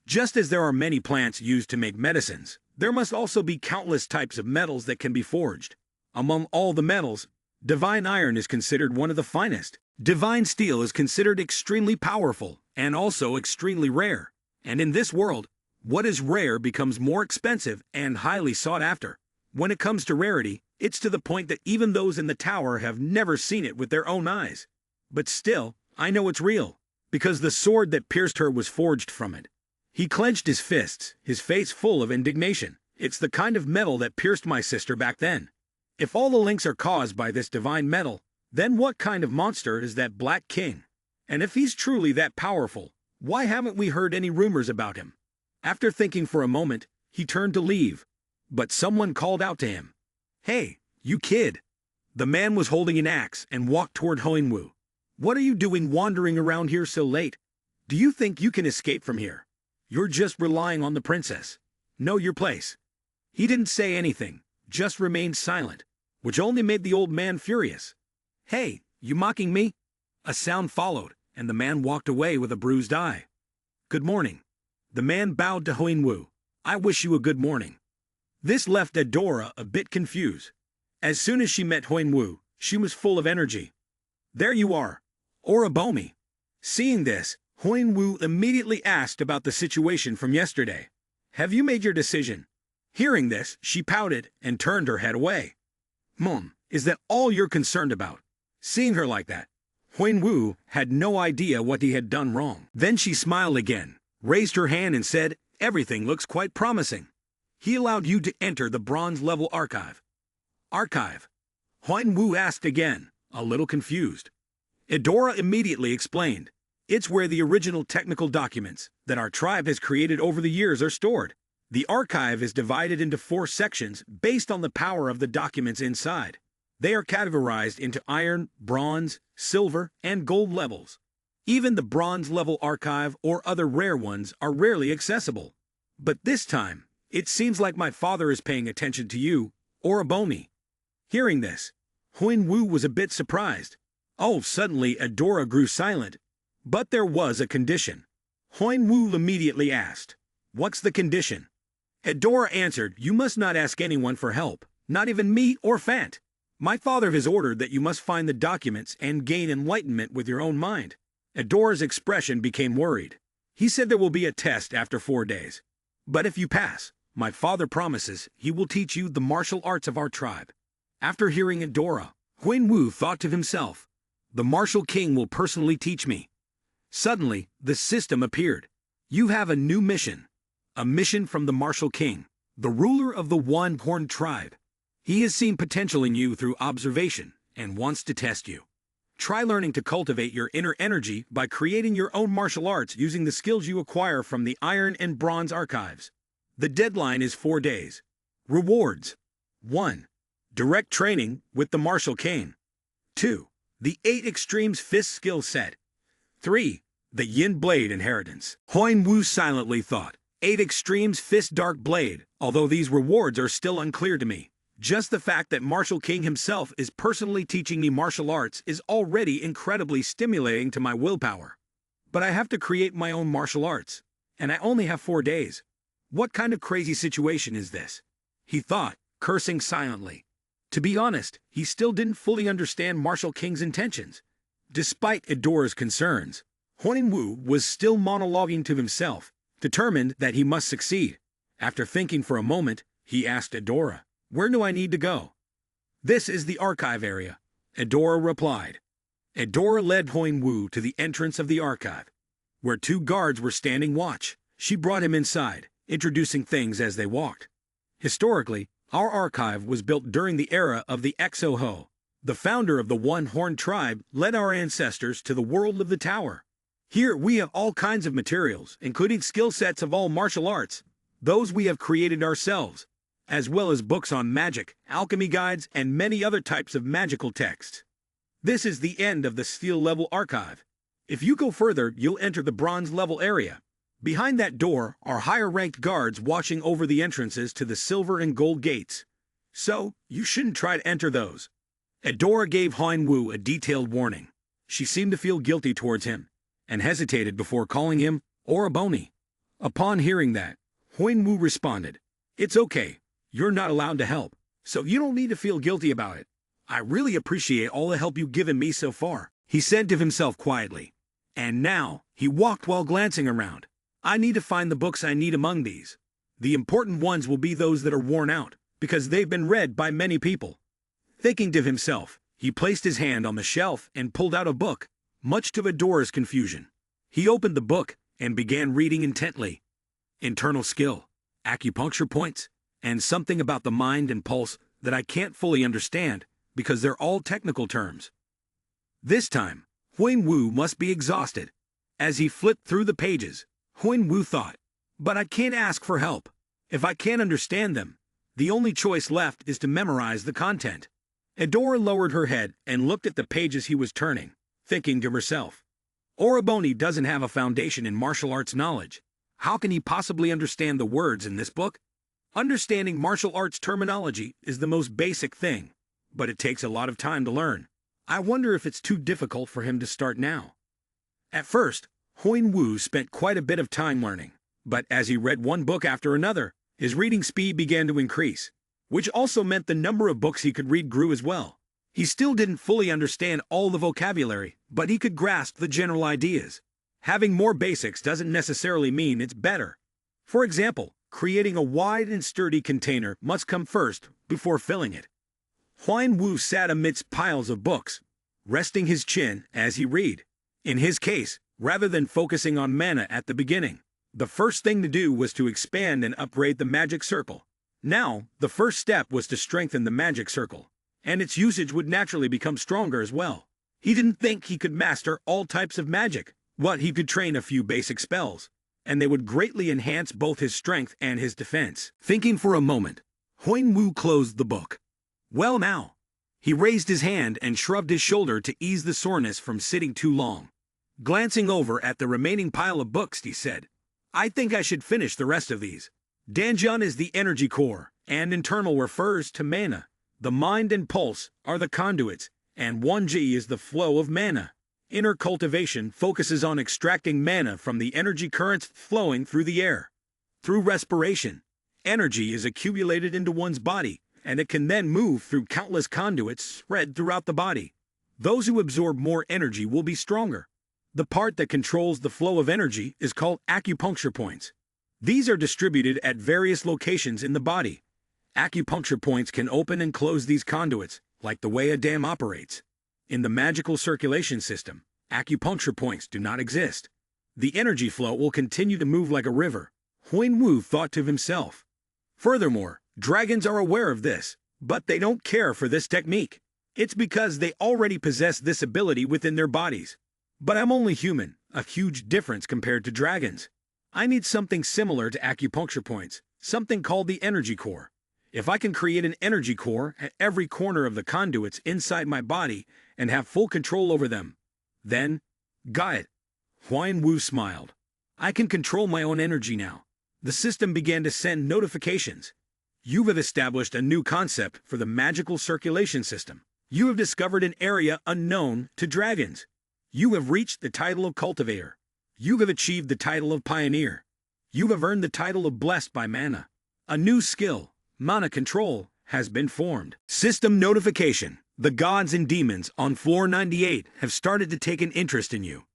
Just as there are many plants used to make medicines, there must also be countless types of metals that can be forged. Among all the metals, divine iron is considered one of the finest. Divine steel is considered extremely powerful and also extremely rare. And in this world, what is rare becomes more expensive and highly sought after. When it comes to rarity, it's to the point that even those in the tower have never seen it with their own eyes. But still, I know it's real, because the sword that pierced her was forged from it. He clenched his fists, his face full of indignation. It's the kind of metal that pierced my sister back then. If all the links are caused by this divine metal, then what kind of monster is that Black King? And if he's truly that powerful, why haven't we heard any rumors about him? After thinking for a moment, he turned to leave, but someone called out to him. Hey, you kid! The man was holding an axe and walked toward Wu. What are you doing wandering around here so late? Do you think you can escape from here? You're just relying on the princess. Know your place. He didn't say anything, just remained silent, which only made the old man furious. Hey, you mocking me? A sound followed, and the man walked away with a bruised eye. Good morning. The man bowed to Wu. I wish you a good morning. This left Adora a bit confused. As soon as she met Wu, she was full of energy. There you are, Orobomi. Seeing this, Wu immediately asked about the situation from yesterday. Have you made your decision? Hearing this, she pouted and turned her head away. Mom, is that all you're concerned about? Seeing her like that, Wu had no idea what he had done wrong. Then she smiled again, raised her hand and said, everything looks quite promising. He allowed you to enter the bronze level archive. Archive? Wu asked again, a little confused. Adora immediately explained. It's where the original technical documents that our tribe has created over the years are stored. The archive is divided into 4 sections based on the power of the documents inside. They are categorized into iron, bronze, silver, and gold levels. Even the bronze level archive or other rare ones are rarely accessible. But this time, it seems like my father is paying attention to you, Orobomi. Hearing this, Wu was a bit surprised. Oh, suddenly Adora grew silent. But there was a condition. Wu immediately asked, what's the condition? Adora answered, you must not ask anyone for help, not even me or Fant. My father has ordered that you must find the documents and gain enlightenment with your own mind. Adora's expression became worried. He said there will be a test after 4 days. But if you pass, my father promises he will teach you the martial arts of our tribe. After hearing Adora, Wu thought to himself, the martial king will personally teach me. Suddenly, the system appeared. You have a new mission. A mission from the martial king, the ruler of the one-horned tribe. He has seen potential in you through observation and wants to test you. Try learning to cultivate your inner energy by creating your own martial arts using the skills you acquire from the iron and bronze archives. The deadline is 4 days. Rewards. 1. Direct training with the martial cane. 2. The 8 extremes fist skill set. 3. The yin blade inheritance. Wu silently thought. 8 extremes fist dark blade, although these rewards are still unclear to me. Just the fact that Martial King himself is personally teaching me martial arts is already incredibly stimulating to my willpower. But I have to create my own martial arts, and I only have 4 days. What kind of crazy situation is this? He thought, cursing silently. To be honest, he still didn't fully understand Martial King's intentions. Despite Adora's concerns, Wu was still monologuing to himself, determined that he must succeed. After thinking for a moment, he asked Adora, where do I need to go? This is the archive area, Adora replied. Adora led Wu to the entrance of the archive, where 2 guards were standing watch. She brought him inside, introducing things as they walked. Historically, our archive was built during the era of the Exo-Ho. The founder of the one-horned tribe led our ancestors to the world of the tower. Here we have all kinds of materials, including skill sets of all martial arts. Those we have created ourselves. as well as books on magic, alchemy guides, and many other types of magical texts. This is the end of the steel level archive. If you go further, you'll enter the bronze level area. Behind that door are higher ranked guards watching over the entrances to the silver and gold gates. So, you shouldn't try to enter those. Adora gave Huan Wu a detailed warning. She seemed to feel guilty towards him, and hesitated before calling him Oraboni. Upon hearing that, Huan Wu responded, "It's okay, you're not allowed to help, so you don't need to feel guilty about it. I really appreciate all the help you've given me so far," he said to himself quietly. And now, he walked while glancing around. "I need to find the books I need among these. The important ones will be those that are worn out, because they've been read by many people." Thinking to himself, he placed his hand on the shelf and pulled out a book, much to Adora's confusion. He opened the book and began reading intently. Internal skill, acupuncture points, and something about the mind and pulse that I can't fully understand because they're all technical terms. This time, Huan Wu must be exhausted. As he flipped through the pages, Huan Wu thought, "But I can't ask for help. If I can't understand them, the only choice left is to memorize the content." Adora lowered her head and looked at the pages he was turning, thinking to herself, "Oraboni doesn't have a foundation in martial arts knowledge. How can he possibly understand the words in this book? Understanding martial arts terminology is the most basic thing, but it takes a lot of time to learn. I wonder if it's too difficult for him to start now." At first, Huan Wu spent quite a bit of time learning, but as he read one book after another, his reading speed began to increase, which also meant the number of books he could read grew as well. He still didn't fully understand all the vocabulary, but he could grasp the general ideas. Having more basics doesn't necessarily mean it's better. For example, creating a wide and sturdy container must come first before filling it. Huan Wu sat amidst piles of books, resting his chin as he read. In his case, rather than focusing on mana at the beginning, the first thing to do was to expand and upgrade the magic circle. Now, the first step was to strengthen the magic circle, and its usage would naturally become stronger as well. He didn't think he could master all types of magic, but he could train a few basic spells, and they would greatly enhance both his strength and his defense. Thinking for a moment, Huan Wu closed the book. Well now, he raised his hand and shrugged his shoulder to ease the soreness from sitting too long. Glancing over at the remaining pile of books, he said, "I think I should finish the rest of these. Danjun is the energy core, and internal refers to mana. The mind and pulse are the conduits, and 1G is the flow of mana. Inner cultivation focuses on extracting mana from the energy currents flowing through the air. Through respiration, energy is accumulated into one's body, and it can then move through countless conduits spread throughout the body. Those who absorb more energy will be stronger. The part that controls the flow of energy is called acupuncture points. These are distributed at various locations in the body. Acupuncture points can open and close these conduits, like the way a dam operates. In the magical circulation system, acupuncture points do not exist. The energy flow will continue to move like a river," Huan Wu thought to himself. Furthermore, dragons are aware of this, but they don't care for this technique. It's because they already possess this ability within their bodies. But I'm only human, a huge difference compared to dragons. I need something similar to acupuncture points, something called the energy core. If I can create an energy core at every corner of the conduits inside my body and have full control over them, then, got it. Huan Wu smiled. I can control my own energy now. The system began to send notifications. You have established a new concept for the magical circulation system. You have discovered an area unknown to dragons. You have reached the title of cultivator. You have achieved the title of pioneer. You have earned the title of blessed by mana. A new skill, mana control, has been formed. System notification. The gods and demons on floor 98 have started to take an interest in you.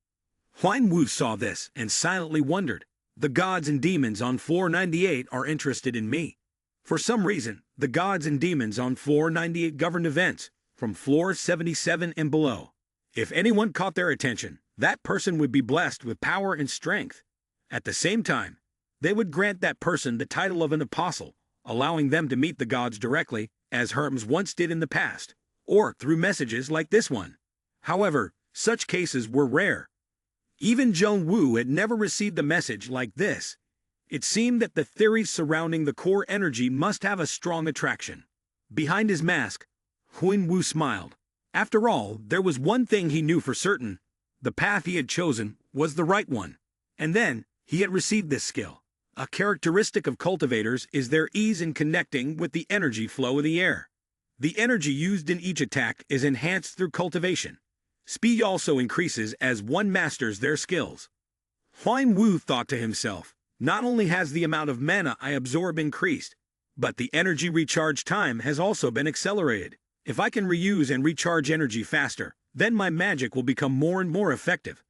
Huan Wu saw this and silently wondered. The gods and demons on floor 98 are interested in me. For some reason, the gods and demons on floor 98 governed events from floor 77 and below. If anyone caught their attention, that person would be blessed with power and strength. At the same time, they would grant that person the title of an apostle, allowing them to meet the gods directly, as harems once did in the past, or through messages like this one. However, such cases were rare. Even Zheng Wu had never received a message like this. It seemed that the theories surrounding the core energy must have a strong attraction. Behind his mask, Huinwu smiled. After all, there was one thing he knew for certain. The path he had chosen was the right one. And then, he had received this skill. A characteristic of cultivators is their ease in connecting with the energy flow of the air. The energy used in each attack is enhanced through cultivation. Speed also increases as one masters their skills. Huan Wu thought to himself, not only has the amount of mana I absorb increased, but the energy recharge time has also been accelerated. If I can reuse and recharge energy faster, then my magic will become more and more effective.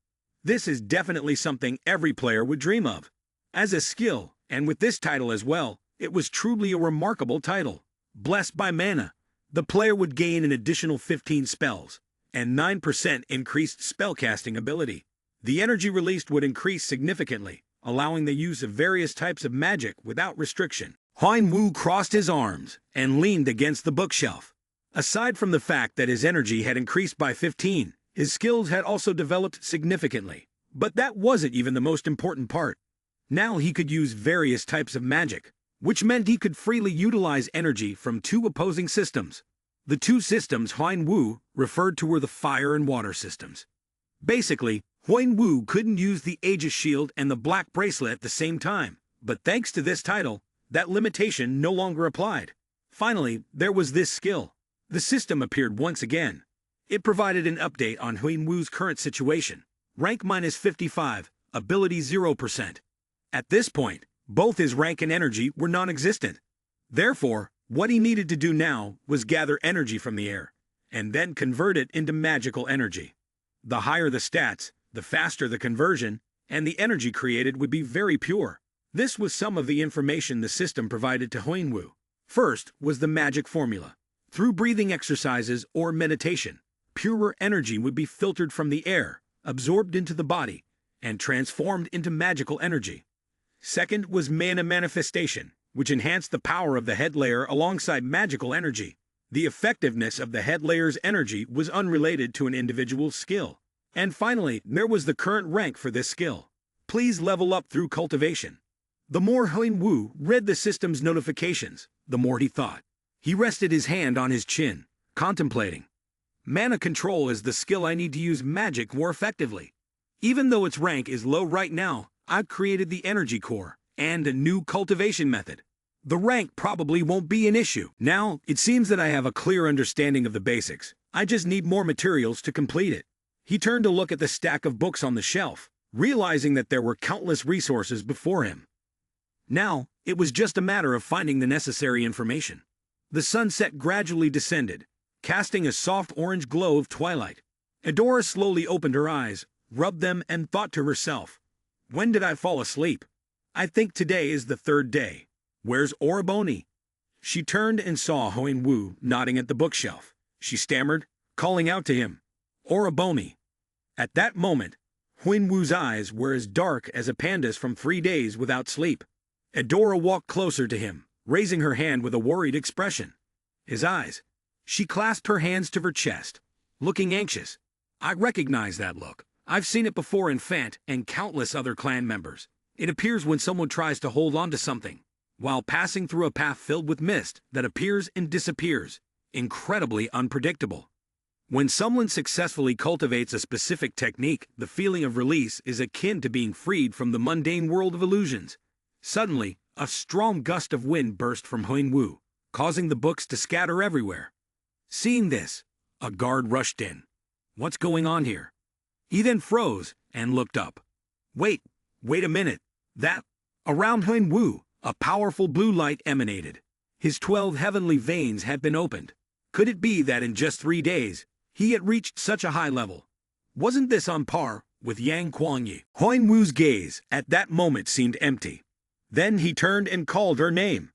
This is definitely something every player would dream of. As a skill, and with this title as well, it was truly a remarkable title. Blessed by mana, the player would gain an additional 15 spells, and 9% increased spellcasting ability. The energy released would increase significantly, allowing the use of various types of magic without restriction. Huan Wu crossed his arms and leaned against the bookshelf. Aside from the fact that his energy had increased by 15, his skills had also developed significantly. But that wasn't even the most important part. Now he could use various types of magic, which meant he could freely utilize energy from two opposing systems. The two systems Huan Wu referred to were the fire and water systems. Basically, Huan Wu couldn't use the Aegis shield and the black bracelet at the same time, but thanks to this title, that limitation no longer applied. Finally, there was this skill. The system appeared once again. It provided an update on Huan Wu's current situation. Rank -55, ability 0%. At this point, both his rank and energy were non-existent. Therefore, what he needed to do now was gather energy from the air, and then convert it into magical energy. The higher the stats, the faster the conversion, and the energy created would be very pure. This was some of the information the system provided to Huan Wu. First was the magic formula. Through breathing exercises or meditation, purer energy would be filtered from the air, absorbed into the body, and transformed into magical energy. Second was mana manifestation, which enhanced the power of the head layer alongside magical energy. The effectiveness of the head layer's energy was unrelated to an individual's skill. And finally, there was the current rank for this skill. Please level up through cultivation. The more Huan Wu read the system's notifications, the more he thought. He rested his hand on his chin, contemplating. Mana control is the skill I need to use magic more effectively. Even though its rank is low right now, I've created the energy core and a new cultivation method. The rank probably won't be an issue. Now, it seems that I have a clear understanding of the basics. I just need more materials to complete it. He turned to look at the stack of books on the shelf, realizing that there were countless resources before him. Now, it was just a matter of finding the necessary information. The sunset gradually descended, casting a soft orange glow of twilight. Adora slowly opened her eyes, rubbed them, and thought to herself, "When did I fall asleep? I think today is the third day. Where's Oriboni?" She turned and saw Huan Wu nodding at the bookshelf. She stammered, calling out to him, "Oriboni." At that moment, Huan Wu's eyes were as dark as a panda's from 3 days without sleep. Adora walked closer to him, raising her hand with a worried expression. His eyes. She clasped her hands to her chest, looking anxious. I recognize that look. I've seen it before in Fant and countless other clan members. It appears when someone tries to hold on to something, while passing through a path filled with mist that appears and disappears, incredibly unpredictable. When someone successfully cultivates a specific technique, the feeling of release is akin to being freed from the mundane world of illusions. Suddenly, a strong gust of wind burst from Huan Wu, causing the books to scatter everywhere. Seeing this, a guard rushed in. What's going on here? He then froze and looked up. Wait a minute. That, around Huan Wu, a powerful blue light emanated. His 12 heavenly veins had been opened. Could it be that in just 3 days, he had reached such a high level? Wasn't this on par with Yang Kuangyi? Huan Wu's gaze at that moment seemed empty. Then he turned and called her name.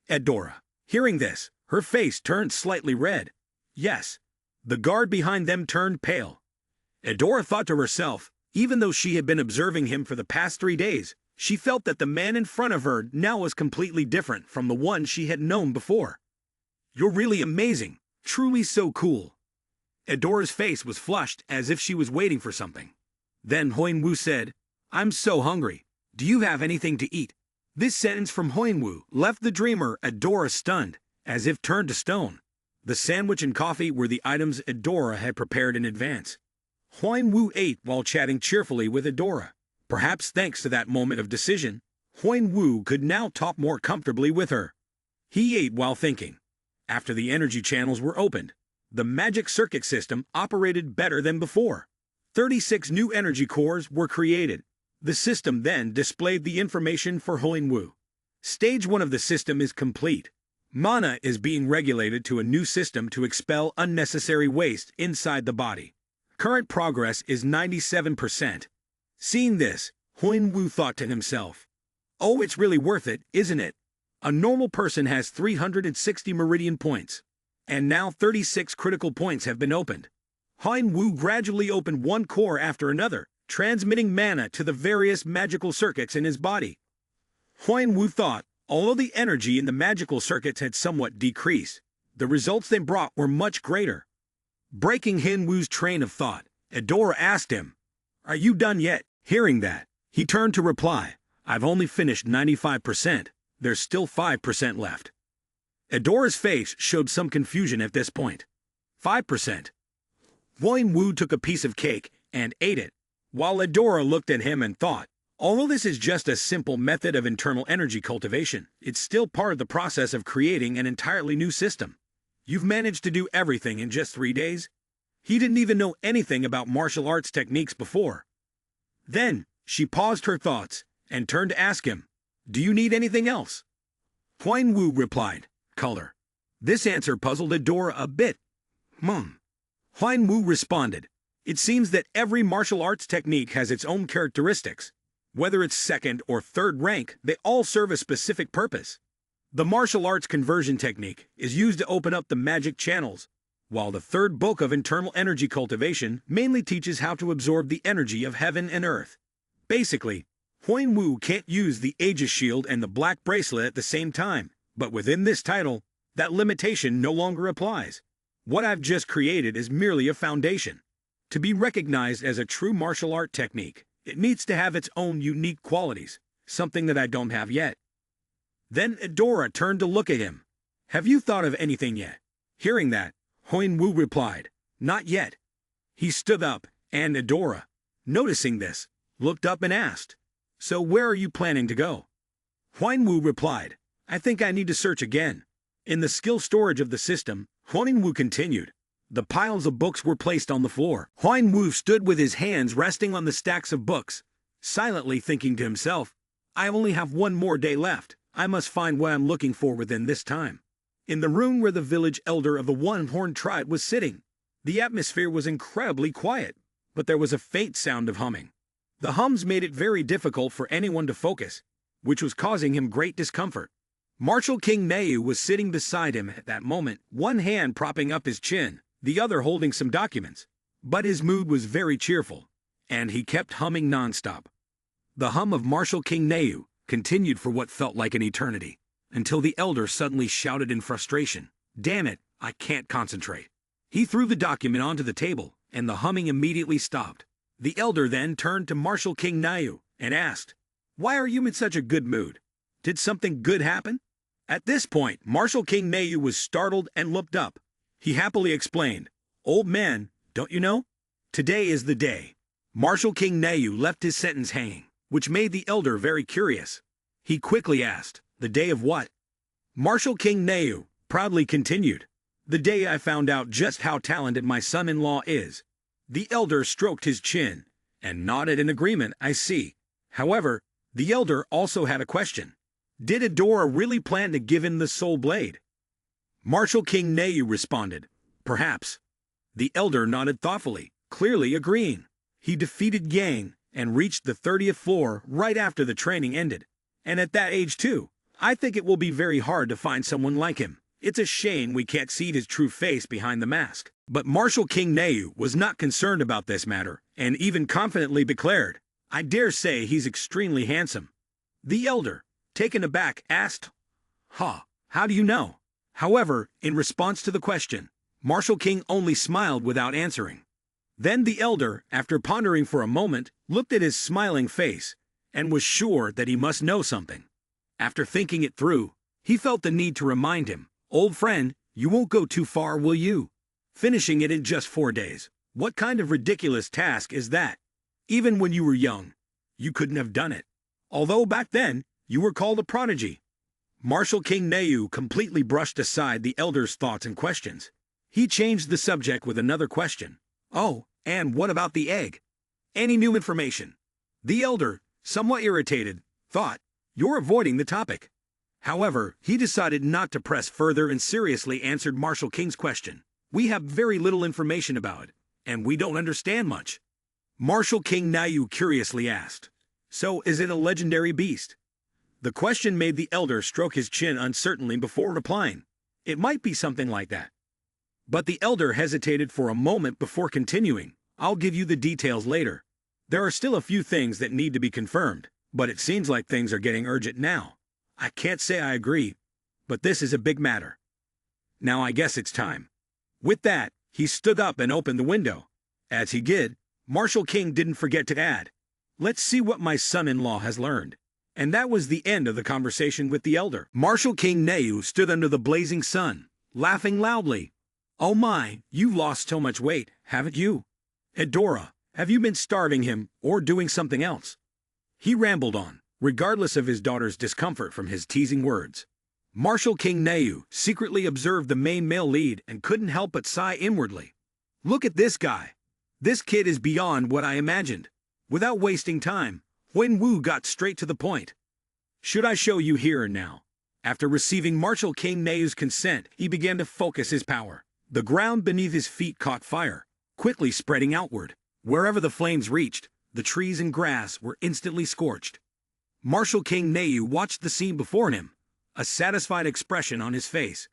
Adora. Hearing this, her face turned slightly red. Yes. The guard behind them turned pale. Adora thought to herself, even though she had been observing him for the past 3 days, she felt that the man in front of her now was completely different from the one she had known before. You're really amazing, truly so cool. Adora's face was flushed as if she was waiting for something. Then Huan Wu said, I'm so hungry. Do you have anything to eat? This sentence from Huinwu left the dreamer Adora stunned, as if turned to stone. The sandwich and coffee were the items Adora had prepared in advance. Huinwu ate while chatting cheerfully with Adora. Perhaps thanks to that moment of decision, Huinwu could now talk more comfortably with her. He ate while thinking. After the energy channels were opened, the magic circuit system operated better than before. 36 new energy cores were created. The system then displayed the information for Huinwu. Stage 1 of the system is complete. Mana is being regulated to a new system to expel unnecessary waste inside the body. Current progress is 97%. Seeing this, Huinwu thought to himself, "Oh, it's really worth it, isn't it? A normal person has 360 meridian points, and now 36 critical points have been opened." Huinwu gradually opened one core after another, transmitting mana to the various magical circuits in his body. Huinwu thought, although the energy in the magical circuits had somewhat decreased, the results they brought were much greater. Breaking Huinwu's train of thought, Adora asked him, "Are you done yet?" Hearing that, he turned to reply, "I've only finished 95%. There's still 5% left." Adora's face showed some confusion at this point. 5%. Huinwu took a piece of cake and ate it, while Adora looked at him and thought, although this is just a simple method of internal energy cultivation, it's still part of the process of creating an entirely new system. You've managed to do everything in just 3 days? He didn't even know anything about martial arts techniques before. Then, she paused her thoughts and turned to ask him, "Do you need anything else?" Huinwu replied, "Color." This answer puzzled Adora a bit. Huinwu responded, "It seems that every martial arts technique has its own characteristics. Whether it's second or third rank, they all serve a specific purpose. The martial arts conversion technique is used to open up the magic channels, while the third book of internal energy cultivation mainly teaches how to absorb the energy of heaven and earth." Basically, Huinwu can't use the Aegis shield and the black bracelet at the same time, but within this title, that limitation no longer applies. What I've just created is merely a foundation. To be recognized as a true martial art technique, it needs to have its own unique qualities, something that I don't have yet. Then Adora turned to look at him. "Have you thought of anything yet?" Hearing that, Huinwu replied, "Not yet." He stood up, and Adora, noticing this, looked up and asked, "So where are you planning to go?" Huinwu replied, "I think I need to search again." In the skill storage of the system, Huinwu continued. The piles of books were placed on the floor. Huinwu stood with his hands resting on the stacks of books, silently thinking to himself, "I only have one more day left. I must find what I'm looking for within this time." In the room where the village elder of the one-horned tribe was sitting, the atmosphere was incredibly quiet, but there was a faint sound of humming. The hums made it very difficult for anyone to focus, which was causing him great discomfort. Martial King Neu was sitting beside him at that moment, one hand propping up his chin, the other holding some documents. But his mood was very cheerful, and he kept humming nonstop. The hum of Martial King Neu continued for what felt like an eternity, until the elder suddenly shouted in frustration, "Damn it, I can't concentrate." He threw the document onto the table, and the humming immediately stopped. The elder then turned to Martial King Neu and asked, "Why are you in such a good mood? Did something good happen?" At this point, Martial King Neu was startled and looked up. He happily explained, "Old man, don't you know? Today is the day." Martial King Neu left his sentence hanging, which made the elder very curious. He quickly asked, "The day of what?" Martial King Neu proudly continued, "The day I found out just how talented my son-in-law is." The elder stroked his chin and nodded in agreement, "I see." However, the elder also had a question. Did Adora really plan to give him the soul blade? Martial King Neu responded, "Perhaps." The elder nodded thoughtfully, clearly agreeing. He defeated Yang and reached the 30th floor right after the training ended. And at that age too, I think it will be very hard to find someone like him. It's a shame we can't see his true face behind the mask. But Martial King Neu was not concerned about this matter, and even confidently declared, "I dare say he's extremely handsome." The elder, taken aback, asked, How do you know?" However, in response to the question, Martial King only smiled without answering. Then the elder, after pondering for a moment, looked at his smiling face, and was sure that he must know something. After thinking it through, he felt the need to remind him, "Old friend, you won't go too far, will you? Finishing it in just 4 days. What kind of ridiculous task is that? Even when you were young, you couldn't have done it. Although back then, you were called a prodigy." Martial King Neu completely brushed aside the elder's thoughts and questions. He changed the subject with another question. "Oh, and what about the egg? Any new information?" The elder, somewhat irritated, thought, "You're avoiding the topic." However, he decided not to press further and seriously answered Martial King's question. "We have very little information about it, and we don't understand much." Martial King Neu curiously asked, "So is it a legendary beast?" The question made the elder stroke his chin uncertainly before replying. "It might be something like that." But the elder hesitated for a moment before continuing. "I'll give you the details later. There are still a few things that need to be confirmed, but it seems like things are getting urgent now. I can't say I agree, but this is a big matter. Now I guess it's time." With that, he stood up and opened the window. As he did, Martial King didn't forget to add, "Let's see what my son-in-law has learned." And that was the end of the conversation with the elder. Martial King Neu stood under the blazing sun, laughing loudly. "Oh my, you've lost so much weight, haven't you? Edora, have you been starving him or doing something else?" He rambled on, regardless of his daughter's discomfort from his teasing words. Martial King Neu secretly observed the main male lead and couldn't help but sigh inwardly. "Look at this guy. This kid is beyond what I imagined." Without wasting time, Huan Wu got straight to the point. "Should I show you here and now?" After receiving Martial King Neu's consent, he began to focus his power. The ground beneath his feet caught fire, quickly spreading outward. Wherever the flames reached, the trees and grass were instantly scorched. Martial King Neu watched the scene before him, a satisfied expression on his face.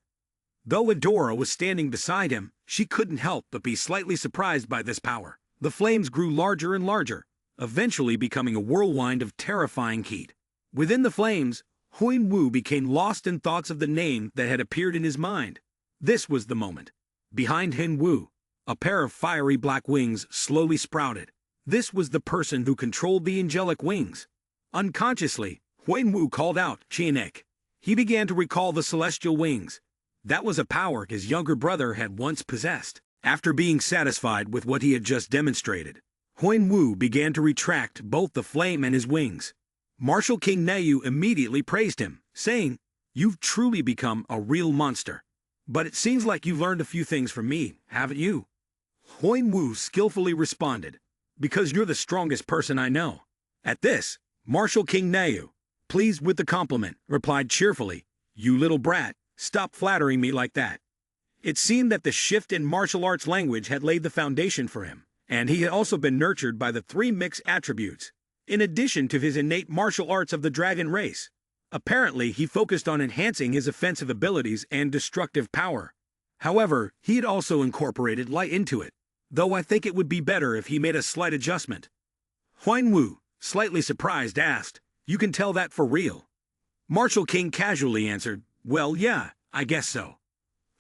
Though Edora was standing beside him, she couldn't help but be slightly surprised by this power. The flames grew larger and larger, eventually becoming a whirlwind of terrifying heat. Within the flames, Huan Wu became lost in thoughts of the name that had appeared in his mind. This was the moment. Behind Huan Wu, a pair of fiery black wings slowly sprouted. This was the person who controlled the angelic wings. Unconsciously, Huan Wu called out, "Chianek." He began to recall the celestial wings. That was a power his younger brother had once possessed. After being satisfied with what he had just demonstrated, Huan Wu began to retract both the flame and his wings. Martial King Neu immediately praised him, saying, "You've truly become a real monster. But it seems like you've learned a few things from me, haven't you?" Huan Wu skillfully responded, "Because you're the strongest person I know." At this, Martial King Neu, pleased with the compliment, replied cheerfully, "You little brat, stop flattering me like that." It seemed that the shift in martial arts language had laid the foundation for him, and he had also been nurtured by the 3 mixed attributes, in addition to his innate martial arts of the dragon race. Apparently, he focused on enhancing his offensive abilities and destructive power. However, he had also incorporated light into it, though I think it would be better if he made a slight adjustment. Huan Wu, slightly surprised, asked, "You can tell that for real?" Martial King casually answered, "Well, yeah, I guess so."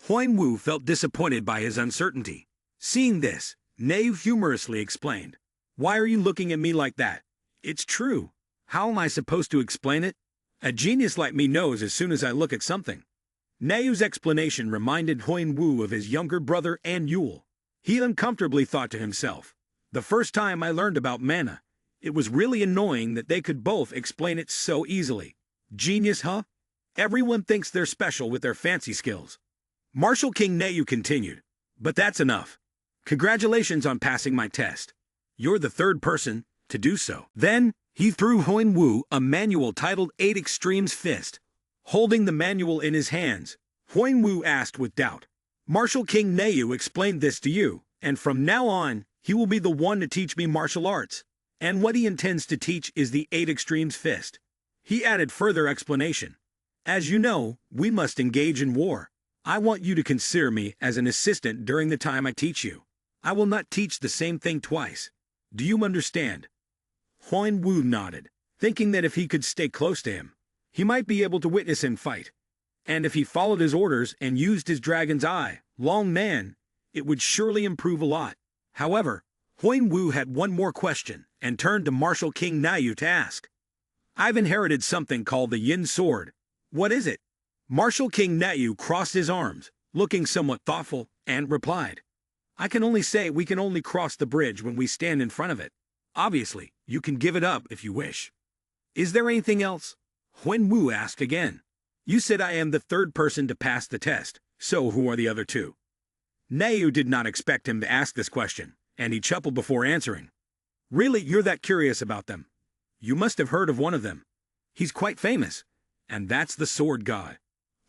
Huan Wu felt disappointed by his uncertainty. Seeing this, Neu humorously explained, "Why are you looking at me like that? It's true. How am I supposed to explain it? A genius like me knows as soon as I look at something." Neu's explanation reminded Huan Wu of his younger brother and Yule. He uncomfortably thought to himself, "The first time I learned about mana, it was really annoying that they could both explain it so easily. Genius, huh? Everyone thinks they're special with their fancy skills." Martial King Neu continued, "But that's enough. Congratulations on passing my test. You're the 3rd person to do so." Then, he threw Huan Wu a manual titled 8 Extremes Fist. Holding the manual in his hands, Huan Wu asked with doubt, "Martial King Neu explained this to you, and from now on, he will be the one to teach me martial arts. And what he intends to teach is the 8 Extremes Fist." He added further explanation. "As you know, we must engage in war. I want you to consider me as an assistant during the time I teach you. I will not teach the same thing twice. Do you understand?" Huan Wu nodded, thinking that if he could stay close to him, he might be able to witness him fight. And if he followed his orders and used his dragon's eye, long man, it would surely improve a lot. However, Huan Wu had one more question and turned to Martial King Neu to ask, I've inherited something called the Yin Sword. What is it? Martial King Nayu crossed his arms, looking somewhat thoughtful, and replied, I can only say we can only cross the bridge when we stand in front of it. Obviously, you can give it up if you wish. Is there anything else? Huan Wu asked again. You said I am the third person to pass the test, so who are the other two? Nayu did not expect him to ask this question, and he chuckled before answering. Really, you're that curious about them? You must have heard of one of them. He's quite famous, and that's the Sword God.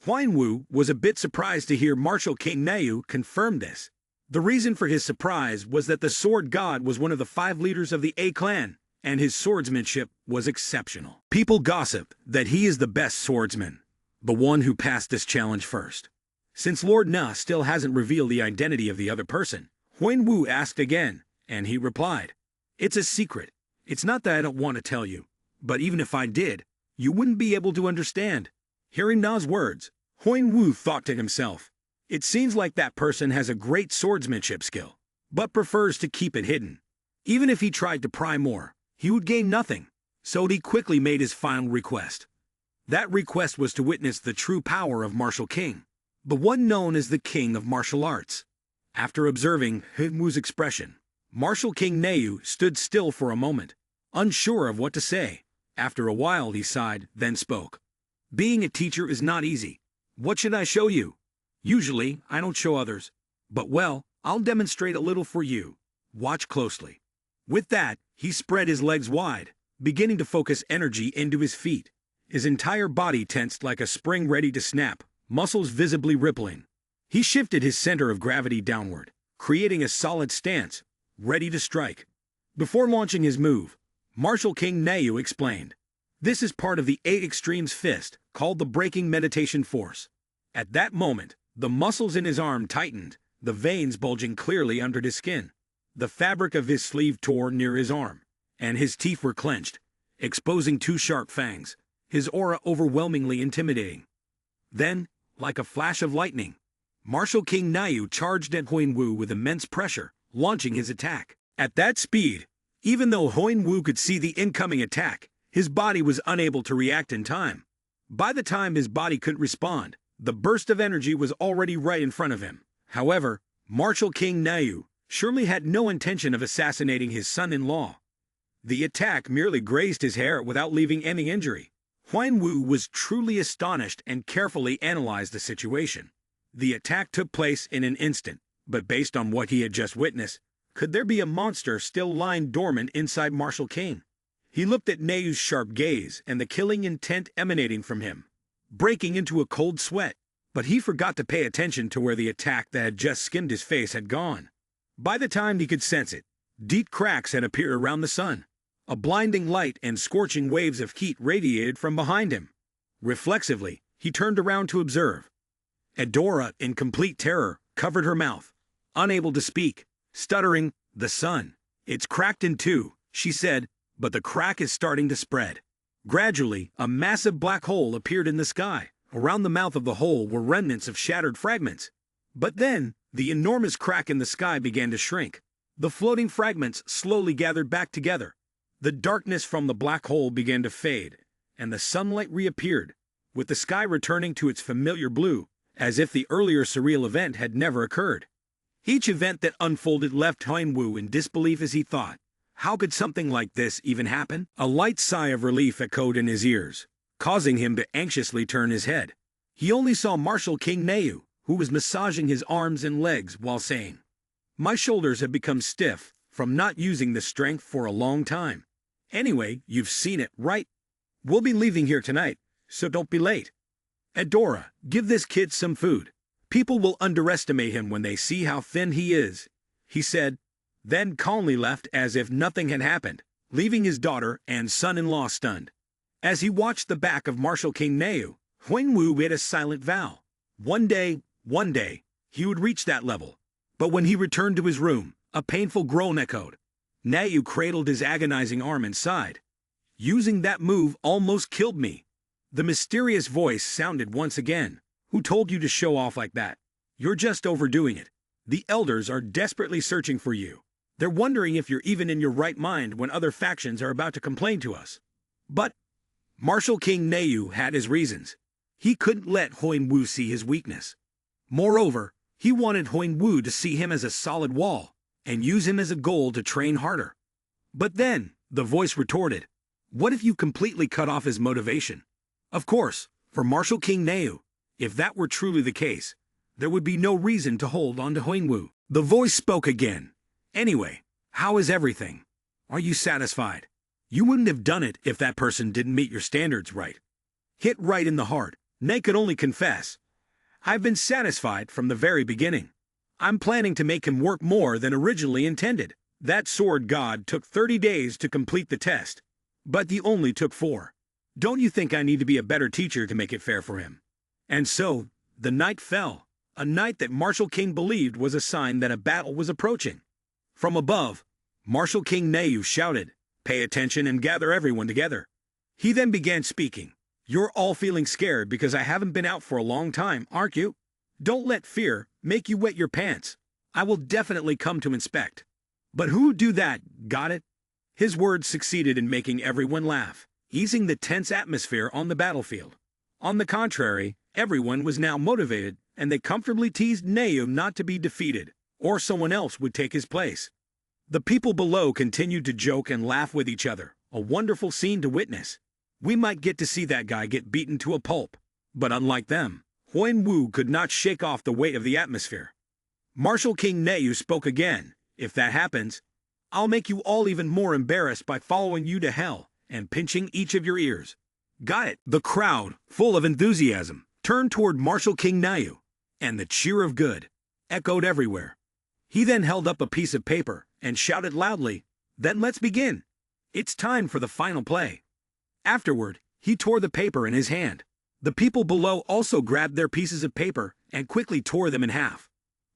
Huan Wu was a bit surprised to hear Martial King Nayu confirm this. The reason for his surprise was that the Sword God was one of the 5 leaders of the A clan, and his swordsmanship was exceptional. People gossip that he is the best swordsman, the one who passed this challenge first. Since Lord Na still hasn't revealed the identity of the other person, Huan Wu asked again, and he replied, It's a secret. It's not that I don't want to tell you, but even if I did, you wouldn't be able to understand. Hearing Na's words, Huan Wu thought to himself, It seems like that person has a great swordsmanship skill, but prefers to keep it hidden. Even if he tried to pry more, he would gain nothing, so he quickly made his final request. That request was to witness the true power of Martial King, the one known as the King of Martial Arts. After observing Huan Wu's expression, Martial King Nayu stood still for a moment, unsure of what to say. After a while he sighed, then spoke. Being a teacher is not easy. What should I show you? Usually, I don't show others. But well, I'll demonstrate a little for you. Watch closely. With that, he spread his legs wide, beginning to focus energy into his feet. His entire body tensed like a spring ready to snap, muscles visibly rippling. He shifted his center of gravity downward, creating a solid stance, ready to strike. Before launching his move, Martial King Nayu explained, This is part of the 8 Extremes Fist, called the Breaking Meditation Force. At that moment, the muscles in his arm tightened, the veins bulging clearly under his skin. The fabric of his sleeve tore near his arm, and his teeth were clenched, exposing 2 sharp fangs, his aura overwhelmingly intimidating. Then, like a flash of lightning, Martial King Nayu charged at Huan Wu with immense pressure, launching his attack. At that speed, even though Huan Wu could see the incoming attack, his body was unable to react in time. By the time his body could respond, the burst of energy was already right in front of him. However, Martial King Nayu surely had no intention of assassinating his son-in-law. The attack merely grazed his hair without leaving any injury. Huan Wu was truly astonished and carefully analyzed the situation. The attack took place in an instant, but based on what he had just witnessed, could there be a monster still lying dormant inside Martial King? He looked at Nayu's sharp gaze and the killing intent emanating from him, breaking into a cold sweat, but he forgot to pay attention to where the attack that had just skimmed his face had gone. By the time he could sense it, deep cracks had appeared around the sun. A blinding light and scorching waves of heat radiated from behind him. Reflexively, he turned around to observe. Adora, in complete terror, covered her mouth, unable to speak, stuttering, "The sun. It's cracked in 2, she said, but the crack is starting to spread." Gradually, a massive black hole appeared in the sky. Around the mouth of the hole were remnants of shattered fragments. But then, the enormous crack in the sky began to shrink. The floating fragments slowly gathered back together. The darkness from the black hole began to fade, and the sunlight reappeared, with the sky returning to its familiar blue, as if the earlier surreal event had never occurred. Each event that unfolded left Huan Wu in disbelief as he thought, how could something like this even happen? A light sigh of relief echoed in his ears, causing him to anxiously turn his head. He only saw Martial King Nayu, who was massaging his arms and legs while saying, "My shoulders have become stiff from not using the strength for a long time. Anyway, you've seen it, right? We'll be leaving here tonight, so don't be late. Adora, give this kid some food. People will underestimate him when they see how thin he is," he said, then calmly left as if nothing had happened, leaving his daughter and son-in-law stunned. As he watched the back of Martial King Nayu, Huan Wu made a silent vow. One day, he would reach that level. But when he returned to his room, a painful groan echoed. Nayu cradled his agonizing arm and sighed. "Using that move almost killed me." The mysterious voice sounded once again. "Who told you to show off like that? You're just overdoing it. The elders are desperately searching for you. They're wondering if you're even in your right mind when other factions are about to complain to us." But Martial King Neu had his reasons. He couldn't let Huang Wu see his weakness. Moreover, he wanted Huang Wu to see him as a solid wall, and use him as a goal to train harder. But then, the voice retorted, what if you completely cut off his motivation? Of course, for Martial King Neu, if that were truly the case, there would be no reason to hold on to Huang Wu. The voice spoke again. Anyway, how is everything? Are you satisfied? You wouldn't have done it if that person didn't meet your standards, right? Hit right in the heart, Ne could only confess. I've been satisfied from the very beginning. I'm planning to make him work more than originally intended. That sword god took 30 days to complete the test, but he only took 4. Don't you think I need to be a better teacher to make it fair for him? And so, the night fell, a night that Martial King believed was a sign that a battle was approaching. From above, Martial King Neu shouted, pay attention and gather everyone together. He then began speaking. You're all feeling scared because I haven't been out for a long time, aren't you? Don't let fear make you wet your pants. I will definitely come to inspect. But who do that, got it? His words succeeded in making everyone laugh, easing the tense atmosphere on the battlefield. On the contrary, everyone was now motivated, and they comfortably teased Neu not to be defeated, or someone else would take his place. The people below continued to joke and laugh with each other, a wonderful scene to witness. We might get to see that guy get beaten to a pulp, but unlike them, Huang Wu could not shake off the weight of the atmosphere. Martial King Neu spoke again. If that happens, I'll make you all even more embarrassed by following you to hell and pinching each of your ears. Got it? The crowd, full of enthusiasm, turned toward Martial King Neu, and the cheer of good echoed everywhere. He then held up a piece of paper and shouted loudly, then let's begin. It's time for the final play. Afterward, he tore the paper in his hand. The people below also grabbed their pieces of paper and quickly tore them in half.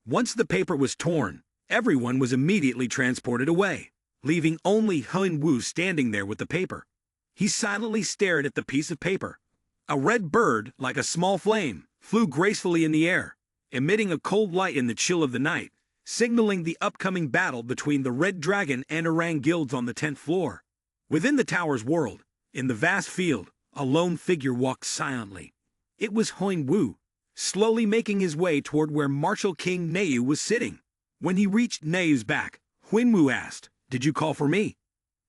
Once the paper was torn, everyone was immediately transported away, leaving only Huang Wu standing there with the paper. He silently stared at the piece of paper. A red bird, like a small flame, flew gracefully in the air, emitting a cold light in the chill of the night, signaling the upcoming battle between the Red Dragon and Orang guilds on the 10th floor. Within the tower's world, in the vast field, a lone figure walked silently. It was Huang Wu, slowly making his way toward where Martial King Neu was sitting. When he reached Neu's back, Huang Wu asked, did you call for me?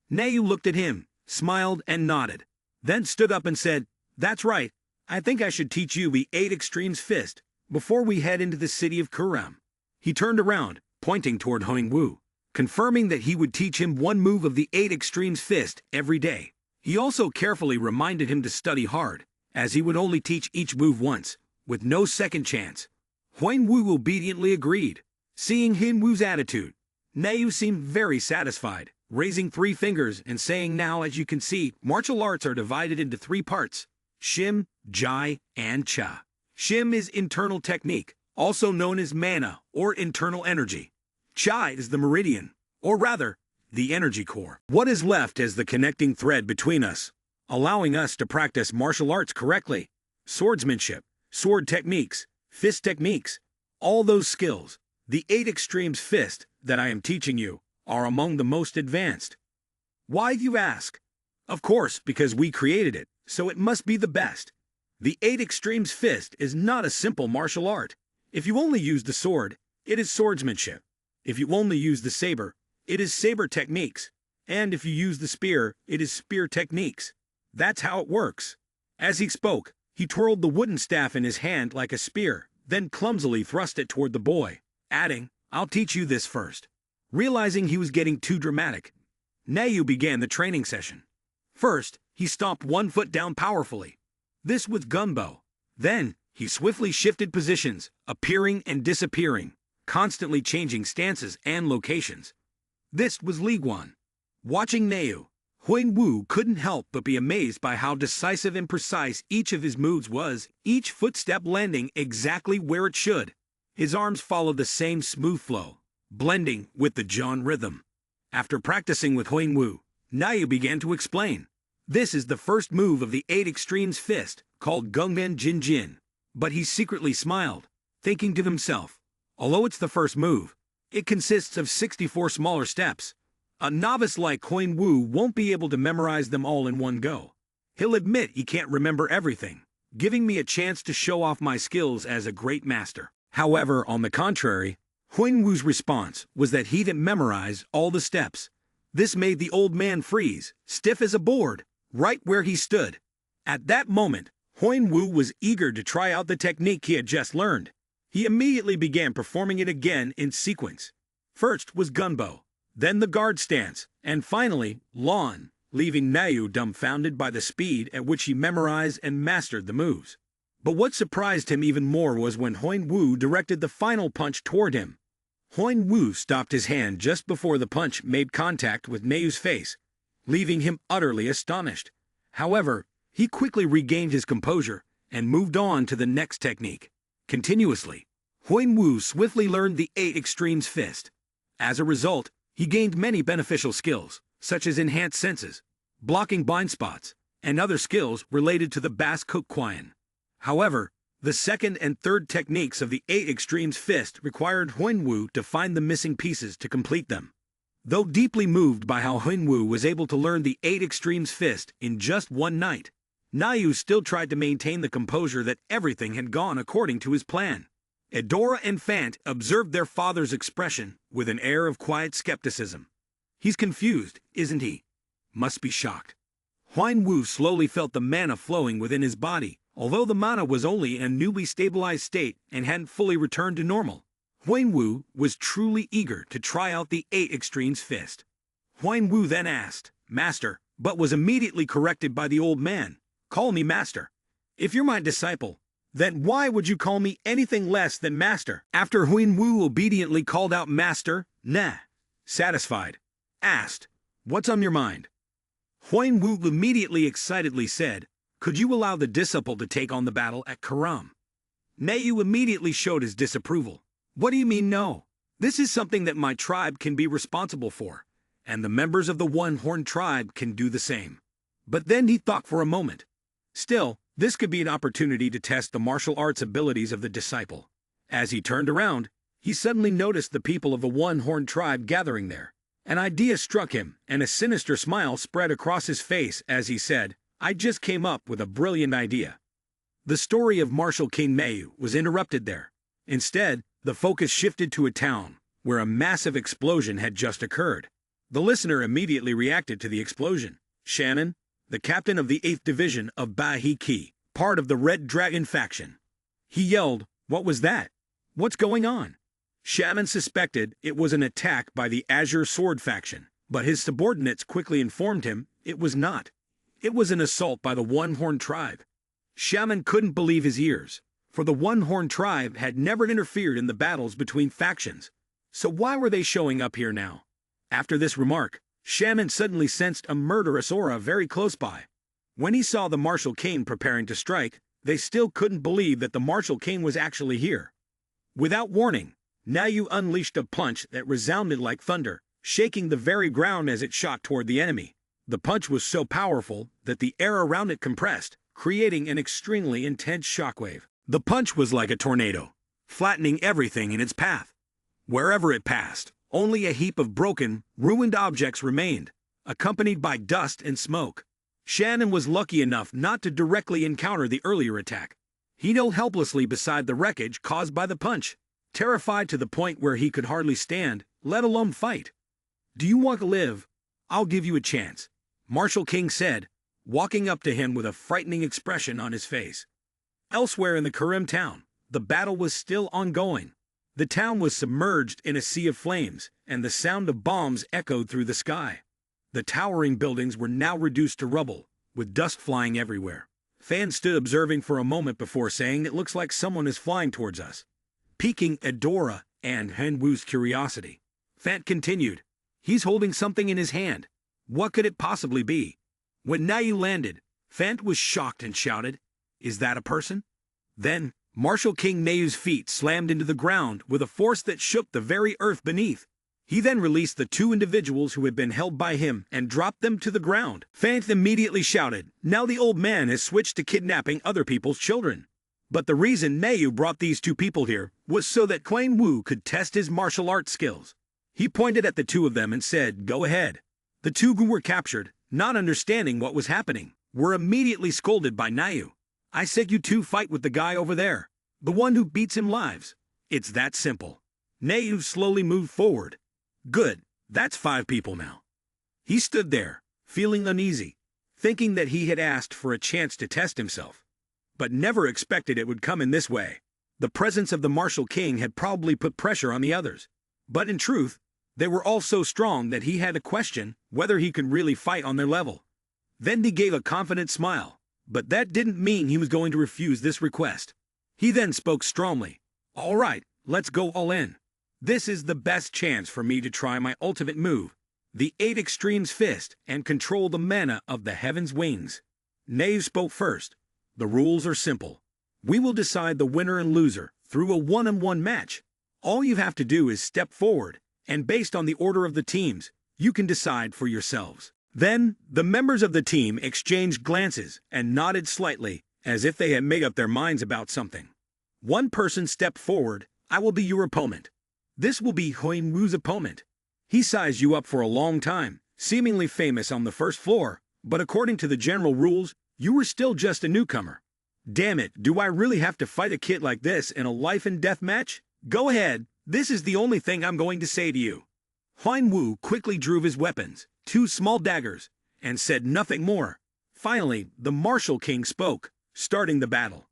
Neu looked at him, smiled and nodded, then stood up and said, that's right, I think I should teach you the 8 Extremes Fist before we head into the city of Kuram. He turned around, pointing toward Huang Wu, confirming that he would teach him one move of the 8 Extremes Fist every day. He also carefully reminded him to study hard, as he would only teach each move once, with no second chance. Huang Wu obediently agreed. Seeing Huang Wu's attitude, Neu seemed very satisfied, raising 3 fingers and saying, now as you can see, martial arts are divided into 3 parts, Shim, Jai, and Cha. Shim is internal technique, also known as mana or internal energy. Cha is the meridian, or rather, the energy core. What is left as the connecting thread between us, allowing us to practice martial arts correctly. Swordsmanship, sword techniques, fist techniques, all those skills, the 8 Extremes Fist that I am teaching you, are among the most advanced. Why, you ask? Of course, because we created it, so it must be the best. The 8 Extremes Fist is not a simple martial art. If you only use the sword, it is swordsmanship. If you only use the saber, it is saber techniques. And if you use the spear, it is spear techniques. That's how it works. As he spoke, he twirled the wooden staff in his hand like a spear, then clumsily thrust it toward the boy, adding, I'll teach you this first. Realizing he was getting too dramatic, Neu began the training session. First, he stomped one foot down powerfully. This with gunbow. Then, he swiftly shifted positions, appearing and disappearing, constantly changing stances and locations. This was Liguan. Watching Neu, Huang Wu couldn't help but be amazed by how decisive and precise each of his moves was, each footstep landing exactly where it should. His arms followed the same smooth flow, blending with the John rhythm. After practicing with Huang Wu, Neu began to explain. This is the first move of the 8 Extremes Fist, called Gungban Jin Jin. But he secretly smiled, thinking to himself, although it's the first move, it consists of 64 smaller steps. A novice like Huang Wu won't be able to memorize them all in one go. He'll admit he can't remember everything, giving me a chance to show off my skills as a great master. However, on the contrary, Huinwu's response was that he didn't memorize all the steps. This made the old man freeze, stiff as a board, right where he stood. At that moment, Huinwu was eager to try out the technique he had just learned. He immediately began performing it again in sequence. First was gunbow, then the guard stance, and finally, lawn, leaving Nayu dumbfounded by the speed at which he memorized and mastered the moves. But what surprised him even more was when Huinwu directed the final punch toward him. Huinwu stopped his hand just before the punch made contact with Nayu's face, leaving him utterly astonished. However, he quickly regained his composure and moved on to the next technique. Continuously, Huinwu swiftly learned the 8 extremes fist. As a result, he gained many beneficial skills, such as enhanced senses, blocking blind spots, and other skills related to the Bas Kuk Kwayan. However, the second and third techniques of the 8 extremes fist required Huinwu to find the missing pieces to complete them. Though deeply moved by how Huinwu was able to learn the 8 extremes fist in just one night, Nayu still tried to maintain the composure that everything had gone according to his plan. Edora and Fant observed their father's expression with an air of quiet skepticism. He's confused, isn't he? Must be shocked. Huinwu slowly felt the mana flowing within his body, although the mana was only in a newly stabilized state and hadn't fully returned to normal. Huinwu was truly eager to try out the 8 extremes fist. Huinwu then asked, "Master," but was immediately corrected by the old man. "Call me Master. If you're my disciple, then why would you call me anything less than Master?" After Huinwu obediently called out Master, Nah, satisfied, asked, "What's on your mind?" Huinwu immediately excitedly said, "Could you allow the disciple to take on the battle at Karam?" Nayu immediately showed his disapproval. "What do you mean no? This is something that my tribe can be responsible for, and the members of the One-Horned tribe can do the same." But then he thought for a moment. Still, this could be an opportunity to test the martial arts abilities of the disciple. As he turned around, he suddenly noticed the people of the One-Horned tribe gathering there. An idea struck him, and a sinister smile spread across his face as he said, "I just came up with a brilliant idea." The story of Martial King Mayu was interrupted there. Instead, the focus shifted to a town, where a massive explosion had just occurred. The listener immediately reacted to the explosion. Shannon, the captain of the 8th Division of Bahiki, part of the Red Dragon faction. He yelled, "What was that? What's going on?" Shannon suspected it was an attack by the Azure Sword faction, but his subordinates quickly informed him it was not. It was an assault by the One-Horned tribe. Shaman couldn't believe his ears, for the One-Horned tribe had never interfered in the battles between factions. So why were they showing up here now? After this remark, Shaman suddenly sensed a murderous aura very close by. When he saw the Martial King preparing to strike, they still couldn't believe that the Martial King was actually here. Without warning, Nayu unleashed a punch that resounded like thunder, shaking the very ground as it shot toward the enemy. The punch was so powerful that the air around it compressed, creating an extremely intense shockwave. The punch was like a tornado, flattening everything in its path. Wherever it passed, only a heap of broken, ruined objects remained, accompanied by dust and smoke. Shannon was lucky enough not to directly encounter the earlier attack. He knelt helplessly beside the wreckage caused by the punch, terrified to the point where he could hardly stand, let alone fight. "Do you want to live? I'll give you a chance," Martial King said, walking up to him with a frightening expression on his face. Elsewhere in the Karim town, the battle was still ongoing. The town was submerged in a sea of flames, and the sound of bombs echoed through the sky. The towering buildings were now reduced to rubble, with dust flying everywhere. Fan stood observing for a moment before saying, "It looks like someone is flying towards us," piquing Edora and Henwu's curiosity. Fan continued, "He's holding something in his hand. What could it possibly be?" When Nayu landed, Fant was shocked and shouted, "Is that a person?" Then, Martial King Nayu's feet slammed into the ground with a force that shook the very earth beneath. He then released the 2 individuals who had been held by him and dropped them to the ground. Fant immediately shouted, "Now the old man has switched to kidnapping other people's children." But the reason Nayu brought these 2 people here was so that Quang Wu could test his martial arts skills. He pointed at the 2 of them and said, "Go ahead." The 2 who were captured, not understanding what was happening, were immediately scolded by Nayu. I said you two fight with the guy over there, the one who beats him lives. It's that simple. Nayu slowly moved forward. Good, that's 5 people now. He stood there, feeling uneasy, thinking that he had asked for a chance to test himself, but never expected it would come in this way. The presence of the martial king had probably put pressure on the others, but in truth, they were all so strong that he had to question whether he could really fight on their level. Then he gave a confident smile, but that didn't mean he was going to refuse this request. He then spoke strongly. All right, let's go all in. This is the best chance for me to try my ultimate move, the 8 Extremes Fist, and control the mana of the heaven's wings. Knave spoke first. The rules are simple. We will decide the winner and loser through a one-on-one match. All you have to do is step forward, and based on the order of the teams, you can decide for yourselves. Then, the members of the team exchanged glances and nodded slightly, as if they had made up their minds about something. One person stepped forward. I will be your opponent. This will be Huinwu's opponent. He sized you up for a long time, seemingly famous on the first floor, but according to the general rules, you were still just a newcomer. Damn it, do I really have to fight a kid like this in a life-and-death match? Go ahead, this is the only thing I'm going to say to you. Huinwu quickly drew his weapons, 2 small daggers, and said nothing more. Finally, the martial king spoke, starting the battle.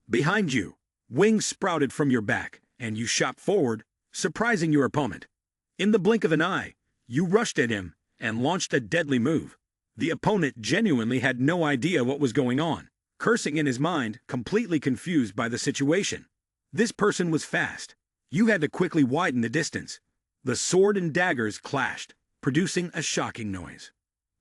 Behind you, wings sprouted from your back, and you shot forward, surprising your opponent. In the blink of an eye, you rushed at him and launched a deadly move. The opponent genuinely had no idea what was going on, cursing in his mind, completely confused by the situation. This person was fast. You had to quickly widen the distance. The sword and daggers clashed, producing a shocking noise.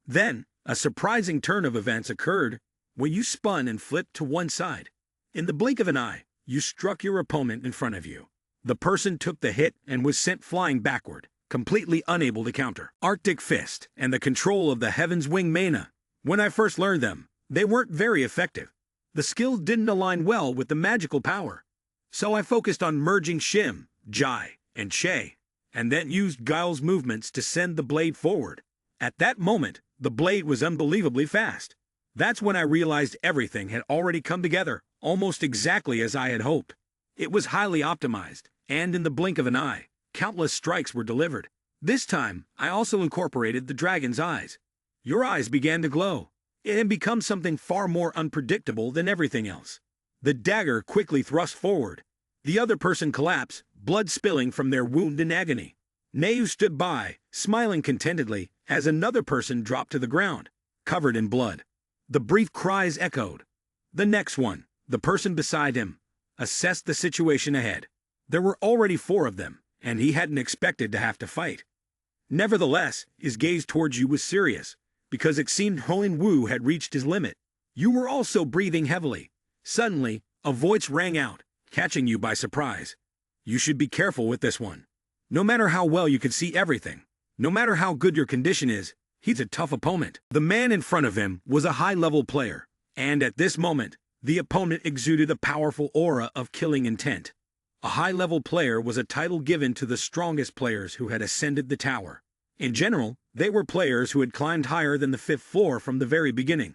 Then, a surprising turn of events occurred when you spun and flipped to one side. In the blink of an eye, you struck your opponent in front of you. The person took the hit and was sent flying backward, completely unable to counter. Arctic Fist and the control of the Heaven's Wing mana. When I first learned them, they weren't very effective. The skills didn't align well with the magical power. So I focused on merging Shim, Jai, and Che, and then used Guile's movements to send the blade forward. At that moment, the blade was unbelievably fast. That's when I realized everything had already come together, almost exactly as I had hoped. It was highly optimized, and in the blink of an eye, countless strikes were delivered. This time, I also incorporated the dragon's eyes. Your eyes began to glow. It had become something far more unpredictable than everything else. The dagger quickly thrust forward. The other person collapsed, blood spilling from their wound in agony. Neu stood by, smiling contentedly, as another person dropped to the ground, covered in blood. The brief cries echoed. The next one, the person beside him, assessed the situation ahead. There were already 4 of them, and he hadn't expected to have to fight. Nevertheless, his gaze towards you was serious, because it seemed Huinwu had reached his limit. You were also breathing heavily. Suddenly, a voice rang out, catching you by surprise. You should be careful with this one. No matter how well you can see everything, no matter how good your condition is, he's a tough opponent. The man in front of him was a high-level player, and at this moment, the opponent exuded a powerful aura of killing intent. A high-level player was a title given to the strongest players who had ascended the tower. In general, they were players who had climbed higher than the 5th floor from the very beginning.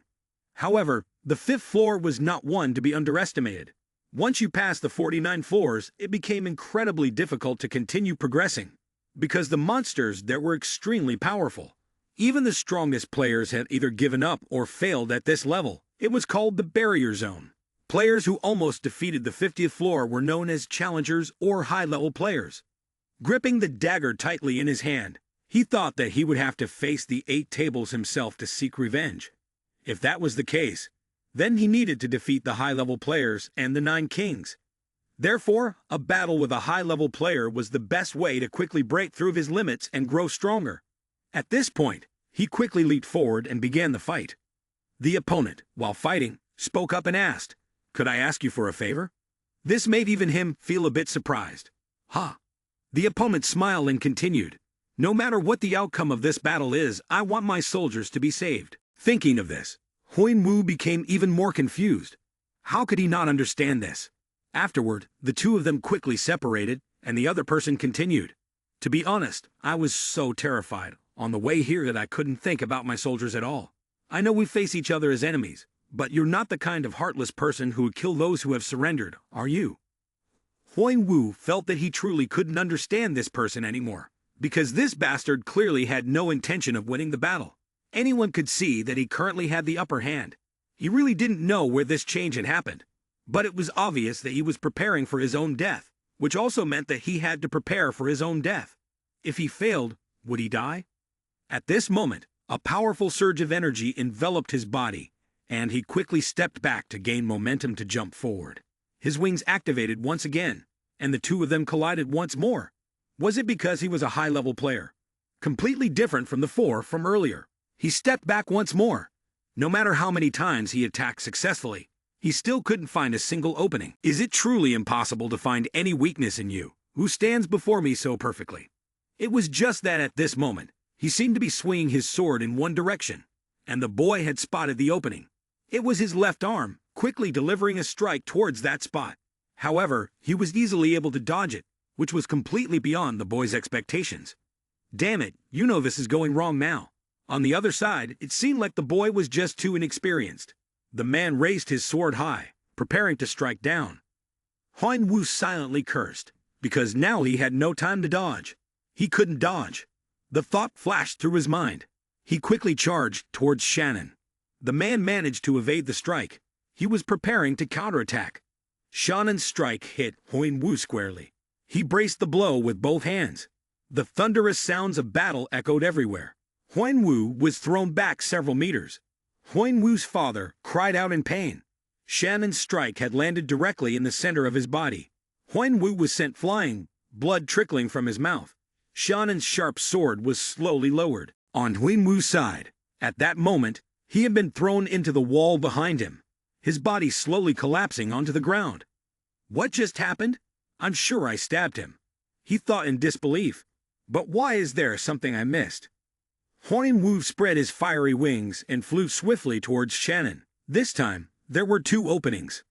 However, the 5th floor was not one to be underestimated. Once you passed the 49 floors, it became incredibly difficult to continue progressing, because the monsters there were extremely powerful. Even the strongest players had either given up or failed at this level. It was called the barrier zone. Players who almost defeated the 50th floor were known as challengers or high-level players. Gripping the dagger tightly in his hand, he thought that he would have to face the 8 tables himself to seek revenge. If that was the case, then he needed to defeat the high-level players and the 9 kings. Therefore, a battle with a high-level player was the best way to quickly break through his limits and grow stronger. At this point, he quickly leaped forward and began the fight. The opponent, while fighting, spoke up and asked, "Could I ask you for a favor?" This made even him feel a bit surprised. "Ha!" The opponent smiled and continued, "No matter what the outcome of this battle is, I want my soldiers to be saved." Thinking of this, Huinwu became even more confused. How could he not understand this? Afterward, the 2 of them quickly separated, and the other person continued. To be honest, I was so terrified on the way here that I couldn't think about my soldiers at all. I know we face each other as enemies, but you're not the kind of heartless person who would kill those who have surrendered, are you? Huang Wu felt that he truly couldn't understand this person anymore, because this bastard clearly had no intention of winning the battle. Anyone could see that he currently had the upper hand. He really didn't know where this change had happened, but it was obvious that he was preparing for his own death, which also meant that he had to prepare for his own death. If he failed, would he die? At this moment, a powerful surge of energy enveloped his body, and he quickly stepped back to gain momentum to jump forward. His wings activated once again, and the two of them collided once more. Was it because he was a high-level player? Completely different from the four from earlier. He stepped back once more. No matter how many times he attacked successfully, he still couldn't find a single opening. Is it truly impossible to find any weakness in you, who stands before me so perfectly? It was just that at this moment, he seemed to be swinging his sword in one direction, and the boy had spotted the opening. It was his left arm, quickly delivering a strike towards that spot. However, he was easily able to dodge it, which was completely beyond the boy's expectations. Damn it, you know this is going wrong now. On the other side, it seemed like the boy was just too inexperienced. The man raised his sword high, preparing to strike down. Huang Wu silently cursed, because now he had no time to dodge. He couldn't dodge. The thought flashed through his mind. He quickly charged towards Shannon. The man managed to evade the strike. He was preparing to counterattack. Shannon's strike hit Huang Wu squarely. He braced the blow with both hands. The thunderous sounds of battle echoed everywhere. Huang Wu was thrown back several meters. Huang Wu's father cried out in pain. Shannon's strike had landed directly in the center of his body. Huang Wu was sent flying, blood trickling from his mouth. Shannon's sharp sword was slowly lowered. On Huang Wu's side, at that moment, he had been thrown into the wall behind him, his body slowly collapsing onto the ground. What just happened? I'm sure I stabbed him. He thought in disbelief. But why is there something I missed? Huang Wu spread his fiery wings and flew swiftly towards Shannon. This time, there were two openings.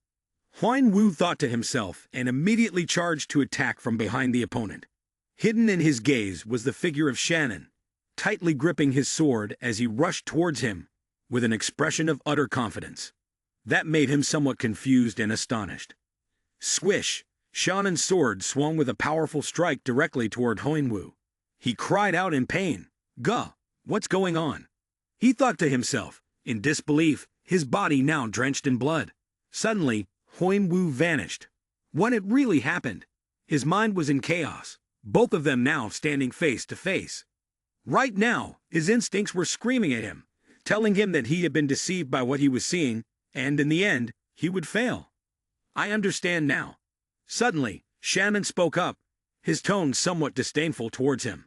Huang Wu thought to himself and immediately charged to attack from behind the opponent. Hidden in his gaze was the figure of Shannon, tightly gripping his sword as he rushed towards him with an expression of utter confidence. That made him somewhat confused and astonished. Swish! Shannon's sword swung with a powerful strike directly toward Huang Wu. He cried out in pain. Gah! What's going on? He thought to himself, in disbelief, his body now drenched in blood. Suddenly, Huang Wu vanished. What had really happened? His mind was in chaos, both of them now standing face to face. Right now, his instincts were screaming at him, telling him that he had been deceived by what he was seeing, and in the end, he would fail. I understand now. Suddenly, Shannon spoke up, his tone somewhat disdainful towards him.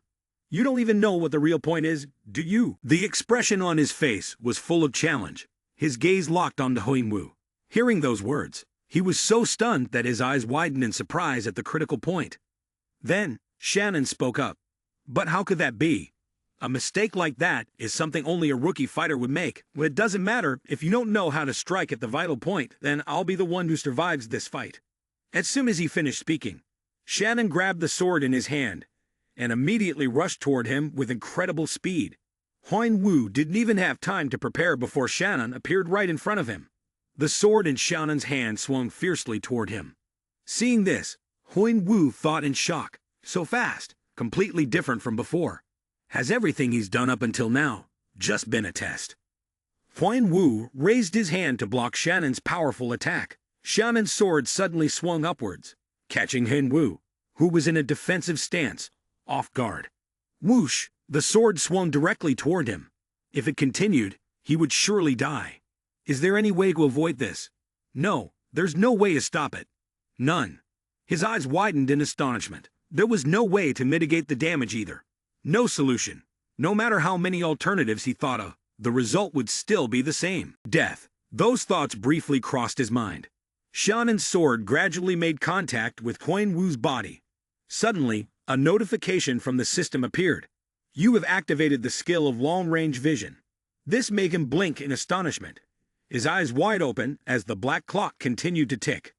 You don't even know what the real point is, do you? The expression on his face was full of challenge, his gaze locked onto Huang Wu. Hearing those words, he was so stunned that his eyes widened in surprise at the critical point. Then, Shannon spoke up. But how could that be? A mistake like that is something only a rookie fighter would make. Well, it doesn't matter if you don't know how to strike at the vital point, then I'll be the one who survives this fight. As soon as he finished speaking, Shannon grabbed the sword in his hand and immediately rushed toward him with incredible speed. Huang Wu didn't even have time to prepare before Shannon appeared right in front of him. The sword in Shannon's hand swung fiercely toward him. Seeing this, Huang Wu thought in shock. So fast, completely different from before. Has everything he's done up until now just been a test? Huang Wu raised his hand to block Shannon's powerful attack. Shannon's sword suddenly swung upwards, catching Huang Wu, who was in a defensive stance, off guard. Whoosh! The sword swung directly toward him. If it continued, he would surely die. Is there any way to avoid this? No, there's no way to stop it. None. His eyes widened in astonishment. There was no way to mitigate the damage either. No solution. No matter how many alternatives he thought of, the result would still be the same. Death. Those thoughts briefly crossed his mind. Shannon's sword gradually made contact with Huang Wu's body. Suddenly, a notification from the system appeared. You have activated the skill of long-range vision. This made him blink in astonishment, his eyes wide open as the black clock continued to tick.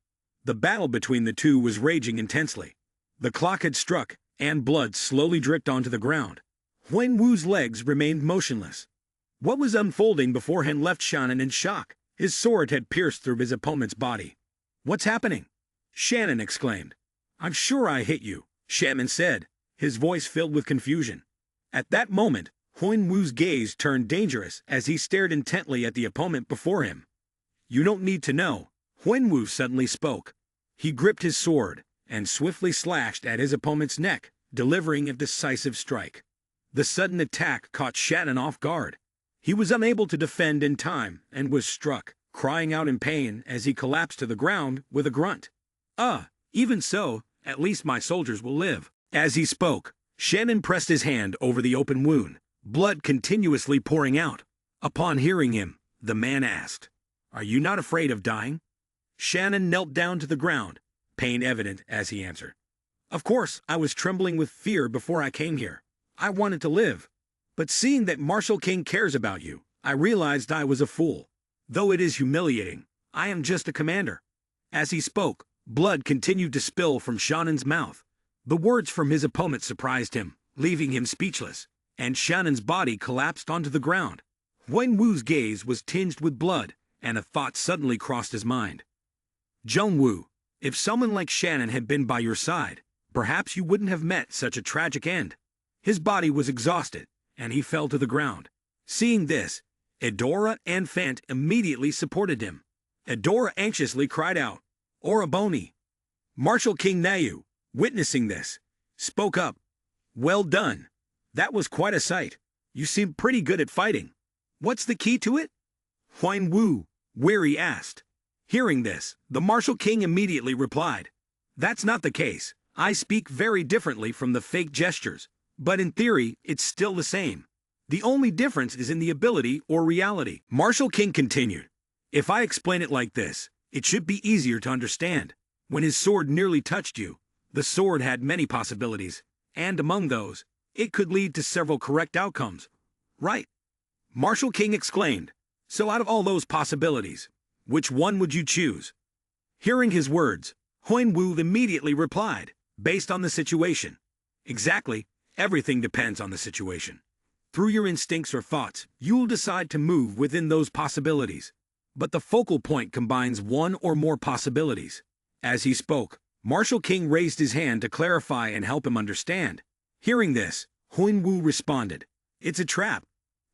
The battle between the two was raging intensely. The clock had struck, and blood slowly dripped onto the ground. Huang Wu's legs remained motionless. What was unfolding before him left Shannon in shock. His sword had pierced through his opponent's body. "What's happening?" Shannon exclaimed. "I'm sure I hit you," Shannon said, his voice filled with confusion. At that moment, Huan Wu's gaze turned dangerous as he stared intently at the opponent before him. "You don't need to know," Huan Wu suddenly spoke. He gripped his sword and swiftly slashed at his opponent's neck, delivering a decisive strike. The sudden attack caught Shannon off guard. He was unable to defend in time and was struck, crying out in pain as he collapsed to the ground with a grunt. Even so, at least my soldiers will live." As he spoke, Shannon pressed his hand over the open wound, blood continuously pouring out. Upon hearing him, the man asked, "Are you not afraid of dying?" Shannon knelt down to the ground, pain evident as he answered, "Of course, I was trembling with fear before I came here. I wanted to live. But seeing that Marshal King cares about you, I realized I was a fool. Though it is humiliating, I am just a commander." As he spoke, blood continued to spill from Shannon's mouth. The words from his opponent surprised him, leaving him speechless, and Shannon's body collapsed onto the ground. Huan Wu's gaze was tinged with blood, and a thought suddenly crossed his mind. "Jung Wu, if someone like Shannon had been by your side, perhaps you wouldn't have met such a tragic end." His body was exhausted, and he fell to the ground. Seeing this, Edora and Fant immediately supported him. Edora anxiously cried out, "Oraboni!" Marshal King Nayu, witnessing this, spoke up. "Well done. That was quite a sight. You seem pretty good at fighting. What's the key to it?" Huan Wu, weary, asked. Hearing this, the Marshal King immediately replied, "That's not the case. I speak very differently from the fake gestures, but in theory, it's still the same. The only difference is in the ability or reality." Marshal King continued, "If I explain it like this, it should be easier to understand. When his sword nearly touched you, the sword had many possibilities, and among those, it could lead to several correct outcomes. Right?" Marshal King exclaimed, "So out of all those possibilities, which one would you choose?" Hearing his words, Huan Wu immediately replied, "Based on the situation." "Exactly. Everything depends on the situation. Through your instincts or thoughts, you'll decide to move within those possibilities. But the focal point combines one or more possibilities." As he spoke, Marshal King raised his hand to clarify and help him understand. Hearing this, Huan Wu responded, "It's a trap."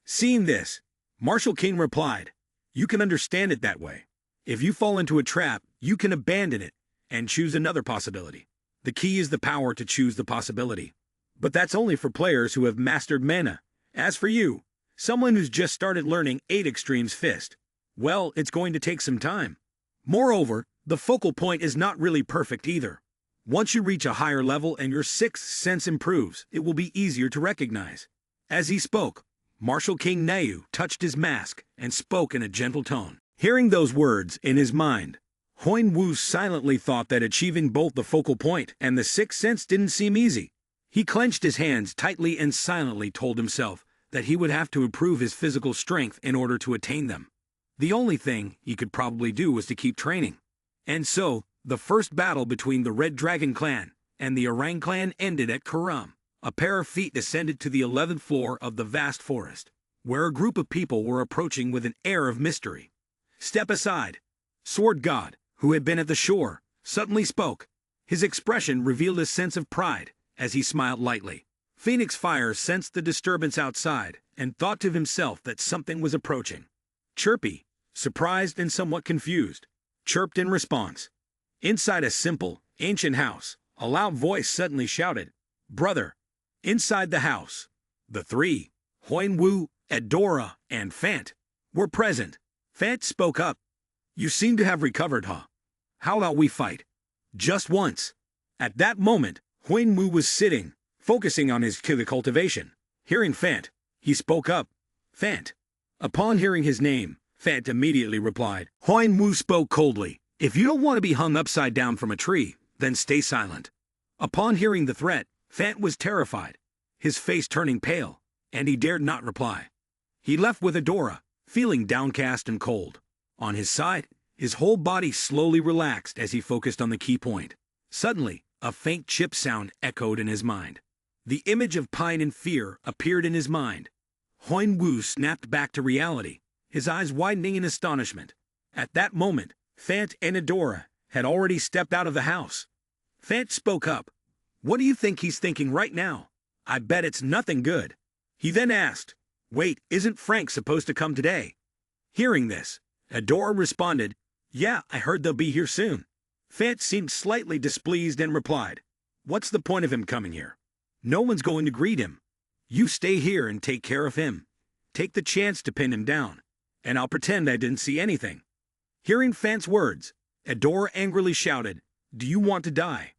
Seeing this, Marshal King replied, "You can understand it that way. If you fall into a trap, you can abandon it and choose another possibility. The key is the power to choose the possibility. But that's only for players who have mastered mana. As for you, someone who's just started learning 8 Extremes Fist, well, it's going to take some time. Moreover, the focal point is not really perfect either. Once you reach a higher level and your sixth sense improves, it will be easier to recognize." As he spoke, Marshal King Nayu touched his mask and spoke in a gentle tone. Hearing those words in his mind, Huan Wu silently thought that achieving both the focal point and the sixth sense didn't seem easy. He clenched his hands tightly and silently told himself that he would have to improve his physical strength in order to attain them. The only thing he could probably do was to keep training. And so, the first battle between the Red Dragon clan and the Orang clan ended at Karam. A pair of feet descended to the 11th floor of the vast forest, where a group of people were approaching with an air of mystery. "Step aside." Sword God, who had been at the shore, suddenly spoke. His expression revealed a sense of pride as he smiled lightly. Phoenix Fire sensed the disturbance outside and thought to himself that something was approaching. Chirpy, surprised and somewhat confused, chirped in response. Inside a simple, ancient house, a loud voice suddenly shouted, "Brother!" Inside the house, the three, Huan Wu, Edora, and Fant, were present. Fant spoke up. "You seem to have recovered, huh? How about we fight? Just once." At that moment, Huan Wu was sitting, focusing on his ki cultivation. Hearing Fant, he spoke up. "Fant." Upon hearing his name, Fant immediately replied. Huan Wu spoke coldly. "If you don't want to be hung upside down from a tree, then stay silent." Upon hearing the threat, Fant was terrified, his face turning pale, and he dared not reply. He left with Edora, feeling downcast and cold. On his side, his whole body slowly relaxed as he focused on the key point. Suddenly, a faint chip sound echoed in his mind. The image of Pine in fear appeared in his mind. Huan Wu snapped back to reality, his eyes widening in astonishment. At that moment, Fant and Adora had already stepped out of the house. Fant spoke up. "What do you think he's thinking right now? I bet it's nothing good." He then asked, "Wait, isn't Frank supposed to come today?" Hearing this, Adora responded, "Yeah, I heard they'll be here soon." Fant seemed slightly displeased and replied, "What's the point of him coming here? No one's going to greet him. You stay here and take care of him. Take the chance to pin him down, and I'll pretend I didn't see anything." Hearing Fant's words, Adora angrily shouted, "Do you want to die?"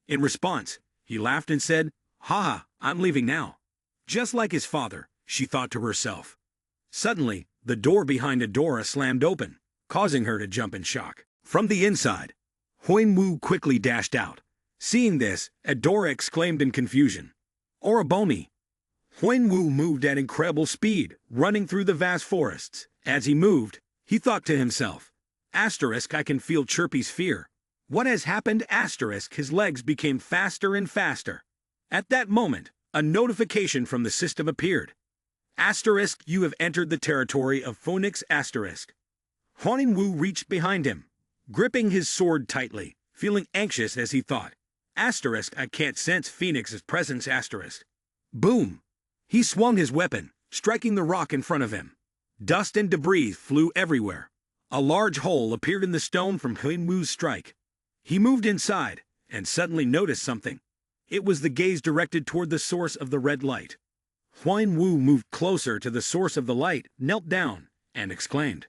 In response, he laughed and said, "Haha, I'm leaving now." Just like his father, she thought to herself. Suddenly, the door behind Adora slammed open, causing her to jump in shock. From the inside, Huan Wu quickly dashed out. Seeing this, Adora exclaimed in confusion, "Orobomi!" Huan Wu moved at incredible speed, running through the vast forests. As he moved, he thought to himself, I can feel Chirpy's fear. What has happened? His legs became faster and faster. At that moment, a notification from the system appeared. You have entered the territory of Phoenix. Huan Wu reached behind him, gripping his sword tightly, feeling anxious as he thought, I can't sense Phoenix's presence. Boom! He swung his weapon, striking the rock in front of him. Dust and debris flew everywhere. A large hole appeared in the stone from Huan Wu's strike. He moved inside, and suddenly noticed something. It was the gaze directed toward the source of the red light. Huan Wu moved closer to the source of the light, knelt down, and exclaimed,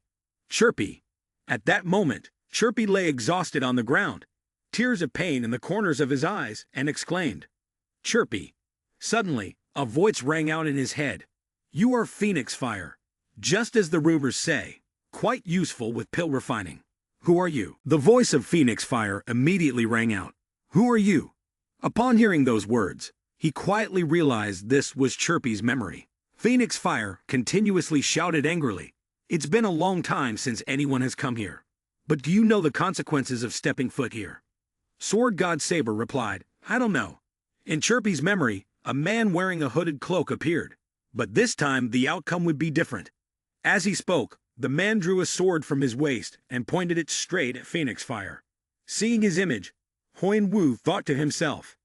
"Chirpy!" At that moment, Chirpy lay exhausted on the ground, tears of pain in the corners of his eyes, and exclaimed, "Chirpy!" Suddenly, a voice rang out in his head. "You are Phoenix Fire. Just as the rumors say, quite useful with pill refining. Who are you?" The voice of Phoenix Fire immediately rang out. "Who are you?" Upon hearing those words, he quietly realized this was Chirpy's memory. Phoenix Fire continuously shouted angrily, "It's been a long time since anyone has come here. But do you know the consequences of stepping foot here?" Sword God Saber replied, "I don't know." In Chirpy's memory, a man wearing a hooded cloak appeared. But this time the outcome would be different. As he spoke, the man drew a sword from his waist and pointed it straight at Phoenix Fire. Seeing his image, Huan Wu thought to himself,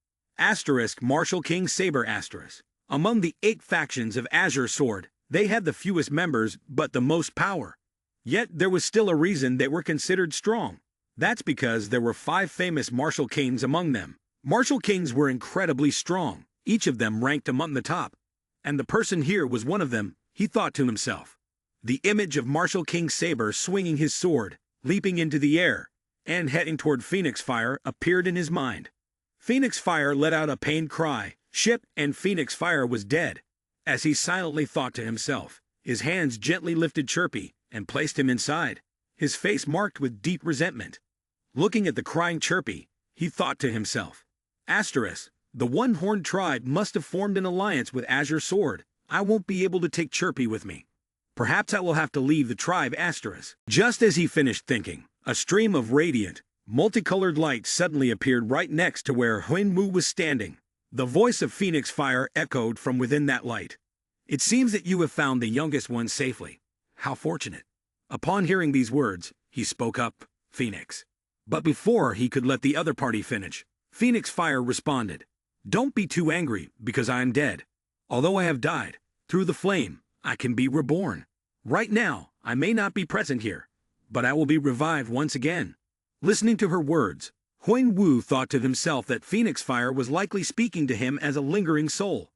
Martial King Saber *. Among the 8 factions of Azure Sword, they had the fewest members but the most power. Yet there was still a reason they were considered strong. That's because there were 5 famous Martial Kings among them. Martial Kings were incredibly strong, each of them ranked among the top. And the person here was one of them, he thought to himself. The image of Martial King Saber swinging his sword, leaping into the air, and heading toward Phoenix Fire appeared in his mind. Phoenix Fire let out a pained cry, and Phoenix Fire was dead. As he silently thought to himself, his hands gently lifted Chirpy and placed him inside, his face marked with deep resentment. Looking at the crying Chirpy, he thought to himself, the one-horned tribe must have formed an alliance with Azure Sword. I won't be able to take Chirpy with me. Perhaps I will have to leave the tribe *. Just as he finished thinking, a stream of radiant, multicolored light suddenly appeared right next to where Huan Wu was standing. The voice of Phoenix Fire echoed from within that light. "It seems that you have found the youngest one safely. How fortunate." Upon hearing these words, he spoke up, "Phoenix." But before he could let the other party finish, Phoenix Fire responded, "Don't be too angry because I am dead. Although I have died, through the flame, I can be reborn. Right now, I may not be present here, but I will be revived once again." Listening to her words, Huan Wu thought to himself that Phoenix Fire was likely speaking to him as a lingering soul.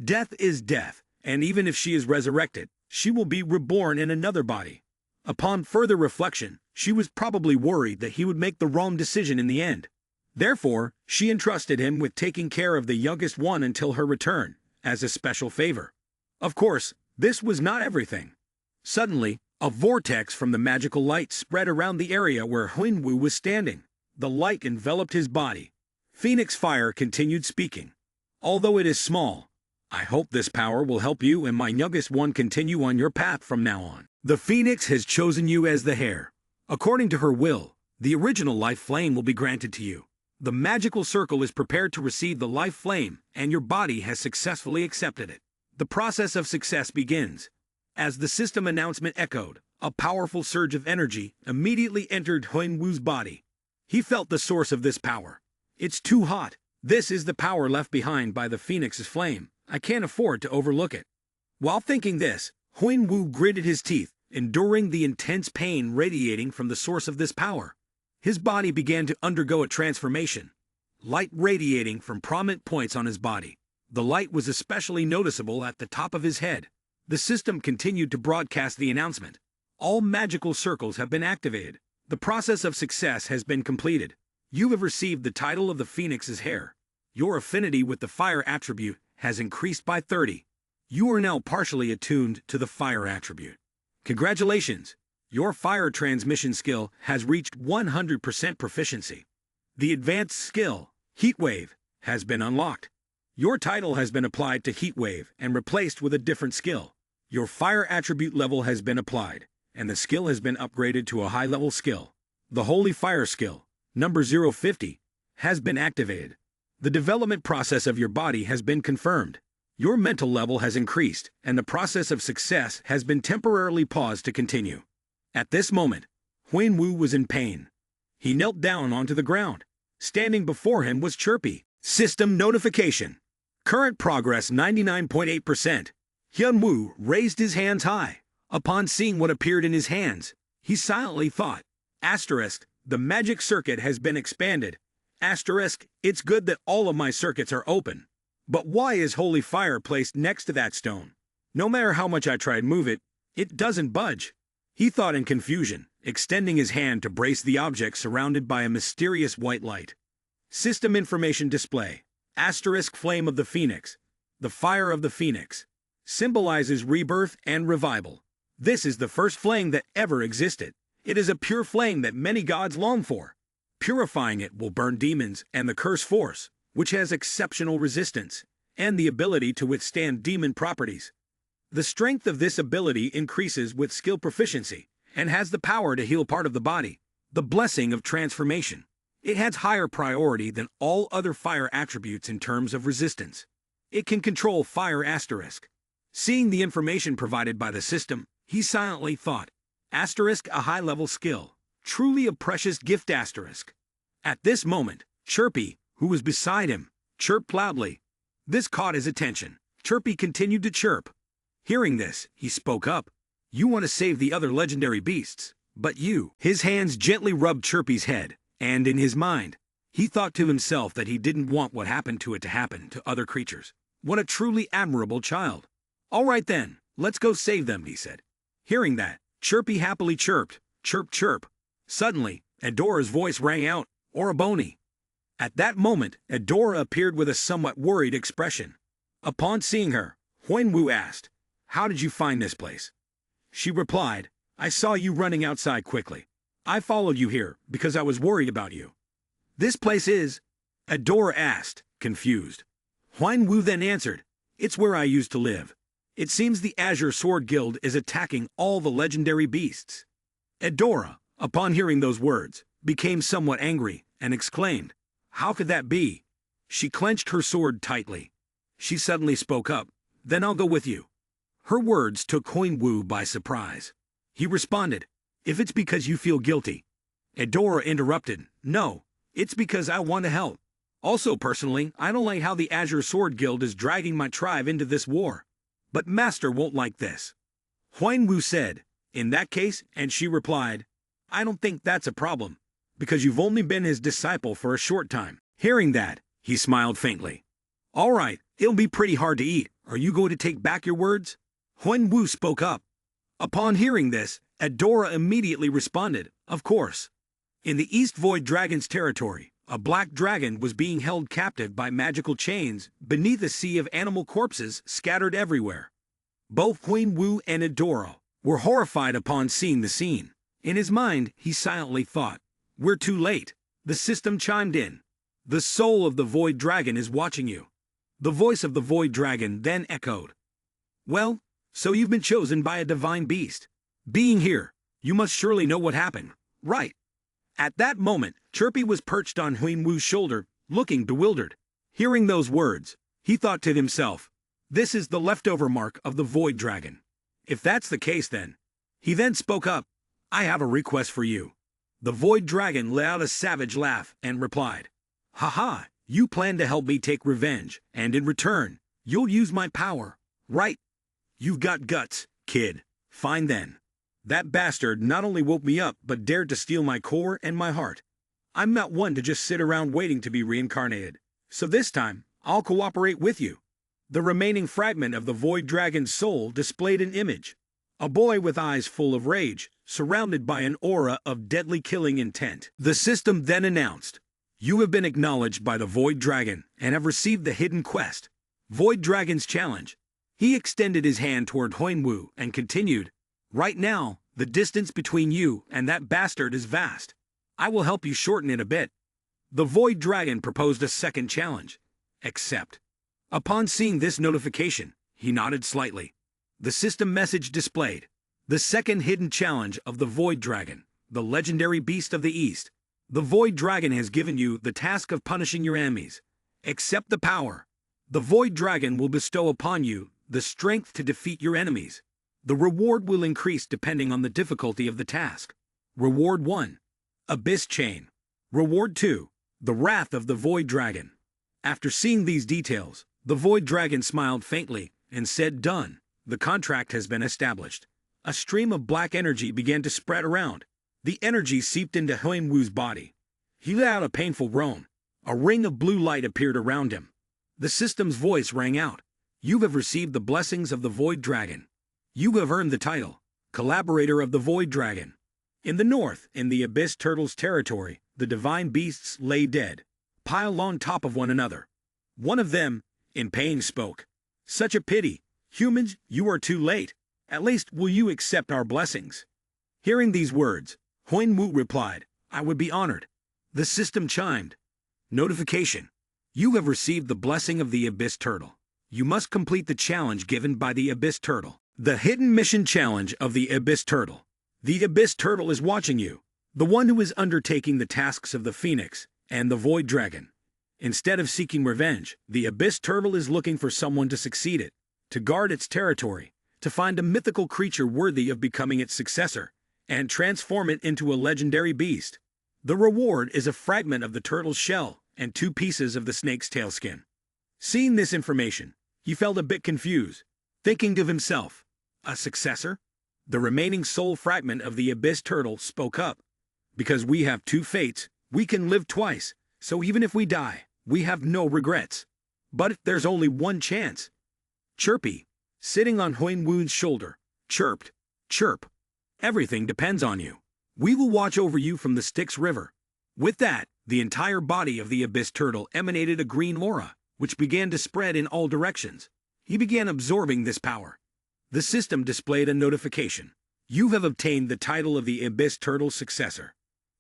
Death is death, and even if she is resurrected, she will be reborn in another body. Upon further reflection, she was probably worried that he would make the wrong decision in the end. Therefore, she entrusted him with taking care of the youngest one until her return, as a special favor. Of course, this was not everything. Suddenly, a vortex from the magical light spread around the area where Huan Wu was standing. The light enveloped his body. Phoenix Fire continued speaking. "Although it is small, I hope this power will help you and my youngest one continue on your path from now on. The Phoenix has chosen you as the heir. According to her will, the original life flame will be granted to you. The magical circle is prepared to receive the life flame, and your body has successfully accepted it. The process of success begins. As the system announcement echoed, a powerful surge of energy immediately entered Huan Wu's body. He felt the source of this power. It's too hot. This is the power left behind by the phoenix's flame. I can't afford to overlook it. While thinking this, Huan Wu gritted his teeth, enduring the intense pain radiating from the source of this power. His body began to undergo a transformation. Light radiating from prominent points on his body. The light was especially noticeable at the top of his head. The system continued to broadcast the announcement. All magical circles have been activated. The process of success has been completed. You have received the title of the Phoenix's heir. Your affinity with the fire attribute has increased by 30. You are now partially attuned to the fire attribute. Congratulations! Your fire transmission skill has reached 100% proficiency. The advanced skill, Heatwave, has been unlocked. Your title has been applied to Heatwave and replaced with a different skill. Your fire attribute level has been applied, and the skill has been upgraded to a high-level skill. The Holy Fire skill, number 050, has been activated. The development process of your body has been confirmed. Your mental level has increased, and the process of success has been temporarily paused to continue. At this moment, Huan Wu was in pain. He knelt down onto the ground. Standing before him was Chirpy. System notification. Current progress 99.8%. Huan Wu raised his hands high. Upon seeing what appeared in his hands, he silently thought, Asterisk, the magic circuit has been expanded. Asterisk, it's good that all of my circuits are open. But why is holy fire placed next to that stone? No matter how much I try to move it, it doesn't budge. He thought in confusion, extending his hand to brace the object surrounded by a mysterious white light. System information display. Asterisk flame of the phoenix. The fire of the phoenix symbolizes rebirth and revival. This is the first flame that ever existed. It is a pure flame that many gods long for. Purifying it will burn demons and the curse force, which has exceptional resistance and the ability to withstand demon properties. The strength of this ability increases with skill proficiency and has the power to heal part of the body. The blessing of transformation. It has higher priority than all other fire attributes in terms of resistance. It can control fire asterisk. Seeing the information provided by the system, he silently thought, Asterisk a high-level skill, truly a precious gift asterisk. At this moment, Chirpy, who was beside him, chirped loudly. This caught his attention. Chirpy continued to chirp. Hearing this, he spoke up. You want to save the other legendary beasts, but you. His hands gently rubbed Chirpy's head, and in his mind, he thought to himself that he didn't want what happened to it to happen to other creatures. What a truly admirable child. All right then, let's go save them, he said. Hearing that, Chirpy happily chirped, chirp chirp. Suddenly, Adora's voice rang out, Oraboni. At that moment, Adora appeared with a somewhat worried expression. Upon seeing her, Huan Wu asked, How did you find this place? She replied, I saw you running outside quickly. I followed you here because I was worried about you. This place is? Adora asked, confused. Huan Wu then answered, It's where I used to live. It seems the Azure Sword Guild is attacking all the legendary beasts. Adora, upon hearing those words, became somewhat angry and exclaimed, How could that be? She clenched her sword tightly. She suddenly spoke up, Then I'll go with you. Her words took Huan Wu by surprise. He responded, If it's because you feel guilty. Adora interrupted, No, it's because I want to help. Also personally, I don't like how the Azure Sword Guild is dragging my tribe into this war. But Master won't like this. Huan Wu said, In that case, and she replied, I don't think that's a problem, because you've only been his disciple for a short time. Hearing that, he smiled faintly. All right, it'll be pretty hard to eat. Are you going to take back your words? Huan Wu spoke up. Upon hearing this, Adora immediately responded, Of course. In the East Void Dragon's territory, a black dragon was being held captive by magical chains beneath a sea of animal corpses scattered everywhere. Both Huan Wu and Adora were horrified upon seeing the scene. In his mind, he silently thought, We're too late. The system chimed in. The soul of the Void Dragon is watching you. The voice of the Void Dragon then echoed. Well, so you've been chosen by a divine beast. Being here, you must surely know what happened, right? At that moment, Chirpy was perched on Huan Wu's shoulder, looking bewildered. Hearing those words, he thought to himself, This is the leftover mark of the Void Dragon. If that's the case then. He then spoke up. I have a request for you. The Void Dragon let out a savage laugh and replied, Haha, you plan to help me take revenge, and in return, you'll use my power, right? You've got guts, kid. Fine then. That bastard not only woke me up but dared to steal my core and my heart. I'm not one to just sit around waiting to be reincarnated. So this time, I'll cooperate with you. The remaining fragment of the Void Dragon's soul displayed an image. A boy with eyes full of rage, surrounded by an aura of deadly killing intent. The system then announced, You have been acknowledged by the Void Dragon and have received the hidden quest, Void Dragon's Challenge. He extended his hand toward Huinwu and continued, Right now, the distance between you and that bastard is vast. I will help you shorten it a bit. The Void Dragon proposed a second challenge. Accept. Upon seeing this notification, he nodded slightly. The system message displayed. The second hidden challenge of the Void Dragon, the legendary beast of the East. The Void Dragon has given you the task of punishing your enemies. Accept the power. The Void Dragon will bestow upon you the strength to defeat your enemies. The reward will increase depending on the difficulty of the task. Reward 1. Abyss Chain. Reward 2. The Wrath of the Void Dragon. After seeing these details, the Void Dragon smiled faintly and said, Done. The contract has been established. A stream of black energy began to spread around. The energy seeped into Huinwu's body. He let out a painful groan. A ring of blue light appeared around him. The system's voice rang out. You have received the blessings of the Void Dragon. You have earned the title, Collaborator of the Void Dragon. In the north, in the Abyss Turtle's territory, the divine beasts lay dead, piled on top of one another. One of them, in pain, spoke. Such a pity. Humans, you are too late. At least will you accept our blessings? Hearing these words, Huinwu replied, I would be honored. The system chimed. Notification. You have received the blessing of the Abyss Turtle. You must complete the challenge given by the Abyss Turtle. The hidden mission challenge of the Abyss Turtle. The Abyss Turtle is watching you, the one who is undertaking the tasks of the Phoenix and the Void Dragon. Instead of seeking revenge, the Abyss Turtle is looking for someone to succeed it, to guard its territory, to find a mythical creature worthy of becoming its successor, and transform it into a legendary beast. The reward is a fragment of the turtle's shell and 2 pieces of the snake's tail skin. Seeing this information, he felt a bit confused, thinking to himself, a successor? The remaining soul fragment of the Abyss Turtle spoke up. Because we have 2 fates, we can live twice, so even if we die, we have no regrets. But there's only one chance. Chirpy, sitting on Huinwu's shoulder, chirped, Chirp. Everything depends on you. We will watch over you from the Styx River. With that, the entire body of the Abyss Turtle emanated a green aura, which began to spread in all directions. He began absorbing this power. The system displayed a notification. You have obtained the title of the Abyss Turtle's successor.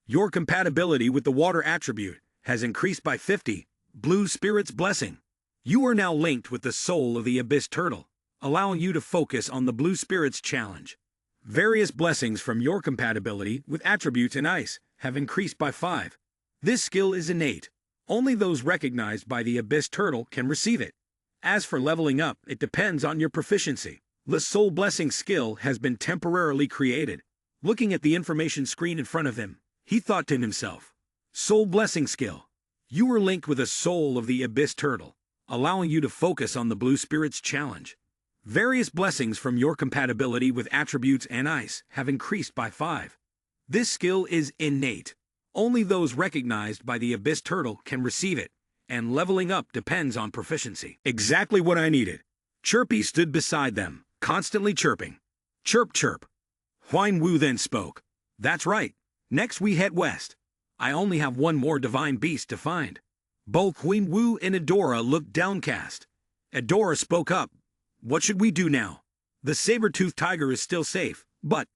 Your compatibility with the water attribute has increased by 50, Blue Spirit's blessing. You are now linked with the soul of the Abyss Turtle, allowing you to focus on the Blue Spirit's challenge. Various blessings from your compatibility with attributes in ice have increased by 5. This skill is innate. Only those recognized by the Abyss Turtle can receive it. As for leveling up, it depends on your proficiency. The Soul Blessing skill has been temporarily created. Looking at the information screen in front of him, he thought to himself, Soul Blessing skill. You are linked with a soul of the Abyss Turtle, allowing you to focus on the Blue Spirit's challenge. Various blessings from your compatibility with attributes and ice have increased by 5. This skill is innate. Only those recognized by the Abyss Turtle can receive it, and leveling up depends on proficiency. Exactly what I needed. Chirpy stood beside them, constantly chirping. Chirp, chirp. Huinwu then spoke. That's right. Next we head west. I only have one more divine beast to find. Both Huinwu and Adora looked downcast. Adora spoke up. What should we do now? The saber-toothed tiger is still safe, but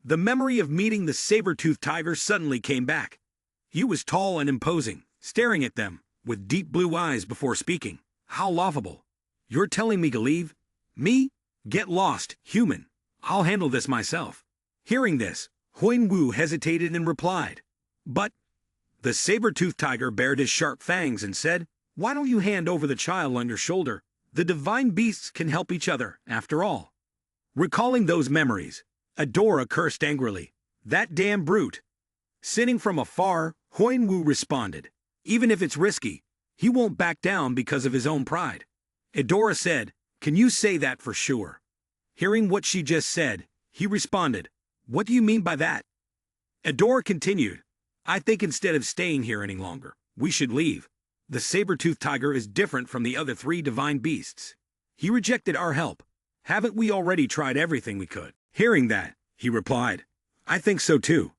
the memory of meeting the saber-toothed tiger suddenly came back. He was tall and imposing, staring at them with deep blue eyes before speaking. How laughable. You're telling me to leave? Me? Get lost, human. I'll handle this myself. Hearing this, Huinwu hesitated and replied. But the saber-toothed tiger bared his sharp fangs and said, Why don't you hand over the child on your shoulder? The divine beasts can help each other, after all. Recalling those memories, Adora cursed angrily. That damn brute. Sitting from afar, Huinwu responded. Even if it's risky, he won't back down because of his own pride. Adora said, "Can you say that for sure?" Hearing what she just said, he responded, "What do you mean by that?" Adora continued, "I think instead of staying here any longer, we should leave. The saber-toothed tiger is different from the other three divine beasts. He rejected our help. Haven't we already tried everything we could?" Hearing that, he replied, "I think so too.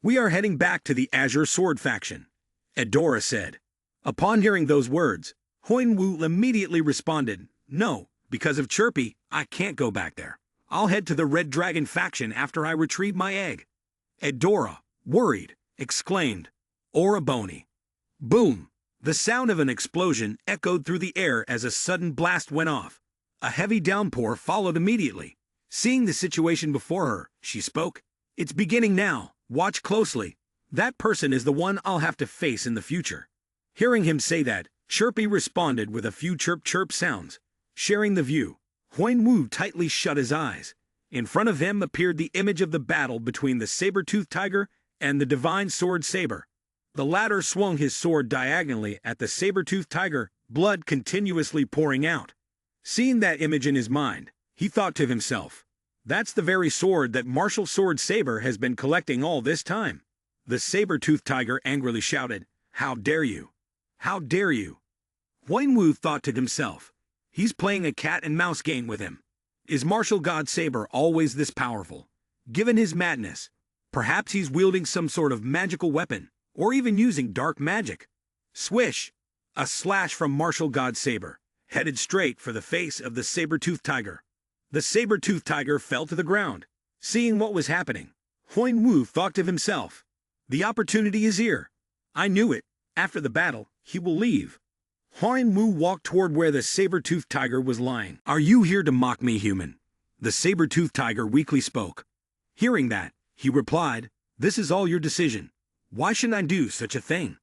We are heading back to the Azure Sword faction," Adora said. Upon hearing those words, Huinwu immediately responded, "No, because of Chirpy, I can't go back there. I'll head to the Red Dragon faction after I retrieve my egg." Adora, worried, exclaimed, "Oraboni." Boom! The sound of an explosion echoed through the air as a sudden blast went off. A heavy downpour followed immediately. Seeing the situation before her, she spoke, "It's beginning now. Watch closely. That person is the one I'll have to face in the future." Hearing him say that, Chirpy responded with a few chirp-chirp sounds. Sharing the view, Huinwu tightly shut his eyes. In front of him appeared the image of the battle between the saber-toothed tiger and the divine sword saber. The latter swung his sword diagonally at the saber-toothed tiger, blood continuously pouring out. Seeing that image in his mind, he thought to himself, "That's the very sword that Martial Sword Saber has been collecting all this time." The saber-toothed tiger angrily shouted, "How dare you? How dare you?" Huinwu thought to himself, "He's playing a cat-and-mouse game with him. Is Martial God Saber always this powerful? Given his madness, perhaps he's wielding some sort of magical weapon, or even using dark magic." Swish! A slash from Martial God Saber, headed straight for the face of the saber-toothed tiger. The saber-toothed tiger fell to the ground. Seeing what was happening, Huinwu thought to himself, "The opportunity is here. I knew it. After the battle, he will leave." Huinwu walked toward where the saber-toothed tiger was lying. "Are you here to mock me, human?" The saber-toothed tiger weakly spoke. Hearing that, he replied, "This is all your decision. Why should I do such a thing?"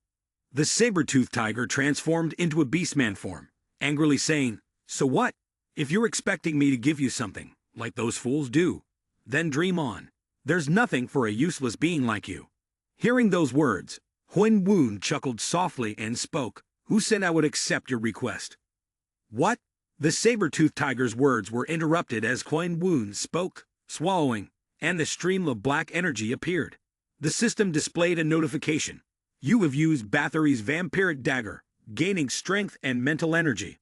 The saber-toothed tiger transformed into a beastman form, angrily saying, "So what? If you're expecting me to give you something, like those fools do, then dream on. There's nothing for a useless being like you." Hearing those words, Huinwu chuckled softly and spoke, "Who said I would accept your request?" "What?" The saber-toothed tiger's words were interrupted as Huinwu spoke, swallowing, and the stream of black energy appeared. The system displayed a notification. "You have used Bathory's vampiric dagger, gaining strength and mental energy."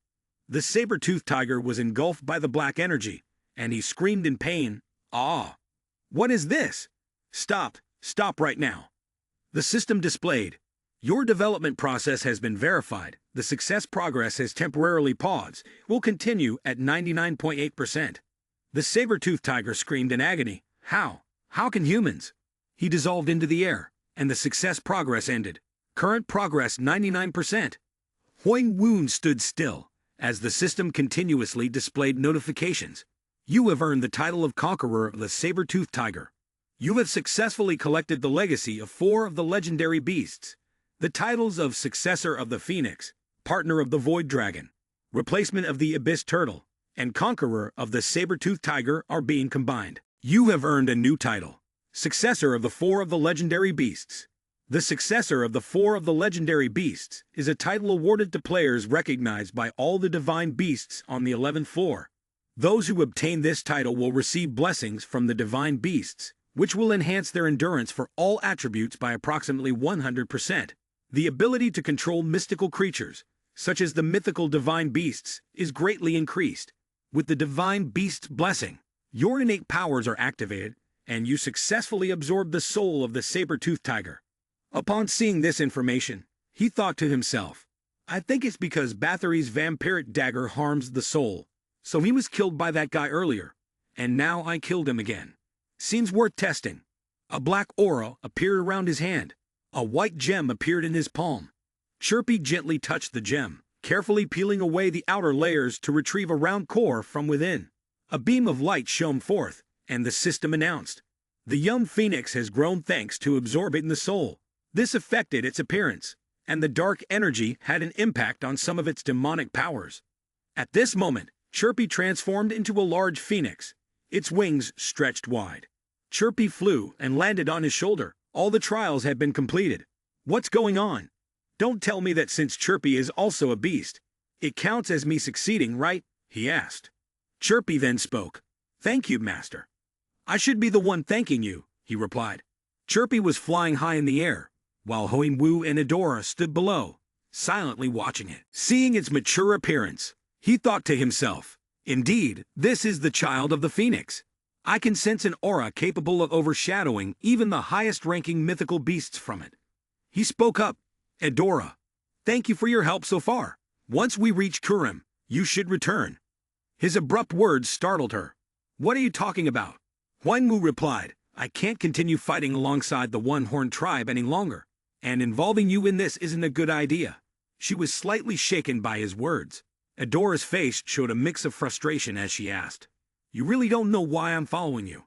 The saber-toothed tiger was engulfed by the black energy, and he screamed in pain, "Ah! What is this? Stop right now." The system displayed, "Your development process has been verified. The success progress has temporarily paused. Will continue at 99.8%. The saber-toothed tiger screamed in agony, "How? How can humans?" He dissolved into the air, and the success progress ended. Current progress 99%. Huinwu stood still, as the system continuously displayed notifications. "You have earned the title of Conqueror of the Saber-Toothed Tiger. You have successfully collected the legacy of 4 of the legendary beasts. The titles of Successor of the Phoenix, Partner of the Void Dragon, Replacement of the Abyss Turtle, and Conqueror of the Saber-Toothed Tiger are being combined. You have earned a new title, Successor of the 4 of the legendary beasts. The Successor of the 4 of the legendary beasts is a title awarded to players recognized by all the divine beasts on the 11th floor. Those who obtain this title will receive blessings from the divine beasts, which will enhance their endurance for all attributes by approximately 100%. The ability to control mystical creatures, such as the mythical divine beasts, is greatly increased. With the divine beast's blessing, your innate powers are activated, and you successfully absorb the soul of the saber-toothed tiger." Upon seeing this information, he thought to himself, "I think it's because Bathory's vampiric dagger harms the soul, so he was killed by that guy earlier, and now I killed him again. Seems worth testing." A black aura appeared around his hand. A white gem appeared in his palm. Chirpy gently touched the gem, carefully peeling away the outer layers to retrieve a round core from within. A beam of light shone forth, and the system announced, "The young phoenix has grown thanks to absorbing the soul. This affected its appearance, and the dark energy had an impact on some of its demonic powers. At this moment, Chirpy transformed into a large phoenix. Its wings stretched wide. Chirpy flew and landed on his shoulder. All the trials had been completed. What's going on? Don't tell me that since Chirpy is also a beast, it counts as me succeeding, right? He asked. Chirpy then spoke. Thank you, Master. I should be the one thanking you, he replied. Chirpy was flying high in the air, while Hoenwu and Adora stood below, silently watching it. Seeing its mature appearance, he thought to himself, indeed, this is the child of the phoenix. I can sense an aura capable of overshadowing even the highest-ranking mythical beasts from it. He spoke up. Adora, thank you for your help so far. Once we reach Kurim, you should return. His abrupt words startled her. What are you talking about? Hoenwu replied, I can't continue fighting alongside the one-horned tribe any longer, and involving you in this isn't a good idea. She was slightly shaken by his words. Adora's face showed a mix of frustration as she asked, You really don't know why I'm following you?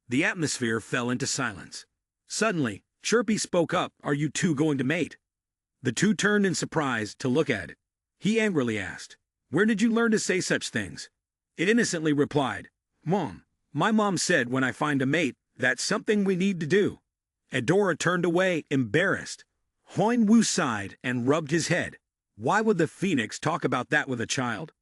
The atmosphere fell into silence. Suddenly, Chirpy spoke up, Are you two going to mate? The two turned in surprise to look at it. He angrily asked, Where did you learn to say such things? It innocently replied, Mom, my mom said when I find a mate, that's something we need to do. Adora turned away, embarrassed. Hoenwu sighed and rubbed his head. Why would the phoenix talk about that with a child?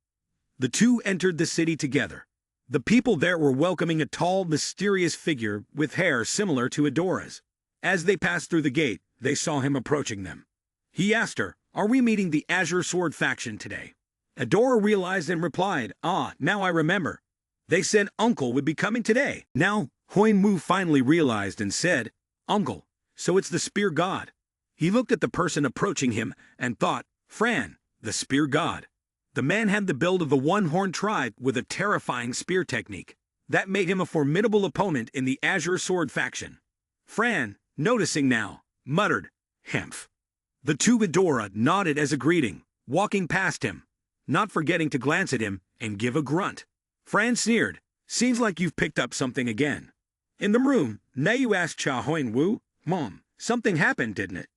The two entered the city together. The people there were welcoming a tall, mysterious figure with hair similar to Adora's. As they passed through the gate, they saw him approaching them. He asked her, Are we meeting the Azure Sword faction today? Adora realized and replied, Now I remember. They said Uncle would be coming today. Now, Hoenwu finally realized and said, Uncle, so it's the spear god. He looked at the person approaching him and thought, Fran, the spear god. The man had the build of the one-horned tribe with a terrifying spear technique. That made him a formidable opponent in the Azure Sword faction. Fran, noticing now, muttered, Hemph. The two Adora nodded as a greeting, walking past him, not forgetting to glance at him and give a grunt. Fran sneered, Seems like you've picked up something again. In the room, Nayu asked Cha Hoenwu, Mom, something happened, didn't it?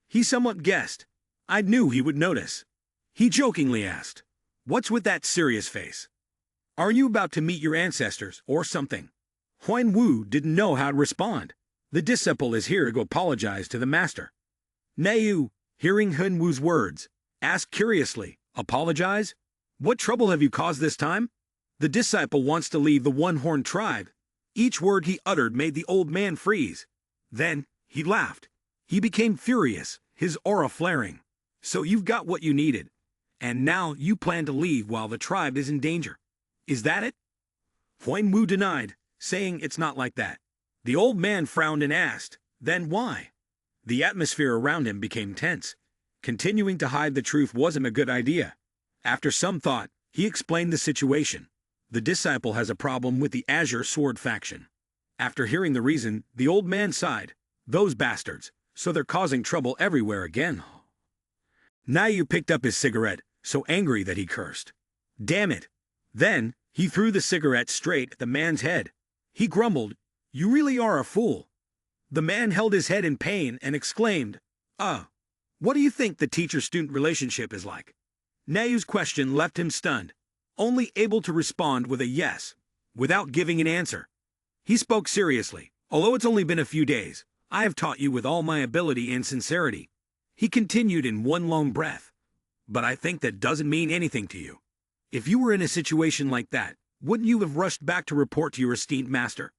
He somewhat guessed. I knew he would notice. He jokingly asked, What's with that serious face? Are you about to meet your ancestors or something? Hoenwu didn't know how to respond. The disciple is here to apologize to the master. Nayu, hearing Hoenwu's words, asked curiously, Apologize? What trouble have you caused this time? The disciple wants to leave the one-horned tribe. Each word he uttered made the old man freeze. Then, he laughed. He became furious, his aura flaring. So you've got what you needed. And now you plan to leave while the tribe is in danger. Is that it? Hoenwu denied, saying it's not like that. The old man frowned and asked, Then why? The atmosphere around him became tense. Continuing to hide the truth wasn't a good idea. After some thought, he explained the situation. The disciple has a problem with the Azure Sword faction. After hearing the reason, the old man sighed. Those bastards, so they're causing trouble everywhere again. Nayu picked up his cigarette, so angry that he cursed. Damn it! Then, he threw the cigarette straight at the man's head. He grumbled, You really are a fool. The man held his head in pain and exclaimed, What do you think the teacher-student relationship is like? Nayu's question left him stunned, only able to respond with a yes, without giving an answer. He spoke seriously, Although it's only been a few days, I have taught you with all my ability and sincerity. He continued in one long breath. But I think that doesn't mean anything to you. If you were in a situation like that, wouldn't you have rushed back to report to your esteemed master?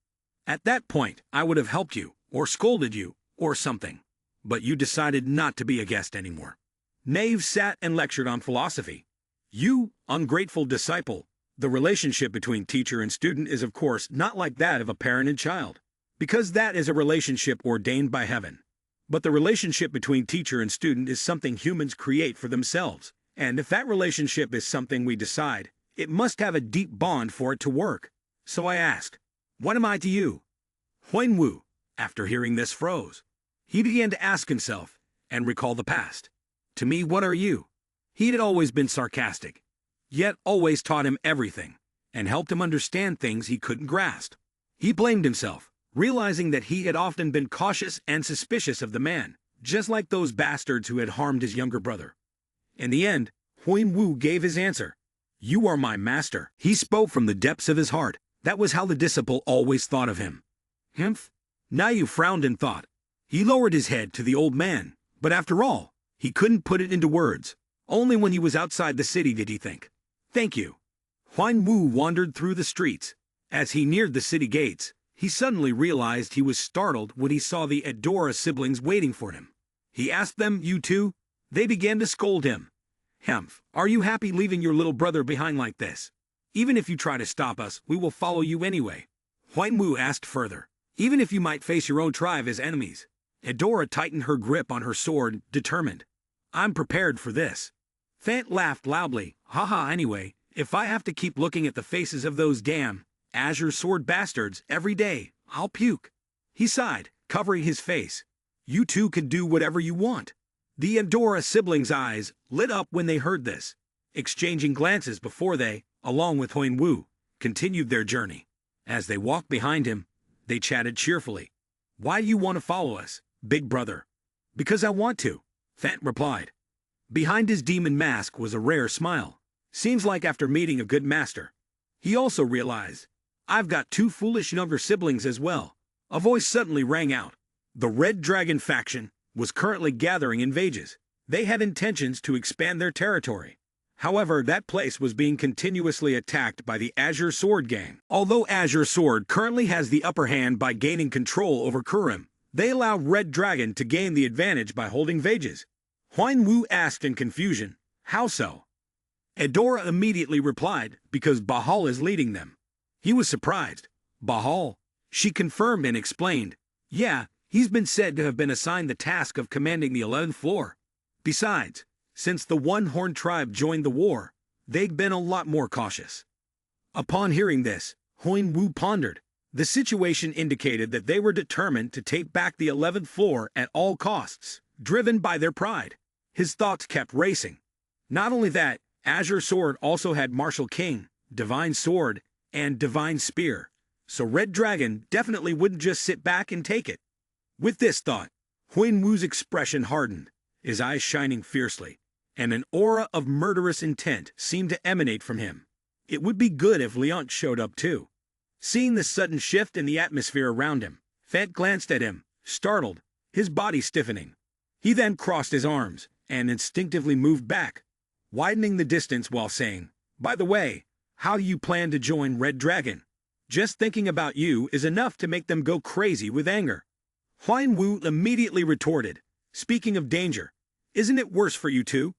At that point, I would have helped you, or scolded you, or something. But you decided not to be a guest anymore. Knave sat and lectured on philosophy. You, ungrateful disciple, the relationship between teacher and student is of course not like that of a parent and child, because that is a relationship ordained by heaven. But the relationship between teacher and student is something humans create for themselves, and if that relationship is something we decide, it must have a deep bond for it to work. So I asked, what am I to you? Hoenwu, after hearing this, froze. He began to ask himself, and recall the past. To me, what are you? He had always been sarcastic, yet always taught him everything, and helped him understand things he couldn't grasp. He blamed himself, realizing that he had often been cautious and suspicious of the man, just like those bastards who had harmed his younger brother. In the end, Hoenwu gave his answer. You are my master. He spoke from the depths of his heart. That was how the disciple always thought of him. Humph. Nayu frowned in thought. He lowered his head to the old man, but after all, he couldn't put it into words. Only when he was outside the city did he think. Thank you. Huan Wu wandered through the streets. As he neared the city gates, he suddenly realized he was startled when he saw the Adora siblings waiting for him. He asked them, "You too?" They began to scold him. Humph, are you happy leaving your little brother behind like this? Even if you try to stop us, we will follow you anyway. Huan Wu asked further. Even if you might face your own tribe as enemies. Adora tightened her grip on her sword, determined. I'm prepared for this. Fant laughed loudly. Haha, anyway, if I have to keep looking at the faces of those damn Azure Sword bastards every day, I'll puke. He sighed, covering his face. You two can do whatever you want. The Adora siblings' eyes lit up when they heard this, exchanging glances before they, along with Huan Wu, continued their journey. As they walked behind him, they chatted cheerfully. Why do you want to follow us, big brother? Because I want to, Fant replied. Behind his demon mask was a rare smile. Seems like after meeting a good master. He also realized, I've got two foolish younger siblings as well. A voice suddenly rang out. The Red Dragon faction was currently gathering in Vages. They had intentions to expand their territory. However, that place was being continuously attacked by the Azure Sword gang. Although Azure Sword currently has the upper hand by gaining control over Kurim, they allowed Red Dragon to gain the advantage by holding Vages. Huan Wu asked in confusion, how so? Adora immediately replied, because Bahal is leading them. He was surprised. Bahal? She confirmed and explained. Yeah, he's been said to have been assigned the task of commanding the 11th floor. Besides, since the One-Horned tribe joined the war, they'd been a lot more cautious. Upon hearing this, Huan Wu pondered. The situation indicated that they were determined to take back the 11th floor at all costs, driven by their pride. His thoughts kept racing. Not only that, Azure Sword also had Martial King, Divine Sword, and Divine Spear, so Red Dragon definitely wouldn't just sit back and take it. With this thought, Huan Wu's expression hardened, his eyes shining fiercely, and an aura of murderous intent seemed to emanate from him. It would be good if Leont showed up too. Seeing the sudden shift in the atmosphere around him, Fant glanced at him, startled, his body stiffening. He then crossed his arms and instinctively moved back, widening the distance while saying, By the way, how do you plan to join Red Dragon? Just thinking about you is enough to make them go crazy with anger. Huan Wu immediately retorted, Speaking of danger, isn't it worse for you too?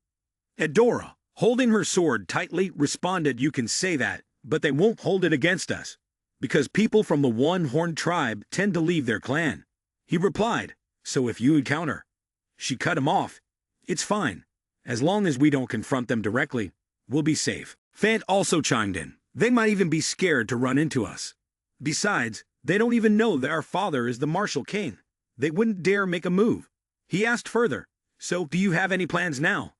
Adora, holding her sword tightly, responded, You can say that, but they won't hold it against us, because people from the One-Horned tribe tend to leave their clan. He replied, So if you encounter. She cut him off. It's fine. As long as we don't confront them directly, we'll be safe. Fant also chimed in. They might even be scared to run into us. Besides, they don't even know that our father is the Martial King. They wouldn't dare make a move. He asked further, So do you have any plans now?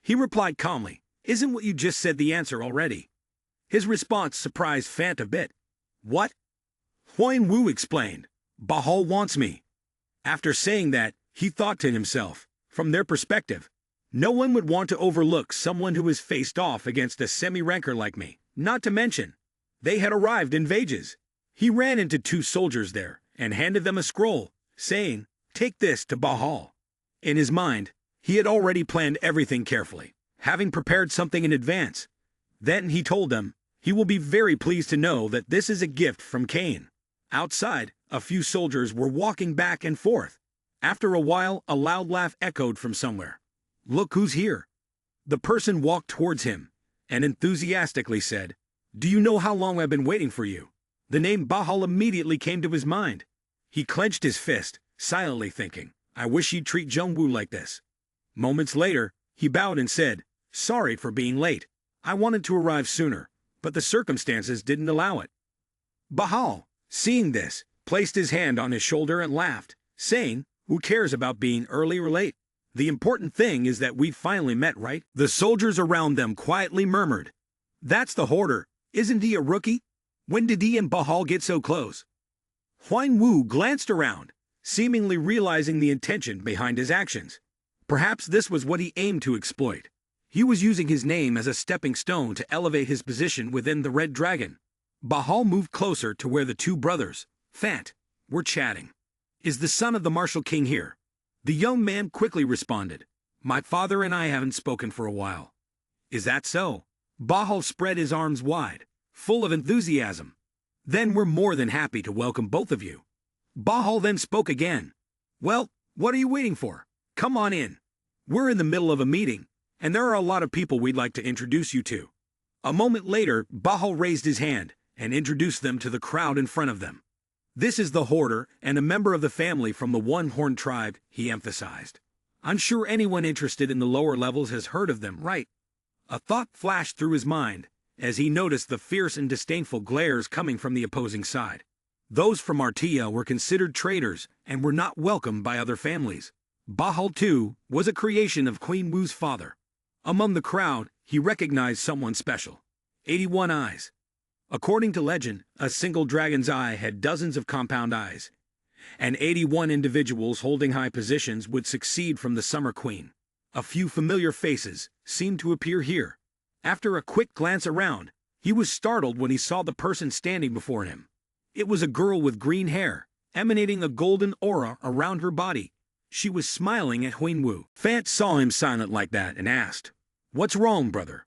He replied calmly, Isn't what you just said the answer already? His response surprised Fant a bit. What? Huan Wu explained. Bahal wants me. After saying that, he thought to himself, from their perspective, no one would want to overlook someone who has faced off against a semi-ranker like me. Not to mention, they had arrived in Vages. He ran into two soldiers there and handed them a scroll, saying, Take this to Bahal. In his mind, he had already planned everything carefully, having prepared something in advance. Then he told them, he will be very pleased to know that this is a gift from Cain. Outside, a few soldiers were walking back and forth. After a while, a loud laugh echoed from somewhere. Look who's here. The person walked towards him and enthusiastically said, Do you know how long I've been waiting for you? The name Bahal immediately came to his mind. He clenched his fist, silently thinking, I wish he'd treat Jungwoo like this. Moments later, he bowed and said, Sorry for being late. I wanted to arrive sooner, but the circumstances didn't allow it. Bahal, seeing this, placed his hand on his shoulder and laughed, saying, Who cares about being early or late? The important thing is that we've finally met, right? The soldiers around them quietly murmured, That's the hoarder. Isn't he a rookie? When did he and Bahal get so close? Huan Wu glanced around, seemingly realizing the intention behind his actions. Perhaps this was what he aimed to exploit. He was using his name as a stepping stone to elevate his position within the Red Dragon. Bahal moved closer to where the two brothers, Fant, were chatting. "Is the son of the Martial King here?" The young man quickly responded. "My father and I haven't spoken for a while." "Is that so?" Bahal spread his arms wide, full of enthusiasm. "Then we're more than happy to welcome both of you." Bahal then spoke again. "Well, what are you waiting for? Come on in. We're in the middle of a meeting, and there are a lot of people we'd like to introduce you to." A moment later, Bahal raised his hand and introduced them to the crowd in front of them. "This is the Hoarder and a member of the family from the One-Horned Tribe," he emphasized. "I'm sure anyone interested in the lower levels has heard of them, right?" A thought flashed through his mind as he noticed the fierce and disdainful glares coming from the opposing side. Those from Artia were considered traitors and were not welcomed by other families. Bahal, too, was a creation of Queen Wu's father. Among the crowd, he recognized someone special. 81 eyes. According to legend, a single dragon's eye had dozens of compound eyes, and 81 individuals holding high positions would succeed from the Summer Queen. A few familiar faces seemed to appear here. After a quick glance around, he was startled when he saw the person standing before him. It was a girl with green hair, emanating a golden aura around her body. She was smiling at Huinwu. Fant saw him silent like that and asked, "What's wrong, brother?"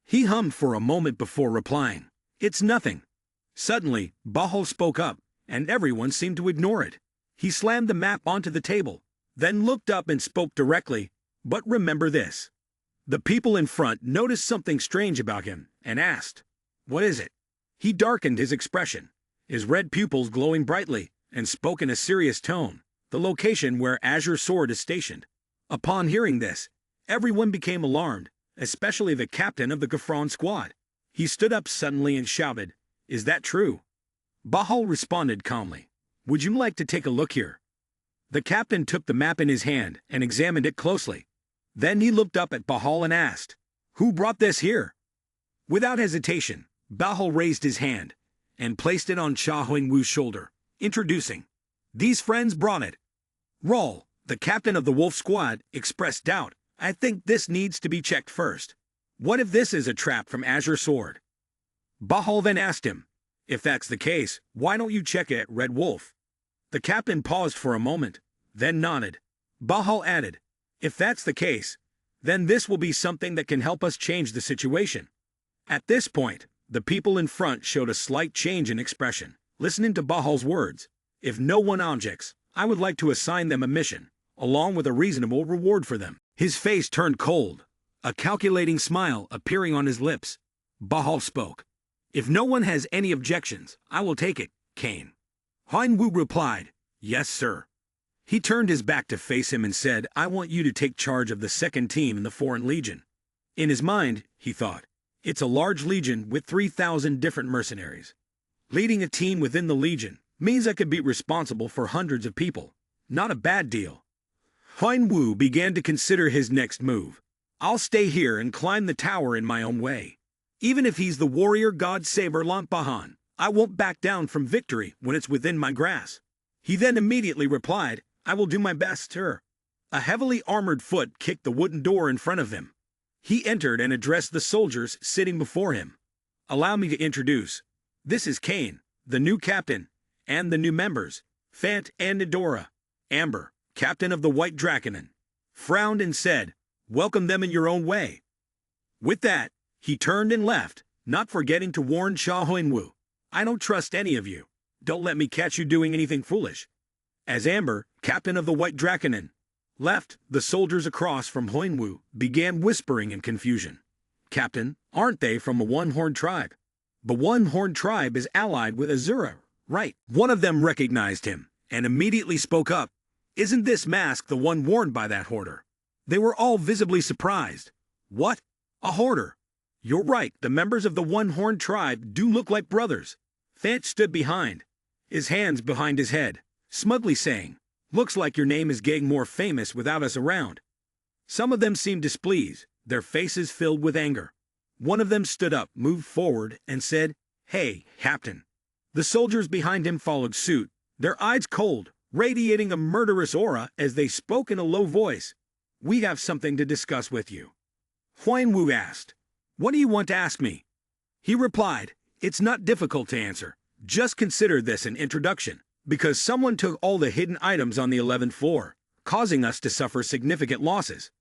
He hummed for a moment before replying, "It's nothing." Suddenly, Bahal spoke up, and everyone seemed to ignore it. He slammed the map onto the table, then looked up and spoke directly, "But remember this." The people in front noticed something strange about him and asked, "What is it?" He darkened his expression, his red pupils glowing brightly, and spoke in a serious tone, "The location where Azure Sword is stationed." Upon hearing this, everyone became alarmed, especially the captain of the Gafron squad. He stood up suddenly and shouted, "Is that true?" Bahal responded calmly, "Would you like to take a look here?" The captain took the map in his hand and examined it closely. Then he looked up at Bahal and asked, "Who brought this here?" Without hesitation, Bahal raised his hand and placed it on Cha Huinwu's shoulder, introducing, "These friends brought it." Raul, the captain of the Wolf Squad, expressed doubt. "I think this needs to be checked first. What if this is a trap from Azure Sword?" Bahal then asked him, "If that's the case, why don't you check it at Red Wolf?" The captain paused for a moment, then nodded. Bahal added, "If that's the case, then this will be something that can help us change the situation." At this point, the people in front showed a slight change in expression, listening to Bahal's words. "If no one objects, I would like to assign them a mission, along with a reasonable reward for them." His face turned cold, a calculating smile appearing on his lips. Bahal spoke, "If no one has any objections, I will take it, Kane." Huinwu replied, "Yes, sir." He turned his back to face him and said, "I want you to take charge of the second team in the Foreign Legion." In his mind, he thought, "It's a large legion with 3,000 different mercenaries. Leading a team within the legion means I could be responsible for hundreds of people. Not a bad deal." Huinwu began to consider his next move. "I'll stay here and climb the tower in my own way. Even if he's the warrior god Saber Lampahan, I won't back down from victory when it's within my grasp." He then immediately replied, "I will do my best, sir." A heavily armored foot kicked the wooden door in front of him. He entered and addressed the soldiers sitting before him. "Allow me to introduce. This is Kane, the new captain, and the new members, Fant and Nidora. Amber, captain of the White Draconin, frowned and said, "Welcome them in your own way." With that, he turned and left, not forgetting to warn Sha Huinwu, "I don't trust any of you. Don't let me catch you doing anything foolish." As Amber, captain of the White Draconin, left, the soldiers across from Huinwu began whispering in confusion. "Captain, aren't they from a One-Horned Tribe? The One-Horned Tribe is allied with Azura, right?" One of them recognized him and immediately spoke up, "Isn't this mask the one worn by that hoarder?" They were all visibly surprised. "What? A hoarder?" "You're right, the members of the One-Horned Tribe do look like brothers." Fant stood behind, his hands behind his head, smugly saying, "Looks like your name is getting more famous without us around." Some of them seemed displeased, their faces filled with anger. One of them stood up, moved forward, and said, "Hey, Captain." The soldiers behind him followed suit, their eyes cold, radiating a murderous aura as they spoke in a low voice. "We have something to discuss with you." Huan Wu asked. What do you want to ask me? He replied, it's not difficult to answer. Just consider this an introduction, because someone took all the hidden items on the 11th floor, causing us to suffer significant losses.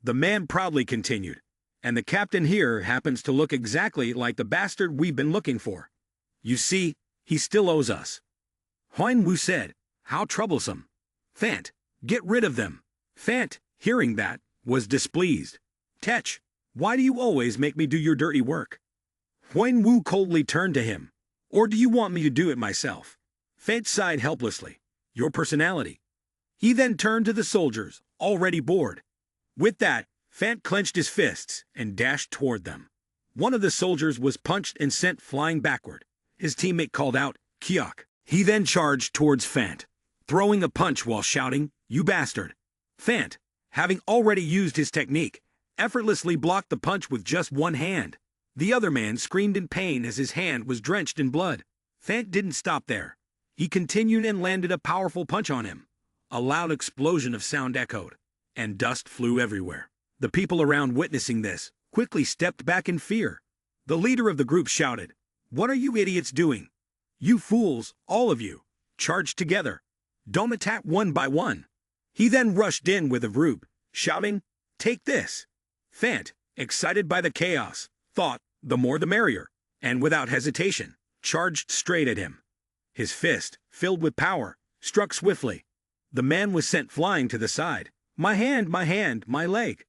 The man proudly continued, and the captain here happens to look exactly like the bastard we've been looking for. You see, he still owes us. Huan Wu said, how troublesome. Fant, get rid of them. Fant, hearing that, was displeased. Tech, why do you always make me do your dirty work? Huan Wu coldly turned to him. Or do you want me to do it myself? Fant sighed helplessly. Your personality. He then turned to the soldiers, already bored. With that, Fant clenched his fists and dashed toward them. One of the soldiers was punched and sent flying backward. His teammate called out, Kyok. He then charged towards Fant, throwing a punch while shouting, you bastard. Fant, having already used his technique, effortlessly blocked the punch with just one hand. The other man screamed in pain as his hand was drenched in blood. Fant didn't stop there. He continued and landed a powerful punch on him. A loud explosion of sound echoed, and dust flew everywhere. The people around witnessing this quickly stepped back in fear. The leader of the group shouted, what are you idiots doing? You fools, all of you, charge together. Don't attack one by one. He then rushed in with a group, shouting, take this. Fant, excited by the chaos, thought, the more the merrier, and without hesitation, charged straight at him. His fist, filled with power, struck swiftly. The man was sent flying to the side. My hand, my leg.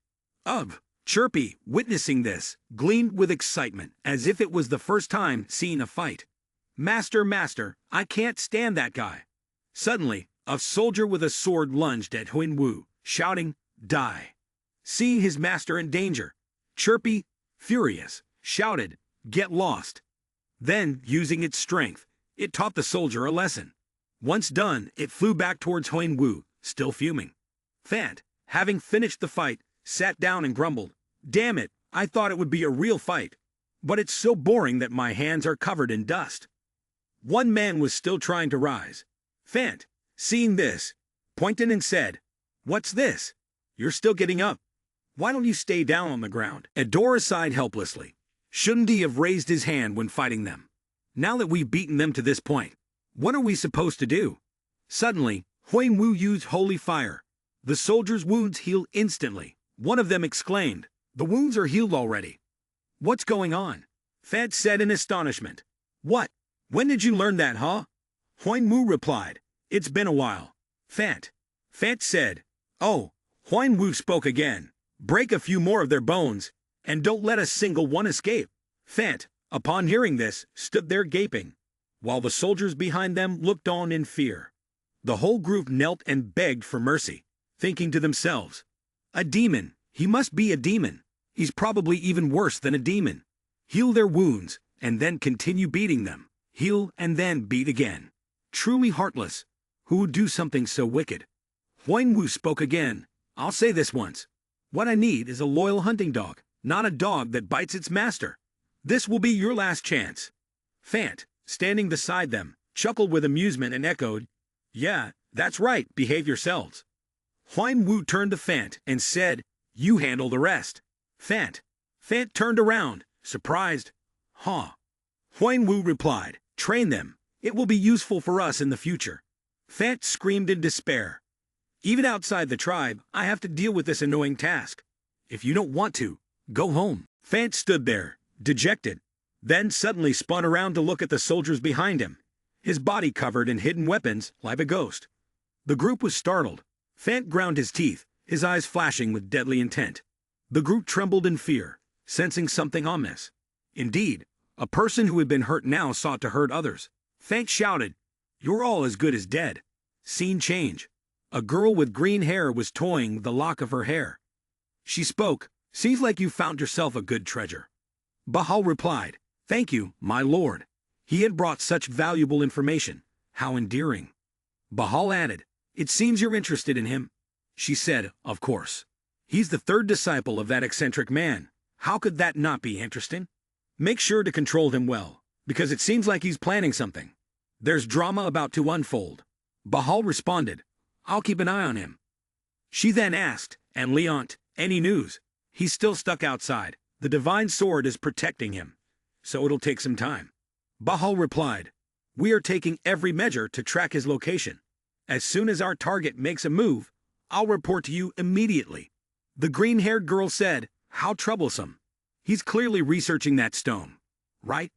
Ugh! Chirpy, witnessing this, gleamed with excitement, as if it was the first time seeing a fight. Master, I can't stand that guy. Suddenly, a soldier with a sword lunged at Huan Wu, shouting, die. Seeing his master in danger, Chirpy, furious, shouted, get lost. Then, using its strength, it taught the soldier a lesson. Once done, it flew back towards Huan Wu, still fuming. Fant, having finished the fight, sat down and grumbled, damn it, I thought it would be a real fight. But it's so boring that my hands are covered in dust. One man was still trying to rise. Fant, seeing this, pointed and said, what's this? You're still getting up. Why don't you stay down on the ground? Adora sighed helplessly. Shouldn't he have raised his hand when fighting them? Now that we've beaten them to this point, what are we supposed to do? Suddenly, Huan Wu used holy fire. The soldier's wounds healed instantly. One of them exclaimed, the wounds are healed already. What's going on? Fant said in astonishment. What? When did you learn that, huh? Huan Wu replied, it's been a while. Fant said, oh. Huan Wu spoke again. Break a few more of their bones, and don't let a single one escape. Fant, upon hearing this, stood there gaping, while the soldiers behind them looked on in fear. The whole group knelt and begged for mercy, thinking to themselves, a demon, he must be a demon. He's probably even worse than a demon. Heal their wounds, and then continue beating them. Heal and then beat again. Truly heartless. Who would do something so wicked? Huan Wu spoke again. I'll say this once. What I need is a loyal hunting dog, not a dog that bites its master. This will be your last chance. Fant, standing beside them, chuckled with amusement and echoed, yeah, that's right, behave yourselves. Huan Wu turned to Fant and said, you handle the rest. Fant turned around, surprised. Huh. Huan Wu replied, train them. It will be useful for us in the future. Fant screamed in despair. Even outside the tribe, I have to deal with this annoying task. If you don't want to, go home. Fant stood there, dejected, then suddenly spun around to look at the soldiers behind him, his body covered in hidden weapons like a ghost. The group was startled. Fant ground his teeth, his eyes flashing with deadly intent. The group trembled in fear, sensing something ominous. Indeed, a person who had been hurt now sought to hurt others. Fant shouted, you're all as good as dead. Scene change. A girl with green hair was toying with the lock of her hair. She spoke, seems like you found yourself a good treasure. Bahal replied, thank you, my lord. He had brought such valuable information. How endearing. Bahal added, it seems you're interested in him. She said, of course. He's the third disciple of that eccentric man. How could that not be interesting? Make sure to control him well, because it seems like he's planning something. There's drama about to unfold. Bahal responded, I'll keep an eye on him. She then asked, and Leont, any news? He's still stuck outside. The divine sword is protecting him, so it'll take some time. Bahal replied, "We are taking every measure to track his location. As soon as our target makes a move, I'll report to you immediately." The green-haired girl said, "How troublesome. He's clearly researching that stone, right?"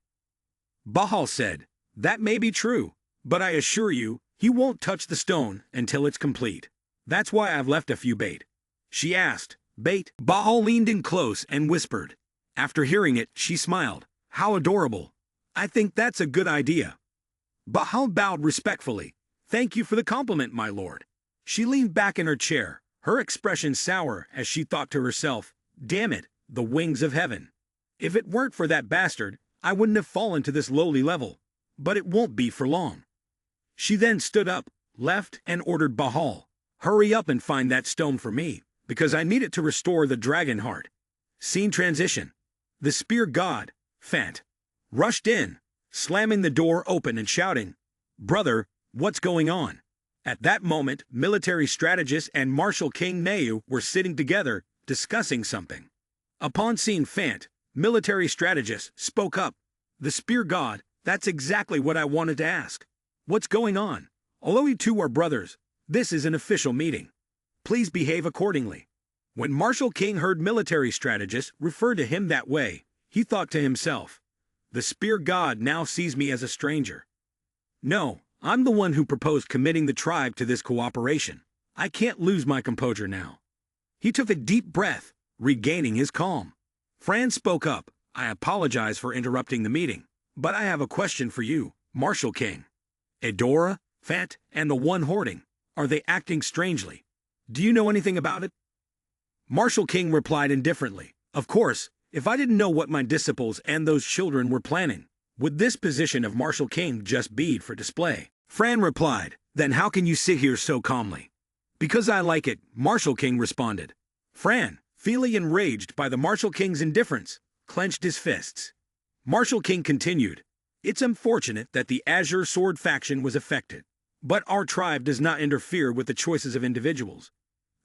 Bahal said, "That may be true, but I assure you, he won't touch the stone until it's complete. That's why I've left a few bait." She asked, "Bait?" Bahal leaned in close and whispered. After hearing it, she smiled. "How adorable. I think that's a good idea." Bahal bowed respectfully. "Thank you for the compliment, my lord." She leaned back in her chair, her expression sour as she thought to herself, "Damn it, the wings of heaven. If it weren't for that bastard, I wouldn't have fallen to this lowly level. But it won't be for long." She then stood up, left, and ordered Bahal, "Hurry up and find that stone for me, because I need it to restore the dragon heart." Scene transition. The spear god, Fant, rushed in, slamming the door open and shouting, "Brother, what's going on?" At that moment, military strategist and Marshal King Neu were sitting together, discussing something. Upon seeing Fant, military strategist spoke up, "The spear god, that's exactly what I wanted to ask. What's going on? Although you two are brothers, this is an official meeting. Please behave accordingly." When Marshal King heard military strategist refer to him that way, he thought to himself, "The spear god now sees me as a stranger. No, I'm the one who proposed committing the tribe to this cooperation. I can't lose my composure now." He took a deep breath, regaining his calm. Fran spoke up, "I apologize for interrupting the meeting, but I have a question for you, Marshal King. Edora, Fant, and the one hoarding, are they acting strangely? Do you know anything about it?" Marshal King replied indifferently, "Of course, if I didn't know what my disciples and those children were planning, would this position of Marshal King just be for display?" Fran replied, "Then how can you sit here so calmly?" "Because I like it," Marshal King responded. Fran, feeling enraged by the Marshal King's indifference, clenched his fists. Marshal King continued, "It's unfortunate that the Azure Sword faction was affected, but our tribe does not interfere with the choices of individuals.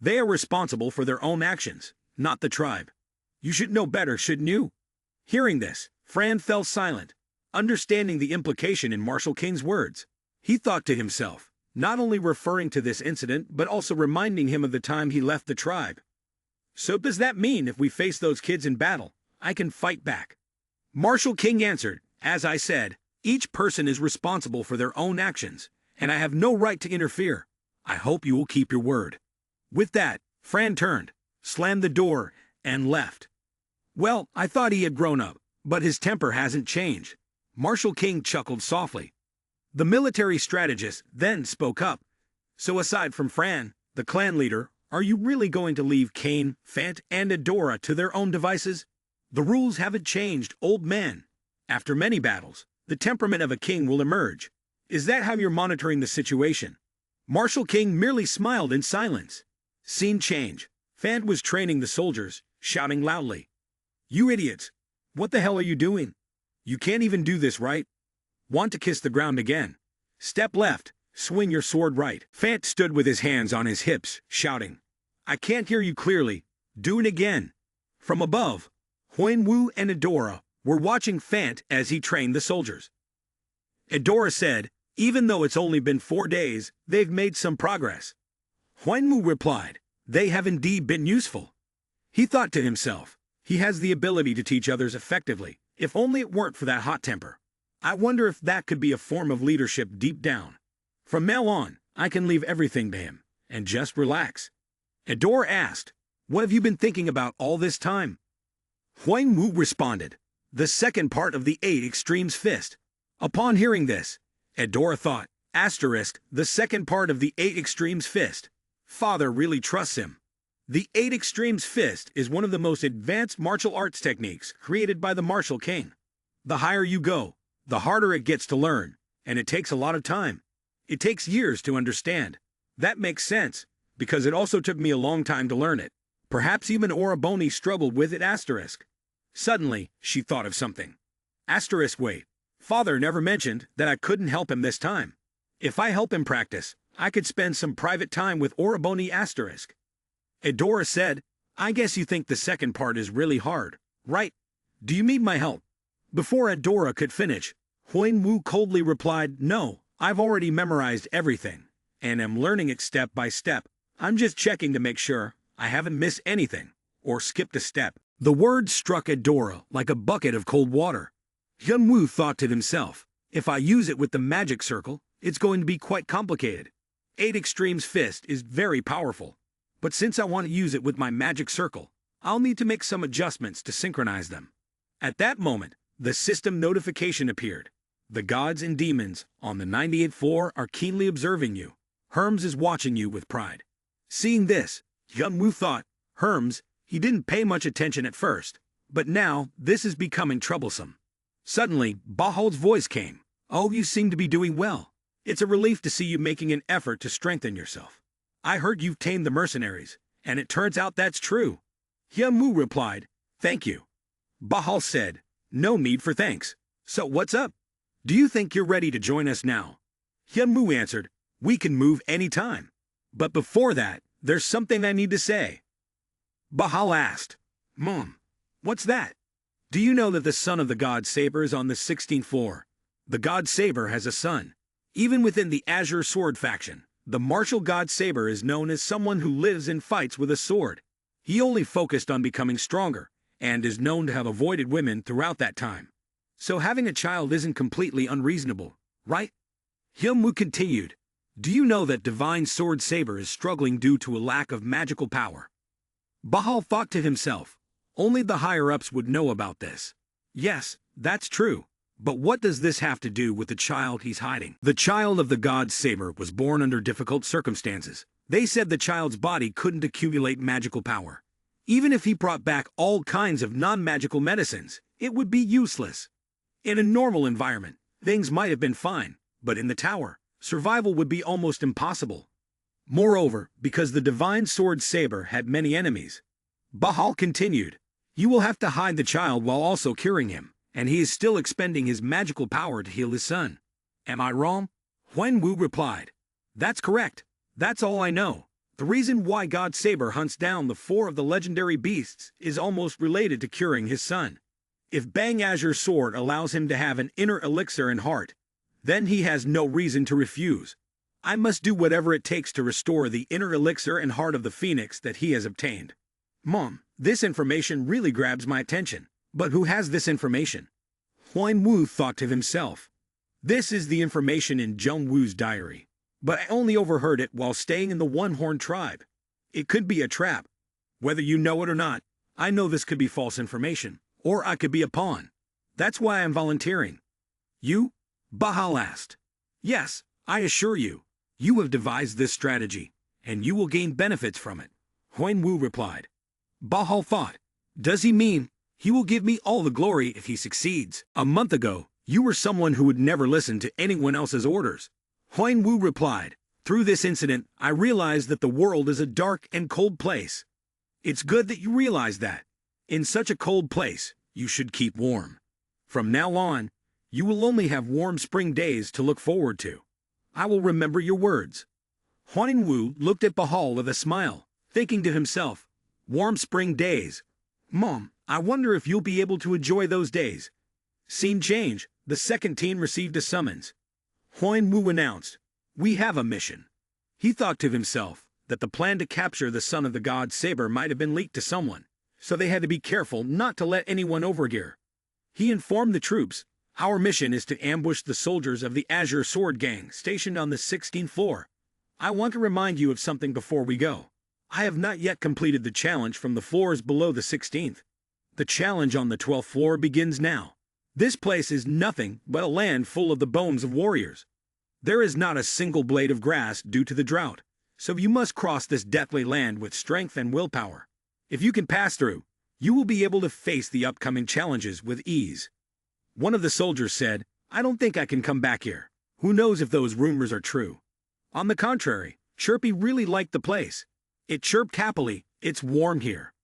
They are responsible for their own actions, not the tribe. You should know better, shouldn't you?" Hearing this, Fran fell silent, understanding the implication in Marshal King's words. He thought to himself, not only referring to this incident but also reminding him of the time he left the tribe. "So does that mean if we face those kids in battle, I can fight back?" Marshal King answered, "As I said, each person is responsible for their own actions, and I have no right to interfere. I hope you will keep your word." With that, Fran turned, slammed the door, and left. "Well, I thought he had grown up, but his temper hasn't changed." Marshal King chuckled softly. The military strategist then spoke up. "So aside from Fran, the clan leader, are you really going to leave Kane, Fant, and Edora to their own devices? The rules haven't changed, old man. After many battles, the temperament of a king will emerge. Is that how you're monitoring the situation?" Marshal King merely smiled in silence. Scene change. Fant was training the soldiers, shouting loudly, "You idiots! What the hell are you doing? You can't even do this right. Want to kiss the ground again? Step left, swing your sword right." Fant stood with his hands on his hips, shouting, "I can't hear you clearly. Do it again." From above, Huan-Wu and Edora were watching Fant as he trained the soldiers. Edora said, "Even though it's only been 4 days, they've made some progress." Huan-Wu replied, "They have indeed been useful." He thought to himself, he has the ability to teach others effectively, if only it weren't for that hot temper. I wonder if that could be a form of leadership deep down. From now on, I can leave everything to him, and just relax. Edora asked, "What have you been thinking about all this time?" Huan-Wu responded, "The second part of the 8 Extremes Fist." Upon hearing this, Edora thought, the second part of the 8 Extremes Fist. Father really trusts him. The 8 Extremes Fist is one of the most advanced martial arts techniques created by the Marshal King. The higher you go, the harder it gets to learn, and it takes a lot of time. It takes years to understand. That makes sense, because it also took me a long time to learn it. Perhaps even Oroboni struggled with it. Suddenly, she thought of something. Wait. Father never mentioned that I couldn't help him this time. If I help him practice, I could spend some private time with Oroboni. Edora said, I guess you think the second part is really hard, right? Do you need my help? Before Adora could finish, Huan Wu coldly replied, no, I've already memorized everything, and am learning it step by step. I'm just checking to make sure I haven't missed anything, or skipped a step. The words struck Adora like a bucket of cold water. Hyun Woo thought to himself, if I use it with the magic circle, it's going to be quite complicated. 8 Extremes Fist is very powerful, but since I want to use it with my magic circle, I'll need to make some adjustments to synchronize them. At that moment, the system notification appeared. The gods and demons on the 98th floor are keenly observing you. Hermes is watching you with pride. Seeing this, Hyun Woo thought, Hermes, he didn't pay much attention at first, but now this is becoming troublesome. Suddenly, Bahal's voice came. Oh, you seem to be doing well. It's a relief to see you making an effort to strengthen yourself. I heard you've tamed the mercenaries, and it turns out that's true. Hyun Woo replied, thank you. Bahal said, no need for thanks. So what's up? Do you think you're ready to join us now? Hyun Woo answered, we can move any time. But before that, there's something I need to say. Bahal asked, Mom, what's that? Do you know that the son of the god Saber is on the 16th floor? The god Saber has a son. Even within the Azure Sword faction, the martial god Saber is known as someone who lives and fights with a sword. He only focused on becoming stronger, and is known to have avoided women throughout that time. So having a child isn't completely unreasonable, right? Hyun Woo continued, do you know that Divine Sword Saber is struggling due to a lack of magical power? Bahal thought to himself, only the higher-ups would know about this. Yes, that's true. But what does this have to do with the child he's hiding? The child of the god Saber was born under difficult circumstances. They said the child's body couldn't accumulate magical power. Even if he brought back all kinds of non-magical medicines, it would be useless. In a normal environment, things might have been fine, but in the tower, survival would be almost impossible. Moreover, because the Divine Sword Saber had many enemies, Bahal continued, you will have to hide the child while also curing him, and he is still expending his magical power to heal his son. Am I wrong? Huan Wu replied, that's correct. That's all I know. The reason why God Saber hunts down the 4 of the legendary beasts is almost related to curing his son. If Bang Azure Sword allows him to have an inner elixir and heart, then he has no reason to refuse. I must do whatever it takes to restore the inner elixir and heart of the phoenix that he has obtained. Mom, this information really grabs my attention. But who has this information? Huan Wu thought to himself. This is the information in Jung Woo's diary. But I only overheard it while staying in the One-Horn tribe. It could be a trap. Whether you know it or not, I know this could be false information, or I could be a pawn. That's why I'm volunteering. You? Bahal asked. Yes, I assure you. You have devised this strategy, and you will gain benefits from it. Huan Wu replied. Bahal thought, does he mean he will give me all the glory if he succeeds? A month ago, you were someone who would never listen to anyone else's orders. Huan Wu replied, through this incident, I realized that the world is a dark and cold place. It's good that you realize that. In such a cold place, you should keep warm. From now on, you will only have warm spring days to look forward to. I will remember your words. Huan Wu looked at Bahal with a smile, thinking to himself, warm spring days. Mom, I wonder if you'll be able to enjoy those days. Scene change, the second team received a summons. Huan Wu announced, we have a mission. He thought to himself that the plan to capture the son of the god Saber might have been leaked to someone, so they had to be careful not to let anyone overgear. He informed the troops, our mission is to ambush the soldiers of the Azure Sword Gang stationed on the 16th floor. I want to remind you of something before we go. I have not yet completed the challenge from the floors below the 16th. The challenge on the 12th floor begins now. This place is nothing but a land full of the bones of warriors. There is not a single blade of grass due to the drought, so you must cross this deathly land with strength and willpower. If you can pass through, you will be able to face the upcoming challenges with ease. One of the soldiers said, I don't think I can come back here. Who knows if those rumors are true? On the contrary, Chirpy really liked the place. It chirped happily, it's warm here.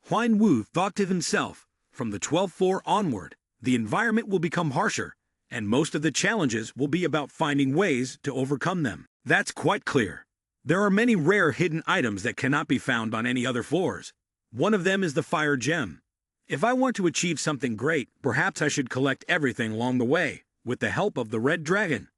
Huan Wu thought to himself, from the 12th floor onward, the environment will become harsher, and most of the challenges will be about finding ways to overcome them. That's quite clear. There are many rare hidden items that cannot be found on any other floors. One of them is the fire gem. If I want to achieve something great, perhaps I should collect everything along the way, with the help of the red dragon.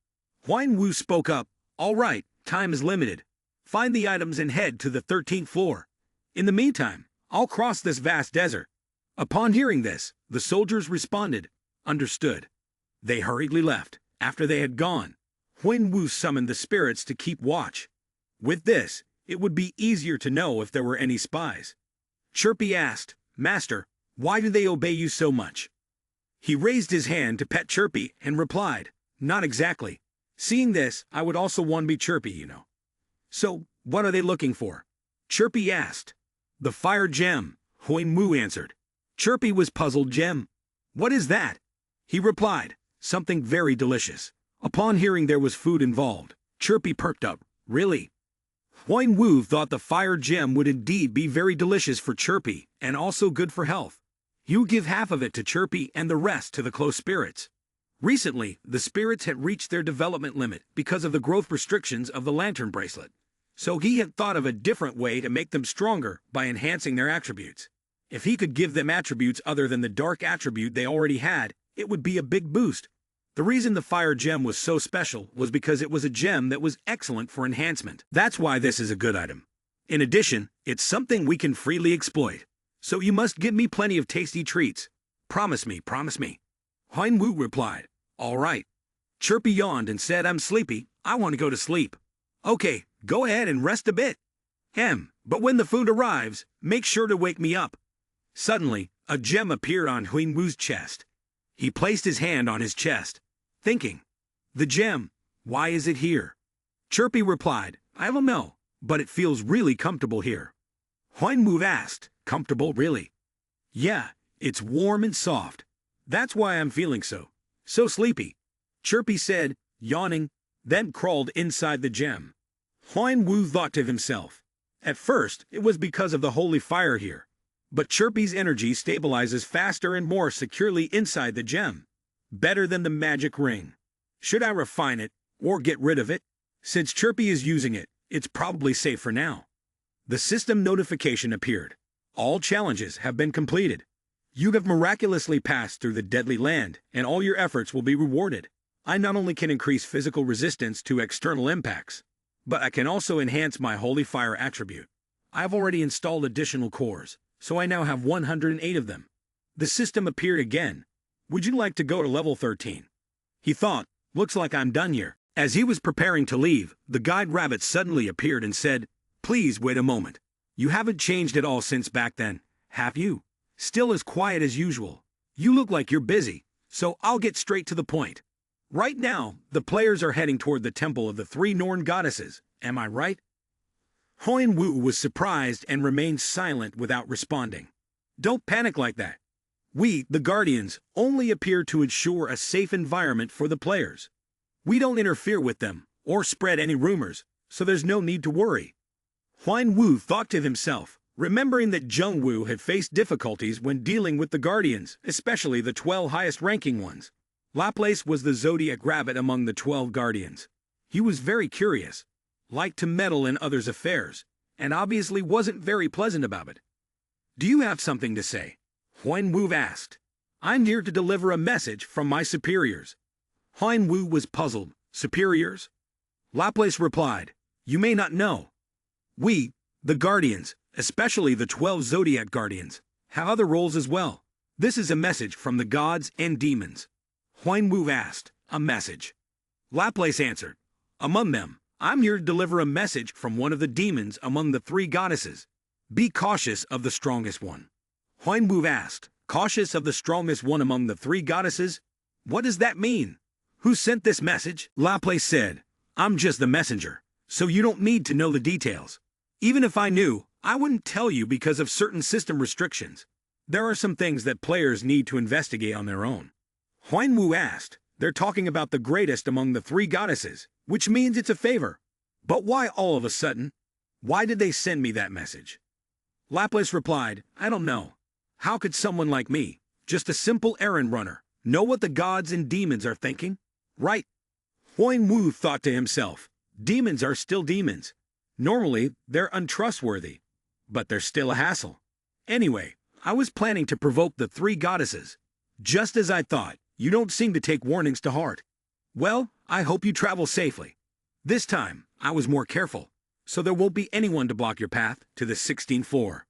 Huan Wu spoke up. All right, time is limited. Find the items and head to the 13th floor. In the meantime, I'll cross this vast desert. Upon hearing this, the soldiers responded, understood. They hurriedly left. After they had gone, Huan Wu summoned the spirits to keep watch. With this, it would be easier to know if there were any spies. Chirpy asked, Master, why do they obey you so much? He raised his hand to pet Chirpy and replied, Not exactly. Seeing this, I would also want to be Chirpy, you know. So, what are they looking for? Chirpy asked. The fire gem, Huan Wu answered. Chirpy was puzzled. Gem? What is that? He replied, Something very delicious. Upon hearing there was food involved, Chirpy perked up. Really? Huan Wu thought the fire gem would indeed be very delicious for Chirpy and also good for health. He would give half of it to Chirpy and the rest to the close spirits. Recently, the spirits had reached their development limit because of the growth restrictions of the lantern bracelet. So he had thought of a different way to make them stronger by enhancing their attributes. If he could give them attributes other than the dark attribute they already had, it would be a big boost. The reason the fire gem was so special was because it was a gem that was excellent for enhancement. That's why this is a good item. In addition, it's something we can freely exploit. So you must give me plenty of tasty treats. Promise me, promise me. Huan Wu replied, All right. Chirpy yawned and said, I'm sleepy, I want to go to sleep. Okay, go ahead and rest a bit. But when the food arrives, make sure to wake me up. Suddenly, a gem appeared on Huan Wu's chest. He placed his hand on his chest, thinking, The gem, why is it here? Chirpy replied, I don't know, but it feels really comfortable here. Huan Wu asked, Comfortable, really? Yeah, it's warm and soft. That's why I'm feeling so sleepy. Chirpy said, yawning, then crawled inside the gem. Huan Wu thought to himself, At first, it was because of the holy fire here. But Chirpy's energy stabilizes faster and more securely inside the gem. Better than the magic ring. Should I refine it, or get rid of it? Since Chirpy is using it, it's probably safe for now. The system notification appeared. All challenges have been completed. You have miraculously passed through the deadly land, and all your efforts will be rewarded. I not only can increase physical resistance to external impacts, but I can also enhance my holy fire attribute. I have already installed additional cores, so I now have 108 of them. The system appeared again. Would you like to go to level 13? He thought, looks like I'm done here. As he was preparing to leave, the guide rabbit suddenly appeared and said, Please wait a moment. You haven't changed at all since back then, have you? Still as quiet as usual. You look like you're busy, so I'll get straight to the point. Right now, the players are heading toward the temple of the three Norn goddesses, am I right? Huan Wu was surprised and remained silent without responding. Don't panic like that. We, the Guardians, only appear to ensure a safe environment for the players. We don't interfere with them, or spread any rumors, so there's no need to worry. Huan Wu thought to himself, remembering that Zheng Wu had faced difficulties when dealing with the Guardians, especially the 12 highest-ranking ones. Laplace was the zodiac rabbit among the 12 Guardians. He was very curious, liked to meddle in others' affairs, and obviously wasn't very pleasant about it. Do you have something to say? Huan Wu asked. I'm here to deliver a message from my superiors. Huan Wu was puzzled. Superiors? Laplace replied, You may not know. We, the Guardians, especially the 12 Zodiac Guardians, have other roles as well. This is a message from the gods and demons. Huan Wu asked, A message? Laplace answered, Among them, I'm here to deliver a message from one of the demons among the three goddesses. Be cautious of the strongest one. Huan Wu asked, Cautious of the strongest one among the three goddesses? What does that mean? Who sent this message? Laplace said, I'm just the messenger, so you don't need to know the details. Even if I knew, I wouldn't tell you because of certain system restrictions. There are some things that players need to investigate on their own. Huan Wu asked, They're talking about the greatest among the three goddesses, which means it's a favor. But why all of a sudden? Why did they send me that message? Laplace replied, I don't know. How could someone like me, just a simple errand runner, know what the gods and demons are thinking? Right? Huan Wu thought to himself, demons are still demons. Normally, they're untrustworthy, but they're still a hassle. Anyway, I was planning to provoke the three goddesses. Just as I thought, you don't seem to take warnings to heart. Well, I hope you travel safely. This time, I was more careful, so there won't be anyone to block your path to the 16th floor.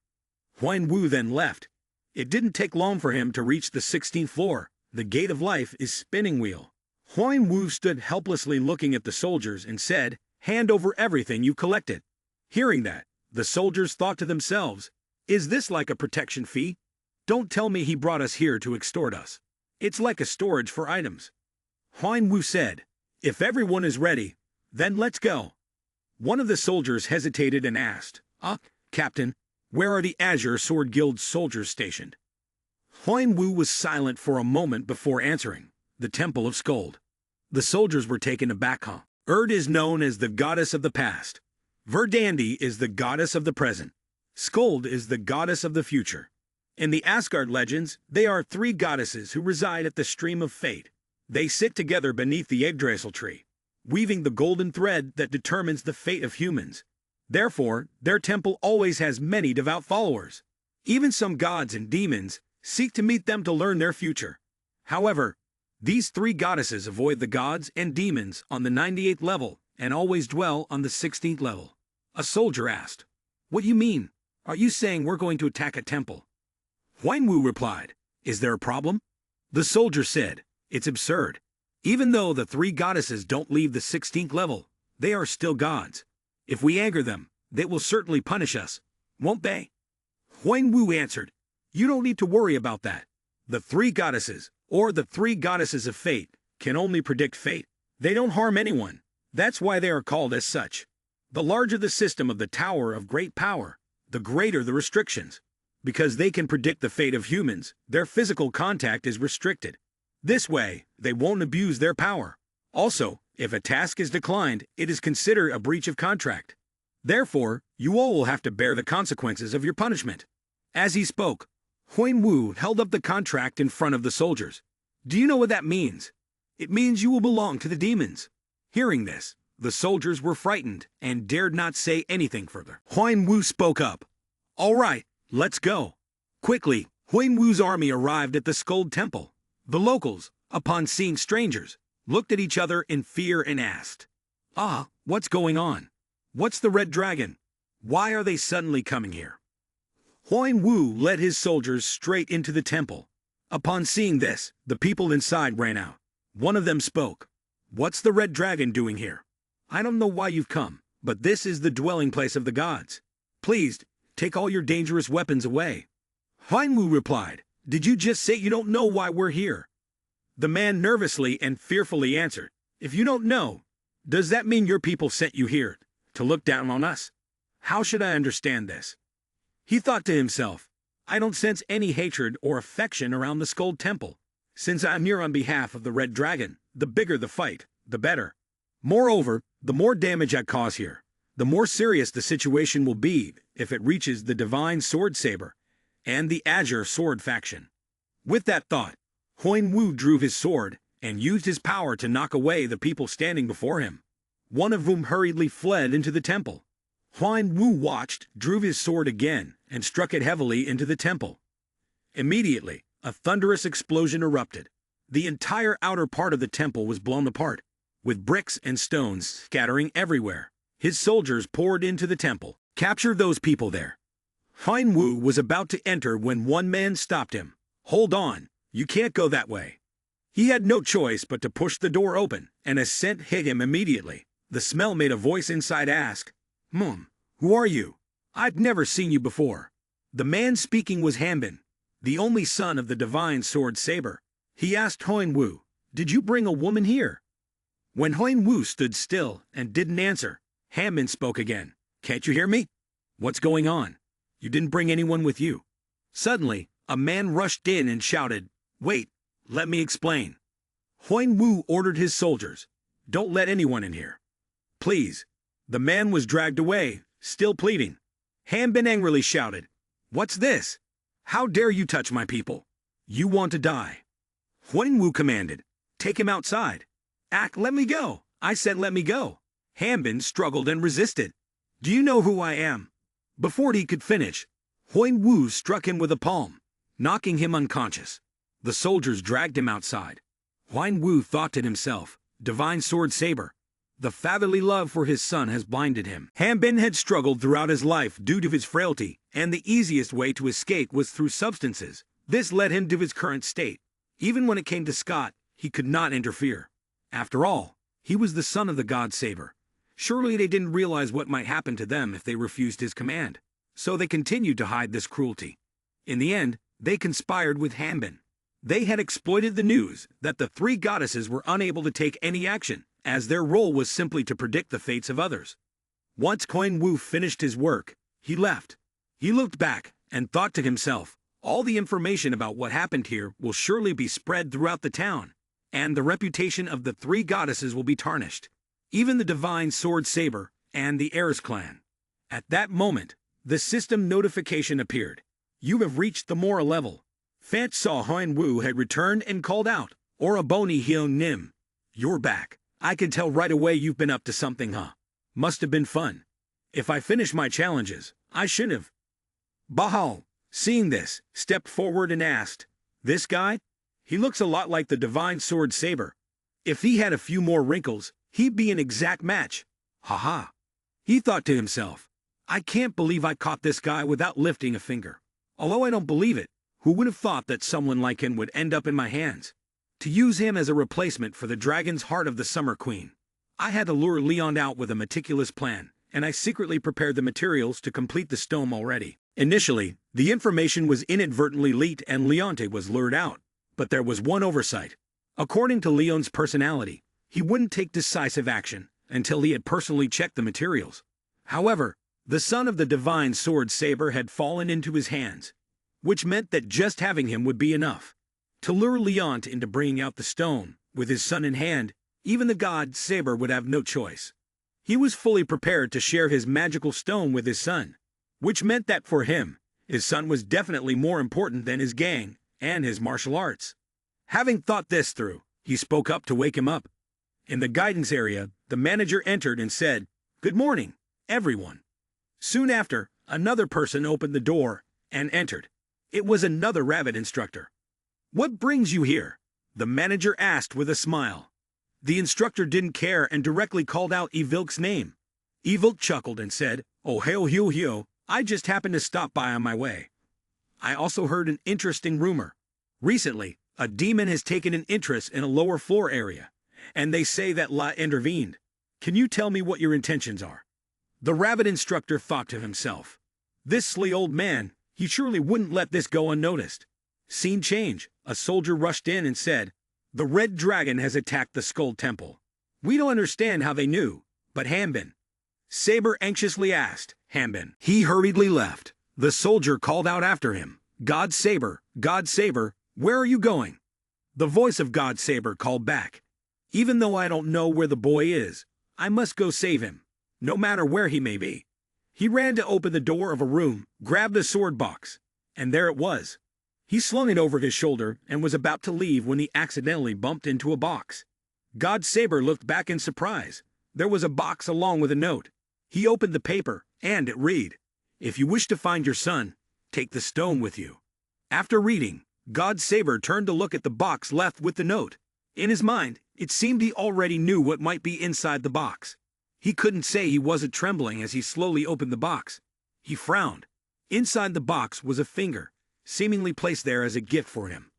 Huan Wu then left. It didn't take long for him to reach the 16th floor. The gate of life is spinning wheel. Huan Wu stood helplessly looking at the soldiers and said, "Hand over everything you collected." Hearing that, the soldiers thought to themselves, "Is this like a protection fee? Don't tell me he brought us here to extort us. It's like a storage for items." Huan Wu said, "If everyone is ready, then let's go." One of the soldiers hesitated and asked, Captain, where are the Azure Sword Guild soldiers stationed?" Huan Wu was silent for a moment before answering, "The Temple of Skuld." The soldiers were taken aback. Erd is known as the goddess of the past. Verdandi is the goddess of the present. Skuld is the goddess of the future. In the Asgard legends, they are three goddesses who reside at the stream of fate. They sit together beneath the Yggdrasil tree, weaving the golden thread that determines the fate of humans. Therefore, their temple always has many devout followers. Even some gods and demons seek to meet them to learn their future. However, these three goddesses avoid the gods and demons on the 98th level and always dwell on the 16th level. A soldier asked, "What do you mean? Are you saying we're going to attack a temple?" Huan Wu replied, "Is there a problem?" The soldier said, "It's absurd. Even though the three goddesses don't leave the 16th level, they are still gods. If we anger them, they will certainly punish us, won't they?" Huan Wu answered, "You don't need to worry about that. The three goddesses, or the three goddesses of fate, can only predict fate. They don't harm anyone. That's why they are called as such. The larger the system of the Tower of Great Power, the greater the restrictions. Because they can predict the fate of humans, their physical contact is restricted. This way, they won't abuse their power. Also, if a task is declined, it is considered a breach of contract. Therefore, you all will have to bear the consequences of your punishment." As he spoke, Huan Wu held up the contract in front of the soldiers. "Do you know what that means? It means you will belong to the demons." Hearing this, the soldiers were frightened and dared not say anything further. Huan Wu spoke up. "All right, let's go." Quickly, Huan Wu's army arrived at the Skuld Temple. The locals, upon seeing strangers, looked at each other in fear and asked, "What's going on? What's the Red Dragon? Why are they suddenly coming here?" Huan Wu led his soldiers straight into the temple. Upon seeing this, the people inside ran out. One of them spoke, "What's the Red Dragon doing here? I don't know why you've come, but this is the dwelling place of the gods. Please, take all your dangerous weapons away." Huan Wu replied, "Did you just say you don't know why we're here?" The man nervously and fearfully answered, "If you don't know, does that mean your people sent you here to look down on us? How should I understand this?" He thought to himself, "I don't sense any hatred or affection around the Skuld Temple. Since I'm here on behalf of the Red Dragon, the bigger the fight, the better. Moreover, the more damage I cause here, the more serious the situation will be if it reaches the Divine Sword Saber and the Azure Sword faction." With that thought, Huan Wu drew his sword and used his power to knock away the people standing before him, one of whom hurriedly fled into the temple. Huan Wu watched, drew his sword again, and struck it heavily into the temple. Immediately, a thunderous explosion erupted. The entire outer part of the temple was blown apart, with bricks and stones scattering everywhere. His soldiers poured into the temple. "Capture those people there." Huan Wu was about to enter when one man stopped him. "Hold on, you can't go that way." He had no choice but to push the door open, and a scent hit him immediately. The smell made a voice inside ask, Who are you? I've never seen you before." The man speaking was Hanbin, the only son of the Divine Sword Saber. He asked Huan Wu, "Did you bring a woman here?" When Huan Wu stood still and didn't answer, Hanbin spoke again. "Can't you hear me? What's going on? You didn't bring anyone with you." Suddenly, a man rushed in and shouted, "Wait, let me explain." Huan Wu ordered his soldiers, "Don't let anyone in here. Please." The man was dragged away, still pleading. Hanbin angrily shouted, "What's this? How dare you touch my people? You want to die." Huan Wu commanded, "Take him outside." Let me go. I said let me go." Hanbin struggled and resisted. "Do you know who I am?" Before he could finish, Huang Wu struck him with a palm, knocking him unconscious. The soldiers dragged him outside. Huang Wu thought to himself, divine sword saber. The fatherly love for his son has blinded him. Hanbin had struggled throughout his life due to his frailty, and the easiest way to escape was through substances. This led him to his current state. Even when it came to Scott, he could not interfere. After all, he was the son of the god Saber. Surely they didn't realize what might happen to them if they refused his command. So they continued to hide this cruelty. In the end, they conspired with Hanbin. They had exploited the news that the three goddesses were unable to take any action, as their role was simply to predict the fates of others. Once Huang Wu finished his work, he left. He looked back and thought to himself, all the information about what happened here will surely be spread throughout the town, and the reputation of the three goddesses will be tarnished. Even the divine sword saber and the heirs clan. At that moment, the system notification appeared. You have reached the Mora level. Fant saw Huang Wu had returned and called out, Oraboni Hyun Nim. You're back. I can tell right away you've been up to something, huh? Must have been fun. If I finish my challenges, I should have. Bahal, seeing this, stepped forward and asked, this guy? He looks a lot like the divine sword saber. If he had a few more wrinkles, he'd be an exact match. Ha. He thought to himself, I can't believe I caught this guy without lifting a finger. Although I don't believe it, who would have thought that someone like him would end up in my hands? To use him as a replacement for the dragon's heart of the Summer Queen. I had to lure Leon out with a meticulous plan, and I secretly prepared the materials to complete the stone already. Initially, the information was inadvertently leaked and Leonte was lured out, but there was one oversight. According to Leon's personality, he wouldn't take decisive action until he had personally checked the materials. However, the son of the divine sword saber had fallen into his hands, which meant that just having him would be enough. To lure Leonte into bringing out the stone, with his son in hand, even the god Saber would have no choice. He was fully prepared to share his magical stone with his son, which meant that for him, his son was definitely more important than his gang and his martial arts. Having thought this through, he spoke up to wake him up. In the guidance area, the manager entered and said, Good morning, everyone. Soon after, another person opened the door and entered. It was another rabbit instructor. What brings you here? The manager asked with a smile. The instructor didn't care and directly called out Evilk's name. Evilk chuckled and said, Oh heo, I just happened to stop by on my way. I also heard an interesting rumor. Recently, a demon has taken an interest in a lower floor area, and they say that La intervened. Can you tell me what your intentions are? The rabbit instructor thought to himself. This sly old man, he surely wouldn't let this go unnoticed. Scene change. A soldier rushed in and said, The red dragon has attacked the Skull Temple. We don't understand how they knew, but Hanbin. Saber anxiously asked, Hanbin. He hurriedly left. The soldier called out after him, God Saber, where are you going? The voice of God Saber called back. Even though I don't know where the boy is, I must go save him, no matter where he may be. He ran to open the door of a room, grabbed a sword box, and there it was. He slung it over his shoulder and was about to leave when he accidentally bumped into a box. God Saber looked back in surprise. There was a box along with a note. He opened the paper, and it read, If you wish to find your son, take the stone with you. After reading, God Saber turned to look at the box left with the note. In his mind, it seemed he already knew what might be inside the box. He couldn't say he wasn't trembling as he slowly opened the box. He frowned. Inside the box was a finger, seemingly placed there as a gift for him.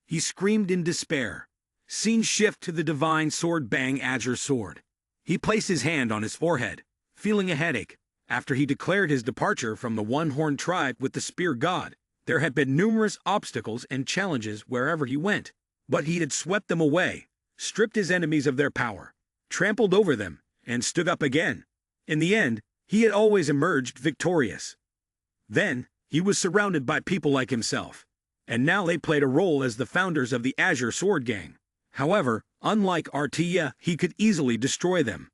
He screamed in despair. Scene shift to the divine sword Bang Azure sword. He placed his hand on his forehead, feeling a headache. After he declared his departure from the one-horned tribe with the spear god, there had been numerous obstacles and challenges wherever he went, but he had swept them away, stripped his enemies of their power, trampled over them, and stood up again. In the end, he had always emerged victorious. Then, he was surrounded by people like himself, and now they played a role as the founders of the Azure Sword Gang. However, unlike Artia, he could easily destroy them.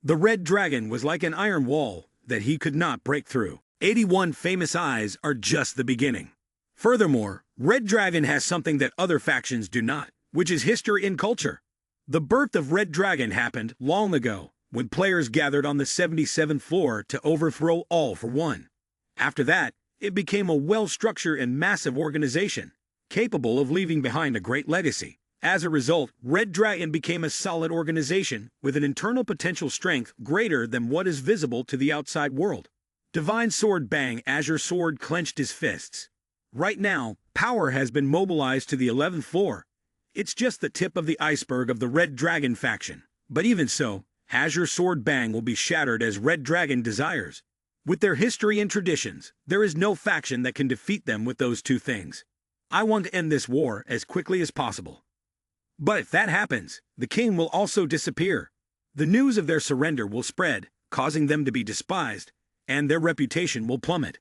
The red dragon was like an iron wall that he could not break through. 81 famous eyes are just the beginning. Furthermore, Red Dragon has something that other factions do not, which is history and culture. The birth of Red Dragon happened long ago, when players gathered on the 77th floor to overthrow All for One. After that, It became a well-structured and massive organization, capable of leaving behind a great legacy. As a result, Red Dragon became a solid organization with an internal potential strength greater than what is visible to the outside world. Divine Sword Bang Azure Sword clenched his fists. Right now, power has been mobilized to the 11th floor. It's just the tip of the iceberg of the Red Dragon faction. But even so, Azure Sword Bang will be shattered as Red Dragon desires. With their history and traditions, there is no faction that can defeat them with those two things. I want to end this war as quickly as possible. But if that happens, the king will also disappear. The news of their surrender will spread, causing them to be despised, and their reputation will plummet.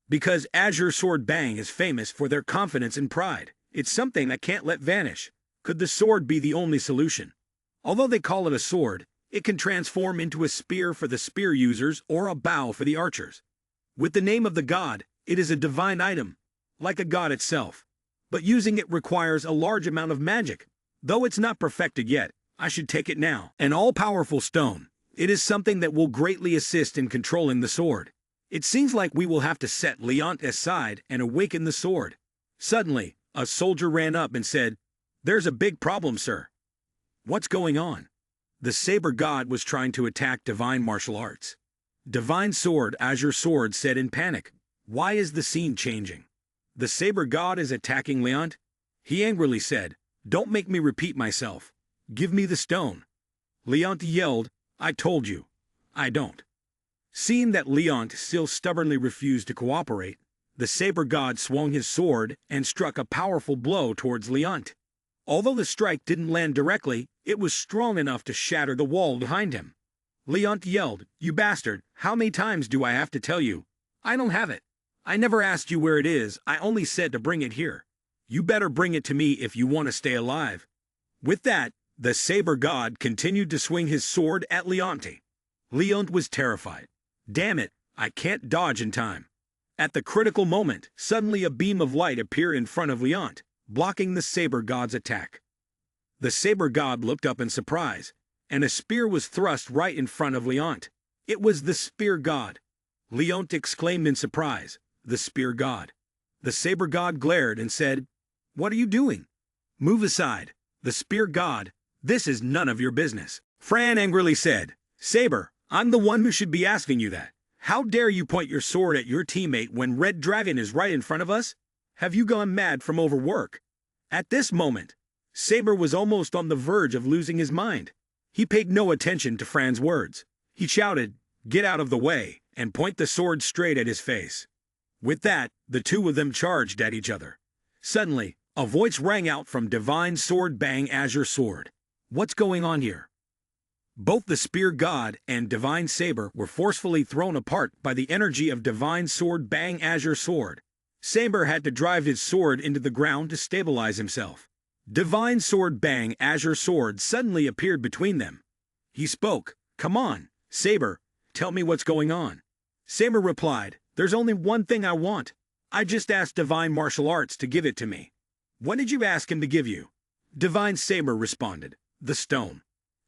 Because Azure Sword Bang is famous for their confidence and pride, it's something that can't let vanish. Could the sword be the only solution? Although they call it a sword, it can transform into a spear for the spear users or a bow for the archers. With the name of the god, it is a divine item, like a god itself. But using it requires a large amount of magic. Though it's not perfected yet, I should take it now. An all-powerful stone. It is something that will greatly assist in controlling the sword. It seems like we will have to set Leont aside and awaken the sword. Suddenly, a soldier ran up and said, "There's a big problem, sir." What's going on? The saber god was trying to attack divine martial arts. Divine Sword Azure Sword said in panic, "Why is the scene changing? The saber god is attacking Leont?" He angrily said, "Don't make me repeat myself. Give me the stone." Leont yelled, "I told you. I don't." Seeing that Leont still stubbornly refused to cooperate, the saber god swung his sword and struck a powerful blow towards Leont. Although the strike didn't land directly, it was strong enough to shatter the wall behind him. Leont yelled, "You bastard, how many times do I have to tell you? I don't have it. I never asked you where it is, I only said to bring it here. You better bring it to me if you want to stay alive." With that, the saber god continued to swing his sword at Leont. Leont was terrified. Damn it, I can't dodge in time. At the critical moment, suddenly a beam of light appeared in front of Leont, blocking the saber god's attack. The saber god looked up in surprise, and a spear was thrust right in front of Leont. It was the spear god. Leont exclaimed in surprise, "The spear god." The saber god glared and said, "What are you doing? Move aside. The spear god, this is none of your business." Fran angrily said, "Saber, I'm the one who should be asking you that. How dare you point your sword at your teammate when Red Dragon is right in front of us? Have you gone mad from overwork?" At this moment, Saber was almost on the verge of losing his mind. He paid no attention to Fran's words. He shouted, "Get out of the way," and point the sword straight at his face. With that, the two of them charged at each other. Suddenly, a voice rang out from Divine Sword Bang Azure Sword. What's going on here? Both the Spear God and Divine Saber were forcefully thrown apart by the energy of Divine Sword Bang Azure Sword. Saber had to drive his sword into the ground to stabilize himself. Divine Sword Bang Azure Sword suddenly appeared between them. He spoke, "Come on, Saber, tell me what's going on." Saber replied, "There's only one thing I want. I just asked Divine Martial Arts to give it to me." "What did you ask him to give you?" Divine Saber responded, "The stone."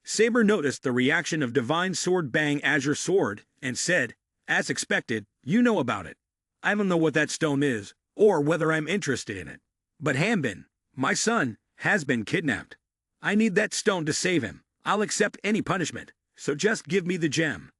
Saber noticed the reaction of Divine Sword Bang Azure Sword and said, "As expected, you know about it. I don't know what that stone is, or whether I'm interested in it. But Hanbin, my son, has been kidnapped. I need that stone to save him. I'll accept any punishment, so just give me the gem."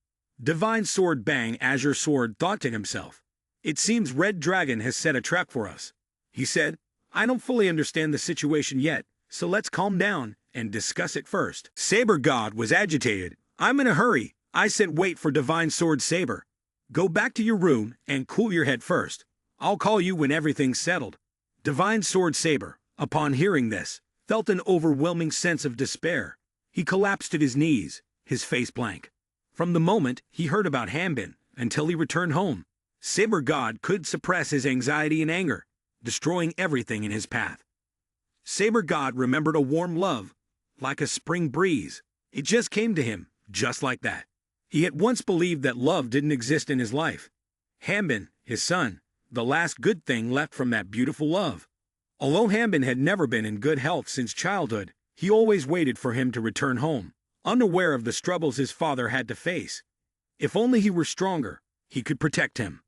Divine Sword Bang Azure Sword thought to himself, "It seems Red Dragon has set a trap for us." He said, "I don't fully understand the situation yet, so let's calm down and discuss it first." Saber God was agitated. "I'm in a hurry. I said wait for Divine Sword Saber. Go back to your room and cool your head first. I'll call you when everything's settled." Divine Sword Saber, upon hearing this, felt an overwhelming sense of despair. He collapsed at his knees, his face blank. From the moment he heard about Hanbin until he returned home, Saber God could suppress his anxiety and anger, destroying everything in his path. Saber God remembered a warm love, like a spring breeze. It just came to him, just like that. He had once believed that love didn't exist in his life. Hanbin, his son, the last good thing left from that beautiful love. Although Hanbin had never been in good health since childhood, he always waited for him to return home, unaware of the struggles his father had to face. If only he were stronger, he could protect him.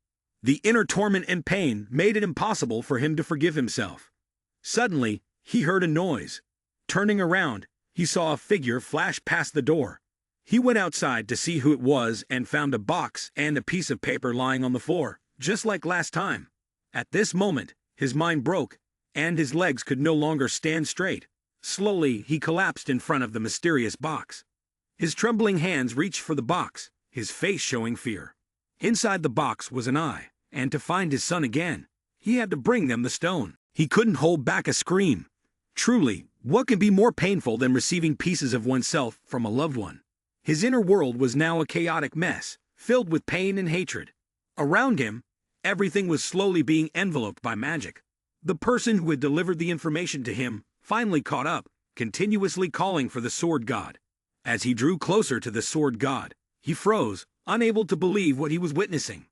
The inner torment and pain made it impossible for him to forgive himself. Suddenly, he heard a noise. Turning around, he saw a figure flash past the door. He went outside to see who it was and found a box and a piece of paper lying on the floor, just like last time. At this moment, his mind broke, and his legs could no longer stand straight. Slowly, he collapsed in front of the mysterious box. His trembling hands reached for the box, his face showing fear. Inside the box was an eye, and to find his son again, he had to bring them the stone. He couldn't hold back a scream. Truly, what can be more painful than receiving pieces of oneself from a loved one? His inner world was now a chaotic mess, filled with pain and hatred. Around him, everything was slowly being enveloped by magic. The person who had delivered the information to him finally caught up, continuously calling for the sword god. As he drew closer to the sword god, he froze, unable to believe what he was witnessing.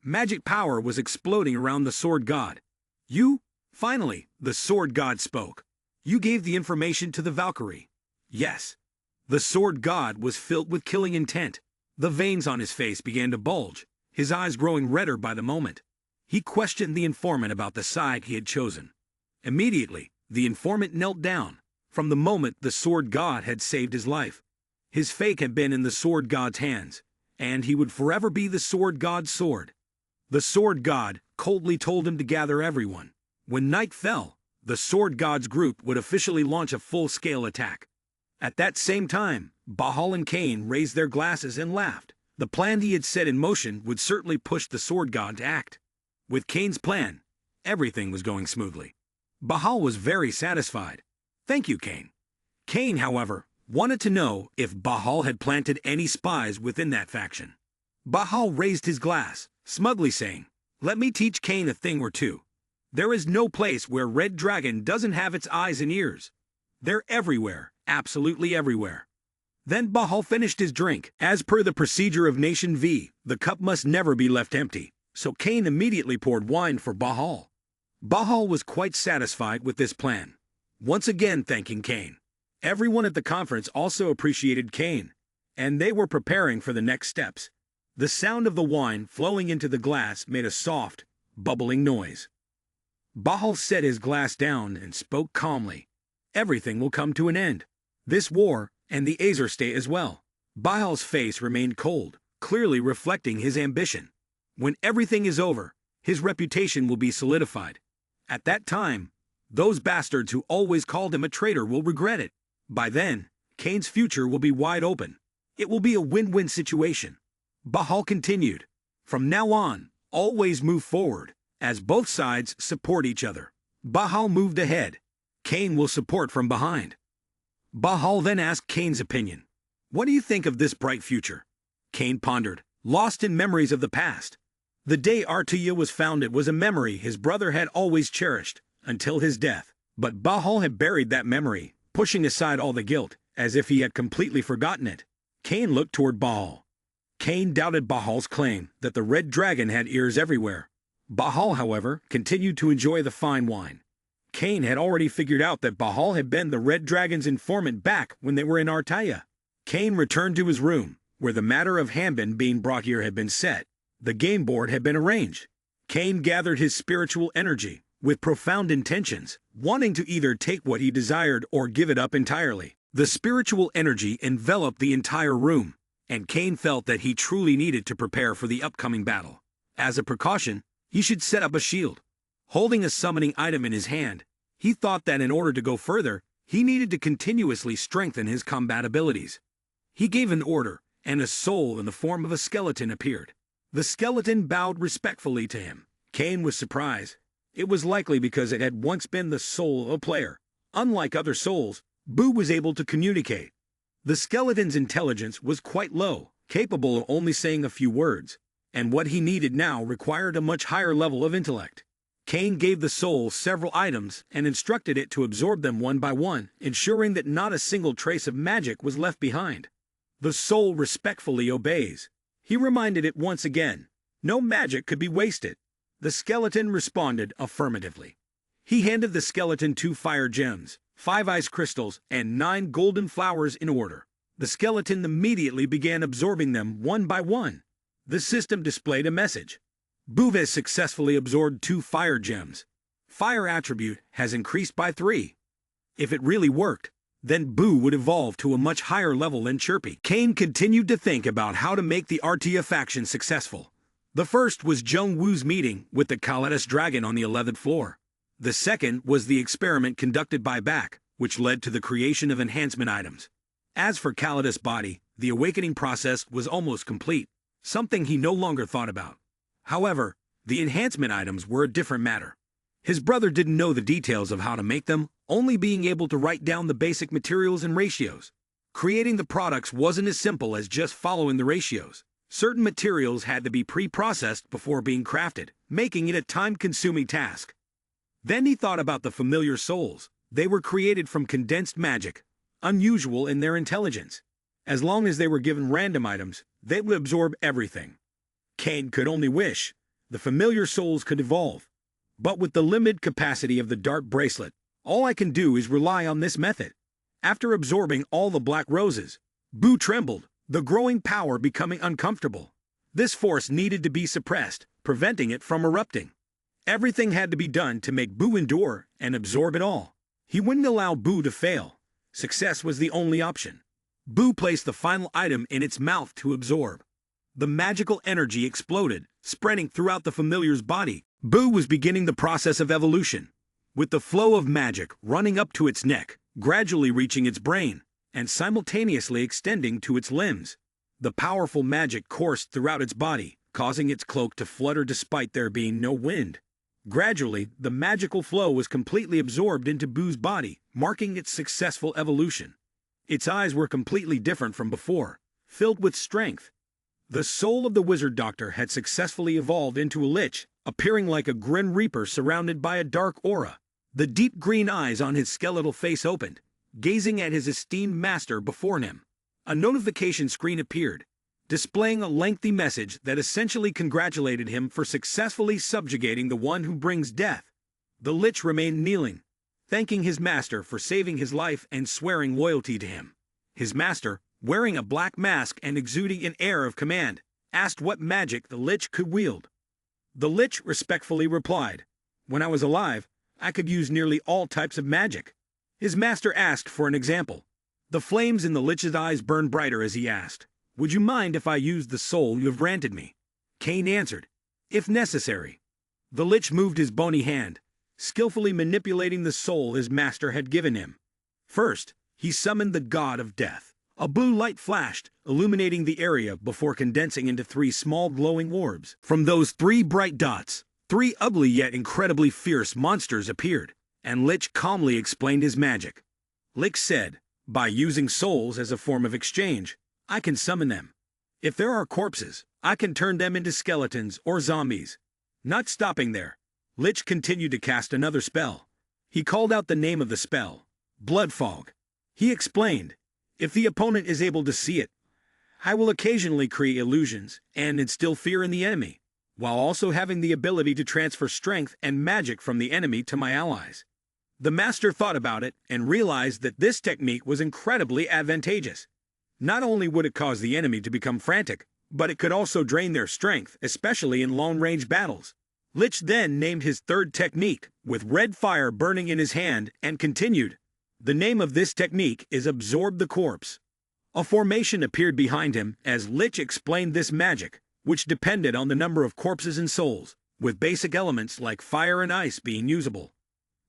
Magic power was exploding around the sword god. "You?" Finally, the sword god spoke. "You gave the information to the Valkyrie." "Yes." The sword god was filled with killing intent. The veins on his face began to bulge, his eyes growing redder by the moment. He questioned the informant about the side he had chosen. Immediately, the informant knelt down. From the moment the sword god had saved his life, his fate had been in the sword god's hands, and he would forever be the sword god's sword. The sword god coldly told him to gather everyone. When night fell, the sword god's group would officially launch a full-scale attack. At that same time, Bahal and Cain raised their glasses and laughed. The plan he had set in motion would certainly push the sword god to act. With Cain's plan, everything was going smoothly. Bahal was very satisfied. "Thank you, Cain." Cain, however, wanted to know if Bahal had planted any spies within that faction. Bahal raised his glass, smugly saying, "Let me teach Cain a thing or two. There is no place where Red Dragon doesn't have its eyes and ears. They're everywhere, absolutely everywhere." Then Bahal finished his drink. As per the procedure of Nation V, the cup must never be left empty, so Cain immediately poured wine for Bahal. Bahal was quite satisfied with this plan, once again thanking Cain. Everyone at the conference also appreciated Cain, and they were preparing for the next steps. The sound of the wine flowing into the glass made a soft, bubbling noise. Bahal set his glass down and spoke calmly. "Everything will come to an end. This war, and the Azer state as well." Bahal's face remained cold, clearly reflecting his ambition. When everything is over, his reputation will be solidified. At that time, those bastards who always called him a traitor will regret it. By then, Cain's future will be wide open. It will be a win-win situation. Bahal continued, "From now on, always move forward, as both sides support each other." Bahal moved ahead. Cain will support from behind. Bahal then asked Cain's opinion. "What do you think of this bright future?" Cain pondered, lost in memories of the past. The day Artuya was founded was a memory his brother had always cherished, until his death. But Bahal had buried that memory, pushing aside all the guilt, as if he had completely forgotten it. Cain looked toward Bahal. Cain doubted Bahal's claim that the red dragon had ears everywhere. Bahal, however, continued to enjoy the fine wine. Cain had already figured out that Bahal had been the red dragon's informant back when they were in Artuya. Cain returned to his room, where the matter of Hanbin being brought here had been set. The game board had been arranged. Cain gathered his spiritual energy, with profound intentions, wanting to either take what he desired or give it up entirely. The spiritual energy enveloped the entire room, and Cain felt that he truly needed to prepare for the upcoming battle. As a precaution, he should set up a shield. Holding a summoning item in his hand, he thought that in order to go further, he needed to continuously strengthen his combat abilities. He gave an order, and a soul in the form of a skeleton appeared. The skeleton bowed respectfully to him. Cain was surprised. It was likely because it had once been the soul of a player. Unlike other souls, Boo was able to communicate. The skeleton's intelligence was quite low, capable of only saying a few words, and what he needed now required a much higher level of intellect. Cain gave the soul several items and instructed it to absorb them one by one, ensuring that not a single trace of magic was left behind. The soul respectfully obeys. He reminded it once again, no magic could be wasted. The skeleton responded affirmatively. He handed the skeleton 2 fire gems, 5 ice crystals, and 9 golden flowers in order. The skeleton immediately began absorbing them one by one. The system displayed a message. Boo has successfully absorbed 2 fire gems. Fire attribute has increased by 3. If it really worked, then Boo would evolve to a much higher level than Chirpy. Kane continued to think about how to make the Artia faction successful. The first was Jung Woo's meeting with the Kaladas dragon on the 11th floor. The second was the experiment conducted by Back, which led to the creation of enhancement items. As for Kaladas' body, the awakening process was almost complete, something he no longer thought about. However, the enhancement items were a different matter. His brother didn't know the details of how to make them, only being able to write down the basic materials and ratios. Creating the products wasn't as simple as just following the ratios. Certain materials had to be pre-processed before being crafted, making it a time-consuming task. Then he thought about the familiar souls. They were created from condensed magic, unusual in their intelligence. As long as they were given random items, they would absorb everything. Kane could only wish the familiar souls could evolve. But with the limited capacity of the Dart Bracelet, all I can do is rely on this method. After absorbing all the black roses, Boo trembled, the growing power becoming uncomfortable. This force needed to be suppressed, preventing it from erupting. Everything had to be done to make Boo endure and absorb it all. He wouldn't allow Boo to fail. Success was the only option. Boo placed the final item in its mouth to absorb. The magical energy exploded, spreading throughout the familiar's body. Boo was beginning the process of evolution, with the flow of magic running up to its neck, gradually reaching its brain, and simultaneously extending to its limbs. The powerful magic coursed throughout its body, causing its cloak to flutter despite there being no wind. Gradually, the magical flow was completely absorbed into Boo's body, marking its successful evolution. Its eyes were completely different from before, filled with strength. The soul of the wizard doctor had successfully evolved into a lich, appearing like a grim reaper surrounded by a dark aura. The deep green eyes on his skeletal face opened, gazing at his esteemed master before him. A notification screen appeared, displaying a lengthy message that essentially congratulated him for successfully subjugating the one who brings death. The lich remained kneeling, thanking his master for saving his life and swearing loyalty to him. His master, wearing a black mask and exuding an air of command, asked what magic the lich could wield. The lich respectfully replied, "When I was alive, I could use nearly all types of magic." His master asked for an example. The flames in the lich's eyes burned brighter as he asked, "Would you mind if I used the soul you have granted me?" Kane answered, "If necessary." The lich moved his bony hand, skillfully manipulating the soul his master had given him. First, he summoned the god of death. A blue light flashed, illuminating the area before condensing into 3 small glowing orbs. From those 3 bright dots, 3 ugly yet incredibly fierce monsters appeared, and Lich calmly explained his magic. Lich said, "By using souls as a form of exchange, I can summon them. If there are corpses, I can turn them into skeletons or zombies." Not stopping there, Lich continued to cast another spell. He called out the name of the spell, Blood Fog. He explained, "If the opponent is able to see it, I will occasionally create illusions and instill fear in the enemy, while also having the ability to transfer strength and magic from the enemy to my allies." The master thought about it and realized that this technique was incredibly advantageous. Not only would it cause the enemy to become frantic, but it could also drain their strength, especially in long-range battles. Lich then named his third technique, with red fire burning in his hand, and continued, "The name of this technique is Absorb the Corpse." A formation appeared behind him as Lich explained this magic, which depended on the number of corpses and souls, with basic elements like fire and ice being usable.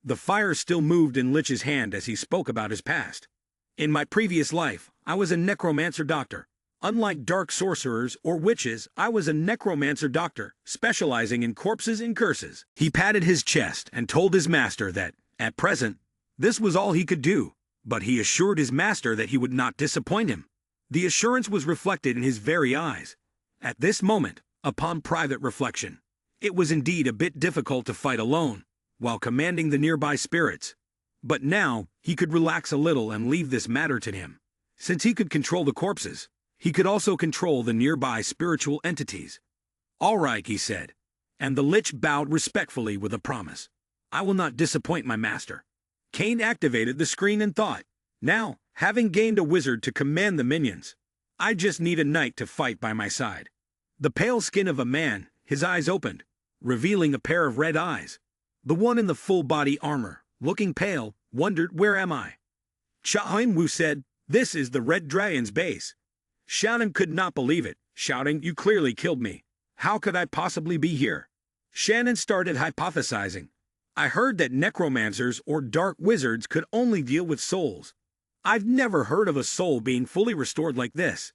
The fire still moved in Lich's hand as he spoke about his past. "In my previous life, I was a necromancer doctor. Unlike dark sorcerers or witches, I was a necromancer doctor, specializing in corpses and curses." He patted his chest and told his master that, at present, this was all he could do, but he assured his master that he would not disappoint him. The assurance was reflected in his very eyes. At this moment, upon private reflection, it was indeed a bit difficult to fight alone, while commanding the nearby spirits. But now, he could relax a little and leave this matter to him. Since he could control the corpses, he could also control the nearby spiritual entities. "All right," he said, and the Lich bowed respectfully with a promise. "I will not disappoint my master." Kane activated the screen and thought, "Now, having gained a wizard to command the minions, I just need a knight to fight by my side." The pale skin of a man, his eyes opened, revealing a pair of red eyes. The one in the full-body armor, looking pale, wondered, "Where am I?" Cha-Wu said, "This is the Red Dragon's base." Shannon could not believe it, shouting, "You clearly killed me. How could I possibly be here?" Shannon started hypothesizing. "I heard that necromancers or dark wizards could only deal with souls. I've never heard of a soul being fully restored like this."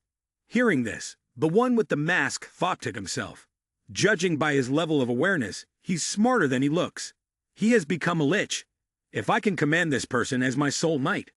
Hearing this, the one with the mask thought to himself, "Judging by his level of awareness, he's smarter than he looks. He has become a lich. If I can command this person as my soul knight,